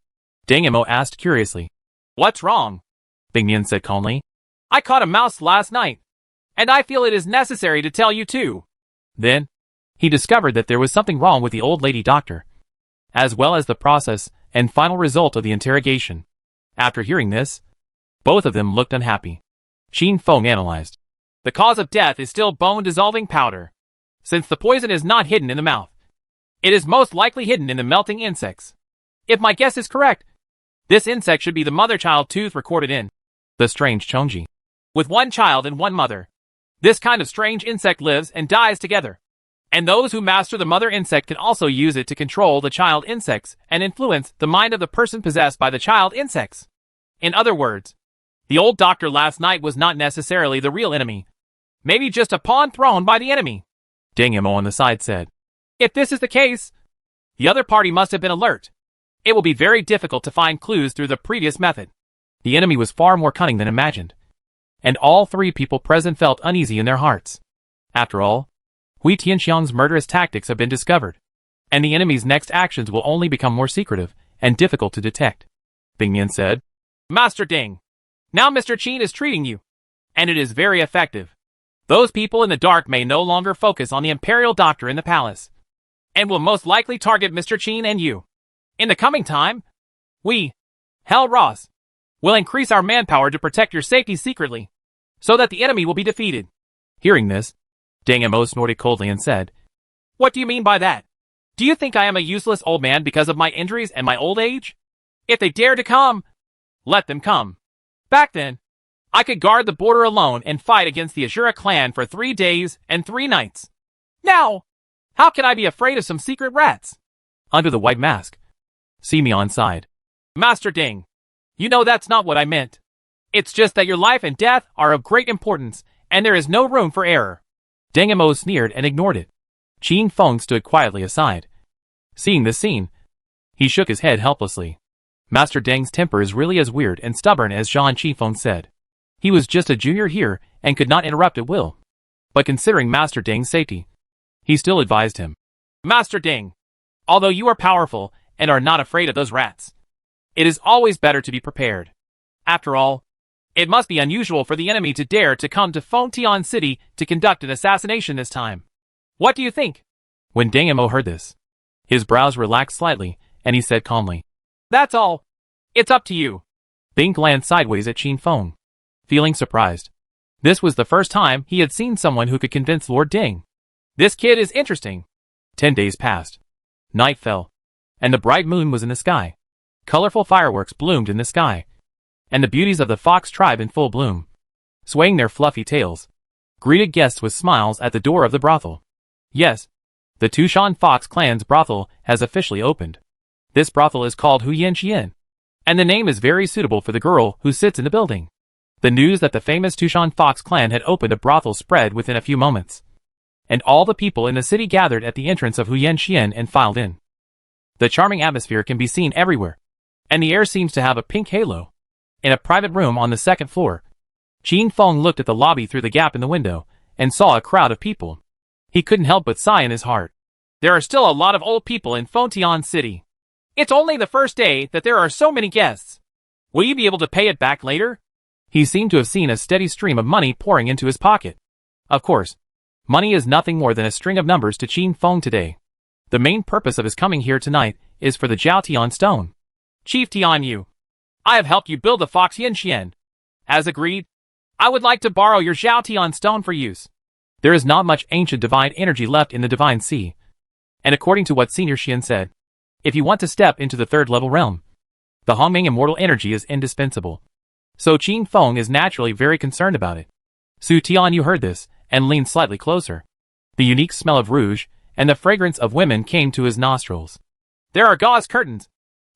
Deng Mo asked curiously, What's wrong? Bingyan said calmly. I caught a mouse last night, and I feel it is necessary to tell you too. Then, he discovered that there was something wrong with the old lady doctor, as well as the process and final result of the interrogation. After hearing this, both of them looked unhappy. Qin Feng analyzed. The cause of death is still bone-dissolving powder. Since the poison is not hidden in the mouth, it is most likely hidden in the melting insects. If my guess is correct, this insect should be the mother-child tooth recorded in the strange Chongji. With 1 child and 1 mother, this kind of strange insect lives and dies together. And those who master the mother insect can also use it to control the child insects and influence the mind of the person possessed by the child insects. In other words, the old doctor last night was not necessarily the real enemy. Maybe just a pawn thrown by the enemy, Deng Mo on the side said. If this is the case, the other party must have been alert. It will be very difficult to find clues through the previous method. The enemy was far more cunning than imagined, and all 3 people present felt uneasy in their hearts. After all, Hui Tianxiang's murderous tactics have been discovered, and the enemy's next actions will only become more secretive and difficult to detect. Bingyan said, Master Deng, now Mr. Qin is treating you, and it is very effective. Those people in the dark may no longer focus on the imperial doctor in the palace, and will most likely target Mr. Qin and you. In the coming time, we, Hell Ross, will increase our manpower to protect your safety secretly, so that the enemy will be defeated. Hearing this, Deng Mo snorted coldly and said, What do you mean by that? Do you think I am a useless old man because of my injuries and my old age? If they dare to come, let them come. Back then, I could guard the border alone and fight against the Ashura clan for 3 days and 3 nights. Now, how can I be afraid of some secret rats? Under the white mask, Simeon sighed. Master Deng, you know that's not what I meant. It's just that your life and death are of great importance, and there is no room for error. Deng Mo sneered and ignored it. Qin Feng stood quietly aside. Seeing this scene, he shook his head helplessly. Master Deng's temper is really as weird and stubborn as Zhang Qifeng said. He was just a junior here and could not interrupt at will. But considering Master Deng's safety, he still advised him. Master Deng, although you are powerful and are not afraid of those rats, it is always better to be prepared. After all, it must be unusual for the enemy to dare to come to Fontian City to conduct an assassination this time. What do you think? When Deng Mo heard this, his brows relaxed slightly, and he said calmly, That's all. It's up to you. Bing glanced sideways at Qin Feng, feeling surprised. This was the first time he had seen someone who could convince Lord Ding. This kid is interesting. 10 days passed. Night fell, and the bright moon was in the sky. Colorful fireworks bloomed in the sky, and the beauties of the fox tribe in full bloom, swaying their fluffy tails, greeted guests with smiles at the door of the brothel. Yes, the Tushan Fox clan's brothel has officially opened. This brothel is called Huyan Qian, and the name is very suitable for the girl who sits in the building. The news that the famous Tushan Fox clan had opened a brothel spread within a few moments, and all the people in the city gathered at the entrance of Huyan Qian and filed in. The charming atmosphere can be seen everywhere, and the air seems to have a pink halo. In a private room on the second floor, Qin Feng looked at the lobby through the gap in the window and saw a crowd of people. He couldn't help but sigh in his heart. There are still a lot of old people in Fontian City. It's only the first day that there are so many guests. Will you be able to pay it back later? He seemed to have seen a steady stream of money pouring into his pocket. Of course, money is nothing more than a string of numbers to Qin Feng today. The main purpose of his coming here tonight is for the Jiao Tian stone. Chief Tianyu, I have helped you build the Fox Yanxian. As agreed, I would like to borrow your Jiao Tian stone for use. There is not much ancient divine energy left in the Divine Sea. And according to what Senior Xian said, if you want to step into the third level realm, the Hongming immortal energy is indispensable. So Qin Feng is naturally very concerned about it. Su Tianyu heard this and leaned slightly closer. The unique smell of rouge and the fragrance of women came to his nostrils. There are gauze curtains,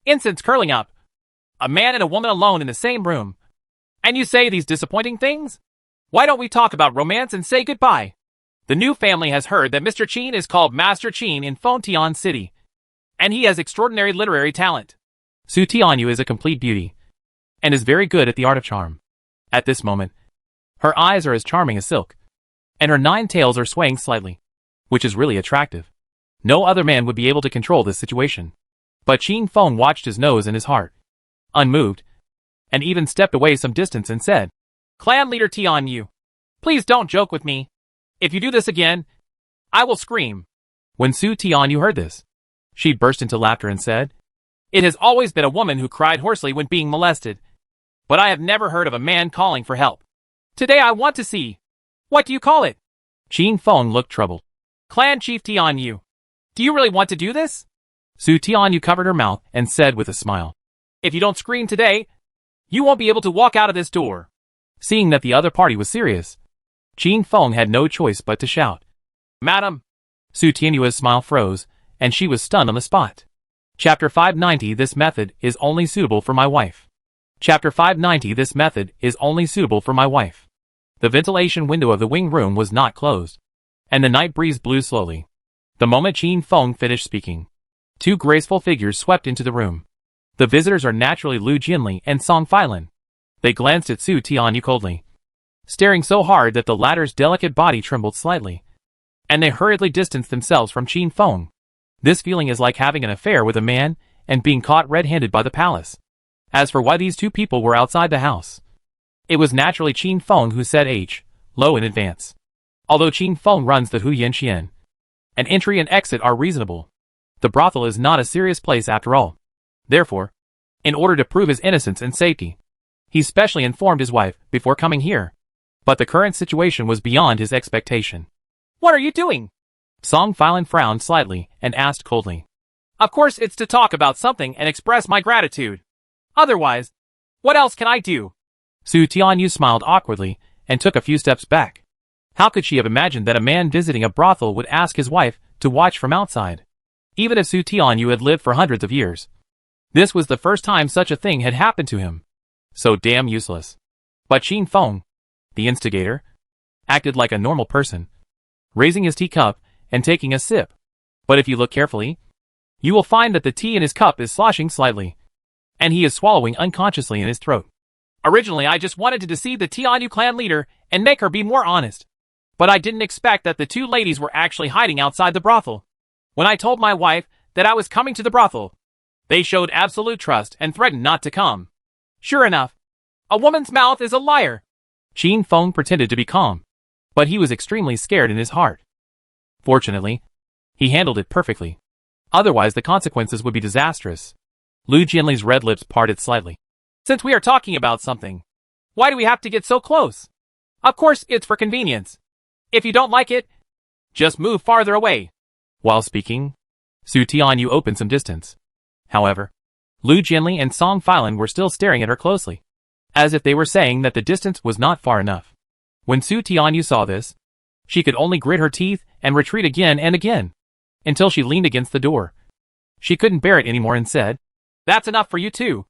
incense curling up, a man and a woman alone in the same room. And you say these disappointing things? Why don't we talk about romance and say goodbye? The new family has heard that Mr. Qin is called Master Qin in Fontian City, and he has extraordinary literary talent. Su Tianyu is a complete beauty, and is very good at the art of charm. At this moment, her eyes are as charming as silk, and her 9 tails are swaying slightly, which is really attractive. No other man would be able to control this situation. But Qin Feng watched his nose and his heart, unmoved, and even stepped away some distance and said, Clan leader Tianyu, please don't joke with me. If you do this again, I will scream. When Su Tianyu heard this, she burst into laughter and said, It has always been a woman who cried hoarsely when being molested, but I have never heard of a man calling for help. Today I want to see. What do you call it? Qin Feng looked troubled. Clan Chief Tianyu, do you really want to do this? Su Tianyu covered her mouth and said with a smile, If you don't scream today, you won't be able to walk out of this door. Seeing that the other party was serious, Qin Feng had no choice but to shout, Madam! Su Tianyu's smile froze, and she was stunned on the spot. Chapter 590 This method is only suitable for my wife. Chapter 590 This method is only suitable for my wife. The ventilation window of the wing room was not closed, and the night breeze blew slowly. The moment Qin Feng finished speaking, 2 graceful figures swept into the room. The visitors are naturally Lu Jinli and Song Feilin. They glanced at Su Tianyu coldly, staring so hard that the latter's delicate body trembled slightly, and they hurriedly distanced themselves from Qin Feng. This feeling is like having an affair with a man and being caught red-handed by the palace. As for why these 2 people were outside the house, it was naturally Qin Feng who said low in advance. Although Qin Feng runs the Huyan Qian, an entry and exit are reasonable. The brothel is not a serious place after all. Therefore, in order to prove his innocence and safety, he specially informed his wife before coming here. But the current situation was beyond his expectation. What are you doing? Song Feilin frowned slightly and asked coldly. Of course it's to talk about something and express my gratitude. Otherwise, what else can I do? Su Tianyu smiled awkwardly and took a few steps back. How could she have imagined that a man visiting a brothel would ask his wife to watch from outside? Even if Su Tianyu had lived for hundreds of years, this was the first time such a thing had happened to him. So damn useless. But Qin Feng, the instigator, acted like a normal person, raising his teacup and taking a sip. But if you look carefully, you will find that the tea in his cup is sloshing slightly, and he is swallowing unconsciously in his throat. Originally I just wanted to deceive the Tianyu clan leader and make her be more honest. But I didn't expect that the 2 ladies were actually hiding outside the brothel. When I told my wife that I was coming to the brothel, they showed absolute trust and threatened not to come. Sure enough, a woman's mouth is a liar. Qin Feng pretended to be calm, but he was extremely scared in his heart. Fortunately, he handled it perfectly. Otherwise the consequences would be disastrous. Lu Jinli's red lips parted slightly. Since we are talking about something, why do we have to get so close? Of course, it's for convenience. If you don't like it, just move farther away. While speaking, Su Tianyu opened some distance. However, Lu Jianli and Song Filan were still staring at her closely, as if they were saying that the distance was not far enough. When Su Tianyu saw this, she could only grit her teeth and retreat again and again, until she leaned against the door. She couldn't bear it anymore and said, "That's enough for you too.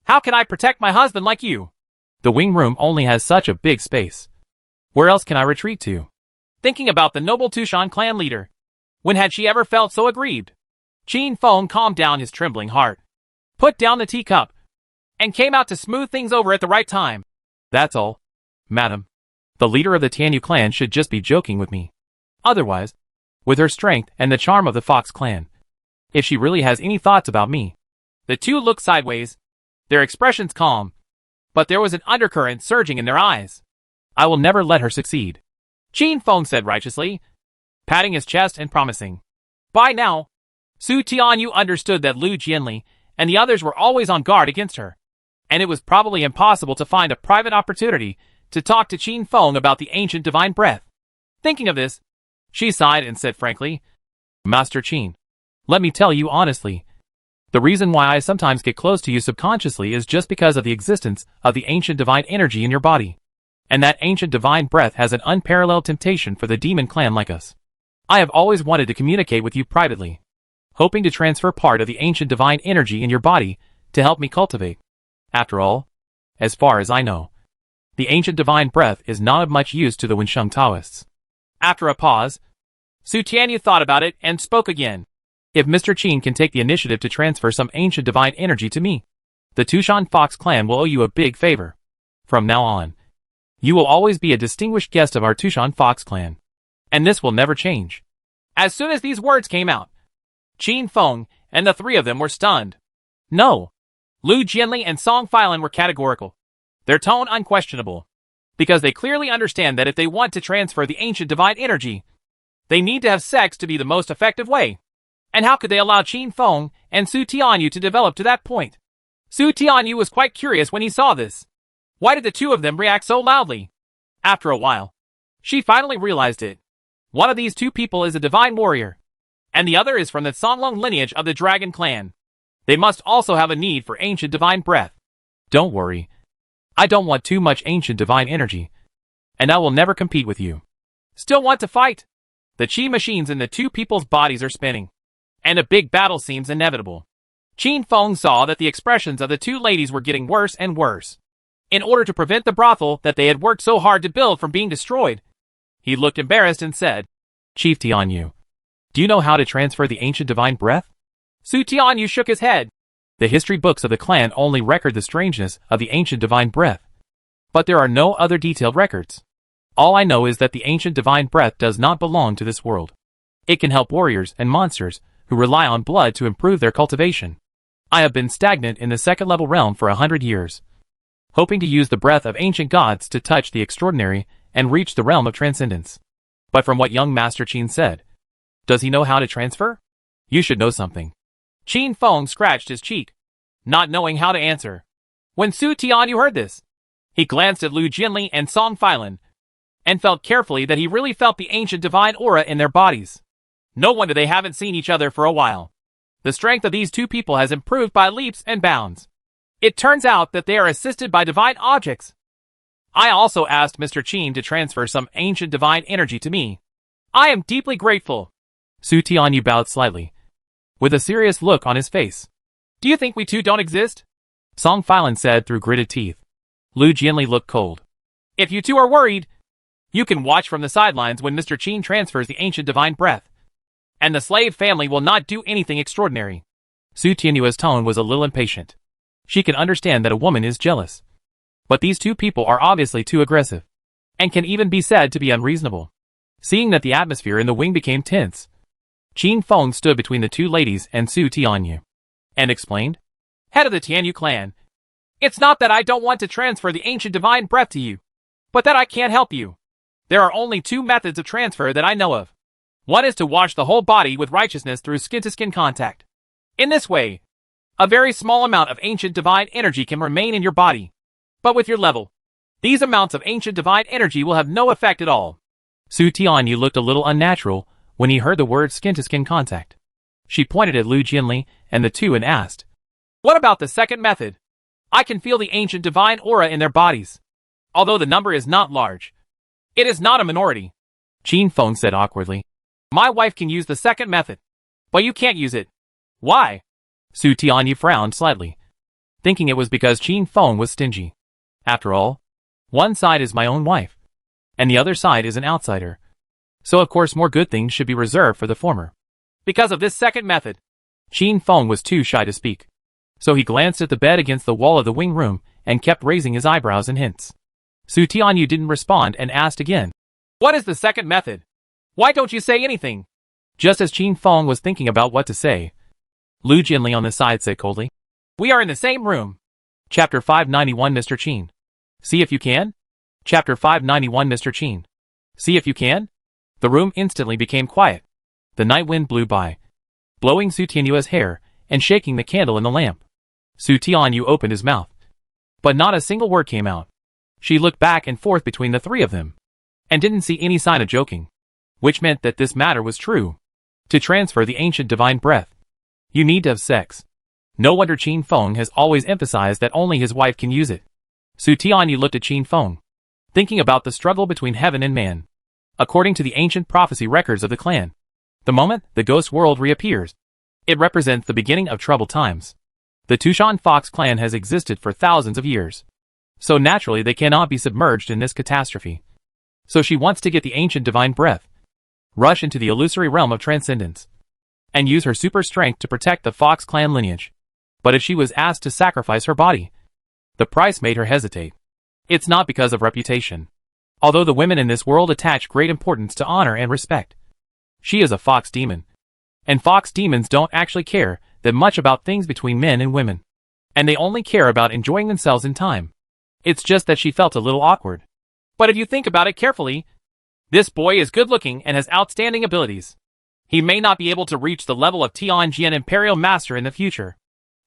How can I protect my husband like you? The wing room only has such a big space. Where else can I retreat to?" Thinking about the noble Tushan clan leader, when had she ever felt so aggrieved? Qin Feng calmed down his trembling heart, put down the teacup, and came out to smooth things over at the right time. "That's all, madam. The leader of the Tianyu clan should just be joking with me. Otherwise, with her strength and the charm of the Fox clan, if she really has any thoughts about me." The two looked sideways, their expressions calm, but there was an undercurrent surging in their eyes. "I will never let her succeed," Qin Feng said righteously, patting his chest and promising. By now, Su Tianyu understood that Lu Jianli and the others were always on guard against her, and it was probably impossible to find a private opportunity to talk to Qin Feng about the ancient divine breath. Thinking of this, she sighed and said frankly, "Master Qin, let me tell you honestly, the reason why I sometimes get close to you subconsciously is just because of the existence of the ancient divine energy in your body. And that ancient divine breath has an unparalleled temptation for the demon clan like us. I have always wanted to communicate with you privately, hoping to transfer part of the ancient divine energy in your body to help me cultivate. After all, as far as I know, the ancient divine breath is not of much use to the Wensheng Taoists." After a pause, Su Tianyu thought about it and spoke again. "If Mr. Qin can take the initiative to transfer some ancient divine energy to me, the Tushan Fox clan will owe you a big favor. From now on, you will always be a distinguished guest of our Tushan Fox clan. And this will never change." As soon as these words came out, Qin Feng and the three of them were stunned. No. Lu Jianli and Song Filan were categorical, their tone unquestionable, because they clearly understand that if they want to transfer the ancient divine energy, they need to have sex to be the most effective way. And how could they allow Qin Feng and Su Tianyu to develop to that point? Su Tianyu was quite curious when he saw this. Why did the two of them react so loudly? After a while, she finally realized it. One of these two people is a divine warrior, and the other is from the Songlong lineage of the Dragon clan. They must also have a need for ancient divine breath. "Don't worry. I don't want too much ancient divine energy, and I will never compete with you." Still want to fight? The chi machines in the two people's bodies are spinning, and a big battle seems inevitable. Qin Feng saw that the expressions of the two ladies were getting worse and worse. In order to prevent the brothel that they had worked so hard to build from being destroyed, he looked embarrassed and said, "Chief Tianyu, do you know how to transfer the ancient divine breath?" Su Tianyu shook his head. The history books of the clan only record the strangeness of the ancient divine breath, but there are no other detailed records. All I know is that the ancient divine breath does not belong to this world. It can help warriors and monsters who rely on blood to improve their cultivation. I have been stagnant in the second-level realm for 100 years, hoping to use the breath of ancient gods to touch the extraordinary and reach the realm of transcendence. But from what young Master Qin said, does he know how to transfer? You should know something. Qin Feng scratched his cheek, not knowing how to answer. When Su Tianyu heard this, he glanced at Lu Jianli and Song Filan, and felt carefully that he really felt the ancient divine aura in their bodies. No wonder they haven't seen each other for a while. The strength of these two people has improved by leaps and bounds. It turns out that they are assisted by divine objects. I also asked Mr. Qin to transfer some ancient divine energy to me. I am deeply grateful. Su Tianyu bowed slightly, with a serious look on his face. Do you think we two don't exist? Song Filan said through gritted teeth. Lu Jianli looked cold. If you two are worried, you can watch from the sidelines when Mr. Qin transfers the ancient divine breath, and the slave family will not do anything extraordinary. Su Tianyu's tone was a little impatient. She can understand that a woman is jealous, but these two people are obviously too aggressive, and can even be said to be unreasonable. Seeing that the atmosphere in the wing became tense, Qin Feng stood between the two ladies and Su Tianyu, and explained, Head of the Tianyu clan, it's not that I don't want to transfer the ancient divine breath to you, but that I can't help you. There are only two methods of transfer that I know of. One is to wash the whole body with righteousness through skin-to-skin contact. In this way, a very small amount of ancient divine energy can remain in your body. But with your level, These amounts of ancient divine energy will have no effect at all. Su Tianyu looked a little unnatural when he heard the word skin-to-skin contact. She pointed at Lu Jianli and the two and asked, "What about the second method? I can feel the ancient divine aura in their bodies. Although the number is not large, it is not a minority." Qin Feng said awkwardly, "My wife can use the second method, but you can't use it. Why?" Su Tianyu frowned slightly, thinking it was because Qin Feng was stingy. After all, one side is my own wife, and the other side is an outsider. So of course more good things should be reserved for the former. Because of this second method, Qin Feng was too shy to speak. So he glanced at the bed against the wall of the wing room and kept raising his eyebrows in hints. Su Tianyu didn't respond and asked again, "What is the second method? Why don't you say anything?" Just as Qin Feng was thinking about what to say, Lu Jianli on the side said coldly, "We are in the same room." Chapter 591 Mr. Qin. See if you can? Chapter 591 Mr. Qin. See if you can? The room instantly became quiet. The night wind blew by, blowing Su Tianyu's hair and shaking the candle in the lamp. Su Tianyu opened his mouth, but not a single word came out. She looked back and forth between the three of them, and didn't see any sign of joking, which meant that this matter was true. To transfer the ancient divine breath, you need to have sex. No wonder Qin Feng has always emphasized that only his wife can use it. Su Tianyu looked at Qin Feng, thinking about the struggle between heaven and man. According to the ancient prophecy records of the clan, the moment the ghost world reappears, it represents the beginning of troubled times. The Tushan Fox clan has existed for thousands of years, so naturally they cannot be submerged in this catastrophe. So she wants to get the ancient divine breath, rush into the illusory realm of transcendence, and use her super strength to protect the Fox clan lineage. But if she was asked to sacrifice her body, the price made her hesitate. It's not because of reputation. Although the women in this world attach great importance to honor and respect, she is a fox demon. And fox demons don't actually care that much about things between men and women. And they only care about enjoying themselves in time. It's just that she felt a little awkward. But if you think about it carefully, this boy is good looking and has outstanding abilities. He may not be able to reach the level of Tianjian Imperial Master in the future.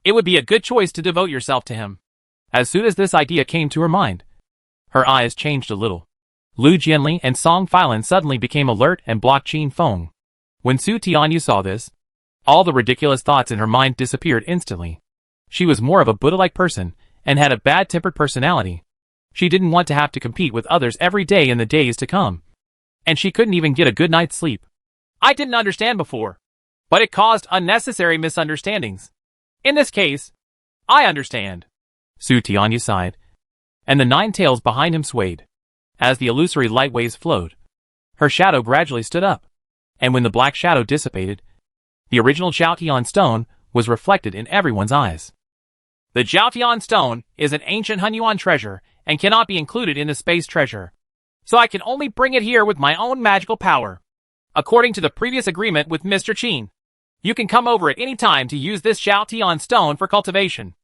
It would be a good choice to devote yourself to him. As soon as this idea came to her mind, her eyes changed a little. Lu Jianli and Song Filan suddenly became alert and blocked Qin Feng. When Su Tianyu saw this, all the ridiculous thoughts in her mind disappeared instantly. She was more of a Buddha-like person and had a bad-tempered personality. She didn't want to have to compete with others every day in the days to come. And she couldn't even get a good night's sleep. I didn't understand before, but it caused unnecessary misunderstandings. In this case, I understand. Su Tianyu sighed, and the nine tails behind him swayed. As the illusory light waves flowed, her shadow gradually stood up, and when the black shadow dissipated, the original Jiaotian stone was reflected in everyone's eyes. The Jiaotian stone is an ancient Hunyuan treasure and cannot be included in the space treasure, so I can only bring it here with my own magical power. According to the previous agreement with Mr. Qin, you can come over at any time to use this Jiaotian stone for cultivation.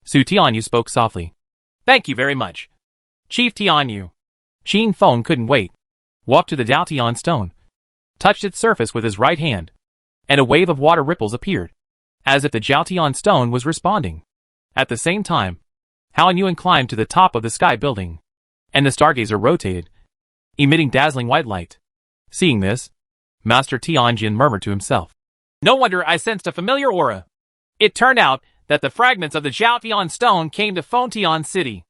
Su Tianyu spoke softly. Thank you very much, Chief Tianyu. Qin Feng couldn't wait. Walked to the Jiaotian stone, touched its surface with his right hand, and a wave of water ripples appeared, as if the Jiaotian stone was responding. At the same time, Hao Yuan climbed to the top of the sky building, and the stargazer rotated, emitting dazzling white light. Seeing this, Master Tianjin murmured to himself. No wonder I sensed a familiar aura. It turned out that the fragments of the Jiaotian stone came to Fengtian City.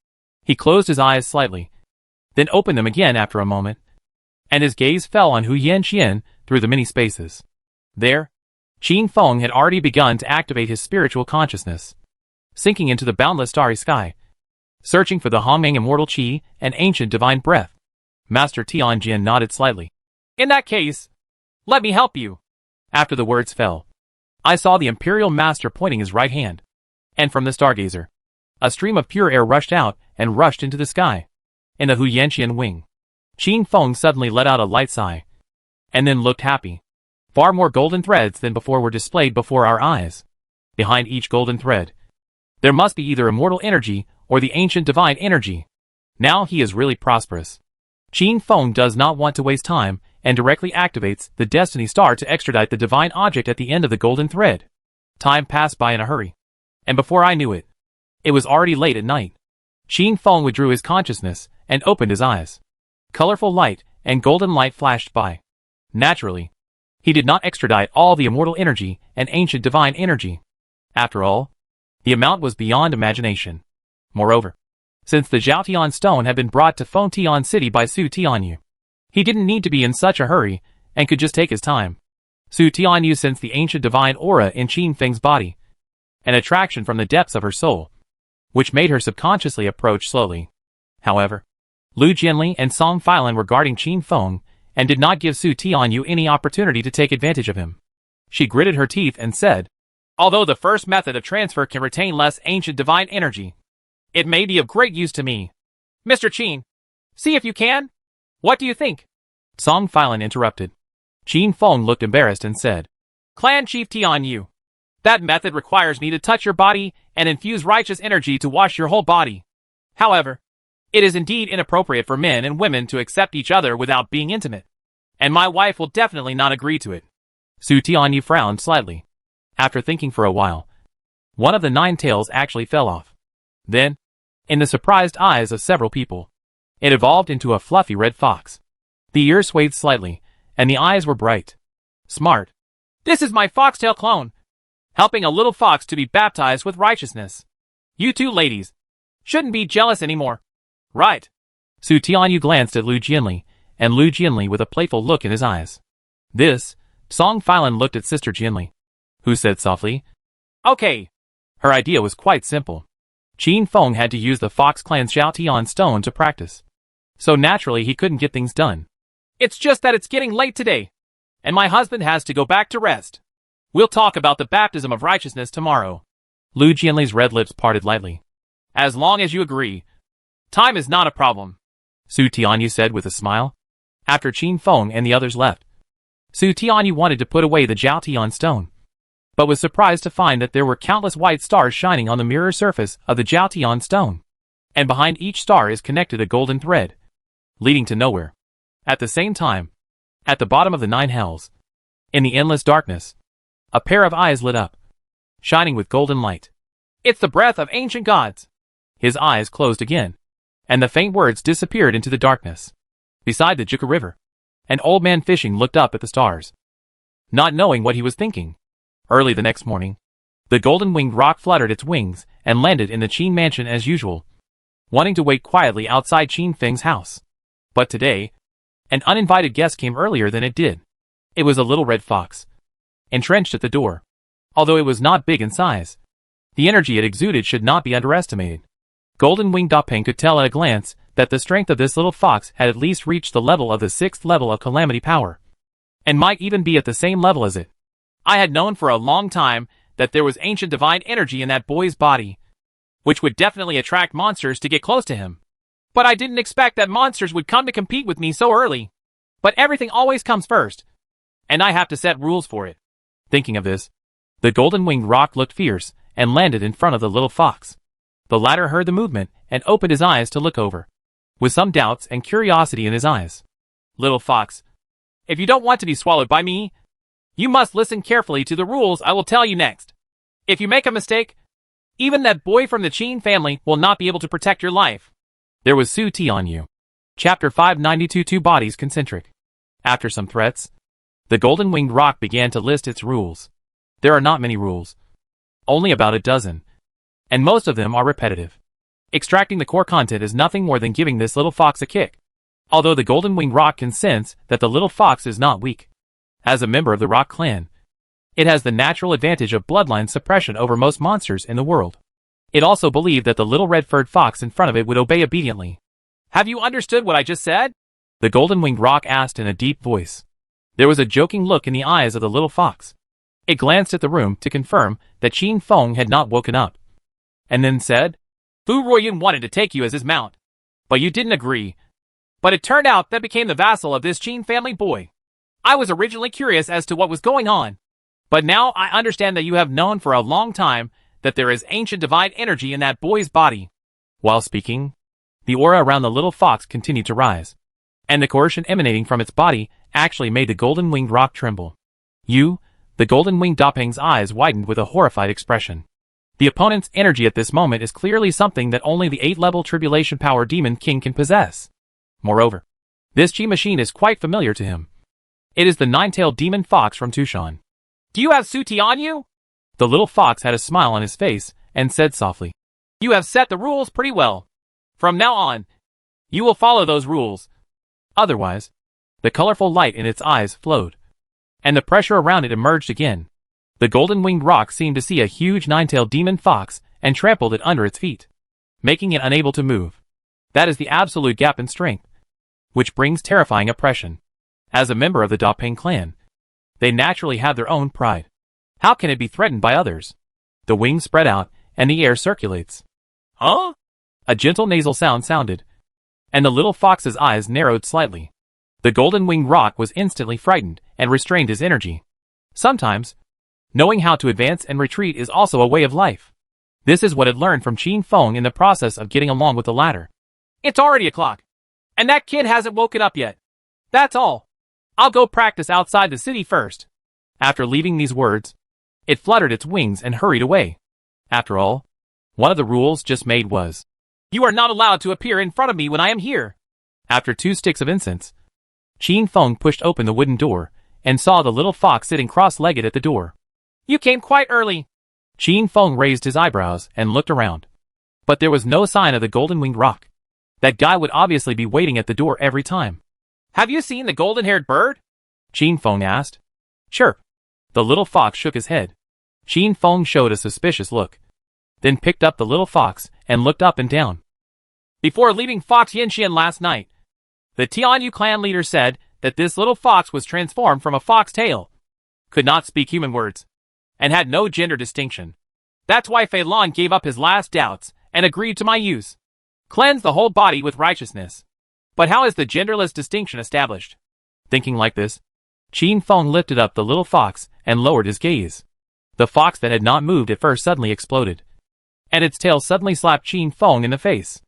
He closed his eyes slightly, then opened them again after a moment, and his gaze fell on Hu Yanqian through the many spaces. There, Qin Feng had already begun to activate his spiritual consciousness, sinking into the boundless starry sky, searching for the Hongmeng immortal qi and ancient divine breath. Master Tianjin nodded slightly. In that case, let me help you. After the words fell, I saw the Imperial Master pointing his right hand, and from the stargazer, a stream of pure air rushed out and rushed into the sky. In the Hu Yanqian wing, Qin Feng suddenly let out a light sigh, and then looked happy. Far more golden threads than before were displayed before our eyes. Behind each golden thread, there must be either immortal energy or the ancient divine energy. Now he is really prosperous. Qin Feng does not want to waste time and directly activates the Destiny Star to extradite the divine object at the end of the golden thread. Time passed by in a hurry, and before I knew it, it was already late at night. Qin Feng withdrew his consciousness and opened his eyes. Colorful light and golden light flashed by. Naturally, he did not extradite all the immortal energy and ancient divine energy. After all, the amount was beyond imagination. Moreover, since the Zhao Tian stone had been brought to Feng Tian City by Su Tianyu, he didn't need to be in such a hurry and could just take his time. Su Tianyu sensed the ancient divine aura in Qin Feng's body, an attraction from the depths of her soul, which made her subconsciously approach slowly. However, Lu Jianli and Song Filan were guarding Qin Feng and did not give Su Tianyu any opportunity to take advantage of him. She gritted her teeth and said, "Although the first method of transfer can retain less ancient divine energy, it may be of great use to me. Mr. Qin, see if you can? What do you think?" Song Filan interrupted. Qin Feng looked embarrassed and said, "Clan Chief Tianyu, that method requires me to touch your body and infuse righteous energy to wash your whole body. However, it is indeed inappropriate for men and women to accept each other without being intimate, and my wife will definitely not agree to it." Su Tianyu frowned slightly. After thinking for a while, one of the 9 tails actually fell off. Then, in the surprised eyes of several people, it evolved into a fluffy red fox. The ears swayed slightly, and the eyes were bright. "Smart. This is my foxtail clone, helping a little fox to be baptized with righteousness. You two ladies shouldn't be jealous anymore, right?" Su Tianyu glanced at Lu Jianli, and Lu Jianli with a playful look in his eyes. This, Song Filan looked at Sister Jianli, who said softly, "Okay." Her idea was quite simple. Qin Feng had to use the Fox Clan's Zhao Tian stone to practice, so naturally he couldn't get things done. "It's just that it's getting late today, and my husband has to go back to rest. We'll talk about the baptism of righteousness tomorrow." Lu Jianli's red lips parted lightly. "As long as you agree, time is not a problem," Su Tianyu said with a smile. After Qin Feng and the others left, Su Tianyu wanted to put away the Zhao Tian stone, but was surprised to find that there were countless white stars shining on the mirror surface of the Zhao Tian stone, and behind each star is connected a golden thread, leading to nowhere. At the same time, at the bottom of the 9 hells, in the endless darkness, a pair of eyes lit up, shining with golden light. "It's the breath of ancient gods." His eyes closed again, and the faint words disappeared into the darkness. Beside the Juka River, an old man fishing looked up at the stars, not knowing what he was thinking. Early the next morning, the golden-winged roc fluttered its wings and landed in the Qin mansion as usual, wanting to wait quietly outside Qin Feng's house. But today, an uninvited guest came earlier than it did. It was a little red fox, entrenched at the door. Although it was not big in size, the energy it exuded should not be underestimated. Golden-winged Dapeng could tell at a glance that the strength of this little fox had at least reached the level of the 6th level of calamity power, and might even be at the same level as it. I had known for a long time that there was ancient divine energy in that boy's body, which would definitely attract monsters to get close to him. But I didn't expect that monsters would come to compete with me so early. But everything always comes first, and I have to set rules for it. Thinking of this, the golden-winged roc looked fierce and landed in front of the little fox. The latter heard the movement and opened his eyes to look over, with some doubts and curiosity in his eyes. "Little fox, if you don't want to be swallowed by me, you must listen carefully to the rules I will tell you next. If you make a mistake, even that boy from the Qin family will not be able to protect your life." There was Su Tianyu. Chapter 592 Two Bodies Concentric. After some threats, the golden-winged roc began to list its rules. There are not many rules, only about a dozen, and most of them are repetitive. Extracting the core content is nothing more than giving this little fox a kick. Although the golden-winged roc can sense that the little fox is not weak, as a member of the Roc clan, it has the natural advantage of bloodline suppression over most monsters in the world. It also believed that the little red-furred fox in front of it would obey obediently. "Have you understood what I just said?" the golden-winged roc asked in a deep voice. There was a joking look in the eyes of the little fox. It glanced at the room to confirm that Qin Feng had not woken up, and then said, "Fu Ruoyun wanted to take you as his mount, but you didn't agree. But it turned out that became the vassal of this Qin family boy. I was originally curious as to what was going on, but now I understand that you have known for a long time that there is ancient divine energy in that boy's body." While speaking, the aura around the little fox continued to rise, and the coercion emanating from its body actually made the golden-winged roc tremble. The golden-winged Dapeng's eyes widened with a horrified expression. The opponent's energy at this moment is clearly something that only the 8th-level Tribulation Power Demon King can possess. Moreover, this chi machine is quite familiar to him. It is the nine-tailed demon fox from Tushan. Do you have Su Ti on you? The little fox had a smile on his face and said softly, You have set the rules pretty well. From now on, you will follow those rules. Otherwise, the colorful light in its eyes flowed, and the pressure around it emerged again. The golden-winged rock seemed to see a huge nine-tailed demon fox and trampled it under its feet, making it unable to move. That is the absolute gap in strength, which brings terrifying oppression. As a member of the Dapeng clan, they naturally have their own pride. How can it be threatened by others? The wings spread out, and the air circulates. Huh? A gentle nasal sound sounded, and the little fox's eyes narrowed slightly. The golden-winged rock was instantly frightened and restrained his energy. Sometimes, knowing how to advance and retreat is also a way of life. This is what it learned from Qin Feng in the process of getting along with the latter. It's already o'clock, and that kid hasn't woken up yet. That's all. I'll go practice outside the city first. After leaving these words, it fluttered its wings and hurried away. After all, one of the rules just made was, You are not allowed to appear in front of me when I am here. After 2 sticks of incense, Qin Feng pushed open the wooden door and saw the little fox sitting cross-legged at the door. You came quite early. Qin Feng raised his eyebrows and looked around. But there was no sign of the golden-winged rock. That guy would obviously be waiting at the door every time. Have you seen the golden-haired bird? Qin Feng asked. Chirp. The little fox shook his head. Qin Feng showed a suspicious look, then picked up the little fox and looked up and down. Before leaving Fox Yanxian last night, the Tianyu clan leader said that this little fox was transformed from a foxtail, could not speak human words, and had no gender distinction. That's why Fei Lan gave up his last doubts and agreed to my use. Cleanse the whole body with righteousness. But how is the genderless distinction established? Thinking like this, Qin Feng lifted up the little fox and lowered his gaze. The fox that had not moved at first suddenly exploded, and its tail suddenly slapped Qin Feng in the face.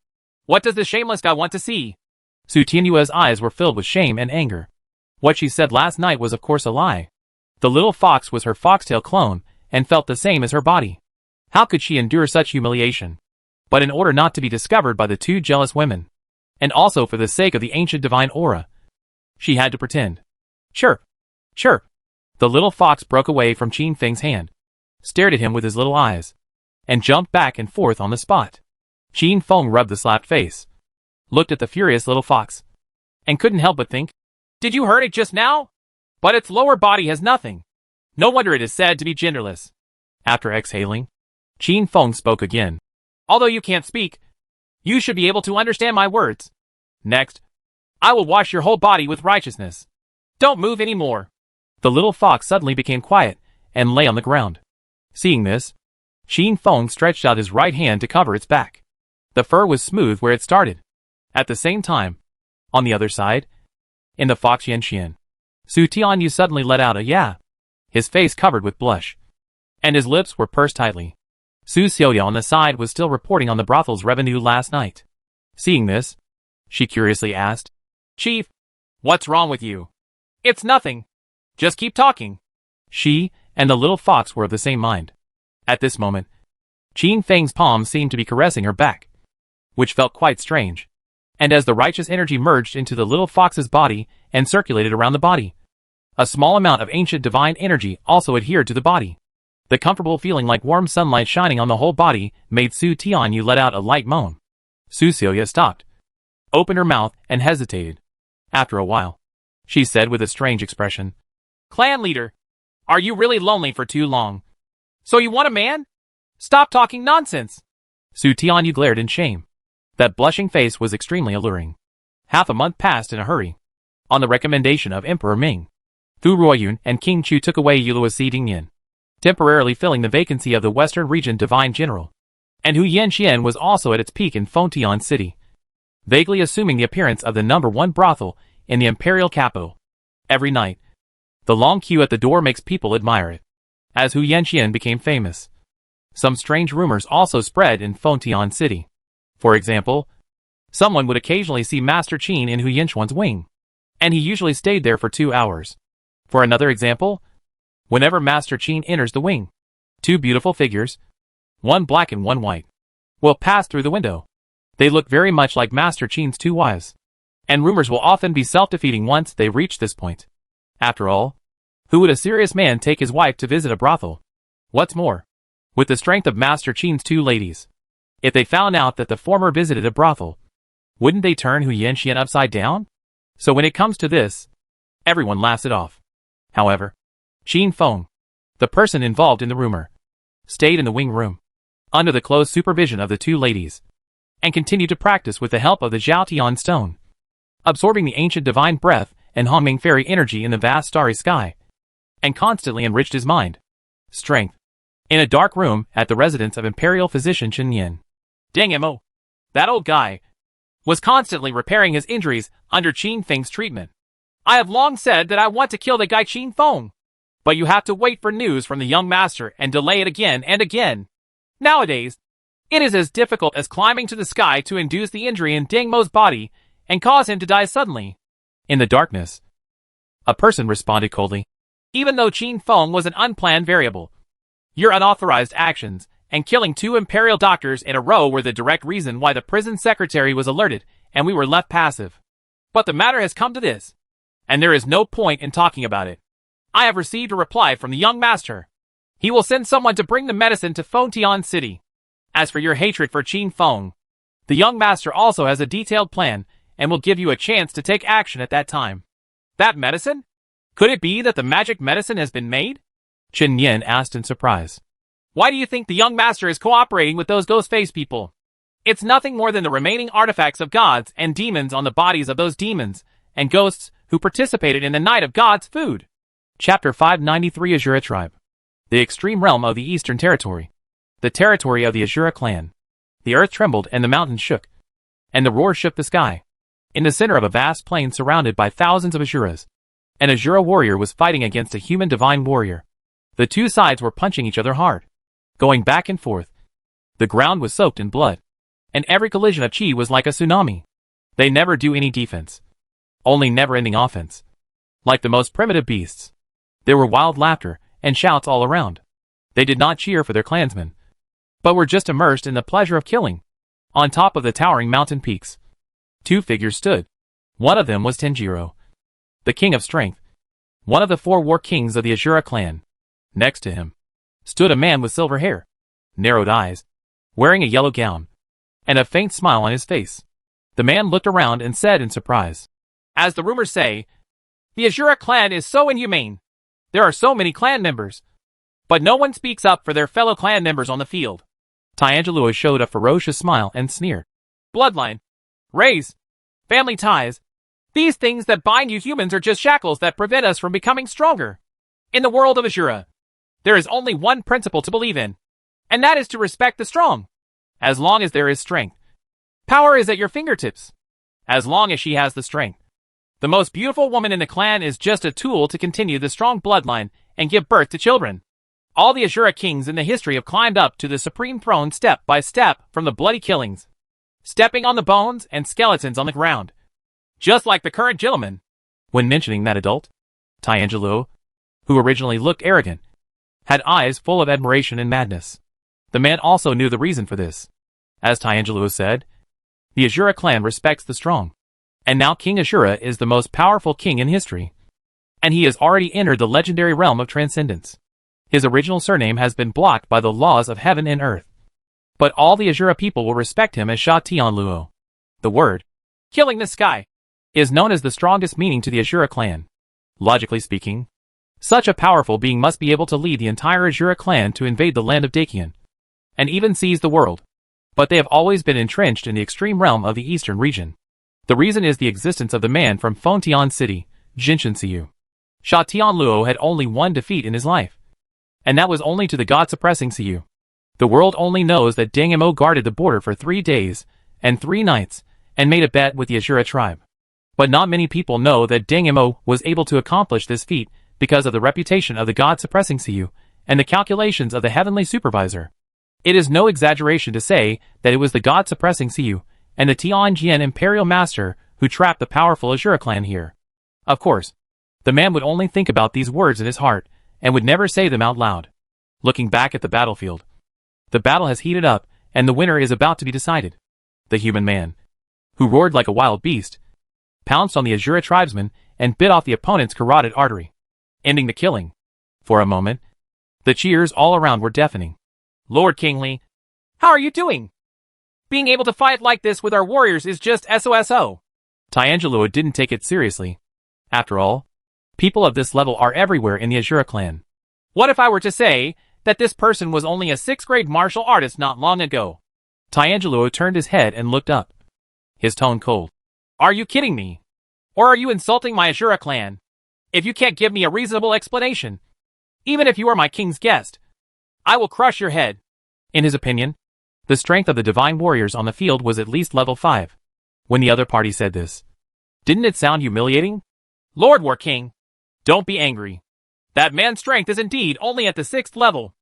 What does the shameless guy want to see? Su Tianyue's eyes were filled with shame and anger. What she said last night was of course a lie. The little fox was her foxtail clone and felt the same as her body. How could she endure such humiliation? But in order not to be discovered by the 2 jealous women, and also for the sake of the ancient divine aura, she had to pretend. Chirp! Chirp! The little fox broke away from Qin Feng's hand, stared at him with his little eyes, and jumped back and forth on the spot. Qin Feng rubbed the slapped face, looked at the furious little fox, and couldn't help but think, Did you hurt it just now? But its lower body has nothing. No wonder it is said to be genderless. After exhaling, Qin Feng spoke again. Although you can't speak, you should be able to understand my words. Next, I will wash your whole body with righteousness. Don't move any more. The little fox suddenly became quiet and lay on the ground. Seeing this, Qin Feng stretched out his right hand to cover its back. The fur was smooth where it started. At the same time, on the other side, in the fox Yanxian, Su Tianyu suddenly let out a yeah, his face covered with blush, and his lips were pursed tightly. Su Xiaoya on the side was still reporting on the brothel's revenue last night. Seeing this, she curiously asked, Chief, what's wrong with you? It's nothing. Just keep talking. She and the little fox were of the same mind. At this moment, Qin Feng's palm seemed to be caressing her back, which felt quite strange. And as the righteous energy merged into the little fox's body and circulated around the body, a small amount of ancient divine energy also adhered to the body. The comfortable feeling like warm sunlight shining on the whole body made Su Tianyu let out a light moan. Su Xiaoya stopped, opened her mouth, and hesitated. After a while, she said with a strange expression, Clan leader, are you really lonely for too long? So you want a man? Stop talking nonsense. Su Tianyu glared in shame. That blushing face was extremely alluring. Half a month passed in a hurry. On the recommendation of Emperor Ming, Fu Ruoyun and King Chu took away Yulua Xidingyan, temporarily filling the vacancy of the Western Region Divine General. And Hu Yanxian was also at its peak in Fengtian City, vaguely assuming the appearance of the #1 brothel in the imperial capital. Every night, the long queue at the door makes people admire it. As Hu Yanxian became famous, some strange rumors also spread in Fengtian City. For example, someone would occasionally see Master Qin in Hu Yanxian's wing, and he usually stayed there for 2 hours. For another example, whenever Master Qin enters the wing, 2 beautiful figures, one black and one white, will pass through the window. They look very much like Master Qin's two wives. And rumors will often be self-defeating once they reach this point. After all, who would a serious man take his wife to visit a brothel? What's more, with the strength of Master Qin's two ladies, if they found out that the former visited a brothel, wouldn't they turn Hu Yanxian upside down? So when it comes to this, everyone laughs it off. However, Qin Feng, the person involved in the rumor, stayed in the wing room, under the close supervision of the two ladies, and continued to practice with the help of the Zhao Tian stone, absorbing the ancient divine breath and Hongming fairy energy in the vast starry sky, and constantly enriched his mind. Strength. In a dark room at the residence of Imperial Physician Chen Yin, Deng Mo, that old guy, was constantly repairing his injuries under Qin Feng's treatment. I have long said that I want to kill the guy Qin Feng, but you have to wait for news from the young master and delay it again and again. Nowadays, it is as difficult as climbing to the sky to induce the injury in Deng Mo's body and cause him to die suddenly. In the darkness, a person responded coldly. Even though Qin Feng was an unplanned variable, your unauthorized actions and killing two imperial doctors in a row were the direct reason why the prison secretary was alerted and we were left passive. But the matter has come to this, and there is no point in talking about it. I have received a reply from the young master. He will send someone to bring the medicine to Fengtian City. As for your hatred for Qin Feng, the young master also has a detailed plan and will give you a chance to take action at that time. That medicine? Could it be that the magic medicine has been made? Chen Yin asked in surprise. Why do you think the young master is cooperating with those ghost-faced people? It's nothing more than the remaining artifacts of gods and demons on the bodies of those demons and ghosts who participated in the Night of Gods food. Chapter 593 Azura Tribe. The extreme realm of the Eastern Territory. The territory of the Azura clan. The earth trembled and the mountains shook, and the roar shook the sky. In the center of a vast plain surrounded by thousands of Azuras, an Azura warrior was fighting against a human divine warrior. The two sides were punching each other hard, going back and forth. The ground was soaked in blood, and every collision of chi was like a tsunami. They never do any defense, only never-ending offense. Like the most primitive beasts, there were wild laughter and shouts all around. They did not cheer for their clansmen, but were just immersed in the pleasure of killing. On top of the towering mountain peaks, two figures stood. One of them was Tenjiro, the king of strength, one of the four war kings of the Azura clan. Next to him stood a man with silver hair, narrowed eyes, wearing a yellow gown, and a faint smile on his face. The man looked around and said in surprise, as the rumors say, the Azura clan is so inhumane. There are so many clan members, but no one speaks up for their fellow clan members on the field. Tianjilua showed a ferocious smile and sneered. Bloodline, race, family ties, these things that bind you humans are just shackles that prevent us from becoming stronger. In the world of Azura, there is only one principle to believe in, and that is to respect the strong. As long as there is strength, power is at your fingertips. As long as she has the strength, the most beautiful woman in the clan is just a tool to continue the strong bloodline and give birth to children. All the Azura kings in the history have climbed up to the supreme throne step by step from the bloody killings, stepping on the bones and skeletons on the ground, just like the current gentleman. When mentioning that adult, Tianjilua, who originally looked arrogant, had eyes full of admiration and madness. The man also knew the reason for this. As Tianjilua said, the Azura clan respects the strong. And now King Azura is the most powerful king in history. And he has already entered the legendary realm of transcendence. His original surname has been blocked by the laws of heaven and earth. But all the Azura people will respect him as Sha Tianluo. The word, killing the sky, is known as the strongest meaning to the Azura clan. Logically speaking, such a powerful being must be able to lead the entire Azura clan to invade the land of Dakian, and even seize the world. But they have always been entrenched in the extreme realm of the eastern region. The reason is the existence of the man from Fengtian City, Jinshin Siyu. Sha Tianluo had only one defeat in his life, and that was only to the god-suppressing Siyu. The world only knows that Deng Mo guarded the border for 3 days and 3 nights and made a bet with the Azura tribe. But not many people know that Deng Mo was able to accomplish this feat because of the reputation of the god-suppressing Siyu and the calculations of the heavenly supervisor. It is no exaggeration to say that it was the god-suppressing Siyu and the Tianjian imperial master who trapped the powerful Azura clan here. Of course, the man would only think about these words in his heart and would never say them out loud. Looking back at the battlefield, The battle has heated up, and the winner is about to be decided. The human man, who roared like a wild beast, pounced on the Azura tribesman and bit off the opponent's carotid artery, ending the killing. For a moment, the cheers all around were deafening. Lord Kingly, how are you doing? Being able to fight like this with our warriors is just SOSO. Tyanjalua didn't take it seriously. After all, people of this level are everywhere in the Azura clan. What if I were to say that this person was only a 6th grade martial artist not long ago? Tyanjalua turned his head and looked up, his tone cold. Are you kidding me? Or are you insulting my Azura clan? If you can't give me a reasonable explanation, even if you are my king's guest, I will crush your head. In his opinion, the strength of the divine warriors on the field was at least level 5. When the other party said this, didn't it sound humiliating? Lord War King, don't be angry. That man's strength is indeed only at the 6th level.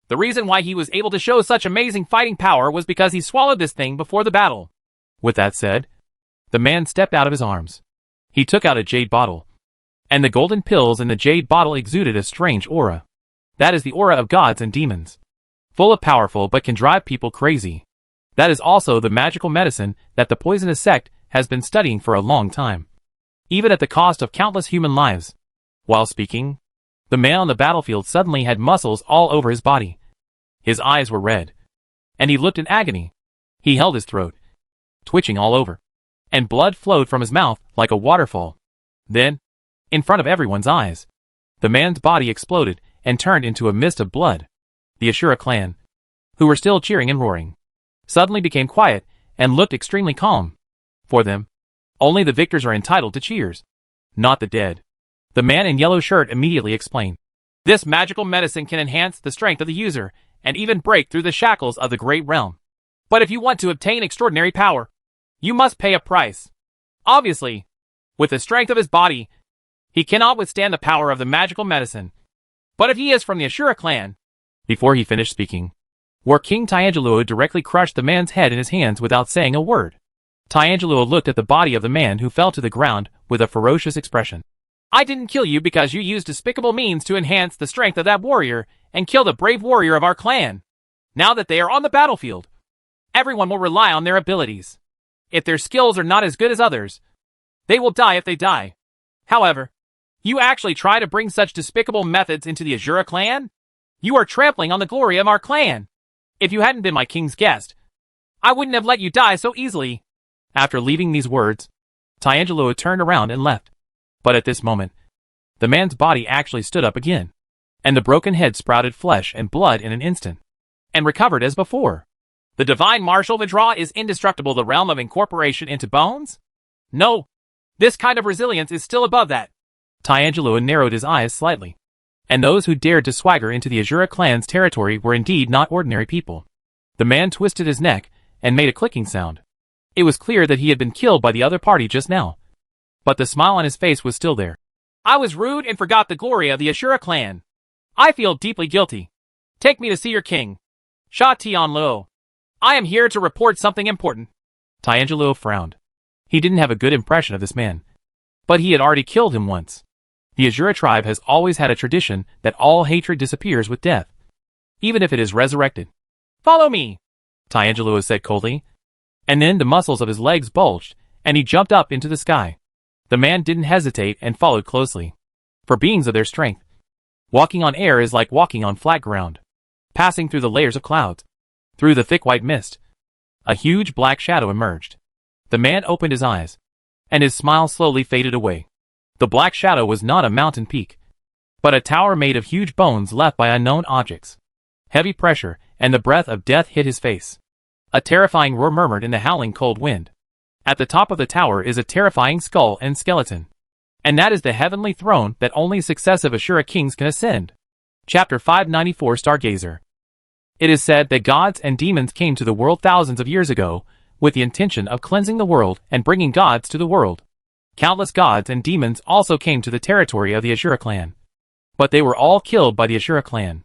The reason why he was able to show such amazing fighting power was because he swallowed this thing before the battle. With that said, the man stepped out of his arms. He took out a jade bottle, and the golden pills in the jade bottle exuded a strange aura. That is the aura of gods and demons. Full of powerful but can drive people crazy. That is also the magical medicine that the poisonous sect has been studying for a long time, even at the cost of countless human lives. While speaking, the man on the battlefield suddenly had muscles all over his body. His eyes were red, and he looked in agony. He held his throat, twitching all over, and blood flowed from his mouth like a waterfall. Then, in front of everyone's eyes, the man's body exploded and turned into a mist of blood. The Azura clan, who were still cheering and roaring, suddenly became quiet and looked extremely calm. For them, only the victors are entitled to cheers, not the dead. The man in yellow shirt immediately explained. This magical medicine can enhance the strength of the user and even break through the shackles of the Great Realm. But if you want to obtain extraordinary power, you must pay a price. Obviously, with the strength of his body, he cannot withstand the power of the magical medicine. But if he is from the Azura clan... Before he finished speaking, War King Tyanjalua directly crushed the man's head in his hands without saying a word. Tyanjalua looked at the body of the man who fell to the ground with a ferocious expression. I didn't kill you because you used despicable means to enhance the strength of that warrior and kill the brave warrior of our clan. Now that they are on the battlefield, everyone will rely on their abilities. If their skills are not as good as others, they will die if they die. However, you actually try to bring such despicable methods into the Azura clan? You are trampling on the glory of our clan. If you hadn't been my king's guest, I wouldn't have let you die so easily. After leaving these words, Tyanjalua turned around and left. But at this moment, the man's body actually stood up again, and the broken head sprouted flesh and blood in an instant, and recovered as before. The divine martial Vidra is indestructible, the realm of incorporation into bones? No, this kind of resilience is still above that. Tyanjalua narrowed his eyes slightly. And those who dared to swagger into the Azura clan's territory were indeed not ordinary people. The man twisted his neck and made a clicking sound. It was clear that he had been killed by the other party just now. But the smile on his face was still there. I was rude and forgot the glory of the Azura clan. I feel deeply guilty. Take me to see your king. Sha Tianluo. I am here to report something important. Tyanjalua frowned. He didn't have a good impression of this man. But he had already killed him once. The Azura tribe has always had a tradition that all hatred disappears with death, even if it is resurrected. Follow me, Tyanjalua said coldly. And then the muscles of his legs bulged, and he jumped up into the sky. The man didn't hesitate and followed closely. For beings of their strength, walking on air is like walking on flat ground. Passing through the layers of clouds, through the thick white mist, a huge black shadow emerged. The man opened his eyes, and his smile slowly faded away. The black shadow was not a mountain peak, but a tower made of huge bones left by unknown objects. Heavy pressure and the breath of death hit his face. A terrifying roar murmured in the howling cold wind. At the top of the tower is a terrifying skull and skeleton. And that is the heavenly throne that only successive Azura kings can ascend. Chapter 594 Stargazer. It is said that gods and demons came to the world thousands of years ago with the intention of cleansing the world and bringing gods to the world. Countless gods and demons also came to the territory of the Azura clan. But they were all killed by the Azura clan.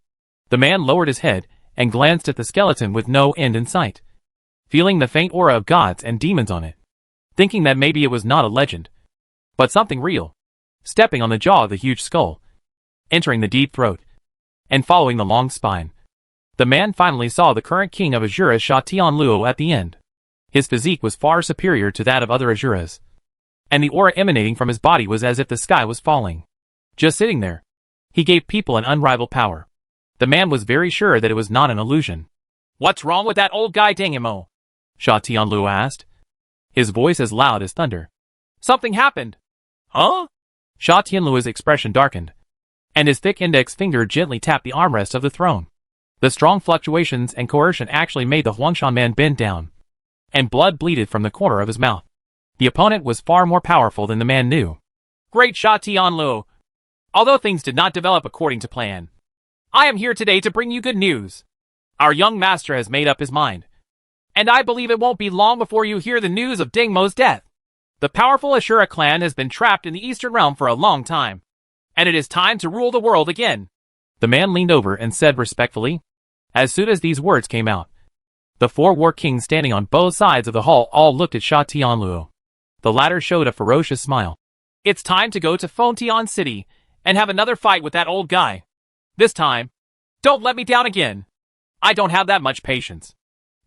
The man lowered his head and glanced at the skeleton with no end in sight, feeling the faint aura of gods and demons on it, thinking that maybe it was not a legend, but something real. Stepping on the jaw of the huge skull, entering the deep throat, and following the long spine, The man finally saw the current king of Azura, Sha Tianluo, at the end. His physique was far superior to that of other Azuras, and the aura emanating from his body was as if the sky was falling. Just sitting there, he gave people an unrivaled power. The man was very sure that it was not an illusion. "What's wrong with that old guy Dengimo?" Sha Tianluo asked, his voice as loud as thunder. "Something happened." "Huh?" Sha Tianluo's expression darkened, and his thick index finger gently tapped the armrest of the throne. The strong fluctuations and coercion actually made the Huangshan man bend down, and blood bleeded from the corner of his mouth. The opponent was far more powerful than the man knew. "Great Sha Tianluo. Although things did not develop according to plan, I am here today to bring you good news. Our young master has made up his mind, and I believe it won't be long before you hear the news of Dengmo's death. The powerful Ashura clan has been trapped in the Eastern Realm for a long time, and it is time to rule the world again." The man leaned over and said respectfully. As soon as these words came out, the four war kings standing on both sides of the hall all looked at Sha Tianluo. The latter showed a ferocious smile. "It's time to go to Fontian City and have another fight with that old guy. This time, don't let me down again. I don't have that much patience."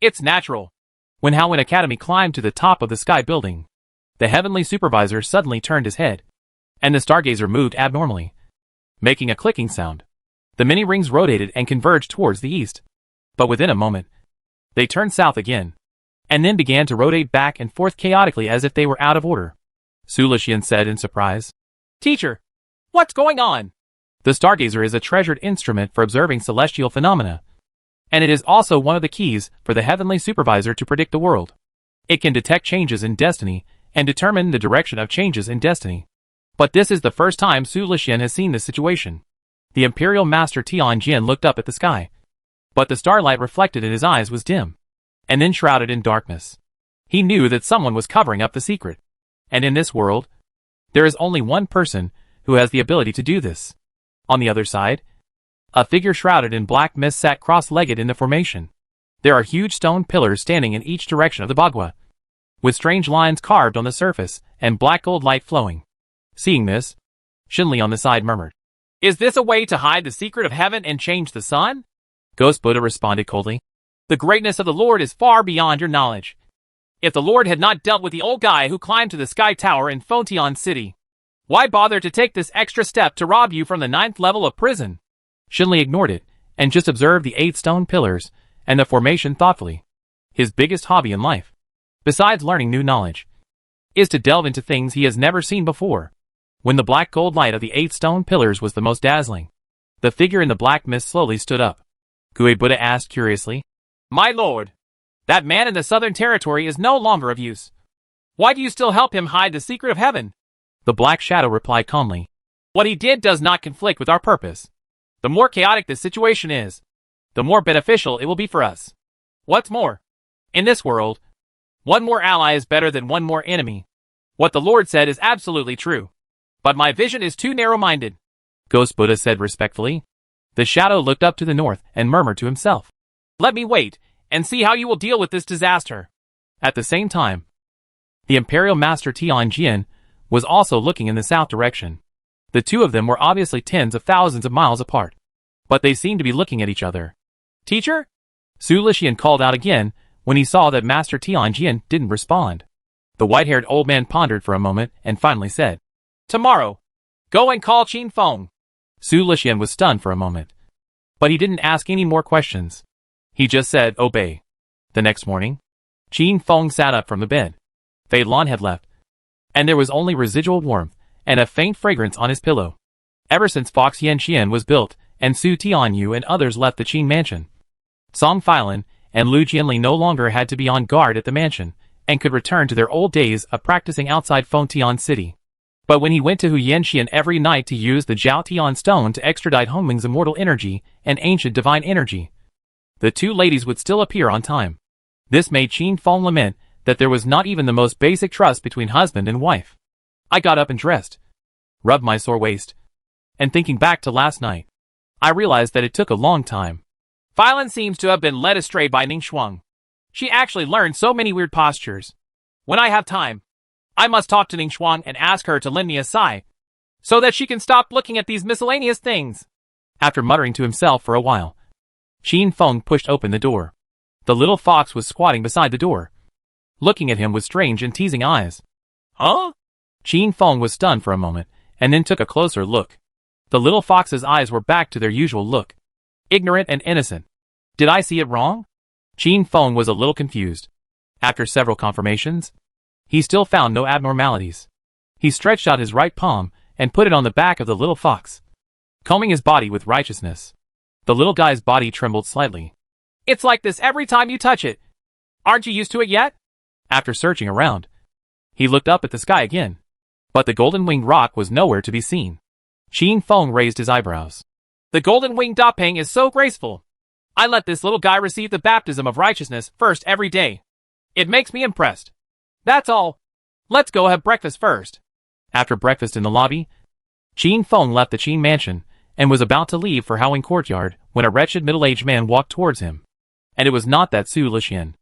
It's natural. When Howin Academy climbed to the top of the sky building, the heavenly supervisor suddenly turned his head, and the stargazer moved abnormally, making a clicking sound. The many rings rotated and converged towards the east, but within a moment, they turned south again, and then began to rotate back and forth chaotically as if they were out of order. Su Lixian said in surprise, "Teacher, what's going on?" The stargazer is a treasured instrument for observing celestial phenomena, and it is also one of the keys for the heavenly supervisor to predict the world. It can detect changes in destiny and determine the direction of changes in destiny. But this is the first time Su Lixian has seen this situation. The Imperial Master Tian Jin looked up at the sky, but the starlight reflected in his eyes was dim, and then shrouded in darkness. He knew that someone was covering up the secret, and in this world, there is only one person who has the ability to do this. On the other side, a figure shrouded in black mist sat cross-legged in the formation. There are huge stone pillars standing in each direction of the Bagua, with strange lines carved on the surface and black gold light flowing. Seeing this, Shinli on the side murmured, "Is this a way to hide the secret of heaven and change the sun?" Ghost Buddha responded coldly, "The greatness of the Lord is far beyond your knowledge. If the Lord had not dealt with the old guy who climbed to the sky tower in Fontian City, why bother to take this extra step to rob you from the 9th level of prison?" Shinli ignored it, and just observed the 8 stone pillars and the formation thoughtfully. His biggest hobby in life, besides learning new knowledge, is to delve into things he has never seen before. When the black gold light of the 8 stone pillars was the most dazzling, the figure in the black mist slowly stood up. Gue Buddha asked curiously, "My lord, that man in the southern territory is no longer of use. Why do you still help him hide the secret of heaven?" The black shadow replied calmly, "What he did does not conflict with our purpose. The more chaotic the situation is, the more beneficial it will be for us. What's more, in this world, one more ally is better than one more enemy. What the Lord said is absolutely true. But my vision is too narrow-minded," Ghost Buddha said respectfully. The shadow looked up to the north and murmured to himself, "Let me wait and see how you will deal with this disaster." At the same time, the Imperial Master Tian Jin was also looking in the south direction. The two of them were obviously tens of thousands of miles apart, but they seemed to be looking at each other. "Teacher?" Su Lixian called out again when he saw that Master Tian Jin didn't respond. The white-haired old man pondered for a moment and finally said, "Tomorrow, go and call Qin Feng." Su Lixian was stunned for a moment, but he didn't ask any more questions. He just said, "Obey." The next morning, Qin Feng sat up from the bed. Fei Lan had left, and there was only residual warmth and a faint fragrance on his pillow. Ever since Fox Yanxian was built and Su Tianyu and others left the Qin mansion, Song Filan and Lu Jianli no longer had to be on guard at the mansion and could return to their old days of practicing outside Fontian City. But when he went to Hu Yanxian every night to use the Jiao Tian stone to extradite Hongming's immortal energy and ancient divine energy, the two ladies would still appear on time. This made Qin Feng lament that there was not even the most basic trust between husband and wife. I got up and dressed, rubbed my sore waist, and thinking back to last night, I realized that it took a long time. Filan seems to have been led astray by Ning Shuang. She actually learned so many weird postures. When I have time, I must talk to Ning Shuang and ask her to lend me a sai, so that she can stop looking at these miscellaneous things. After muttering to himself for a while, Qin Feng pushed open the door. The little fox was squatting beside the door, looking at him with strange and teasing eyes. Huh? Qin Feng was stunned for a moment, and then took a closer look. The little fox's eyes were back to their usual look. Ignorant and innocent. Did I see it wrong? Qin Feng was a little confused. After several confirmations, he still found no abnormalities. He stretched out his right palm and put it on the back of the little fox, combing his body with righteousness. The little guy's body trembled slightly. It's like this every time you touch it. Aren't you used to it yet? After searching around, he looked up at the sky again, but the golden-winged rock was nowhere to be seen. Qin Feng raised his eyebrows. The golden-winged Dapeng is so graceful. I let this little guy receive the baptism of righteousness first every day. It makes me impressed. That's all. Let's go have breakfast first. After breakfast in the lobby, Qin Feng left the Qin mansion and was about to leave for Howling Courtyard when a wretched middle-aged man walked towards him. And it was not that Su Lixian.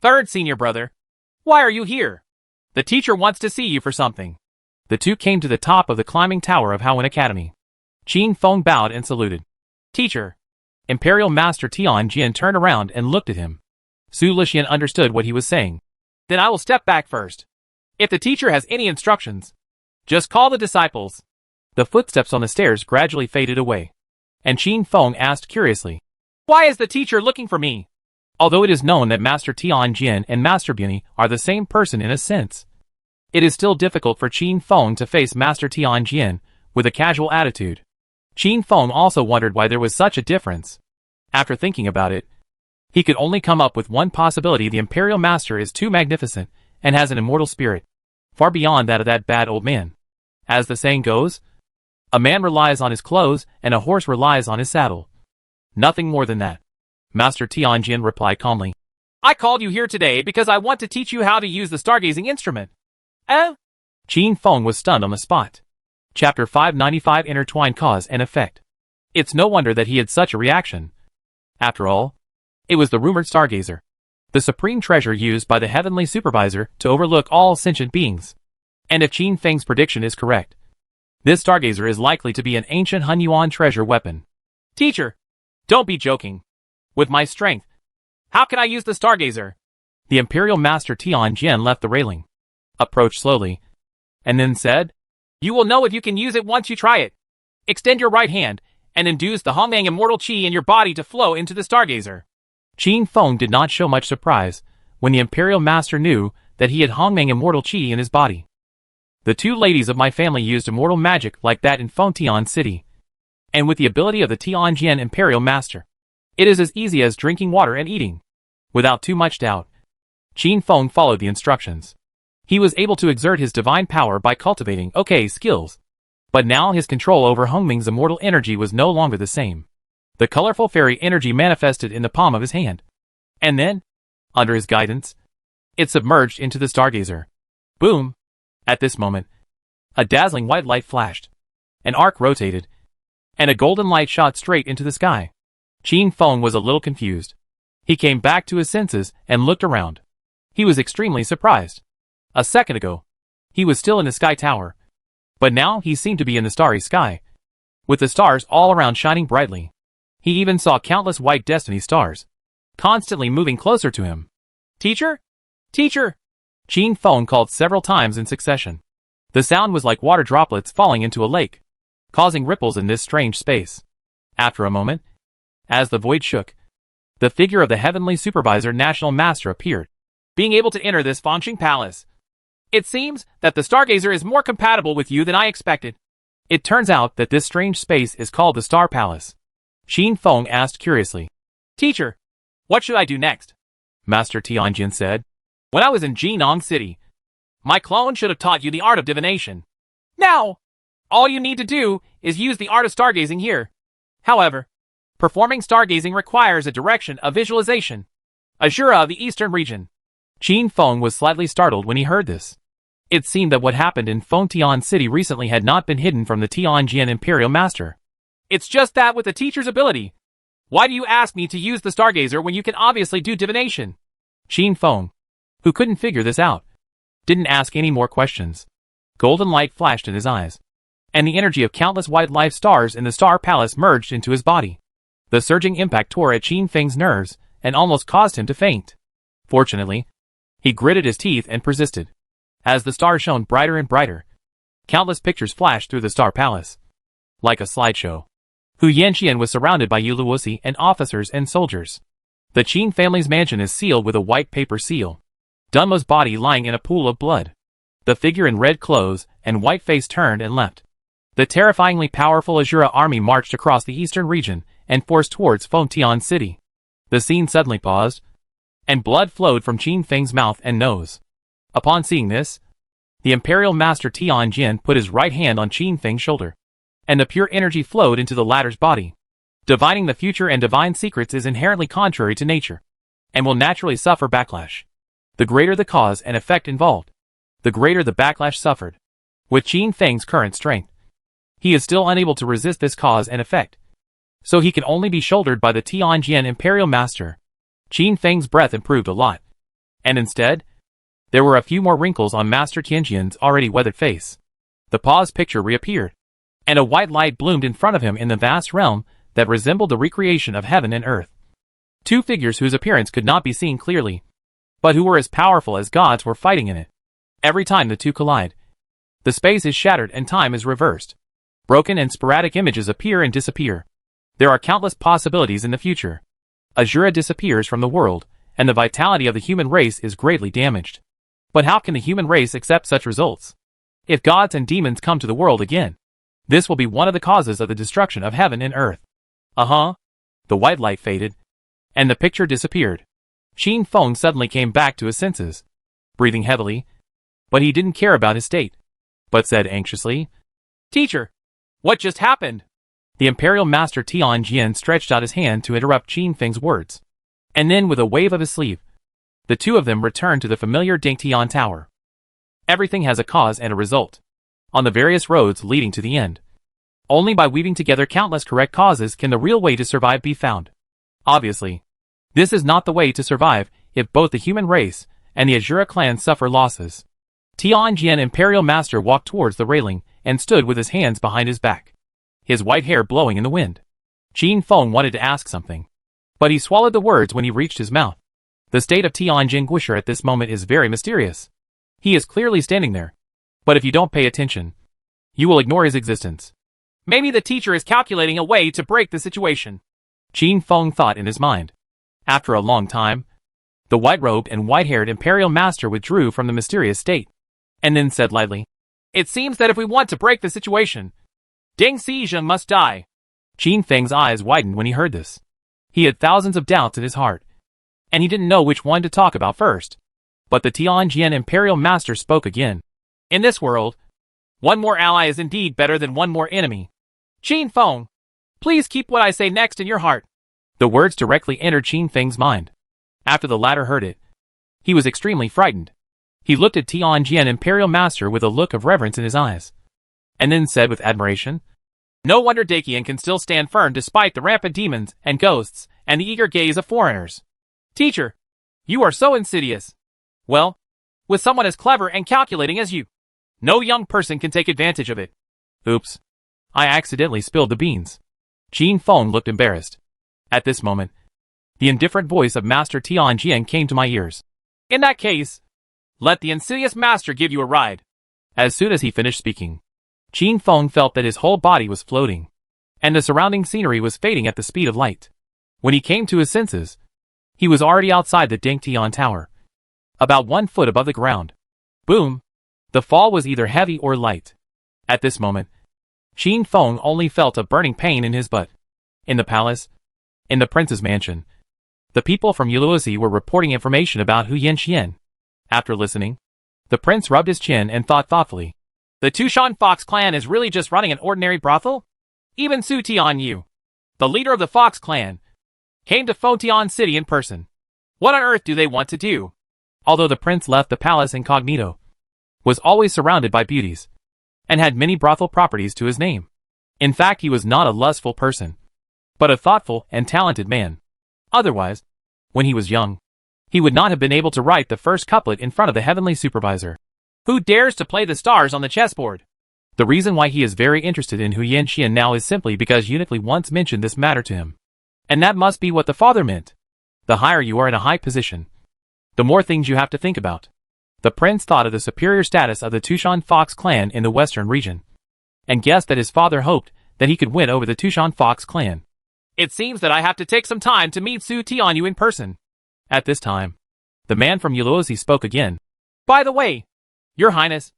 Third senior brother. Why are you here? The teacher wants to see you for something. The two came to the top of the climbing tower of Howling Academy. Qin Feng bowed and saluted. Teacher. Imperial Master Tian Jian turned around and looked at him. Su Lixian understood what he was saying. Then I will step back first. If the teacher has any instructions, just call the disciples. The footsteps on the stairs gradually faded away, and Qin Feng asked curiously, Why is the teacher looking for me? Although it is known that Master Tian Jian and Master Bunny are the same person in a sense, it is still difficult for Qin Feng to face Master Tian Jian with a casual attitude. Qin Feng also wondered why there was such a difference. After thinking about it, he could only come up with one possibility: the Imperial Master is too magnificent and has an immortal spirit, far beyond that of that bad old man. As the saying goes, a man relies on his clothes and a horse relies on his saddle. Nothing more than that. Master Tian Jian replied calmly. I called you here today because I want to teach you how to use the stargazing instrument. Qin Feng was stunned on the spot. Chapter 595: Intertwined Cause and Effect. It's no wonder that he had such a reaction. After all, it was the rumored stargazer, the supreme treasure used by the heavenly supervisor to overlook all sentient beings. And if Qin Feng's prediction is correct, this stargazer is likely to be an ancient Hun Yuan treasure weapon. Teacher, don't be joking. With my strength, how can I use the stargazer? The Imperial Master Tian Jian left the railing, approached slowly, and then said, You will know if you can use it once you try it. Extend your right hand and induce the Hongmang immortal qi in your body to flow into the stargazer. Qin Feng did not show much surprise when the Imperial Master knew that he had Hongmang immortal qi in his body. The two ladies of my family used immortal magic like that in Fengtian City, and with the ability of the Tianjian Imperial Master, it is as easy as drinking water and eating. Without too much doubt, Qin Feng followed the instructions. He was able to exert his divine power by cultivating skills. But now his control over Hongming's immortal energy was no longer the same. The colorful fairy energy manifested in the palm of his hand. And then, under his guidance, it submerged into the stargazer. Boom! At this moment, a dazzling white light flashed. An arc rotated, and a golden light shot straight into the sky. Qin Feng was a little confused. He came back to his senses and looked around. He was extremely surprised. A second ago, he was still in the sky tower, but now he seemed to be in the starry sky, with the stars all around shining brightly. He even saw countless white destiny stars, constantly moving closer to him. Teacher? Teacher! Qin Feng called several times in succession. The sound was like water droplets falling into a lake, causing ripples in this strange space. After a moment, as the void shook, the figure of the Heavenly Supervisor National Master appeared, being able to enter this Fengqing Palace. It seems that the Stargazer is more compatible with you than I expected. It turns out that this strange space is called the Star Palace. Qin Feng asked curiously. Teacher, what should I do next? Master Tianjin said. When I was in Jinnong City, my clone should have taught you the art of divination. Now, all you need to do is use the art of stargazing here. However, performing stargazing requires a direction of visualization. Azura of the Eastern region. Qin Feng was slightly startled when he heard this. It seemed that what happened in Fengtian City recently had not been hidden from the Tianjian Imperial Master. It's just that with the teacher's ability. Why do you ask me to use the stargazer when you can obviously do divination? Qin Feng, who couldn't figure this out, didn't ask any more questions. Golden light flashed in his eyes, and the energy of countless white life stars in the Star Palace merged into his body. The surging impact tore at Qin Feng's nerves and almost caused him to faint. Fortunately, he gritted his teeth and persisted. As the stars shone brighter and brighter, countless pictures flashed through the Star Palace. Like a slideshow, Hu Yanqian was surrounded by Uluosi and officers and soldiers. The Qin family's mansion is sealed with a white paper seal. Dunmo's body lying in a pool of blood. The figure in red clothes and white face turned and left. The terrifyingly powerful Azura army marched across the eastern region and forced towards Fengtian City. The scene suddenly paused, and blood flowed from Qin Feng's mouth and nose. Upon seeing this, the Imperial Master Tian Jin put his right hand on Qin Feng's shoulder, and the pure energy flowed into the latter's body. Divining the future and divine secrets is inherently contrary to nature, and will naturally suffer backlash. The greater the cause and effect involved, the greater the backlash suffered. With Qin Feng's current strength, he is still unable to resist this cause and effect, so he can only be shouldered by the Tianjin Imperial Master. Qin Feng's breath improved a lot, and instead, there were a few more wrinkles on Master Tianjin's already weathered face. The paused picture reappeared, and a white light bloomed in front of him in the vast realm that resembled the recreation of heaven and earth. Two figures whose appearance could not be seen clearly, but who were as powerful as gods were fighting in it. Every time the two collide, the space is shattered and time is reversed. Broken and sporadic images appear and disappear. There are countless possibilities in the future. Azura disappears from the world, and the vitality of the human race is greatly damaged. But how can the human race accept such results? If gods and demons come to the world again, this will be one of the causes of the destruction of heaven and earth. The white light faded, and the picture disappeared. Qin Feng suddenly came back to his senses, breathing heavily, but he didn't care about his state, but said anxiously, "Teacher, what just happened?" The Imperial Master Tian Jin stretched out his hand to interrupt Qin Feng's words, and then with a wave of his sleeve, the two of them returned to the familiar Dingtian Tower. Everything has a cause and a result, on the various roads leading to the end. Only by weaving together countless correct causes can the real way to survive be found. Obviously, this is not the way to survive if both the human race and the Azura clan suffer losses. Tianjin Imperial Master walked towards the railing and stood with his hands behind his back, his white hair blowing in the wind. Qin Feng wanted to ask something, but he swallowed the words when he reached his mouth. The state of Tianjin Guisher at this moment is very mysterious. He is clearly standing there, but if you don't pay attention, you will ignore his existence. Maybe the teacher is calculating a way to break the situation, Qin Feng thought in his mind. After a long time, the white-robed and white-haired Imperial Master withdrew from the mysterious state, and then said lightly, "It seems that if we want to break the situation, Deng Xizhen must die." Qin Feng's eyes widened when he heard this. He had thousands of doubts in his heart, and he didn't know which one to talk about first. But the Tianjin Imperial Master spoke again. "In this world, one more ally is indeed better than one more enemy. Qin Feng, please keep what I say next in your heart." The words directly entered Qin Feng's mind. After the latter heard it, he was extremely frightened. He looked at Tianjin Imperial Master with a look of reverence in his eyes, and then said with admiration, "No wonder Dakian can still stand firm despite the rampant demons and ghosts and the eager gaze of foreigners. Teacher, you are so insidious. Well, with someone as clever and calculating as you, no young person can take advantage of it." Oops. I accidentally spilled the beans. Qin Feng looked embarrassed. At this moment, the indifferent voice of Master Tianjin came to my ears. "In that case, let the insidious master give you a ride." As soon as he finished speaking, Qin Feng felt that his whole body was floating, and the surrounding scenery was fading at the speed of light. When he came to his senses, he was already outside the Dingtian Tower, about 1 foot above the ground. Boom! The fall was either heavy or light. At this moment, Qin Feng only felt a burning pain in his butt. In the palace, in the prince's mansion, the people from Uluosi were reporting information about Hu Yanqian. After listening, the prince rubbed his chin and thought thoughtfully. The Tushan Fox clan is really just running an ordinary brothel? Even Su Tianyu, the leader of the Fox clan, came to Fengtian City in person. What on earth do they want to do? Although the prince left the palace incognito, was always surrounded by beauties, and had many brothel properties to his name. In fact, he was not a lustful person, but a thoughtful and talented man. Otherwise, when he was young, he would not have been able to write the first couplet in front of the heavenly supervisor. Who dares to play the stars on the chessboard? The reason why he is very interested in Hu Yanqian now is simply because Uniquely once mentioned this matter to him, And that must be what the father meant. The higher you are in a high position, the more things you have to think about. The prince thought of the superior status of the Tushan Fox clan in the western region, and guessed that his father hoped that he could win over the Tushan Fox clan. It seems that I have to take some time to meet Su Tianyu in person. At this time, the man from Yuluosi spoke again. By the way, Your Highness,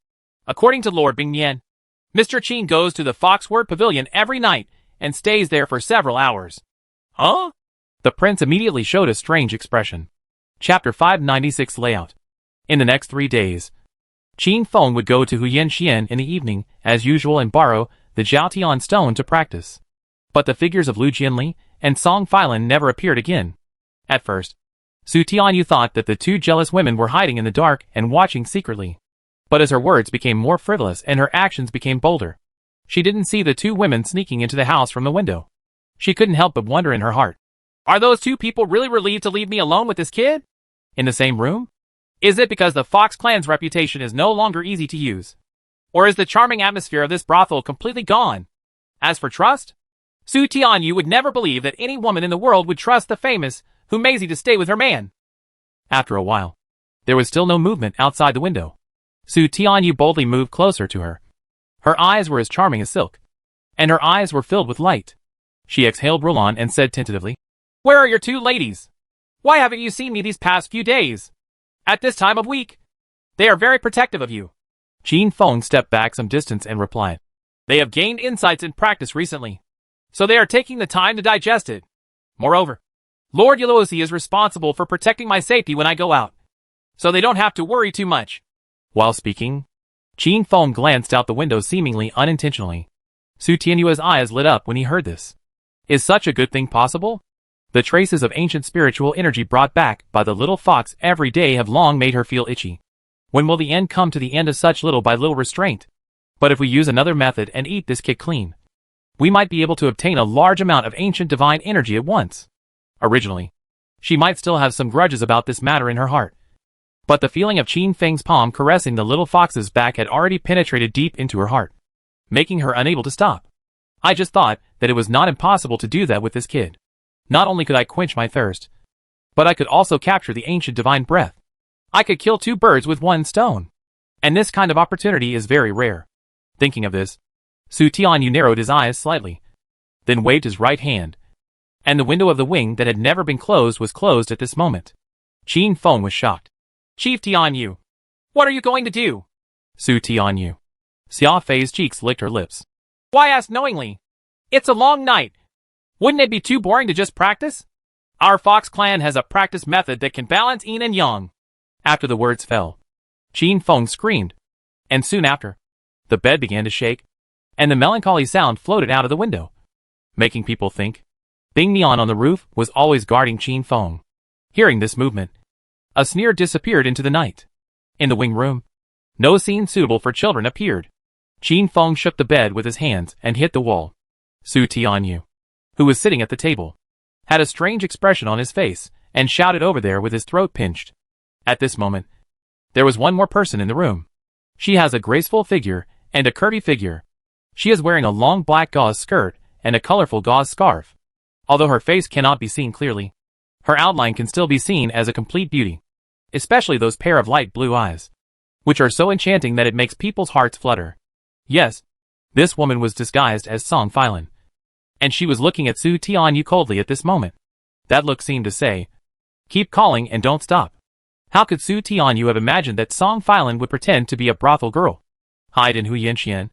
according to Lord Bingnian, Mr. Qin goes to the Foxword Pavilion every night and stays there for several hours. Huh? The prince immediately showed a strange expression. Chapter 596 Layout. In the next 3 days, Qin Feng would go to Huyan Xian in the evening, as usual, and borrow the Jiaotian stone to practice. But the figures of Lu Jianli and Song Filan never appeared again. At first, Su Tianyu thought that the two jealous women were hiding in the dark and watching secretly. But as her words became more frivolous and her actions became bolder, she didn't see the two women sneaking into the house from the window. She couldn't help but wonder in her heart. Are those two people really relieved to leave me alone with this kid? In the same room? Is it because the Fox clan's reputation is no longer easy to use? Or is the charming atmosphere of this brothel completely gone? As for trust, Su Tianyu would never believe that any woman in the world would trust the famous Hu Meizi to stay with her man. After a while, there was still no movement outside the window. Su Tianyu boldly moved closer to her. Her eyes were as charming as silk, and her eyes were filled with light. She exhaled Roland and said tentatively, Where are your two ladies? Why haven't you seen me these past few days? At this time of week, they are very protective of you. Qin Feng stepped back some distance and replied, They have gained insights in practice recently, so they are taking the time to digest it. Moreover, Lord Yuluosi is responsible for protecting my safety when I go out, so they don't have to worry too much. While speaking, Qin Feng glanced out the window seemingly unintentionally. Su Tianyu's eyes lit up when he heard this. Is such a good thing possible? The traces of ancient spiritual energy brought back by the little fox every day have long made her feel itchy. When will the end come to the end of such little by little restraint? But if we use another method and eat this kid clean, we might be able to obtain a large amount of ancient divine energy at once. Originally, she might still have some grudges about this matter in her heart. But the feeling of Qin Feng's palm caressing the little fox's back had already penetrated deep into her heart, making her unable to stop. I just thought that it was not impossible to do that with this kid. Not only could I quench my thirst, but I could also capture the ancient divine breath. I could kill 2 birds with 1 stone. And this kind of opportunity is very rare. Thinking of this, Su Tianyu narrowed his eyes slightly, then waved his right hand, and the window of the wing that had never been closed was closed at this moment. Qin Feng was shocked. Chief Tianyu, what are you going to do? Su Tianyu. Xia Fei's cheeks licked her lips. Why ask knowingly? It's a long night. Wouldn't it be too boring to just practice? Our Fox clan has a practice method that can balance yin and yang. After the words fell, Qin Feng screamed, and soon after, the bed began to shake, and the melancholy sound floated out of the window, making people think Bing Nian on the roof was always guarding Qin Feng. Hearing this movement, a sneer disappeared into the night. In the wing room, no scene suitable for children appeared. Qin Feng shook the bed with his hands and hit the wall. Su Tianyu, who was sitting at the table, had a strange expression on his face and shouted over there with his throat pinched. At this moment, there was one more person in the room. She has a graceful figure and a curvy figure. She is wearing a long black gauze skirt and a colorful gauze scarf. Although her face cannot be seen clearly, her outline can still be seen as a complete beauty, especially those pair of light blue eyes, which are so enchanting that it makes people's hearts flutter. Yes, this woman was disguised as Song Filan, and she was looking at Su Tianyu coldly at this moment. That look seemed to say, keep calling and don't stop. How could Su Tianyu have imagined that Song Filan would pretend to be a brothel girl, hide in Huyan Xian,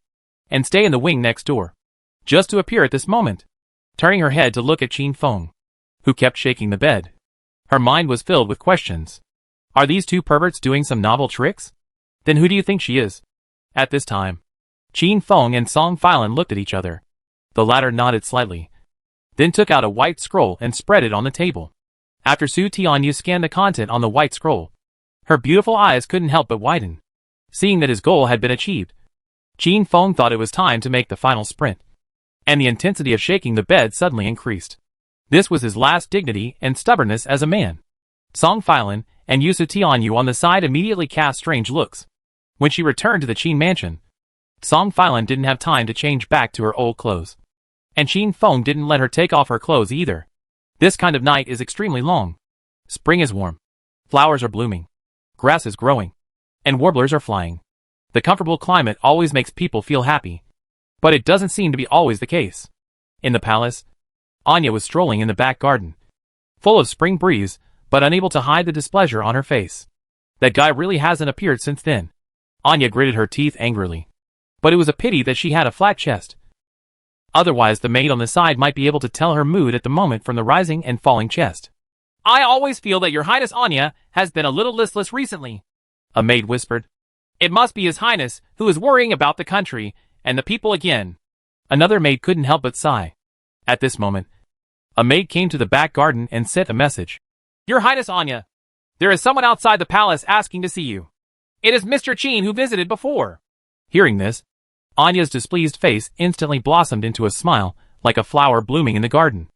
and stay in the wing next door, just to appear at this moment? Turning her head to look at Qin Feng, who kept shaking the bed, her mind was filled with questions. Are these two perverts doing some novel tricks? Then who do you think she is? At this time, Qin Feng and Song Filan looked at each other. The latter nodded slightly, then took out a white scroll and spread it on the table. After Su Tianyu scanned the content on the white scroll, her beautiful eyes couldn't help but widen. Seeing that his goal had been achieved, Qin Feng thought it was time to make the final sprint, and the intensity of shaking the bed suddenly increased. This was his last dignity and stubbornness as a man. Song Filan and Su Tianyu on the side immediately cast strange looks. When she returned to the Qin mansion, Song Filan didn't have time to change back to her old clothes, and Qin Feng didn't let her take off her clothes either. This kind of night is extremely long. Spring is warm. Flowers are blooming. Grass is growing. And warblers are flying. The comfortable climate always makes people feel happy. But it doesn't seem to be always the case. In the palace, Anya was strolling in the back garden, full of spring breeze, but unable to hide the displeasure on her face. That guy really hasn't appeared since then. Anya gritted her teeth angrily. But it was a pity that she had a flat chest. Otherwise the maid on the side might be able to tell her mood at the moment from the rising and falling chest. I always feel that your Highness Anya has been a little listless recently, a maid whispered. It must be His Highness who is worrying about the country and the people again. Another maid couldn't help but sigh. At this moment, a maid came to the back garden and sent a message. Your Highness Anya, there is someone outside the palace asking to see you. It is Mr. Qin who visited before. Hearing this, Anya's displeased face instantly blossomed into a smile, like a flower blooming in the garden.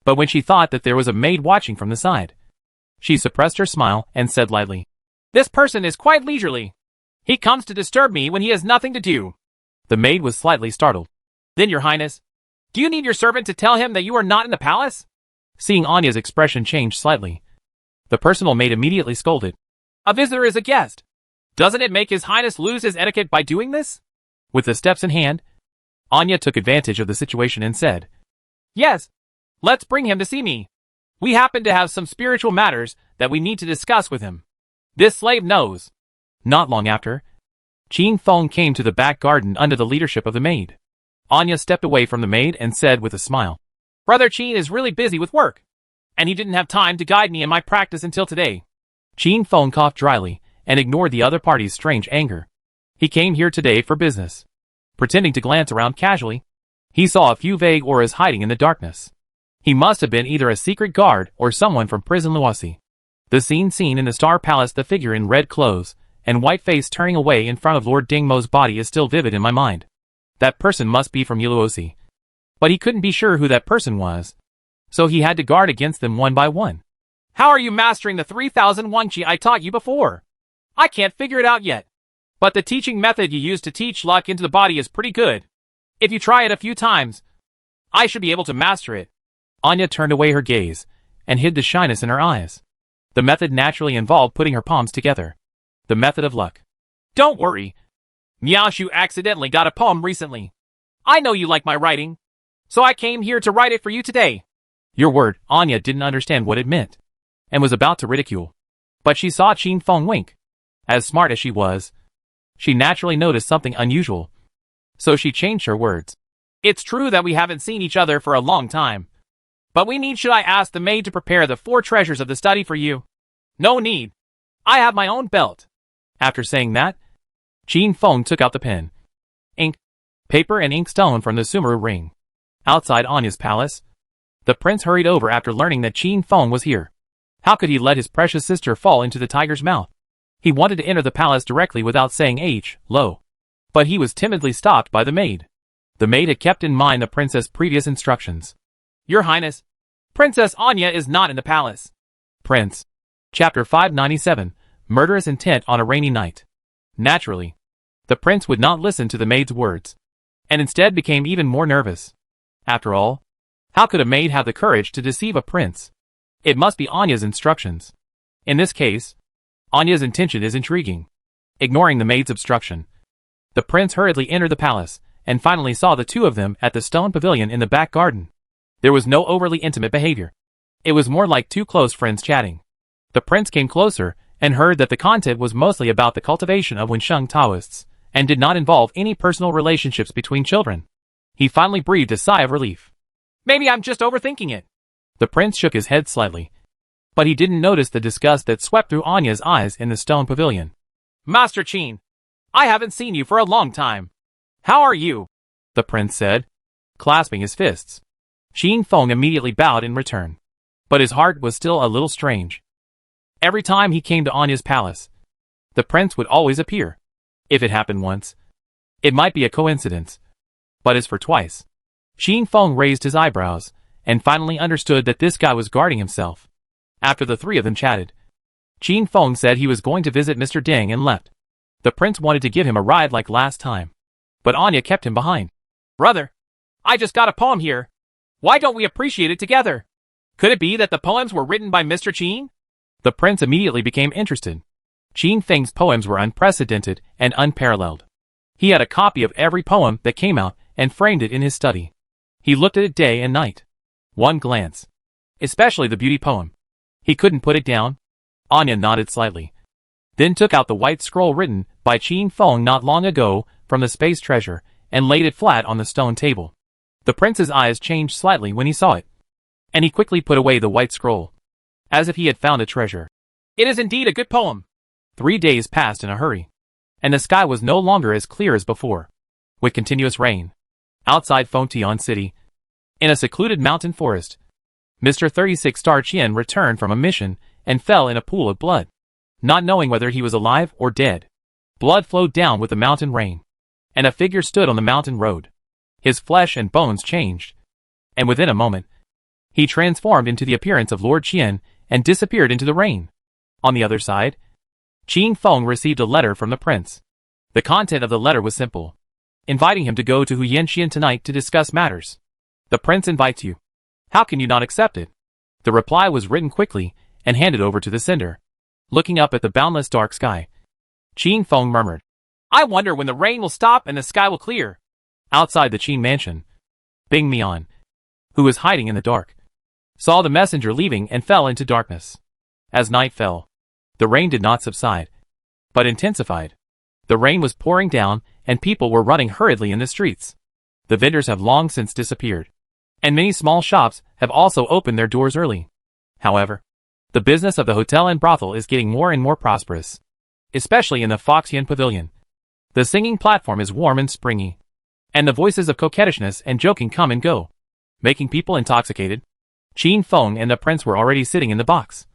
But when she thought that there was a maid watching from the side, she suppressed her smile and said lightly, This person is quite leisurely. He comes to disturb me when he has nothing to do. The maid was slightly startled. Then, Your Highness, do you need your servant to tell him that you are not in the palace? Seeing Anya's expression change slightly, the personal maid immediately scolded. A visitor is a guest. Doesn't it make His Highness lose his etiquette by doing this? With the steps in hand, Anya took advantage of the situation and said, Yes, let's bring him to see me. We happen to have some spiritual matters that we need to discuss with him. This slave knows. Not long after, Qin Feng came to the back garden under the leadership of the maid. Anya stepped away from the maid and said with a smile, Brother Qin is really busy with work, and he didn't have time to guide me in my practice until today. Qin Feng coughed dryly and ignored the other party's strange anger. He came here today for business. Pretending to glance around casually, he saw a few vague auras hiding in the darkness. He must have been either a secret guard or someone from Prison Luosi. The scene seen in the Star Palace, the figure in red clothes and white face turning away in front of Lord Dingmo's body, is still vivid in my mind. That person must be from Luosi. But he couldn't be sure who that person was, so he had to guard against them one by one. How are you mastering the 3000 Wangqi I taught you before? I can't figure it out yet. But the teaching method you use to teach luck into the body is pretty good. If you try it a few times, I should be able to master it. Anya turned away her gaze and hid the shyness in her eyes. The method naturally involved putting her palms together. The method of luck. Don't worry. Miao Shu accidentally got a poem recently. I know you like my writing, so I came here to write it for you today. Your word. Anya didn't understand what it meant, and was about to ridicule. But she saw Qin Feng wink. As smart as she was, she naturally noticed something unusual. So she changed her words. It's true that we haven't seen each other for a long time. But should I ask the maid to prepare the 4 treasures of the study for you? No need. I have my own belt. After saying that, Qin Feng took out the pen, ink, paper and inkstone from the Sumeru ring. Outside Anya's palace, the prince hurried over after learning that Qin Feng was here. How could he let his precious sister fall into the tiger's mouth? He wanted to enter the palace directly without saying hello. But he was timidly stopped by the maid. The maid had kept in mind the princess' previous instructions. Your Highness, Princess Anya is not in the palace. Prince. Chapter 597, Murderous Intent on a Rainy Night. Naturally, the prince would not listen to the maid's words, and instead became even more nervous. After all, how could a maid have the courage to deceive a prince? It must be Anya's instructions. In this case, Anya's intention is intriguing. Ignoring the maid's obstruction, the prince hurriedly entered the palace, and finally saw the two of them at the stone pavilion in the back garden. There was no overly intimate behavior. It was more like two close friends chatting. The prince came closer, and heard that the content was mostly about the cultivation of Wensheng Taoists, and did not involve any personal relationships between children. He finally breathed a sigh of relief. Maybe I'm just overthinking it. The prince shook his head slightly, but he didn't notice the disgust that swept through Anya's eyes in the stone pavilion. Master Qin, I haven't seen you for a long time. How are you? The prince said, clasping his fists. Qin Feng immediately bowed in return, but his heart was still a little strange. Every time he came to Anya's palace, the prince would always appear. If it happened once, it might be a coincidence, but as for twice, Qin Feng raised his eyebrows, and finally understood that this guy was guarding himself. After the three of them chatted, Qin Feng said he was going to visit Mr. Ding and left. The prince wanted to give him a ride like last time, but Anya kept him behind. Brother, I just got a poem here. Why don't we appreciate it together? Could it be that the poems were written by Mr. Qin? The prince immediately became interested. Qin Feng's poems were unprecedented and unparalleled. He had a copy of every poem that came out and framed it in his study. He looked at it day and night. One glance. Especially the beauty poem. He couldn't put it down. Anya nodded slightly. Then took out the white scroll written by Qin Feng not long ago from the space treasure and laid it flat on the stone table. The prince's eyes changed slightly when he saw it. And he quickly put away the white scroll. As if he had found a treasure. It is indeed a good poem. 3 days passed in a hurry. And the sky was no longer as clear as before. With continuous rain. Outside Fengtian City. In a secluded mountain forest. Mr. 36-Star Qian returned from a mission and fell in a pool of blood. Not knowing whether he was alive or dead. Blood flowed down with the mountain rain. And a figure stood on the mountain road. His flesh and bones changed. And within a moment, he transformed into the appearance of Lord Qian and disappeared into the rain. On the other side, Qin Feng received a letter from the prince. The content of the letter was simple. Inviting him to go to Huyanxian tonight to discuss matters. The prince invites you. How can you not accept it? The reply was written quickly and handed over to the sender. Looking up at the boundless dark sky, Qin Feng murmured, I wonder when the rain will stop and the sky will clear. Outside the Qin mansion, Bing Mian, who was hiding in the dark, saw the messenger leaving and fell into darkness. As night fell, the rain did not subside, but intensified. The rain was pouring down and people were running hurriedly in the streets. The vendors have long since disappeared, and many small shops have also opened their doors early. However, the business of the hotel and brothel is getting more and more prosperous, especially in the Foxian Pavilion. The singing platform is warm and springy, and the voices of coquettishness and joking come and go, making people intoxicated. Qin Feng and the prince were already sitting in the box,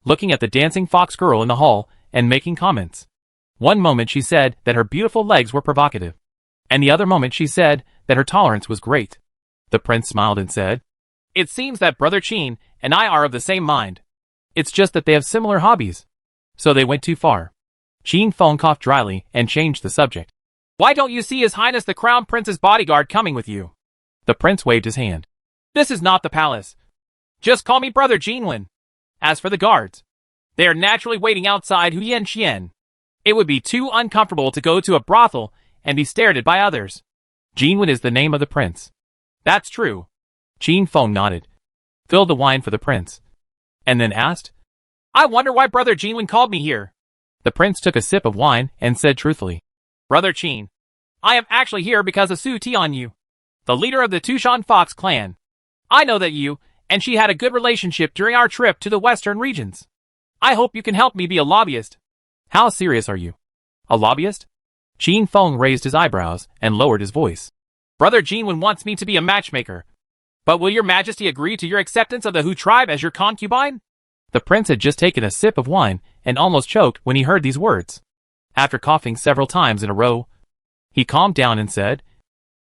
looking at the dancing fox girl in the hall and making comments. One moment she said that her beautiful legs were provocative, and the other moment she said that her tolerance was great. The prince smiled and said, It seems that Brother Qin and I are of the same mind. It's just that they have similar hobbies. So they went too far. Qin Feng coughed dryly and changed the subject. Why don't you see His Highness the Crown Prince's bodyguard coming with you? The prince waved his hand. This is not the palace. Just call me Brother Jinwen. As for the guards, they are naturally waiting outside Huyanxian. It would be too uncomfortable to go to a brothel and be stared at by others. Jinwen is the name of the prince. That's true. Qin Feng nodded, filled the wine for the prince, and then asked, I wonder why Brother Jinwen called me here. The prince took a sip of wine and said truthfully, Brother Qin, I am actually here because of Su Tianyu, the leader of the Tushan Fox clan. I know that you and she had a good relationship during our trip to the western regions. I hope you can help me be a lobbyist. How serious are you? A lobbyist? Qin Feng raised his eyebrows and lowered his voice. Brother Jinwen wants me to be a matchmaker. But will your majesty agree to your acceptance of the Hu tribe as your concubine? The prince had just taken a sip of wine and almost choked when he heard these words. After coughing several times in a row, he calmed down and said,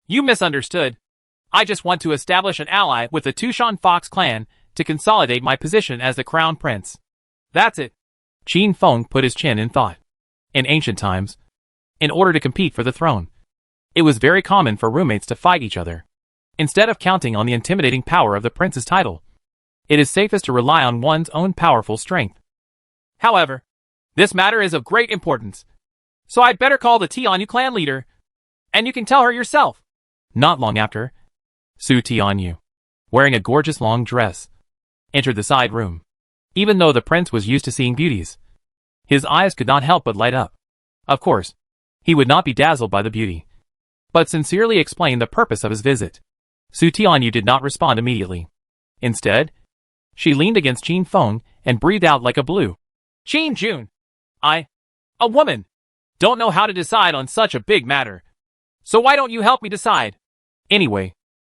You misunderstood. I just want to establish an ally with the Tushan Fox clan to consolidate my position as the crown prince. That's it. Qin Feng put his chin in thought. In ancient times, in order to compete for the throne, it was very common for roommates to fight each other. Instead of counting on the intimidating power of the prince's title, it is safest to rely on one's own powerful strength. However, this matter is of great importance, so I'd better call the Tianyu clan leader, and you can tell her yourself. Not long after, Su Tianyu, wearing a gorgeous long dress, entered the side room. Even though the prince was used to seeing beauties, his eyes could not help but light up. Of course, he would not be dazzled by the beauty, but sincerely explained the purpose of his visit. Su Tianyu did not respond immediately. Instead, she leaned against Qin Feng and breathed out like a blue. Qin Jun, I, a woman, don't know how to decide on such a big matter. So why don't you help me decide? Anyway,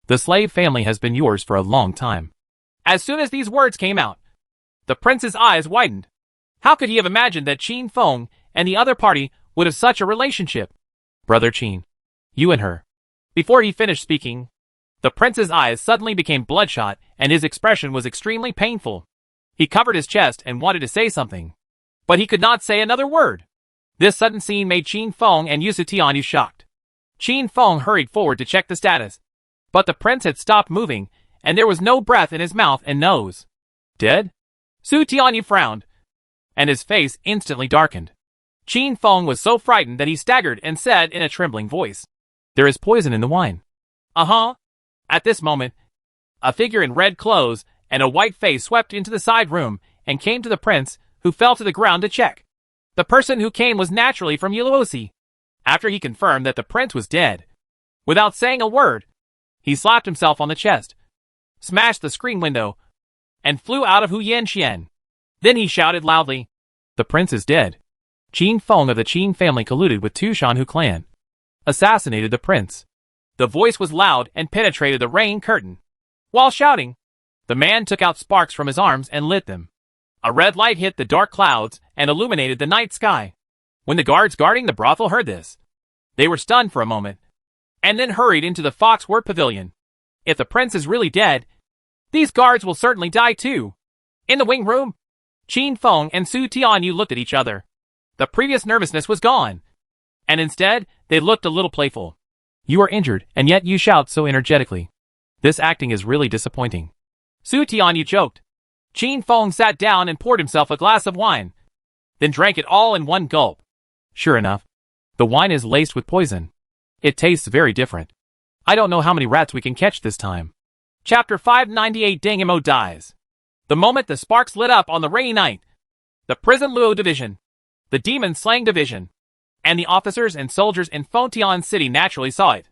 the slave family has been yours for a long time. As soon as these words came out, the prince's eyes widened. How could he have imagined that Qin Feng and the other party would have such a relationship? Brother Qin, you and her. Before he finished speaking, the prince's eyes suddenly became bloodshot and his expression was extremely painful. He covered his chest and wanted to say something, but he could not say another word. This sudden scene made Qin Feng and Su Tianyu shocked. Qin Feng hurried forward to check the status, but the prince had stopped moving and there was no breath in his mouth and nose. Dead? Su Tianyu frowned, and his face instantly darkened. Qin Feng was so frightened that he staggered and said in a trembling voice, "There is poison in the wine." Uh-huh. At this moment, a figure in red clothes and a white face swept into the side room and came to the prince, who fell to the ground to check. The person who came was naturally from Yuluosi. After he confirmed that the prince was dead, without saying a word, he slapped himself on the chest, smashed the screen window, and flew out of Huyanxian. Then he shouted loudly, "The prince is dead." Qin Feng of the Qin family colluded with Tushanhu clan, assassinated the prince. The voice was loud and penetrated the rain curtain. While shouting, the man took out sparks from his arms and lit them. A red light hit the dark clouds and illuminated the night sky. When the guards guarding the brothel heard this, they were stunned for a moment, and then hurried into the Foxworth Pavilion. If the prince is really dead, these guards will certainly die too. In the wing room, Qin Feng and Su Tianyu looked at each other. The previous nervousness was gone, and instead, they looked a little playful. "You are injured, and yet you shout so energetically. This acting is really disappointing." Su Tianyu joked. Qin Feng sat down and poured himself a glass of wine, then drank it all in one gulp. Sure enough, the wine is laced with poison. It tastes very different. I don't know how many rats we can catch this time. Chapter 598 Deng Emo dies. The moment the sparks lit up on the rainy night, the prison Luo division, the demon slaying division, and the officers and soldiers in Fengtian City naturally saw it.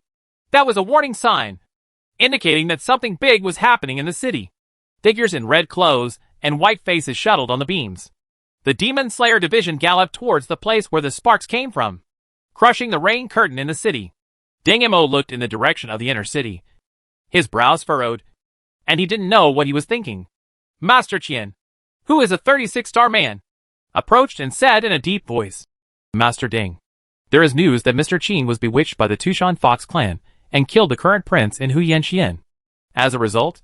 That was a warning sign, indicating that something big was happening in the city. Figures in red clothes and white faces shuttled on the beams. The Demon Slayer division galloped towards the place where the sparks came from, crushing the rain curtain in the city. Deng Emo looked in the direction of the inner city. His brows furrowed, and he didn't know what he was thinking. Master Qian, who is a 36-star man, approached and said in a deep voice, "Master Deng, there is news that Mr. Qin was bewitched by the Tushan Fox clan and killed the current prince in Huyanxian. As a result,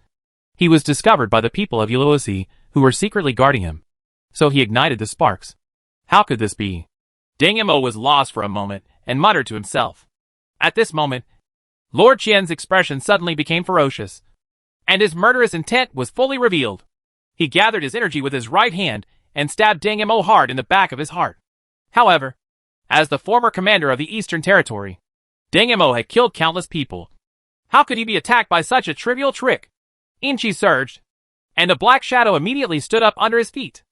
he was discovered by the people of Yuluosi, who were secretly guarding him. So he ignited the sparks. How could this be?" Deng Emo was lost for a moment and muttered to himself. At this moment, Lord Qian's expression suddenly became ferocious, and his murderous intent was fully revealed. He gathered his energy with his right hand and stabbed Deng Emo hard in the back of his heart. However, as the former commander of the Eastern Territory, Deng Emo had killed countless people. How could he be attacked by such a trivial trick? Inchi surged, and a black shadow immediately stood up under his feet.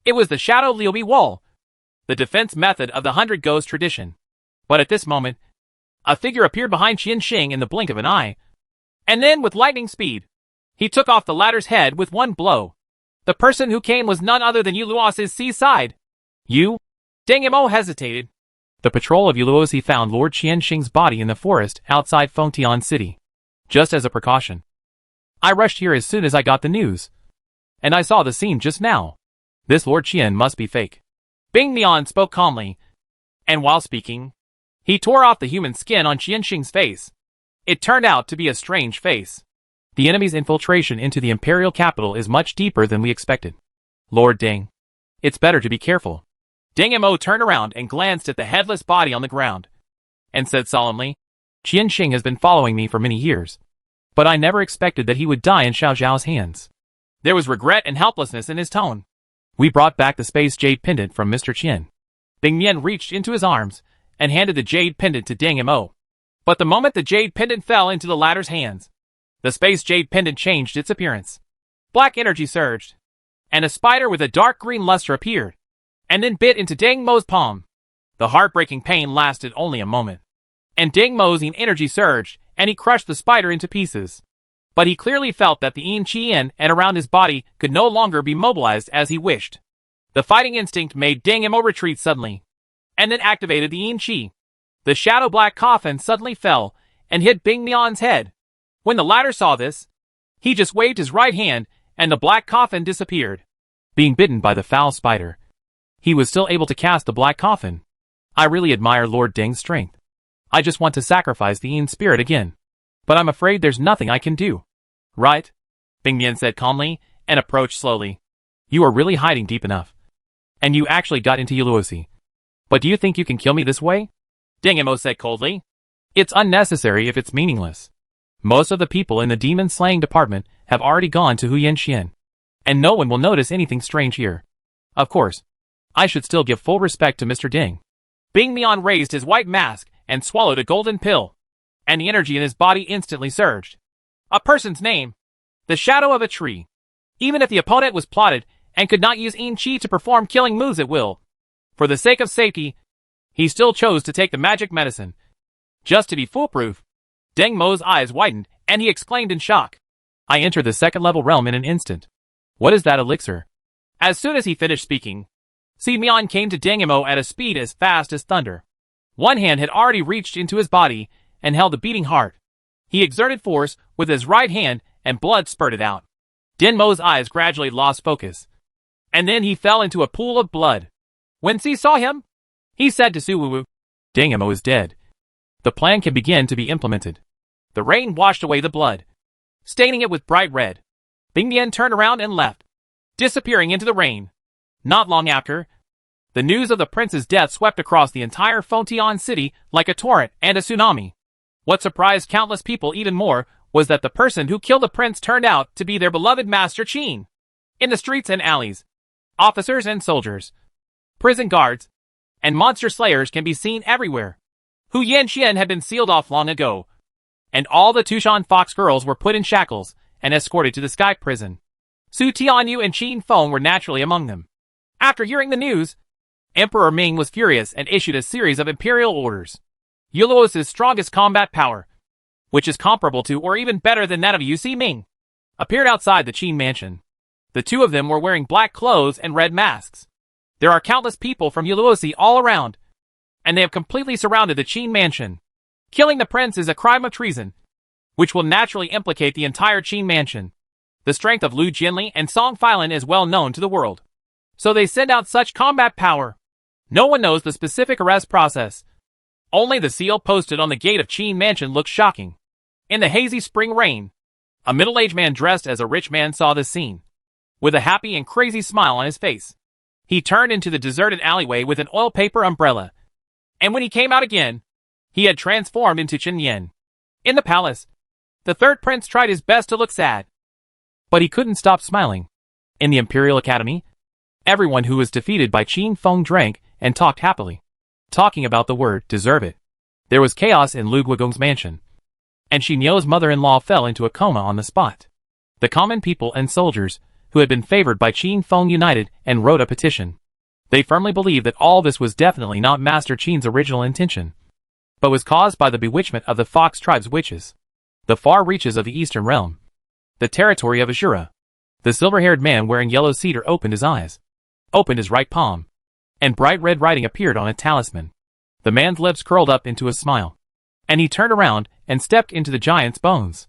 It was the Shadow Liubi Wall, the defense method of the 100 Ghost tradition. But at this moment, a figure appeared behind Qian Xing in the blink of an eye, and then with lightning speed, he took off the latter's head with one blow. The person who came was none other than Yuluosi's seaside. "You?" Deng Emo hesitated. The patrol of Yuluosi found Lord Qian Xing's body in the forest outside Fengtian City. Just as a precaution, I rushed here as soon as I got the news, and I saw the scene just now. This Lord Qian must be fake. Bing Mian spoke calmly, and while speaking, he tore off the human skin on Qian Xing's face. It turned out to be a strange face. The enemy's infiltration into the imperial capital is much deeper than we expected. Lord Deng, it's better to be careful. Deng Emo turned around and glanced at the headless body on the ground, and said solemnly, "Qian Xing has been following me for many years, but I never expected that he would die in Xiao Zhao's hands." There was regret and helplessness in his tone. "We brought back the space jade pendant from Mr. Qian." Bing Mian reached into his arms and handed the jade pendant to Deng Emo. But the moment the jade pendant fell into the latter's hands, the space jade pendant changed its appearance. Black energy surged, and a spider with a dark green luster appeared, and then bit into Deng Mo's palm. The heartbreaking pain lasted only a moment, and Deng Mo's energy surged, and he crushed the spider into pieces. But he clearly felt that the Yin Qian and around his body could no longer be mobilized as he wished. The fighting instinct made Deng Emo retreat suddenly, and then activated the Yin Qi. The shadow black coffin suddenly fell and hit Bing Mian's head. When the latter saw this, he just waved his right hand and the black coffin disappeared. Being bitten by the foul spider, he was still able to cast the black coffin. I really admire Lord Deng's strength. I just want to sacrifice the Yin spirit again. But I'm afraid there's nothing I can do. Right? Bing Mian said calmly, and approached slowly. You are really hiding deep enough. And you actually got into Yuluosi. But do you think you can kill me this way? Deng Emo said coldly. It's unnecessary if it's meaningless. Most of the people in the demon slaying department have already gone to Huyanxian. And no one will notice anything strange here. Of course, I should still give full respect to Mr. Ding. Bing Mian raised his white mask and swallowed a golden pill, and the energy in his body instantly surged. A person's name. The shadow of a tree. Even if the opponent was plotted and could not use Yin Qi to perform killing moves at will, for the sake of safety, he still chose to take the magic medicine. Just to be foolproof. Deng Mo's eyes widened, and he exclaimed in shock. I entered the second-level realm in an instant. What is that elixir? As soon as he finished speaking, Si Mian came to Deng Mo at a speed as fast as thunder. One hand had already reached into his body and held a beating heart. He exerted force with his right hand and blood spurted out. Deng Mo's eyes gradually lost focus. And then he fell into a pool of blood. When Si saw him, he said to Su Wu, Deng Mo is dead. The plan can begin to be implemented. The rain washed away the blood, staining it with bright red. Bing Mian turned around and left, disappearing into the rain. Not long after, the news of the prince's death swept across the entire Fengtian city like a torrent and a tsunami. What surprised countless people even more was that the person who killed the prince turned out to be their beloved Master Qin. In the streets and alleys, officers and soldiers, prison guards, and monster slayers can be seen everywhere. Huyanxian had been sealed off long ago, and all the Tushan Fox girls were put in shackles and escorted to the Sky Prison. Su Tianyu and Qin Feng were naturally among them. After hearing the news, Emperor Ming was furious and issued a series of imperial orders. Yuluos's strongest combat power, which is comparable to or even better than that of Yu Si Ming, appeared outside the Qin mansion. The two of them were wearing black clothes and red masks. There are countless people from Yuluosi all around, and they have completely surrounded the Qin mansion. Killing the prince is a crime of treason, which will naturally implicate the entire Qin mansion. The strength of Lu Jinli and Song Feilin is well known to the world, so they send out such combat power. No one knows the specific arrest process. Only the seal posted on the gate of Qin mansion looks shocking. In the hazy spring rain, a middle-aged man dressed as a rich man saw this scene. With a happy and crazy smile on his face, he turned into the deserted alleyway with an oil paper umbrella. And when he came out again, he had transformed into Chen Yen. In the palace, the third prince tried his best to look sad, but he couldn't stop smiling. In the Imperial Academy, everyone who was defeated by Qin Feng drank and talked happily, talking about the word deserve it. There was chaos in Lu Guogong's mansion, and Xi Niu's mother-in-law fell into a coma on the spot. The common people and soldiers who had been favored by Qin Feng united and wrote a petition. They firmly believed that all this was definitely not Master Qin's original intention, but was caused by the bewitchment of the Fox tribe's witches. The far reaches of the Eastern Realm, the territory of Ashura. The silver-haired man wearing yellow cedar opened his eyes, opened his right palm, and bright red writing appeared on a talisman. The man's lips curled up into a smile, and he turned around and stepped into the giant's bones.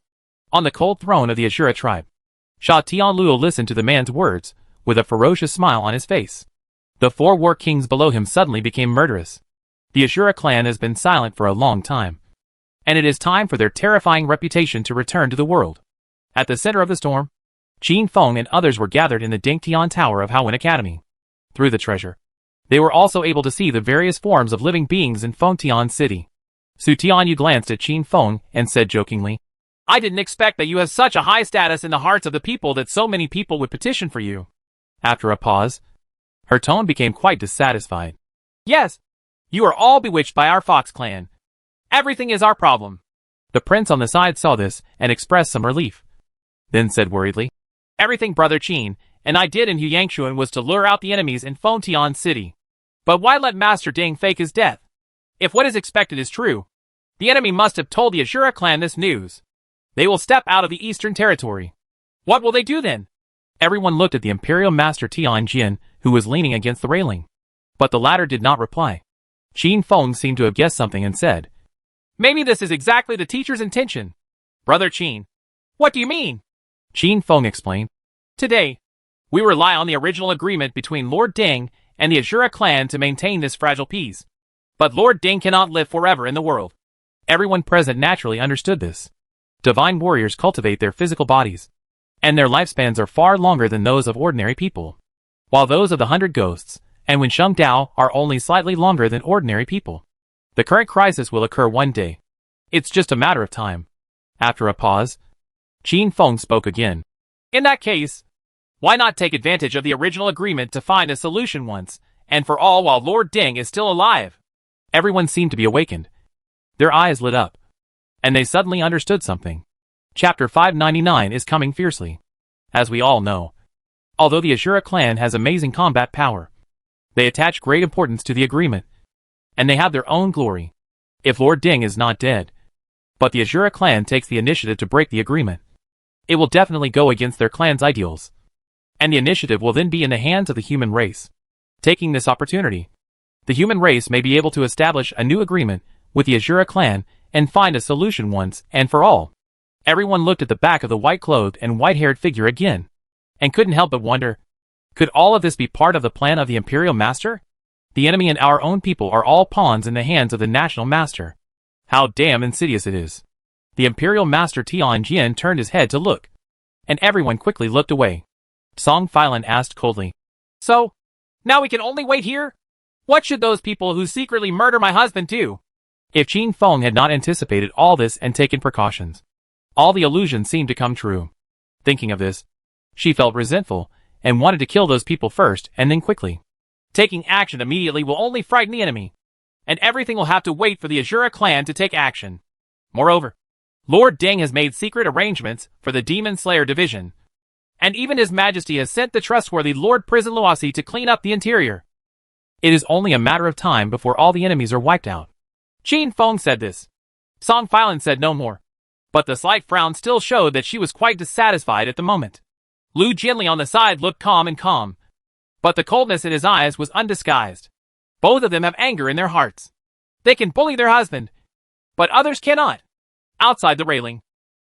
On the cold throne of the Ashura tribe, Sha Tianluo listened to the man's words with a ferocious smile on his face. The four war kings below him suddenly became murderous. The Ashura clan has been silent for a long time, and it is time for their terrifying reputation to return to the world. At the center of the storm, Qin Feng and others were gathered in the Dingtian Tower of Haowen Academy. Through the treasure, they were also able to see the various forms of living beings in Fengtian City. Su Tianyu glanced at Qin Feng and said jokingly, I didn't expect that you have such a high status in the hearts of the people that so many people would petition for you. After a pause, her tone became quite dissatisfied. Yes, you are all bewitched by our Fox clan. Everything is our problem. The prince on the side saw this and expressed some relief, then said worriedly, Everything Brother Qin and I did in Huyangshuan was to lure out the enemies in Fengtian City. But why let Master Ding fake his death? If what is expected is true, the enemy must have told the Ashura clan this news. They will step out of the eastern territory. What will they do then? Everyone looked at the Imperial Master Tianjin, who was leaning against the railing. But the latter did not reply. Qin Feng seemed to have guessed something and said, Maybe this is exactly the teacher's intention. Brother Qin. What do you mean? Qin Feng explained. Today, we rely on the original agreement between Lord Ding and the Ashura clan to maintain this fragile peace. But Lord Ding cannot live forever in the world. Everyone present naturally understood this. Divine warriors cultivate their physical bodies, and their lifespans are far longer than those of ordinary people, while those of the 100 ghosts and Wen Sheng Dao are only slightly longer than ordinary people. The current crisis will occur one day. It's just a matter of time. After a pause, Qin Feng spoke again. In that case, why not take advantage of the original agreement to find a solution once and for all while Lord Ding is still alive? Everyone seemed to be awakened. Their eyes lit up, and they suddenly understood something. Chapter 599 is coming fiercely. As we all know, although the Ashura clan has amazing combat power, they attach great importance to the agreement, and they have their own glory. If Lord Ding is not dead, but the Ashura clan takes the initiative to break the agreement, it will definitely go against their clan's ideals, and the initiative will then be in the hands of the human race. Taking this opportunity, the human race may be able to establish a new agreement with the Ashura clan and find a solution once and for all. Everyone looked at the back of the white-clothed and white-haired figure again, and couldn't help but wonder, could all of this be part of the plan of the Imperial Master? The enemy and our own people are all pawns in the hands of the National Master. How damn insidious it is. The Imperial Master Tian Jian turned his head to look, and everyone quickly looked away. Song Filan asked coldly, "So, now we can only wait here? What should those people who secretly murder my husband do?" If Qin Feng had not anticipated all this and taken precautions, all the illusions seemed to come true. Thinking of this, she felt resentful and wanted to kill those people first and then quickly. Taking action immediately will only frighten the enemy, and everything will have to wait for the Ashura clan to take action. Moreover, Lord Ding has made secret arrangements for the Demon Slayer division, and even His Majesty has sent the trustworthy Lord Prison Luosi to clean up the interior. It is only a matter of time before all the enemies are wiped out. Qin Feng said this. Song Filan said no more, but the slight frown still showed that she was quite dissatisfied at the moment. Lu Jinli on the side looked calm, but the coldness in his eyes was undisguised. Both of them have anger in their hearts. They can bully their husband, but others cannot. Outside the railing,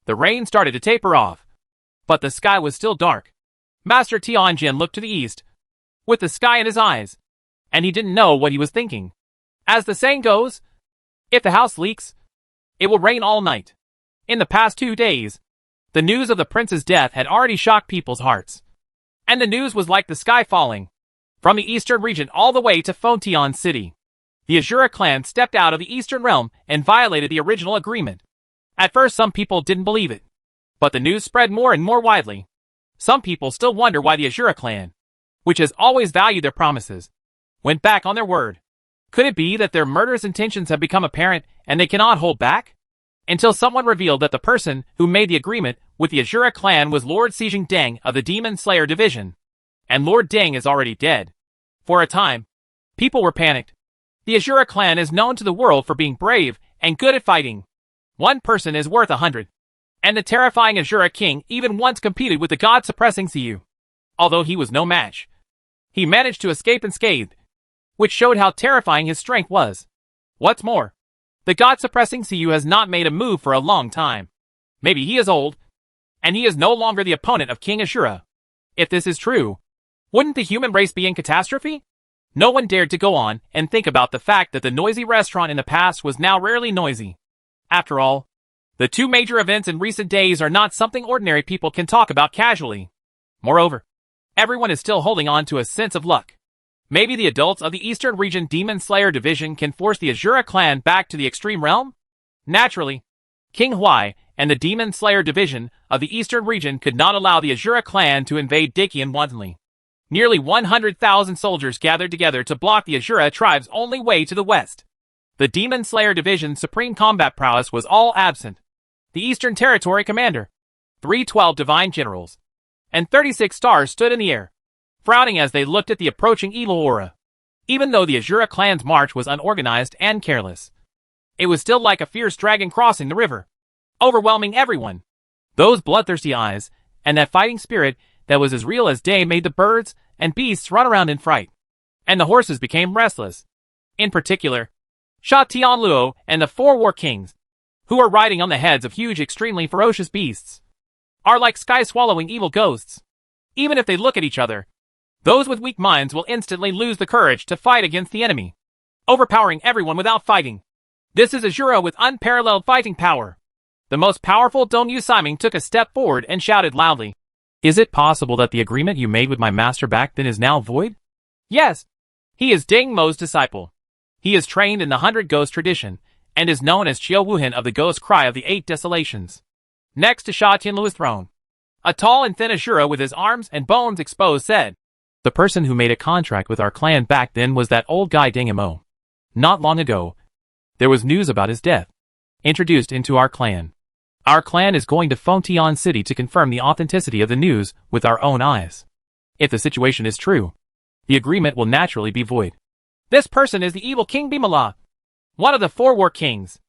the rain started to taper off, but the sky was still dark. Master Tianjin looked to the east, with the sky in his eyes, and he didn't know what he was thinking. As the saying goes, if the house leaks, it will rain all night. In the past 2 days, the news of the prince's death had already shocked people's hearts, and the news was like the sky falling from the eastern region all the way to Fontian City. The Ashura clan stepped out of the eastern realm and violated the original agreement. At first some people didn't believe it, but the news spread more and more widely. Some people still wonder why the Ashura clan, which has always valued their promises, went back on their word. Could it be that their murderous intentions have become apparent and they cannot hold back? Until someone revealed that the person who made the agreement with the Ashura clan was Lord Xijing Deng of the Demon Slayer division. And Lord Deng is already dead. For a time, people were panicked. The Ashura clan is known to the world for being brave and good at fighting. One person is worth 100. And the terrifying Ashura king even once competed with the god-suppressing Xiyu. Although he was no match, he managed to escape unscathed, which showed how terrifying his strength was. What's more, the god-suppressing Xiyu has not made a move for a long time. Maybe he is old, and he is no longer the opponent of King Ashura. If this is true, wouldn't the human race be in catastrophe? No one dared to go on and think about the fact that the noisy restaurant in the past was now rarely noisy. After all, the 2 major events in recent days are not something ordinary people can talk about casually. Moreover, everyone is still holding on to a sense of luck. Maybe the adults of the Eastern Region Demon Slayer division can force the Ashura clan back to the Extreme Realm? Naturally, King Huai and the Demon Slayer division of the Eastern Region could not allow the Ashura clan to invade Dakian wantonly. Nearly 100,000 soldiers gathered together to block the Ashura tribe's only way to the west. The Demon Slayer division's supreme combat prowess was all absent. The Eastern Territory commander, 312 divine generals, and 36 stars stood in the air, frowning as they looked at the approaching evil aura. Even though the Ashura clan's march was unorganized and careless, it was still like a fierce dragon crossing the river, overwhelming everyone. Those bloodthirsty eyes, and that fighting spirit that was as real as day made the birds and beasts run around in fright, and the horses became restless. In particular, Sha Tianluo and the 4 war kings, who are riding on the heads of huge extremely ferocious beasts, are like sky-swallowing evil ghosts. Even if they look at each other, those with weak minds will instantly lose the courage to fight against the enemy, overpowering everyone without fighting. This is Ashura with unparalleled fighting power. The most powerful Dongyu Siming took a step forward and shouted loudly, "Is it possible that the agreement you made with my master back then is now void?" Yes. He is Ding Mo's disciple. He is trained in the 100 Ghost tradition, and is known as Chiao Wuhan of the Ghost Cry of the 8 Desolations, next to Sha Tianluo's throne. A tall and thin Ashura with his arms and bones exposed said. The person who made a contract with our clan back then was that old guy Deng Emo. Not long ago, there was news about his death. Introduced into our clan. Our clan is going to Fontian City to confirm the authenticity of the news with our own eyes. If the situation is true, the agreement will naturally be void. This person is the evil King Bimala, one of the 4 war kings.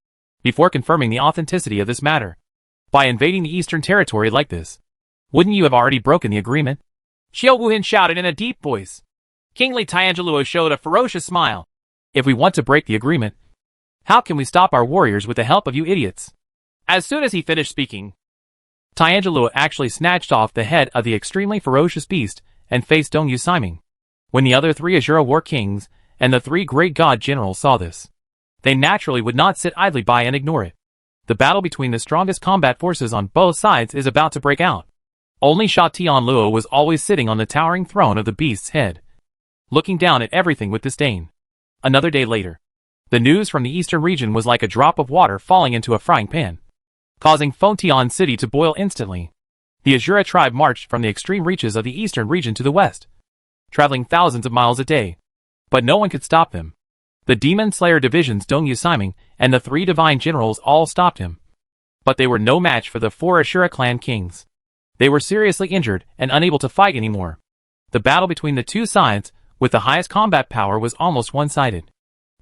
Before confirming the authenticity of this matter, by invading the eastern territory like this, wouldn't you have already broken the agreement? Xiao Wuhin shouted in a deep voice. Kingly Tiangeluo showed a ferocious smile. If we want to break the agreement, how can we stop our warriors with the help of you idiots? As soon as he finished speaking, Tiangeluo actually snatched off the head of the extremely ferocious beast and faced Dong Yu Siming. When the other 3 Azura war kings and the 3 great god generals saw this, they naturally would not sit idly by and ignore it. The battle between the strongest combat forces on both sides is about to break out. Only Sha Tianluo was always sitting on the towering throne of the beast's head, looking down at everything with disdain. Another day later, the news from the eastern region was like a drop of water falling into a frying pan, causing Fontian City to boil instantly. The Azura tribe marched from the extreme reaches of the eastern region to the west, traveling thousands of miles a day, but no one could stop them. The Demon Slayer divisions Dong Yu Siming and the 3 divine generals all stopped him, but they were no match for the 4 Ashura clan kings. They were seriously injured and unable to fight anymore. The battle between the 2 sides, with the highest combat power, was almost one-sided.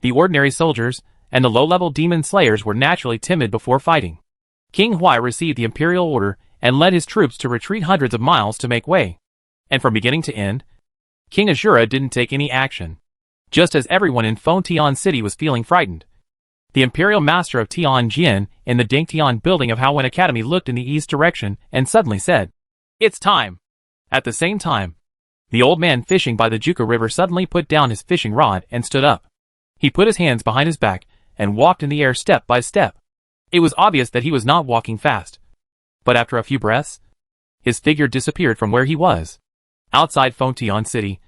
The ordinary soldiers and the low-level demon slayers were naturally timid before fighting. King Huai received the imperial order and led his troops to retreat hundreds of miles to make way. And from beginning to end, King Ashura didn't take any action. Just as everyone in Fontian City was feeling frightened, the imperial master of Tianjin in the Dingtian building of Haowen Academy looked in the east direction and suddenly said, "It's time." At the same time, the old man fishing by the Juka River suddenly put down his fishing rod and stood up. He put his hands behind his back and walked in the air step by step. It was obvious that he was not walking fast. But after a few breaths, his figure disappeared from where he was. Outside Fontian City,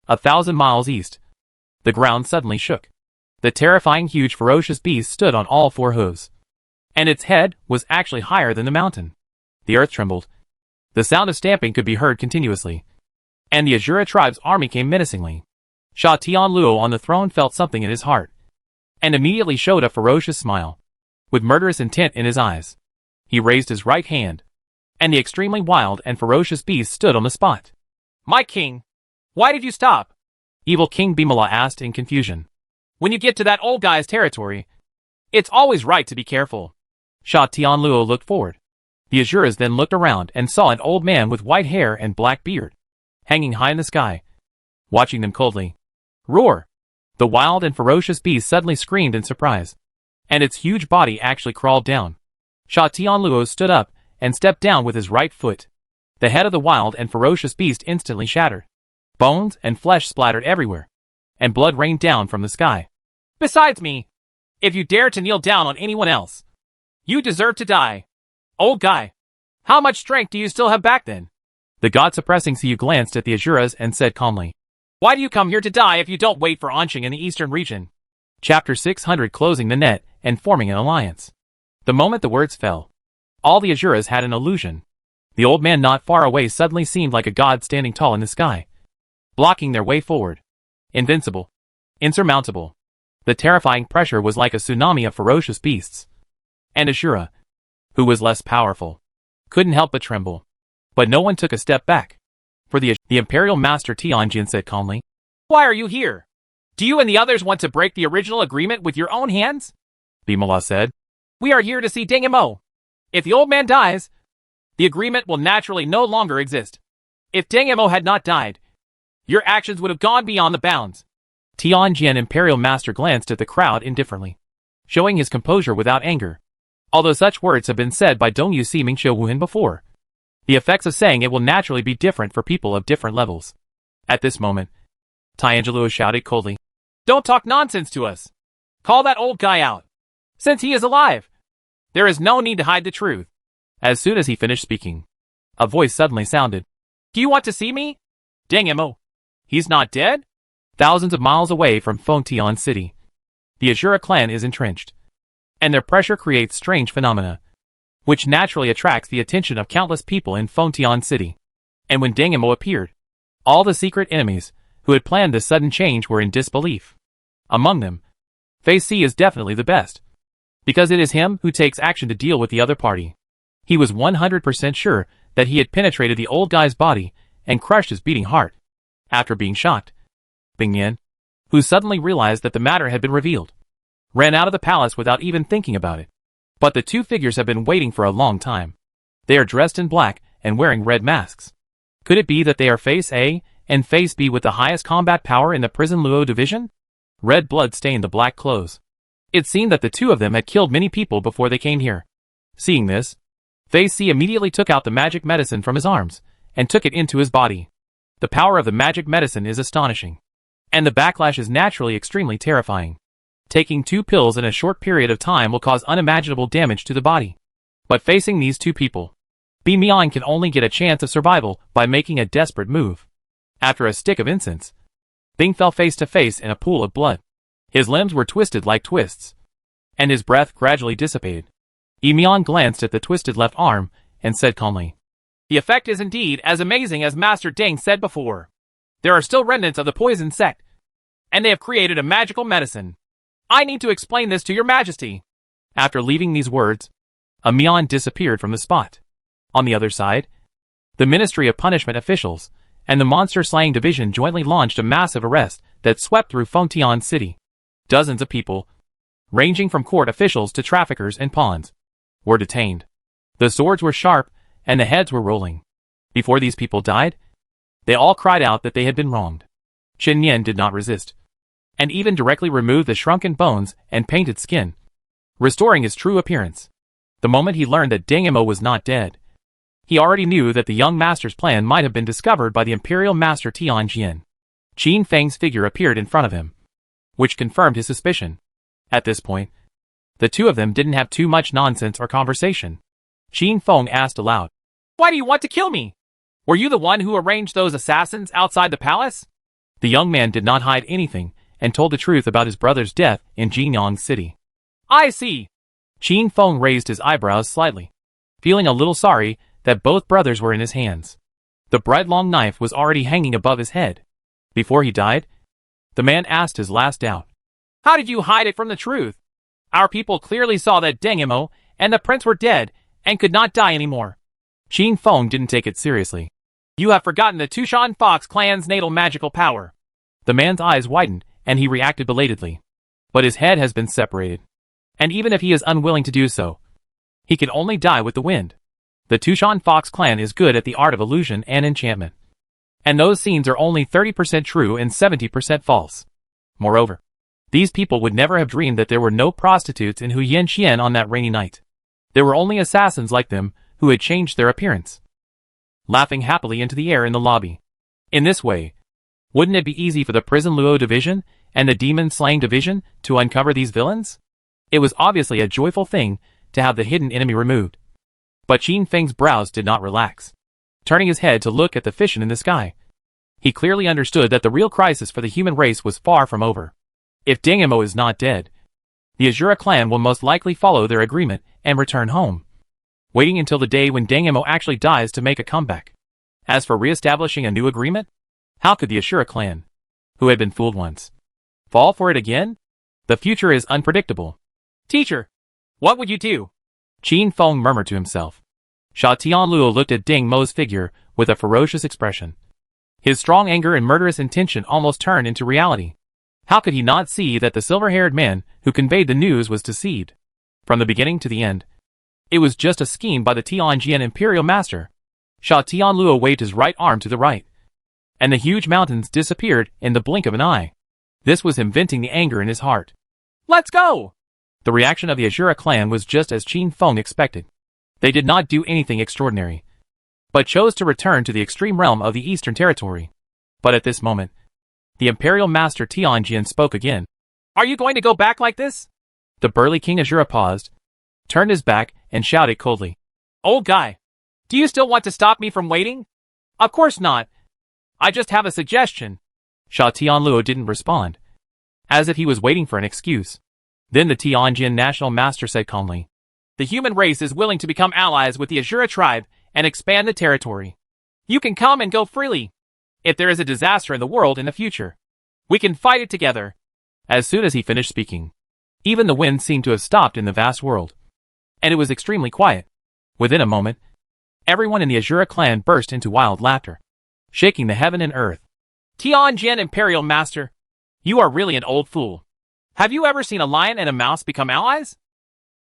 1,000 miles east, the ground suddenly shook. The terrifying huge ferocious beast stood on all 4 hooves, and its head was actually higher than the mountain. The earth trembled. The sound of stamping could be heard continuously, and the Azura tribe's army came menacingly. Sha Tianluo on the throne felt something in his heart, and immediately showed a ferocious smile, with murderous intent in his eyes. He raised his right hand, and the extremely wild and ferocious beast stood on the spot. "My king, why did you stop?" Evil King Bimala asked in confusion. "When you get to that old guy's territory, it's always right to be careful." Sha Tianluo looked forward. The Azuras then looked around and saw an old man with white hair and black beard, hanging high in the sky, watching them coldly. Roar! The wild and ferocious beast suddenly screamed in surprise, and its huge body actually crawled down. Sha Tianluo stood up and stepped down with his right foot. The head of the wild and ferocious beast instantly shattered. Bones and flesh splattered everywhere, and blood rained down from the sky. "Besides me, if you dare to kneel down on anyone else, you deserve to die. Old guy, how much strength do you still have back then?" The god-suppressing Siyu glanced at the Azuras and said calmly, "Why do you come here to die if you don't wait for Anqing in the eastern region?" Chapter 600 Closing the net and forming an alliance. The moment the words fell, all the Azuras had an illusion. The old man not far away suddenly seemed like a god standing tall in the sky, blocking their way forward. Invincible. Insurmountable. The terrifying pressure was like a tsunami of ferocious beasts. And Ashura, who was less powerful, couldn't help but tremble. But no one took a step back. For the Imperial Master Tianjin said calmly, "Why are you here? Do you and the others want to break the original agreement with your own hands?" Bimala said, "We are here to see Deng Emo. If the old man dies, the agreement will naturally no longer exist. If Deng Emo had not died, your actions would have gone beyond the bounds." Tianjin Imperial Master glanced at the crowd indifferently, showing his composure without anger. Although such words have been said by Dong Yu Siming Xiu Wuhan before, the effects of saying it will naturally be different for people of different levels. At this moment, Tiangeluo shouted coldly, "Don't talk nonsense to us. Call that old guy out. Since he is alive, there is no need to hide the truth." As soon as he finished speaking, a voice suddenly sounded. "Do you want to see me? Deng Emo, he's not dead?" Thousands of miles away from Fontian City, the Azura clan is entrenched, and their pressure creates strange phenomena. which naturally attracts the attention of countless people in Fontian City. And when Deng Emo appeared, all the secret enemies who had planned this sudden change were in disbelief. Among them, Fei Si is definitely the best, because it is him who takes action to deal with the other party. He was 100% sure that he had penetrated the old guy's body and crushed his beating heart. After being shocked, Bing Yan, who suddenly realized that the matter had been revealed, ran out of the palace without even thinking about it. But the two figures have been waiting for a long time. They are dressed in black and wearing red masks. Could it be that they are Face A and Face B with the highest combat power in the Prison Luo division? Red blood stained the black clothes. It seemed that the two of them had killed many people before they came here. Seeing this, Face C immediately took out the magic medicine from his arms and took it into his body. The power of the magic medicine is astonishing, and the backlash is naturally extremely terrifying. Taking 2 pills in a short period of time will cause unimaginable damage to the body. But facing these two people, Bi Mian can only get a chance of survival by making a desperate move. After a stick of incense, Bing fell face to face in a pool of blood. His limbs were twisted like twists, and his breath gradually dissipated. Yi Mian glanced at the twisted left arm and said calmly, "The effect is indeed as amazing as Master Deng said before. There are still remnants of the poison sect, and they have created a magical medicine. I need to explain this to your majesty." After leaving these words, Mian disappeared from the spot. On the other side, the Ministry of Punishment officials and the Monster Slaying Division jointly launched a massive arrest that swept through Fontian City. Dozens of people, ranging from court officials to traffickers and pawns, were detained. The swords were sharp and the heads were rolling. Before these people died, they all cried out that they had been wronged. Chen Yan did not resist, and even directly removed the shrunken bones and painted skin, restoring his true appearance. The moment he learned that Deng Emo was not dead, he already knew that the young master's plan might have been discovered by the Imperial Master Tian Jian. Qin Feng's figure appeared in front of him, which confirmed his suspicion. At this point, the two of them didn't have too much nonsense or conversation. Qin Feng asked aloud, "Why do you want to kill me? Were you the one who arranged those assassins outside the palace?" The young man did not hide anything and told the truth about his brother's death in Jinyang City. "I see." Qin Feng raised his eyebrows slightly, feeling a little sorry that both brothers were in his hands. The bright long knife was already hanging above his head. Before he died, the man asked his last doubt. "How did you hide it from the truth? Our people clearly saw that Deng Emo and the prince were dead and could not die anymore." Qin Feng didn't take it seriously. "You have forgotten the Tushan Fox clan's natal magical power." The man's eyes widened and he reacted belatedly. But his head has been separated, and even if he is unwilling to do so, he can only die with the wind. The Tushan Fox clan is good at the art of illusion and enchantment, and those scenes are only 30% true and 70% false. Moreover, these people would never have dreamed that there were no prostitutes in Huyan Xian on that rainy night. There were only assassins like them who had changed their appearance, laughing happily into the air in the lobby. In this way, wouldn't it be easy for the Prison Luo division and the Demon Slaying division to uncover these villains? It was obviously a joyful thing to have the hidden enemy removed. But Qin Feng's brows did not relax. Turning his head to look at the fission in the sky, he clearly understood that the real crisis for the human race was far from over. If Deng Emo is not dead, the Azura clan will most likely follow their agreement and return home, waiting until the day when Deng Emo actually dies to make a comeback. As for re-establishing a new agreement, how could the Ashura clan, who had been fooled once, fall for it again? The future is unpredictable. "Teacher, what would you do?" Qin Feng murmured to himself. Sha Tianluo looked at Deng Mo's figure with a ferocious expression. His strong anger and murderous intention almost turned into reality. How could he not see that the silver-haired man who conveyed the news was deceived? From the beginning to the end, it was just a scheme by the Tianjian Imperial Master. Sha Tianluo waved his right arm to the right, and the huge mountains disappeared in the blink of an eye. This was him venting the anger in his heart. "Let's go!" The reaction of the Azura clan was just as Qin Feng expected. They did not do anything extraordinary, but chose to return to the extreme realm of the Eastern Territory. But at this moment, the Imperial Master Tianjian spoke again. "Are you going to go back like this?" The burly King Azura paused, turned his back, and shouted coldly, "Old guy, do you still want to stop me from waiting?" "Of course not. I just have a suggestion." Sha Tianluo didn't respond, as if he was waiting for an excuse. Then the Tianjin National Master said calmly, The human race is willing to become allies with the Azura tribe and expand the territory. You can come and go freely. If there is a disaster in the world in the future, we can fight it together. As soon as he finished speaking, even the wind seemed to have stopped in the vast world, and it was extremely quiet. Within a moment, everyone in the Azura clan burst into wild laughter, shaking the heaven and earth. Tianjin Imperial Master, you are really an old fool. Have you ever seen a lion and a mouse become allies?